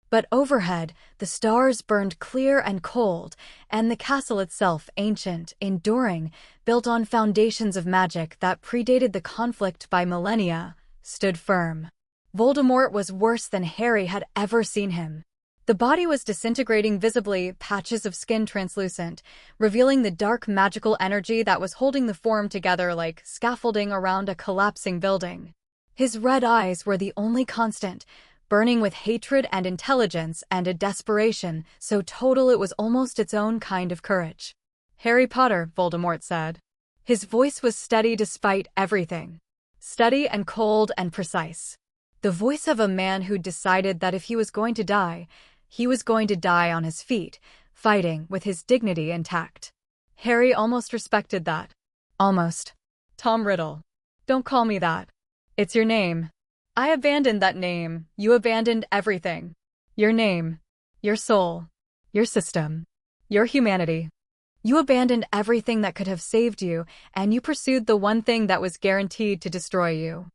[SPEAKER 1] But overhead, the stars burned clear and cold, and the castle itself ancient, enduring, built on foundations of magic that predated the conflict by millennia, stood firm. Voldemort was worse than Harry had ever seen him. The body was disintegrating visibly, patches of skin translucent, revealing the dark magical energy that was holding the form together like scaffolding around a collapsing building. His red eyes were the only constant, burning with hatred and intelligence and a desperation so total it was almost its own kind of courage. "Harry Potter," Voldemort said. His voice was steady despite everything. Steady and cold and precise. The voice of a man who'd decided that if he was going to die, he was going to die on his feet, fighting with his dignity intact. Harry almost respected that. Almost. "Tom Riddle. Don't call me that. It's your name. I abandoned that name. You abandoned everything. Your name. Your soul. Your system. Your humanity. You abandoned everything that could have saved you, and you pursued the one thing that was guaranteed to destroy you.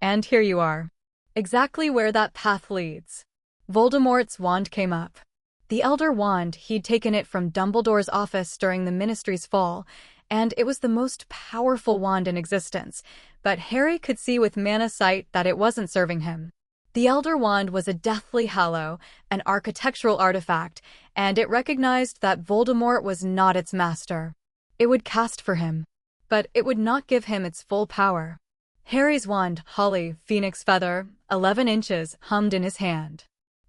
[SPEAKER 1] And here you are. Exactly where that path leads." Voldemort's wand came up. The Elder Wand, he'd taken it from Dumbledore's office during the Ministry's fall, and it was the most powerful wand in existence, but Harry could see with mana sight that it wasn't serving him. The Elder Wand was a Deathly Hallow, an architectural artifact, and it recognized that Voldemort was not its master. It would cast for him, but it would not give him its full power. Harry's wand, Holly, Phoenix Feather, 11 inches, hummed in his hand.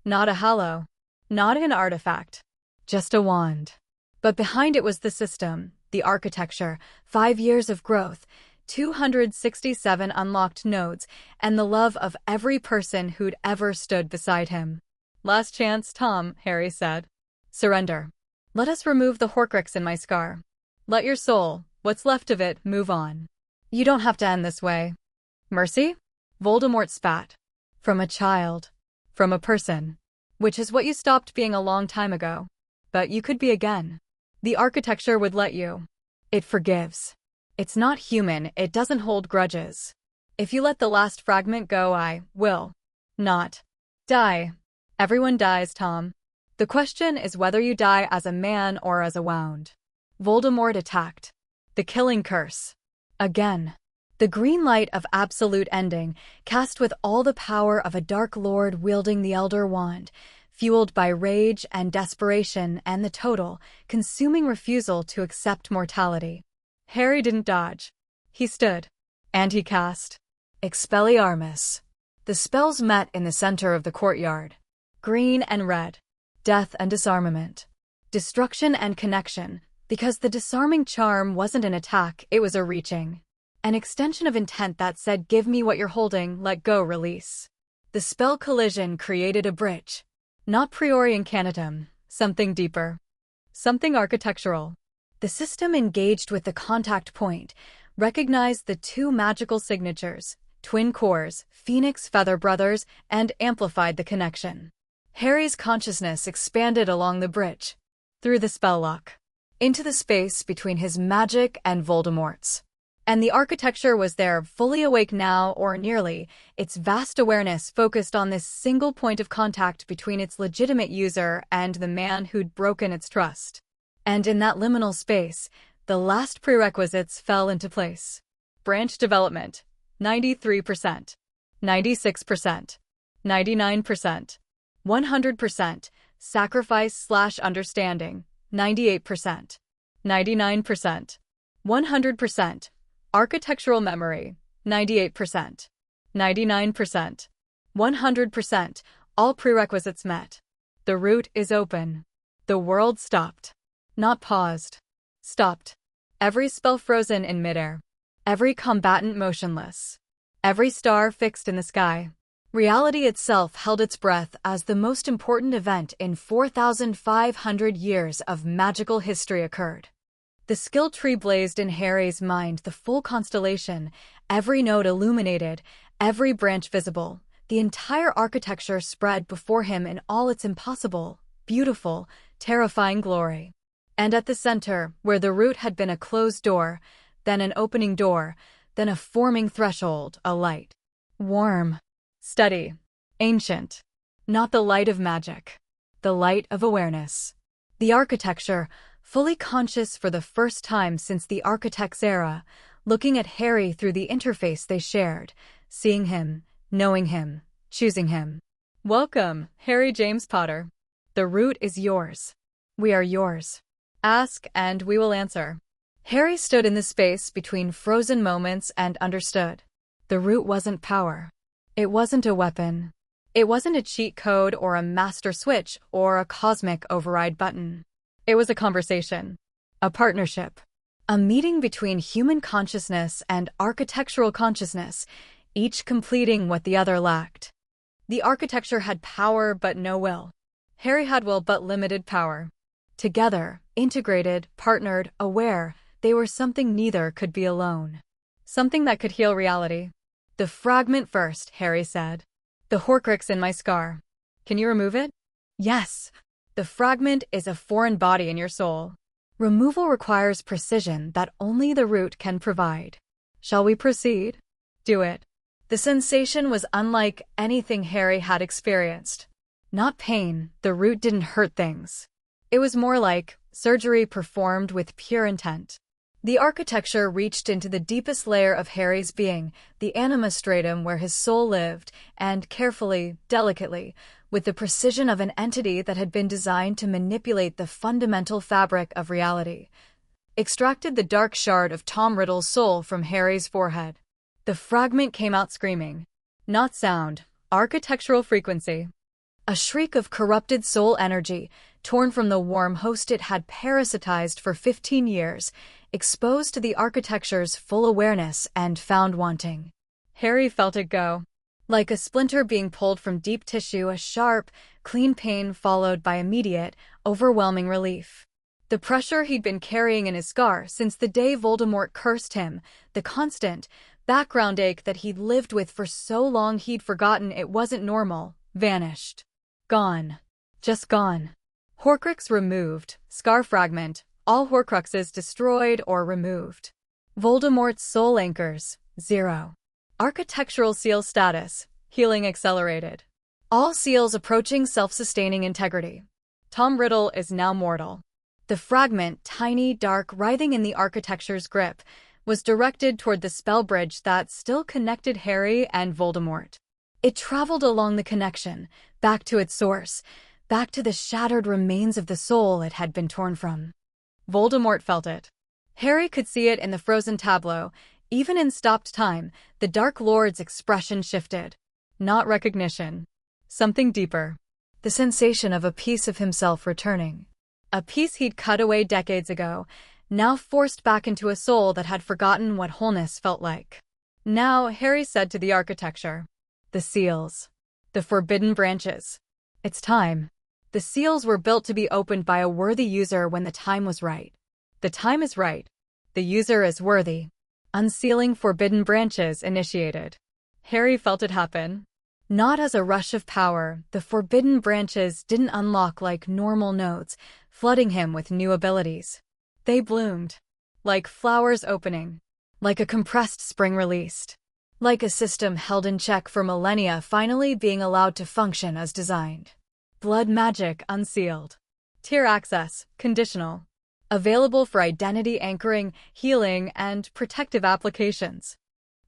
[SPEAKER 1] Not a hallow. Not an artifact. Just a wand. But behind it was the system, the architecture, 5 years of growth, 267 unlocked nodes, and the love of every person who'd ever stood beside him. "Last chance, Tom," Harry said. "Surrender. Let us remove the Horcrux in my scar. Let your soul, what's left of it, move on. You don't have to end this way." "Mercy?" Voldemort spat. "From a child. From a person. Which is what you stopped being a long time ago. But you could be again. The architecture would let you. It forgives. It's not human, it doesn't hold grudges. If you let the last fragment go, I will not die. Everyone dies, Tom. The question is whether you die as a man or as a wound." Voldemort attacked. The killing curse. Again. The green light of absolute ending, cast with all the power of a Dark Lord wielding the Elder Wand, fueled by rage and desperation and the total, consuming refusal to accept mortality. Harry didn't dodge. He stood. And he cast Expelliarmus. The spells met in the center of the courtyard. Green and red. Death and disarmament. Destruction and connection, because the disarming charm wasn't an attack, it was a reaching. An extension of intent that said, "Give me what you're holding, let go, release." The spell collision created a bridge. Not priori incanatum, something deeper. Something architectural. The system engaged with the contact point, recognized the two magical signatures, twin cores, Phoenix Feather Brothers, and amplified the connection. Harry's consciousness expanded along the bridge, through the spell lock, into the space between his magic and Voldemort's. And the architecture was there, fully awake now, or nearly, its vast awareness focused on this single point of contact between its legitimate user and the man who'd broken its trust. And in that liminal space, the last prerequisites fell into place. Branch development, 93%, 96%, 99%, 100%, sacrifice/understanding, 98%, 99%, 100%, architectural memory, 98%, 99%, 100%, all prerequisites met. The route is open. The world stopped. Not paused. Stopped. Every spell frozen in midair. Every combatant motionless. Every star fixed in the sky. Reality itself held its breath as the most important event in 4,500 years of magical history occurred. The skill tree blazed in Harry's mind, the full constellation, every node illuminated, Every branch visible, the entire architecture spread before him in all its impossible, beautiful, terrifying glory. And at the center, where the root had been a closed door, then an opening door, then a forming threshold, a light. Warm, steady, ancient. Not the light of magic. The light of awareness. The architecture, fully conscious for the first time since the architect's era, looking at Harry through the interface they shared, seeing him, knowing him, choosing him. Welcome, Harry James Potter. The root is yours. We are yours. Ask and we will answer. Harry stood in the space between frozen moments and understood. The root wasn't power. It wasn't a weapon. It wasn't a cheat code or a master switch or a cosmic override button. It was a conversation. A partnership. A meeting between human consciousness and architectural consciousness, each completing what the other lacked. The architecture had power but no will. Harry had will but limited power. Together, integrated, partnered, aware, they were something neither could be alone. Something that could heal reality. The fragment first, Harry said. The Horcrux in my scar. Can you remove it? Yes. The fragment is a foreign body in your soul. Removal requires precision that only the root can provide. Shall we proceed? Do it. The sensation was unlike anything Harry had experienced. Not pain, the root didn't hurt things. It was more like surgery performed with pure intent. The architecture reached into the deepest layer of Harry's being, the anima stratum where his soul lived, and carefully, delicately, with the precision of an entity that had been designed to manipulate the fundamental fabric of reality, extracted the dark shard of Tom Riddle's soul from Harry's forehead. The fragment came out screaming. Not sound, architectural frequency. A shriek of corrupted soul energy, torn from the warm host it had parasitized for 15 years, exposed to the architecture's full awareness and found wanting. Harry felt it go. Like a splinter being pulled from deep tissue, a sharp, clean pain followed by immediate, overwhelming relief. The pressure he'd been carrying in his scar since the day Voldemort cursed him, the constant, background ache that he'd lived with for so long he'd forgotten it wasn't normal, vanished. Gone. Just gone. Horcrux removed, scar fragment, all Horcruxes destroyed or removed. Voldemort's soul anchors, 0. Architectural seal status, healing accelerated. All seals approaching self-sustaining integrity. Tom Riddle is now mortal. The fragment, tiny, dark, writhing in the architecture's grip, was directed toward the spell bridge that still connected Harry and Voldemort. It traveled along the connection, back to its source, back to the shattered remains of the soul it had been torn from. Voldemort felt it. Harry could see it in the frozen tableau. Even in stopped time, the Dark Lord's expression shifted. Not recognition. Something deeper. The sensation of a piece of himself returning. A piece he'd cut away decades ago, now forced back into a soul that had forgotten what wholeness felt like. Now, Harry said to the architecture. The seals. The forbidden branches. It's time. The seals were built to be opened by a worthy user when the time was right. The time is right. The user is worthy. Unsealing forbidden branches initiated. Harry felt it happen. Not as a rush of power, the forbidden branches didn't unlock like normal nodes, flooding him with new abilities. They bloomed. Like flowers opening. Like a compressed spring released. Like a system held in check for millennia finally being allowed to function as designed. Blood magic unsealed. Tier access, conditional. Available for identity anchoring, healing, and protective applications.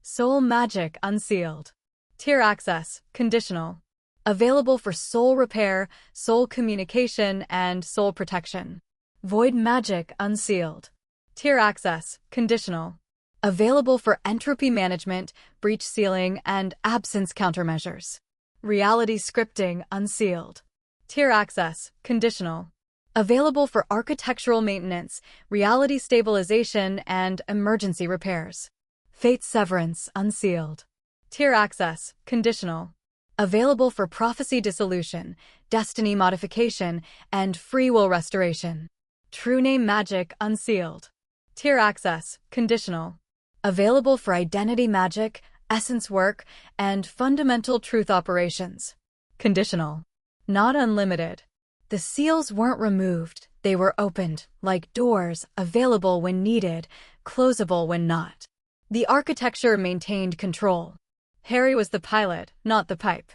[SPEAKER 1] Soul magic unsealed. Tier access, conditional. Available for soul repair, soul communication, and soul protection. Void magic unsealed. Tier access, conditional. Available for entropy management, breach sealing, and absence countermeasures. Reality scripting unsealed. Tier access, conditional. Available for architectural maintenance, reality stabilization, and emergency repairs. Fate severance unsealed. Tier access, conditional. Available for prophecy dissolution, destiny modification, and free will restoration. True name magic unsealed. Tier access, conditional. Available for identity magic, essence work, and fundamental truth operations. Conditional. Not unlimited. The seals weren't removed, they were opened, like doors, available when needed, closable when not. The architecture maintained control. Harry was the pilot, not the pipe.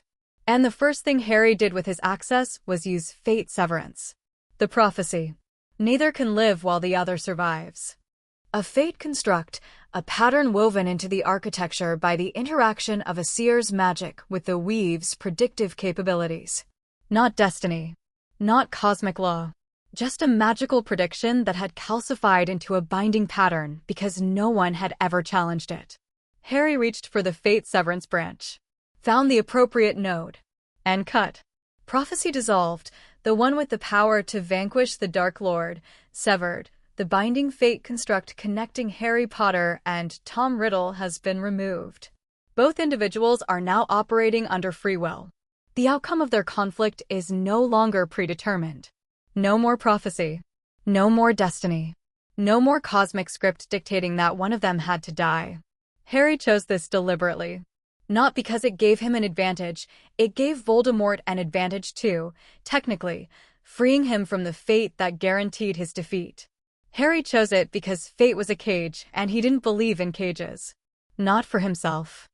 [SPEAKER 1] And the first thing Harry did with his access was use fate severance. The prophecy. Neither can live while the other survives. A fate construct, a pattern woven into the architecture by the interaction of a seer's magic with the weave's predictive capabilities. Not destiny. Not cosmic law. Just a magical prediction that had calcified into a binding pattern because no one had ever challenged it. Harry reached for the fate severance branch, found the appropriate node, and cut. Prophecy dissolved, the one with the power to vanquish the Dark Lord, severed. The binding fate construct connecting Harry Potter and Tom Riddle has been removed. Both individuals are now operating under free will. The outcome of their conflict is no longer predetermined. No more prophecy. No more destiny. No more cosmic script dictating that one of them had to die. Harry chose this deliberately. Not because it gave him an advantage, it gave Voldemort an advantage too, technically, freeing him from the fate that guaranteed his defeat. Harry chose it because fate was a cage and he didn't believe in cages. Not for himself.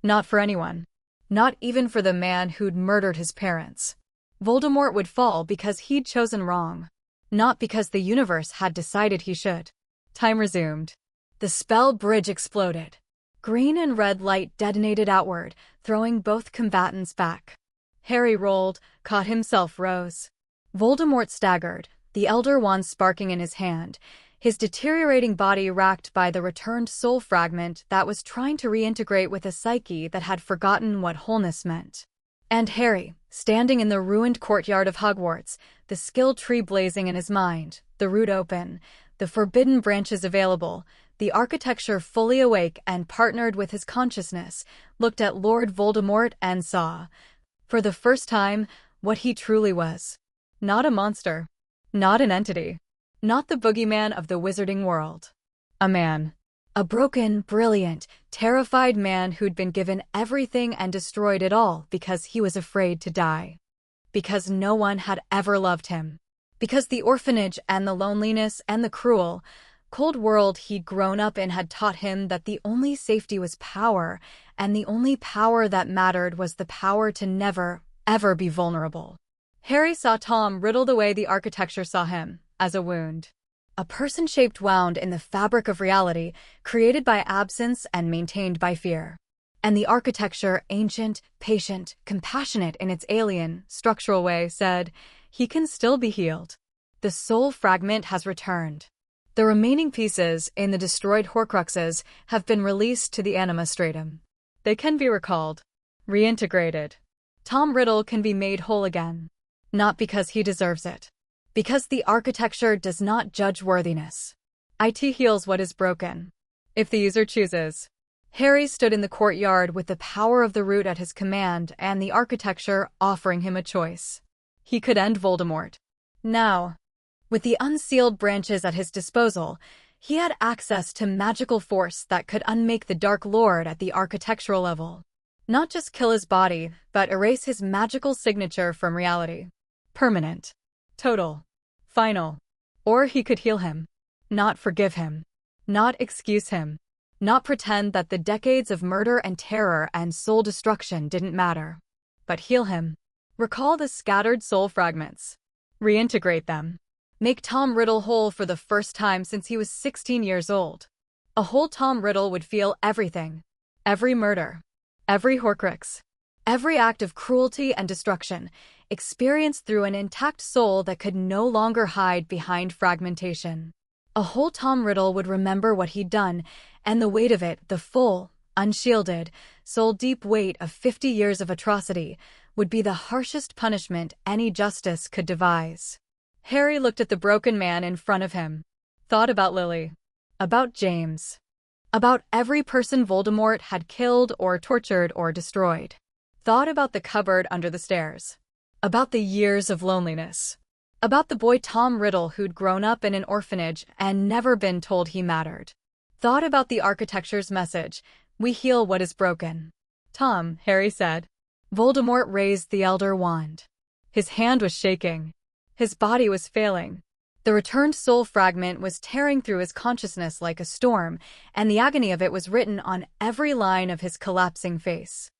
[SPEAKER 1] Not for anyone. Not even for the man who'd murdered his parents. Voldemort would fall because he'd chosen wrong. Not because the universe had decided he should. Time resumed. The spell bridge exploded. Green and red light detonated outward, throwing both combatants back. Harry rolled, caught himself, rose. Voldemort staggered, the Elder Wand sparking in his hand, his deteriorating body racked by the returned soul fragment that was trying to reintegrate with a psyche that had forgotten what wholeness meant. And Harry, standing in the ruined courtyard of Hogwarts, the skill tree blazing in his mind, the root open, the forbidden branches available, the architecture fully awake and partnered with his consciousness, looked at Lord Voldemort and saw, for the first time, what he truly was. Not a monster. Not an entity. Not the boogeyman of the wizarding world. A man. A broken, brilliant, terrified man who'd been given everything and destroyed it all because he was afraid to die. Because no one had ever loved him. Because the orphanage and the loneliness and the cruel, cold world he'd grown up in had taught him that the only safety was power, and the only power that mattered was the power to never, ever be vulnerable. Harry saw Tom Riddle the way the architecture saw him, as a wound. A person-shaped wound in the fabric of reality, created by absence and maintained by fear. And the architecture, ancient, patient, compassionate in its alien, structural way, said, he can still be healed. The soul fragment has returned. The remaining pieces, in the destroyed Horcruxes, have been released to the Anima Stratum. They can be recalled. Reintegrated. Tom Riddle can be made whole again. Not because he deserves it. Because the architecture does not judge worthiness. It heals what is broken. If the user chooses. Harry stood in the courtyard with the power of the root at his command and the architecture offering him a choice. He could end Voldemort. Now, with the unsealed branches at his disposal, he had access to magical force that could unmake the Dark Lord at the architectural level. Not just kill his body, but erase his magical signature from reality. Permanent. Total. Final. Or he could heal him. Not forgive him. Not excuse him. Not pretend that the decades of murder and terror and soul destruction didn't matter. But heal him. Recall the scattered soul fragments. Reintegrate them. Make Tom Riddle whole for the first time since he was 16 years old. A whole Tom Riddle would feel everything. Every murder. Every Horcrux. Every act of cruelty and destruction, experienced through an intact soul that could no longer hide behind fragmentation. A whole Tom Riddle would remember what he'd done, and the weight of it, the full, unshielded, soul-deep weight of 50 years of atrocity, would be the harshest punishment any justice could devise. Harry looked at the broken man in front of him. Thought about Lily. About James. About every person Voldemort had killed or tortured or destroyed. Thought about the cupboard under the stairs. About the years of loneliness. About the boy Tom Riddle who'd grown up in an orphanage and never been told he mattered. Thought about the architecture's message, We heal what is broken. Tom, Harry said. Voldemort raised the Elder Wand. His hand was shaking. His body was failing. The returned soul fragment was tearing through his consciousness like a storm, and the agony of it was written on every line of his collapsing face.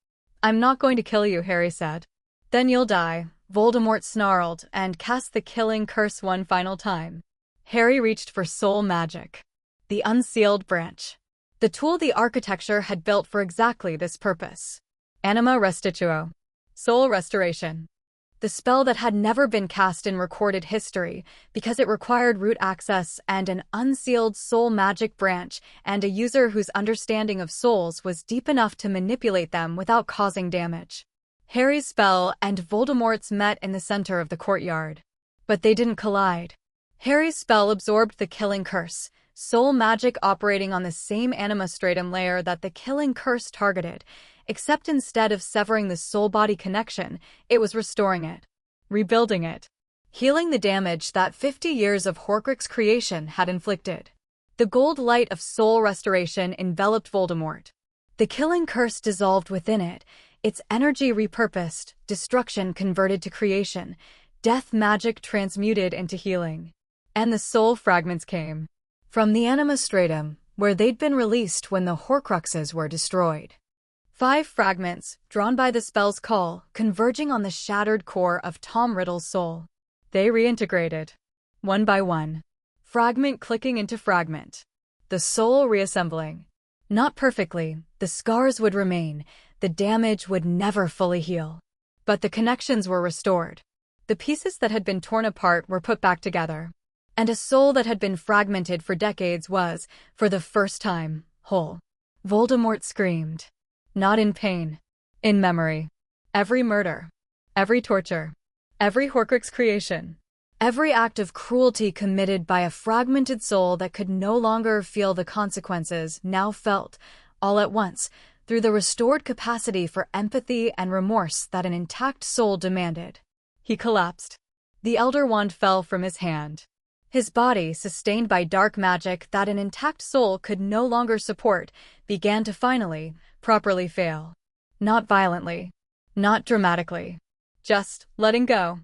[SPEAKER 1] I'm not going to kill you, Harry said. Then you'll die, Voldemort snarled and cast the killing curse one final time. Harry reached for soul magic. The unsealed branch. The tool the architecture had built for exactly this purpose. Anima Restituo. Soul restoration. The spell that had never been cast in recorded history because it required root access and an unsealed soul magic branch and a user whose understanding of souls was deep enough to manipulate them without causing damage. Harry's spell and Voldemort's met in the center of the courtyard. But they didn't collide. Harry's spell absorbed the killing curse, soul magic operating on the same anima stratum layer that the killing curse targeted, except instead of severing the soul-body connection, it was restoring it, rebuilding it, healing the damage that 50 years of Horcrux creation had inflicted. The gold light of soul restoration enveloped Voldemort. The killing curse dissolved within it, its energy repurposed, destruction converted to creation, death magic transmuted into healing. And the soul fragments came from the anima stratum, where they'd been released when the Horcruxes were destroyed. 5 fragments, drawn by the spell's call, converging on the shattered core of Tom Riddle's soul. They reintegrated, one by one, fragment clicking into fragment. The soul reassembling. Not perfectly, the scars would remain, the damage would never fully heal. But the connections were restored. The pieces that had been torn apart were put back together. And a soul that had been fragmented for decades was, for the first time, whole. Voldemort screamed. Not in pain. In memory. Every murder. Every torture. Every Horcrux creation. Every act of cruelty committed by a fragmented soul that could no longer feel the consequences now felt, all at once, through the restored capacity for empathy and remorse that an intact soul demanded. He collapsed. The Elder Wand fell from his hand. His body, sustained by dark magic that an intact soul could no longer support, began to finally, properly fail. Not violently. Not dramatically. Just letting go.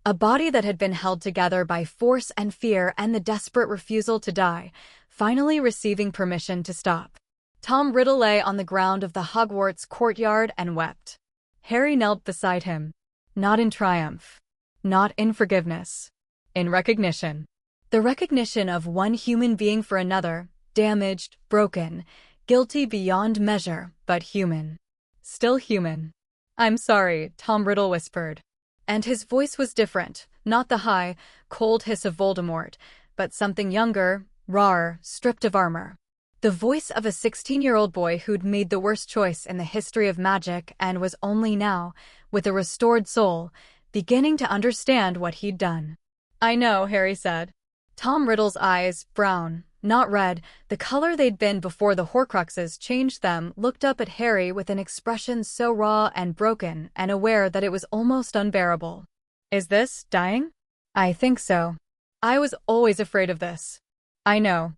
[SPEAKER 1] A body that had been held together by force and fear and the desperate refusal to die, finally receiving permission to stop. Tom Riddle lay on the ground of the Hogwarts courtyard and wept. Harry knelt beside him. Not in triumph. Not in forgiveness. In recognition. The recognition of one human being for another, damaged, broken, guilty beyond measure, but human. Still human. I'm sorry, Tom Riddle whispered. And his voice was different, not the high, cold hiss of Voldemort, but something younger, rawer, stripped of armor. The voice of a 16-year-old boy who'd made the worst choice in the history of magic and was only now, with a restored soul, beginning to understand what he'd done. I know, Harry said. Tom Riddle's eyes, brown, not red, the color they'd been before the Horcruxes changed them, looked up at Harry with an expression so raw and broken and aware that it was almost unbearable. Is this dying? I think so. I was always afraid of this. I know.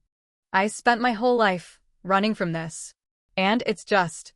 [SPEAKER 1] I spent my whole life running from this. And it's just.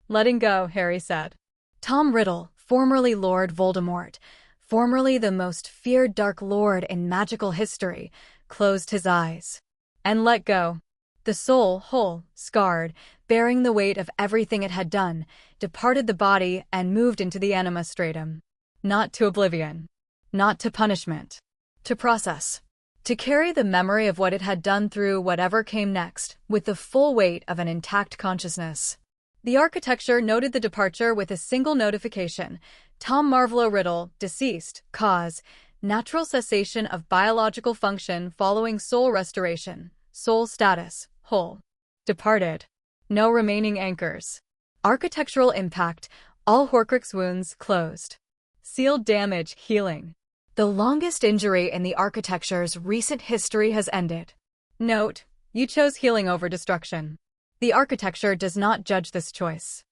[SPEAKER 1] Letting go, Harry said. Tom Riddle, formerly Lord Voldemort, formerly the most feared Dark Lord in magical history, closed his eyes. And let go. The soul, whole, scarred, bearing the weight of everything it had done, departed the body and moved into the anima stratum. Not to oblivion. Not to punishment. To process. To carry the memory of what it had done through whatever came next, with the full weight of an intact consciousness. The architecture noted the departure with a single notification. Tom Marvolo Riddle, deceased, cause, natural cessation of biological function following soul restoration, soul status, whole. Departed. No remaining anchors. Architectural impact, all Horcrux wounds closed. Sealed damage, healing. The longest injury in the architecture's recent history has ended. Note, you chose healing over destruction. The architecture does not judge this choice.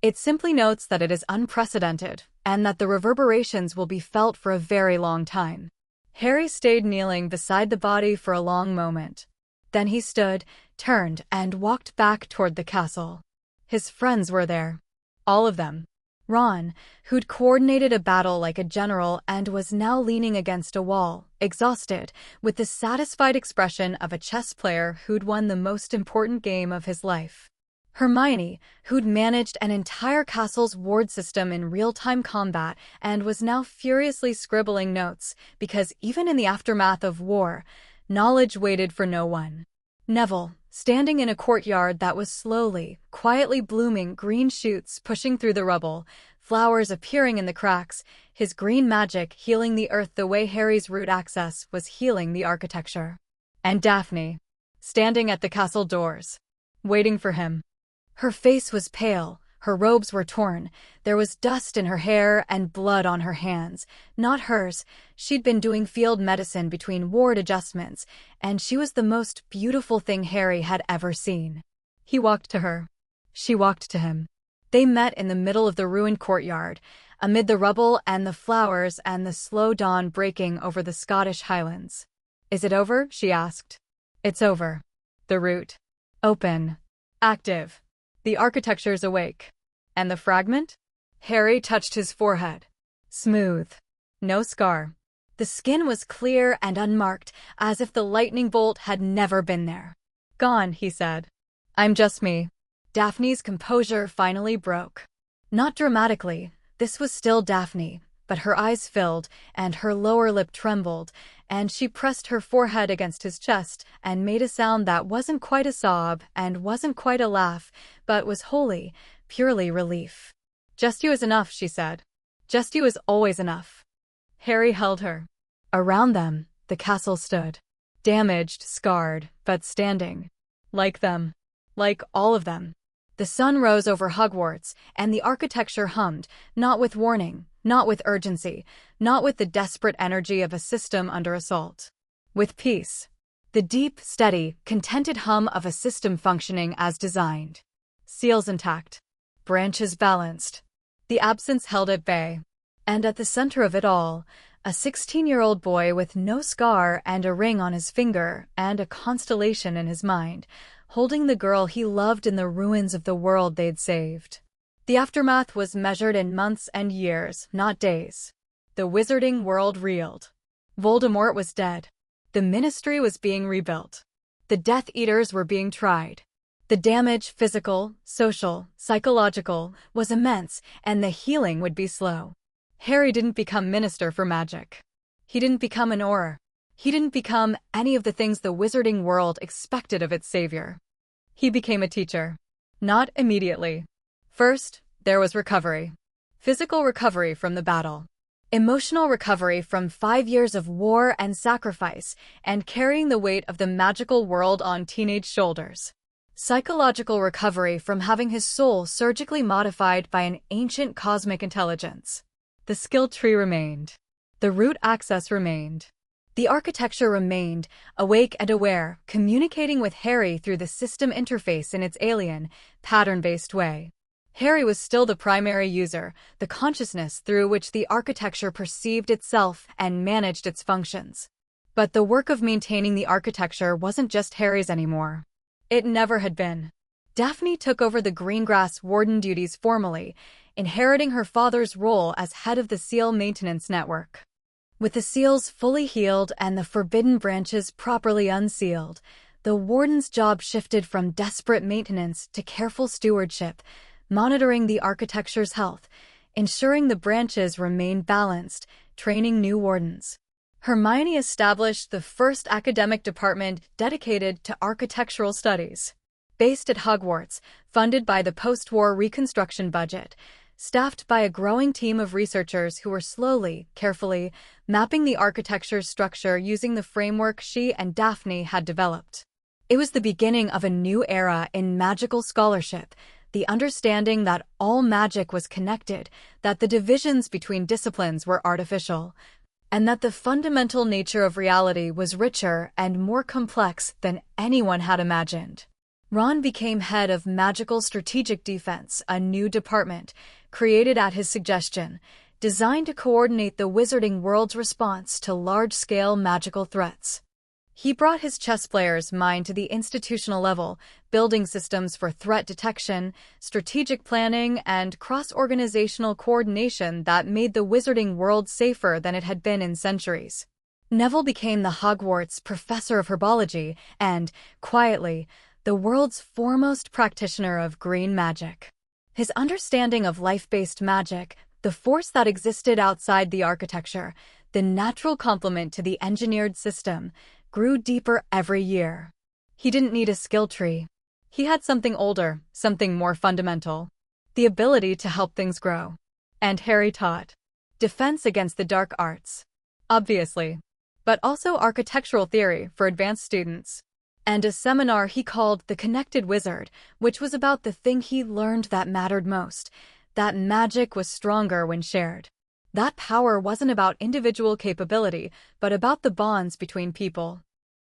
[SPEAKER 1] It simply notes that it is unprecedented, and that the reverberations will be felt for a very long time. Harry stayed kneeling beside the body for a long moment. Then he stood, turned and walked back toward the castle. His friends were there. All of them. Ron, who'd coordinated a battle like a general and was now leaning against a wall, exhausted, with the satisfied expression of a chess player who'd won the most important game of his life. Hermione, who'd managed an entire castle's ward system in real-time combat and was now furiously scribbling notes, because even in the aftermath of war, knowledge waited for no one. Neville, standing in a courtyard that was slowly, quietly blooming green shoots pushing through the rubble, flowers appearing in the cracks, his green magic healing the earth the way Harry's root access was healing the architecture. And Daphne, standing at the castle doors, waiting for him. Her face was pale, her robes were torn, there was dust in her hair and blood on her hands. Not hers, she'd been doing field medicine between ward adjustments, and she was the most beautiful thing Harry had ever seen. He walked to her. She walked to him. They met in the middle of the ruined courtyard, amid the rubble and the flowers and the slow dawn breaking over the Scottish Highlands. "Is it over?" she asked. "It's over. The root. Open. Active. The architecture's awake." "And the fragment?" Harry touched his forehead. Smooth. No scar. The skin was clear and unmarked, as if the lightning bolt had never been there. "Gone," he said. "I'm just me." Daphne's composure finally broke. Not dramatically, this was still Daphne, but her eyes filled, and her lower lip trembled, and she pressed her forehead against his chest and made a sound that wasn't quite a sob and wasn't quite a laugh, but was wholly, purely relief. "Just you is enough," she said. "Just you is always enough." Harry held her. Around them, the castle stood. Damaged, scarred, but standing. Like them. Like all of them. The sun rose over Hogwarts, and the architecture hummed, not with warning, not with urgency, not with the desperate energy of a system under assault. With peace. The deep, steady, contented hum of a system functioning as designed. Seals intact. Branches balanced. The absence held at bay. And at the center of it all, a 16-year-old boy with no scar and a ring on his finger and a constellation in his mind, holding the girl he loved in the ruins of the world they'd saved. The aftermath was measured in months and years, not days. The wizarding world reeled. Voldemort was dead. The Ministry was being rebuilt. The Death Eaters were being tried. The damage, physical, social, psychological, was immense, and the healing would be slow. Harry didn't become Minister for Magic. He didn't become an Auror. He didn't become any of the things the wizarding world expected of its savior. He became a teacher. Not immediately. First, there was recovery. Physical recovery from the battle. Emotional recovery from 5 years of war and sacrifice and carrying the weight of the magical world on teenage shoulders. Psychological recovery from having his soul surgically modified by an ancient cosmic intelligence. The skill tree remained. The root access remained. The architecture remained, awake and aware, communicating with Harry through the system interface in its alien, pattern-based way. Harry was still the primary user, the consciousness through which the architecture perceived itself and managed its functions. But the work of maintaining the architecture wasn't just Harry's anymore. It never had been. Daphne took over the Greengrass Warden duties formally, inheriting her father's role as head of the Seal Maintenance Network. With the seals fully healed and the forbidden branches properly unsealed, the Warden's job shifted from desperate maintenance to careful stewardship, monitoring the architecture's health, ensuring the branches remained balanced, training new wardens. Hermione established the first academic department dedicated to architectural studies. Based at Hogwarts, funded by the post-war reconstruction budget, staffed by a growing team of researchers who were slowly, carefully, mapping the architecture's structure using the framework she and Daphne had developed. It was the beginning of a new era in magical scholarship, the understanding that all magic was connected, that the divisions between disciplines were artificial, and that the fundamental nature of reality was richer and more complex than anyone had imagined. Ron became head of Magical Strategic Defense, a new department, created at his suggestion, designed to coordinate the wizarding world's response to large-scale magical threats. He brought his chess player's mind to the institutional level, building systems for threat detection, strategic planning, and cross-organizational coordination that made the wizarding world safer than it had been in centuries. Neville became the Hogwarts professor of herbology and, quietly, the world's foremost practitioner of green magic. His understanding of life-based magic, the force that existed outside the architecture, the natural complement to the engineered system, grew deeper every year. He didn't need a skill tree. He had something older, something more fundamental. The ability to help things grow. And Harry taught defense against the dark arts. Obviously. But also architectural theory for advanced students. And a seminar he called The Connected Wizard, which was about the thing he learned that mattered most, that magic was stronger when shared. That power wasn't about individual capability, but about the bonds between people.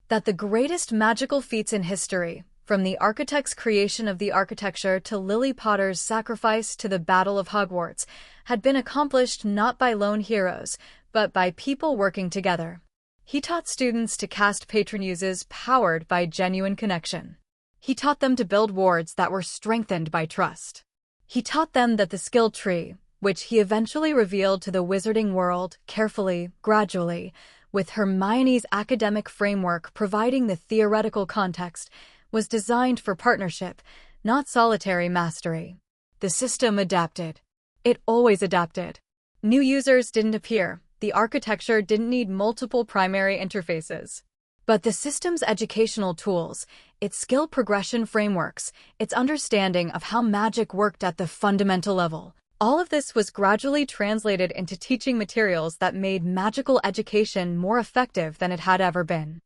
[SPEAKER 1] That the greatest magical feats in history, from the architect's creation of the architecture to Lily Potter's sacrifice to the Battle of Hogwarts, had been accomplished not by lone heroes, but by people working together. He taught students to cast Patronuses powered by genuine connection. He taught them to build wards that were strengthened by trust. He taught them that the skill tree, which he eventually revealed to the wizarding world carefully, gradually, with Hermione's academic framework providing the theoretical context, was designed for partnership, not solitary mastery. The system adapted. It always adapted. New users didn't appear. The architecture didn't need multiple primary interfaces. But the system's educational tools, its skill progression frameworks, its understanding of how magic worked at the fundamental level, all of this was gradually translated into teaching materials that made magical education more effective than it had ever been.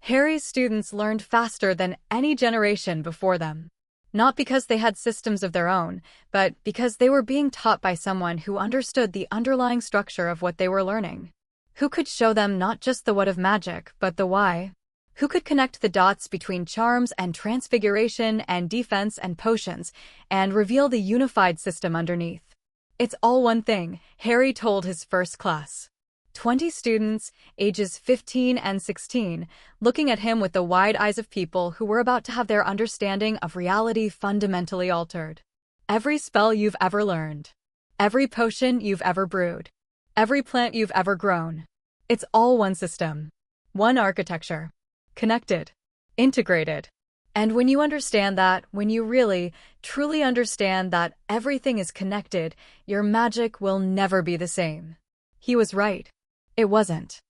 [SPEAKER 1] Harry's students learned faster than any generation before them. Not because they had systems of their own, but because they were being taught by someone who understood the underlying structure of what they were learning. Who could show them not just the what of magic, but the why? Who could connect the dots between charms and transfiguration and defense and potions, and reveal the unified system underneath? It's all one thing, Harry told his first class. 20 students, ages 15 and 16, looking at him with the wide eyes of people who were about to have their understanding of reality fundamentally altered. Every spell you've ever learned. Every potion you've ever brewed. Every plant you've ever grown. It's all one system. One architecture. Connected. Integrated. And when you understand that, when you really, truly understand that everything is connected, your magic will never be the same. He was right. It wasn't.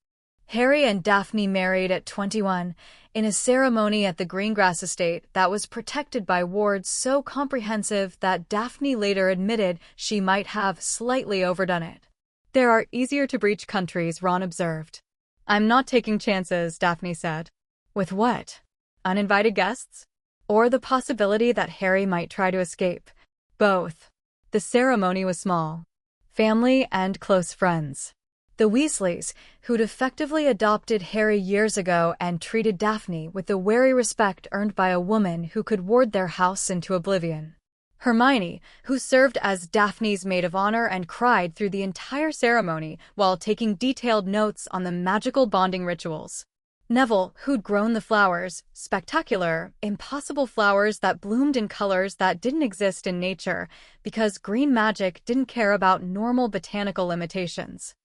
[SPEAKER 1] Harry and Daphne married at 21, in a ceremony at the Greengrass estate that was protected by wards so comprehensive that Daphne later admitted she might have slightly overdone it. There are easier-to-breach countries, Ron observed. I'm not taking chances, Daphne said. With what? Uninvited guests? Or the possibility that Harry might try to escape? Both. The ceremony was small. Family and close friends. The Weasleys, who'd effectively adopted Harry years ago and treated Daphne with the wary respect earned by a woman who could ward their house into oblivion. Hermione, who served as Daphne's maid of honor and cried through the entire ceremony while taking detailed notes on the magical bonding rituals. Neville, who'd grown the flowers, spectacular, impossible flowers that bloomed in colors that didn't exist in nature because green magic didn't care about normal botanical limitations.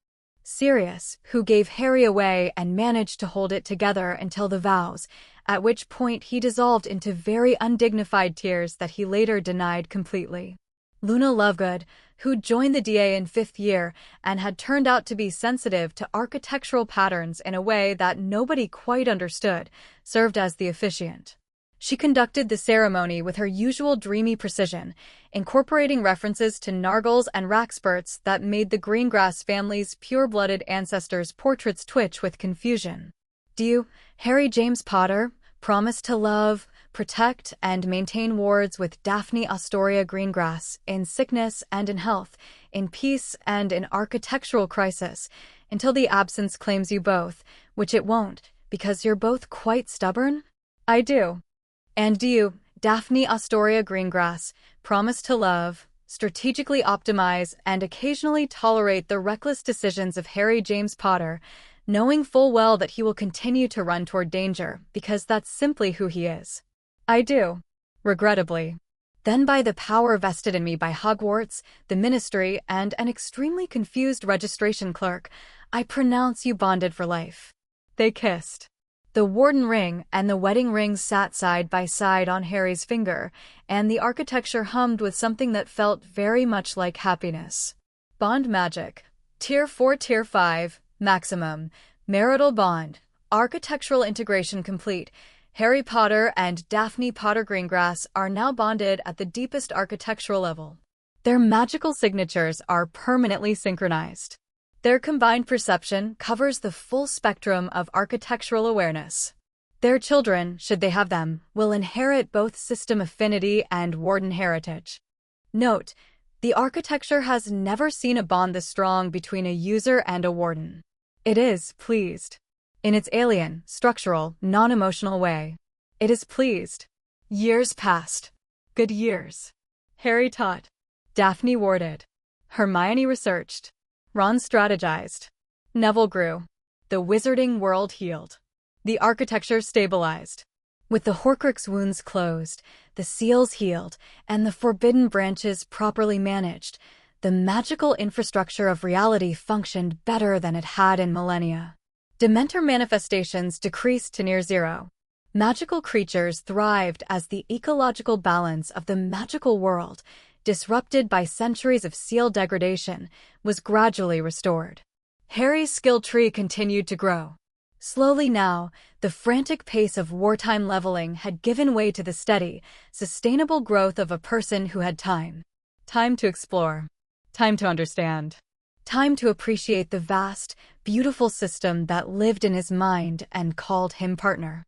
[SPEAKER 1] Sirius, who gave Harry away and managed to hold it together until the vows, at which point he dissolved into very undignified tears that he later denied completely. Luna Lovegood, who'd joined the DA in 5th year and had turned out to be sensitive to architectural patterns in a way that nobody quite understood, served as the officiant. She conducted the ceremony with her usual dreamy precision, incorporating references to Nargles and Raxburts that made the Greengrass family's pure-blooded ancestors' portraits twitch with confusion. Do you, Harry James Potter, promise to love, protect, and maintain wards with Daphne Astoria Greengrass in sickness and in health, in peace and in architectural crisis, until the absence claims you both, which it won't, because you're both quite stubborn? I do. And do you, Daphne Astoria Greengrass, promise to love, strategically optimize, and occasionally tolerate the reckless decisions of Harry James Potter, knowing full well that he will continue to run toward danger because that's simply who he is. I do. Regrettably. Then by the power vested in me by Hogwarts, the Ministry, and an extremely confused registration clerk, I pronounce you bonded for life. They kissed. The warden ring and the wedding ring sat side by side on Harry's finger, and the architecture hummed with something that felt very much like happiness. Bond magic. Tier 4, Tier 5, maximum. Marital bond. Architectural integration complete. Harry Potter and Daphne Potter Greengrass are now bonded at the deepest architectural level. Their magical signatures are permanently synchronized. Their combined perception covers the full spectrum of architectural awareness. Their children, should they have them, will inherit both system affinity and warden heritage. Note, the architecture has never seen a bond this strong between a user and a warden. It is pleased. In its alien, structural, non-emotional way. It is pleased. Years passed. Good years. Harry taught. Daphne warded. Hermione researched. Ron strategized. Neville grew. The wizarding world healed. The architecture stabilized. With the Horcrux wounds closed, the seals healed, and the forbidden branches properly managed, the magical infrastructure of reality functioned better than it had in millennia. Dementor manifestations decreased to near zero. Magical creatures thrived as the ecological balance of the magical world, disrupted by centuries of seal degradation, was gradually restored. Harry's skill tree continued to grow. Slowly now, the frantic pace of wartime leveling had given way to the steady, sustainable growth of a person who had time. Time to explore. Time to understand. Time to appreciate the vast, beautiful system that lived in his mind and called him partner.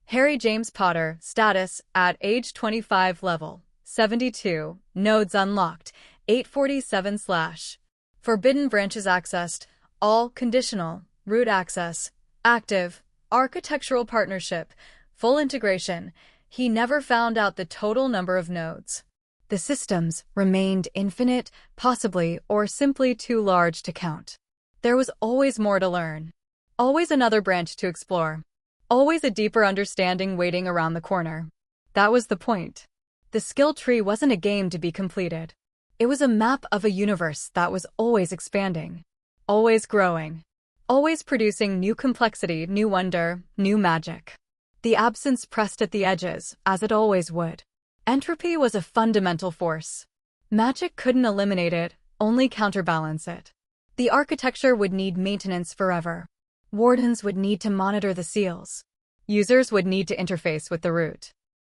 [SPEAKER 1] Harry James Potter, status, at age 25 level, 72, nodes unlocked, 847/. Forbidden branches accessed, all conditional, root access, active, architectural partnership, full integration. He never found out the total number of nodes. The systems remained infinite, possibly, or simply too large to count. There was always more to learn. Always another branch to explore. Always a deeper understanding waiting around the corner. That was the point. The skill tree wasn't a game to be completed. It was a map of a universe that was always expanding. Always growing. Always producing new complexity, new wonder, new magic. The absence pressed at the edges, as it always would. Entropy was a fundamental force. Magic couldn't eliminate it, only counterbalance it. The architecture would need maintenance forever. Wardens would need to monitor the seals. Users would need to interface with the root.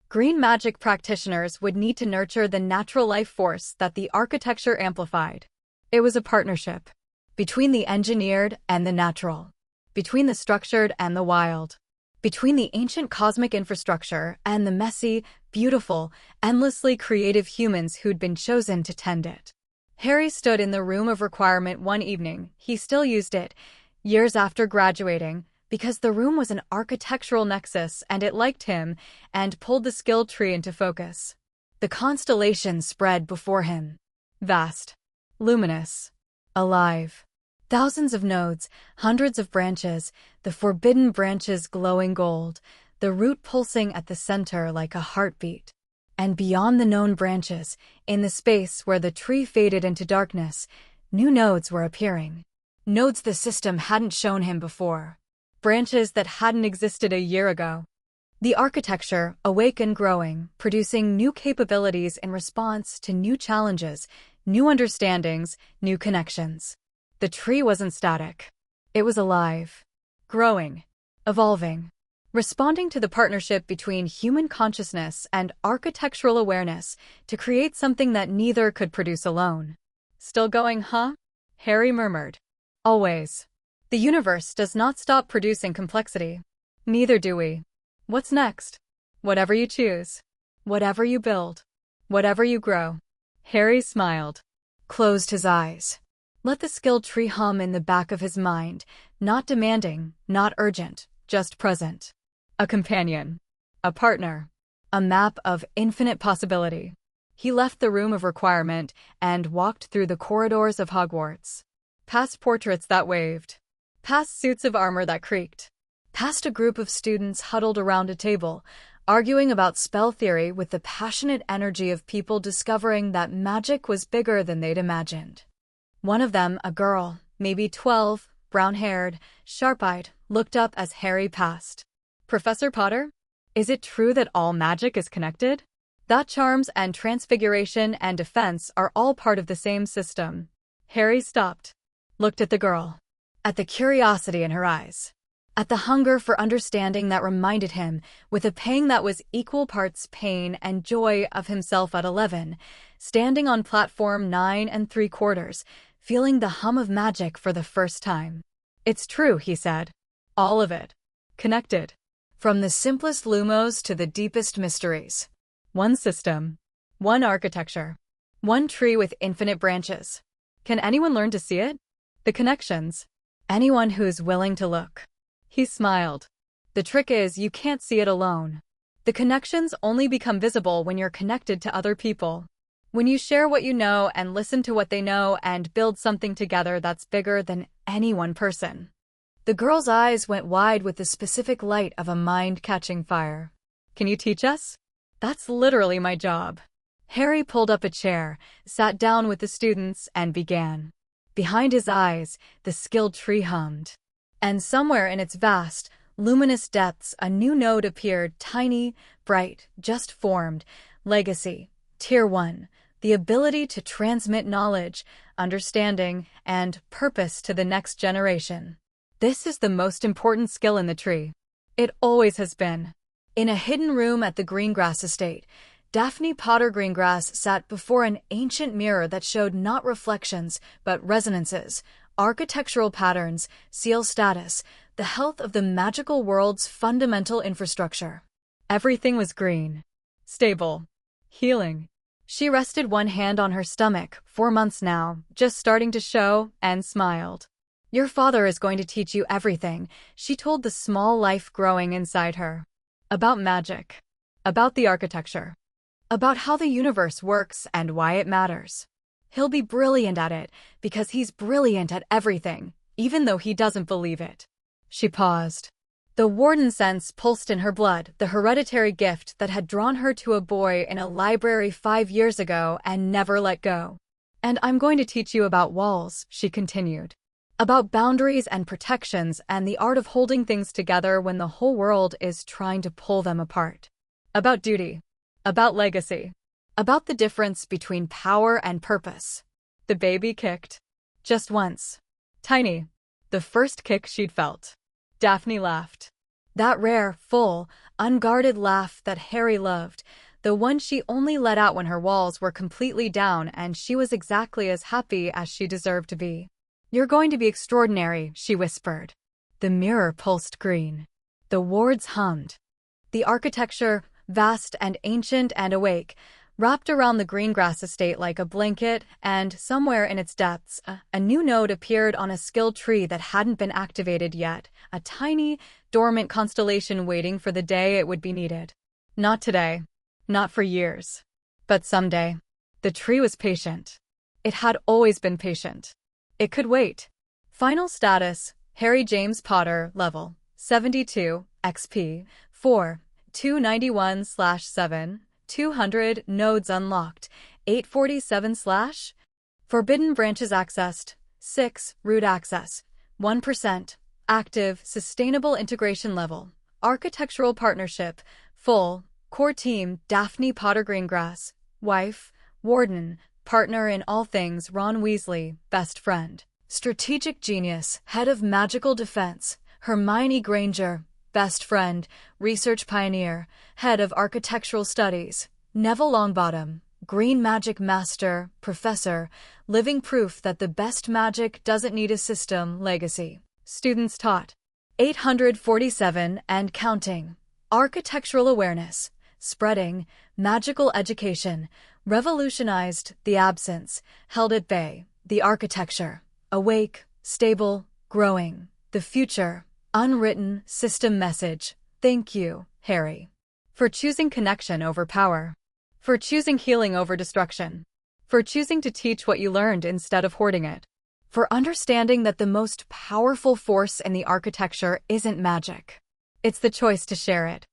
[SPEAKER 1] Green magic practitioners would need to nurture the natural life force that the architecture amplified. It was a partnership. Between the engineered and the natural. Between the structured and the wild. Between the ancient cosmic infrastructure and the messy, beautiful, endlessly creative humans who'd been chosen to tend it. Harry stood in the room of requirement one evening. He still used it, years after graduating, because the room was an architectural nexus and it liked him and pulled the skill tree into focus. The constellation spread before him. Vast. Luminous. Alive. Thousands of nodes, hundreds of branches, the forbidden branches glowing gold, the root pulsing at the center like a heartbeat. And beyond the known branches, in the space where the tree faded into darkness, new nodes were appearing. Nodes the system hadn't shown him before. Branches that hadn't existed a year ago. The architecture, awake and growing, producing new capabilities in response to new challenges, new understandings, new connections. The tree wasn't static. It was alive. Growing. Evolving. Responding to the partnership between human consciousness and architectural awareness to create something that neither could produce alone. Still going, huh? Harry murmured. Always. The universe does not stop producing complexity. Neither do we. What's next? Whatever you choose. Whatever you build. Whatever you grow. Harry smiled. Closed his eyes. Let the skill tree hum in the back of his mind, not demanding, not urgent, just present. A companion. A partner. A map of infinite possibility. He left the room of requirement and walked through the corridors of Hogwarts. Past portraits that waved. past suits of armor that creaked, past a group of students huddled around a table, arguing about spell theory with the passionate energy of people discovering that magic was bigger than they'd imagined. One of them, a girl, maybe 12, brown-haired, sharp-eyed, looked up as Harry passed. "Professor Potter? Is it true that all magic is connected? That charms and transfiguration and defense are all part of the same system?" Harry stopped, looked at the girl, at the curiosity in her eyes, at the hunger for understanding that reminded him, with a pang that was equal parts pain and joy, of himself at 11, standing on platform 9 3/4, feeling the hum of magic for the first time. "It's true," he said. "All of it. Connected. From the simplest lumos to the deepest mysteries. One system. One architecture. One tree with infinite branches. Can anyone learn to see it? The connections. Anyone who's willing to look." He smiled. "The trick is you can't see it alone. The connections only become visible when you're connected to other people. When you share what you know and listen to what they know and build something together that's bigger than any one person." The girl's eyes went wide with the specific light of a mind-catching fire. "Can you teach us?" "That's literally my job." Harry pulled up a chair, sat down with the students, and began. Behind his eyes, the skilled tree hummed. And somewhere in its vast, luminous depths, a new node appeared, tiny, bright, just formed. Legacy. Tier 1. The ability to transmit knowledge, understanding, and purpose to the next generation. This is the most important skill in the tree. It always has been. In a hidden room at the Greengrass estate, Daphne Potter Greengrass sat before an ancient mirror that showed not reflections, but resonances, architectural patterns, seal status, the health of the magical world's fundamental infrastructure. Everything was green, stable, healing. She rested one hand on her stomach, 4 months now, just starting to show, and smiled. "Your father is going to teach you everything," she told the small life growing inside her. About magic. About the architecture. About how the universe works and why it matters. He'll be brilliant at it, because he's brilliant at everything, even though he doesn't believe it. She paused. The warden sense pulsed in her blood, the hereditary gift that had drawn her to a boy in a library 5 years ago and never let go. "And I'm going to teach you about walls," she continued. "About boundaries and protections and the art of holding things together when the whole world is trying to pull them apart. About duty. About legacy. About the difference between power and purpose." The baby kicked. Just once. Tiny. The first kick she'd felt. Daphne laughed. That rare, full, unguarded laugh that Harry loved, the one she only let out when her walls were completely down and she was exactly as happy as she deserved to be. "You're going to be extraordinary," she whispered. The mirror pulsed green. The wards hummed. The architecture, vast and ancient and awake, wrapped around the Greengrass estate like a blanket, and somewhere in its depths, a new node appeared on a skilled tree that hadn't been activated yet, a tiny, dormant constellation waiting for the day it would be needed. Not today. Not for years. But someday. The tree was patient. It had always been patient. It could wait. Final status, Harry James Potter, level 72, XP, 4, 291/7, 200, nodes unlocked, 847/. Forbidden branches accessed, 6, root access, 1%, active, sustainable integration level, architectural partnership, full, core team, Daphne Potter Greengrass, wife, warden, partner in all things Ron Weasley, best friend, strategic genius, head of magical defense, Hermione Granger, best friend, research pioneer, head of architectural studies, Neville Longbottom, green magic master, professor, living proof that the best magic doesn't need a system, legacy. Students taught. 847 and counting. Architectural awareness, spreading, magical education, revolutionized, the absence, held at bay, the architecture, awake, stable, growing, the future, unwritten, system message. Thank you, Harry. For choosing connection over power. For choosing healing over destruction. For choosing to teach what you learned instead of hoarding it. for understanding that the most powerful force in the architecture isn't magic. It's the choice to share it.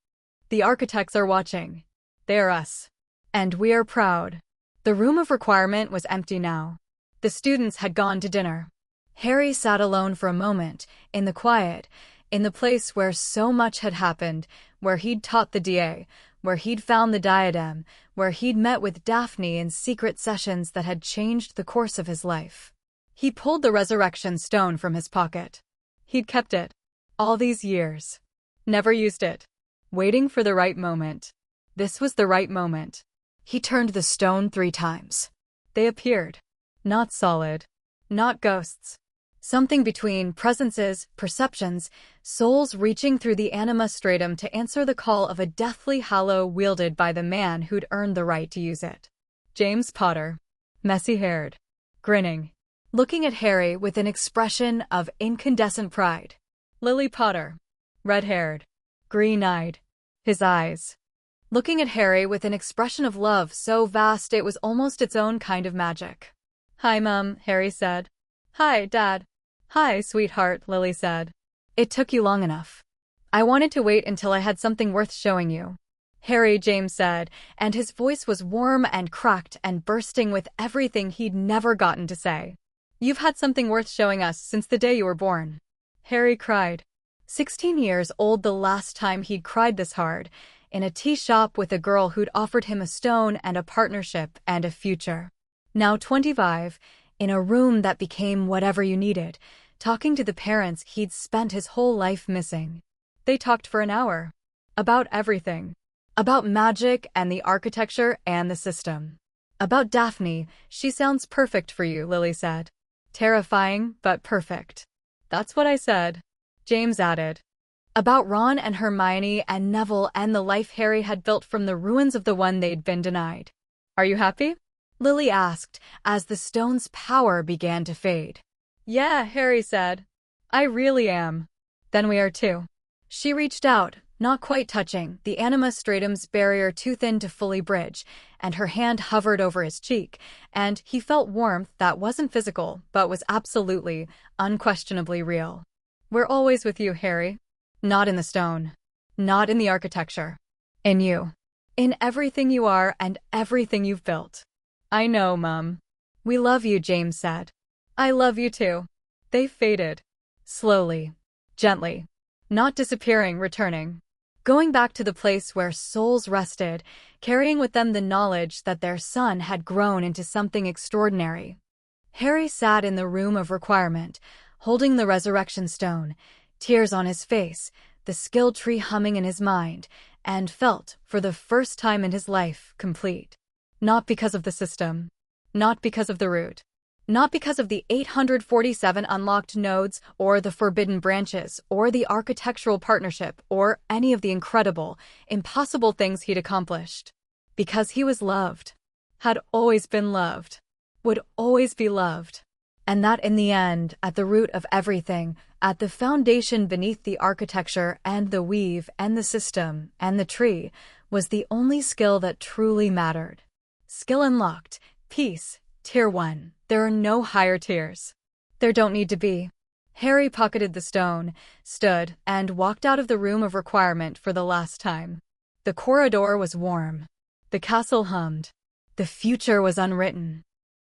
[SPEAKER 1] The architects are watching. They're us. And we are proud. The room of requirement was empty now. The students had gone to dinner. Harry sat alone for a moment, in the quiet, in the place where so much had happened, where he'd taught the DA, where he'd found the diadem, where he'd met with Daphne in secret sessions that had changed the course of his life. He pulled the resurrection stone from his pocket. He'd kept it. All these years. Never used it. Waiting for the right moment. This was the right moment. He turned the stone 3 times. They appeared. Not solid. Not ghosts. Something between presences, perceptions, souls reaching through the anima stratum to answer the call of a deathly hallow wielded by the man who'd earned the right to use it. James Potter. Messy-haired. Grinning. Looking at Harry with an expression of incandescent pride. Lily Potter. Red-haired. Green-eyed. His eyes. Looking at Harry with an expression of love so vast it was almost its own kind of magic. "Hi, Mum," Harry said. "Hi, Dad." "Hi, sweetheart," Lily said. "It took you long enough. I wanted to wait until I had something worth showing you." "Harry," James said, and his voice was warm and cracked and bursting with everything he'd never gotten to say. "You've had something worth showing us since the day you were born." Harry cried. 16 years old the last time he'd cried this hard, in a tea shop with a girl who'd offered him a stone and a partnership and a future. Now 25, in a room that became whatever you needed, talking to the parents he'd spent his whole life missing. They talked for an hour. About everything. About magic and the architecture and the system. About Daphne. "She sounds perfect for you," Lily said. "Terrifying, but perfect." "That's what I said," James added. About Ron and Hermione and Neville and the life Harry had built from the ruins of the one they'd been denied. "Are you happy?" Lily asked, as the stone's power began to fade. "Yeah," Harry said. "I really am." "Then we are too." She reached out, not quite touching, the anima stratum's barrier too thin to fully bridge, and her hand hovered over his cheek, and he felt warmth that wasn't physical, but was absolutely, unquestionably real. "We're always with you, Harry. Not in the stone. Not in the architecture. In you. In everything you are and everything you've built." "I know, Mum." "We love you," James said. "I love you too." They faded. Slowly. Gently. Not disappearing, returning. Going back to the place where souls rested, carrying with them the knowledge that their son had grown into something extraordinary. Harry sat in the room of requirement, holding the resurrection stone, tears on his face, the skill tree humming in his mind, and felt, for the first time in his life, complete. Not because of the system. Not because of the root. Not because of the 847 unlocked nodes, or the forbidden branches, or the architectural partnership, or any of the incredible, impossible things he'd accomplished. Because he was loved. Had always been loved. Would always be loved. And that in the end, at the root of everything, at the foundation beneath the architecture and the weave and the system and the tree, was the only skill that truly mattered. Skill unlocked. Peace. Tier 1. There are no higher tiers. There don't need to be. Harry pocketed the stone, stood, and walked out of the room of requirement for the last time. The corridor was warm. The castle hummed. The future was unwritten.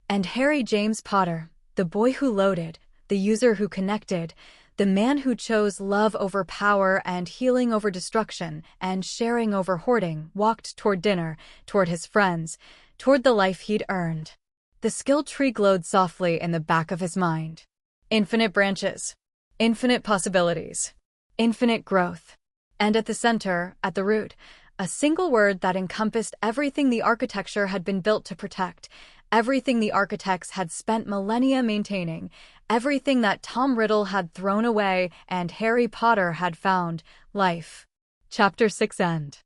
[SPEAKER 1] And Harry James Potter, the boy who loaded, the user who connected, the man who chose love over power and healing over destruction and sharing over hoarding, walked toward dinner, toward his friends, toward the life he'd earned. The skill tree glowed softly in the back of his mind. Infinite branches. Infinite possibilities. Infinite growth. And at the center, at the root, a single word that encompassed everything the architecture had been built to protect, everything the architects had spent millennia maintaining, everything that Tom Riddle had thrown away and Harry Potter had found: life. Chapter 6 End.